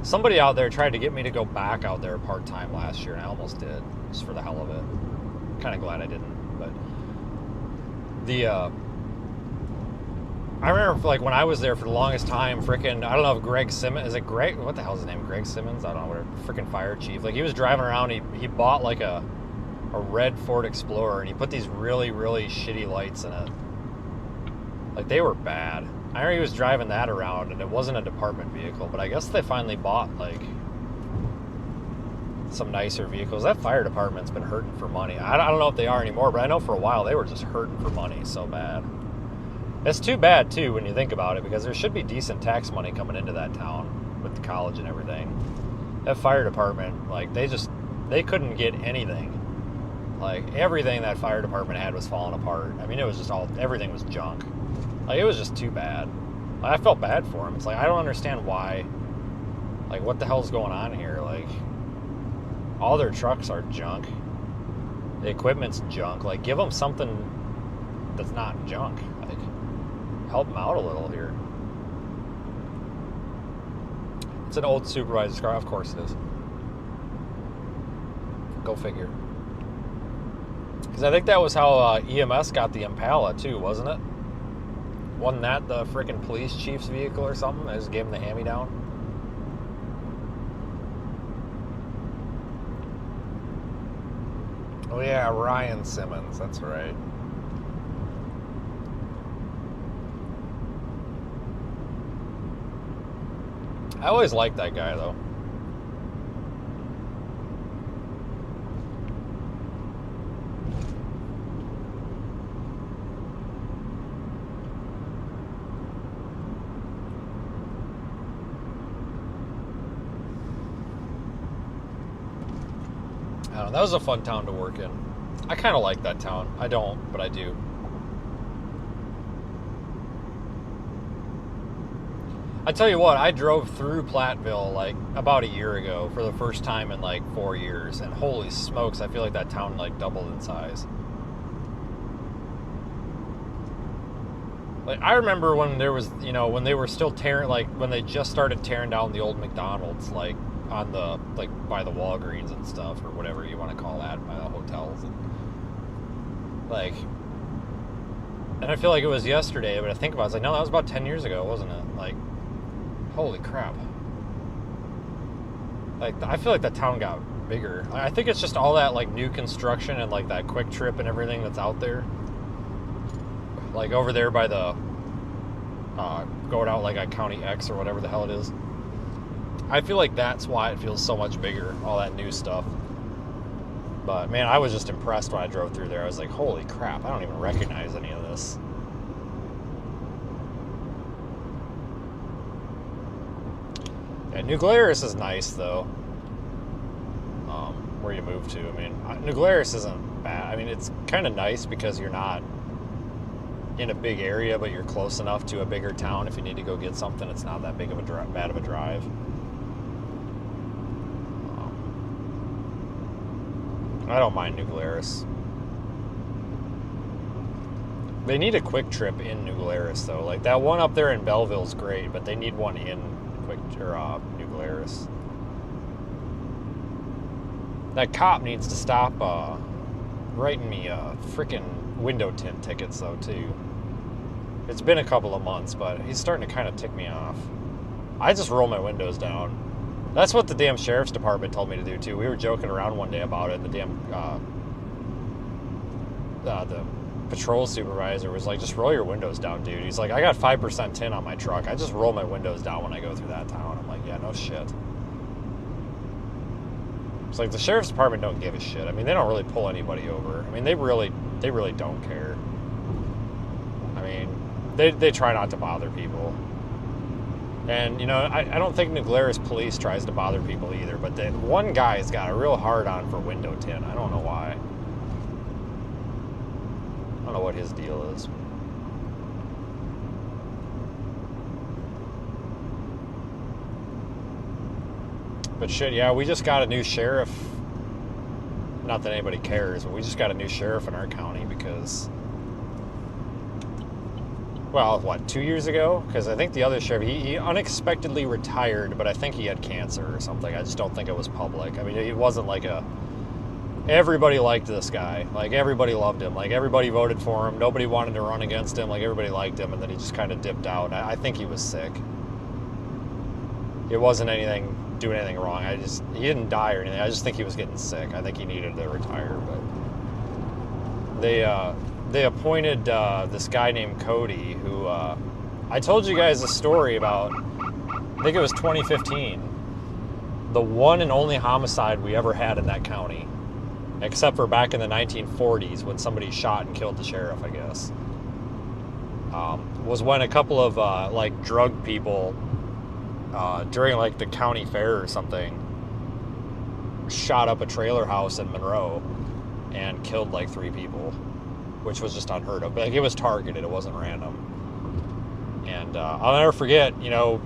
Somebody out there tried to get me to go back out there part-time last year, and I almost did, just for the hell of it. Kind of glad I didn't, but I remember like when I was there for the longest time, freaking, I don't know if Greg Simmons, is it Greg? What the hell's his name? Greg Simmons? I don't know, whatever. Freaking fire chief. Like he was driving around, he bought like a red Ford Explorer, and he put these really, really shitty lights in it. Like they were bad. I remember he was driving that around, and it wasn't a department vehicle, but I guess they finally bought like some nicer vehicles. That fire department's been hurting for money. I don't know if they are anymore, but I know for a while they were just hurting for money so bad. It's too bad, too, when you think about it, because there should be decent tax money coming into that town with the college and everything. That fire department, like, they couldn't get anything. Like, everything that fire department had was falling apart. I mean, it was just everything was junk. Like, it was just too bad. Like, I felt bad for them. It's like, I don't understand why. Like, what the hell's going on here? Like, all their trucks are junk. The equipment's junk. Like, give them something that's not junk. Like, help them out a little here. It's an old supervisor's car. Of course it is. Go figure. Because I think that was how EMS got the Impala too, wasn't it? Wasn't that the freaking police chief's vehicle or something? They just gave him the hand-me-down. Oh yeah, Ryan Simmons. That's right. I always liked that guy, though. That was a fun town to work in. I kind of like that town. I don't, but I do. I tell you what, I drove through Platteville like about a year ago for the first time in like 4 years, and holy smokes, I feel like that town like doubled in size. Like, I remember when there was, you know, when they were still tearing, like when they just started tearing down the old McDonald's, like on the, like by the Walgreens and stuff, or whatever you want to call that, by the hotels, and like, and I feel like it was yesterday, but I think about it, it's like, no, that was about 10 years ago, wasn't it? Like, holy crap. Like, I feel like that town got bigger. I think it's just all that, like, new construction and, like, that Quick Trip and everything that's out there. Like, over there by the, going out, like, on County X or whatever the hell it is. I feel like that's why it feels so much bigger, all that new stuff. But, man, I was just impressed when I drove through there. I was like, holy crap, I don't even recognize any of this. Yeah, New Glarus is nice, though. Where you move to. I mean, New Glarus isn't bad. I mean, it's kind of nice because you're not in a big area, but you're close enough to a bigger town. If you need to go get something, it's not that big of a bad of a drive. I don't mind New Glarus. They need a Quick Trip in New Glarus, though. Like, that one up there in Belleville's great, but they need one in New Glarus. That cop needs to stop writing me freaking window tint tickets, though, too. It's been a couple of months, but he's starting to kind of tick me off. I just roll my windows down. That's what the damn sheriff's department told me to do, too. We were joking around one day about it. The damn the patrol supervisor was like, just roll your windows down, dude. He's like, I got 5% tint on my truck. I just roll my windows down when I go through that town. I'm like, yeah, no shit. It's like the sheriff's department don't give a shit. I mean, they don't really pull anybody over. I mean, they really don't care. I mean, they try not to bother people. And, you know, I don't think New Glarus police tries to bother people either, but the one guy's got a real hard on for window tint. I don't know why. I don't know what his deal is. But shit, yeah, we just got a new sheriff. Not that anybody cares, but we just got a new sheriff in our county because, well, what, 2 years ago? Because I think the other sheriff, he unexpectedly retired, but I think he had cancer or something. I just don't think it was public. I mean, it wasn't like everybody liked this guy. Like, everybody loved him. Like, everybody voted for him. Nobody wanted to run against him. Like, everybody liked him, and then he just kind of dipped out. I think he was sick. It wasn't doing anything wrong. He didn't die or anything. I just think he was getting sick. I think he needed to retire, but they appointed this guy named Cody, who I told you guys a story about. I think it was 2015, the one and only homicide we ever had in that county, except for back in the 1940s when somebody shot and killed the sheriff, I guess. Was when a couple of like drug people during like the county fair or something shot up a trailer house in Monroe and killed like 3 people, which was just unheard of. But like, it was targeted, it wasn't random. And I'll never forget, you know,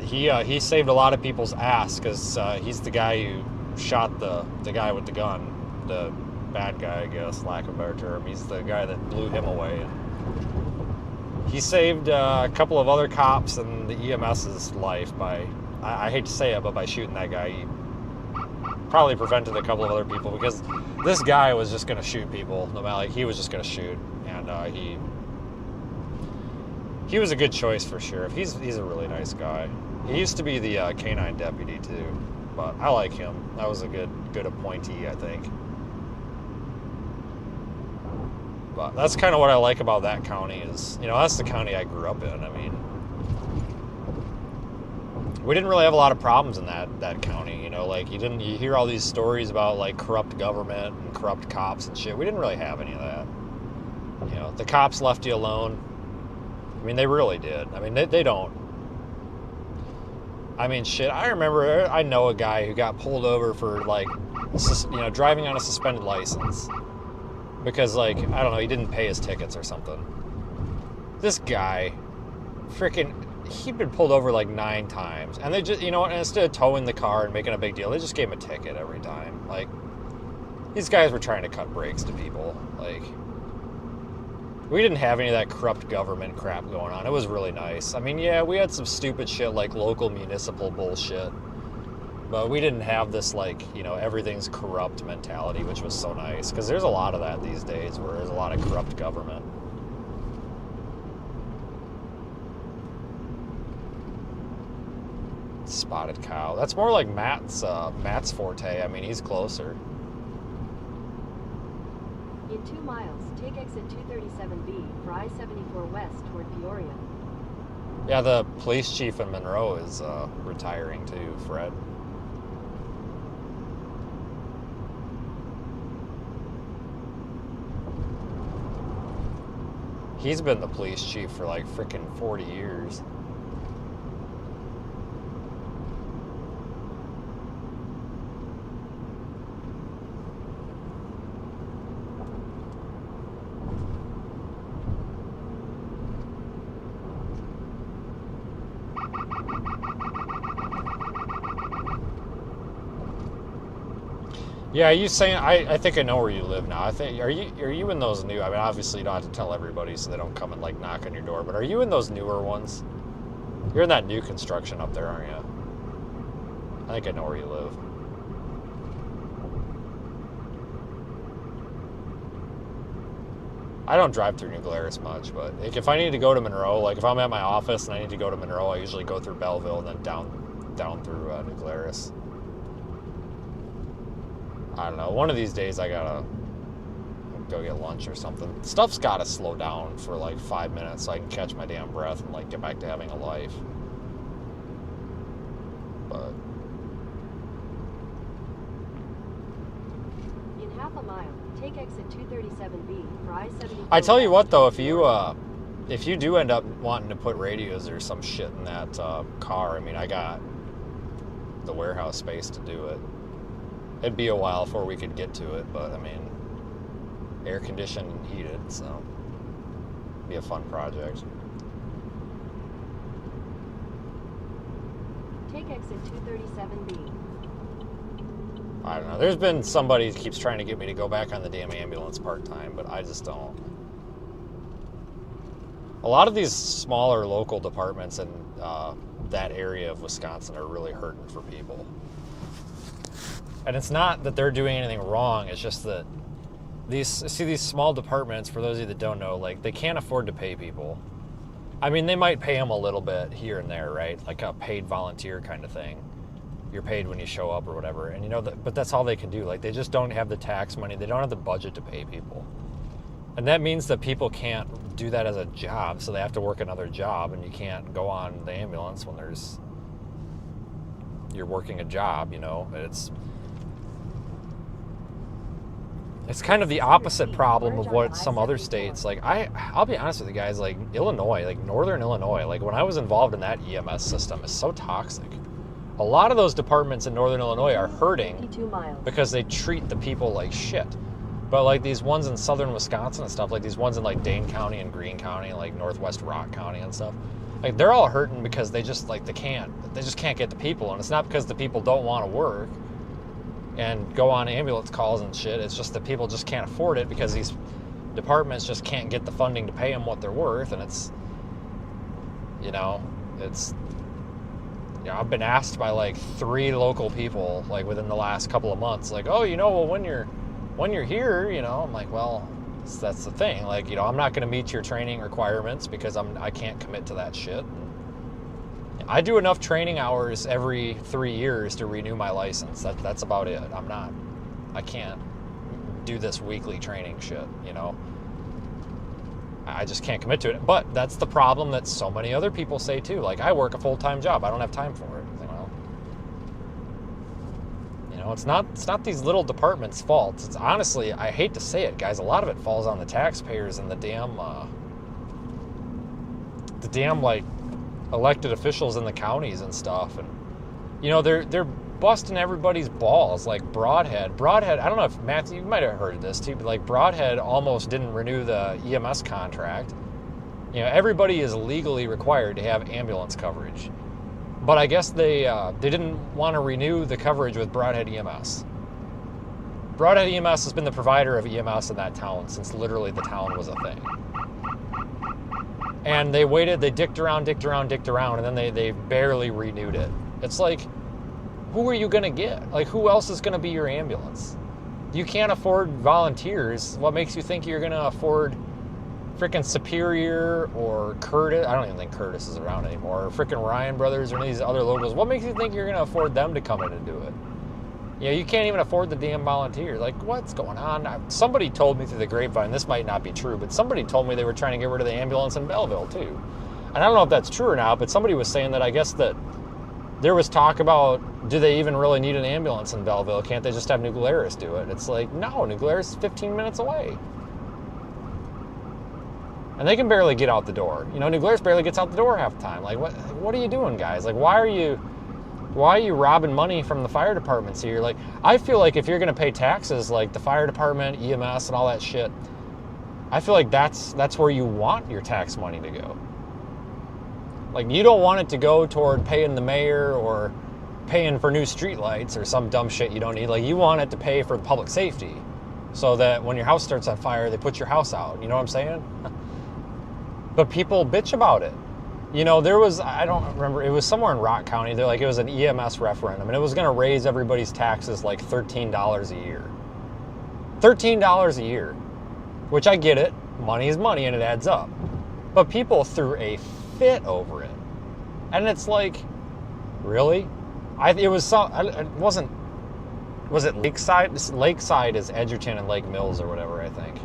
he saved a lot of people's ass because he's the guy who shot the guy with the gun, the bad guy, I guess, lack of a better term. He's the guy that blew him away. And he saved a couple of other cops and the EMS's life by, I hate to say it, but by shooting that guy. He probably prevented a couple of other people because this guy was just going to shoot people. No matter, like, he was just going to shoot, and he was a good choice for sheriff. He's a really nice guy. He used to be the canine deputy too, but I like him. That was a good appointee, I think. But that's kind of what I like about that county is, you know, that's the county I grew up in. I mean, we didn't really have a lot of problems in that county, you know, like you hear all these stories about like corrupt government and corrupt cops and shit. We didn't really have any of that. You know, the cops left you alone. I mean, they really did. I mean, they don't. I mean, shit, I know a guy who got pulled over for like driving on a suspended license because, like, I don't know, he didn't pay his tickets or something. This guy, he'd been pulled over like 9 times, and they just, and instead of towing the car and making a big deal, they just gave him a ticket every time. Like, these guys were trying to cut brakes to people. Like, we didn't have any of that corrupt government crap going on. It was really nice. I mean, yeah, we had some stupid shit like local municipal bullshit, but we didn't have this, like, everything's corrupt mentality, which was so nice, because there's a lot of that these days where there's a lot of corrupt government. Spotted cow. That's more like Matt's forte. I mean, he's closer. In 2 miles, take exit 237B for I-74 west toward Peoria. Yeah, the police chief in Monroe is retiring too, Fred. He's been the police chief for like freaking 40 years. Yeah, you saying? I think I know where you live now. I think are you in those new? I mean, obviously you don't have to tell everybody so they don't come and like knock on your door. But are you in those newer ones? You're in that new construction up there, aren't you? I think I know where you live. I don't drive through New Glarus much, but like, if I need to go to Monroe, like if I'm at my office and I need to go to Monroe, I usually go through Belleville and then down through New Glarus. I don't know. One of these days I gotta go get lunch or something. Stuff's gotta slow down for like 5 minutes so I can catch my damn breath and like get back to having a life. But In half a mile, take exit 237B for I-74. I tell you what though, if you do end up wanting to put radios or some shit in that car, I mean, I got the warehouse space to do it. It'd be a while before we could get to it, but I mean, air conditioned and heated, so it'd be a fun project. Take exit 237B. I don't know. There's been somebody who keeps trying to get me to go back on the damn ambulance part-time, but I just don't. A lot of these smaller local departments in that area of Wisconsin are really hurting for people. And it's not that they're doing anything wrong, it's just that these small departments, for those of you that don't know, like, they can't afford to pay people. I mean, they might pay them a little bit here and there, right? Like a paid volunteer kind of thing. You're paid when you show up or whatever. And but that's all they can do. Like, they just don't have the tax money. They don't have the budget to pay people. And that means that people can't do that as a job, so they have to work another job, and you can't go on the ambulance when you're working a job, It's kind of the opposite problem of what some other states, like, I'll be honest with you guys, like Illinois, like Northern Illinois, like when I was involved in that EMS system, is so toxic. A lot of those departments in Northern Illinois are hurting because they treat the people like shit. But like these ones in Southern Wisconsin and stuff, like these ones in like Dane County and Greene County, like Northwest Rock County and stuff, like they're all hurting because they just like, they just can't get the people. And it's not because the people don't want to work and go on ambulance calls and shit. It's just that people just can't afford it because these departments just can't get the funding to pay them what they're worth. And it's, I've been asked by like 3 local people, like within the last couple of months, like, oh, well, when you're here, I'm like, well, that's the thing. Like, I'm not going to meet your training requirements because I can't commit to that shit. I do enough training hours every 3 years to renew my license. That's about it. I can't do this weekly training shit, I just can't commit to it. But that's the problem that so many other people say too. Like, I work a full-time job. I don't have time for it. It's not these little departments' faults. It's honestly, I hate to say it, guys, a lot of it falls on the taxpayers and the damn like elected officials in the counties and stuff. And they're busting everybody's balls, like Broadhead. Broadhead, I don't know if, Matthew, you might have heard of this too, but like Broadhead almost didn't renew the EMS contract. You know, everybody is legally required to have ambulance coverage. But I guess they didn't want to renew the coverage with Broadhead EMS. Broadhead EMS has been the provider of EMS in that town since literally the town was a thing. And they waited, they dicked around, and then they barely renewed it. It's like, who are you going to get? Like, who else is going to be your ambulance? You can't afford volunteers. What makes you think you're going to afford freaking Superior or Curtis? I don't even think Curtis is around anymore. Or freaking Ryan Brothers or any of these other locals. What makes you think you're going to afford them to come in and do it? You know, you can't even afford the damn volunteers. Like, what's going on? Somebody told me through the grapevine, this might not be true, but somebody told me they were trying to get rid of the ambulance in Belleville, too. And I don't know if that's true or not, but somebody was saying that I guess that there was talk about, do they even really need an ambulance in Belleville? Can't they just have New Glarus do it? It's like, no, New Glarus is 15 minutes away. And they can barely get out the door. You know, New Glarus barely gets out the door half the time. Like, what are you doing, guys? Like, why are you robbing money from the fire departments here? Like, I feel like if you're going to pay taxes, like the fire department, EMS, and all that shit, I feel like that's where you want your tax money to go. Like, you don't want it to go toward paying the mayor or paying for new streetlights or some dumb shit you don't need. Like, you want it to pay for public safety so that when your house starts on fire, they put your house out. You know what I'm saying? But people bitch about it. You know, there was, I don't remember, it was somewhere in Rock County. They're like, it was an EMS referendum, and it was going to raise everybody's taxes like $13 a year. $13 a year, which I get it. Money is money, and it adds up. But people threw a fit over it. And it's like, really? Was it Lakeside? Lakeside is Edgerton and Lake Mills or whatever, I think.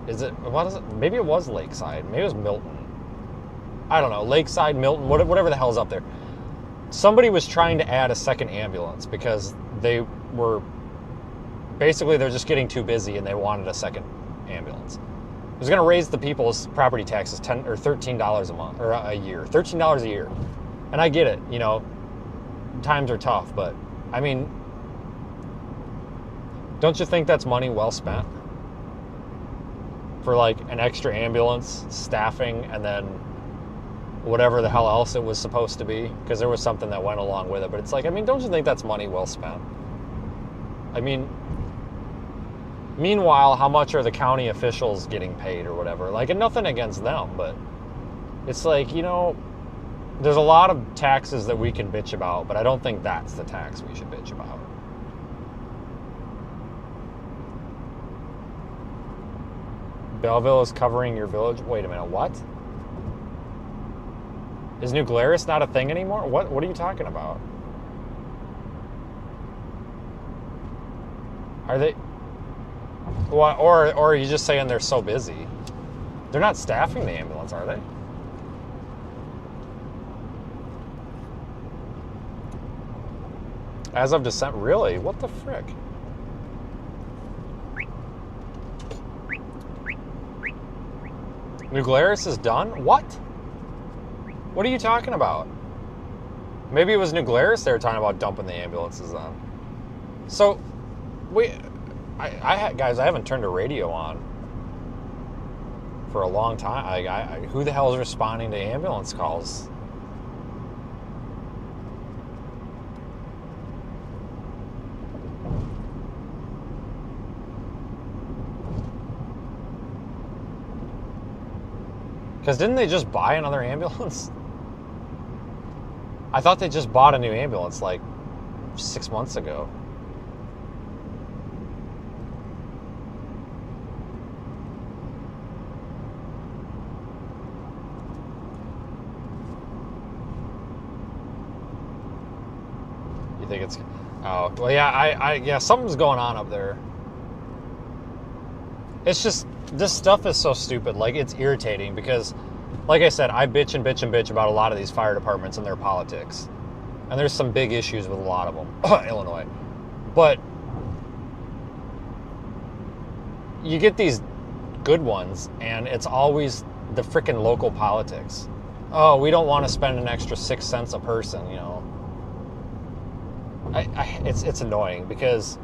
What is it? Maybe it was Lakeside. Maybe it was Milton. I don't know, Lakeside, Milton, whatever the hell's up there. Somebody was trying to add a second ambulance because they're just getting too busy and they wanted a second ambulance. It was going to raise the people's property taxes $10 or $13 a month or a year, $13 a year. And I get it, you know, times are tough, but I mean, don't you think that's money well spent? For like an extra ambulance, staffing, and then whatever the hell else it was supposed to be, because there was something that went along with it. But it's like, I mean, don't you think that's money well spent? I mean, meanwhile, how much are the county officials getting paid or whatever? Like, and nothing against them, but it's like, you know, there's a lot of taxes that we can bitch about, but I don't think that's the tax we should bitch about. Belleville is covering your village. Wait a minute, what? Is New Glarus not a thing anymore? What are you talking about? Are they... What, or are you just saying they're so busy? They're not staffing the ambulance, are they? As of December, really? What the frick? New Glarus is done? What? What are you talking about? Maybe it was New Glarus they were talking about dumping the ambulances on. So, guys, I haven't turned the radio on for a long time. Who the hell is responding to ambulance calls? Because didn't they just buy another ambulance? I thought they just bought a new ambulance like 6 months ago. You think it's... Oh, well, yeah, yeah, something's going on up there. It's just... This stuff is so stupid. Like, it's irritating because, like I said, I bitch and bitch and bitch about a lot of these fire departments and their politics. And there's some big issues with a lot of them. Illinois. But you get these good ones, and it's always the frickin' local politics. Oh, we don't want to spend an extra 6 cents a person, you know. it's annoying because,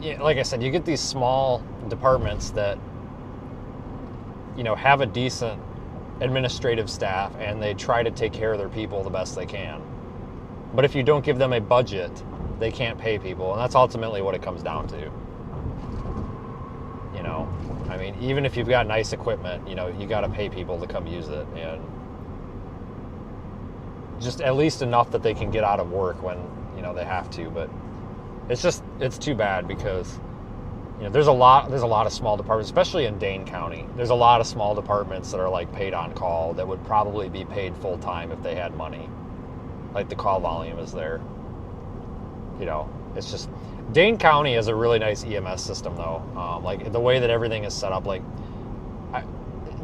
yeah, like I said, you get these small departments that, you know, have a decent administrative staff and they try to take care of their people the best they can. But if you don't give them a budget, they can't pay people, and that's ultimately what it comes down to. You know, I mean, even if you've got nice equipment, you know, you got to pay people to come use it, and just at least enough that they can get out of work when, you know, they have to. But it's too bad because, you know, there's a lot of small departments, especially in Dane County. There's a lot of small departments that are like paid on call that would probably be paid full time if they had money. Like the call volume is there. You know, it's just, Dane County has a really nice EMS system though. Like the way that everything is set up, like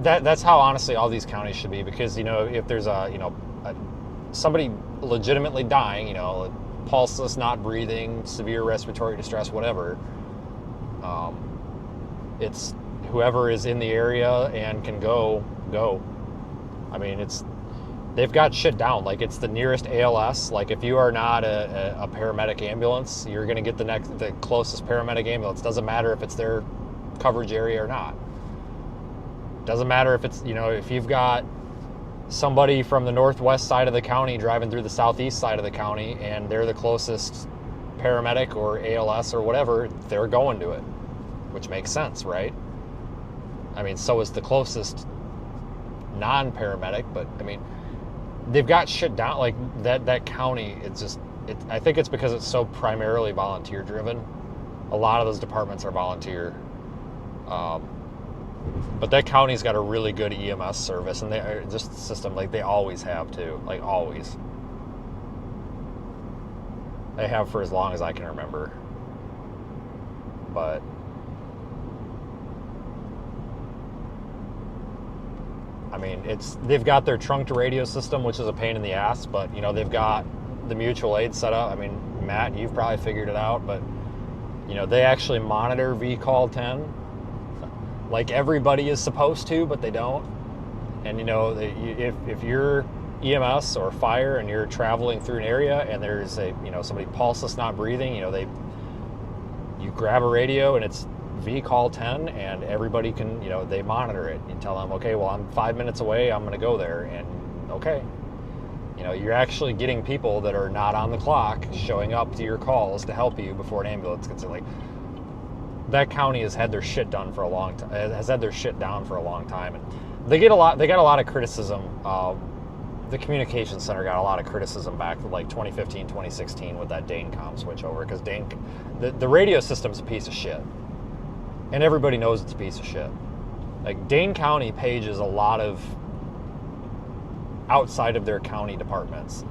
that's how honestly all these counties should be, because, you know, if there's somebody legitimately dying, you know, pulseless, not breathing, severe respiratory distress, whatever, it's whoever is in the area and can go. I mean, they've got shit down. Like, it's the nearest ALS. Like, if you are not a paramedic ambulance, you're going to get the closest paramedic ambulance. Doesn't matter if it's their coverage area or not. Doesn't matter if it's, you know, if you've got somebody from the northwest side of the county driving through the southeast side of the county and they're the closest paramedic or ALS or whatever, they're going to it, which makes sense, right? I mean, so is the closest non-paramedic, but I mean, they've got shit down. Like that county, I think it's because it's so primarily volunteer driven. A lot of those departments are volunteer. But that county's got a really good EMS service, and they are just system, like they always have too, like always. They have for as long as I can remember. But I mean, they've got their trunked radio system, which is a pain in the ass, but, you know, they've got the mutual aid set up. I mean, Matt, you've probably figured it out, but, you know, they actually monitor VCall 10 like everybody is supposed to, but they don't. And, you know, if you're EMS or fire and you're traveling through an area and there's somebody pulseless, not breathing, you know, you grab a radio and it's VCall 10 and everybody can, you know, they monitor it and tell them, okay, well, I'm 5 minutes away, I'm going to go there. And okay, you know, you're actually getting people that are not on the clock showing up to your calls to help you before an ambulance gets there. Like, that county has had their shit done for a long time, has had their shit down for a long time, and they got a lot of criticism. The communications center got a lot of criticism back to like 2015, 2016 with that Danecom switchover, because the radio system's a piece of shit, and everybody knows it's a piece of shit. Like, Dane County pages a lot of outside of their county departments.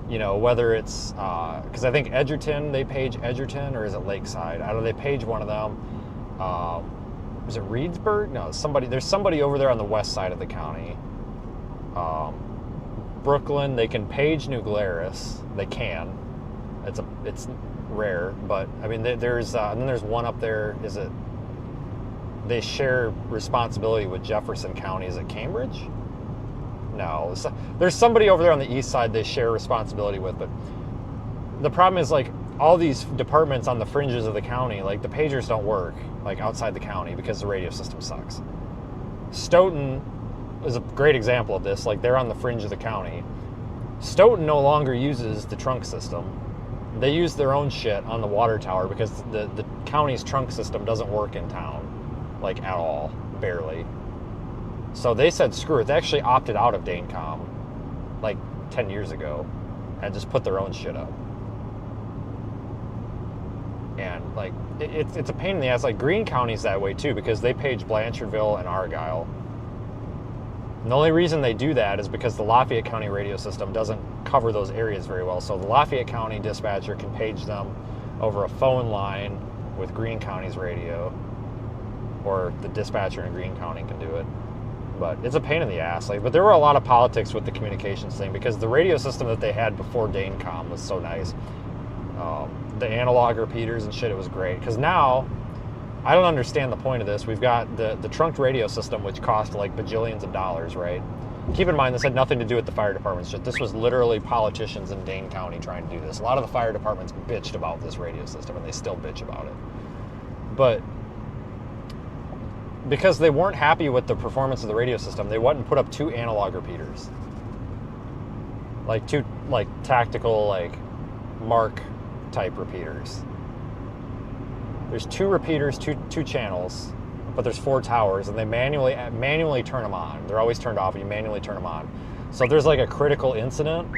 You know, whether it's, because I think Edgerton, they page Edgerton, or is it Lakeside? I don't know, they page one of them. Is it Reedsburg? No, there's somebody over there on the west side of the county. Brooklyn, they can page New Glarus. They can. It's rare, but I mean, there's, and then there's one up there, they share responsibility with Jefferson County. Is it Cambridge? No, there's somebody over there on the east side they share responsibility with, but the problem is, like, all these departments on the fringes of the county, like, the pagers don't work, like, outside the county because the radio system sucks. Stoughton is a great example of this. Like, they're on the fringe of the county. Stoughton no longer uses the trunk system. They use their own shit on the water tower because the county's trunk system doesn't work in town, like, at all, barely. So they said, screw it. They actually opted out of Danecom like 10 years ago and just put their own shit up. And, like, it's a pain in the ass. Like, Greene County's that way too, because they page Blanchardville and Argyle. And the only reason they do that is because the Lafayette County radio system doesn't cover those areas very well. So the Lafayette County dispatcher can page them over a phone line with Greene County's radio, or the dispatcher in Greene County can do it. But it's a pain in the ass. Like, but there were a lot of politics with the communications thing, because the radio system that they had before Danecom was so nice. The analog repeaters and shit, it was great. Because now, I don't understand the point of this. We've got the trunked radio system, which cost like bajillions of dollars, right? keep in mind, this had nothing to do with the fire departments. This was literally politicians in Dane County trying to do this. A lot of the fire departments bitched about this radio system, and they still bitch about it. But because they weren't happy with the performance of the radio system, they went and put up 2 analog repeaters. Like 2, like, tactical, like, Mark type repeaters. There's 2 repeaters, two channels, but there's 4 towers, and they manually turn them on. They're always turned off, and you manually turn them on. So if there's like a critical incident,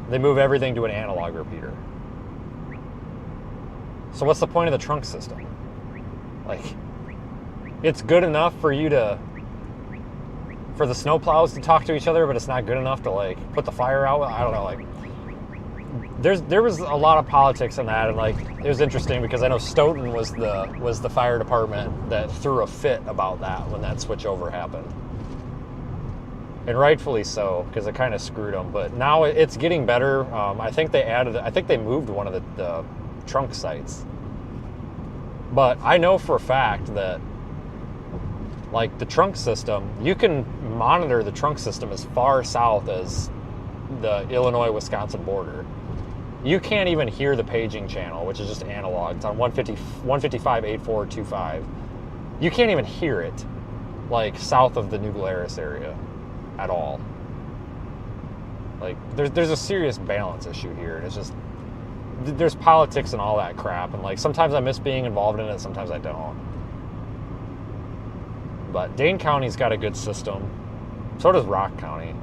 they move everything to an analog repeater. So what's the point of the trunk system? Like, it's good enough for you to, for the snowplows to talk to each other, but it's not good enough to, like, put the fire out. I don't know, like, there was a lot of politics in that, and, like, it was interesting because I know Stoughton was the fire department that threw a fit about that when that switchover happened, and rightfully so, because it kind of screwed them. But now it's getting better. I think they moved one of the trunk sites, but I know for a fact that, like, the trunk system, you can monitor the trunk system as far south as the Illinois-Wisconsin border. You can't even hear the paging channel, which is just analog. It's on 155.8425. You can't even hear it, like, south of the New Glarus area at all. Like, there's a serious balance issue here, and it's just, there's politics and all that crap, and, like, sometimes I miss being involved in it, sometimes I don't. But Dane County's got a good system. So does Rock County.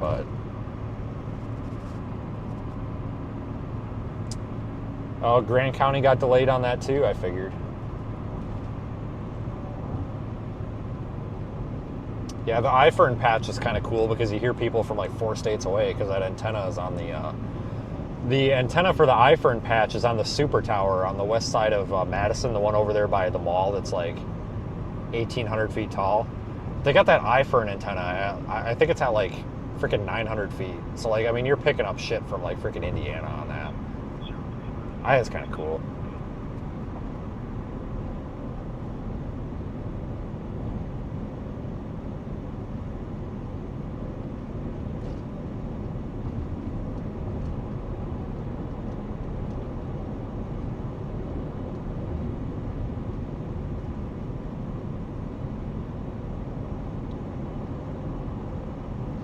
But oh, Grand County got delayed on that too, I figured. Yeah, the iFern patch is kind of cool because you hear people from like 4 states away because that antenna is on the antenna for the iFern patch is on the super tower on the west side of Madison, the one over there by the mall that's like 1,800 feet tall. They got that iFern antenna. I think it's at like freaking 900 feet. So, like, I mean, you're picking up shit from like freaking Indiana on that. I think it's kind of cool.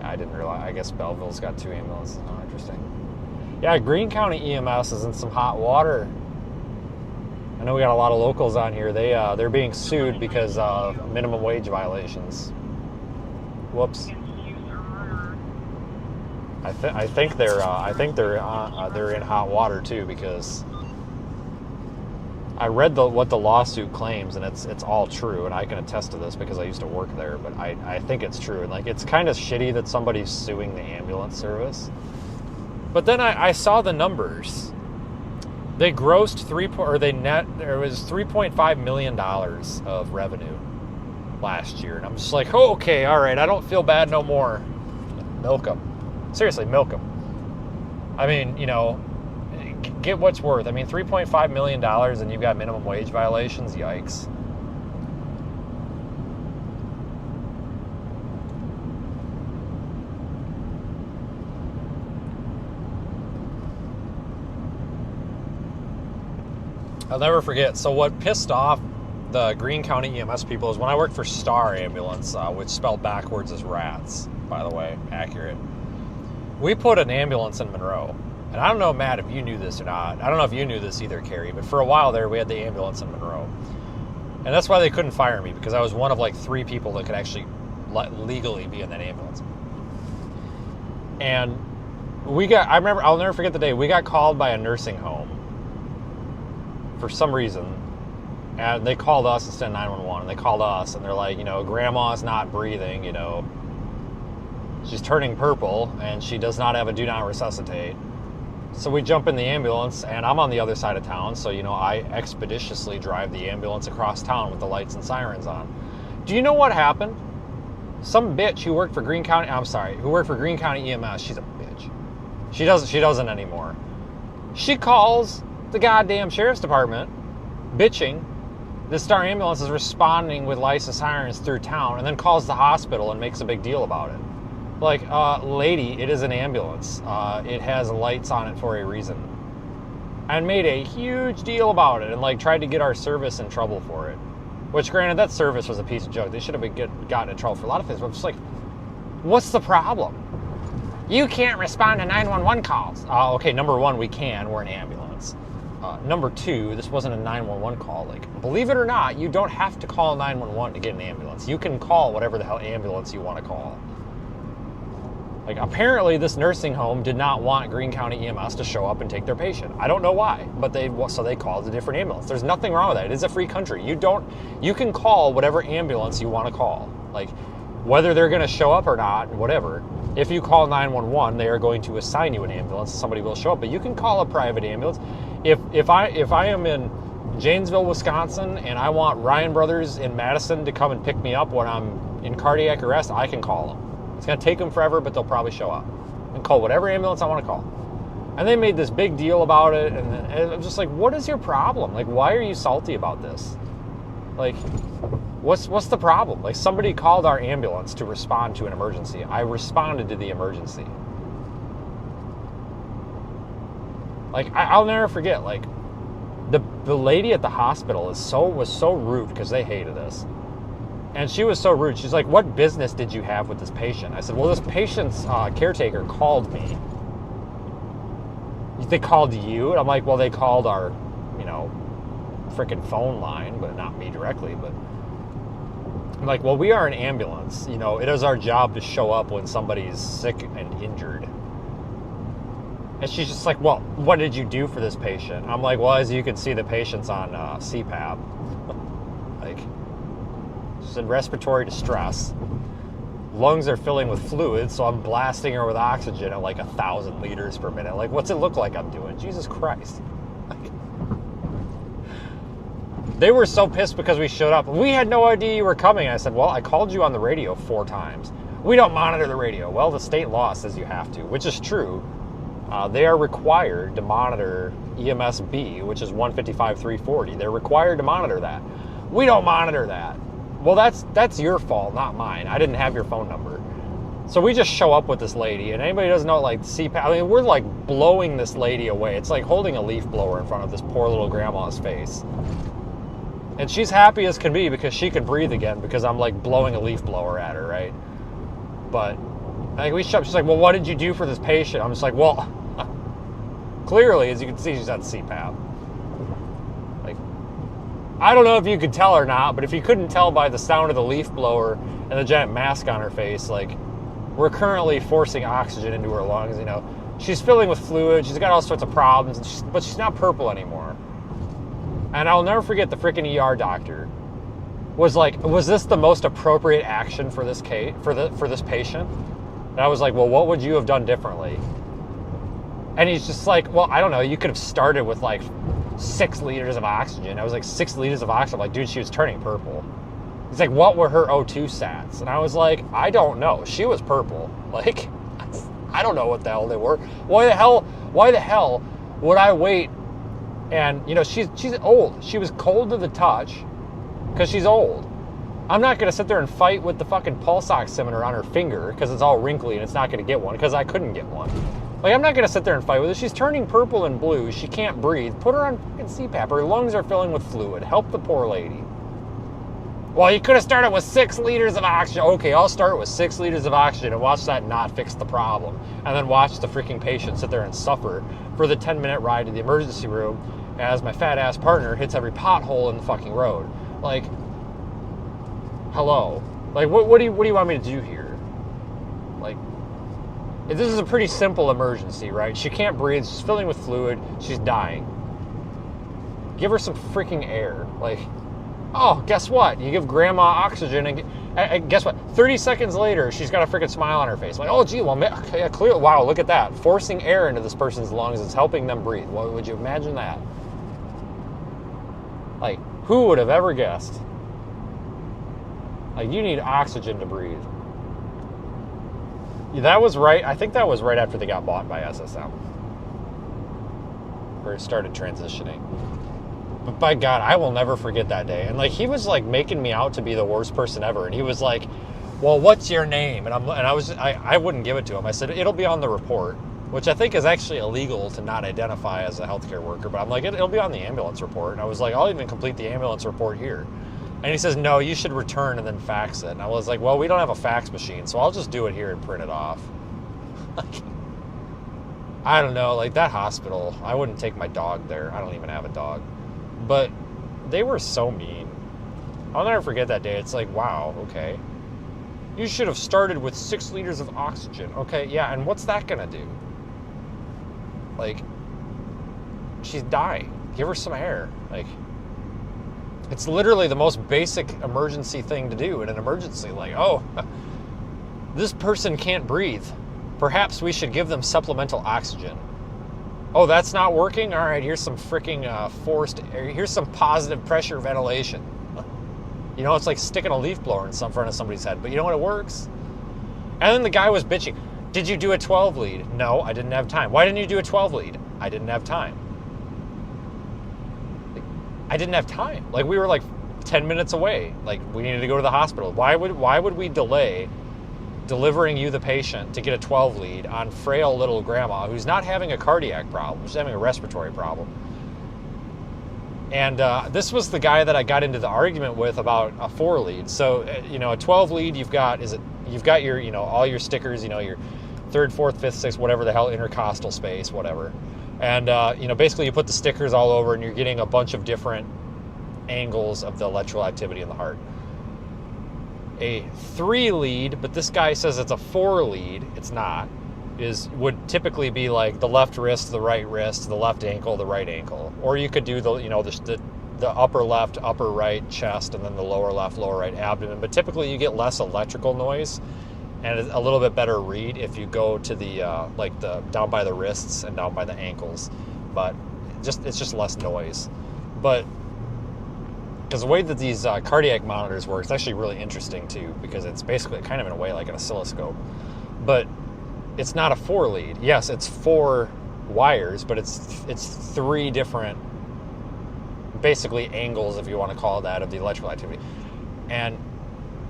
I didn't realize. I guess Belleville's got 2 ambulances. Oh, interesting. Yeah, Greene County EMS is in some hot water. I know we got a lot of locals on here. They're being sued because of minimum wage violations. Whoops. I think they're in hot water too, because I read what the lawsuit claims, and it's all true, and I can attest to this because I used to work there, but I think it's true. And, like, it's kind of shitty that somebody's suing the ambulance service. But then I saw the numbers. They grossed there was $3.5 million of revenue last year, and I'm just like, oh, okay, all right, I don't feel bad no more. Milk them. Seriously, milk them. I mean, you know, get what's worth. I mean, $3.5 million and you've got minimum wage violations? Yikes. I'll never forget. So what pissed off the Greene County EMS people is when I worked for Star Ambulance, which spelled backwards is rats, by the way, accurate. We put an ambulance in Monroe. And I don't know, Matt, if you knew this or not. I don't know if you knew this either, Carrie, but for a while there, we had the ambulance in Monroe. And that's why they couldn't fire me, because I was one of like 3 people that could actually legally be in that ambulance. And I'll never forget the day, we got called by a nursing home for some reason. And they called us instead of 911, and they called us, and they're like, you know, grandma's not breathing, you know. She's turning purple, and she does not have a do not resuscitate. So we jump in the ambulance, and I'm on the other side of town, so, you know, I expeditiously drive the ambulance across town with the lights and sirens on. Do you know what happened? Some bitch who worked for Greene County EMS, she's a bitch. She doesn't anymore. She calls the goddamn sheriff's department, bitching This Star ambulance is responding with licensed sirens through town and then calls the hospital and makes a big deal about it. Like, lady, it is an ambulance. It has lights on it for a reason. And made a huge deal about it and like tried to get our service in trouble for it. Which, granted, that service was a piece of junk. They should have been gotten in trouble for a lot of things. But I'm just like, what's the problem? You can't respond to 911 calls. Okay, number one, we can. We're an ambulance. Number two, this wasn't a 911 call. Like, believe it or not, you don't have to call 911 to get an ambulance. You can call whatever the hell ambulance you want to call. Like, apparently this nursing home did not want Greene County EMS to show up and take their patient. I don't know why, but so they called a different ambulance. There's nothing wrong with that. It is a free country. You can call whatever ambulance you want to call. Like, whether they're going to show up or not, whatever. If you call 911, they are going to assign you an ambulance. Somebody will show up, but you can call a private ambulance. If I am in Janesville, Wisconsin, and I want Ryan Brothers in Madison to come and pick me up when I'm in cardiac arrest, I can call them. It's going to take them forever, but they'll probably show up. And call whatever ambulance I want to call. And they made this big deal about it, and I'm just like, what is your problem? Like, why are you salty about this? Like, what's the problem? Like, somebody called our ambulance to respond to an emergency. I responded to the emergency. Like, I'll never forget, like, the lady at the hospital was so rude because they hated us. And she was so rude. She's like, what business did you have with this patient? I said, well, this patient's caretaker called me. They called you? And I'm like, well, they called our, freaking phone line, but not me directly. But I'm like, well, we are an ambulance. It is our job to show up when somebody's sick and injured. And she's just like, well, what did you do for this patient? I'm like, well, as you can see, the patient's on CPAP. Like, she's in respiratory distress. Lungs are filling with fluid, so I'm blasting her with oxygen at like 1,000 liters per minute. Like, what's it look like I'm doing? Jesus Christ. Like, they were so pissed because we showed up. We had no idea you were coming. I said, well, I called you on the radio 4 times. We don't monitor the radio. Well, the state law says you have to, which is true. They are required to monitor EMS-B, which is 155-340. They're required to monitor that. We don't monitor that. Well, that's your fault, not mine. I didn't have your phone number. So we just show up with this lady, and anybody doesn't know, like, CPAP, I mean, we're like blowing this lady away. It's like holding a leaf blower in front of this poor little grandma's face. And she's happy as can be because she can breathe again because I'm like blowing a leaf blower at her, right? But like we show up, she's like, well, what did you do for this patient? I'm just like, well, clearly, as you can see, she's on CPAP. Like, I don't know if you could tell or not, but if you couldn't tell by the sound of the leaf blower and the giant mask on her face, like, we're currently forcing oxygen into her lungs, She's filling with fluid, she's got all sorts of problems, but she's not purple anymore. And I'll never forget the freaking ER doctor was like, was this the most appropriate action for this case, for this patient? And I was like, well, what would you have done differently? And he's just like, well, I don't know. You could have started with like 6 liters of oxygen. I was like, 6 liters of oxygen. I'm like, dude, she was turning purple. He's like, what were her O2 sats? And I was like, I don't know. She was purple. Like, I don't know what the hell they were. Why the hell would I wait? And, she's old. She was cold to the touch because she's old. I'm not going to sit there and fight with the fucking pulse oximeter on her finger because it's all wrinkly and it's not going to get one because I couldn't get one. Like, I'm not going to sit there and fight with her. She's turning purple and blue. She can't breathe. Put her on fucking CPAP. Her lungs are filling with fluid. Help the poor lady. Well, you could have started with 6 liters of oxygen. Okay, I'll start with 6 liters of oxygen and watch that not fix the problem. And then watch the freaking patient sit there and suffer for the 10-minute ride to the emergency room as my fat-ass partner hits every pothole in the fucking road. Like, hello. Like, what do you want me to do here? Like, this is a pretty simple emergency, right? She can't breathe. She's filling with fluid. She's dying. Give her some freaking air. Like, oh, guess what? You give grandma oxygen and guess what? 30 seconds later, she's got a freaking smile on her face. Like, oh, gee, well, yeah, clear. Wow, look at that. Forcing air into this person's lungs is helping them breathe. Well, would you imagine that? Like, who would have ever guessed? Like, you need oxygen to breathe. That was right. I think that was right after they got bought by SSM. Or it started transitioning. But by God, I will never forget that day. And like, he was like making me out to be the worst person ever. And he was like, well, what's your name? And I wouldn't give it to him. I said, it'll be on the report, which I think is actually illegal to not identify as a healthcare worker. But I'm like, it'll be on the ambulance report. And I was like, I'll even complete the ambulance report here. And he says, no, you should return and then fax it. And I was like, well, we don't have a fax machine, so I'll just do it here and print it off. Like, I don't know, like that hospital, I wouldn't take my dog there. I don't even have a dog. But they were so mean. I'll never forget that day. It's like, wow, okay. You should have started with 6 liters of oxygen. Okay, yeah, and what's that gonna do? Like, she's dying. Give her some air. Like, it's literally the most basic emergency thing to do in an emergency. Like, oh, this person can't breathe. Perhaps we should give them supplemental oxygen. Oh, that's not working? All right, here's some freaking forced air. Here's some positive pressure ventilation. You know, it's like sticking a leaf blower in front of somebody's head, but you know what? It works. And then the guy was bitching. Did you do a 12 lead? No, I didn't have time. Why didn't you do a 12 lead? I didn't have time. I didn't have time. Like, we were like 10 minutes away. Like, we needed to go to the hospital. Why would we delay delivering you the patient to get a 12 lead on frail little grandma who's not having a cardiac problem, she's having a respiratory problem? And this was the guy that I got into the argument with about a 4 lead. So, you know, a 12 lead, you've got your, you know, all your stickers, you know, your 3rd, 4th, 5th, 6th, whatever the hell, intercostal space, whatever. And, you know, basically you put the stickers all over and you're getting a bunch of different angles of the electrical activity in the heart. A 3 lead, but this guy says it's a 4 lead, it's not, would typically be like the left wrist, the right wrist, the left ankle, the right ankle. Or you could do the, you know, the upper left, upper right chest, and then the lower left, lower right abdomen. But typically you get less electrical noise and a little bit better read if you go to the like the down by the wrists and down by the ankles. But it's just less noise. But because the way that these cardiac monitors work, it's actually really interesting too, because it's basically kind of in a way like an oscilloscope. But it's not a 4 lead. Yes, it's 4 wires, but it's 3 different, basically angles, if you want to call it that, of the electrical activity. And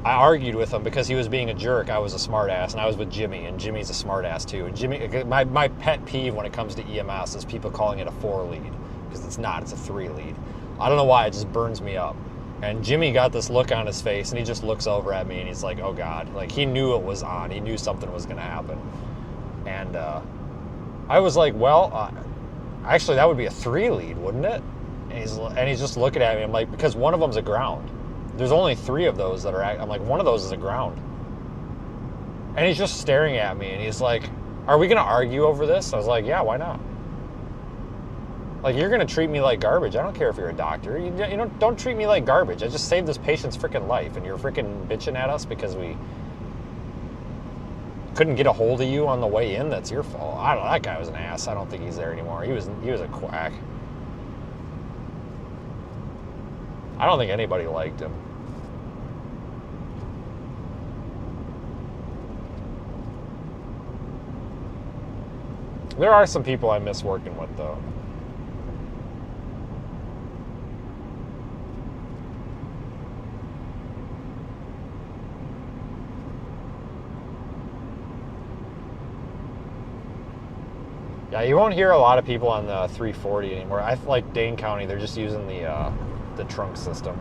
I argued with him because he was being a jerk. I was a smartass, and I was with Jimmy, and Jimmy's a smartass too. And Jimmy, my pet peeve when it comes to EMS is people calling it a 4 lead, because it's not. It's a 3 lead. I don't know why, it just burns me up. And Jimmy got this look on his face, and he just looks over at me, and he's like, oh God. Like, he knew it was on. He knew something was going to happen. And I was like, well, actually, that would be a 3 lead, wouldn't it? And he's just looking at me. I'm like, because one of them's a ground. There's only 3 of those that are, I'm like, one of those is a ground. And he's just staring at me, and he's like, are we going to argue over this? I was like, yeah, why not? Like, you're going to treat me like garbage. I don't care if you're a doctor. You know, don't treat me like garbage. I just saved this patient's freaking life, and you're freaking bitching at us because we couldn't get a hold of you on the way in. That's your fault. I don't know. That guy was an ass. I don't think he's there anymore. He was a quack. I don't think anybody liked him. There are some people I miss working with, though. Yeah, you won't hear a lot of people on the 340 anymore. I like Dane County, they're just using the trunk system.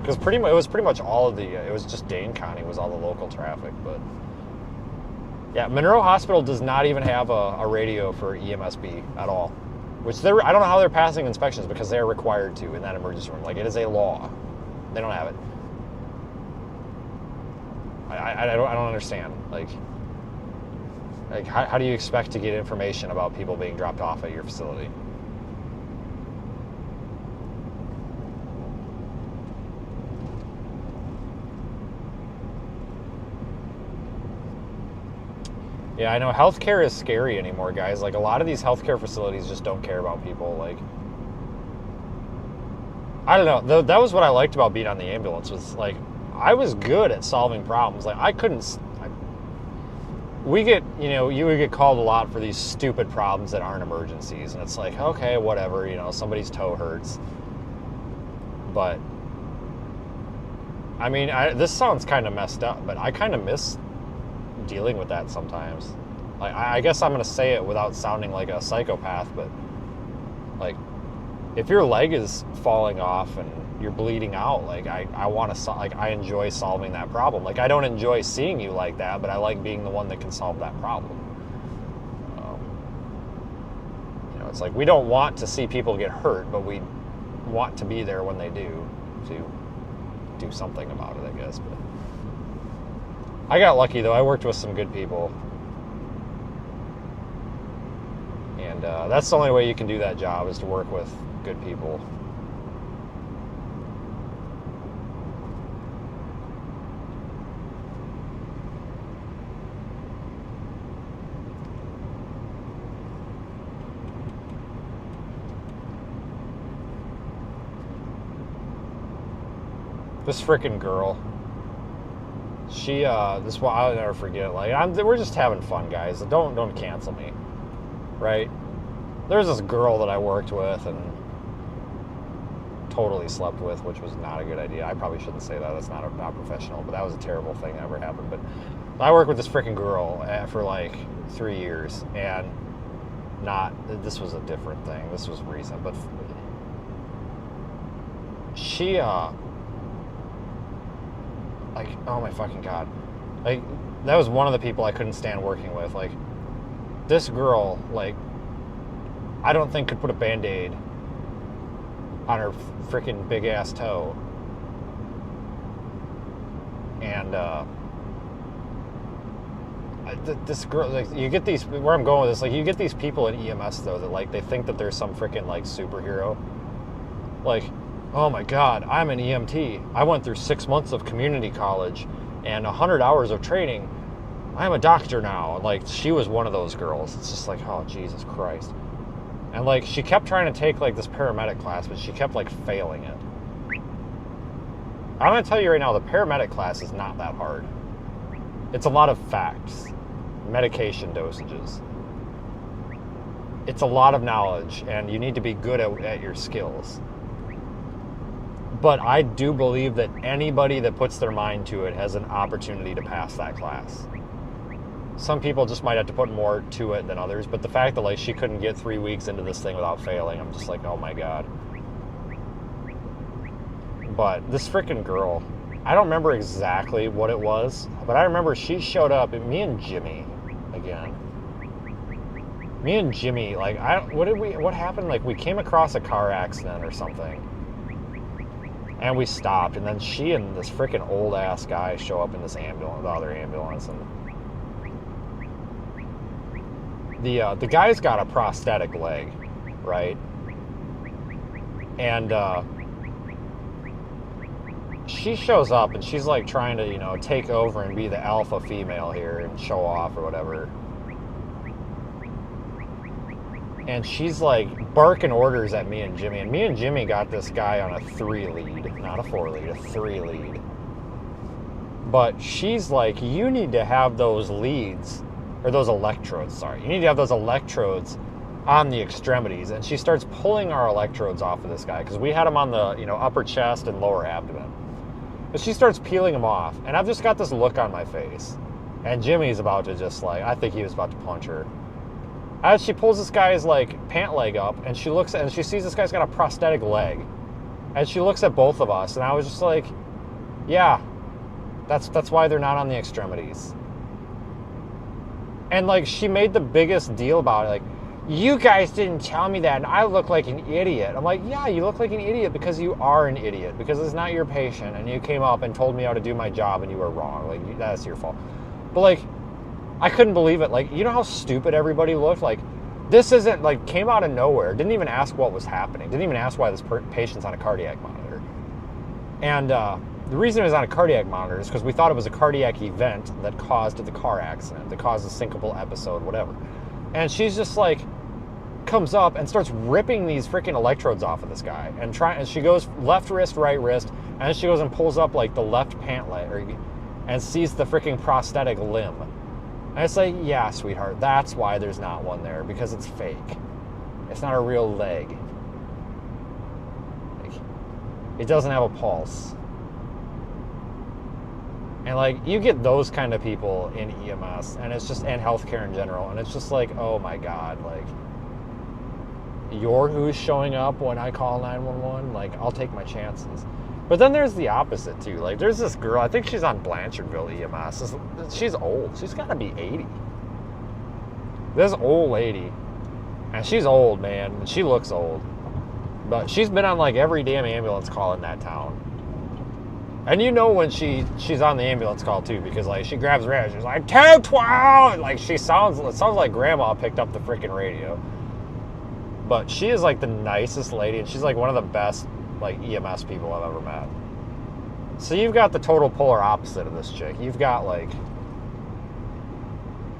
Because it was pretty much all of it was just Dane County was all the local traffic. But yeah, Monroe Hospital does not even have a radio for EMSB at all. Which I don't know how they're passing inspections, because they're required to in that emergency room. Like, it is a law. They don't have it. I don't understand. Like how do you expect to get information about people being dropped off at your facility? Yeah, I know healthcare is scary anymore, guys. Like, a lot of these healthcare facilities just don't care about people. Like, I don't know. That was what I liked about being on the ambulance, was like, I was good at solving problems. Like, you would get called a lot for these stupid problems that aren't emergencies. And it's like, okay, whatever, somebody's toe hurts. But I mean, this sounds kind of messed up, but I kind of miss dealing with that sometimes. Like, I guess I'm gonna say it without sounding like a psychopath, but like, if your leg is falling off and you're bleeding out, like, I want to, like, I enjoy solving that problem. Like, I don't enjoy seeing you like that, but I like being the one that can solve that problem. You know, it's like, we don't want to see people get hurt, but we want to be there when they do to do something about it, I guess. But I got lucky, though. I worked with some good people. And that's the only way you can do that job, is to work with good people. This frickin' girl. She, this one I'll never forget. Like, we're just having fun, guys. Don't cancel me, right? There's this girl that I worked with and totally slept with, which was not a good idea. I probably shouldn't say that. That's not professional, but that was a terrible thing that ever happened. But I worked with this frickin' girl for like 3 years, and this was a different thing. This was recent, but she, like, oh my fucking God. Like, that was one of the people I couldn't stand working with. Like, this girl, like, I don't think could put a Band-Aid on her freaking big ass toe. And this girl, like, you get these, where I'm going with this, like, you get these people in EMS though that, like, they think that they're some freaking, like, superhero. Like, oh my God, I'm an EMT. I went through 6 months of community college and 100 hours of training. I'm a doctor now. Like, she was one of those girls. It's just like, oh, Jesus Christ. And, like, she kept trying to take, like, this paramedic class, but she kept, like, failing it. I'm going to tell you right now, the paramedic class is not that hard. It's a lot of facts, medication dosages. It's a lot of knowledge, and you need to be good at your skills. But I do believe that anybody that puts their mind to it has an opportunity to pass that class. Some people just might have to put more to it than others, but the fact that, like, she couldn't get 3 weeks into this thing without failing, I'm just like, oh my God. But this freaking girl, I don't remember exactly what it was, but I remember she showed up, and me and Jimmy, again. Me and Jimmy, like, what happened? Like, we came across a car accident or something. And we stopped, and then she and this freaking old ass guy show up in this ambulance, the other ambulance, and the guy's got a prosthetic leg, right? And she shows up, and she's like trying to, you know, take over and be the alpha female here and show off or whatever. And she's like barking orders at me and Jimmy. And me and Jimmy got this guy on a 3 lead, not a 4 lead, a 3 lead. But she's like, you need to have those leads, or those electrodes, sorry. You need to have those electrodes on the extremities. And she starts pulling our electrodes off of this guy, because we had him on the, you know, upper chest and lower abdomen. But she starts peeling him off. And I've just got this look on my face. And Jimmy's about to just, like, I think he was about to punch her. As she pulls this guy's, like, pant leg up, and she looks at, and she sees this guy's got a prosthetic leg. And she looks at both of us, and I was just like, yeah, that's why they're not on the extremities. And, like, she made the biggest deal about it, like, you guys didn't tell me that, and I look like an idiot. I'm like, yeah, you look like an idiot because you are an idiot, because it's not your patient, and you came up and told me how to do my job, and you were wrong. Like, that's your fault. But, like, I couldn't believe it. Like, you know how stupid everybody looked? Like, this isn't, like, came out of nowhere. Didn't even ask what was happening. Didn't even ask why this patient's on a cardiac monitor. And the reason it was on a cardiac monitor is because we thought it was a cardiac event that caused the car accident, that caused a syncopal episode, whatever. And she's just, like, comes up and starts ripping these freaking electrodes off of this guy. And she goes left wrist, right wrist, and then she goes and pulls up, like, the left pant leg and sees the freaking prosthetic limb. And it's like, yeah, sweetheart, that's why there's not one there, because it's fake. It's not a real leg. Like, He doesn't have a pulse. And like, you get those kind of people in EMS, and it's just, and healthcare in general, and it's just like, oh my God, like, you're who's showing up when I call 911. Like, I'll take my chances. But then there's the opposite too. Like, there's this girl, I think she's on Blanchardville EMS. She's old. She's got to be 80. This old lady, and she's old, man. She looks old, but she's been on like every damn ambulance call in that town. And you know when she's on the ambulance call too, because like she grabs the radio, she's like 212. Like, it sounds like grandma picked up the freaking radio. But she is like the nicest lady, and she's like one of the best like EMS people I've ever met. So you've got the total polar opposite of this chick. You've got like,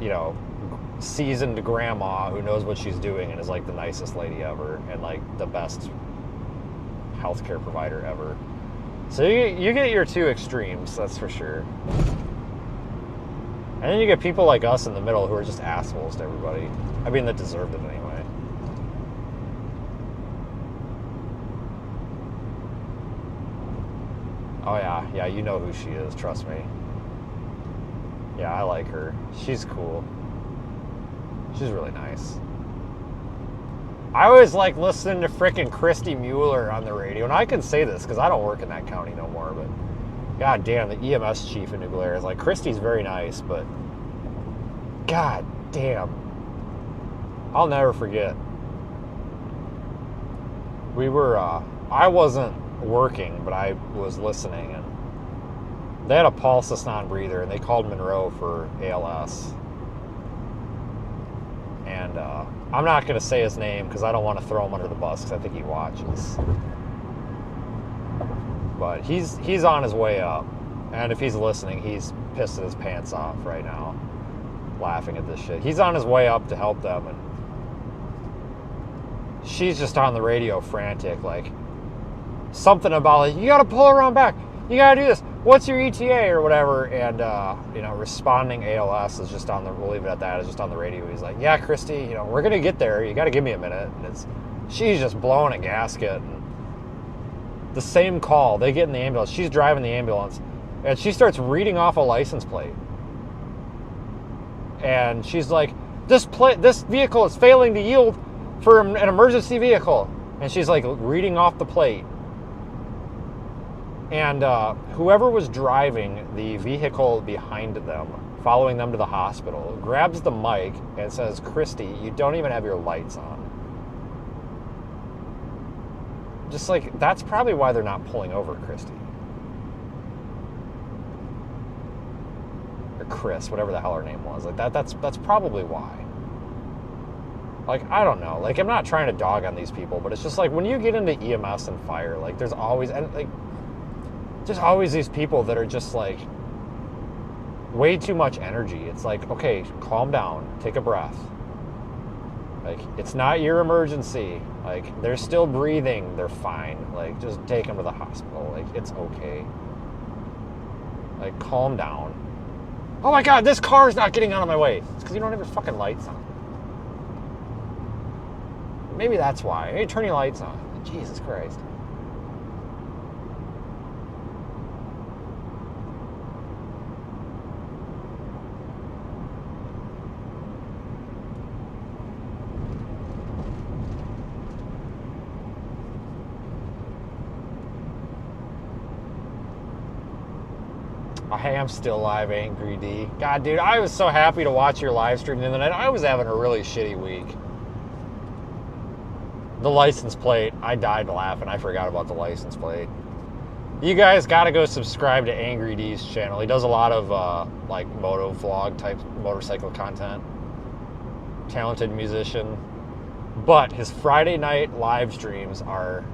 you know, seasoned grandma who knows what she's doing and is like the nicest lady ever, and like the best healthcare provider ever. So you get your two extremes, that's for sure. And then you get people like us in the middle who are just assholes to everybody. I mean, that deserved it anyway. Oh yeah, you know who she is, trust me. Yeah, I like her. She's cool. She's really nice. I always like listening to frickin' Christy Mueller on the radio, and I can say this because I don't work in that county no more, but god damn, the EMS chief in New Glarus is like, Christy's very nice, but god damn. I'll never forget. We were, I wasn't working, but I was listening, and they had a pulseless non-breather, and they called Monroe for ALS. And I'm not going to say his name because I don't want to throw him under the bus because I think he watches. But he's on his way up, and if he's listening, he's pissing his pants off right now, laughing at this shit. He's on his way up to help them, and she's just on the radio frantic, like something about like, you got to pull around back, you got to do this, what's your ETA or whatever. And you know, responding ALS is just on the, we'll leave it at that, is just on the radio. He's like, yeah, Christy, you know, we're gonna get there, you got to give me a minute. And she's just blowing a gasket. And the same call, they get in the ambulance, she's driving the ambulance, and she starts reading off a license plate, and she's like, this vehicle is failing to yield for an emergency vehicle. And she's like reading off the plate. And whoever was driving the vehicle behind them, following them to the hospital, grabs the mic and says, Christy, you don't even have your lights on. Just like, that's probably why they're not pulling over Christy. Or Chris, whatever the hell her name was. Like that's probably why. Like, I don't know. Like, I'm not trying to dog on these people, but it's just like, when you get into EMS and fire, like, there's always, and like, there's always these people that are just like way too much energy. It's like, okay, calm down, take a breath. Like, it's not your emergency. Like, they're still breathing, they're fine. Like, just take them to the hospital. Like, it's okay. Like, calm down. Oh my god, this car's not getting out of my way. It's because you don't have your fucking lights on. Maybe that's why. Hey, turn your lights on. Jesus Christ. Hey, I'm still live, Angry D. God, dude, I was so happy to watch your live stream the other night. I was having a really shitty week. The license plate, I died laughing. I forgot about the license plate. You guys got to go subscribe to Angry D's channel. He does a lot of like moto vlog type motorcycle content. Talented musician. But his Friday night live streams are...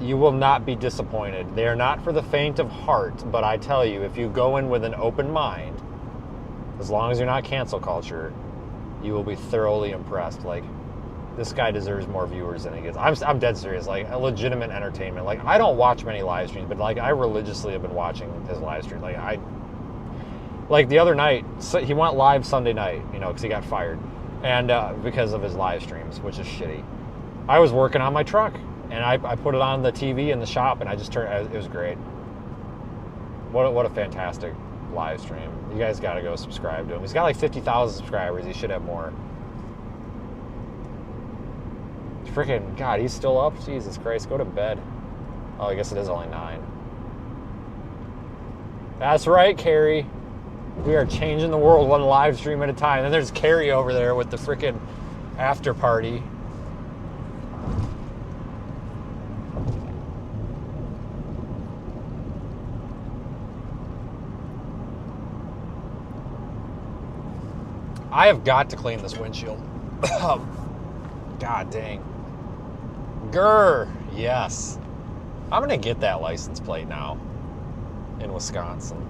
You will not be disappointed. They are not for the faint of heart, but I tell you, if you go in with an open mind, as long as you're not cancel culture, you will be thoroughly impressed. Like, this guy deserves more viewers than he gets. I'm dead serious. Like, a legitimate entertainment. Like, I don't watch many live streams, but like, I religiously have been watching his live stream. Like the other night, so he went live Sunday night, you know, because he got fired, and because of his live streams, which is shitty. I was working on my truck, And I put it on the TV in the shop, and I just turned. It was great. What a fantastic live stream. You guys got to go subscribe to him. He's got like 50,000 subscribers. He should have more. Freaking God, he's still up? Jesus Christ, go to bed. Oh, I guess it is only 9. That's right, Carrie. We are changing the world one live stream at a time. Then there's Carrie over there with the freaking after party. I have got to clean this windshield. God dang. Grr. Yes. I'm going to get that license plate now in Wisconsin.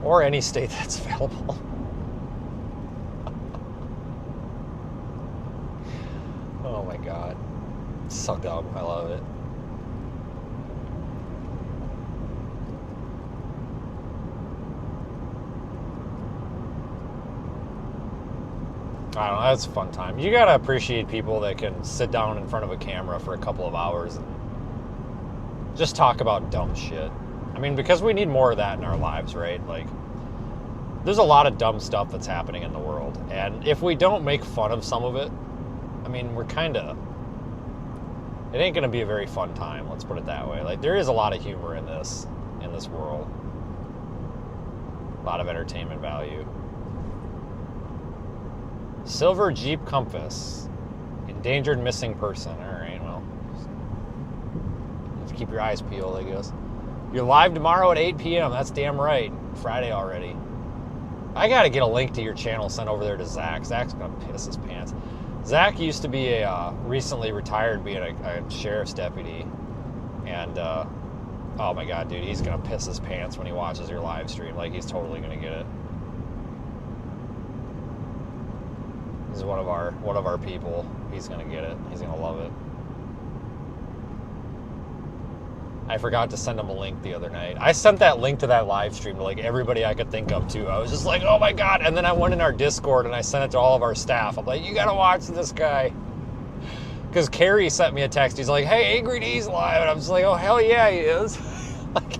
Or any state that's available. Oh my God. So dumb. I love it. I don't know, that's a fun time. You gotta appreciate people that can sit down in front of a camera for a couple of hours and just talk about dumb shit. I mean, because we need more of that in our lives, right? Like, there's a lot of dumb stuff that's happening in the world. And if we don't make fun of some of it, I mean, we're kinda... It ain't gonna be a very fun time, let's put it that way. Like, there is a lot of humor in this world. A lot of entertainment value. Silver Jeep Compass. Endangered missing person. Alright, well. Just keep your eyes peeled, I guess. You're live tomorrow at 8 p.m. That's damn right. Friday already. I gotta get a link to your channel sent over there to Zach. Zach's gonna piss his pants. Zach used to be a recently retired being a sheriff's deputy. And, oh my God, dude, he's gonna piss his pants when he watches your live stream. Like, he's totally gonna get it. He's one of our people. He's gonna get it. He's gonna love it. I forgot to send him a link the other night. I sent that link to that live stream to like everybody I could think of too. I was just like, oh my God. And then I went in our Discord and I sent it to all of our staff. I'm like, you gotta watch this guy. Because Carrie sent me a text. He's like, hey, Angry D's live. And I'm just like, oh, hell yeah, he is. Like,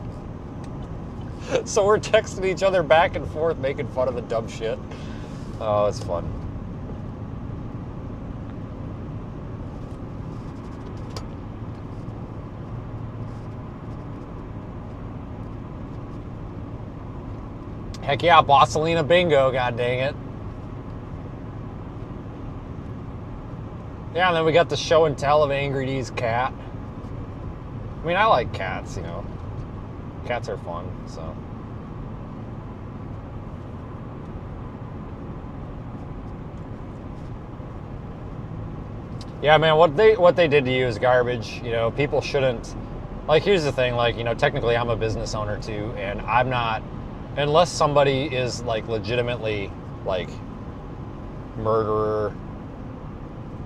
so we're texting each other back and forth, making fun of the dumb shit. Oh, it's fun. Heck yeah, Bossalina bingo, god dang it. Yeah, and then we got the show and tell of Angry D's cat. I mean, I like cats, you know. Cats are fun, so. Yeah, man, what they did to you is garbage. You know, people shouldn't. Like, here's the thing. Like, you know, technically I'm a business owner too, and I'm not. Unless somebody is, like, legitimately, like, murderer,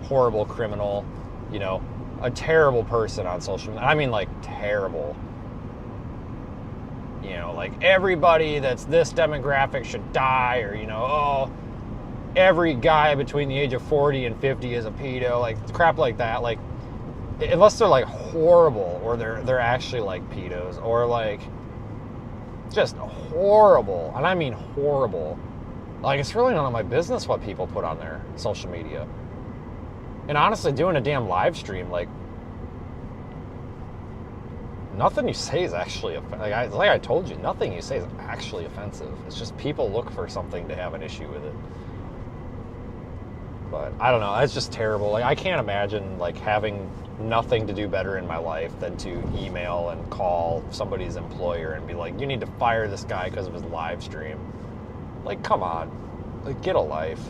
horrible criminal, you know, a terrible person on social media. I mean, like, terrible. You know, like, everybody that's this demographic should die, or, you know, oh, every guy between the age of 40 and 50 is a pedo, like, crap like that. Like, unless they're, like, horrible, or they're actually, like, pedos, or, like... just horrible, and I mean horrible. Like, it's really none of my business what people put on their social media. And honestly, doing a damn live stream, like, nothing you say is actually like I told you, nothing you say is actually offensive. It's just people look for something to have an issue with it. But I don't know, it's just terrible. Like, I can't imagine like having nothing to do better in my life than to email and call somebody's employer and be like, you need to fire this guy because of his live stream. Like, come on. Like, get a life.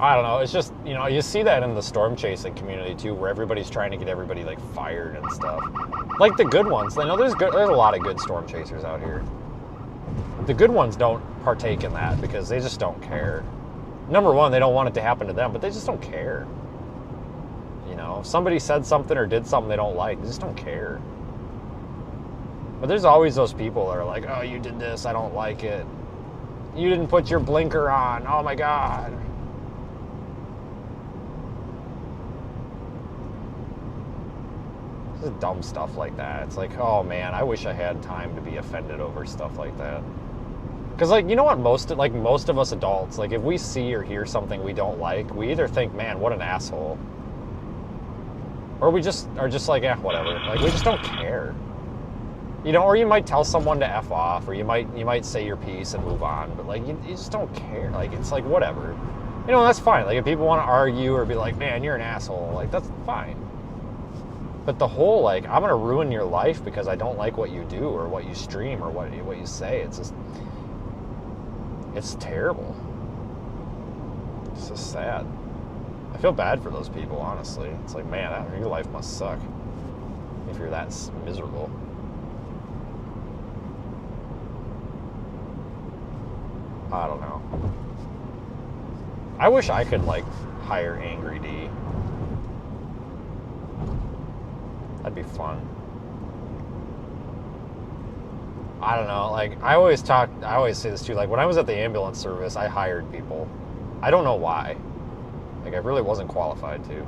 I don't know, it's just, you know, you see that in the storm chasing community too, where everybody's trying to get everybody like fired and stuff. Like the good ones, I know there's a lot of good storm chasers out here. The good ones don't partake in that because they just don't care. number one, they don't want it to happen to them, but they just don't care. You know, if somebody said something or did something they don't like, they just don't care. But there's always those people that are like, oh, you did this, I don't like it. You didn't put your blinker on, oh my God. Just dumb stuff like that. It's like, oh man, I wish I had time to be offended over stuff like that. Because, like, you know what, most of us adults, like, if we see or hear something we don't like, we either think, man, what an asshole, or we just are just like, eh, whatever. Like, we just don't care. You know, or you might tell someone to F off, or you might say your piece and move on, but, like, you just don't care. Like, it's like, whatever. You know, that's fine. Like, if people want to argue or be like, man, you're an asshole, like, that's fine. But the whole, like, I'm going to ruin your life because I don't like what you do or what you stream or what you say, it's just... it's terrible. It's just sad. I feel bad for those people, honestly. It's like, man, your life must suck if you're that miserable. I don't know. I wish I could, like, hire Angry D. That'd be fun. I don't know, like, I always say this too, like, when I was at the ambulance service, I hired people. I don't know why. Like, I really wasn't qualified to.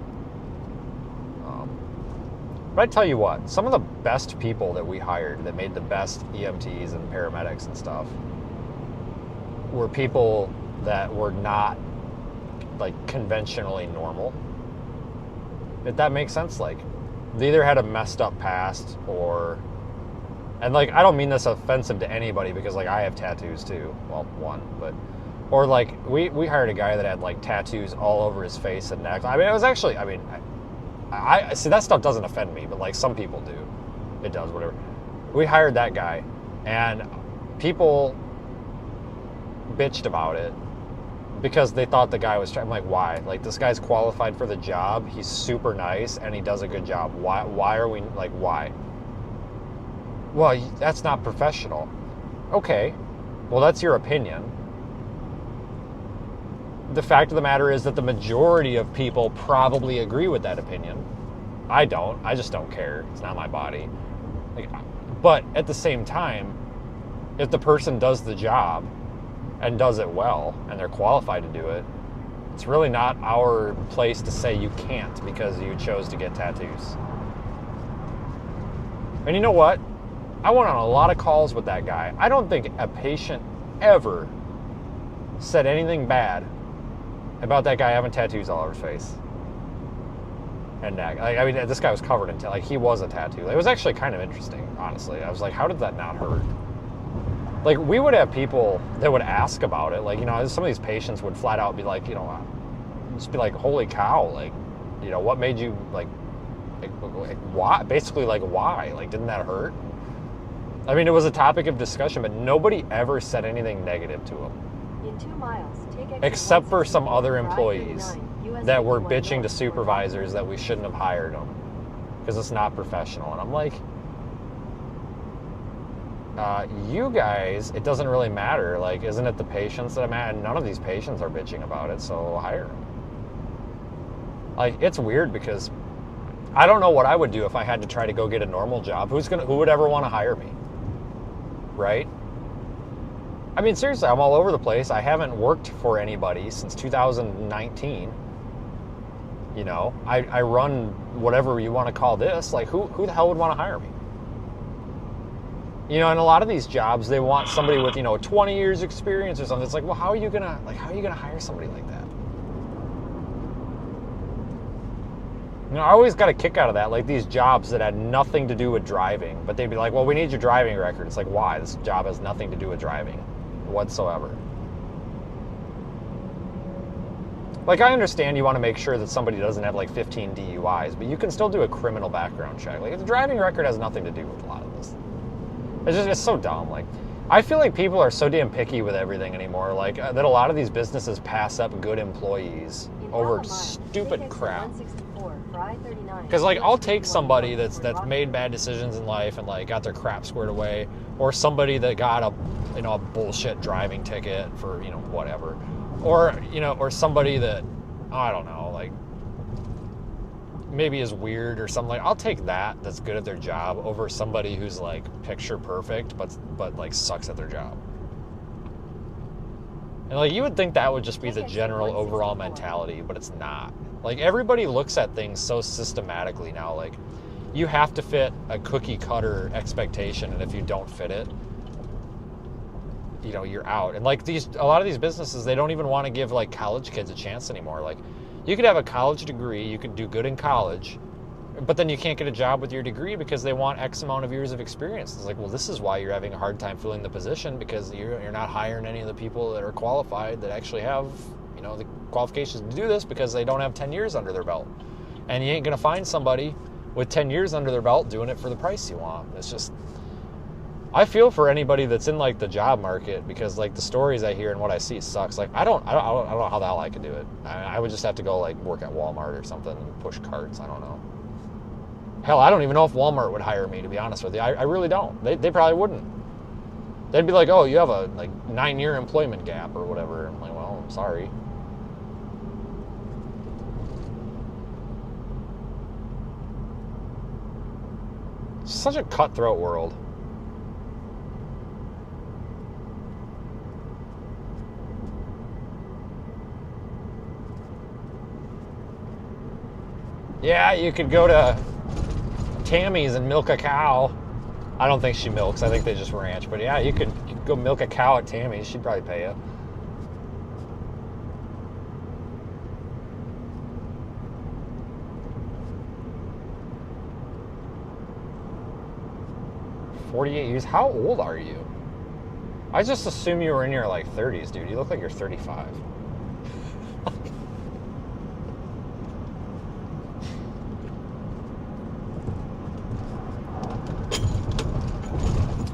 But I tell you what, some of the best people that we hired that made the best EMTs and paramedics and stuff were people that were not, like, conventionally normal. If that makes sense, like, they either had a messed up past or... And, like, I don't mean this offensive to anybody because, like, I have tattoos too. Well, one, but... Or, like, we hired a guy that had, like, tattoos all over his face and neck. I mean, it was actually... I mean, I see, that stuff doesn't offend me, but, like, some people do. It does, whatever. We hired that guy, and people bitched about it because they thought the guy was... I'm like, why? Like, this guy's qualified for the job. He's super nice, and he does a good job. Why are we... Like, why? Well, that's not professional. Okay, well, that's your opinion. The fact of the matter is that the majority of people probably agree with that opinion. I don't. I just don't care. It's not my body. Like, but at the same time, if the person does the job and does it well, and they're qualified to do it, it's really not our place to say you can't because you chose to get tattoos. And you know what? I went on a lot of calls with that guy. I don't think a patient ever said anything bad about that guy having tattoos all over his face and neck. Like, I mean, this guy was covered in like, he was a tattoo. It was actually kind of interesting, honestly. I was like, how did that not hurt? Like, we would have people that would ask about it. Like, you know, some of these patients would flat out be like, you know, just be like, holy cow, like, you know, what made you, like why? Basically, like, why? Like, didn't that hurt? I mean, it was a topic of discussion, but nobody ever said anything negative to him. In 2 miles, take exit except for some other 169, employees US that were 51 bitching to north, supervisors that we shouldn't have hired them because it's not professional. And I'm like, you guys, it doesn't really matter. Like, isn't it the patients that I'm at? And none of these patients are bitching about it, so hire them. Like, it's weird because I don't know what I would do if I had to try to go get a normal job. Who would ever want to hire me? Right? I mean, seriously, I'm all over the place. I haven't worked for anybody since 2019. You know, I run whatever you want to call this. Like, who the hell would want to hire me? You know, and a lot of these jobs, they want somebody with, you know, 20 years experience or something. It's like, well, how are you gonna hire somebody like that? You know, I always got a kick out of that, like these jobs that had nothing to do with driving, but they'd be like, well, we need your driving record. It's like, why? This job has nothing to do with driving whatsoever. Like, I understand you want to make sure that somebody doesn't have like 15 DUIs, but you can still do a criminal background check. Like, the driving record has nothing to do with a lot of this. It's so dumb. Like, I feel like people are so damn picky with everything anymore, like, that a lot of these businesses pass up good employees over stupid crap. Because, like, I'll take somebody that's made bad decisions in life and, like, got their crap squared away, or somebody that got a bullshit driving ticket for, you know, whatever. or or somebody that, I don't know, like maybe is weird or something. Like, I'll take that's good at their job over somebody who's like picture perfect but like sucks at their job. And like, you would think that would just be the general overall mentality, but it's not. Like, everybody looks at things so systematically now. Like, you have to fit a cookie cutter expectation, and if you don't fit it, you're out. And like, a lot of these businesses, they don't even want to give like college kids a chance anymore. Like, you could have a college degree, you could do good in college, but then you can't get a job with your degree because they want X amount of years of experience. It's like, well, this is why you're having a hard time filling the position, because you're not hiring any of the people that are qualified that actually have, the qualifications to do this, because they don't have 10 years under their belt. And you ain't going to find somebody with 10 years under their belt doing it for the price you want. It's just, I feel for anybody that's in like the job market, because like the stories I hear and what I see sucks. Like, I don't know how the hell I could do it. I would just have to go like work at Walmart or something and push carts. I don't know. Hell, I don't even know if Walmart would hire me, to be honest with you. I really don't. They probably wouldn't. They'd be like, oh, you have a like 9-year employment gap or whatever. I'm like, well, I'm sorry. It's such a cutthroat world. Yeah, you could go to Tammy's and milk a cow. I don't think she milks. I think they just ranch. But yeah, you could go milk a cow at Tammy's. She'd probably pay you. "48 years? How old are you?" I just assume you were in your like 30s, dude. You look like you're 35.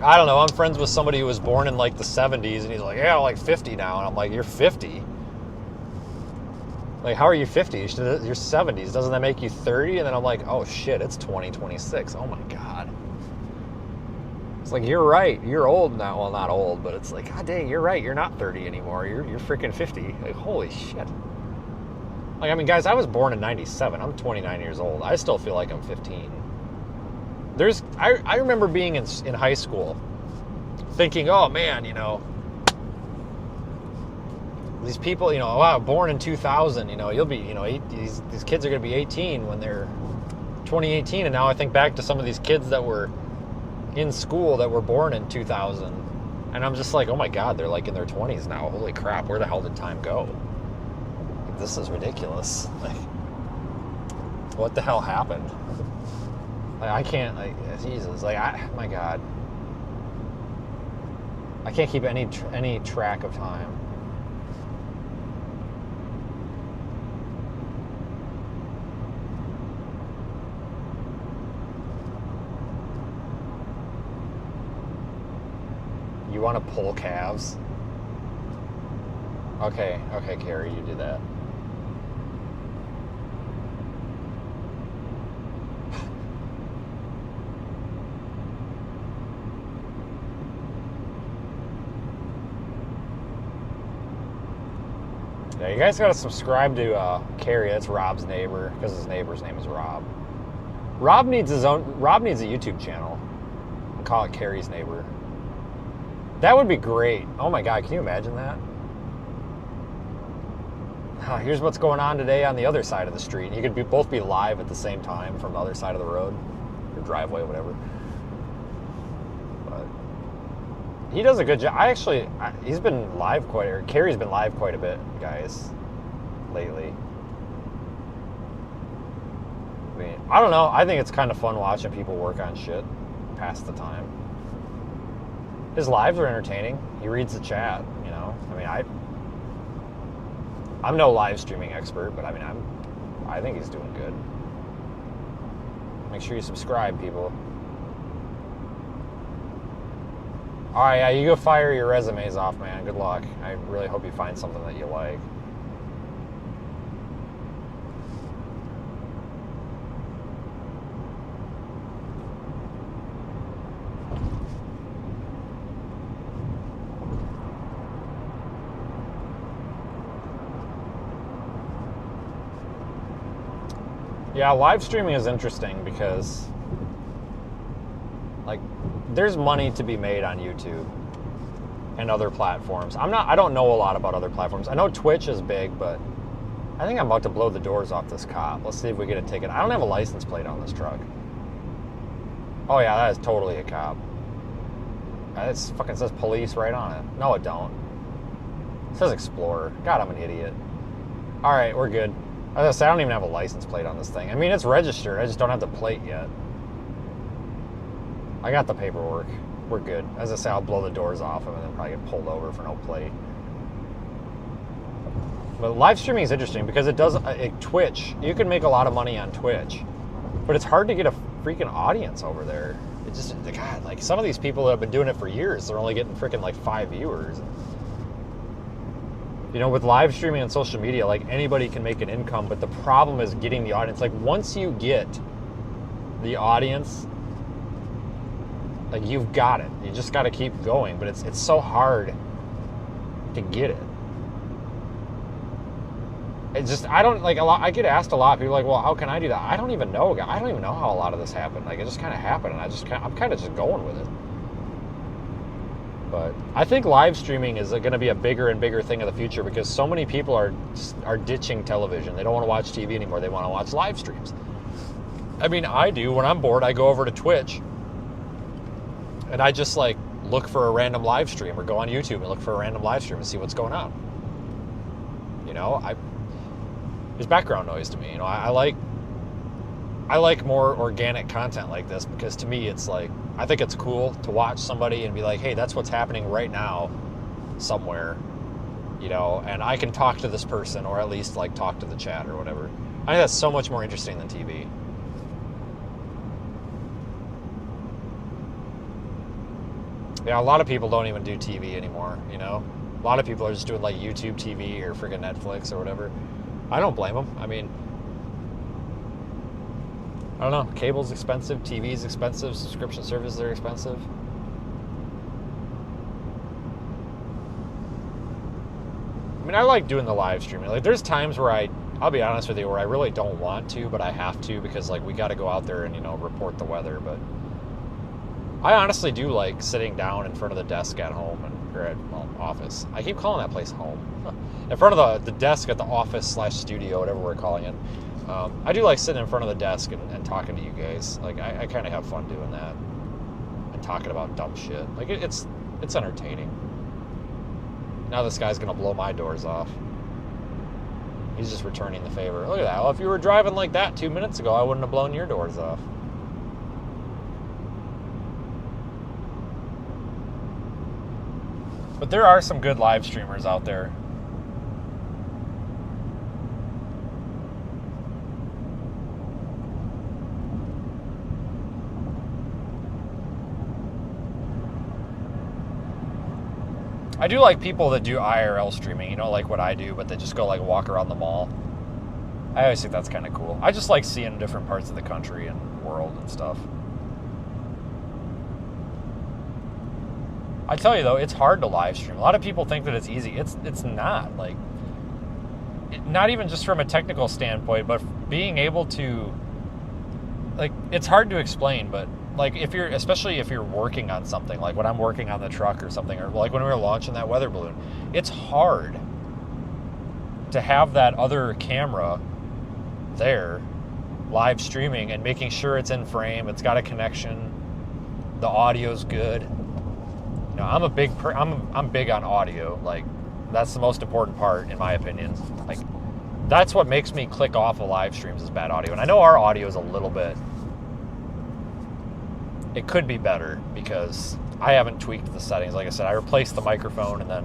I don't know. I'm friends with somebody who was born in like the 70s, and he's like, yeah, I'm like 50 now. And I'm like, you're 50? Like, how are you 50? You're 70s. Doesn't that make you 30? And then I'm like, oh shit, it's 2026. Oh my God. It's like, you're right. You're old now. Well, not old, but it's like, God dang, you're right. You're not 30 anymore. You're freaking 50. Like, holy shit. Like, I mean, guys, I was born in 97. I'm 29 years old. I still feel like I'm 15. I remember being in high school thinking, oh man, these people, wow, born in 2000, you'll be, these kids are going to be 18 when they're 2018. And now I think back to some of these kids that were in school that were born in 2000. And I'm just like, oh my God, they're like in their 20s now. Holy crap, where the hell did time go? Like, this is ridiculous. Like, what the hell happened? Like, I can't, like, Jesus, like, my God. I can't keep any track of time. You want to pull calves? Okay, Carrie, you do that. Yeah, you guys gotta subscribe to Carrie. That's Rob's neighbor, because his neighbor's name is Rob. Rob needs a YouTube channel. And call it Carrie's Neighbor. That would be great. Oh my God, can you imagine that? Here's what's going on today on the other side of the street. You could both be live at the same time from the other side of the road, or driveway, whatever. But he does a good job. He's been live Carrie's been live quite a bit, guys, lately. I mean, I don't know. I think it's kind of fun watching people work on shit, pass the time. His lives are entertaining. He reads the chat, I mean, I'm no live streaming expert, but I mean, I think he's doing good. Make sure you subscribe, people. All right, yeah, you go fire your resumes off, man. Good luck. I really hope you find something that you like. Yeah, live streaming is interesting because, like, there's money to be made on YouTube and other platforms. I don't know a lot about other platforms. I know Twitch is big, but I think I'm about to blow the doors off this cop. Let's see if we get a ticket. I don't have a license plate on this truck. Oh yeah, that is totally a cop. It fucking says police right on it. No, it don't. It says Explorer. God, I'm an idiot. All right, we're good. As I said, I don't even have a license plate on this thing. I mean, it's registered. I just don't have the plate yet. I got the paperwork. We're good. As I say, I'll blow the doors off of it and then probably get pulled over for no plate. But live streaming is interesting because it does Twitch. You can make a lot of money on Twitch, but it's hard to get a freaking audience over there. It just, God, like some of these people that have been doing it for years, they're only getting freaking like 5 viewers. You know, with live streaming and social media, like anybody can make an income, but the problem is getting the audience. Like once you get the audience, like you've got it. You just got to keep going, but it's so hard to get it. It's just, I don't, like, I get asked a lot, people are like, well, how can I do that? I don't even know. I don't even know how a lot of this happened. Like, it just kind of happened, and I'm kind of just going with it. But I think live streaming is going to be a bigger and bigger thing in the future because so many people are ditching television. They don't want to watch TV anymore. They want to watch live streams. I mean, I do. When I'm bored, I go over to Twitch, and I just, like, look for a random live stream or go on YouTube and look for a random live stream and see what's going on. You know, there's background noise to me. You know, I like more organic content like this because to me it's like, I think it's cool to watch somebody and be like, hey, that's what's happening right now somewhere, you know, and I can talk to this person or at least like talk to the chat or whatever. I think that's so much more interesting than TV. Yeah, a lot of people don't even do TV anymore, you know? A lot of people are just doing like YouTube TV or friggin' Netflix or whatever. I don't blame them. I mean, I don't know. Cable's expensive. TV's expensive. Subscription services are expensive. I mean, I like doing the live streaming. Like, there's times where I'll be honest with you, where I really don't want to, but I have to because, like, we got to go out there and, you know, report the weather. But I honestly do like sitting down in front of the desk at home or at office. I keep calling that place home. In front of the desk at the office/studio, whatever we're calling it. I do like sitting in front of the desk and talking to you guys. Like, I kind of have fun doing that and talking about dumb shit. Like, it's entertaining. Now this guy's gonna blow my doors off. He's just returning the favor. Look at that. Well, if you were driving like that 2 minutes ago, I wouldn't have blown your doors off. But there are some good live streamers out there. I do like people that do IRL streaming, you know, like what I do, but they just go like walk around the mall. I always think that's kind of cool. I just like seeing different parts of the country and world and stuff. I tell you though, it's hard to live stream. A lot of people think that it's easy. It's not. Like, not even just from a technical standpoint, but being able to, like, it's hard to explain, but like especially if you're working on something, like when I'm working on the truck or something, or like when we were launching that weather balloon, it's hard to have that other camera there live streaming and making sure it's in frame, it's got a connection, the audio's good. You know, I'm big on audio. Like, that's the most important part in my opinion. Like, that's what makes me click off of live streams is bad audio. And I know our audio is a little bit, it could be better because I haven't tweaked the settings. Like I said, I replaced the microphone and then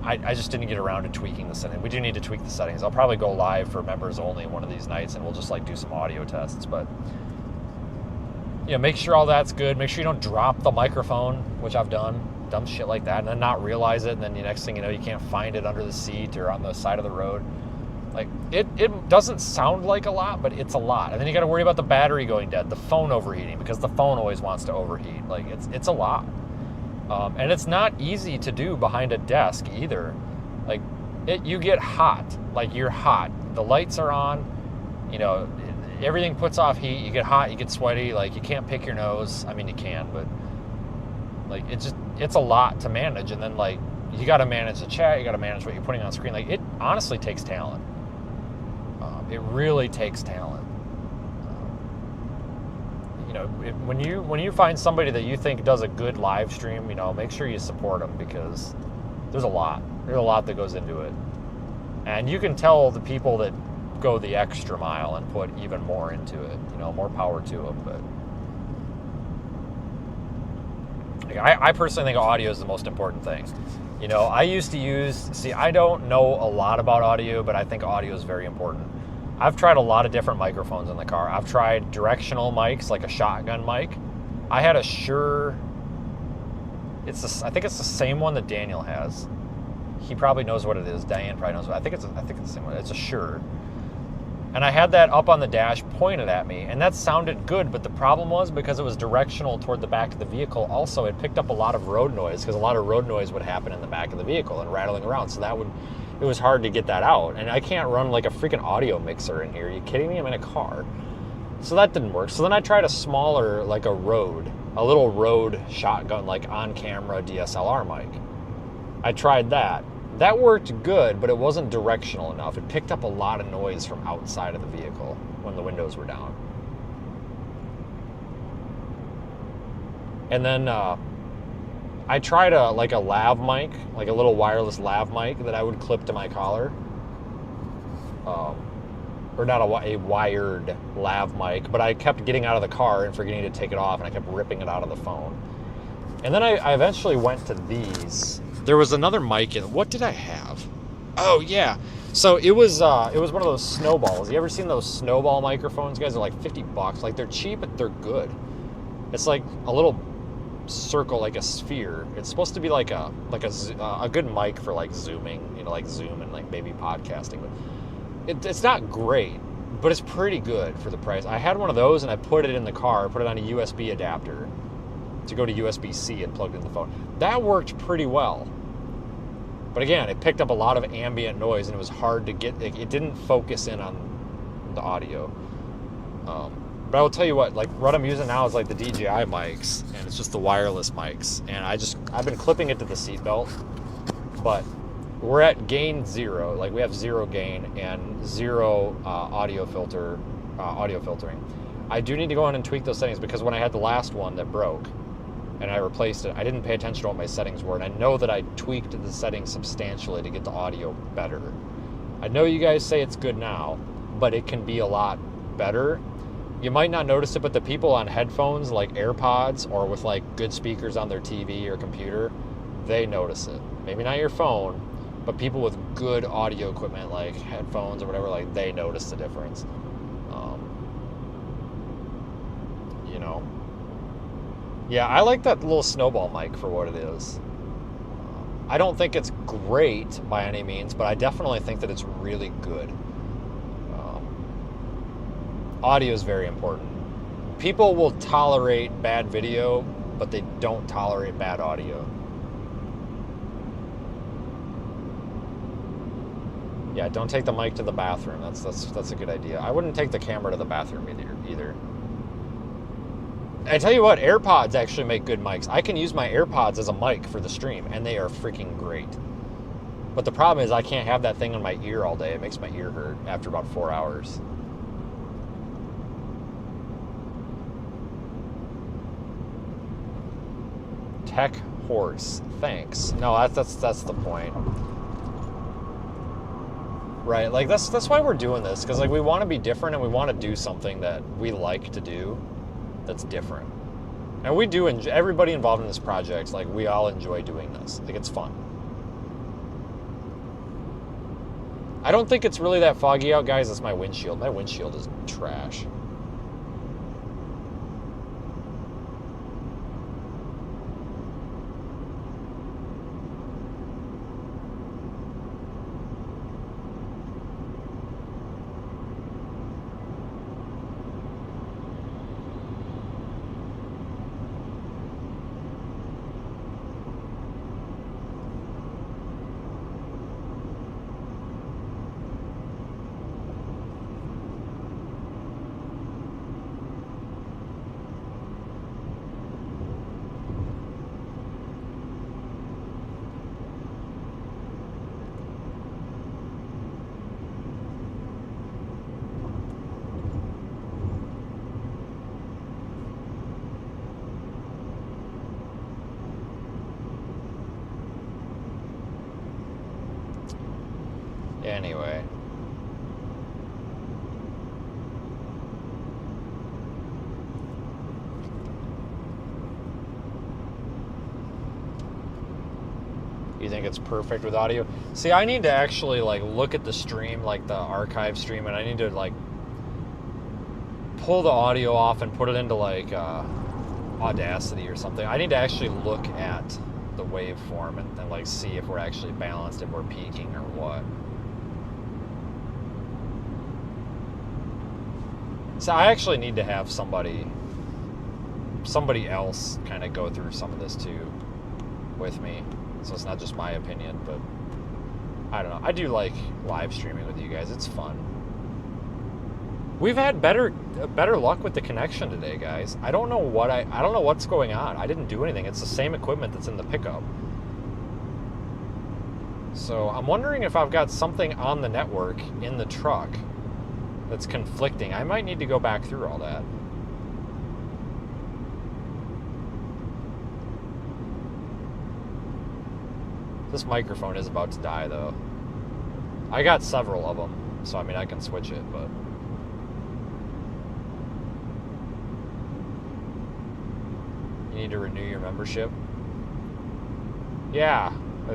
I just didn't get around to tweaking the settings. We do need to tweak the settings. I'll probably go live for members only one of these nights and we'll just like do some audio tests. But, you know, make sure all that's good. Make sure you don't drop the microphone, which I've done. Dumb shit like that, and then not realize it, and then the next thing you know, you can't find it under the seat or on the side of the road. Like, it doesn't sound like a lot, but it's a lot. And then you got to worry about the battery going dead, the phone overheating, because the phone always wants to overheat. Like, it's a lot. And it's not easy to do behind a desk either. Like, you get hot. Like, you're hot. The lights are on. You know, everything puts off heat. You get hot, you get sweaty. Like, you can't pick your nose. I mean, you can, but like, it's a lot to manage. And then, like, you got to manage the chat. You got to manage what you're putting on screen. Like, it honestly takes talent. It really takes talent. You know, when you find somebody that you think does a good live stream, you know, make sure you support them, because there's a lot that goes into it. And you can tell the people that go the extra mile and put even more into it. You know, more power to them. But like, I personally think audio is the most important thing. You know, I used to I don't know a lot about audio, but I think audio is very important. I've tried a lot of different microphones in the car. I've tried directional mics, like a shotgun mic. I had a Shure. I think it's the same one that Daniel has. He probably knows what it is. Diane probably knows what. I think it's the same one. It's a Shure. And I had that up on the dash pointed at me, and that sounded good, but the problem was, because it was directional toward the back of the vehicle, also it picked up a lot of road noise, because a lot of road noise would happen in the back of the vehicle and rattling around, so it was hard to get that out. And I can't run like a freaking audio mixer in here. Are you kidding me? I'm in a car. So that didn't work. So then I tried a smaller, like a little Rode shotgun, like on camera DSLR mic. I tried that. That worked good, but it wasn't directional enough. It picked up a lot of noise from outside of the vehicle when the windows were down. And then I tried a lav mic, like a little wireless lav mic that I would clip to my collar. Or not a wired lav mic, but I kept getting out of the car and forgetting to take it off, and I kept ripping it out of the phone. And then I eventually went to these. There was another mic what did I have? Oh yeah. So it was one of those snowballs. You ever seen those snowball microphones, guys? They're like $50. Like, they're cheap, but they're good. It's like a little circle, like a sphere. It's supposed to be like a good mic for like zooming, you know, like Zoom and like maybe podcasting. But it's not great, but it's pretty good for the price. I had one of those, and I put it in the car, put it on a USB adapter to go to USB-C and plugged in the phone. That worked pretty well. But again, it picked up a lot of ambient noise, and it was hard to get. It didn't focus in on the audio. But I will tell you what, like, what I'm using now is like the DJI mics, and it's just the wireless mics. And I've been clipping it to the seatbelt, but we're at gain 0. Like, we have 0 gain and 0 audio filtering. I do need to go in and tweak those settings, because when I had the last one that broke and I replaced it, I didn't pay attention to what my settings were, and I know that I tweaked the settings substantially to get the audio better. I know you guys say it's good now, but it can be a lot better. You might not notice it, but the people on headphones like AirPods or with like good speakers on their TV or computer, they notice it. Maybe not your phone, but people with good audio equipment like headphones or whatever, like, they notice the difference. You know? Yeah, I like that little snowball mic for what it is. I don't think it's great by any means, but I definitely think that it's really good. Audio is very important. People will tolerate bad video, but they don't tolerate bad audio. Yeah, don't take the mic to the bathroom. That's a good idea. I wouldn't take the camera to the bathroom either. I tell you what, AirPods actually make good mics. I can use my AirPods as a mic for the stream, and they are freaking great. But the problem is I can't have that thing in my ear all day. It makes my ear hurt after about 4 hours. Tech horse. Thanks. No, that's the point. Right, like that's why we're doing this, because like we want to be different, and we want to do something that we like to do that's different. And we do enjoy, everybody involved in this project, like, we all enjoy doing this. Like, it's fun. I don't think it's really that foggy out, guys. It's my windshield. My windshield is trash. Anyway. You think it's perfect with audio? See, I need to actually like look at the stream, like the archive stream, and I need to like pull the audio off and put it into like Audacity or something. I need to actually look at the waveform and like see if we're actually balanced, if we're peaking or what. So I actually need to have somebody else kind of go through some of this too with me. So it's not just my opinion, but I don't know. I do like live streaming with you guys. It's fun. We've had better luck with the connection today, guys. I don't know what's going on. I didn't do anything. It's the same equipment that's in the pickup. So I'm wondering if I've got something on the network in the truck that's conflicting. I might need to go back through all that. This microphone is about to die, though. I got several of them, so I mean, I can switch it, but... You need to renew your membership? Yeah,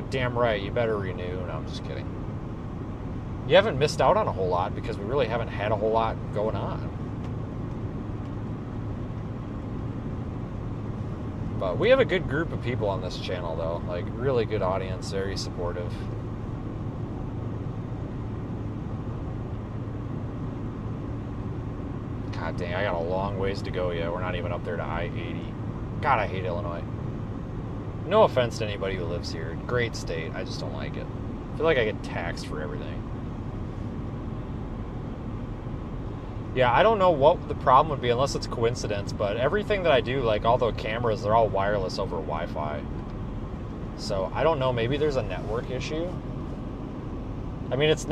damn right, you better renew. No, I'm just kidding. You haven't missed out on a whole lot because we really haven't had a whole lot going on. But we have a good group of people on this channel, though. Like, really good audience, very supportive. God dang, I got a long ways to go yet. We're not even up there to I-80. God, I hate Illinois. No offense to anybody who lives here. Great state. I just don't like it. I feel like I get taxed for everything. Yeah, I don't know what the problem would be unless it's coincidence, but everything that I do, like all the cameras, they're all wireless over Wi-Fi. So I don't know, maybe there's a network issue. I mean, it's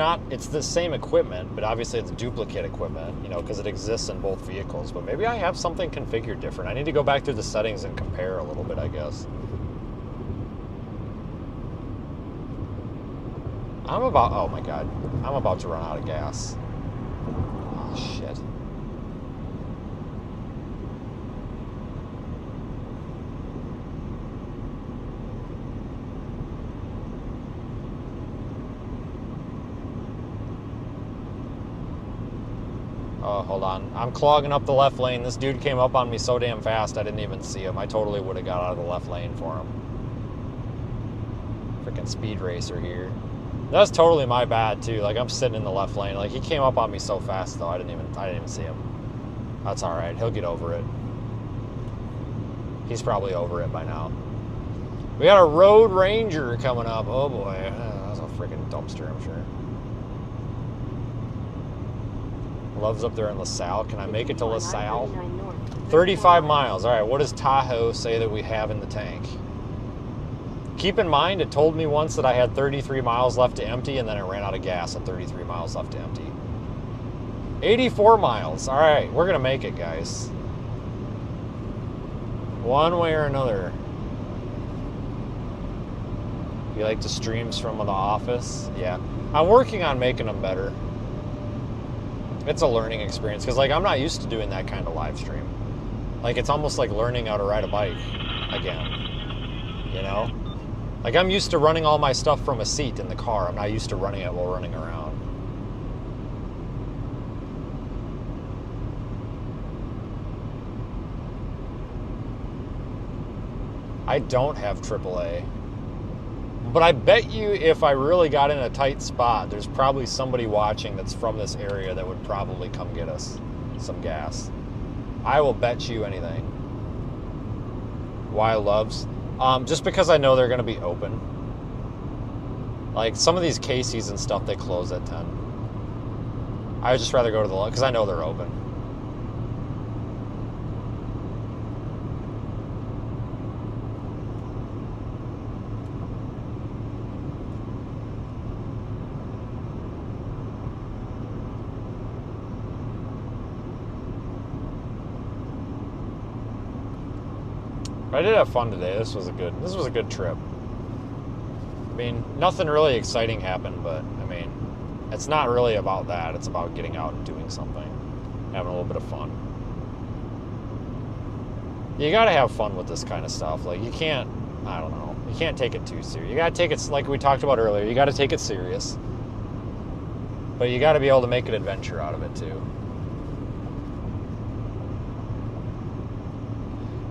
the same equipment, but obviously it's duplicate equipment, you know, because it exists in both vehicles. But maybe I have something configured different. I need to go back through the settings and compare a little bit, I guess. Oh my God, I'm about to run out of gas. Oh, shit. Oh, hold on. I'm clogging up the left lane. This dude came up on me so damn fast I didn't even see him. I totally would have got out of the left lane for him. Freaking speed racer here. That's totally my bad too. Like, I'm sitting in the left lane. Like, he came up on me so fast though. I didn't even see him. That's all right. He'll get over it. He's probably over it by now. We got a Road Ranger coming up. Oh boy, that's a freaking dumpster, I'm sure. Love's up there in LaSalle. Can I make it to LaSalle? 35 miles. All right. What does Tahoe say that we have in the tank? Keep in mind, it told me once that I had 33 miles left to empty, and then it ran out of gas at 33 miles left to empty. 84 miles. All right, we're going to make it, guys. One way or another. You like the streams from the office? Yeah. I'm working on making them better. It's a learning experience, because, like, I'm not used to doing that kind of live stream. Like, it's almost like learning how to ride a bike again. You know? Like, I'm used to running all my stuff from a seat in the car. I'm not used to running it while running around. I don't have AAA. But I bet you if I really got in a tight spot, there's probably somebody watching that's from this area that would probably come get us some gas. I will bet you anything. Why Loves? Just because I know they're going to be open. Like, some of these Casey's and stuff, they close at 10. I would just rather go to the... because I know they're open. I did have fun today. This was a good trip. I mean, nothing really exciting happened, but I mean, It's not really about that. It's about getting out and doing something, having a little bit of fun. You gotta have fun with this kind of stuff. Like, you can't, I don't know, you can't take it too serious. You gotta take it, like we talked about earlier, you gotta take it serious. But you gotta be able to make an adventure out of it too.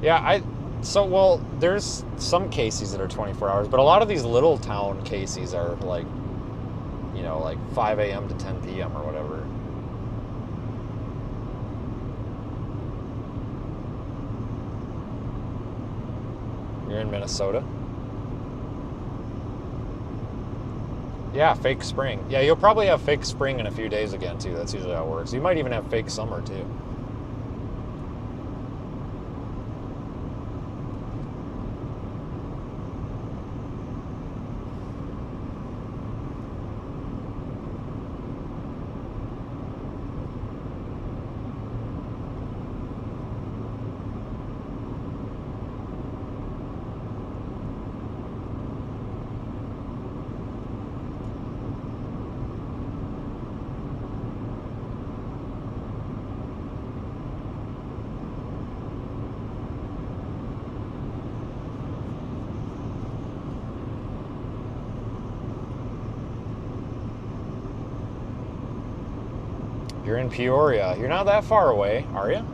Yeah, well, there's some Casey's that are 24 hours, but a lot of these little town Casey's are like, you know, like 5 a.m. to 10 p.m. or whatever. You're in Minnesota? Yeah, fake spring. Yeah, you'll probably have fake spring in a few days again, too. That's usually how it works. You might even have fake summer, too. You're in Peoria. You're not that far away, are you?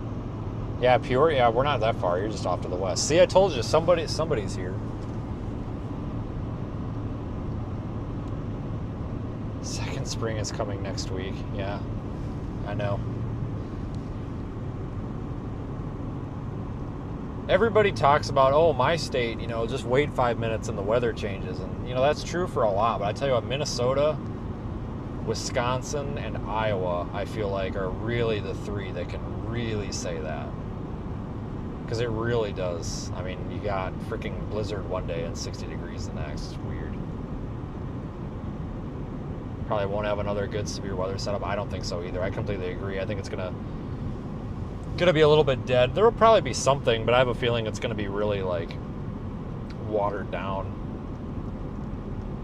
Yeah, Peoria. Yeah, we're not that far. You're just off to the west. See, I told you, somebody's here. Second spring is coming next week. Yeah, I know. Everybody talks about, oh, my state, you know, just wait 5 minutes and the weather changes. And, you know, that's true for a lot. But I tell you what, Minnesota, Wisconsin, and Iowa, I feel like, are really the three that can really say that. Because it really does. I mean, you got freaking blizzard one day and 60 degrees the next. It's weird. Probably won't have another good severe weather setup. I don't think so either. I completely agree. I think it's gonna be a little bit dead. There will probably be something, but I have a feeling it's gonna be really, like, watered down.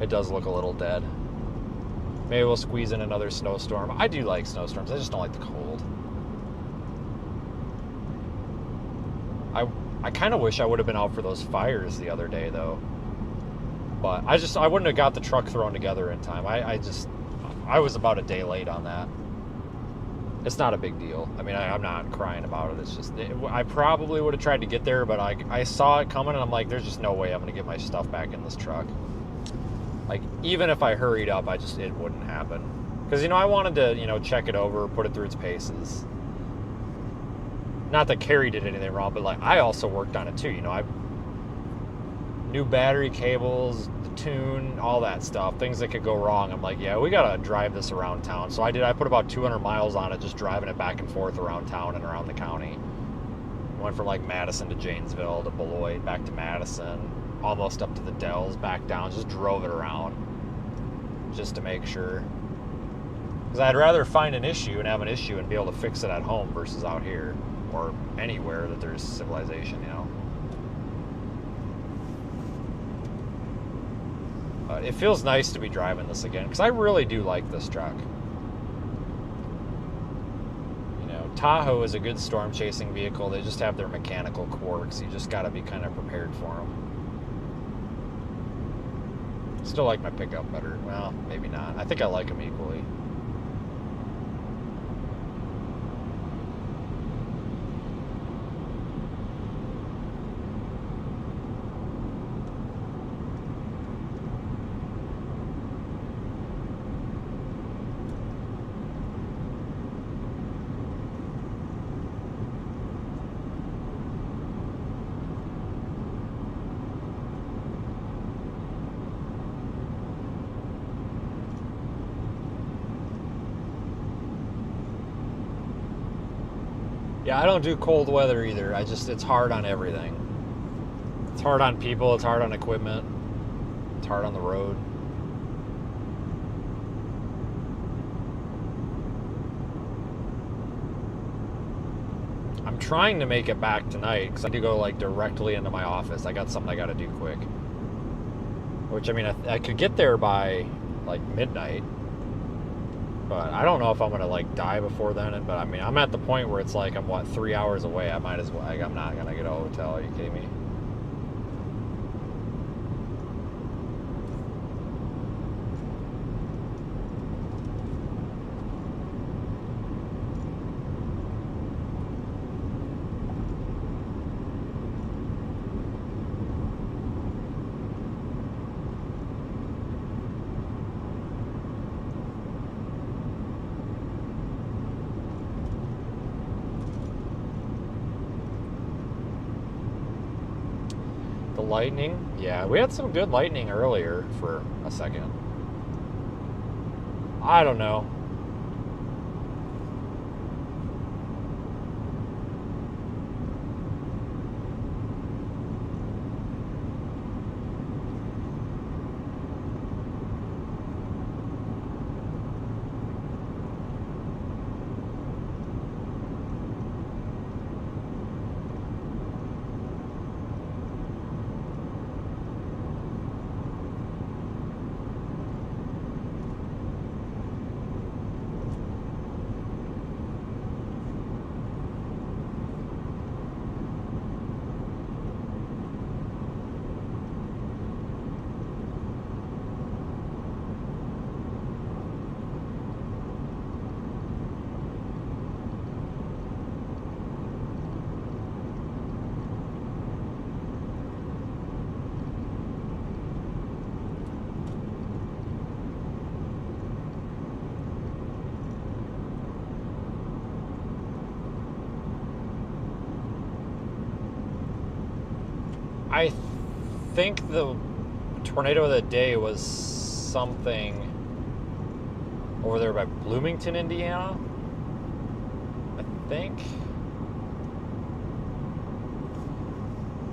It does look a little dead. Maybe we'll squeeze in another snowstorm. I do like snowstorms. I just don't like the cold. I kind of wish I would have been out for those fires the other day, though. But I wouldn't have got the truck thrown together in time. I was about a day late on that. It's not a big deal. I mean, I'm not crying about it. It's just, I probably would have tried to get there, but I saw it coming, and I'm like, there's just no way I'm going to get my stuff back in this truck. Like, even if I hurried up, it wouldn't happen. Because, you know, I wanted to, you know, check it over, put it through its paces. Not that Carrie did anything wrong, but, like, I also worked on it, too. You know, new battery cables, the tune, all that stuff, things that could go wrong. I'm like, yeah, we got to drive this around town. So I put about 200 miles on it, just driving it back and forth around town and around the county. Went from, like, Madison to Janesville to Beloit, back to Madison, almost up to the Dells, back down, just drove it around just to make sure. Because I'd rather find an issue and have an issue and be able to fix it at home versus out here or anywhere that there's civilization, you know. But it feels nice to be driving this again because I really do like this truck. You know, Tahoe is a good storm chasing vehicle. They just have their mechanical quirks. You just got to be kind of prepared for them. Still like my pickup better. Well, maybe not. I think I like them equally. Yeah, I don't do cold weather either. It's hard on everything. It's hard on people, it's hard on equipment, it's hard on the road. I'm trying to make it back tonight because I do go like directly into my office. I got something I got to do quick. Which, I mean, I could get there by like midnight. But I don't know if I'm gonna like die before then. But I mean, I'm at the point where it's like I'm what 3 hours away. I might as well. Like, I'm not gonna get a hotel. Are you kidding me? Lightning? Yeah, we had some good lightning earlier for a second. I don't know. I think the tornado of the day was something over there by Bloomington, Indiana. I think.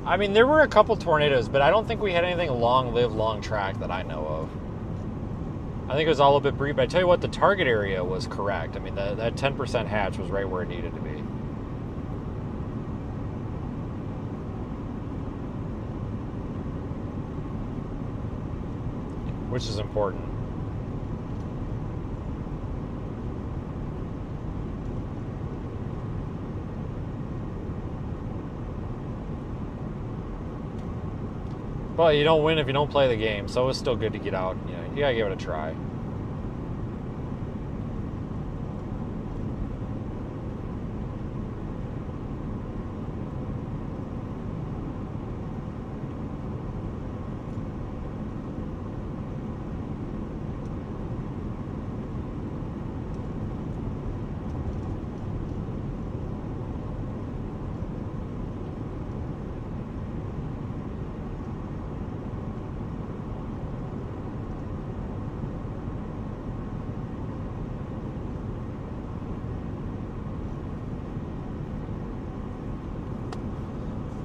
I mean, there were a couple tornadoes, but I don't think we had anything long live, long track that I know of. I think it was all a bit brief, but I tell you what, the target area was correct. I mean, that 10% hatch was right where it needed to be. Which is important. But you don't win if you don't play the game, so it's still good to get out. You know, you gotta give it a try.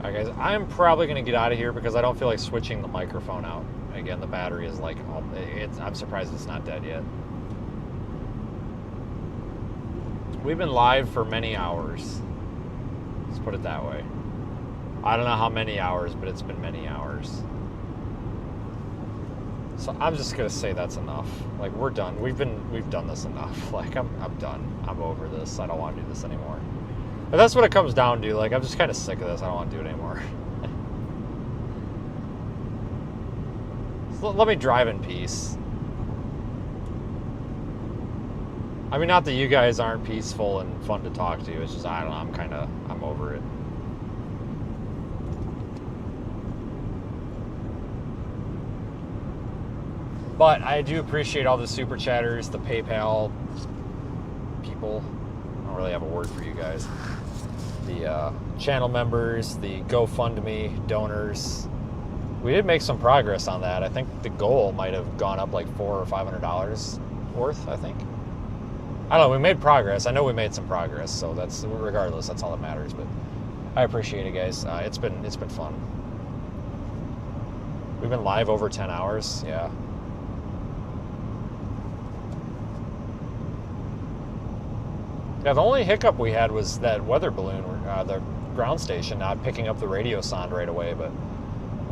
Alright guys, I'm probably going to get out of here because I don't feel like switching the microphone out. Again, the battery is like, I'm surprised it's not dead yet. We've been live for many hours. Let's put it that way. I don't know how many hours, but it's been many hours. So I'm just going to say that's enough. Like, we're done. We've done this enough. Like, I'm done. I'm over this. I don't want to do this anymore. But that's what it comes down to. Like, I'm just kind of sick of this. I don't want to do it anymore. So let me drive in peace. I mean, not that you guys aren't peaceful and fun to talk to. It's just, I don't know, I'm over it. But I do appreciate all the super chatters, the PayPal people. I don't really have a word for you guys. The channel members, the GoFundMe donors. We did make some progress on that. I think the goal might have gone up like $400 or $500 worth, I think. I don't know, we made progress. I know we made some progress, so that's, regardless, that's all that matters. But I appreciate it, guys. It's been fun. We've been live over 10 hours, yeah. Yeah, the only hiccup we had was that weather balloon, the ground station, not picking up the radio sound right away, but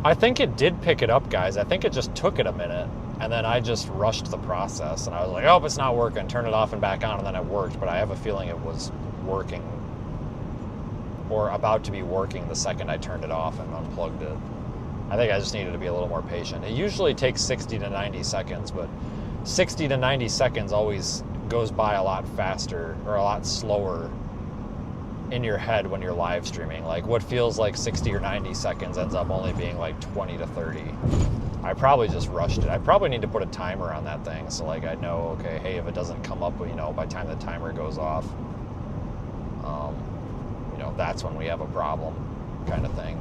I think it did pick it up, guys. I think it just took it a minute. And then I just rushed the process, and I was like, oh, it's not working. Turn it off and back on, and then it worked. But I have a feeling it was working, or about to be working, the second I turned it off and unplugged it. I think I just needed to be a little more patient. It usually takes 60 to 90 seconds, but 60 to 90 seconds always goes by a lot faster, or a lot slower in your head when you're live streaming. Like, what feels like 60 or 90 seconds ends up only being like 20 to 30. I probably just rushed it. I probably need to put a timer on that thing, so like I know, okay, hey, if it doesn't come up, you know, by the time the timer goes off, you know, that's when we have a problem, kind of thing.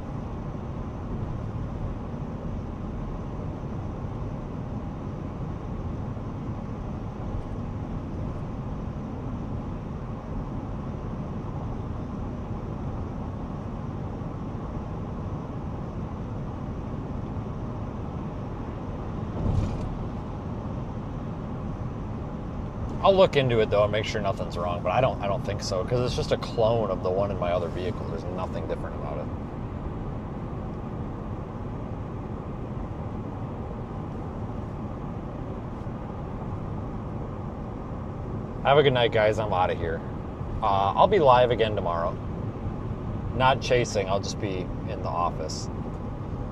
I'll look into it though and make sure nothing's wrong, but I don't think so, because it's just a clone of the one in my other vehicle. There's nothing different about it. Have a good night, guys. I'm out of here. I'll be live again tomorrow. Not chasing, I'll just be in the office.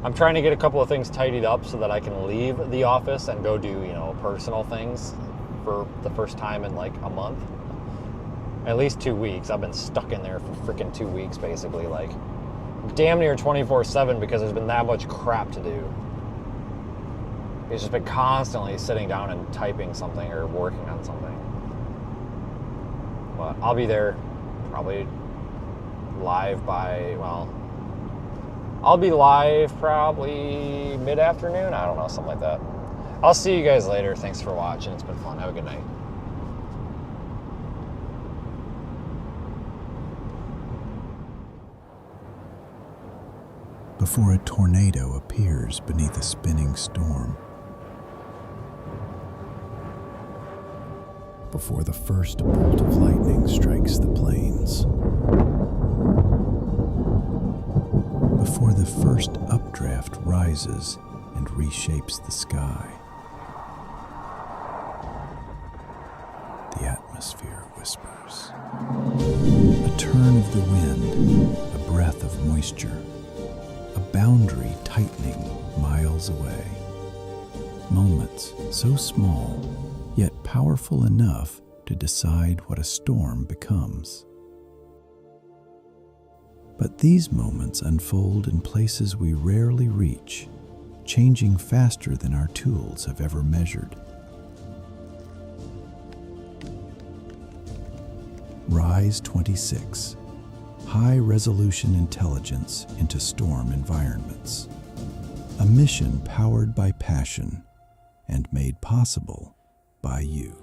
I'm trying to get a couple of things tidied up so that I can leave the office and go do, you know, personal things for the first time in like a month. At least 2 weeks. I've been stuck in there for freaking 2 weeks, basically, like damn near 24/7, because there's been that much crap to do. It's just been constantly sitting down and typing something or working on something. But I'll be there probably live by, well, I'll be live probably mid-afternoon. I don't know, something like that. I'll see you guys later. Thanks for watching. It's been fun. Have a good night. Before a tornado appears beneath a spinning storm, before the first bolt of lightning strikes the plains, before the first updraft rises and reshapes the sky, the atmosphere whispers. A turn of the wind, a breath of moisture, a boundary tightening miles away. Moments so small, yet powerful enough to decide what a storm becomes. But these moments unfold in places we rarely reach, changing faster than our tools have ever measured. RISE 26, high-resolution intelligence into storm environments. A mission powered by passion and made possible by you.